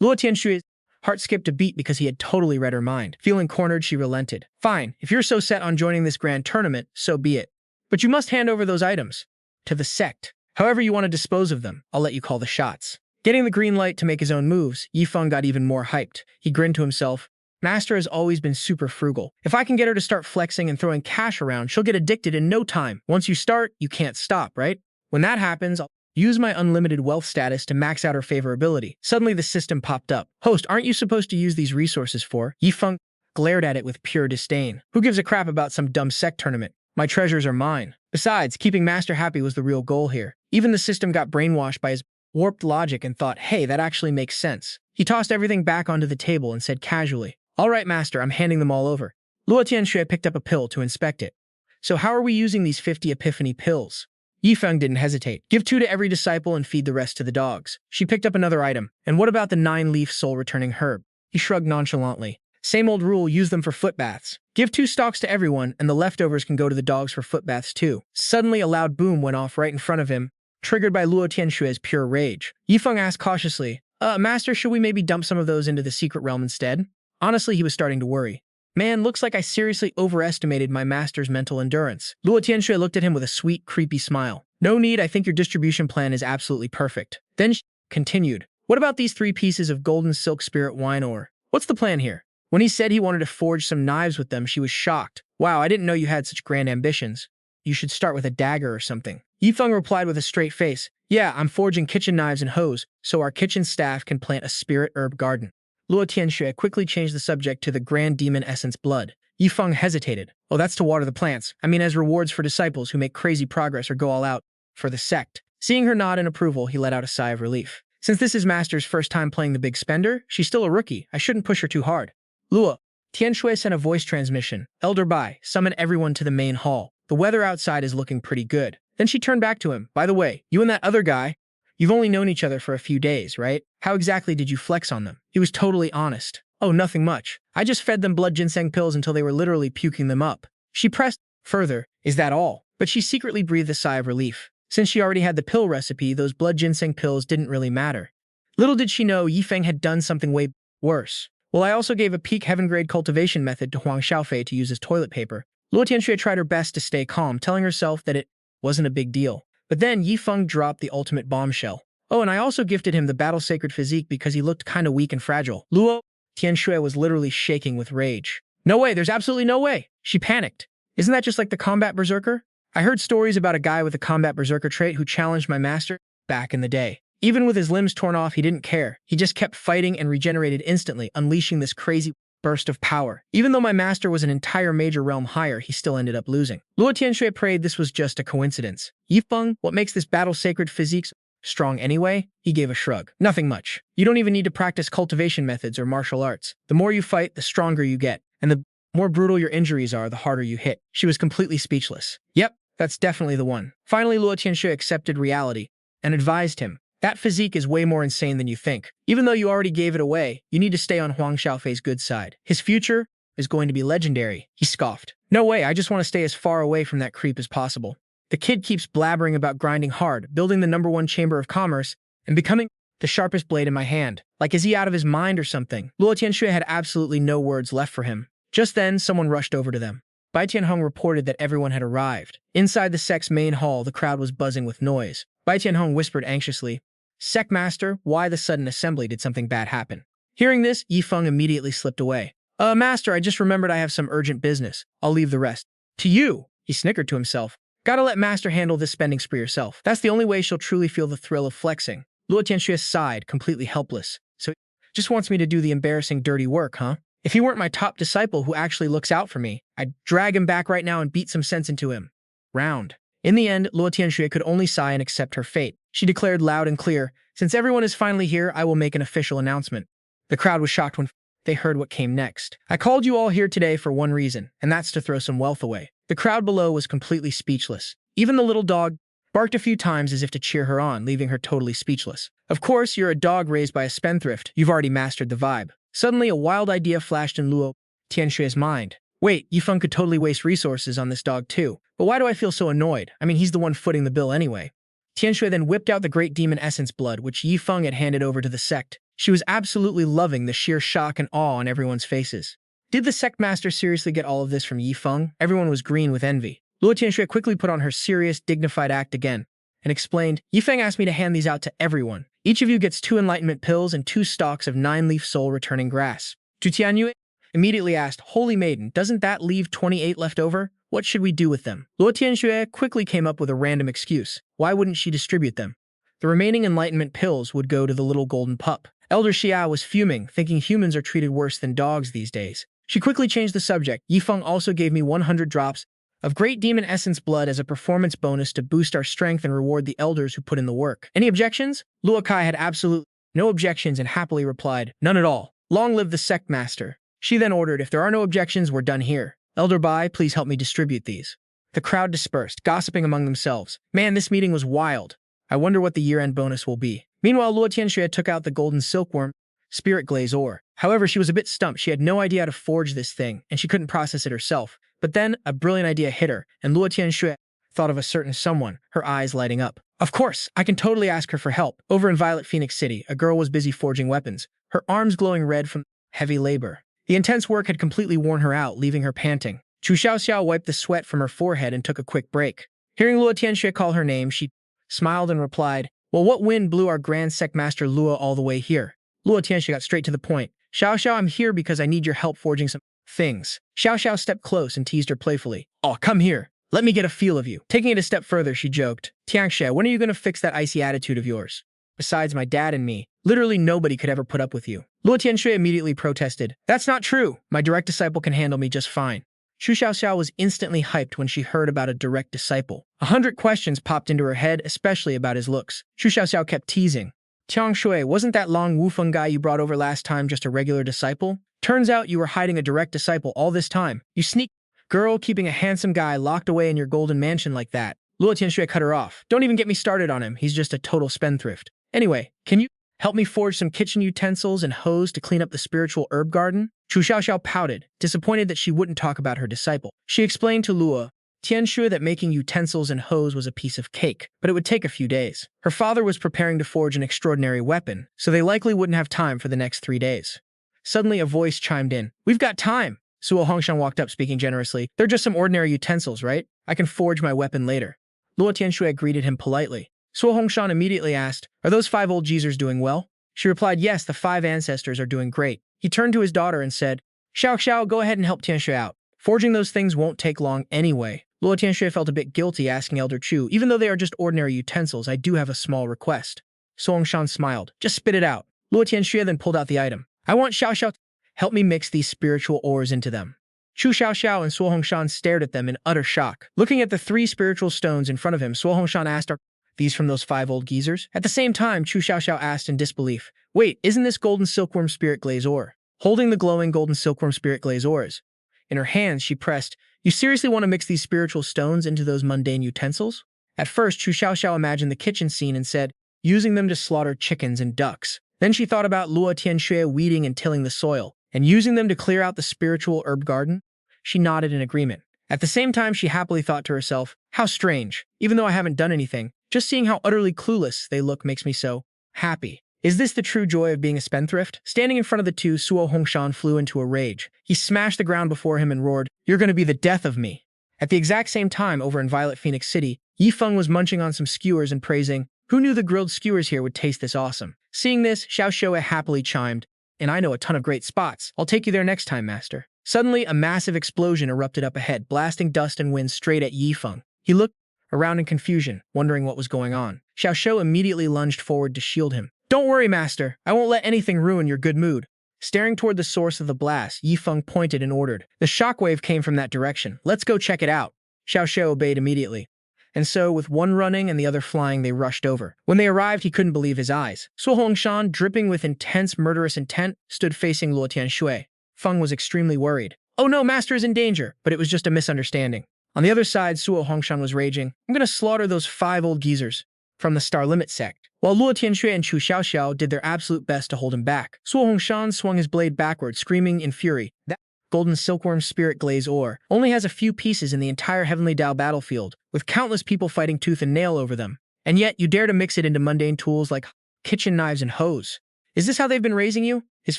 Luo Tianxue's heart skipped a beat because he had totally read her mind. Feeling cornered, she relented. Fine, if you're so set on joining this grand tournament, so be it. But you must hand over those items to the sect. However you want to dispose of them, I'll let you call the shots. Getting the green light to make his own moves, Yifeng got even more hyped. He grinned to himself. Master has always been super frugal. If I can get her to start flexing and throwing cash around, she'll get addicted in no time. Once you start, you can't stop, right? When that happens, I'll use my unlimited wealth status to max out her favorability. Suddenly, the system popped up. Host, aren't you supposed to use these resources for? Yifeng glared at it with pure disdain. Who gives a crap about some dumb sect tournament? My treasures are mine. Besides, keeping Master happy was the real goal here. Even the system got brainwashed by his warped logic and thought, hey, that actually makes sense. He tossed everything back onto the table and said casually, all right, Master, I'm handing them all over. Luo Tianxue picked up a pill to inspect it. So how are we using these 50 Epiphany Pills? Yifeng didn't hesitate. Give 2 to every disciple and feed the rest to the dogs. She picked up another item. And what about the 9-leaf soul-returning herb? He shrugged nonchalantly. Same old rule, use them for foot baths. Give 2 stalks to everyone, and the leftovers can go to the dogs for foot baths too. Suddenly, a loud boom went off right in front of him, triggered by Luo Tianxue's pure rage. Yifeng asked cautiously, Master, should we maybe dump some of those into the secret realm instead? Honestly, he was starting to worry. Man, looks like I seriously overestimated my master's mental endurance. Luo Tianxue looked at him with a sweet, creepy smile. No need, I think your distribution plan is absolutely perfect. Then she continued, what about these 3 pieces of golden silk spirit wine ore? What's the plan here? When he said he wanted to forge some knives with them, she was shocked. Wow, I didn't know you had such grand ambitions. You should start with a dagger or something. Yifeng replied with a straight face, yeah, I'm forging kitchen knives and hoes, so our kitchen staff can plant a spirit herb garden. Luo Tianxue quickly changed the subject to the Grand Demon Essence blood. Yi Feng hesitated. Oh, that's to water the plants. I mean, as rewards for disciples who make crazy progress or go all out for the sect. Seeing her nod in approval, he let out a sigh of relief. Since this is Master's first time playing the big spender, she's still a rookie. I shouldn't push her too hard. Luo Tianxue sent a voice transmission. Elder Bai, summon everyone to the main hall. The weather outside is looking pretty good. Then she turned back to him. By the way, you and that other guy, you've only known each other for a few days, right? How exactly did you flex on them? He was totally honest. Oh, nothing much. I just fed them blood ginseng pills until they were literally puking them up. She pressed further. Is that all? But she secretly breathed a sigh of relief. Since she already had the pill recipe, those blood ginseng pills didn't really matter. Little did she know Yi Feng had done something way worse. Well, I also gave a peak heaven-grade cultivation method to Huang Xiaofei to use as toilet paper. Luo Tianxue tried her best to stay calm, telling herself that it wasn't a big deal. But then Yi Feng dropped the ultimate bombshell. Oh, and I also gifted him the battle-sacred physique because he looked kinda weak and fragile. Luo Tianxue was literally shaking with rage. No way, there's absolutely no way! She panicked. Isn't that just like the combat berserker? I heard stories about a guy with a combat berserker trait who challenged my master back in the day. Even with his limbs torn off, he didn't care. He just kept fighting and regenerated instantly, unleashing this crazy burst of power. Even though my master was an entire major realm higher, he still ended up losing. Luo Tianxue prayed this was just a coincidence. Yi Feng, what makes this battle-sacred physique strong anyway? He gave a shrug. Nothing much. You don't even need to practice cultivation methods or martial arts. The more you fight, the stronger you get. And the more brutal your injuries are, the harder you hit. She was completely speechless. Yep, that's definitely the one. Finally, Luo Tianxue accepted reality and advised him. That physique is way more insane than you think. Even though you already gave it away, you need to stay on Huang Xiaofei's good side. His future is going to be legendary. He scoffed. No way, I just want to stay as far away from that creep as possible. The kid keeps blabbering about grinding hard, building the #1 chamber of commerce, and becoming the sharpest blade in my hand. Like, is he out of his mind or something? Luo Tianxue had absolutely no words left for him. Just then, someone rushed over to them. Bai Tianhong reported that everyone had arrived. Inside the sect's main hall, the crowd was buzzing with noise. Bai Tianhong whispered anxiously, Sect Master, why the sudden assembly? Did something bad happen? Hearing this, Yi Feng immediately slipped away. Master, I just remembered I have some urgent business. I'll leave the rest to you. He snickered to himself. Gotta let Master handle this spending spree herself. That's the only way she'll truly feel the thrill of flexing. Luo Tianxue sighed, completely helpless. So he just wants me to do the embarrassing dirty work, huh? If he weren't my top disciple who actually looks out for me, I'd drag him back right now and beat some sense into him. Round. In the end, Luo Tianxue could only sigh and accept her fate. She declared loud and clear, since everyone is finally here, I will make an official announcement. The crowd was shocked when they heard what came next. I called you all here today for one reason, and that's to throw some wealth away. The crowd below was completely speechless. Even the little dog barked a few times as if to cheer her on, leaving her totally speechless. Of course, you're a dog raised by a spendthrift. You've already mastered the vibe. Suddenly, a wild idea flashed in Luo Tianxue's mind. Wait, Yi Feng could totally waste resources on this dog too. But why do I feel so annoyed? I mean, he's the one footing the bill anyway. Tianxue then whipped out the great demon essence blood, which Yi Feng had handed over to the sect. She was absolutely loving the sheer shock and awe on everyone's faces. Did the sect master seriously get all of this from Yi Feng? Everyone was green with envy. Luo Tianxue quickly put on her serious, dignified act again and explained, Yi Feng asked me to hand these out to everyone. Each of you gets 2 enlightenment pills and 2 stalks of 9-leaf soul-returning grass. Tu Tianxue immediately asked, Holy Maiden, doesn't that leave 28 left over? What should we do with them? Luo Tianxue quickly came up with a random excuse. Why wouldn't she distribute them? The remaining enlightenment pills would go to the little golden pup. Elder Xia was fuming, thinking humans are treated worse than dogs these days. She quickly changed the subject. Yi Feng also gave me 100 drops of great demon essence blood as a performance bonus to boost our strength and reward the elders who put in the work. Any objections? Luo Kai had absolutely no objections and happily replied, None at all. Long live the sect master. She then ordered, If there are no objections, we're done here. Elder Bai, please help me distribute these. The crowd dispersed, gossiping among themselves. Man, this meeting was wild. I wonder what the year-end bonus will be. Meanwhile, Luo Tianxue took out the golden silkworm, spirit glaze ore. However, she was a bit stumped. She had no idea how to forge this thing, and she couldn't process it herself. But then, a brilliant idea hit her, and Luo Tianxue thought of a certain someone, her eyes lighting up. Of course, I can totally ask her for help. Over in Violet Phoenix City, a girl was busy forging weapons, her arms glowing red from heavy labor. The intense work had completely worn her out, leaving her panting. Chu Xiaoxiao wiped the sweat from her forehead and took a quick break. Hearing Luo Tianxue call her name, she smiled and replied, Well, what wind blew our Grand Sect Master Luo all the way here? Luo Tianxue got straight to the point. Xiaoxiao, I'm here because I need your help forging some things. Xiaoxiao stepped close and teased her playfully. Oh, come here. Let me get a feel of you. Taking it a step further, she joked. Tianxue, when are you going to fix that icy attitude of yours? Besides my dad and me, literally nobody could ever put up with you. Luo Tianxue immediately protested. That's not true. My direct disciple can handle me just fine. Chu Xiaoxiao was instantly hyped when she heard about a direct disciple. 100 questions popped into her head, especially about his looks. Chu Xiaoxiao kept teasing. Tianxue, wasn't that Long Wufeng guy you brought over last time just a regular disciple? Turns out you were hiding a direct disciple all this time. You sneak girl keeping a handsome guy locked away in your golden mansion like that. Luo Tianxue cut her off. Don't even get me started on him. He's just a total spendthrift. Anyway, can you help me forge some kitchen utensils and hose to clean up the spiritual herb garden? Chu Xiaoxiao pouted, disappointed that she wouldn't talk about her disciple. She explained to Luo Tianxue that making utensils and hose was a piece of cake, but it would take a few days. Her father was preparing to forge an extraordinary weapon, so they likely wouldn't have time for the next 3 days. Suddenly, a voice chimed in. We've got time! Suo Hongshan walked up speaking generously. They're just some ordinary utensils, right? I can forge my weapon later. Luo Tianxue greeted him politely. Suo Hongshan immediately asked, Are those 5 old geezers doing well? She replied, Yes, the 5 ancestors are doing great. He turned to his daughter and said, Xiao, go ahead and help Tianxue out. Forging those things won't take long anyway. Luo Tianxue felt a bit guilty asking Elder Chu, even though they are just ordinary utensils, I do have a small request. Suo Hongshan smiled. Just spit it out. Luo Tianxue then pulled out the item. I want Xiao to help me mix these spiritual ores into them. Chu Xiaoxiao and Suo Hongshan stared at them in utter shock. Looking at the 3 spiritual stones in front of him, Suo Hongshan asked, Are these from those 5 old geezers? At the same time, Chu Xiaoxiao asked in disbelief, Wait, isn't this golden silkworm spirit glaze ore? Holding the glowing golden silkworm spirit glaze ores in her hands, she pressed, You seriously want to mix these spiritual stones into those mundane utensils? At first, Chu Xiaoxiao imagined the kitchen scene and said, Using them to slaughter chickens and ducks. Then she thought about Luo Tianxue weeding and tilling the soil, and using them to clear out the spiritual herb garden. She nodded in agreement. At the same time, she happily thought to herself, How strange. Even though I haven't done anything, just seeing how utterly clueless they look makes me so happy. Is this the true joy of being a spendthrift? Standing in front of the 2, Suo Hongshan flew into a rage. He smashed the ground before him and roared, You're going to be the death of me. At the exact same time, over in Violet Phoenix City, Feng was munching on some skewers and praising, Who knew the grilled skewers here would taste this awesome? Seeing this, Xiaoxiao happily chimed, And I know a ton of great spots. I'll take you there next time, master. Suddenly, a massive explosion erupted up ahead, blasting dust and wind straight at Feng. He looked around in confusion, wondering what was going on. Xiaoxiao immediately lunged forward to shield him. Don't worry, master. I won't let anything ruin your good mood. Staring toward the source of the blast, Feng pointed and ordered. The shockwave came from that direction. Let's go check it out. Xiaoxiao obeyed immediately. And so, with one running and the other flying, they rushed over. When they arrived, he couldn't believe his eyes. Suo Hongshan, dripping with intense murderous intent, stood facing Luo Tianxue. Feng was extremely worried. Oh no, master is in danger, but it was just a misunderstanding. On the other side, Suo Hongshan was raging. I'm going to slaughter those 5 old geezers from the Star Limit Sect. While Luo Tianxue and Chu Xiaoxiao did their absolute best to hold him back, Suo Hongshan swung his blade backward, screaming in fury, That golden silkworm spirit glaze ore only has a few pieces in the entire Heavenly Dao battlefield, with countless people fighting tooth and nail over them. And yet, you dare to mix it into mundane tools like kitchen knives and hose. Is this how they've been raising you? His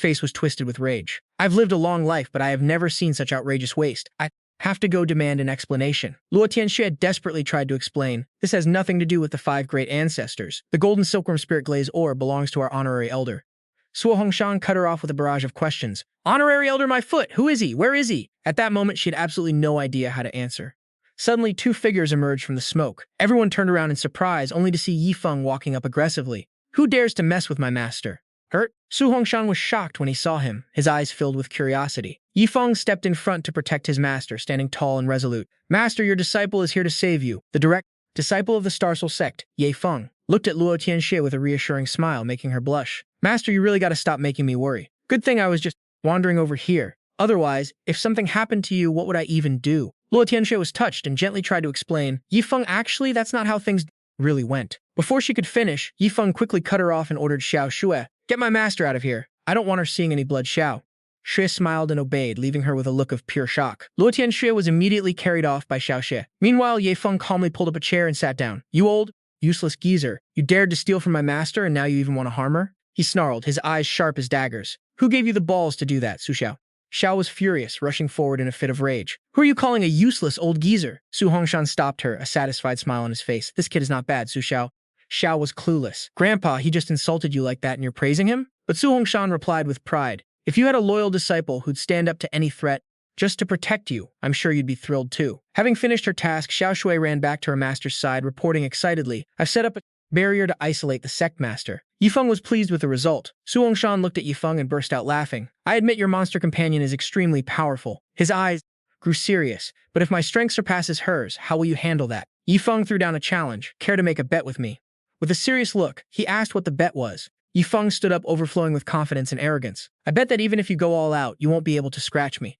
face was twisted with rage. I've lived a long life, but I have never seen such outrageous waste. I have to go demand an explanation. Luo Tianxue desperately tried to explain. This has nothing to do with the 5 great ancestors. The golden silkworm spirit glaze ore belongs to our honorary elder. Suo Hongshan cut her off with a barrage of questions. Honorary elder my foot! Who is he? Where is he? At that moment, she had absolutely no idea how to answer. Suddenly, 2 figures emerged from the smoke. Everyone turned around in surprise, only to see Feng walking up aggressively. Who dares to mess with my master? Hurt? Su Hongshan was shocked when he saw him, his eyes filled with curiosity. Feng stepped in front to protect his master, standing tall and resolute. Master, your disciple is here to save you. The direct disciple of the Star Soul Sect, Feng, looked at Luo Tianxue with a reassuring smile, making her blush. Master, you really gotta stop making me worry. Good thing I was just wandering over here. Otherwise, if something happened to you, what would I even do? Luo Tianxue was touched and gently tried to explain, Feng, actually, that's not how things really went. Before she could finish, Feng quickly cut her off and ordered Xiao Xue, Get my master out of here. I don't want her seeing any blood. Xiao Xue smiled and obeyed, leaving her with a look of pure shock. Luo Tianxue was immediately carried off by Xiao Xue. Meanwhile, Feng calmly pulled up a chair and sat down. You old, useless geezer. You dared to steal from my master and now you even want to harm her? He snarled, his eyes sharp as daggers. Who gave you the balls to do that, Su Xiao? Xiao was furious, rushing forward in a fit of rage. Who are you calling a useless old geezer? Su Hongshan stopped her, a satisfied smile on his face. This kid is not bad, Su Xiao. Xiao was clueless. Grandpa, he just insulted you like that and you're praising him? But Su Hongshan replied with pride. If you had a loyal disciple who'd stand up to any threat just to protect you, I'm sure you'd be thrilled too. Having finished her task, Xiao Xue ran back to her master's side, reporting excitedly, I've set up a barrier to isolate the sect master. Feng was pleased with the result. Su Hongshan looked at Feng and burst out laughing. I admit your monster companion is extremely powerful. His eyes grew serious. But if my strength surpasses hers, how will you handle that? Yi Feng threw down a challenge. Care to make a bet with me? With a serious look, he asked what the bet was. Yi Feng stood up, overflowing with confidence and arrogance. I bet that even if you go all out, you won't be able to scratch me.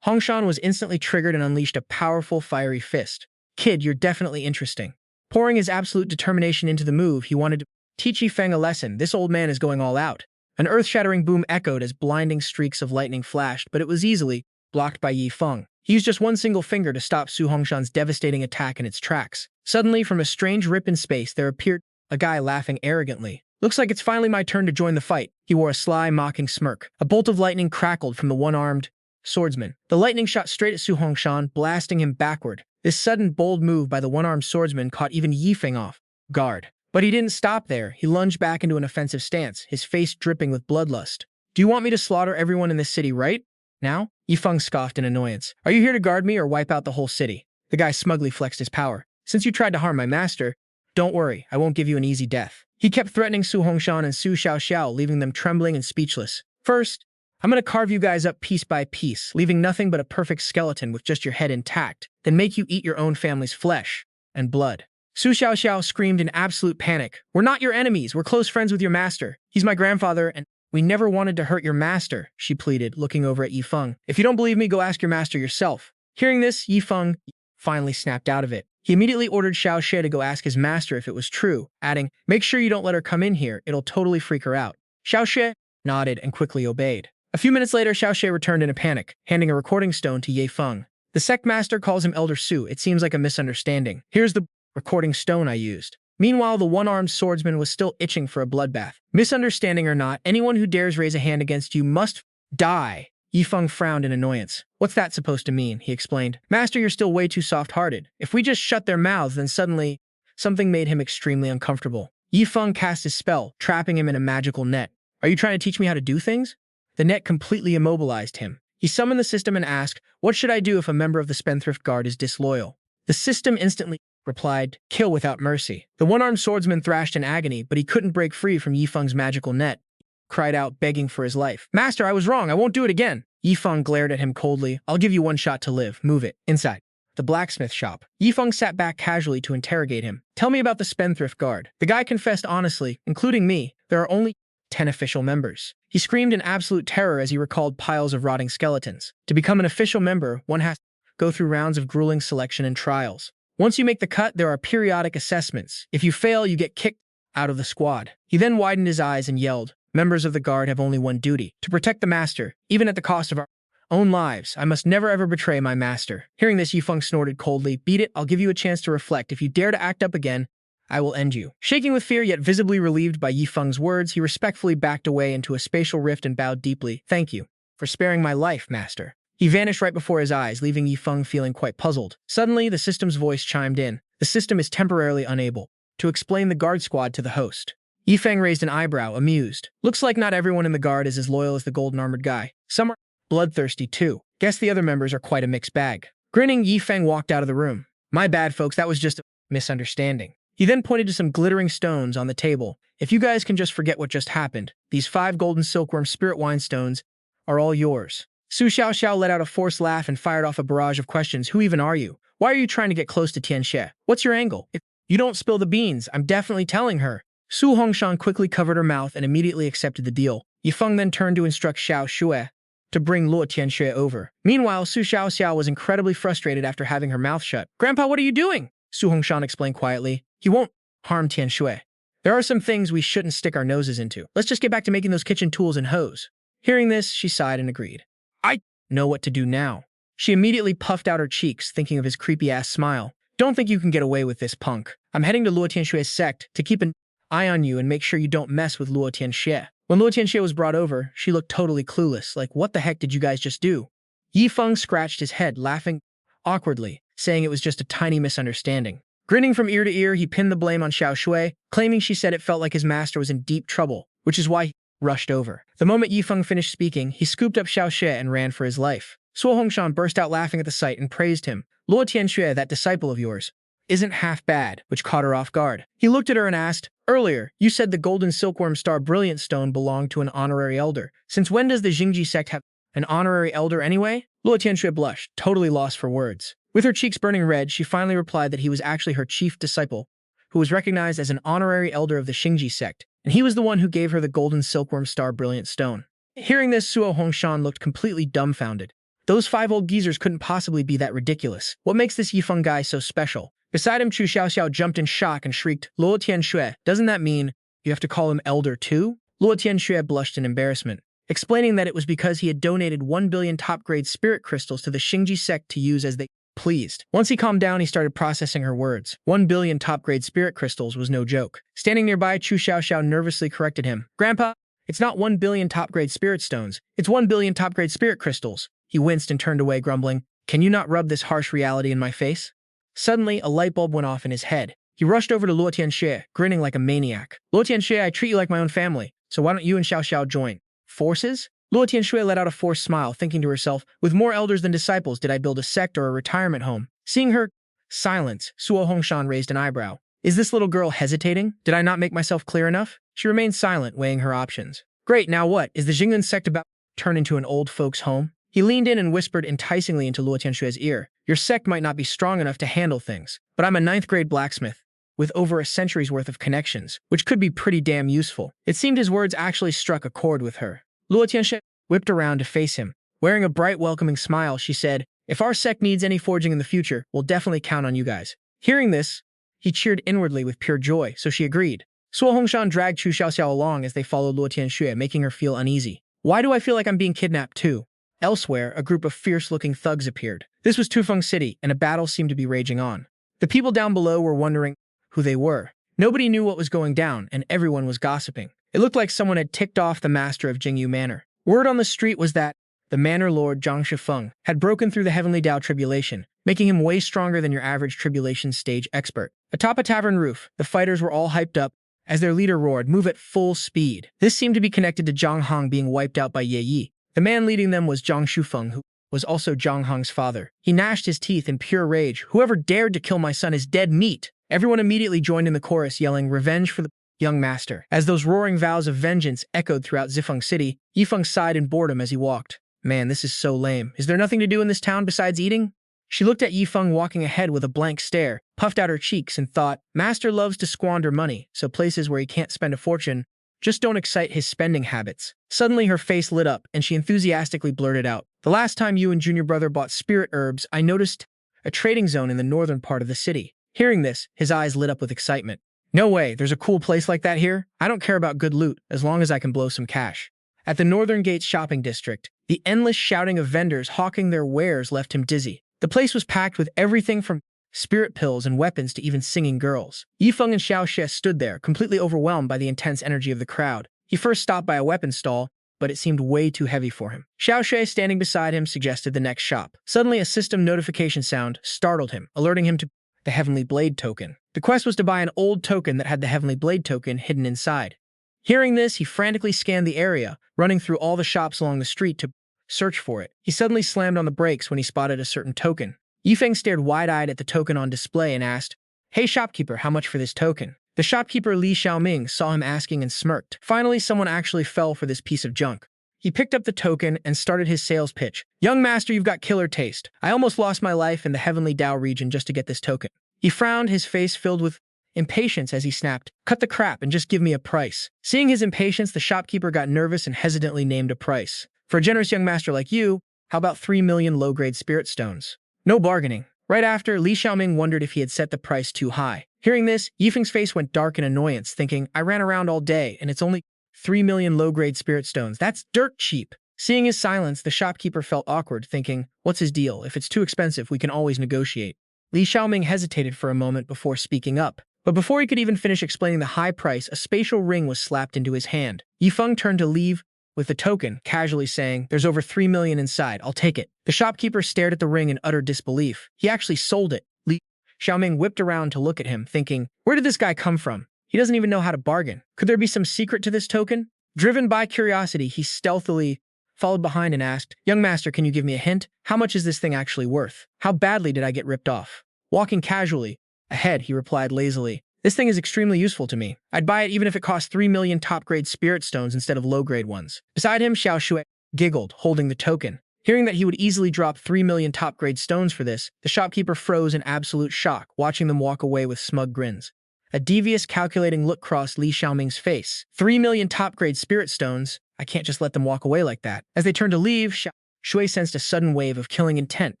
Hongshan was instantly triggered and unleashed a powerful, fiery fist. Kid, you're definitely interesting. Pouring his absolute determination into the move, he wanted to teach Yi Feng a lesson. This old man is going all out. An earth-shattering boom echoed as blinding streaks of lightning flashed, but it was easily blocked by Yi Feng. He used just one single finger to stop Su Hongshan's devastating attack in its tracks. Suddenly, from a strange rip in space, there appeared a guy laughing arrogantly. Looks like it's finally my turn to join the fight. He wore a sly, mocking smirk. A bolt of lightning crackled from the one-armed swordsman. The lightning shot straight at Su Hongshan, blasting him backward. This sudden, bold move by the one-armed swordsman caught even Yi Feng off guard. But he didn't stop there. He lunged back into an offensive stance, his face dripping with bloodlust. Do you want me to slaughter everyone in this city right now? Yi Feng scoffed in annoyance. Are you here to guard me or wipe out the whole city? The guy smugly flexed his power. Since you tried to harm my master, don't worry, I won't give you an easy death. He kept threatening Su Hongshan and Su Xiaoxiao, leaving them trembling and speechless. First, I'm going to carve you guys up piece by piece, leaving nothing but a perfect skeleton with just your head intact, then make you eat your own family's flesh and blood. Su Xiaoxiao screamed in absolute panic. We're not your enemies, we're close friends with your master. He's my grandfather and we never wanted to hurt your master, she pleaded, looking over at Yi Feng. If you don't believe me, go ask your master yourself. Hearing this, Yi Feng finally snapped out of it. He immediately ordered Xiao Xie to go ask his master if it was true, adding, make sure you don't let her come in here, it'll totally freak her out. Xiao Xie nodded and quickly obeyed. A few minutes later, Xiao Xie returned in a panic, handing a recording stone to Yi Feng. The sect master calls him Elder Su. It seems like a misunderstanding. Here's the recording stone I used. Meanwhile, the one-armed swordsman was still itching for a bloodbath. Misunderstanding or not, anyone who dares raise a hand against you must die. Yi Feng frowned in annoyance. What's that supposed to mean? He explained. Master, you're still way too soft-hearted. If we just shut their mouths, then suddenly, something made him extremely uncomfortable. Yi Feng cast his spell, trapping him in a magical net. Are you trying to teach me how to do things? The net completely immobilized him. He summoned the system and asked, what should I do if a member of the Spendthrift Guard is disloyal? The system instantly replied, kill without mercy. The one-armed swordsman thrashed in agony, but he couldn't break free from Yi Feng's magical net. Cried out, begging for his life. Master, I was wrong. I won't do it again. Yi Feng glared at him coldly. I'll give you one shot to live. Move it. Inside the blacksmith shop. Yi Feng sat back casually to interrogate him. Tell me about the Spendthrift Guard. The guy confessed honestly, including me. There are only 10 official members. He screamed in absolute terror as he recalled piles of rotting skeletons. To become an official member, one has to go through rounds of grueling selection and trials. Once you make the cut, there are periodic assessments. If you fail, you get kicked out of the squad. He then widened his eyes and yelled, members of the guard have only one duty, to protect the master, even at the cost of our own lives. I must never ever betray my master. Hearing this, Yi Feng snorted coldly. Beat it, I'll give you a chance to reflect. If you dare to act up again, I will end you. Shaking with fear, yet visibly relieved by Yi Feng's words, he respectfully backed away into a spatial rift and bowed deeply. Thank you for sparing my life, master. He vanished right before his eyes, leaving Yi Feng feeling quite puzzled. Suddenly, the system's voice chimed in. The system is temporarily unable to explain the guard squad to the host. Yi Feng raised an eyebrow, amused. Looks like not everyone in the guard is as loyal as the golden-armored guy. Some are bloodthirsty too. Guess the other members are quite a mixed bag. Grinning, Yi Feng walked out of the room. My bad, folks, that was just a misunderstanding. He then pointed to some glittering stones on the table. If you guys can just forget what just happened, these 5 golden silkworm spirit wine stones are all yours. Su Xiaoxiao let out a forced laugh and fired off a barrage of questions. Who even are you? Why are you trying to get close to Tianxue? What's your angle? If you don't spill the beans, I'm definitely telling her. Su Hongshan quickly covered her mouth and immediately accepted the deal. Yi Feng then turned to instruct Xiao Xue to bring Luo Tianxue over. Meanwhile, Su Xiaoxiao was incredibly frustrated after having her mouth shut. Grandpa, what are you doing? Su Hongshan explained quietly. He won't harm Tianxue. There are some things we shouldn't stick our noses into. Let's just get back to making those kitchen tools and hoes. Hearing this, she sighed and agreed. I know what to do now. She immediately puffed out her cheeks, thinking of his creepy-ass smile. Don't think you can get away with this, punk. I'm heading to Luo Tianxue's sect to keep an eye on you and make sure you don't mess with Luo Tianxue. When Luo Tianxue was brought over, she looked totally clueless, like, what the heck did you guys just do? Yi Feng scratched his head, laughing awkwardly, saying it was just a tiny misunderstanding. Grinning from ear to ear, he pinned the blame on Xiao Xue, claiming she said it felt like his master was in deep trouble, which is why he rushed over. The moment Yi Feng finished speaking, he scooped up Xiao Xue and ran for his life. Su Hongshan burst out laughing at the sight and praised him. Luo Tianxue, that disciple of yours, isn't half bad, which caught her off guard. He looked at her and asked, earlier, you said the golden silkworm star brilliant stone belonged to an honorary elder. Since when does the Jingji sect have An honorary elder anyway? Luo Tianxue blushed, totally lost for words. With her cheeks burning red, she finally replied that he was actually her chief disciple, who was recognized as an honorary elder of the Xingji sect, and he was the one who gave her the golden silkworm star brilliant stone. Hearing this, Suo Hongshan looked completely dumbfounded. Those 5 old geezers couldn't possibly be that ridiculous. What makes this Yifeng guy so special? Beside him, Chu Xiaoxiao jumped in shock and shrieked, Luo Tianxue, doesn't that mean you have to call him elder too? Luo Tianxue blushed in embarrassment, explaining that it was because he had donated 1 billion top-grade spirit crystals to the Xingji sect to use as they pleased. Once he calmed down, he started processing her words. 1 billion top-grade spirit crystals was no joke. Standing nearby, Chu Xiaoxiao nervously corrected him. Grandpa, it's not 1 billion top-grade spirit stones. It's 1 billion top-grade spirit crystals. He winced and turned away, grumbling, Can you not rub this harsh reality in my face? Suddenly, a light bulb went off in his head. He rushed over to Luo Tianxue, grinning like a maniac. Luo Tianxue, I treat you like my own family, so why don't you and Xiao Xiao join? Forces? Luo Tianxue let out a forced smile, thinking to herself, with more elders than disciples, did I build a sect or a retirement home? Seeing her silence, Suo Hongshan raised an eyebrow. Is this little girl hesitating? Did I not make myself clear enough? She remained silent, weighing her options. Great, now what? Is the Xingnan sect about to turn into an old folks' home? He leaned in and whispered enticingly into Luo Tianxue's ear. Your sect might not be strong enough to handle things, but I'm a 9th-grade blacksmith with over a century's worth of connections, which could be pretty damn useful. It seemed his words actually struck a chord with her. Luo Tianxue whipped around to face him. Wearing a bright, welcoming smile, she said, If our sect needs any forging in the future, we'll definitely count on you guys. Hearing this, he cheered inwardly with pure joy, so she agreed. Suo Hongshan dragged Chu Xiaoxiao along as they followed Luo Tianxue, making her feel uneasy. Why do I feel like I'm being kidnapped too? Elsewhere, a group of fierce-looking thugs appeared. This was Tufeng City, and a battle seemed to be raging on. The people down below were wondering who they were. Nobody knew what was going down, and everyone was gossiping. It looked like someone had ticked off the master of Jingyu Manor. Word on the street was that the manor lord Zhang Shifeng had broken through the heavenly Dao tribulation, making him way stronger than your average tribulation stage expert. Atop a tavern roof, the fighters were all hyped up as their leader roared, move at full speed. This seemed to be connected to Zhang Hong being wiped out by Ye Yi. The man leading them was Zhang Shufeng, who was also Zhang Hong's father. He gnashed his teeth in pure rage. Whoever dared to kill my son is dead meat. Everyone immediately joined in the chorus, yelling, Revenge for the young master. As those roaring vows of vengeance echoed throughout Zifeng City, Yifeng sighed in boredom as he walked. Man, this is so lame. Is there nothing to do in this town besides eating? She looked at Yifeng walking ahead with a blank stare, puffed out her cheeks, and thought, Master loves to squander money, so places where he can't spend a fortune just don't excite his spending habits. Suddenly, her face lit up, and she enthusiastically blurted out, The last time you and Junior Brother bought spirit herbs, I noticed a trading zone in the northern part of the city. Hearing this, his eyes lit up with excitement. No way, there's a cool place like that here? I don't care about good loot, as long as I can blow some cash. At the Northern Gates shopping district, the endless shouting of vendors hawking their wares left him dizzy. The place was packed with everything from spirit pills and weapons to even singing girls. Yifeng and Xiao Xie stood there, completely overwhelmed by the intense energy of the crowd. He first stopped by a weapons stall, but it seemed way too heavy for him. Xiao Xie, standing beside him, suggested the next shop. Suddenly, a system notification sound startled him, alerting him to the Heavenly Blade token. The quest was to buy an old token that had the Heavenly Blade token hidden inside. Hearing this, he frantically scanned the area, running through all the shops along the street to search for it. He suddenly slammed on the brakes when he spotted a certain token. Yifeng stared wide-eyed at the token on display and asked, Hey shopkeeper, how much for this token? The shopkeeper Li Xiaoming saw him asking and smirked. Finally, someone actually fell for this piece of junk. He picked up the token and started his sales pitch. Young master, you've got killer taste. I almost lost my life in the Heavenly Dao region just to get this token. He frowned, his face filled with impatience as he snapped, Cut the crap and just give me a price. Seeing his impatience, the shopkeeper got nervous and hesitantly named a price. For a generous young master like you, how about 3 million low-grade spirit stones? No bargaining. Right after, Li Xiaoming wondered if he had set the price too high. Hearing this, Yifeng's face went dark in annoyance, thinking, I ran around all day, and it's only 3 million low-grade spirit stones. That's dirt cheap. Seeing his silence, the shopkeeper felt awkward, thinking, what's his deal? If it's too expensive, we can always negotiate. Li Xiaoming hesitated for a moment before speaking up. But before he could even finish explaining the high price, a spatial ring was slapped into his hand. Yifeng turned to leave with the token, casually saying, There's over 3 million inside, I'll take it. The shopkeeper stared at the ring in utter disbelief. He actually sold it. Li Xiaoming whipped around to look at him, thinking, Where did this guy come from? He doesn't even know how to bargain. Could there be some secret to this token? Driven by curiosity, he stealthily followed behind and asked, Young master, can you give me a hint? How much is this thing actually worth? How badly did I get ripped off? Walking casually ahead, he replied lazily, This thing is extremely useful to me. I'd buy it even if it cost 3 million top-grade spirit stones instead of low-grade ones. Beside him, Xiao Xue giggled, holding the token. Hearing that he would easily drop 3 million top-grade stones for this, the shopkeeper froze in absolute shock, watching them walk away with smug grins. A devious, calculating look crossed Li Xiaoming's face. 3 million top-grade spirit stones? I can't just let them walk away like that. As they turned to leave, Shui sensed a sudden wave of killing intent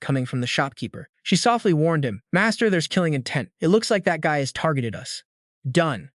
coming from the shopkeeper. She softly warned him, "Master, there's killing intent. It looks like that guy has targeted us." Done.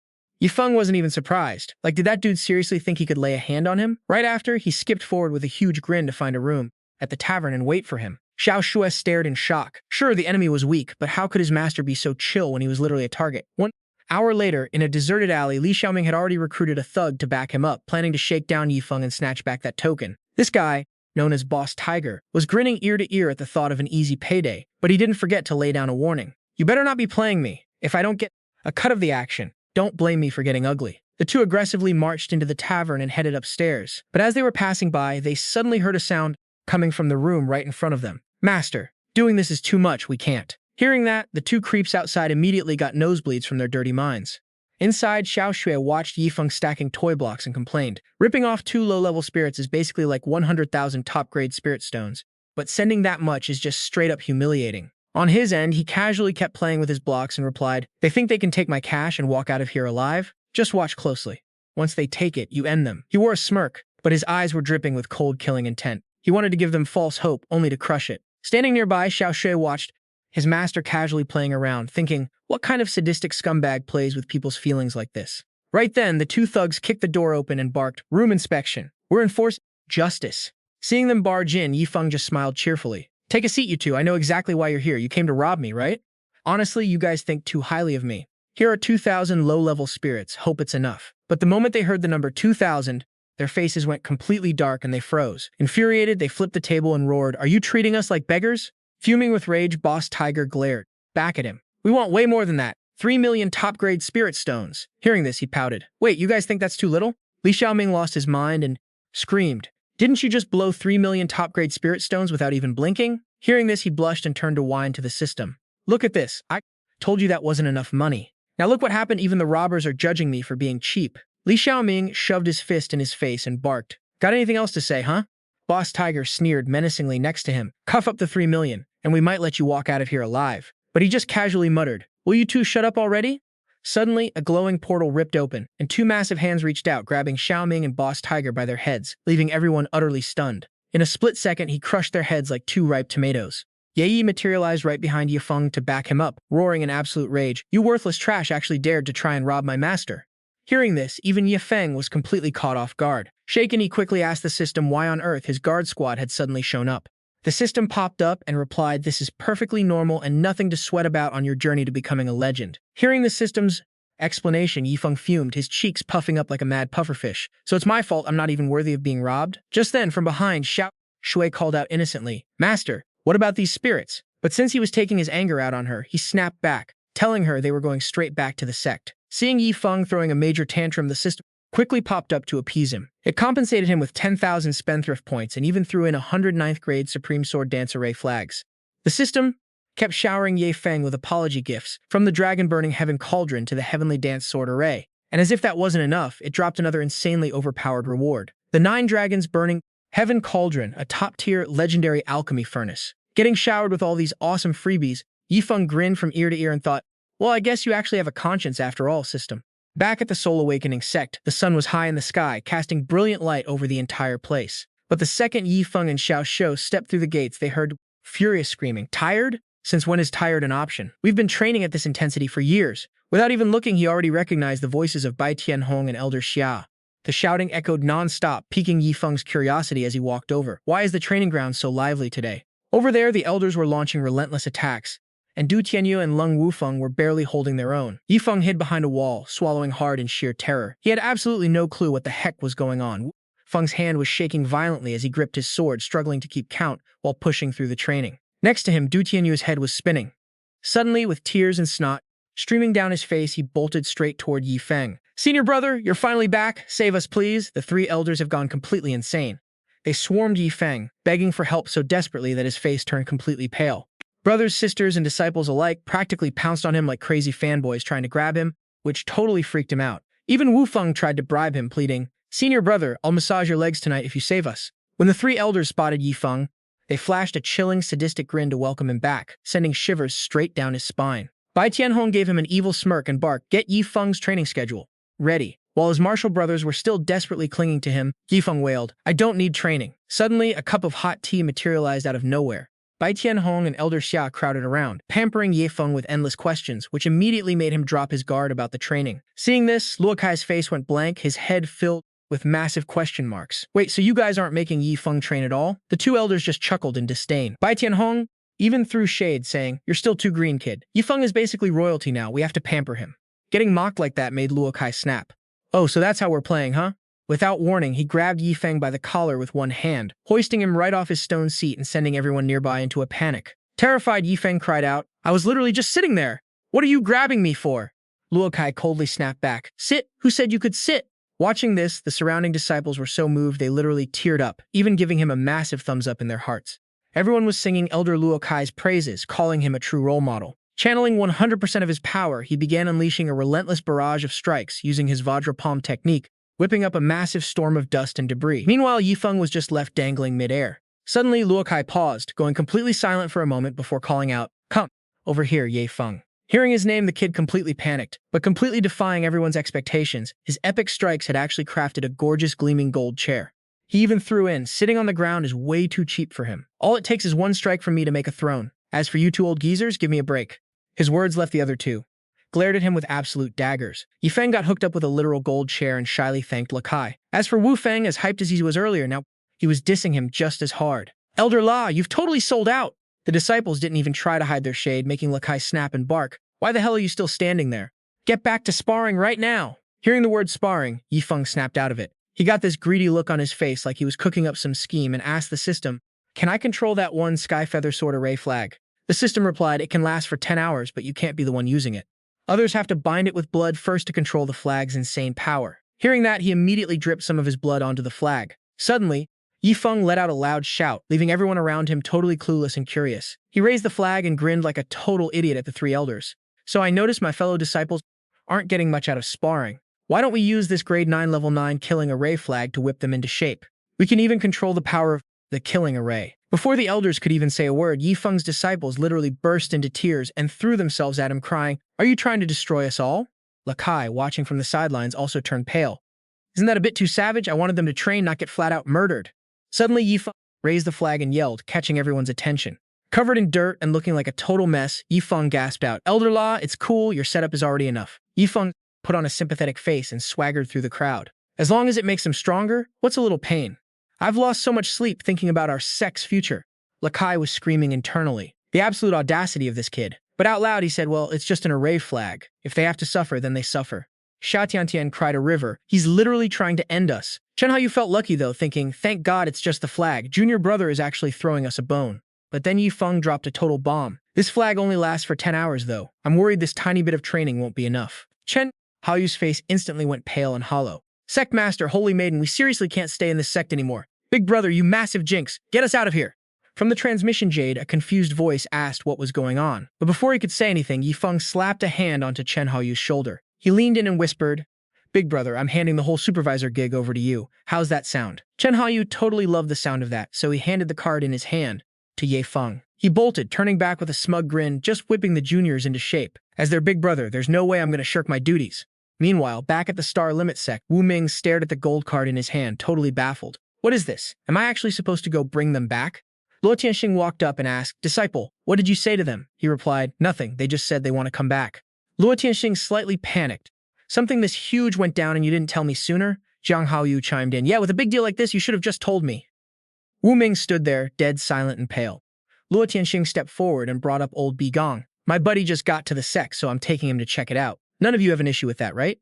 Feng wasn't even surprised. Like, did that dude seriously think he could lay a hand on him? Right after, he skipped forward with a huge grin to find a room at the tavern and wait for him. Xiao Shui stared in shock. Sure, the enemy was weak, but how could his master be so chill when he was literally a target? 1 hour later, in a deserted alley, Li Xiaoming had already recruited a thug to back him up, planning to shake down Feng and snatch back that token. This guy, known as Boss Tiger, was grinning ear to ear at the thought of an easy payday, but he didn't forget to lay down a warning. "You better not be playing me. If I don't get a cut of the action, don't blame me for getting ugly." The two aggressively marched into the tavern and headed upstairs, but as they were passing by, they suddenly heard a sound coming from the room right in front of them. "Master, doing this is too much, we can't." Hearing that, the two creeps outside immediately got nosebleeds from their dirty minds. Inside, Xiao Shui watched Feng stacking toy blocks and complained, "Ripping off 2 low-level spirits is basically like 100,000 top-grade spirit stones, but sending that much is just straight-up humiliating." On his end, he casually kept playing with his blocks and replied, "They think they can take my cash and walk out of here alive? Just watch closely. Once they take it, you end them." He wore a smirk, but his eyes were dripping with cold killing intent. He wanted to give them false hope, only to crush it. Standing nearby, Xiao Shui watched his master casually playing around, thinking, what kind of sadistic scumbag plays with people's feelings like this? Right then, the two thugs kicked the door open and barked, "Room inspection. We're enforcing justice." Seeing them barge in, Feng just smiled cheerfully. "Take a seat, you two. I know exactly why you're here. You came to rob me, right? Honestly, you guys think too highly of me. Here are 2,000 low-level spirits. Hope it's enough." But the moment they heard the number 2,000, their faces went completely dark and they froze. Infuriated, they flipped the table and roared, "Are you treating us like beggars?" Fuming with rage, Boss Tiger glared back at him. "We want way more than that. 3 million top-grade spirit stones." Hearing this, he pouted. "Wait, you guys think that's too little?" Li Xiaoming lost his mind and screamed, "Didn't you just blow 3 million top-grade spirit stones without even blinking?" Hearing this, he blushed and turned to whine to the system. "Look at this. I told you that wasn't enough money. Now look what happened. Even the robbers are judging me for being cheap." Li Xiaoming shoved his fist in his face and barked. "Got anything else to say, huh?" Boss Tiger sneered menacingly next to him. "Cuff up the 3 million, and we might let you walk out of here alive." But he just casually muttered, "Will you two shut up already?" Suddenly, a glowing portal ripped open, and two massive hands reached out, grabbing Xiaoming and Boss Tiger by their heads, leaving everyone utterly stunned. In a split second, he crushed their heads like 2 ripe tomatoes. Yi materialized right behind Feng to back him up, roaring in absolute rage, "You worthless trash actually dared to try and rob my master." Hearing this, even Feng was completely caught off guard. Shaken, he quickly asked the system why on earth his guard squad had suddenly shown up. The system popped up and replied, "This is perfectly normal and nothing to sweat about on your journey to becoming a legend." Hearing the system's explanation, Feng fumed, his cheeks puffing up like a mad pufferfish. "So it's my fault I'm not even worthy of being robbed?" Just then, from behind, Xiao Shui called out innocently, "Master, what about these spirits?" But since he was taking his anger out on her, he snapped back, telling her they were going straight back to the sect. Seeing Feng throwing a major tantrum, the system quickly popped up to appease him. It compensated him with 10,000 spendthrift points and even threw in 109th grade Supreme Sword Dance Array flags. The system kept showering Feng with apology gifts, from the dragon-burning Heaven Cauldron to the Heavenly Dance Sword Array. And as if that wasn't enough, it dropped another insanely overpowered reward. The 9 dragons burning Heaven Cauldron, a top-tier legendary alchemy furnace. Getting showered with all these awesome freebies, Feng grinned from ear to ear and thought, "Well, I guess you actually have a conscience after all, system." Back at the Soul Awakening sect, the sun was high in the sky, casting brilliant light over the entire place. But the second Feng and Xiao Shui stepped through the gates, they heard furious screaming. "Tired? Since when is tired an option? We've been training at this intensity for years." Without even looking, he already recognized the voices of Bai Tianhong and Elder Xia. The shouting echoed non-stop, piquing Feng's curiosity as he walked over. "Why is the training ground so lively today?" Over there, the elders were launching relentless attacks, and Du Tianyu and Leng Wufeng were barely holding their own. Feng hid behind a wall, swallowing hard in sheer terror. He had absolutely no clue what the heck was going on. Feng's hand was shaking violently as he gripped his sword, struggling to keep count while pushing through the training. Next to him, Du Tianyu's head was spinning. Suddenly, with tears and snot streaming down his face, he bolted straight toward Feng. "Senior brother, you're finally back. Save us, please." The 3 elders have gone completely insane. They swarmed Feng, begging for help so desperately that his face turned completely pale. Brothers, sisters, and disciples alike practically pounced on him like crazy fanboys trying to grab him, which totally freaked him out. Even Wufeng tried to bribe him, pleading, "Senior brother, I'll massage your legs tonight if you save us." When the three elders spotted Yi Feng, they flashed a chilling, sadistic grin to welcome him back, sending shivers straight down his spine. Bai Tianhong gave him an evil smirk and barked, "Get Yi Feng's training schedule ready." While his martial brothers were still desperately clinging to him, Yi Feng wailed, "I don't need training." Suddenly, a cup of hot tea materialized out of nowhere. Bai Tianhong and Elder Xia crowded around, pampering Yi Feng with endless questions, which immediately made him drop his guard about the training. Seeing this, Luo Kai's face went blank, his head filled with massive question marks. "Wait, so you guys aren't making Yi Feng train at all?" The two elders just chuckled in disdain. Bai Tianhong even threw shade, saying, "You're still too green, kid. Yi Feng is basically royalty now. We have to pamper him." Getting mocked like that made Luo Kai snap. "Oh, so that's how we're playing, huh?" Without warning, he grabbed Yi Feng by the collar with one hand, hoisting him right off his stone seat and sending everyone nearby into a panic. Terrified, Yi Feng cried out, "I was literally just sitting there. What are you grabbing me for?" Luo Kai coldly snapped back, "Sit? Who said you could sit?" Watching this, the surrounding disciples were so moved they literally teared up, even giving him a massive thumbs up in their hearts. Everyone was singing Elder Luo Kai's praises, calling him a true role model. Channeling 100% of his power, he began unleashing a relentless barrage of strikes using his Vajra Palm technique, whipping up a massive storm of dust and debris. Meanwhile, Yi Feng was just left dangling midair. Suddenly, Luo Kai paused, going completely silent for a moment before calling out, "Come over here, Yi Feng." Hearing his name, the kid completely panicked, but completely defying everyone's expectations, his epic strikes had actually crafted a gorgeous gleaming gold chair. He even threw in, "Sitting on the ground is way too cheap for him. All it takes is one strike from me to make a throne. As for you two old geezers, give me a break." His words left the other two, glared at him with absolute daggers. Yi Feng got hooked up with a literal gold chair and shyly thanked Luo Kai. As for Wu Feng, as hyped as he was earlier, now he was dissing him just as hard. "Elder La, you've totally sold out." The disciples didn't even try to hide their shade, making Luo Kai snap and bark. "Why the hell are you still standing there? Get back to sparring right now." Hearing the word sparring, Yi Feng snapped out of it. He got this greedy look on his face like he was cooking up some scheme and asked the system, "Can I control that one sky feather sword array flag?" The system replied, "It can last for 10 hours, but you can't be the one using it. Others have to bind it with blood first to control the flag's insane power." Hearing that, he immediately dripped some of his blood onto the flag. Suddenly, Yi Feng let out a loud shout, leaving everyone around him totally clueless and curious. He raised the flag and grinned like a total idiot at the three elders. "So I noticed my fellow disciples aren't getting much out of sparring. Why don't we use this grade 9 level 9 killing array flag to whip them into shape? We can even control the power of the killing array." Before the elders could even say a word, Yi Feng's disciples literally burst into tears and threw themselves at him, crying, "Are you trying to destroy us all?" Luo Kai, watching from the sidelines, also turned pale. "Isn't that a bit too savage? I wanted them to train, not get flat-out murdered." Suddenly, Yi Feng raised the flag and yelled, catching everyone's attention. Covered in dirt and looking like a total mess, Yi Feng gasped out, "Elder La, it's cool, your setup is already enough." Yi Feng put on a sympathetic face and swaggered through the crowd. "As long as it makes them stronger, what's a little pain? I've lost so much sleep thinking about our sect's future." Luo Kai was screaming internally. The absolute audacity of this kid. But out loud he said, "Well, it's just an array flag. If they have to suffer, then they suffer." Xia Tiantian cried a river. "He's literally trying to end us." Chen Haoyu felt lucky though, thinking, "Thank God it's just the flag. Junior brother is actually throwing us a bone." But then Yi Feng dropped a total bomb. "This flag only lasts for 10 hours though. I'm worried this tiny bit of training won't be enough." Chen Haoyu's face instantly went pale and hollow. "Sect Master, Holy Maiden, we seriously can't stay in this sect anymore. Big brother, you massive jinx, get us out of here." From the transmission jade, a confused voice asked what was going on. But before he could say anything, Yi Feng slapped a hand onto Chen Haoyu's shoulder. He leaned in and whispered, "Big brother, I'm handing the whole supervisor gig over to you. How's that sound?" Chen Haoyu totally loved the sound of that, so he handed the card in his hand to Yi Feng. He bolted, turning back with a smug grin, just whipping the juniors into shape. "As their big brother, there's no way I'm going to shirk my duties." Meanwhile, back at the Star Limit sect, Wu Ming stared at the gold card in his hand, totally baffled. "What is this? Am I actually supposed to go bring them back?" Luo Tianxue walked up and asked, "Disciple, what did you say to them?" He replied, "Nothing, they just said they want to come back." Luo Tianxue slightly panicked. "Something this huge went down and you didn't tell me sooner?" Zhang Haoyu chimed in, "Yeah, with a big deal like this, you should have just told me." Wu Ming stood there, dead silent and pale. Luo Tianxue stepped forward and brought up old Bi Gong. "My buddy just got to the sect, so I'm taking him to check it out. None of you have an issue with that, right?"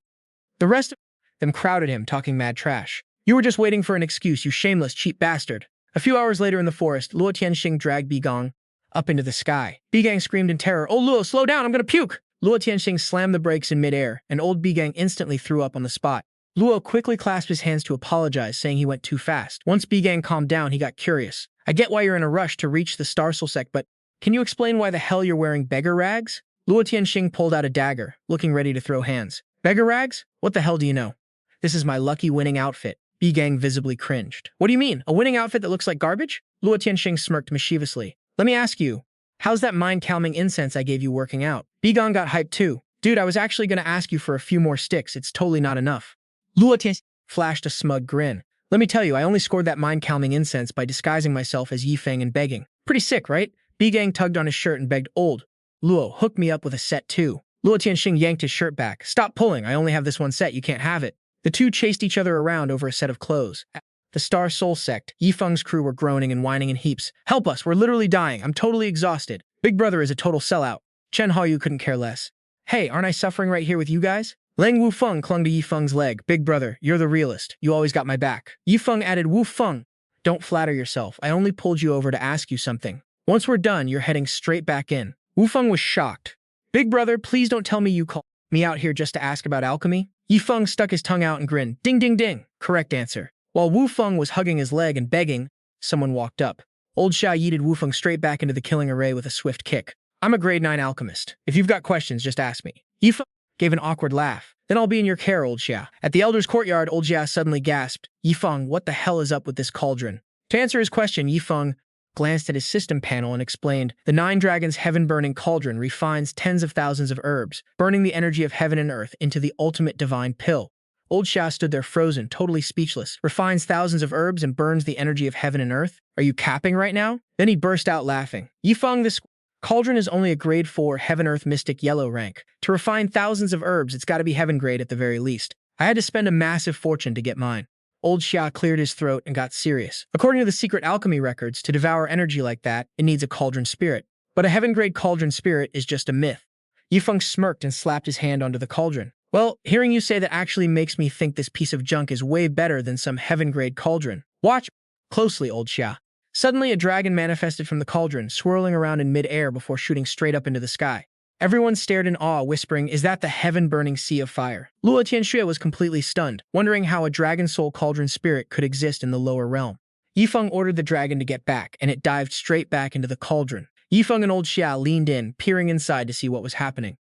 The rest of them crowded him, talking mad trash. "You were just waiting for an excuse, you shameless, cheap bastard." A few hours later in the forest, Luo Tianxue dragged Bi Gong up into the sky. Bi Gang screamed in terror, "Oh Luo, slow down, I'm gonna puke!" Luo Tianxue slammed the brakes in midair, and old Bi Gang instantly threw up on the spot. Luo quickly clasped his hands to apologize, saying he went too fast. Once Bi Gang calmed down, he got curious. "I get why you're in a rush to reach the Star Soul sect, but can you explain why the hell you're wearing beggar rags?" Luo Tianxue pulled out a dagger, looking ready to throw hands. "Beggar rags? What the hell do you know? This is my lucky winning outfit." B-Gang visibly cringed. What do you mean? A winning outfit that looks like garbage? Luo Tianxue smirked mischievously. Let me ask you, how's that mind-calming incense I gave you working out? B-Gang got hyped too. Dude, I was actually going to ask you for a few more sticks. It's totally not enough. Luo Tianxue flashed a smug grin. Let me tell you, I only scored that mind-calming incense by disguising myself as Feng and begging. Pretty sick, right? B-Gang tugged on his shirt and begged, old Luo, hook me up with a set too. Luo Tianxue yanked his shirt back. Stop pulling. I only have this one set. You can't have it. The two chased each other around over a set of clothes. The Star Soul Sect, Feng's crew were groaning and whining in heaps. Help us. We're literally dying. I'm totally exhausted. Big Brother is a total sellout. Chen Haoyu couldn't care less. Hey, aren't I suffering right here with you guys? Lang Wufeng clung to Feng's leg. Big Brother, you're the realist. You always got my back. Feng added, Wufeng, don't flatter yourself. I only pulled you over to ask you something. Once we're done, you're heading straight back in. Wufeng was shocked. Big Brother, please don't tell me you called me out here just to ask about alchemy. Feng stuck his tongue out and grinned. Ding, ding, ding. Correct answer. While Wufeng was hugging his leg and begging, someone walked up. Old Xia yeeted Wufeng straight back into the killing array with a swift kick. I'm a grade 9 alchemist. If you've got questions, just ask me. Feng gave an awkward laugh. Then I'll be in your care, Old Xia. At the Elder's courtyard, Old Xia suddenly gasped. Feng, what the hell is up with this cauldron? To answer his question, Feng glanced at his system panel and explained, the 9 Dragons heaven-burning cauldron refines tens of thousands of herbs, burning the energy of heaven and earth into the ultimate divine pill. Old Xia stood there frozen, totally speechless. Refines thousands of herbs and burns the energy of heaven and earth? Are you capping right now? Then he burst out laughing. Feng, this cauldron is only a grade 4 heaven-earth mystic yellow rank. To refine thousands of herbs, it's got to be heaven grade at the very least. I had to spend a massive fortune to get mine. Old Xia cleared his throat and got serious. According to the secret alchemy records, to devour energy like that, it needs a cauldron spirit. But a heaven-grade cauldron spirit is just a myth. Feng smirked and slapped his hand onto the cauldron. Well, hearing you say that actually makes me think this piece of junk is way better than some heaven-grade cauldron. Watch closely, Old Xia. Suddenly, a dragon manifested from the cauldron, swirling around in mid-air before shooting straight up into the sky. Everyone stared in awe, whispering, is that the heaven-burning sea of fire? Luo Tianxue was completely stunned, wondering how a dragon soul cauldron spirit could exist in the lower realm. Feng ordered the dragon to get back, and it dived straight back into the cauldron. Feng and Old Xia leaned in, peering inside to see what was happening.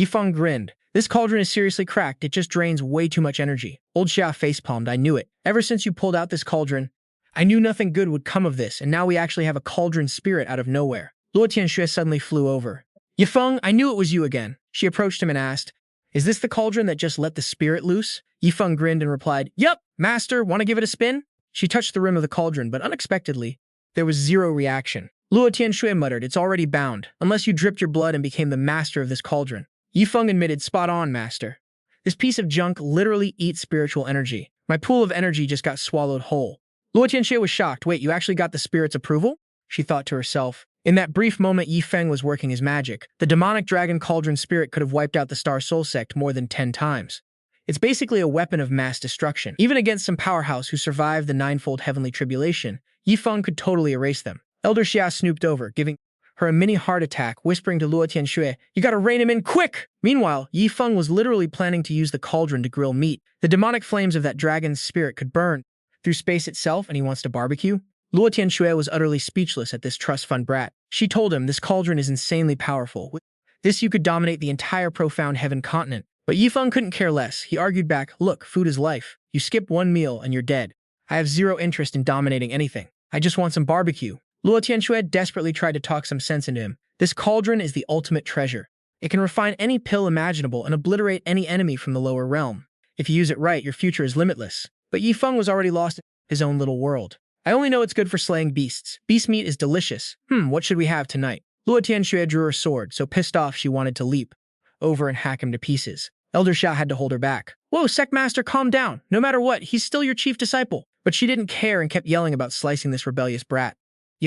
Feng grinned. This cauldron is seriously cracked. It just drains way too much energy. Old Xia facepalmed. I knew it. Ever since you pulled out this cauldron, I knew nothing good would come of this, and now we actually have a cauldron spirit out of nowhere. Luo Tianxue suddenly flew over. Feng, I knew it was you again. She approached him and asked, is this the cauldron that just let the spirit loose? Feng grinned and replied, Yup, master, want to give it a spin? She touched the rim of the cauldron, but unexpectedly, there was zero reaction. Luo Tianxue muttered, it's already bound, unless you dripped your blood and became the master of this cauldron. Feng admitted, spot on, master. This piece of junk literally eats spiritual energy. My pool of energy just got swallowed whole. Luo Tianxue was shocked. Wait, you actually got the spirit's approval? She thought to herself. In that brief moment, Feng was working his magic. The demonic dragon cauldron spirit could have wiped out the Star Soul Sect more than 10 times. It's basically a weapon of mass destruction. Even against some powerhouse who survived the ninefold heavenly tribulation, Feng could totally erase them. Elder Xia snooped over, giving her a mini heart attack, whispering to Luo Tianxue, you gotta rein him in quick! Meanwhile, Feng was literally planning to use the cauldron to grill meat. The demonic flames of that dragon's spirit could burn through space itself, and he wants to barbecue? Luo Tianxue was utterly speechless at this trust fund brat. She told him this cauldron is insanely powerful. With this, you could dominate the entire profound heaven continent. But Feng couldn't care less. He argued back, look, food is life. You skip one meal and you're dead. I have zero interest in dominating anything. I just want some barbecue. Luo Tianxue desperately tried to talk some sense into him. This cauldron is the ultimate treasure. It can refine any pill imaginable and obliterate any enemy from the lower realm. If you use it right, your future is limitless. But Feng was already lost in his own little world. I only know it's good for slaying beasts. Beast meat is delicious. What should we have tonight? Luo Tianxue drew her sword, so pissed off she wanted to leap over and hack him to pieces. Elder Xia had to hold her back. Whoa, Sect Master, calm down. No matter what, he's still your chief disciple. But she didn't care and kept yelling about slicing this rebellious brat.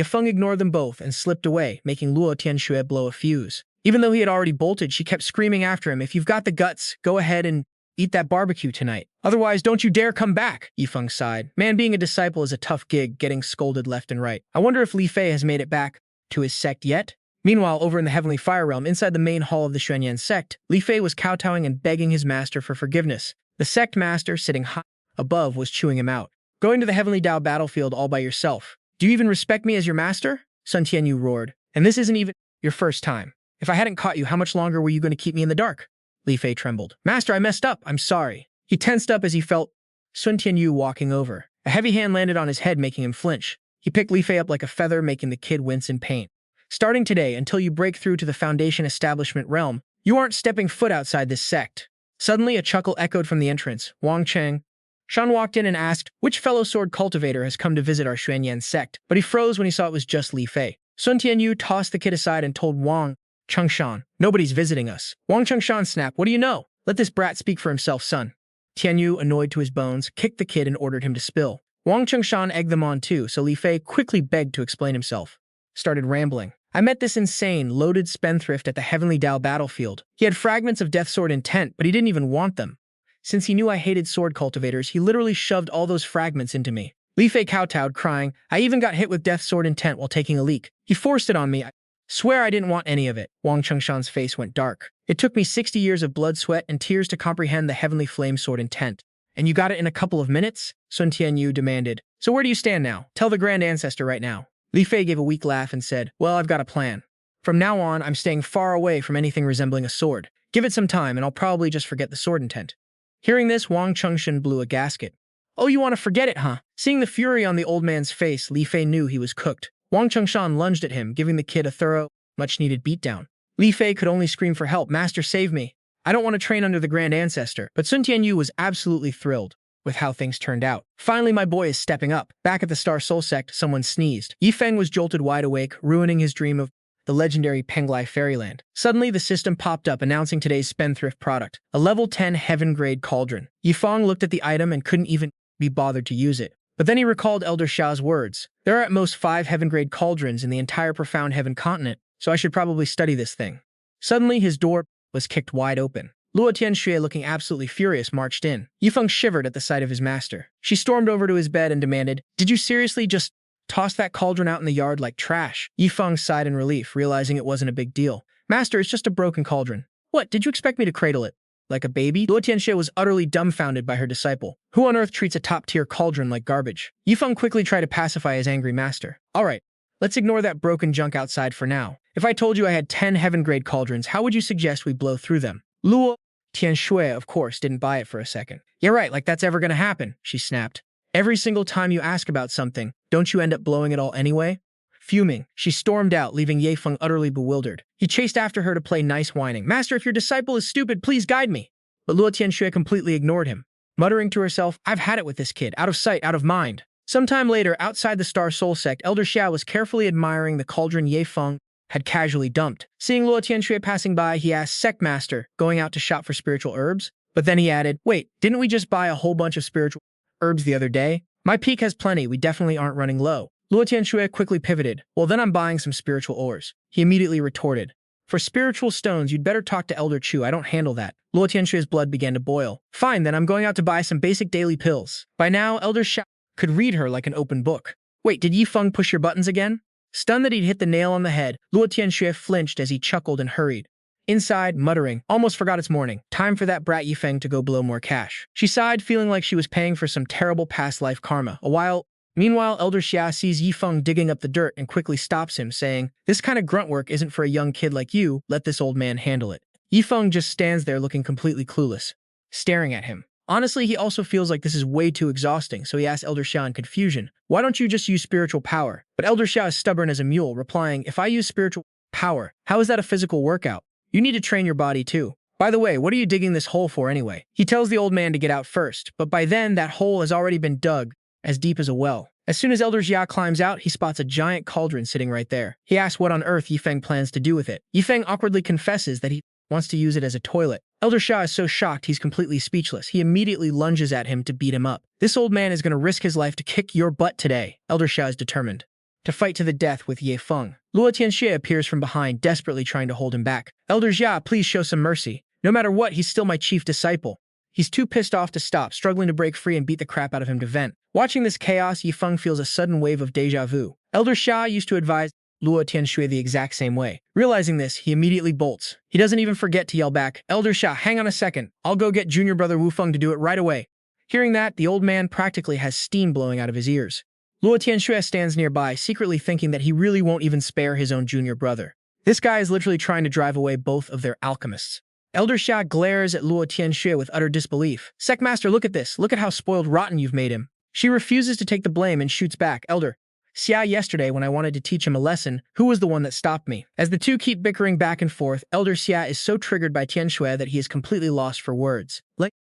Feng ignored them both and slipped away, making Luo Tianxue blow a fuse. Even though he had already bolted, she kept screaming after him, if you've got the guts, go ahead and eat that barbecue tonight. Otherwise, don't you dare come back, Feng sighed. Man, being a disciple is a tough gig, getting scolded left and right. I wonder if Li Fei has made it back to his sect yet? Meanwhile, over in the Heavenly Fire Realm, inside the main hall of the Xuanyan sect, Li Fei was kowtowing and begging his master for forgiveness. The sect master, sitting high above, was chewing him out. Going to the Heavenly Dao battlefield all by yourself. Do you even respect me as your master? Sun Tianyu roared. And this isn't even your first time. If I hadn't caught you, how much longer were you going to keep me in the dark? Li Fei trembled. Master, I messed up. I'm sorry. He tensed up as he felt Sun Tianyu walking over. A heavy hand landed on his head, making him flinch. He picked Li Fei up like a feather, making the kid wince in pain. Starting today, until you break through to the Foundation establishment realm, you aren't stepping foot outside this sect. Suddenly, a chuckle echoed from the entrance. Wang Cheng. Shan walked in and asked, which fellow sword cultivator has come to visit our Xuanyan sect? But he froze when he saw it was just Li Fei. Sun Tianyu tossed the kid aside and told Wang Chengshan, nobody's visiting us. Wang Chengshan snapped, what do you know? Let this brat speak for himself, son. Tianyu, annoyed to his bones, kicked the kid and ordered him to spill. Wang Chengshan egged them on too, so Li Fei quickly begged to explain himself. Started rambling. I met this insane, loaded spendthrift at the Heavenly Dao battlefield. He had fragments of Death Sword intent, but he didn't even want them. Since he knew I hated sword cultivators, he literally shoved all those fragments into me. Li Fei kowtowed, crying, I even got hit with Death Sword intent while taking a leak. He forced it on me. I swear I didn't want any of it. Wang Chengshan's face went dark. It took me 60 years of blood, sweat, and tears to comprehend the Heavenly Flame Sword intent. And you got it in a couple of minutes? Sun Tianyu demanded. So where do you stand now? Tell the Grand Ancestor right now. Li Fei gave a weak laugh and said, well, I've got a plan. From now on, I'm staying far away from anything resembling a sword. Give it some time, and I'll probably just forget the sword intent. Hearing this, Wang Chengshan blew a gasket. Oh, you want to forget it, huh? Seeing the fury on the old man's face, Li Fei knew he was cooked. Wang Chengshan lunged at him, giving the kid a thorough, much-needed beatdown. Li Fei could only scream for help. Master, save me. I don't want to train under the Grand Ancestor. But Sun Tianyu was absolutely thrilled with how things turned out. Finally, my boy is stepping up. Back at the Star Soul Sect, someone sneezed. Feng was jolted wide awake, ruining his dream of the legendary Penglai Fairyland. Suddenly, the system popped up announcing today's spendthrift product, a level 10 heaven-grade cauldron. Feng looked at the item and couldn't even be bothered to use it. But then he recalled Elder Xiao's words. There are at most 5 heaven-grade cauldrons in the entire profound heaven continent, so I should probably study this thing. Suddenly, his door was kicked wide open. Luo Tianxue, looking absolutely furious, marched in. Feng shivered at the sight of his master. She stormed over to his bed and demanded, did you seriously just toss that cauldron out in the yard like trash? Feng sighed in relief, realizing it wasn't a big deal. Master, it's just a broken cauldron. What, did you expect me to cradle it? Like a baby? Luo Tianxue was utterly dumbfounded by her disciple. Who on earth treats a top-tier cauldron like garbage? Feng quickly tried to pacify his angry master. Alright, let's ignore that broken junk outside for now. If I told you I had 10 heaven-grade cauldrons, how would you suggest we blow through them? Luo Tianxue, of course, didn't buy it for a second. Yeah, right, like that's ever gonna happen, she snapped. Every single time you ask about something, don't you end up blowing it all anyway? Fuming, she stormed out, leaving Feng utterly bewildered. He chased after her to play nice, whining, Master, if your disciple is stupid, please guide me. But Luo Tianxue completely ignored him, muttering to herself, I've had it with this kid, out of sight, out of mind. Sometime later, outside the Star Soul Sect, Elder Xiao was carefully admiring the cauldron Feng had casually dumped. Seeing Luo Tianxue passing by, he asked, Sect Master, going out to shop for spiritual herbs? But then he added, wait, didn't we just buy a whole bunch of spiritual herbs the other day? My peak has plenty, we definitely aren't running low. Luo Tianxue quickly pivoted. Well, then I'm buying some spiritual ores. He immediately retorted. For spiritual stones, you'd better talk to Elder Chu, I don't handle that. Luo Tianxue's blood began to boil. Fine, then I'm going out to buy some basic daily pills. By now, Elder Xiao could read her like an open book. Wait, did Feng push your buttons again? Stunned that he'd hit the nail on the head, Luo Tianxue flinched as he chuckled and hurried inside, muttering, almost forgot it's morning. Time for that brat Feng to go blow more cash. She sighed, feeling like she was paying for some terrible past life karma. Meanwhile, Elder Xia sees Feng digging up the dirt and quickly stops him, saying, this kind of grunt work isn't for a young kid like you, let this old man handle it. Feng just stands there looking completely clueless, staring at him. Honestly, he also feels like this is way too exhausting, so he asks Elder Xia in confusion, why don't you just use spiritual power? But Elder Xia is stubborn as a mule, replying, if I use spiritual power, how is that a physical workout? You need to train your body too. By the way, what are you digging this hole for anyway? He tells the old man to get out first, but by then that hole has already been dug as deep as a well. As soon as Elder Xia climbs out, he spots a giant cauldron sitting right there. He asks what on earth Feng plans to do with it. Feng awkwardly confesses that he wants to use it as a toilet. Elder Xia is so shocked he's completely speechless. He immediately lunges at him to beat him up. This old man is going to risk his life to kick your butt today. Elder Xia is determined to fight to the death with Feng. Luo Tianxue appears from behind, desperately trying to hold him back. Elder Xia, please show some mercy. No matter what, he's still my chief disciple. He's too pissed off to stop, struggling to break free and beat the crap out of him to vent. Watching this chaos, Feng feels a sudden wave of deja vu. Elder Xia used to advise Luo Tianxue the exact same way. Realizing this, he immediately bolts. He doesn't even forget to yell back, Elder Xia, hang on a second. I'll go get junior brother Wu Feng to do it right away. Hearing that, the old man practically has steam blowing out of his ears. Luo Tianxue stands nearby, secretly thinking that he really won't even spare his own junior brother. This guy is literally trying to drive away both of their alchemists. Elder Xia glares at Luo Tianxue with utter disbelief. Sect Master, look at this. Look at how spoiled rotten you've made him. She refuses to take the blame and shoots back. Elder Xia, yesterday when I wanted to teach him a lesson, who was the one that stopped me? As the two keep bickering back and forth, Elder Xia is so triggered by Tianxue that he is completely lost for words.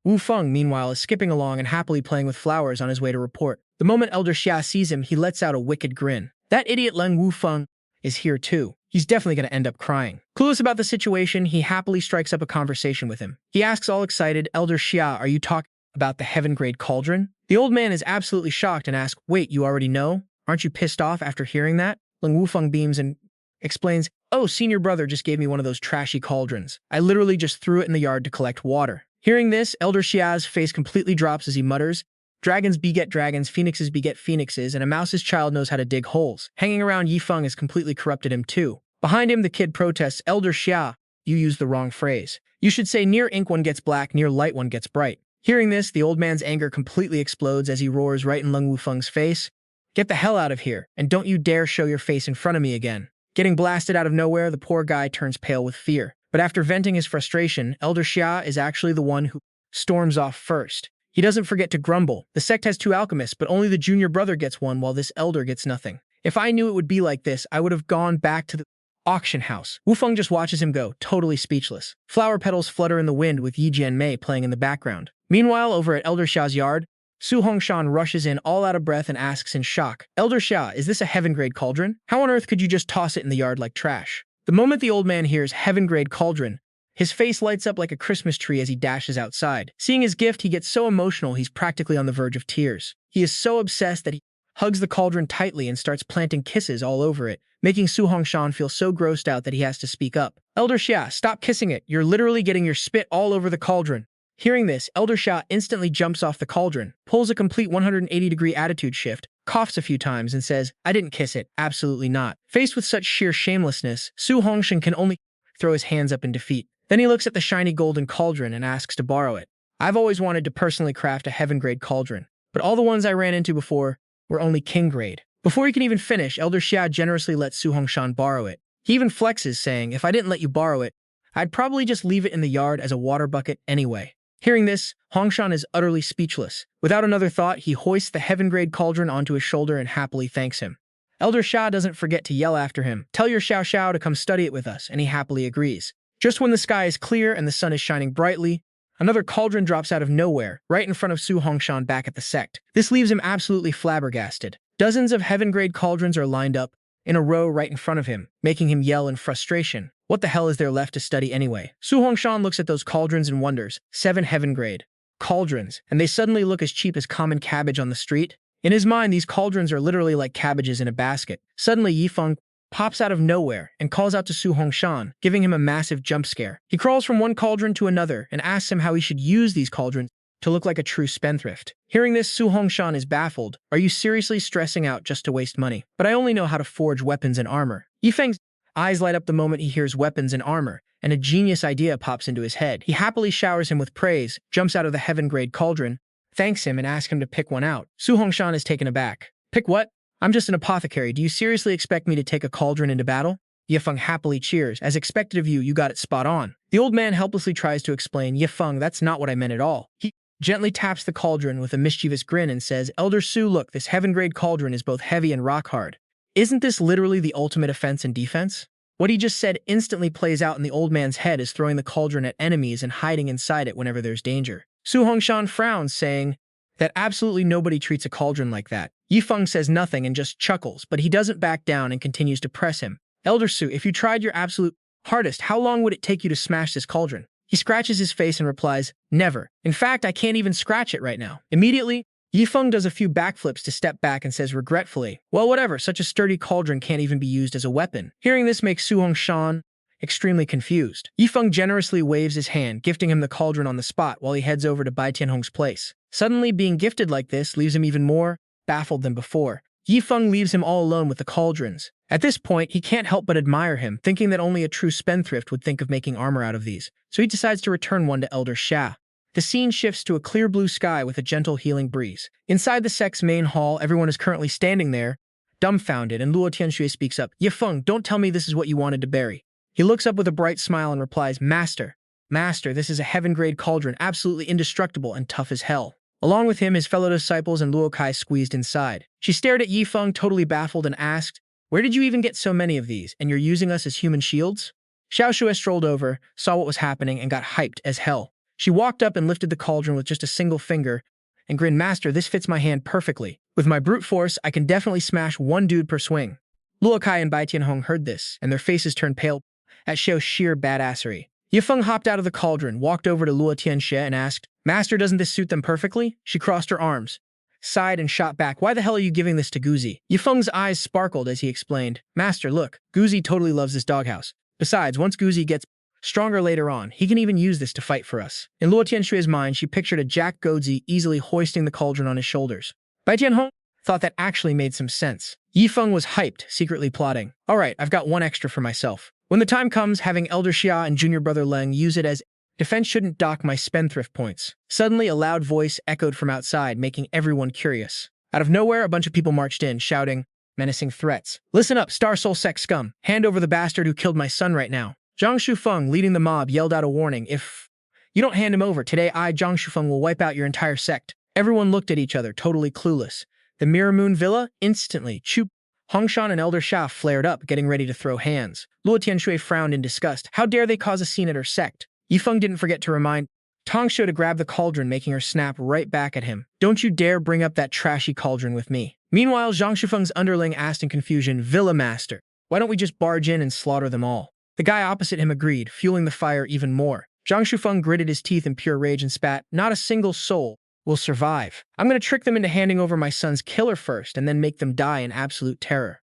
Wu Feng, meanwhile, is skipping along and happily playing with flowers on his way to report. The moment Elder Xia sees him, he lets out a wicked grin. That idiot Leng Wu Feng is here too. He's definitely going to end up crying. Clueless about the situation, he happily strikes up a conversation with him. He asks all excited, Elder Xia, are you talking about the heaven-grade cauldron? The old man is absolutely shocked and asks, wait, you already know? Aren't you pissed off after hearing that? Leng Wu Feng beams and explains, oh, senior brother just gave me one of those trashy cauldrons. I literally just threw it in the yard to collect water. Hearing this, Elder Xia's face completely drops as he mutters, dragons beget dragons, phoenixes beget phoenixes, and a mouse's child knows how to dig holes. Hanging around Yi Feng has completely corrupted him too. Behind him, the kid protests, Elder Xia, you used the wrong phrase. You should say near ink one gets black, near light one gets bright. Hearing this, the old man's anger completely explodes as he roars right in Leng Wu Feng's face. Get the hell out of here, and don't you dare show your face in front of me again. Getting blasted out of nowhere, the poor guy turns pale with fear. But after venting his frustration, Elder Xia is actually the one who storms off first. He doesn't forget to grumble. The sect has 2 alchemists, but only the junior brother gets one while this elder gets nothing. If I knew it would be like this, I would have gone back to the auction house. Wu Feng just watches him go, totally speechless. Flower petals flutter in the wind with Yi Jianmei playing in the background. Meanwhile, over at Elder Xia's yard, Su Hongshan rushes in all out of breath and asks in shock, Elder Xia, is this a heaven-grade cauldron? How on earth could you just toss it in the yard like trash? The moment the old man hears heaven-grade cauldron, his face lights up like a Christmas tree as he dashes outside. Seeing his gift, he gets so emotional he's practically on the verge of tears. He is so obsessed that he hugs the cauldron tightly and starts planting kisses all over it, making Su Hongshan feel so grossed out that he has to speak up. Elder Xia, stop kissing it. You're literally getting your spit all over the cauldron. Hearing this, Elder Xia instantly jumps off the cauldron, pulls a complete 180-degree attitude shift, coughs a few times, and says, I didn't kiss it. Absolutely not. Faced with such sheer shamelessness, Su Hongshan can only throw his hands up in defeat. Then he looks at the shiny golden cauldron and asks to borrow it. I've always wanted to personally craft a heaven-grade cauldron, but all the ones I ran into before were only king-grade. Before he can even finish, Elder Xia generously lets Su Hongshan borrow it. He even flexes, saying, if I didn't let you borrow it, I'd probably just leave it in the yard as a water bucket anyway. Hearing this, Hongshan is utterly speechless. Without another thought, he hoists the heaven-grade cauldron onto his shoulder and happily thanks him. Elder Xia doesn't forget to yell after him, tell your Xiao Xiao to come study it with us, and he happily agrees. Just when the sky is clear and the sun is shining brightly, another cauldron drops out of nowhere, right in front of Su Hongshan back at the sect. This leaves him absolutely flabbergasted. Dozens of heaven-grade cauldrons are lined up in a row right in front of him, making him yell in frustration. What the hell is there left to study anyway? Su Hongshan looks at those cauldrons and wonders, 7 heaven-grade cauldrons, and they suddenly look as cheap as common cabbage on the street? In his mind, these cauldrons are literally like cabbages in a basket. Suddenly, Yi Feng pops out of nowhere and calls out to Su Hongshan, giving him a massive jump scare. He crawls from one cauldron to another and asks him how he should use these cauldrons to look like a true spendthrift. Hearing this, Su Hongshan is baffled. Are you seriously stressing out just to waste money? But I only know how to forge weapons and armor. Yi Feng's eyes light up the moment he hears weapons and armor, and a genius idea pops into his head. He happily showers him with praise, jumps out of the heaven-grade cauldron, thanks him, and asks him to pick one out. Su Hongshan is taken aback. Pick what? I'm just an apothecary. Do you seriously expect me to take a cauldron into battle? Yi Feng happily cheers. As expected of you, you got it spot on. The old man helplessly tries to explain, Yi Feng, that's not what I meant at all. He gently taps the cauldron with a mischievous grin and says, Elder Su, look, this heaven-grade cauldron is both heavy and rock-hard. Isn't this literally the ultimate offense and defense? What he just said instantly plays out in the old man's head as throwing the cauldron at enemies and hiding inside it whenever there's danger. Su Hongshan frowns, saying that absolutely nobody treats a cauldron like that. Yi Feng says nothing and just chuckles, but he doesn't back down and continues to press him. Elder Su, if you tried your absolute hardest, how long would it take you to smash this cauldron? He scratches his face and replies, never. In fact, I can't even scratch it right now. Immediately, Yi Feng does a few backflips to step back and says regretfully, well, whatever, such a sturdy cauldron can't even be used as a weapon. Hearing this makes Su Hongshan extremely confused. Yi Feng generously waves his hand, gifting him the cauldron on the spot while he heads over to Bai Tianhong's place. Suddenly, being gifted like this leaves him even more baffled than before. Yi Feng leaves him all alone with the cauldrons. At this point, he can't help but admire him, thinking that only a true spendthrift would think of making armor out of these. So he decides to return one to Elder Xia. The scene shifts to a clear blue sky with a gentle healing breeze. Inside the sect's main hall, everyone is currently standing there, dumbfounded, and Luo Tianxue speaks up. Yi Feng, don't tell me this is what you wanted to bury. He looks up with a bright smile and replies, Master, Master, this is a heaven-grade cauldron, absolutely indestructible and tough as hell. Along with him, his fellow disciples and Luo Kai squeezed inside. She stared at Yi Feng, totally baffled, and asked, "Where did you even get so many of these, and you're using us as human shields?" Xiao Shui strolled over, saw what was happening, and got hyped as hell. She walked up and lifted the cauldron with just a single finger and grinned, "Master, this fits my hand perfectly. With my brute force, I can definitely smash one dude per swing." Luo Kai and Bai Tianhong heard this, and their faces turned pale at Xiao's sheer badassery. Yi Feng hopped out of the cauldron, walked over to Luo Tianxue, and asked, "Master, doesn't this suit them perfectly?" She crossed her arms, sighed, and shot back, "Why the hell are you giving this to Guzi?" Yi Feng's eyes sparkled as he explained, "Master, look, Guzi totally loves this doghouse. Besides, once Guzi gets stronger later on, he can even use this to fight for us." In Luo Tianxue's mind, she pictured a Jack Gozi easily hoisting the cauldron on his shoulders. Bai Tianhong thought that actually made some sense. Yi Feng was hyped, secretly plotting, "All right, I've got one extra for myself. When the time comes, having Elder Xia and Junior Brother Leng use it as defense shouldn't dock my spendthrift points." Suddenly, a loud voice echoed from outside, making everyone curious. Out of nowhere, a bunch of people marched in, shouting menacing threats. "Listen up, Star Soul Sect scum. Hand over the bastard who killed my son right now." Zhang Shufeng, leading the mob, yelled out a warning. "If you don't hand him over, today I, Zhang Shufeng, will wipe out your entire sect." Everyone looked at each other, totally clueless. The Mirror Moon Villa, instantly, Chu Hongshan and Elder Xia flared up, getting ready to throw hands. Luo Tianxue frowned in disgust. How dare they cause a scene at her sect? Yi Feng didn't forget to remind Tianxue to grab the cauldron, making her snap right back at him. "Don't you dare bring up that trashy cauldron with me." Meanwhile, Zhang Shufeng's underling asked in confusion, "Villa Master, why don't we just barge in and slaughter them all?" The guy opposite him agreed, fueling the fire even more. Zhang Shufeng gritted his teeth in pure rage and spat, "Not a single soul will survive. I'm going to trick them into handing over my son's killer first and then make them die in absolute terror."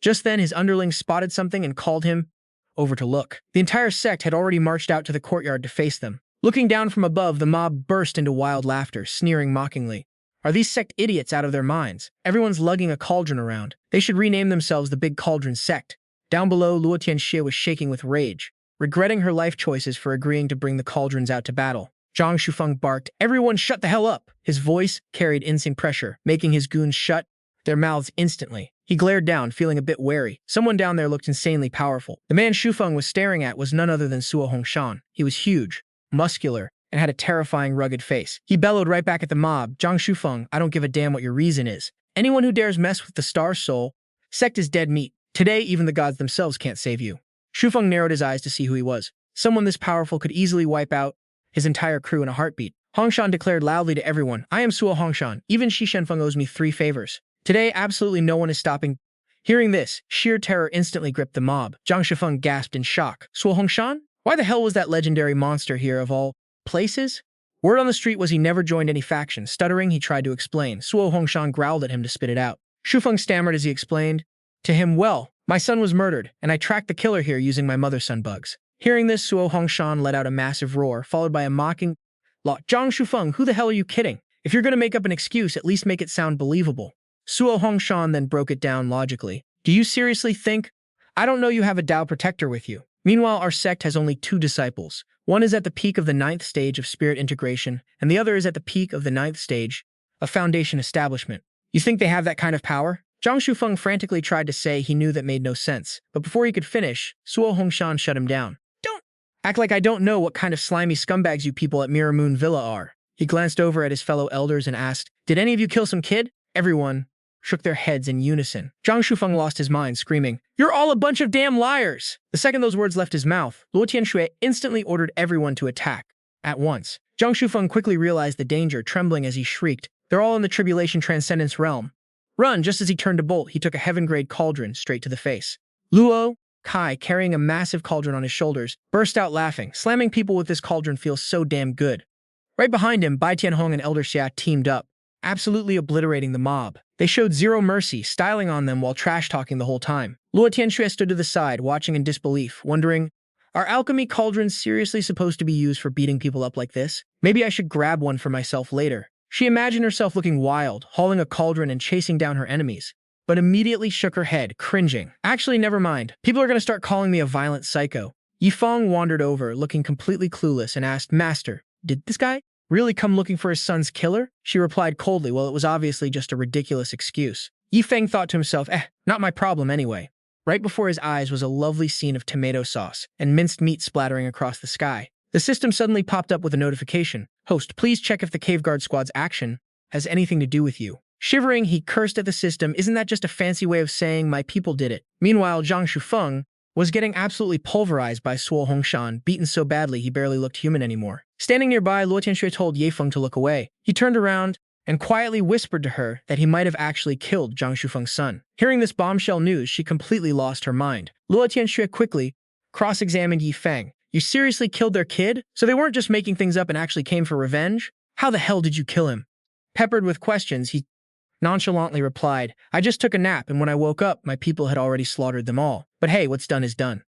Just then, his underling spotted something and called him over to look. The entire sect had already marched out to the courtyard to face them. Looking down from above, the mob burst into wild laughter, sneering mockingly. Are these sect idiots out of their minds? Everyone's lugging a cauldron around. They should rename themselves the Big Cauldron Sect. Down below, Luo Tianxue was shaking with rage, regretting her life choices for agreeing to bring the cauldrons out to battle. Zhang Shufeng barked, "Everyone shut the hell up!" His voice carried insane pressure, making his goons shut their mouths instantly. He glared down, feeling a bit wary. Someone down there looked insanely powerful. The man Shufeng was staring at was none other than Suo Hongshan. He was huge, muscular, and had a terrifying, rugged face. He bellowed right back at the mob, "Zhang Shufeng, I don't give a damn what your reason is. Anyone who dares mess with the Star Soul Sect is dead meat. Today, even the gods themselves can't save you." Shufeng narrowed his eyes to see who he was. Someone this powerful could easily wipe out his entire crew in a heartbeat. Hongshan declared loudly to everyone, "I am Suo Hongshan. Even Shi Shenfeng owes me 3 favors. Today, absolutely no one is stopping." Hearing this, sheer terror instantly gripped the mob. Zhang Shufeng gasped in shock. "Suo Hongshan? Why the hell was that legendary monster here of all places?" Word on the street was he never joined any faction. Stuttering, he tried to explain. Suo Hongshan growled at him to spit it out. Shufeng stammered as he explained to him, "Well, my son was murdered, and I tracked the killer here using my mother-son bugs." Hearing this, Suo Hongshan let out a massive roar, followed by a mocking lot. "Zhang Shufeng, who the hell are you kidding? If you're going to make up an excuse, at least make it sound believable." Suo Hongshan then broke it down logically. "Do you seriously think? I don't know you have a Tao protector with you. Meanwhile, our sect has only 2 disciples. One is at the peak of the 9th stage of spirit integration, and the other is at the peak of the 9th stage of foundation establishment. You think they have that kind of power?" Zhang Shufeng frantically tried to say he knew that made no sense, but before he could finish, Suo Hongshan shut him down. "Don't act like I don't know what kind of slimy scumbags you people at Mirror Moon Villa are." He glanced over at his fellow elders and asked, "Did any of you kill some kid?" Everyone shook their heads in unison. Zhang Shufeng lost his mind, screaming, "You're all a bunch of damn liars!" The second those words left his mouth, Luo Tianxue instantly ordered everyone to attack at once. Zhang Shufeng quickly realized the danger, trembling as he shrieked, "They're all in the Tribulation Transcendence realm. Run!" Just as he turned to bolt, he took a heaven-grade cauldron straight to the face. Luo Kai, carrying a massive cauldron on his shoulders, burst out laughing. Slamming people with this cauldron feels so damn good. Right behind him, Bai Tianhong and Elder Xia teamed up, absolutely obliterating the mob. They showed zero mercy, styling on them while trash-talking the whole time. Luo Tianxue stood to the side, watching in disbelief, wondering, are alchemy cauldrons seriously supposed to be used for beating people up like this? Maybe I should grab one for myself later. She imagined herself looking wild, hauling a cauldron and chasing down her enemies, but immediately shook her head, cringing. Actually, never mind. People are going to start calling me a violent psycho. Yi Feng wandered over, looking completely clueless, and asked, "Master, did this guy really come looking for his son's killer?" She replied coldly, well, it was obviously just a ridiculous excuse. Yi Feng thought to himself, not my problem anyway. Right before his eyes was a lovely scene of tomato sauce and minced meat splattering across the sky. The system suddenly popped up with a notification. Host, please check if the Cave Guard Squad's action has anything to do with you. Shivering, he cursed at the system. Isn't that just a fancy way of saying my people did it? Meanwhile, Jiangshu Feng was getting absolutely pulverized by Suo Hongshan, beaten so badly he barely looked human anymore. Standing nearby, Luo Tianxue told Ye Feng to look away. He turned around and quietly whispered to her that he might have actually killed Jiangshu Feng's son. Hearing this bombshell news, she completely lost her mind. Luo Tianxue quickly cross-examined Ye Feng. You seriously killed their kid? So they weren't just making things up and actually came for revenge? How the hell did you kill him? Peppered with questions, he nonchalantly replied, I just took a nap, and when I woke up, my people had already slaughtered them all. But hey, what's done is done.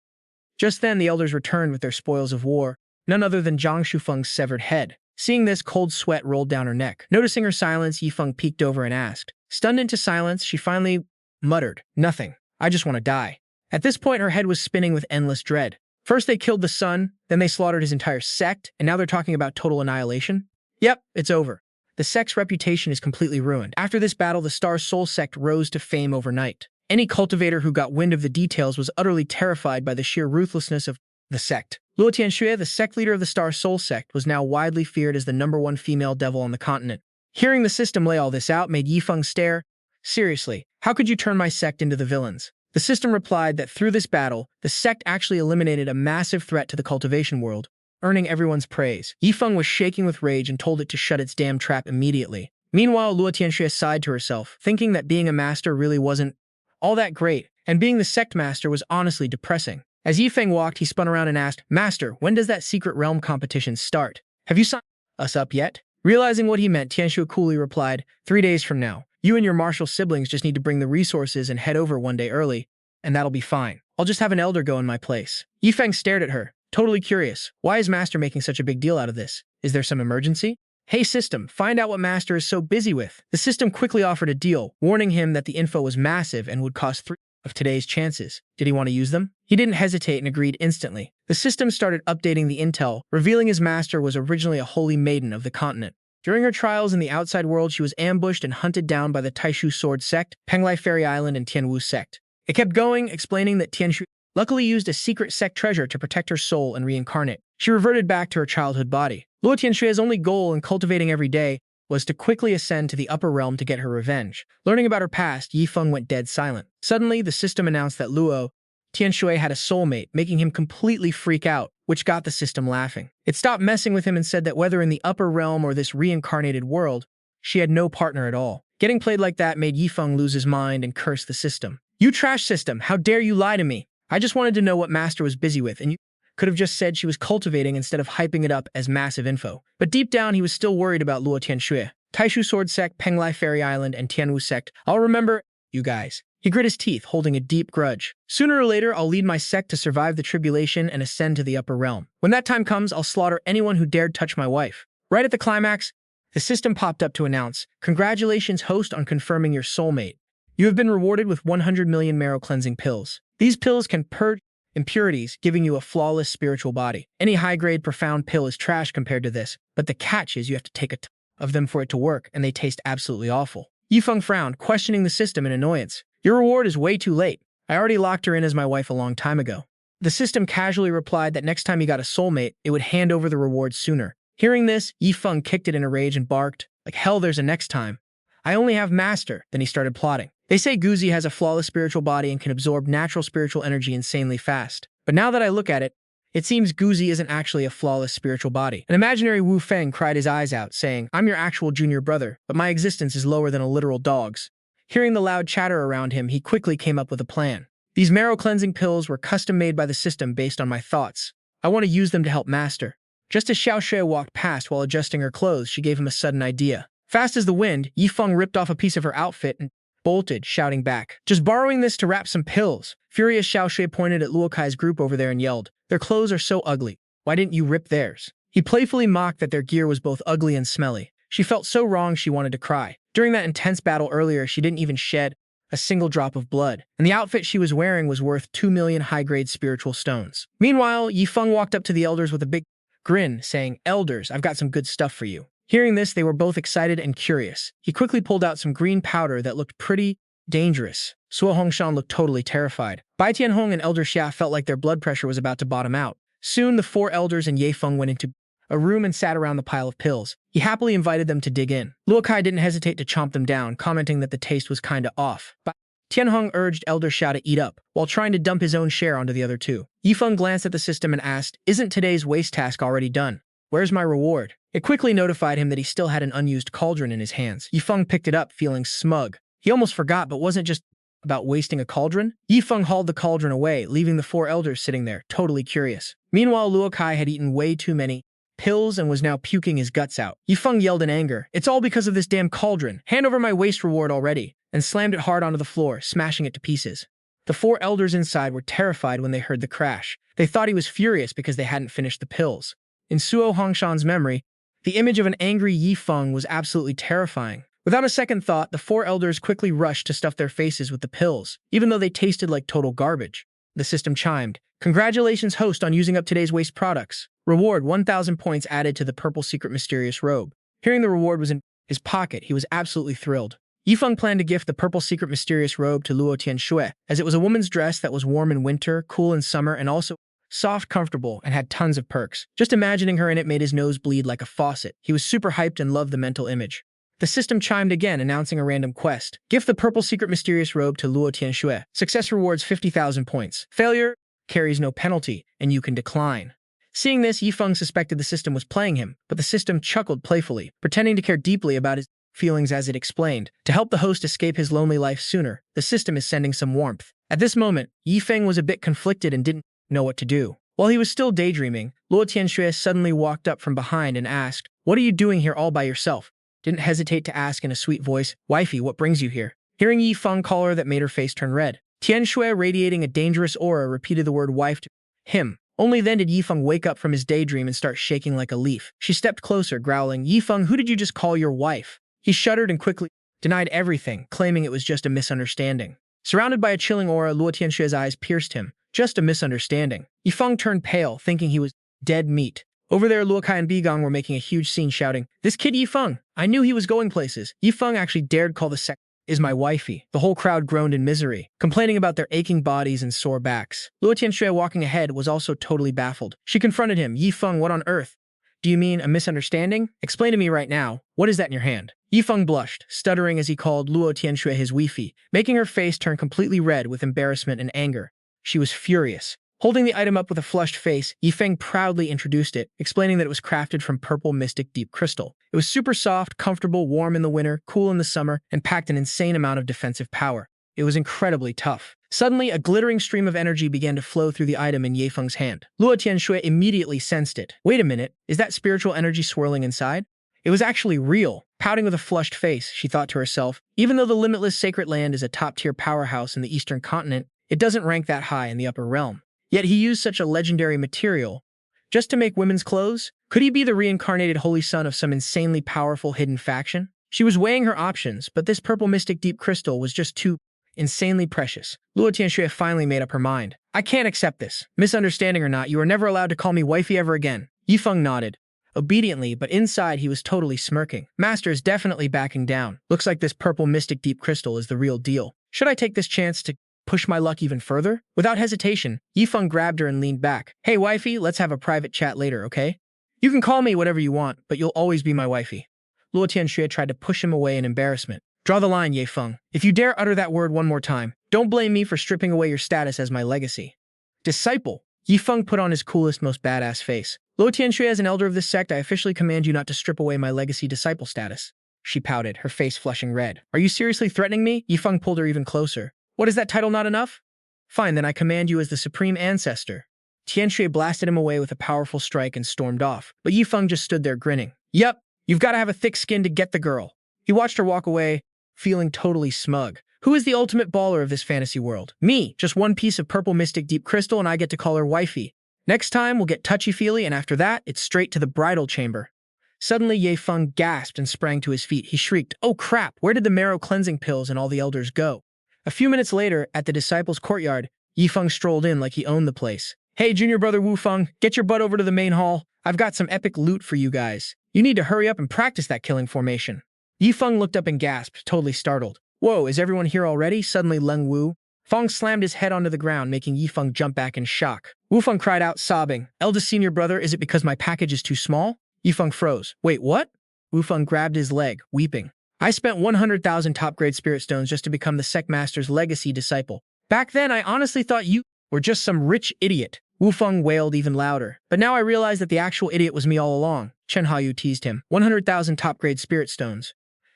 Just then, the elders returned with their spoils of war, none other than Jiangshu Feng's severed head. Seeing this, cold sweat rolled down her neck. Noticing her silence, Yi Feng peeked over and asked. Stunned into silence, she finally muttered, Nothing. I just want to die. At this point, her head was spinning with endless dread. First they killed the son, then they slaughtered his entire sect, and now they're talking about total annihilation? Yep, it's over. The sect's reputation is completely ruined. After this battle, the Star Soul sect rose to fame overnight. Any cultivator who got wind of the details was utterly terrified by the sheer ruthlessness of the sect. Luo Tianxue, the sect leader of the Star Soul sect, was now widely feared as the #1 female devil on the continent. Hearing the system lay all this out made Yi Feng stare. Seriously, how could you turn my sect into the villains? The system replied that through this battle, the sect actually eliminated a massive threat to the cultivation world, earning everyone's praise. Yi Feng was shaking with rage and told it to shut its damn trap immediately. Meanwhile, Luo Tianxue sighed to herself, thinking that being a master really wasn't all that great, and being the sect master was honestly depressing. As Yi Feng walked, he spun around and asked, Master, when does that secret realm competition start? Have you signed us up yet? Realizing what he meant, Tianxue coolly replied, 3 days from now. You and your martial siblings just need to bring the resources and head over one day early, and that'll be fine. I'll just have an elder go in my place. Yi Feng stared at her, totally curious. Why is Master making such a big deal out of this? Is there some emergency? Hey system, find out what Master is so busy with. The system quickly offered a deal, warning him that the info was massive and would cost 3 of today's chances. Did he want to use them? He didn't hesitate and agreed instantly. The system started updating the intel, revealing his master was originally a holy maiden of the continent. During her trials in the outside world, she was ambushed and hunted down by the Taishu Sword Sect, Penglai Fairy Island, and Tianwu Sect. It kept going, explaining that Tianxue luckily used a secret sect treasure to protect her soul and reincarnate. She reverted back to her childhood body. Luo Tianxue's only goal in cultivating every day was to quickly ascend to the upper realm to get her revenge. Learning about her past, Yi Feng went dead silent. Suddenly, the system announced that Luo Tianxue had a soulmate, making him completely freak out, which got the system laughing. It stopped messing with him and said that whether in the upper realm or this reincarnated world, she had no partner at all. Getting played like that made Yi Feng lose his mind and curse the system. You trash system, how dare you lie to me? I just wanted to know what Master was busy with, and you could have just said she was cultivating instead of hyping it up as massive info. But deep down, he was still worried about Luo Tianxue. Taishu Sword Sect, Penglai Fairy Island, and Tianwu Sect. I'll remember you guys. He grit his teeth, holding a deep grudge. Sooner or later, I'll lead my sect to survive the tribulation and ascend to the upper realm. When that time comes, I'll slaughter anyone who dared touch my wife. Right at the climax, the system popped up to announce, Congratulations, host, on confirming your soulmate. You have been rewarded with 100 million marrow cleansing pills. These pills can purge impurities, giving you a flawless spiritual body. Any high-grade, profound pill is trash compared to this, but the catch is you have to take a ton of them for it to work, and they taste absolutely awful. Yi Feng frowned, questioning the system in annoyance. Your reward is way too late. I already locked her in as my wife a long time ago. The system casually replied that next time he got a soulmate, it would hand over the reward sooner. Hearing this, Yi Feng kicked it in a rage and barked, like hell there's a next time. I only have master. Then he started plotting. They say Guzi has a flawless spiritual body and can absorb natural spiritual energy insanely fast. But now that I look at it, it seems Guzi isn't actually a flawless spiritual body. An imaginary Wu Feng cried his eyes out, saying, I'm your actual junior brother, but my existence is lower than a literal dog's. Hearing the loud chatter around him, he quickly came up with a plan. These marrow-cleansing pills were custom-made by the system based on my thoughts. I want to use them to help Master. Just as Xiaoxue walked past while adjusting her clothes, she gave him a sudden idea. Fast as the wind, Yi Feng ripped off a piece of her outfit and bolted, shouting back, Just borrowing this to wrap some pills. Furious Xiaoxue pointed at Luo Kai's group over there and yelled, Their clothes are so ugly. Why didn't you rip theirs? He playfully mocked that their gear was both ugly and smelly. She felt so wrong she wanted to cry. During that intense battle earlier, she didn't even shed a single drop of blood, and the outfit she was wearing was worth 2 million high-grade spiritual stones. Meanwhile, Yi Feng walked up to the elders with a big grin, saying, Elders, I've got some good stuff for you. Hearing this, they were both excited and curious. He quickly pulled out some green powder that looked pretty dangerous. Suo Hongshan looked totally terrified. Bai Tianhong and Elder Xia felt like their blood pressure was about to bottom out. Soon, the four elders and Ye Feng went into a room and sat around the pile of pills. He happily invited them to dig in. Luo Kai didn't hesitate to chomp them down, commenting that the taste was kinda off. But Tianhong urged Elder Xiao to eat up, while trying to dump his own share onto the other two. Yifeng glanced at the system and asked, "Isn't today's waste task already done? Where's my reward?" It quickly notified him that he still had an unused cauldron in his hands. Yifeng picked it up, feeling smug. He almost forgot, but wasn't just about wasting a cauldron? Yifeng hauled the cauldron away, leaving the four elders sitting there, totally curious. Meanwhile, Luo Kai had eaten way too many pills and was now puking his guts out. Yifeng yelled in anger, "It's all because of this damn cauldron. Hand over my waste reward already," and slammed it hard onto the floor, smashing it to pieces. The four elders inside were terrified when they heard the crash. They thought he was furious because they hadn't finished the pills. In Suo Hongshan's memory, the image of an angry Yifeng was absolutely terrifying. Without a second thought, the four elders quickly rushed to stuff their faces with the pills, even though they tasted like total garbage. The system chimed, "Congratulations, host, on using up today's waste products. Reward 1,000 points added to the purple secret mysterious robe." Hearing the reward was in his pocket, he was absolutely thrilled. Yifeng planned to gift the purple secret mysterious robe to Luo Tianxue, as it was a woman's dress that was warm in winter, cool in summer, and also soft, comfortable, and had tons of perks. Just imagining her in it made his nose bleed like a faucet. He was super hyped and loved the mental image. The system chimed again, announcing a random quest. Gift the purple secret mysterious robe to Luo Tianxue. Success rewards 50,000 points. Failure carries no penalty, and you can decline. Seeing this, Yifeng suspected the system was playing him, but the system chuckled playfully, pretending to care deeply about his feelings as it explained. To help the host escape his lonely life sooner, the system is sending some warmth. At this moment, Yifeng was a bit conflicted and didn't know what to do. While he was still daydreaming, Luo Tianxue suddenly walked up from behind and asked, "What are you doing here all by yourself?" Didn't hesitate to ask in a sweet voice, "Wifey, what brings you here?" Hearing Yifeng call her, that made her face turn red. Tianxue, radiating a dangerous aura, repeated the word wife to him. Only then did Yifeng wake up from his daydream and start shaking like a leaf. She stepped closer, growling, "Yifeng, who did you just call your wife?" He shuddered and quickly denied everything, claiming it was just a misunderstanding. Surrounded by a chilling aura, Luo Tianxue's eyes pierced him. Just a misunderstanding. Yifeng turned pale, thinking he was dead meat. Over there, Luo Kai and Bigong were making a huge scene, shouting, "This kid Yifeng! I knew he was going places." Yifeng actually dared call the Sect is my wifey. The whole crowd groaned in misery, complaining about their aching bodies and sore backs. Luo Tianxue, walking ahead, was also totally baffled. She confronted him. "Yifeng, what on earth? Do you mean a misunderstanding? Explain to me right now. What is that in your hand?" Yifeng blushed, stuttering as he called Luo Tianxue his wifey, making her face turn completely red with embarrassment and anger. She was furious. Holding the item up with a flushed face, Yifeng proudly introduced it, explaining that it was crafted from purple mystic deep crystal. It was super soft, comfortable, warm in the winter, cool in the summer, and packed an insane amount of defensive power. It was incredibly tough. Suddenly, a glittering stream of energy began to flow through the item in Yifeng's hand. Luo Tianxue immediately sensed it. "Wait a minute, is that spiritual energy swirling inside?" It was actually real. Pouting with a flushed face, she thought to herself, even though the limitless sacred land is a top-tier powerhouse in the eastern continent, it doesn't rank that high in the upper realm. Yet he used such a legendary material just to make women's clothes? Could he be the reincarnated holy son of some insanely powerful hidden faction? She was weighing her options, but this purple mystic deep crystal was just too insanely precious. Luo Tianxue finally made up her mind. "I can't accept this. Misunderstanding or not, you are never allowed to call me wifey ever again." Yifeng nodded obediently, but inside he was totally smirking. Master is definitely backing down. Looks like this purple mystic deep crystal is the real deal. Should I take this chance to push my luck even further? Without hesitation, Yifeng grabbed her and leaned back. "Hey wifey, let's have a private chat later, okay? You can call me whatever you want, but you'll always be my wifey." Luo Tianxue tried to push him away in embarrassment. "Draw the line, Yifeng. If you dare utter that word one more time, don't blame me for stripping away your status as my legacy." "Disciple." Yifeng put on his coolest, most badass face. "Luo Tianxue, as an elder of this sect, I officially command you not to strip away my legacy disciple status." She pouted, her face flushing red. "Are you seriously threatening me?" Yifeng pulled her even closer. "What, is that title not enough? Fine, then I command you as the supreme ancestor." Tianxue blasted him away with a powerful strike and stormed off, but Yifeng just stood there grinning. "Yep, you've got to have a thick skin to get the girl." He watched her walk away, feeling totally smug. Who is the ultimate baller of this fantasy world? Me, just one piece of purple mystic deep crystal and I get to call her wifey. Next time, we'll get touchy-feely, and after that, it's straight to the bridal chamber. Suddenly, Ye Feng gasped and sprang to his feet. He shrieked, "Oh crap, where did the marrow cleansing pills and all the elders go?" A few minutes later, at the disciples' courtyard, Ye Feng strolled in like he owned the place. "Hey, junior brother Wu Feng, get your butt over to the main hall. I've got some epic loot for you guys. You need to hurry up and practice that killing formation." Ye Feng looked up and gasped, totally startled. "Whoa, is everyone here already?" Suddenly Leng Wu, Feng slammed his head onto the ground, making Yifeng jump back in shock. Wufeng cried out, sobbing, "Eldest senior brother, is it because my package is too small?" Yifeng froze. "Wait, what?" Wufeng grabbed his leg, weeping. "I spent 100,000 top-grade spirit stones just to become the Sect Master's legacy disciple. Back then, I honestly thought you were just some rich idiot." Wufeng wailed even louder. "But now I realize that the actual idiot was me all along," Chen Haoyu teased him. 100,000 top-grade spirit stones.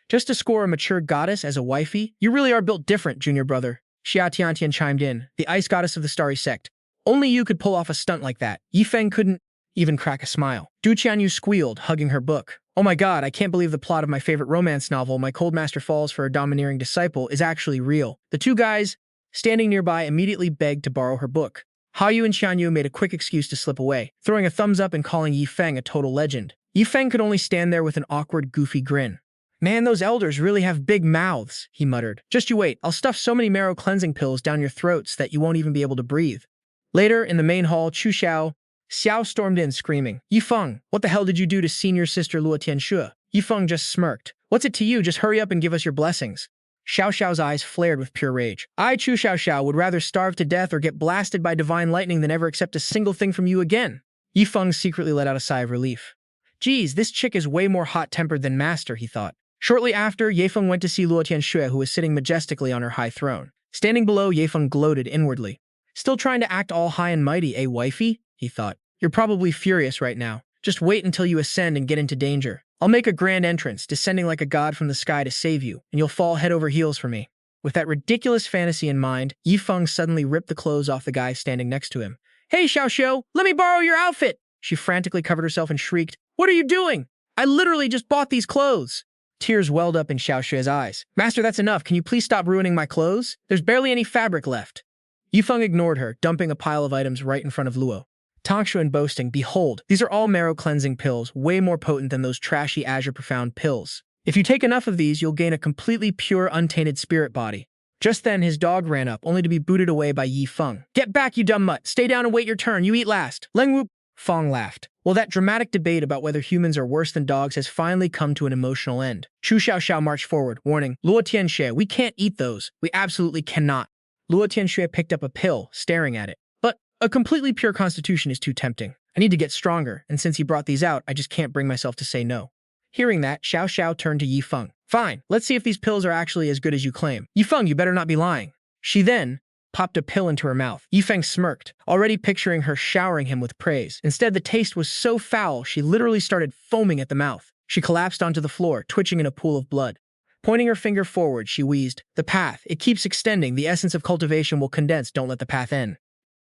Just to score a mature goddess as a wifey? You really are built different, junior brother. Xia Tiantian chimed in, the ice goddess of the starry sect. Only you could pull off a stunt like that. Yifeng couldn't even crack a smile. Du Qianyu squealed, hugging her book. "Oh my god, I can't believe the plot of my favorite romance novel, My Cold Master Falls for a Domineering Disciple, is actually real." The two guys standing nearby immediately begged to borrow her book. Haoyu and Qianyu made a quick excuse to slip away, throwing a thumbs up and calling Yifeng a total legend. Yifeng could only stand there with an awkward, goofy grin. "Man, those elders really have big mouths," he muttered. "Just you wait, I'll stuff so many marrow cleansing pills down your throats that you won't even be able to breathe." Later, in the main hall, Xiao stormed in, screaming, "Yifeng, what the hell did you do to senior sister Luo Tianxue?" Yifeng just smirked. "What's it to you? Just hurry up and give us your blessings." Xiao's eyes flared with pure rage. "I, Chu Xiao, would rather starve to death or get blasted by divine lightning than ever accept a single thing from you again." Yifeng secretly let out a sigh of relief. "Geez, this chick is way more hot-tempered than Master," he thought. Shortly after, Yifeng went to see Luo Tianxue, who was sitting majestically on her high throne. Standing below, Yifeng gloated inwardly. "Still trying to act all high and mighty, eh, wifey?" he thought. "You're probably furious right now. Just wait until you ascend and get into danger. I'll make a grand entrance, descending like a god from the sky to save you, and you'll fall head over heels for me." With that ridiculous fantasy in mind, Yifeng suddenly ripped the clothes off the guy standing next to him. "Hey, Xiao, let me borrow your outfit!" She frantically covered herself and shrieked, "What are you doing? I literally just bought these clothes!" Tears welled up in Xiao's eyes. "Master, that's enough. Can you please stop ruining my clothes? There's barely any fabric left." Yifeng ignored her, dumping a pile of items right in front of Luo Tianxue and boasting, "Behold, these are all marrow cleansing pills, way more potent than those trashy Azure Profound pills. If you take enough of these, you'll gain a completely pure, untainted spirit body." Just then, his dog ran up, only to be booted away by Yifeng. "Get back, you dumb mutt! Stay down and wait your turn. You eat last." Lengwu Feng laughed. Well, that dramatic debate about whether humans are worse than dogs has finally come to an emotional end. Chu Xiao marched forward, warning, "Luo Tianxue, we can't eat those. We absolutely cannot." Luo Tianxue picked up a pill, staring at it. "But a completely pure constitution is too tempting. I need to get stronger, and since he brought these out, I just can't bring myself to say no." Hearing that, Xiao turned to Yifeng. "Fine, let's see if these pills are actually as good as you claim. Yifeng, you better not be lying." She then popped a pill into her mouth. Yifeng smirked, already picturing her showering him with praise. Instead, the taste was so foul, she literally started foaming at the mouth. She collapsed onto the floor, twitching in a pool of blood. Pointing her finger forward, she wheezed, "The path, it keeps extending. The essence of cultivation will condense. Don't let the path end."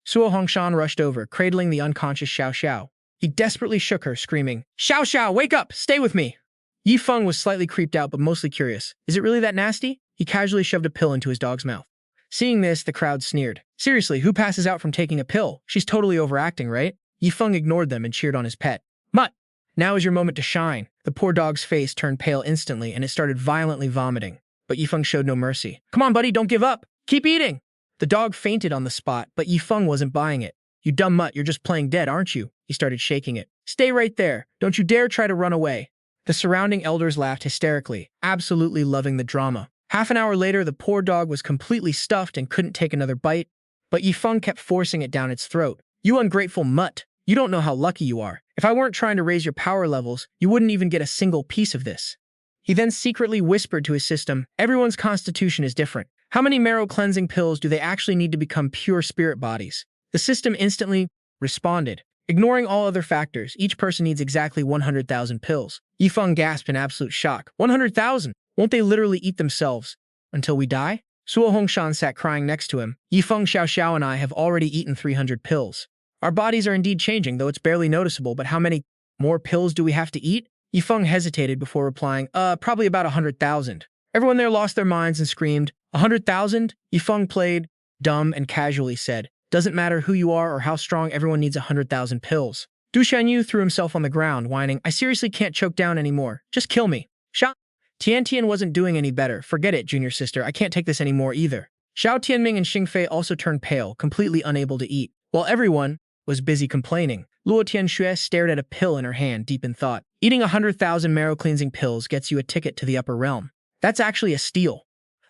Suo Hongshan rushed over, cradling the unconscious Xiao. He desperately shook her, screaming, Xiao, wake up! Stay with me!" Yifeng was slightly creeped out, but mostly curious. "Is it really that nasty?" He casually shoved a pill into his dog's mouth. Seeing this, the crowd sneered. "Seriously, who passes out from taking a pill? She's totally overacting, right?" Yifeng ignored them and cheered on his pet. "Mutt! Now is your moment to shine." The poor dog's face turned pale instantly, and it started violently vomiting. But Yifeng showed no mercy. "Come on, buddy, don't give up! Keep eating!" The dog fainted on the spot, but Yifeng wasn't buying it. "You dumb mutt, you're just playing dead, aren't you?" He started shaking it. "Stay right there. Don't you dare try to run away." The surrounding elders laughed hysterically, absolutely loving the drama. Half an hour later, the poor dog was completely stuffed and couldn't take another bite, but Yifeng kept forcing it down its throat. "You ungrateful mutt! You don't know how lucky you are. If I weren't trying to raise your power levels, you wouldn't even get a single piece of this." He then secretly whispered to his system, "Everyone's constitution is different. How many marrow cleansing pills do they actually need to become pure spirit bodies?" The system instantly responded, "Ignoring all other factors, each person needs exactly 100,000 pills." Yifeng gasped in absolute shock. 100,000? Won't they literally eat themselves until we die? Suo Hongshan sat crying next to him. "Yifeng, Xiao, and I have already eaten 300 pills. Our bodies are indeed changing, though it's barely noticeable, but how many more pills do we have to eat?" Yifeng hesitated before replying, Probably about 100,000. Everyone there lost their minds and screamed, 100,000? Yifeng played dumb and casually said, "Doesn't matter who you are or how strong, everyone needs 100,000 pills." Du Xianyu threw himself on the ground, whining, "I seriously can't choke down anymore. Just kill me." Tiantian wasn't doing any better. "Forget it, junior sister. I can't take this anymore either." Xiao Tianming and Xingfei also turned pale, completely unable to eat. While everyone was busy complaining, Luo Tianxue stared at a pill in her hand, deep in thought. Eating 100,000 marrow cleansing pills gets you a ticket to the upper realm. That's actually a steal.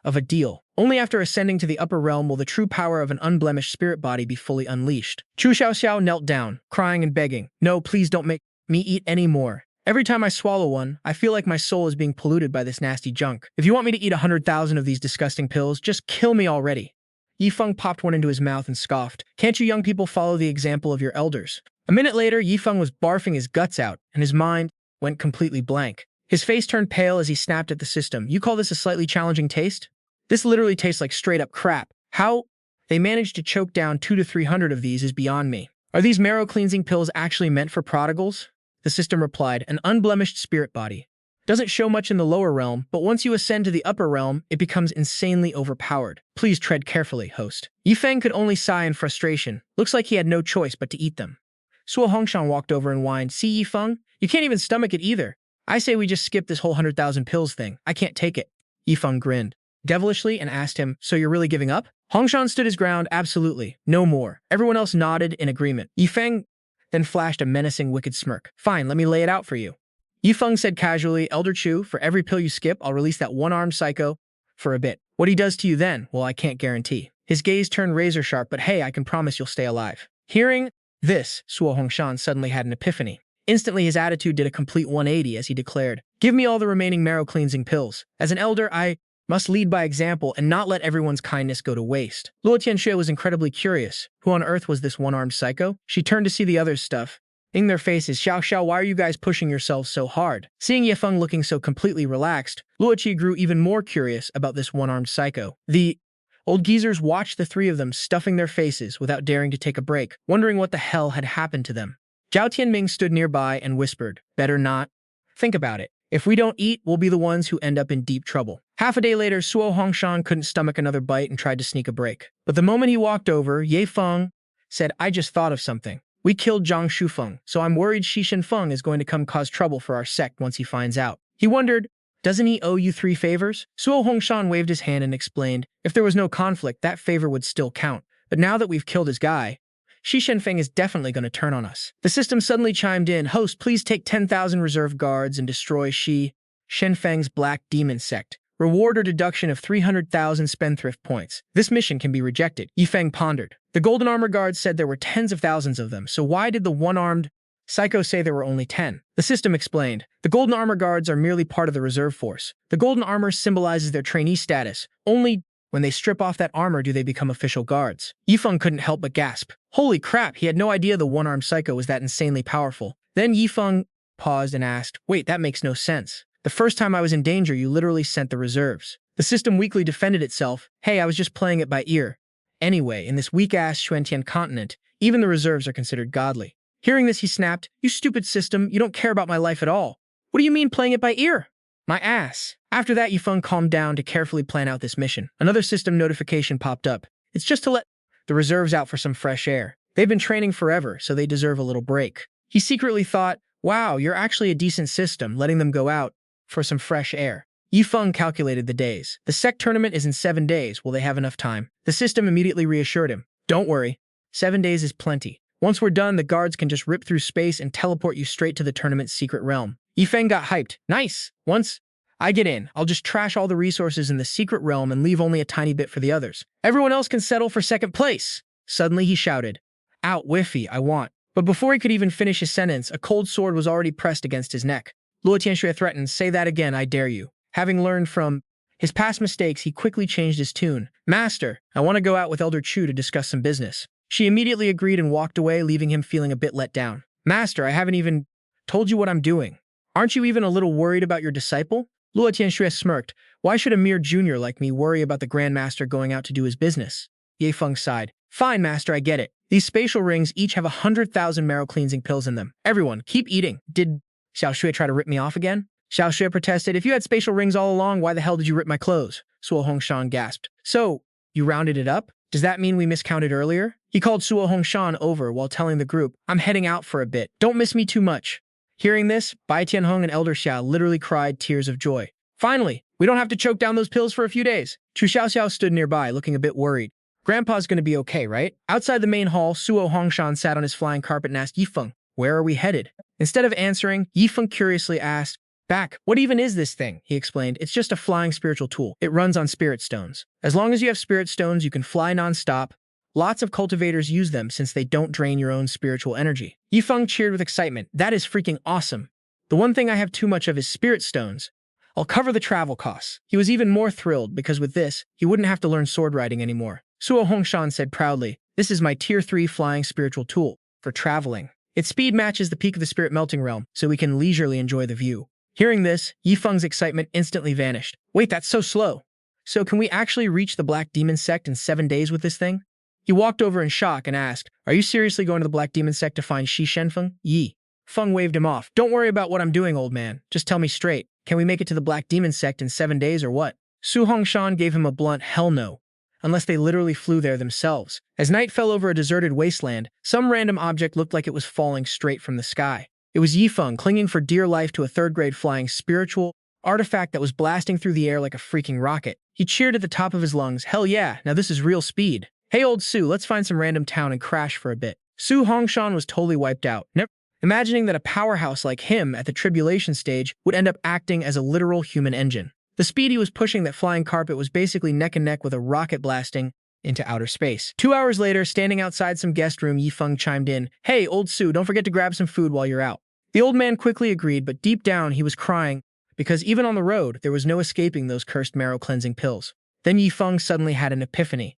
of a deal. Only after ascending to the upper realm will the true power of an unblemished spirit body be fully unleashed. Chu Xiaoxiao knelt down, crying and begging, "No, please don't make me eat any more. Every time I swallow one, I feel like my soul is being polluted by this nasty junk. If you want me to eat 100,000 of these disgusting pills, just kill me already." Yi Feng popped one into his mouth and scoffed. "Can't you young people follow the example of your elders?" A minute later, Yi Feng was barfing his guts out, and his mind went completely blank. His face turned pale as he snapped at the system. "You call this a slightly challenging taste? This literally tastes like straight-up crap. How they managed to choke down 200 to 300 of these is beyond me. Are these marrow-cleansing pills actually meant for prodigals?" The system replied, "An unblemished spirit body doesn't show much in the lower realm, but once you ascend to the upper realm, it becomes insanely overpowered. Please tread carefully, host." Yi Feng could only sigh in frustration. Looks like he had no choice but to eat them. Suo Hongshan walked over and whined, "See, Yi Feng? You can't even stomach it either. I say we just skip this whole 100,000 pills thing. I can't take it." Yi Feng grinned devilishly and asked him, "So you're really giving up?" Hongshan stood his ground, "Absolutely. No more." Everyone else nodded in agreement. Yi Feng then flashed a menacing, wicked smirk. "Fine, let me lay it out for you." Yi Feng said casually, "Elder Chu, for every pill you skip, I'll release that one-armed psycho for a bit. What he does to you then, well, I can't guarantee." His gaze turned razor-sharp, "But hey, I can promise you'll stay alive." Hearing this, Suo Hongshan suddenly had an epiphany. Instantly, his attitude did a complete 180 as he declared, "Give me all the remaining marrow-cleansing pills. As an elder, I must lead by example and not let everyone's kindness go to waste." Luo Tianxue was incredibly curious. Who on earth was this one-armed psycho? She turned to see the others' stuff. In their faces, "Xiao, why are you guys pushing yourselves so hard?" Seeing Ye Feng looking so completely relaxed, Luo Qi grew even more curious about this one-armed psycho. The old geezers watched the three of them stuffing their faces without daring to take a break, wondering what the hell had happened to them. Zhao Tianming stood nearby and whispered, "Better not. Think about it. If we don't eat, we'll be the ones who end up in deep trouble." Half a day later, Suo Hongshan couldn't stomach another bite and tried to sneak a break. But the moment he walked over, Ye Feng said, "I just thought of something. We killed Zhang Shufeng, so I'm worried Shishin Feng is going to come cause trouble for our sect once he finds out." He wondered, "Doesn't he owe you 3 favors?" Suo Hongshan waved his hand and explained, "If there was no conflict, that favor would still count. But now that we've killed his guy, Shishin Feng is definitely going to turn on us." The system suddenly chimed in, "Host, please take 10,000 reserve guards and destroy Shen Feng's Black Demon Sect. Reward or deduction of 300,000 spendthrift points. This mission can be rejected." Yi Feng pondered. The Golden Armor Guards said there were tens of thousands of them, so why did the one-armed psycho say there were only 10? The system explained, "The Golden Armor Guards are merely part of the reserve force. The Golden Armor symbolizes their trainee status. Only when they strip off that armor do they become official guards." Yi Feng couldn't help but gasp. Holy crap, he had no idea the one-armed psycho was that insanely powerful. Then Yi Feng paused and asked, "Wait, that makes no sense. The first time I was in danger, you literally sent the reserves." The system weakly defended itself. "Hey, I was just playing it by ear. Anyway, in this weak-ass Xuantian continent, even the reserves are considered godly." Hearing this, he snapped, "You stupid system, you don't care about my life at all. What do you mean playing it by ear? My ass." After that, Yi Feng calmed down to carefully plan out this mission. Another system notification popped up. "It's just to let the reserves out for some fresh air. They've been training forever, so they deserve a little break." He secretly thought, "Wow, you're actually a decent system, letting them go out for some fresh air." Yi Feng calculated the days. The Sect tournament is in 7 days. Will they have enough time? The system immediately reassured him. "Don't worry. 7 days is plenty. Once we're done, the guards can just rip through space and teleport you straight to the tournament's secret realm." Yi Feng got hyped. "Nice. Once I get in, I'll just trash all the resources in the secret realm and leave only a tiny bit for the others. Everyone else can settle for second place." Suddenly he shouted, "Out, Whiffy, I want." But before he could even finish his sentence, a cold sword was already pressed against his neck. Luo Tianxue threatened, "Say that again, I dare you." Having learned from his past mistakes, he quickly changed his tune. "Master, I want to go out with Elder Chu to discuss some business." She immediately agreed and walked away, leaving him feeling a bit let down. "Master, I haven't even told you what I'm doing. Aren't you even a little worried about your disciple?" Luo Tianxue smirked. "Why should a mere junior like me worry about the Grand Master going out to do his business?" Ye Feng sighed. "Fine, Master, I get it. These spatial rings each have 100,000 marrow-cleansing pills in them. Everyone, keep eating." "Did Xiaoshui try to rip me off again?" Xiaoshui protested. "If you had spatial rings all along, why the hell did you rip my clothes?" Suo Hongshan gasped. "So, you rounded it up? Does that mean we miscounted earlier?" He called Suo Hongshan over while telling the group, "I'm heading out for a bit. Don't miss me too much." Hearing this, Bai Tianhong and Elder Xiao literally cried tears of joy. "Finally, we don't have to choke down those pills for a few days." Chu Xiaoxiao stood nearby, looking a bit worried. "Grandpa's gonna be okay, right?" Outside the main hall, Suo Hongshan sat on his flying carpet and asked Yi Feng, "Where are we headed?" Instead of answering, Yi Feng curiously asked, back. What even is this thing? He explained. It's just a flying spiritual tool. It runs on spirit stones. As long as you have spirit stones, you can fly non-stop. Lots of cultivators use them since they don't drain your own spiritual energy. Yifeng cheered with excitement. That is freaking awesome. The one thing I have too much of is spirit stones. I'll cover the travel costs. He was even more thrilled because with this, he wouldn't have to learn sword riding anymore. Suo Hongshan said proudly, this is my tier 3 flying spiritual tool for traveling. Its speed matches the peak of the spirit melting realm, so we can leisurely enjoy the view. Hearing this, Yifeng's excitement instantly vanished. Wait, that's so slow. So can we actually reach the Black Demon Sect in 7 days with this thing? He walked over in shock and asked, are you seriously going to the Black Demon Sect to find Shi Shenfeng? Yi. Feng waved him off. Don't worry about what I'm doing, old man. Just tell me straight. Can we make it to the Black Demon Sect in 7 days or what? Su Hongshan gave him a blunt hell no. Unless they literally flew there themselves. As night fell over a deserted wasteland, some random object looked like it was falling straight from the sky. It was Yifeng clinging for dear life to a third-grade flying spiritual artifact that was blasting through the air like a freaking rocket. He cheered at the top of his lungs. Hell yeah, now this is real speed. Hey old Su, let's find some random town and crash for a bit. Su Hongshan was totally wiped out. Never imagining that a powerhouse like him at the tribulation stage would end up acting as a literal human engine. The speed he was pushing that flying carpet was basically neck and neck with a rocket blasting into outer space. 2 hours later, standing outside some guest room, Yifeng chimed in, hey, old Su, don't forget to grab some food while you're out. The old man quickly agreed, but deep down he was crying because even on the road, there was no escaping those cursed marrow-cleansing pills. Then Yifeng suddenly had an epiphany.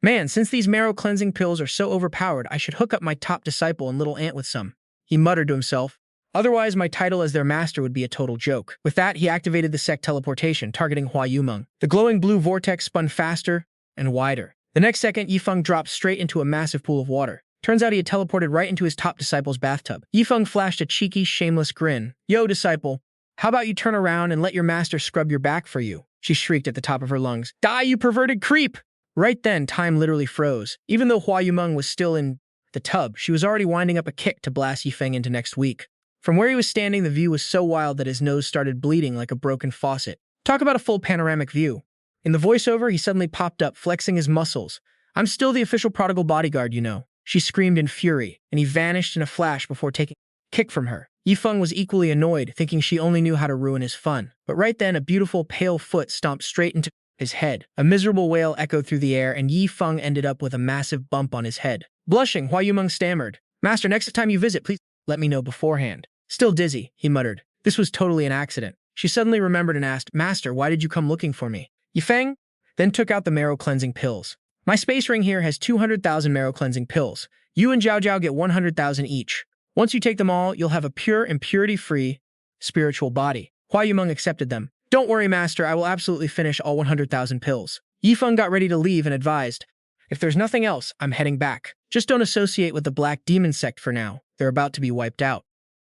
Man, since these marrow-cleansing pills are so overpowered, I should hook up my top disciple and little ant with some. He muttered to himself. Otherwise, my title as their master would be a total joke. With that, he activated the Sect teleportation, targeting Hua Yumeng. The glowing blue vortex spun faster and wider. The next second, Yifeng dropped straight into a massive pool of water. Turns out he had teleported right into his top disciple's bathtub. Yifeng flashed a cheeky, shameless grin. Yo, disciple, how about you turn around and let your master scrub your back for you? She shrieked at the top of her lungs. Die, you perverted creep! Right then, time literally froze. Even though Hua Yumeng was still in the tub, she was already winding up a kick to blast Yifeng into next week. From where he was standing, the view was so wild that his nose started bleeding like a broken faucet. Talk about a full panoramic view. In the voiceover, he suddenly popped up, flexing his muscles. I'm still the official prodigal bodyguard, you know. She screamed in fury, and he vanished in a flash before taking a kick from her. Yifeng was equally annoyed, thinking she only knew how to ruin his fun. But right then, a beautiful pale foot stomped straight into his head. A miserable wail echoed through the air, and Yifeng ended up with a massive bump on his head. Blushing, Hua Yumeng stammered. Master, next time you visit, please let me know beforehand. Still dizzy, he muttered. This was totally an accident. She suddenly remembered and asked, Master, why did you come looking for me? Yifeng then took out the marrow-cleansing pills. My space ring here has 200,000 marrow-cleansing pills. You and Zhao Zhao get 100,000 each. Once you take them all, you'll have a pure, impurity-free spiritual body. Hua Yumeng accepted them. Don't worry, Master, I will absolutely finish all 100,000 pills. Yifeng got ready to leave and advised, if there's nothing else, I'm heading back. Just don't associate with the Black Demon Sect for now. They're about to be wiped out.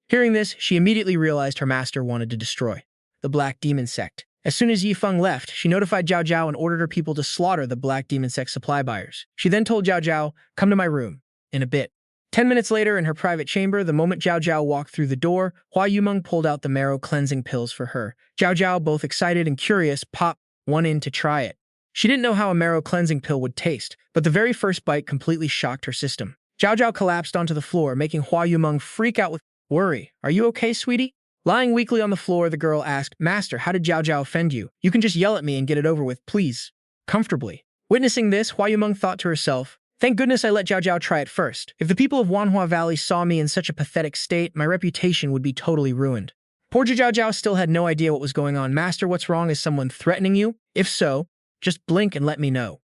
Hearing this, she immediately realized her master wanted to destroy the Black Demon Sect. As soon as Yifeng left, she notified Zhao Zhao and ordered her people to slaughter the Black Demon Sect supply buyers. She then told Zhao Zhao, come to my room, in a bit. 10 minutes later, in her private chamber, the moment Zhao Zhao walked through the door, Hua Yumeng pulled out the marrow-cleansing pills for her. Zhao Zhao, both excited and curious, popped one in to try it. She didn't know how a marrow-cleansing pill would taste, but the very first bite completely shocked her system. Zhao Zhao collapsed onto the floor, making Hua Yumeng freak out with worry. Are you okay, sweetie? Lying weakly on the floor, the girl asked, Master, how did Zhao Zhao offend you? You can just yell at me and get it over with, please. Comfortably. Witnessing this, Hua Yumeng thought to herself, thank goodness I let Zhao Zhao try it first. If the people of Manhwa Valley saw me in such a pathetic state, my reputation would be totally ruined. Poor Zhao Zhao still had no idea what was going on. Master, what's wrong? Is someone threatening you? If so, just blink and let me know.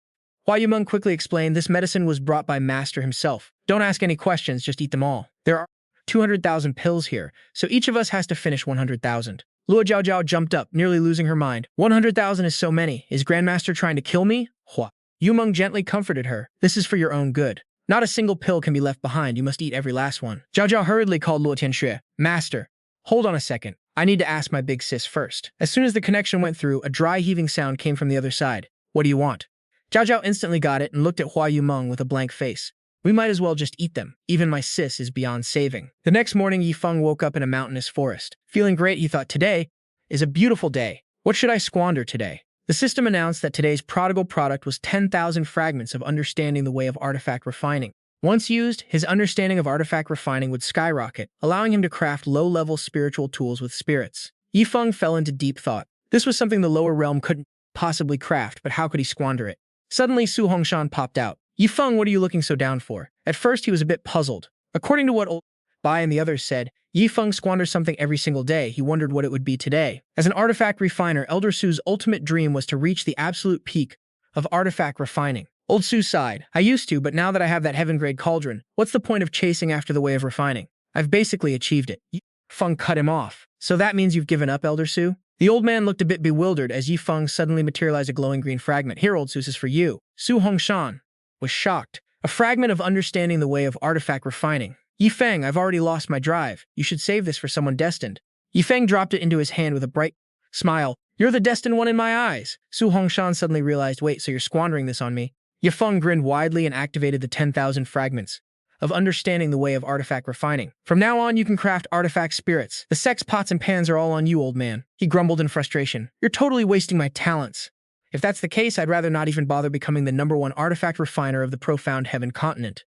Hua Yumeng quickly explained this medicine was brought by Master himself. Don't ask any questions, just eat them all. There are 200,000 pills here, so each of us has to finish 100,000. Luo Zhao Zhao jumped up, nearly losing her mind. 100,000 is so many. Is Grandmaster trying to kill me? Hua Yumeng gently comforted her. This is for your own good. Not a single pill can be left behind. You must eat every last one. Zhao Zhao hurriedly called Luo Tianxue. Master, hold on a second. I need to ask my big sis first. As soon as the connection went through, a dry heaving sound came from the other side. What do you want? Zhao Zhao instantly got it and looked at Hua Yumeng with a blank face. We might as well just eat them. Even my sis is beyond saving. The next morning, Yifeng woke up in a mountainous forest. Feeling great, he thought, today is a beautiful day. What should I squander today? The system announced that today's prodigal product was 10,000 fragments of understanding the way of artifact refining. Once used, his understanding of artifact refining would skyrocket, allowing him to craft low-level spiritual tools with spirits. Yifeng fell into deep thought. This was something the lower realm couldn't possibly craft, but how could he squander it? Suddenly, Su Hongshan popped out. Yifeng, what are you looking so down for? At first, he was a bit puzzled. According to what Old Bai and the others said, Yifeng squanders something every single day. He wondered what it would be today. As an artifact refiner, Elder Su's ultimate dream was to reach the absolute peak of artifact refining. Old Su sighed. I used to, but now that I have that heaven-grade cauldron, what's the point of chasing after the way of refining? I've basically achieved it. Feng cut him off. So that means you've given up, Elder Su? The old man looked a bit bewildered as Yifeng suddenly materialized a glowing green fragment. Here, Old Su, this is for you. Su Hongshan was shocked. A fragment of understanding the way of artifact refining. Yifeng, I've already lost my drive. You should save this for someone destined. Yifeng dropped it into his hand with a bright smile. You're the destined one in my eyes. Su Hongshan suddenly realized, wait, so you're squandering this on me? Yifeng grinned widely and activated the 10,000 fragments of understanding the way of artifact refining. From now on, you can craft artifact spirits. The Sect's pots and pans are all on you, old man. He grumbled in frustration. You're totally wasting my talents. If that's the case, I'd rather not even bother becoming the #1 artifact refiner of the profound heaven continent.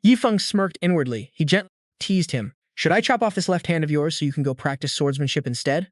Yifeng smirked inwardly. He gently teased him. Should I chop off this left hand of yours so you can go practice swordsmanship instead?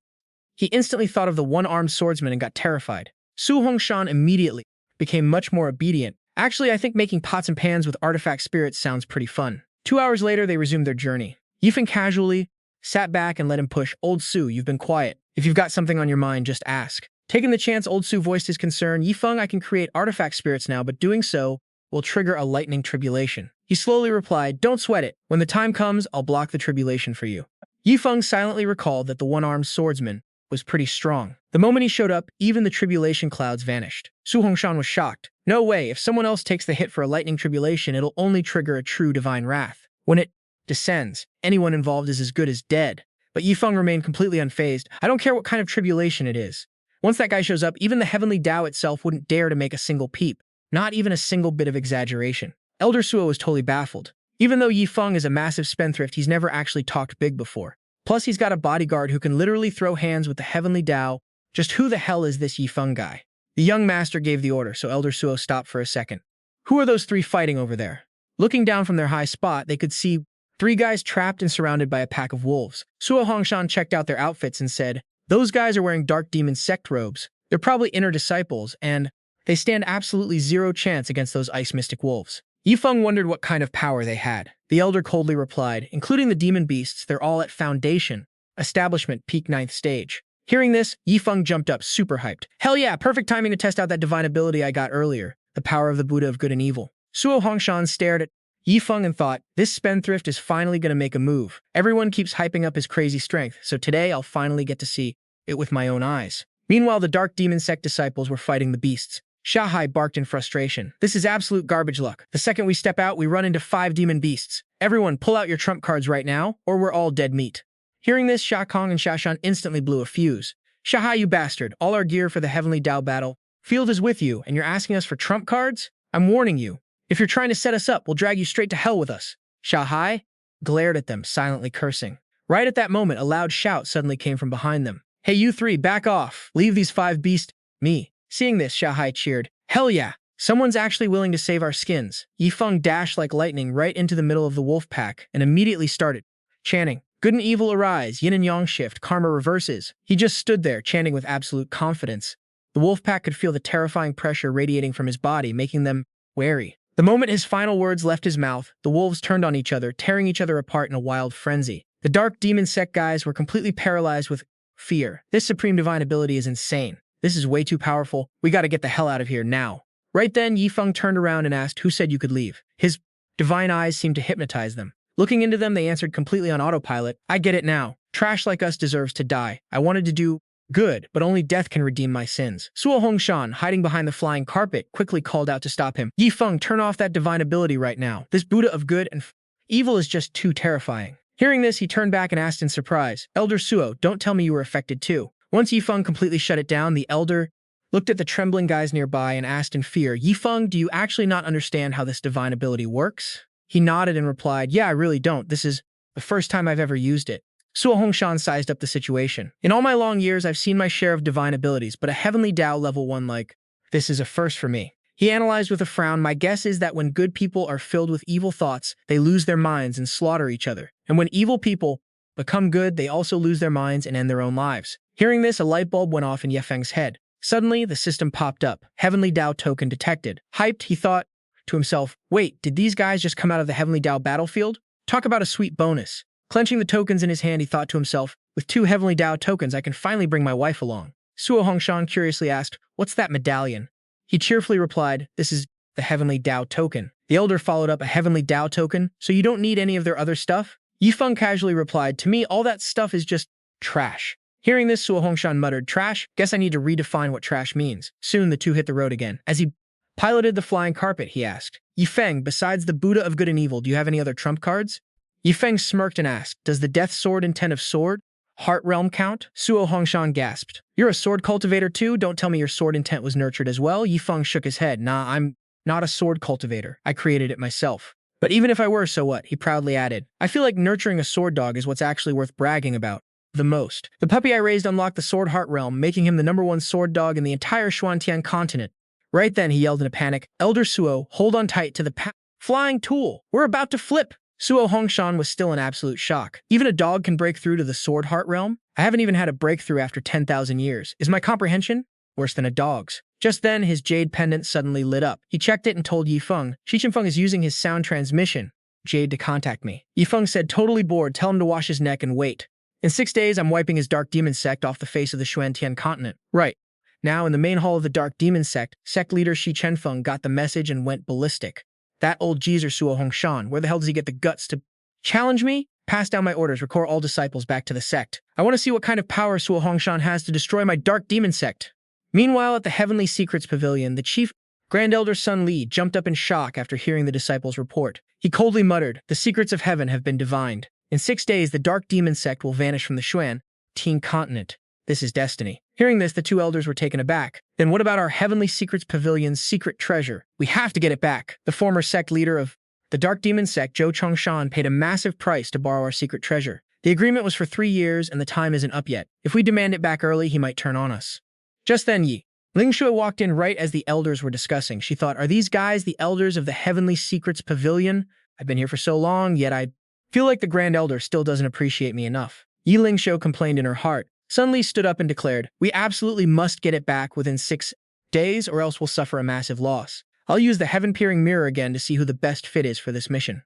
He instantly thought of the one-armed swordsman and got terrified. Su Hongshan immediately became much more obedient. Actually, I think making pots and pans with artifact spirits sounds pretty fun. 2 hours later, they resumed their journey. Yifeng casually sat back and let him push. Old Su, you've been quiet. If you've got something on your mind, just ask. Taking the chance, Old Su voiced his concern. Yifeng, I can create artifact spirits now, but doing so will trigger a lightning tribulation. He slowly replied, don't sweat it. When the time comes, I'll block the tribulation for you. Yifeng silently recalled that the one-armed swordsman was pretty strong. The moment he showed up, even the tribulation clouds vanished. Su Hongshan was shocked. No way, if someone else takes the hit for a lightning tribulation, it'll only trigger a true divine wrath. When it descends, anyone involved is as good as dead. But Yifeng remained completely unfazed. I don't care what kind of tribulation it is. Once that guy shows up, even the heavenly Tao itself wouldn't dare to make a single peep. Not even a single bit of exaggeration. Elder Suo was totally baffled. Even though Yifeng is a massive spendthrift, he's never actually talked big before. Plus, he's got a bodyguard who can literally throw hands with the heavenly Tao. Just who the hell is this Yifeng guy? The young master gave the order, so Elder Suo stopped for a second. Who are those 3 fighting over there? Looking down from their high spot, they could see 3 guys trapped and surrounded by a pack of wolves. Suo Hongshan checked out their outfits and said, those guys are wearing Dark Demon Sect robes. They're probably inner disciples, and they stand absolutely zero chance against those Ice Mystic Wolves. Yifeng wondered what kind of power they had. The elder coldly replied, including the demon beasts, they're all at Foundation, Establishment, Peak 9th Stage. Hearing this, Yifeng jumped up, super hyped. Hell yeah, perfect timing to test out that divine ability I got earlier, the power of the Buddha of good and evil. Suo Hongshan stared at Yifeng and thought, this spendthrift is finally going to make a move. Everyone keeps hyping up his crazy strength, so today I'll finally get to see it with my own eyes. Meanwhile, the Dark Demon Sect disciples were fighting the beasts. Shahai barked in frustration. This is absolute garbage luck. The second we step out, we run into 5 demon beasts. Everyone, pull out your trump cards right now, or we're all dead meat. Hearing this, Sha Kong and Sha Shan instantly blew a fuse. Shahai, you bastard. All our gear for the Heavenly Tao battle field is with you, and you're asking us for trump cards? I'm warning you. If you're trying to set us up, we'll drag you straight to hell with us. Shahai glared at them, silently cursing. Right at that moment, a loud shout suddenly came from behind them. Hey, you 3, back off. Leave these 5 beasts. Me. Seeing this, Shahai cheered. Hell yeah. Someone's actually willing to save our skins. Yifeng dashed like lightning right into the middle of the wolf pack and immediately started chanting, good and evil arise, yin and yang shift, karma reverses. He just stood there, chanting with absolute confidence. The wolf pack could feel the terrifying pressure radiating from his body, making them wary. The moment his final words left his mouth, the wolves turned on each other, tearing each other apart in a wild frenzy. The Dark Demon Sect guys were completely paralyzed with fear. This supreme divine ability is insane. This is way too powerful. We gotta get the hell out of here now. Right then, Yifeng turned around and asked, who said you could leave? His divine eyes seemed to hypnotize them. Looking into them, they answered completely on autopilot. I get it now. Trash like us deserves to die. I wanted to do good, but only death can redeem my sins. Suo Hongshan, hiding behind the flying carpet, quickly called out to stop him. Yifeng, turn off that divine ability right now. This Buddha of good and evil is just too terrifying. Hearing this, he turned back and asked in surprise, Elder Suo, don't tell me you were affected too. Once Yifeng completely shut it down, the elder looked at the trembling guys nearby and asked in fear, Yifeng, do you actually not understand how this divine ability works? He nodded and replied, yeah, I really don't. This is the first time I've ever used it. Suo Hongshan sized up the situation. In all my long years, I've seen my share of divine abilities, but a heavenly Tao level 1 like this is a first for me. He analyzed with a frown, my guess is that when good people are filled with evil thoughts, they lose their minds and slaughter each other. And when evil people, become good, they also lose their minds and end their own lives. Hearing this, a light bulb went off in Ye Feng's head. Suddenly, the system popped up. Heavenly Dao token detected. Hyped, he thought to himself, wait, did these guys just come out of the Heavenly Dao battlefield? Talk about a sweet bonus. Clenching the tokens in his hand, he thought to himself, with 2 Heavenly Dao tokens, I can finally bring my wife along. Suo Hongshan curiously asked, what's that medallion? He cheerfully replied, this is the Heavenly Dao token. The elder followed up, a Heavenly Dao token, so you don't need any of their other stuff? Yi Feng casually replied, to me, all that stuff is just trash. Hearing this, Suo Hongshan muttered, trash? Guess I need to redefine what trash means. Soon the two hit the road again. As he piloted the flying carpet, he asked, Yi Feng, besides the Buddha of good and evil, do you have any other trump cards? Yi Feng smirked and asked, does the death sword intent of sword heart realm count? Suo Hongshan gasped, you're a sword cultivator too? Don't tell me your sword intent was nurtured as well? Yi Feng shook his head. Nah, I'm not a sword cultivator. I created it myself. But even if I were, so what? He proudly added, I feel like nurturing a sword dog is what's actually worth bragging about the most. The puppy I raised unlocked the sword heart realm, making him the #1 sword dog in the entire Xuantian continent. Right then, he yelled in a panic, Elder Suo, hold on tight to the flying tool. We're about to flip. Suo Hongshan was still in absolute shock. Even a dog can break through to the sword heart realm? I haven't even had a breakthrough after 10,000 years. Is my comprehension worse than a dog's? Just then, his jade pendant suddenly lit up. He checked it and told Yi Feng, Feng is using his sound transmission jade to contact me. Yi Feng said, totally bored, tell him to wash his neck and wait. In 6 days, I'm wiping his Dark Demon Sect off the face of the Xuantian continent. Right. Now, in the main hall of the Dark Demon Sect leader Shi Feng got the message and went ballistic. That old geezer Suo Hongshan, where the hell does he get the guts to challenge me? Pass down my orders, recall all disciples back to the sect. I want to see what kind of power Suo Hongshan has to destroy my Dark Demon Sect. Meanwhile, at the Heavenly Secrets Pavilion, the chief Grand Elder Sun Li jumped up in shock after hearing the disciples' report. He coldly muttered, the secrets of heaven have been divined. In 6 days, the Dark Demon Sect will vanish from the Xuantian continent. This is destiny. Hearing this, the 2 elders were taken aback. Then what about our Heavenly Secrets Pavilion's secret treasure? We have to get it back. The former sect leader of the Dark Demon Sect, Zhou Chongshan, paid a massive price to borrow our secret treasure. The agreement was for 3 years, and the time isn't up yet. If we demand it back early, he might turn on us. Just then, Yi Lingxue walked in right as the elders were discussing. She thought, are these guys the elders of the Heavenly Secrets Pavilion? I've been here for so long, yet I feel like the Grand Elder still doesn't appreciate me enough. Yi Lingxue complained in her heart. Sun Li stood up and declared, we absolutely must get it back within 6 days or else we'll suffer a massive loss. I'll use the heaven-peering mirror again to see who the best fit is for this mission.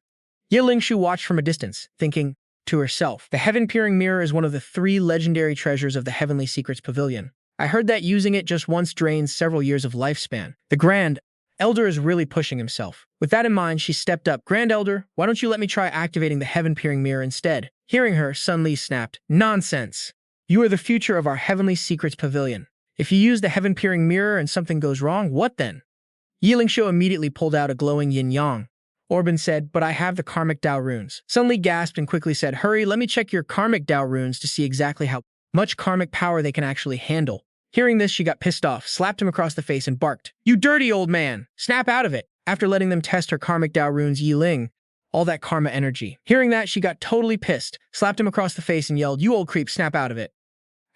Yi Lingxue watched from a distance, thinking to herself, the heaven-peering mirror is one of the 3 legendary treasures of the Heavenly Secrets Pavilion. I heard that using it just once drains several years of lifespan. The Grand Elder is really pushing himself. With that in mind, she stepped up. Grand Elder, why don't you let me try activating the heaven-peering mirror instead? Hearing her, Sun Li snapped, nonsense. You are the future of our Heavenly Secrets Pavilion. If you use the heaven-peering mirror and something goes wrong, what then? Yi Lingxue immediately pulled out a glowing yin-yang. Orban said, but I have the karmic Dao runes. Sun Li gasped and quickly said, hurry, let me check your karmic Dao runes to see exactly how much karmic power they can actually handle. Hearing this, she got pissed off, slapped him across the face and barked, you dirty old man! Snap out of it! After letting them test her karmic Dao runes, Yi Ling, all that karma energy. Hearing that, she got totally pissed, slapped him across the face and yelled, you old creep, snap out of it.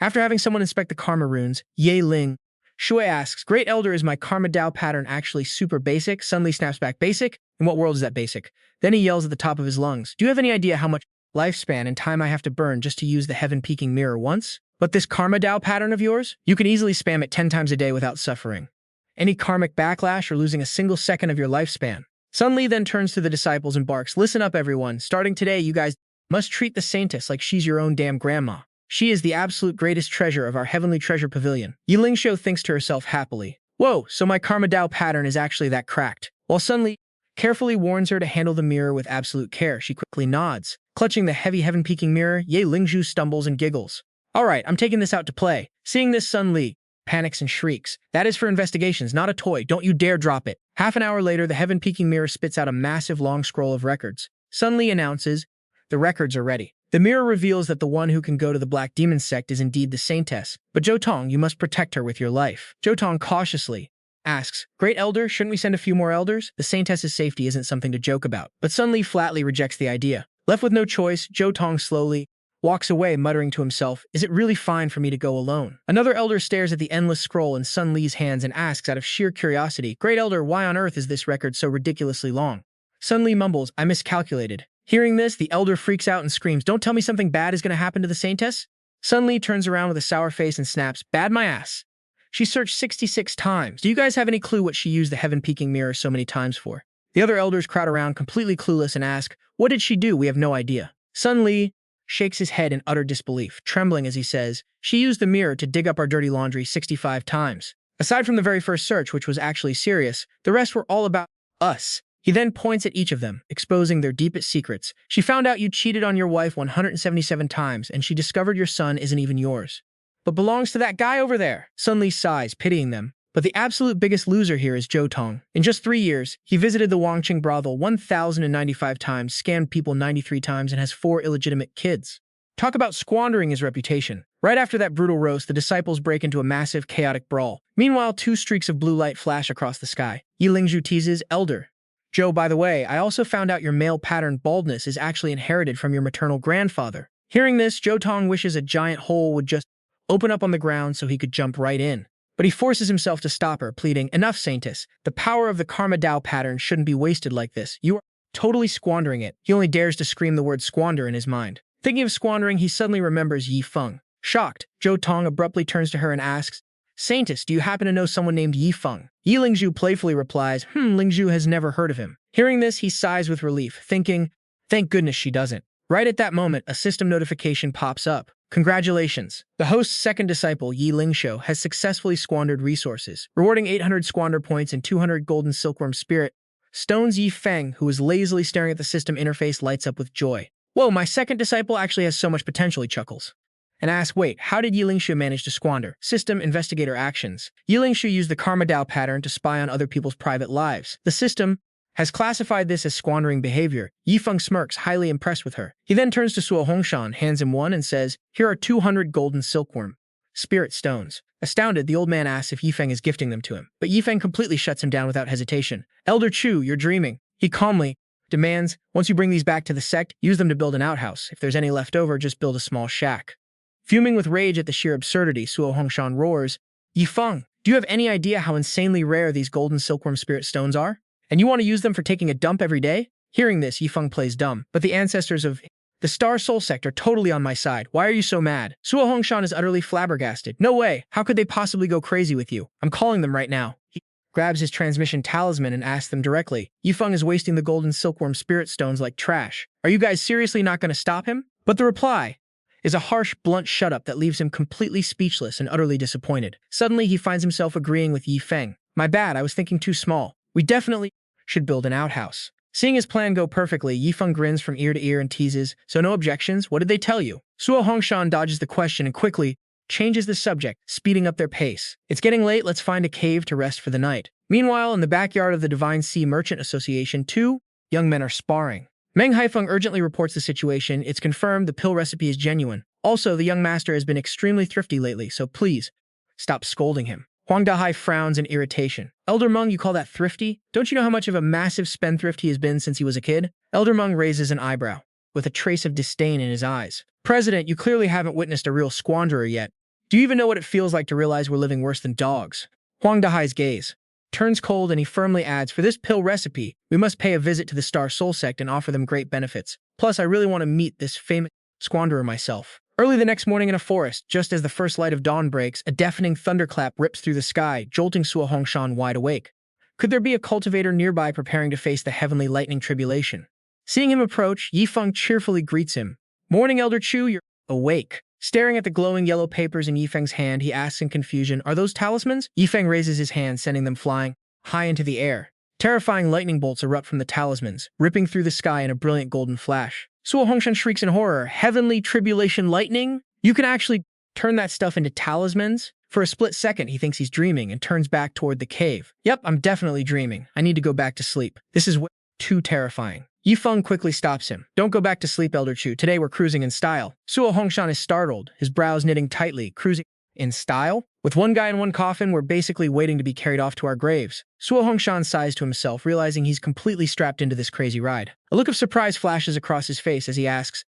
After having someone inspect the karma runes, Yi Ling Shui asks, Great Elder, is my karma Dao pattern actually super basic? Sun Li snaps back, basic? In what world is that basic? Then he yells at the top of his lungs, do you have any idea how much lifespan and time I have to burn just to use the heaven-peaking mirror once? But this karma Dao pattern of yours? You can easily spam it 10 times a day without suffering any karmic backlash or losing a single second of your lifespan. Sun Li then turns to the disciples and barks, listen up everyone, starting today you guys must treat the Saintess like she's your own damn grandma. She is the absolute greatest treasure of our heavenly treasure pavilion. Yi Lingxue thinks to herself happily, whoa, so my karma Dao pattern is actually that cracked. While Sun Li carefully warns her to handle the mirror with absolute care, she quickly nods. Clutching the heavy heaven-peaking mirror, Yi Lingxue stumbles and giggles. Alright, I'm taking this out to play. Seeing this, Sun Li panics and shrieks. That is for investigations, not a toy. Don't you dare drop it. Half an hour later, the heaven-peaking mirror spits out a massive long scroll of records. Sun Li announces, the records are ready. The mirror reveals that the one who can go to the Black Demon Sect is indeed the Saintess. But Zhou Tong, you must protect her with your life. Zhou Tong cautiously asks, Great Elder, shouldn't we send a few more elders? The Saintess's safety isn't something to joke about. But Sun Li flatly rejects the idea. Left with no choice, Zhou Tong slowly walks away, muttering to himself, is it really fine for me to go alone? Another elder stares at the endless scroll in Sun Li's hands and asks out of sheer curiosity, Great Elder, why on earth is this record so ridiculously long? Sun Li mumbles, I miscalculated. Hearing this, the elder freaks out and screams, "Don't tell me something bad is going to happen to the Saintess?" Sun Li turns around with a sour face and snaps, "Bad my ass. She searched 66 times. Do you guys have any clue what she used the heaven-peaking mirror so many times for?" The other elders crowd around completely clueless and ask, "What did she do? We have no idea." Sun Li shakes his head in utter disbelief, trembling as he says, "She used the mirror to dig up our dirty laundry 65 times. Aside from the very first search, which was actually serious, the rest were all about us." He then points at each of them, exposing their deepest secrets. "She found out you cheated on your wife 177 times, and she discovered your son isn't even yours, but belongs to that guy over there." Sun Li sighs, pitying them. But the absolute biggest loser here is Zhou Tong. In just 3 years, he visited the Wangqing brothel 1,095 times, scammed people 93 times, and has 4 illegitimate kids. Talk about squandering his reputation. Right after that brutal roast, the disciples break into a massive, chaotic brawl. Meanwhile, 2 streaks of blue light flash across the sky. Yi Lingzhu teases, "Elder Zhou, by the way, I also found out your male pattern baldness is actually inherited from your maternal grandfather." Hearing this, Zhou Tong wishes a giant hole would just open up on the ground so he could jump right in. But he forces himself to stop her, pleading, "Enough, Saintess. The power of the Karma Dao pattern shouldn't be wasted like this. You are totally squandering it." He only dares to scream the word squander in his mind. Thinking of squandering, he suddenly remembers Yi Feng. Shocked, Zhou Tong abruptly turns to her and asks, "Saintess, do you happen to know someone named Yi Feng?" Yi Lingzhu playfully replies, Lingzhu has never heard of him." Hearing this, he sighs with relief, thinking, "Thank goodness she doesn't." Right at that moment, a system notification pops up. "Congratulations. The host's second disciple, Yi Lingzhu, has successfully squandered resources, rewarding 800 squander points and 200 golden silkworm spirit stones." Yi Feng, who is lazily staring at the system interface, lights up with joy. "Whoa, my second disciple actually has so much potential," he chuckles. And asks, "Wait, how did Yi Lingzhu manage to squander?" System investigator actions. Yi Lingzhu used the Karma Dao pattern to spy on other people's private lives. The system has classified this as squandering behavior. Yi Feng smirks, highly impressed with her. He then turns to Suo Hongshan, hands him one, and says, "Here are 200 golden silkworm spirit stones." Astounded, the old man asks if Yi Feng is gifting them to him. But Yi Feng completely shuts him down without hesitation. "Elder Chu, you're dreaming." He calmly demands, "Once you bring these back to the sect, use them to build an outhouse. If there's any left over, just build a small shack." Fuming with rage at the sheer absurdity, Suo Hongshan roars, "Yi Feng, do you have any idea how insanely rare these golden silkworm spirit stones are? And you want to use them for taking a dump every day?" Hearing this, Yi Feng plays dumb. "But the ancestors of the Star Soul Sect are totally on my side. Why are you so mad?" Suo Hongshan is utterly flabbergasted. "No way. How could they possibly go crazy with you? I'm calling them right now." He grabs his transmission talisman and asks them directly. Yi Feng is wasting the golden silkworm spirit stones like trash. Are you guys seriously not going to stop him? But the reply is a harsh, blunt shut-up that leaves him completely speechless and utterly disappointed. Suddenly, he finds himself agreeing with Yi Feng. "My bad, I was thinking too small. We definitely should build an outhouse." Seeing his plan go perfectly, Yi Feng grins from ear to ear and teases, "So no objections? What did they tell you?" Suo Hongshan dodges the question and quickly changes the subject, speeding up their pace. "It's getting late, let's find a cave to rest for the night." Meanwhile, in the backyard of the Divine Sea Merchant Association, 2 young men are sparring. Meng Haifeng urgently reports the situation. It's confirmed the pill recipe is genuine. Also, the young master has been extremely thrifty lately, so please stop scolding him. Huang Dahai frowns in irritation. "Elder Meng, you call that thrifty? Don't you know how much of a massive spendthrift he has been since he was a kid?" Elder Meng raises an eyebrow, with a trace of disdain in his eyes. "President, you clearly haven't witnessed a real squanderer yet. Do you even know what it feels like to realize we're living worse than dogs?" Huang Dahai's gaze turns cold and he firmly adds, "For this pill recipe, we must pay a visit to the Star Soul Sect and offer them great benefits. Plus, I really want to meet this famous squanderer myself." Early the next morning in a forest, just as the first light of dawn breaks, a deafening thunderclap rips through the sky, jolting Suo Hongshan wide awake. Could there be a cultivator nearby preparing to face the heavenly lightning tribulation? Seeing him approach, Yi Feng cheerfully greets him. "Morning, Elder Chu, you're awake." Staring at the glowing yellow papers in Yi Feng's hand, he asks in confusion, "Are those talismans?" Yi Feng raises his hand, sending them flying high into the air. Terrifying lightning bolts erupt from the talismans, ripping through the sky in a brilliant golden flash. Suo Hongshan shrieks in horror, "Heavenly tribulation lightning? You can actually turn that stuff into talismans?" For a split second, he thinks he's dreaming and turns back toward the cave. "Yep, I'm definitely dreaming. I need to go back to sleep. This is way too terrifying." Yi Feng quickly stops him. "Don't go back to sleep, Elder Chu. Today we're cruising in style." Suo Hongshan is startled, his brows knitting tightly. "Cruising in style? With one guy in one coffin, we're basically waiting to be carried off to our graves." Suo Hongshan sighs to himself, realizing he's completely strapped into this crazy ride. A look of surprise flashes across his face as he asks,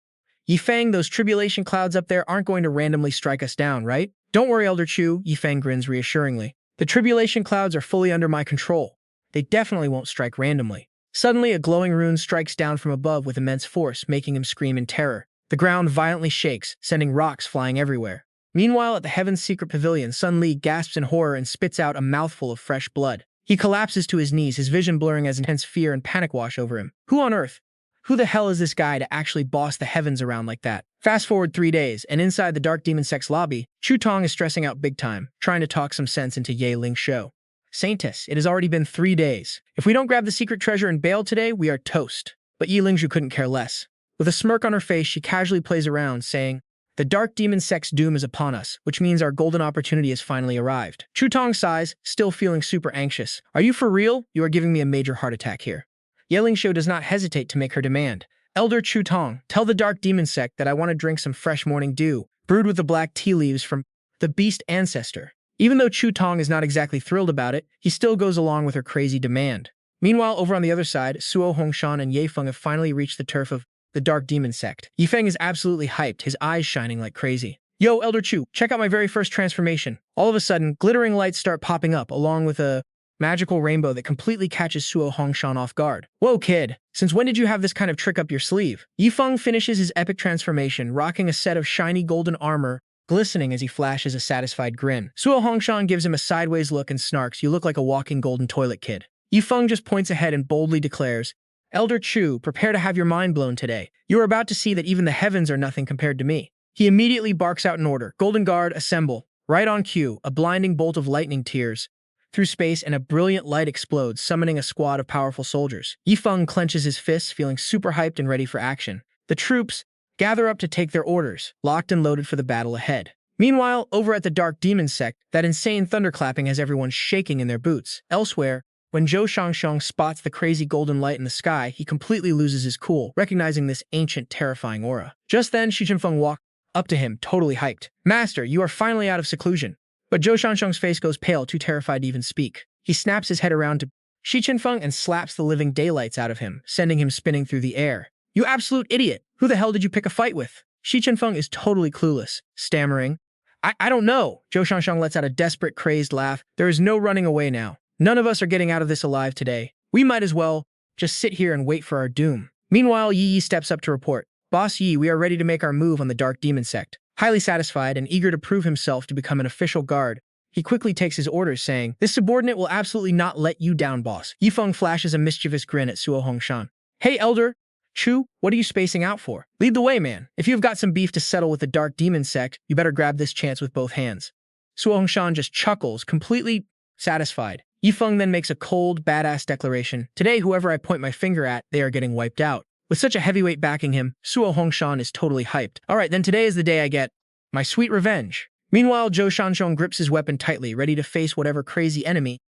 "Yi Feng, those tribulation clouds up there aren't going to randomly strike us down, right?" "Don't worry, Elder Chu," Yi Feng grins reassuringly. "The tribulation clouds are fully under my control. They definitely won't strike randomly." Suddenly, a glowing rune strikes down from above with immense force, making him scream in terror. The ground violently shakes, sending rocks flying everywhere. Meanwhile, at the Heaven's Secret Pavilion, Sun Li gasps in horror and spits out a mouthful of fresh blood. He collapses to his knees, his vision blurring as intense fear and panic wash over him. Who on earth? Who the hell is this guy to actually boss the heavens around like that? Fast forward 3 days, and inside the Dark Demon Sect's lobby, Chu Tong is stressing out big time, trying to talk some sense into Ye Ling's show. Saintess, it has already been 3 days. If we don't grab the secret treasure and bail today, we are toast. But Yi Lingzhu couldn't care less. With a smirk on her face, she casually plays around, saying, "The Dark Demon Sect's doom is upon us, which means our golden opportunity has finally arrived." Chu Tong sighs, still feeling super anxious. "Are you for real? You are giving me a major heart attack here." Ye Lingzhu does not hesitate to make her demand. "Elder Chu Tong, tell the Dark Demon Sect that I want to drink some fresh morning dew, brewed with the black tea leaves from the beast ancestor." Even though Chu Tong is not exactly thrilled about it, he still goes along with her crazy demand. Meanwhile, over on the other side, Suo Hongshan and Ye Feng have finally reached the turf of the Dark Demon Sect. Ye Feng is absolutely hyped, his eyes shining like crazy. "Yo, Elder Chu, check out my very first transformation." All of a sudden, glittering lights start popping up, along with a magical rainbow that completely catches Suo Hongshan off guard. "Whoa, kid, since when did you have this kind of trick up your sleeve?" Ye Feng finishes his epic transformation, rocking a set of shiny golden armor, glistening as he flashes a satisfied grin. Suo Hongshan gives him a sideways look and snarks, "You look like a walking golden toilet, kid." Yi Feng just points ahead and boldly declares, "Elder Chu, prepare to have your mind blown today. You are about to see that even the heavens are nothing compared to me." He immediately barks out an order. "Golden Guard, assemble." Right on cue, a blinding bolt of lightning tears through space and a brilliant light explodes, summoning a squad of powerful soldiers. Yi Feng clenches his fists, feeling super hyped and ready for action. The troops gather up to take their orders, locked and loaded for the battle ahead. Meanwhile, over at the Dark Demon Sect, that insane thunderclapping has everyone shaking in their boots. Elsewhere, when Zhou Shangsheng spots the crazy golden light in the sky, he completely loses his cool, recognizing this ancient, terrifying aura. Just then, Shi Chenfeng walked up to him, totally hyped. "Master, you are finally out of seclusion." But Zhou Shangsheng's face goes pale, too terrified to even speak. He snaps his head around to Shi Chenfeng and slaps the living daylights out of him, sending him spinning through the air. "You absolute idiot! Who the hell did you pick a fight with?" Shi Chenfeng is totally clueless, stammering, I don't know." Zhou Shangsheng lets out a desperate, crazed laugh. "There is no running away now. None of us are getting out of this alive today. We might as well just sit here and wait for our doom." Meanwhile, Yi Yi steps up to report, "Boss Yi, we are ready to make our move on the Dark Demon Sect." Highly satisfied and eager to prove himself to become an official guard, he quickly takes his orders, saying, "This subordinate will absolutely not let you down, boss." Yi Feng flashes a mischievous grin at Suo Hongshan. "Hey, Elder Chu, what are you spacing out for? Lead the way, man. If you've got some beef to settle with the Dark Demon Sect, you better grab this chance with both hands." Suo Hongshan just chuckles, completely satisfied. Yi Feng then makes a cold, badass declaration. "Today, whoever I point my finger at, they are getting wiped out." With such a heavyweight backing him, Suo Hongshan is totally hyped. "Alright, then today is the day I get my sweet revenge." Meanwhile, Zhou Shanshong grips his weapon tightly, ready to face whatever crazy enemy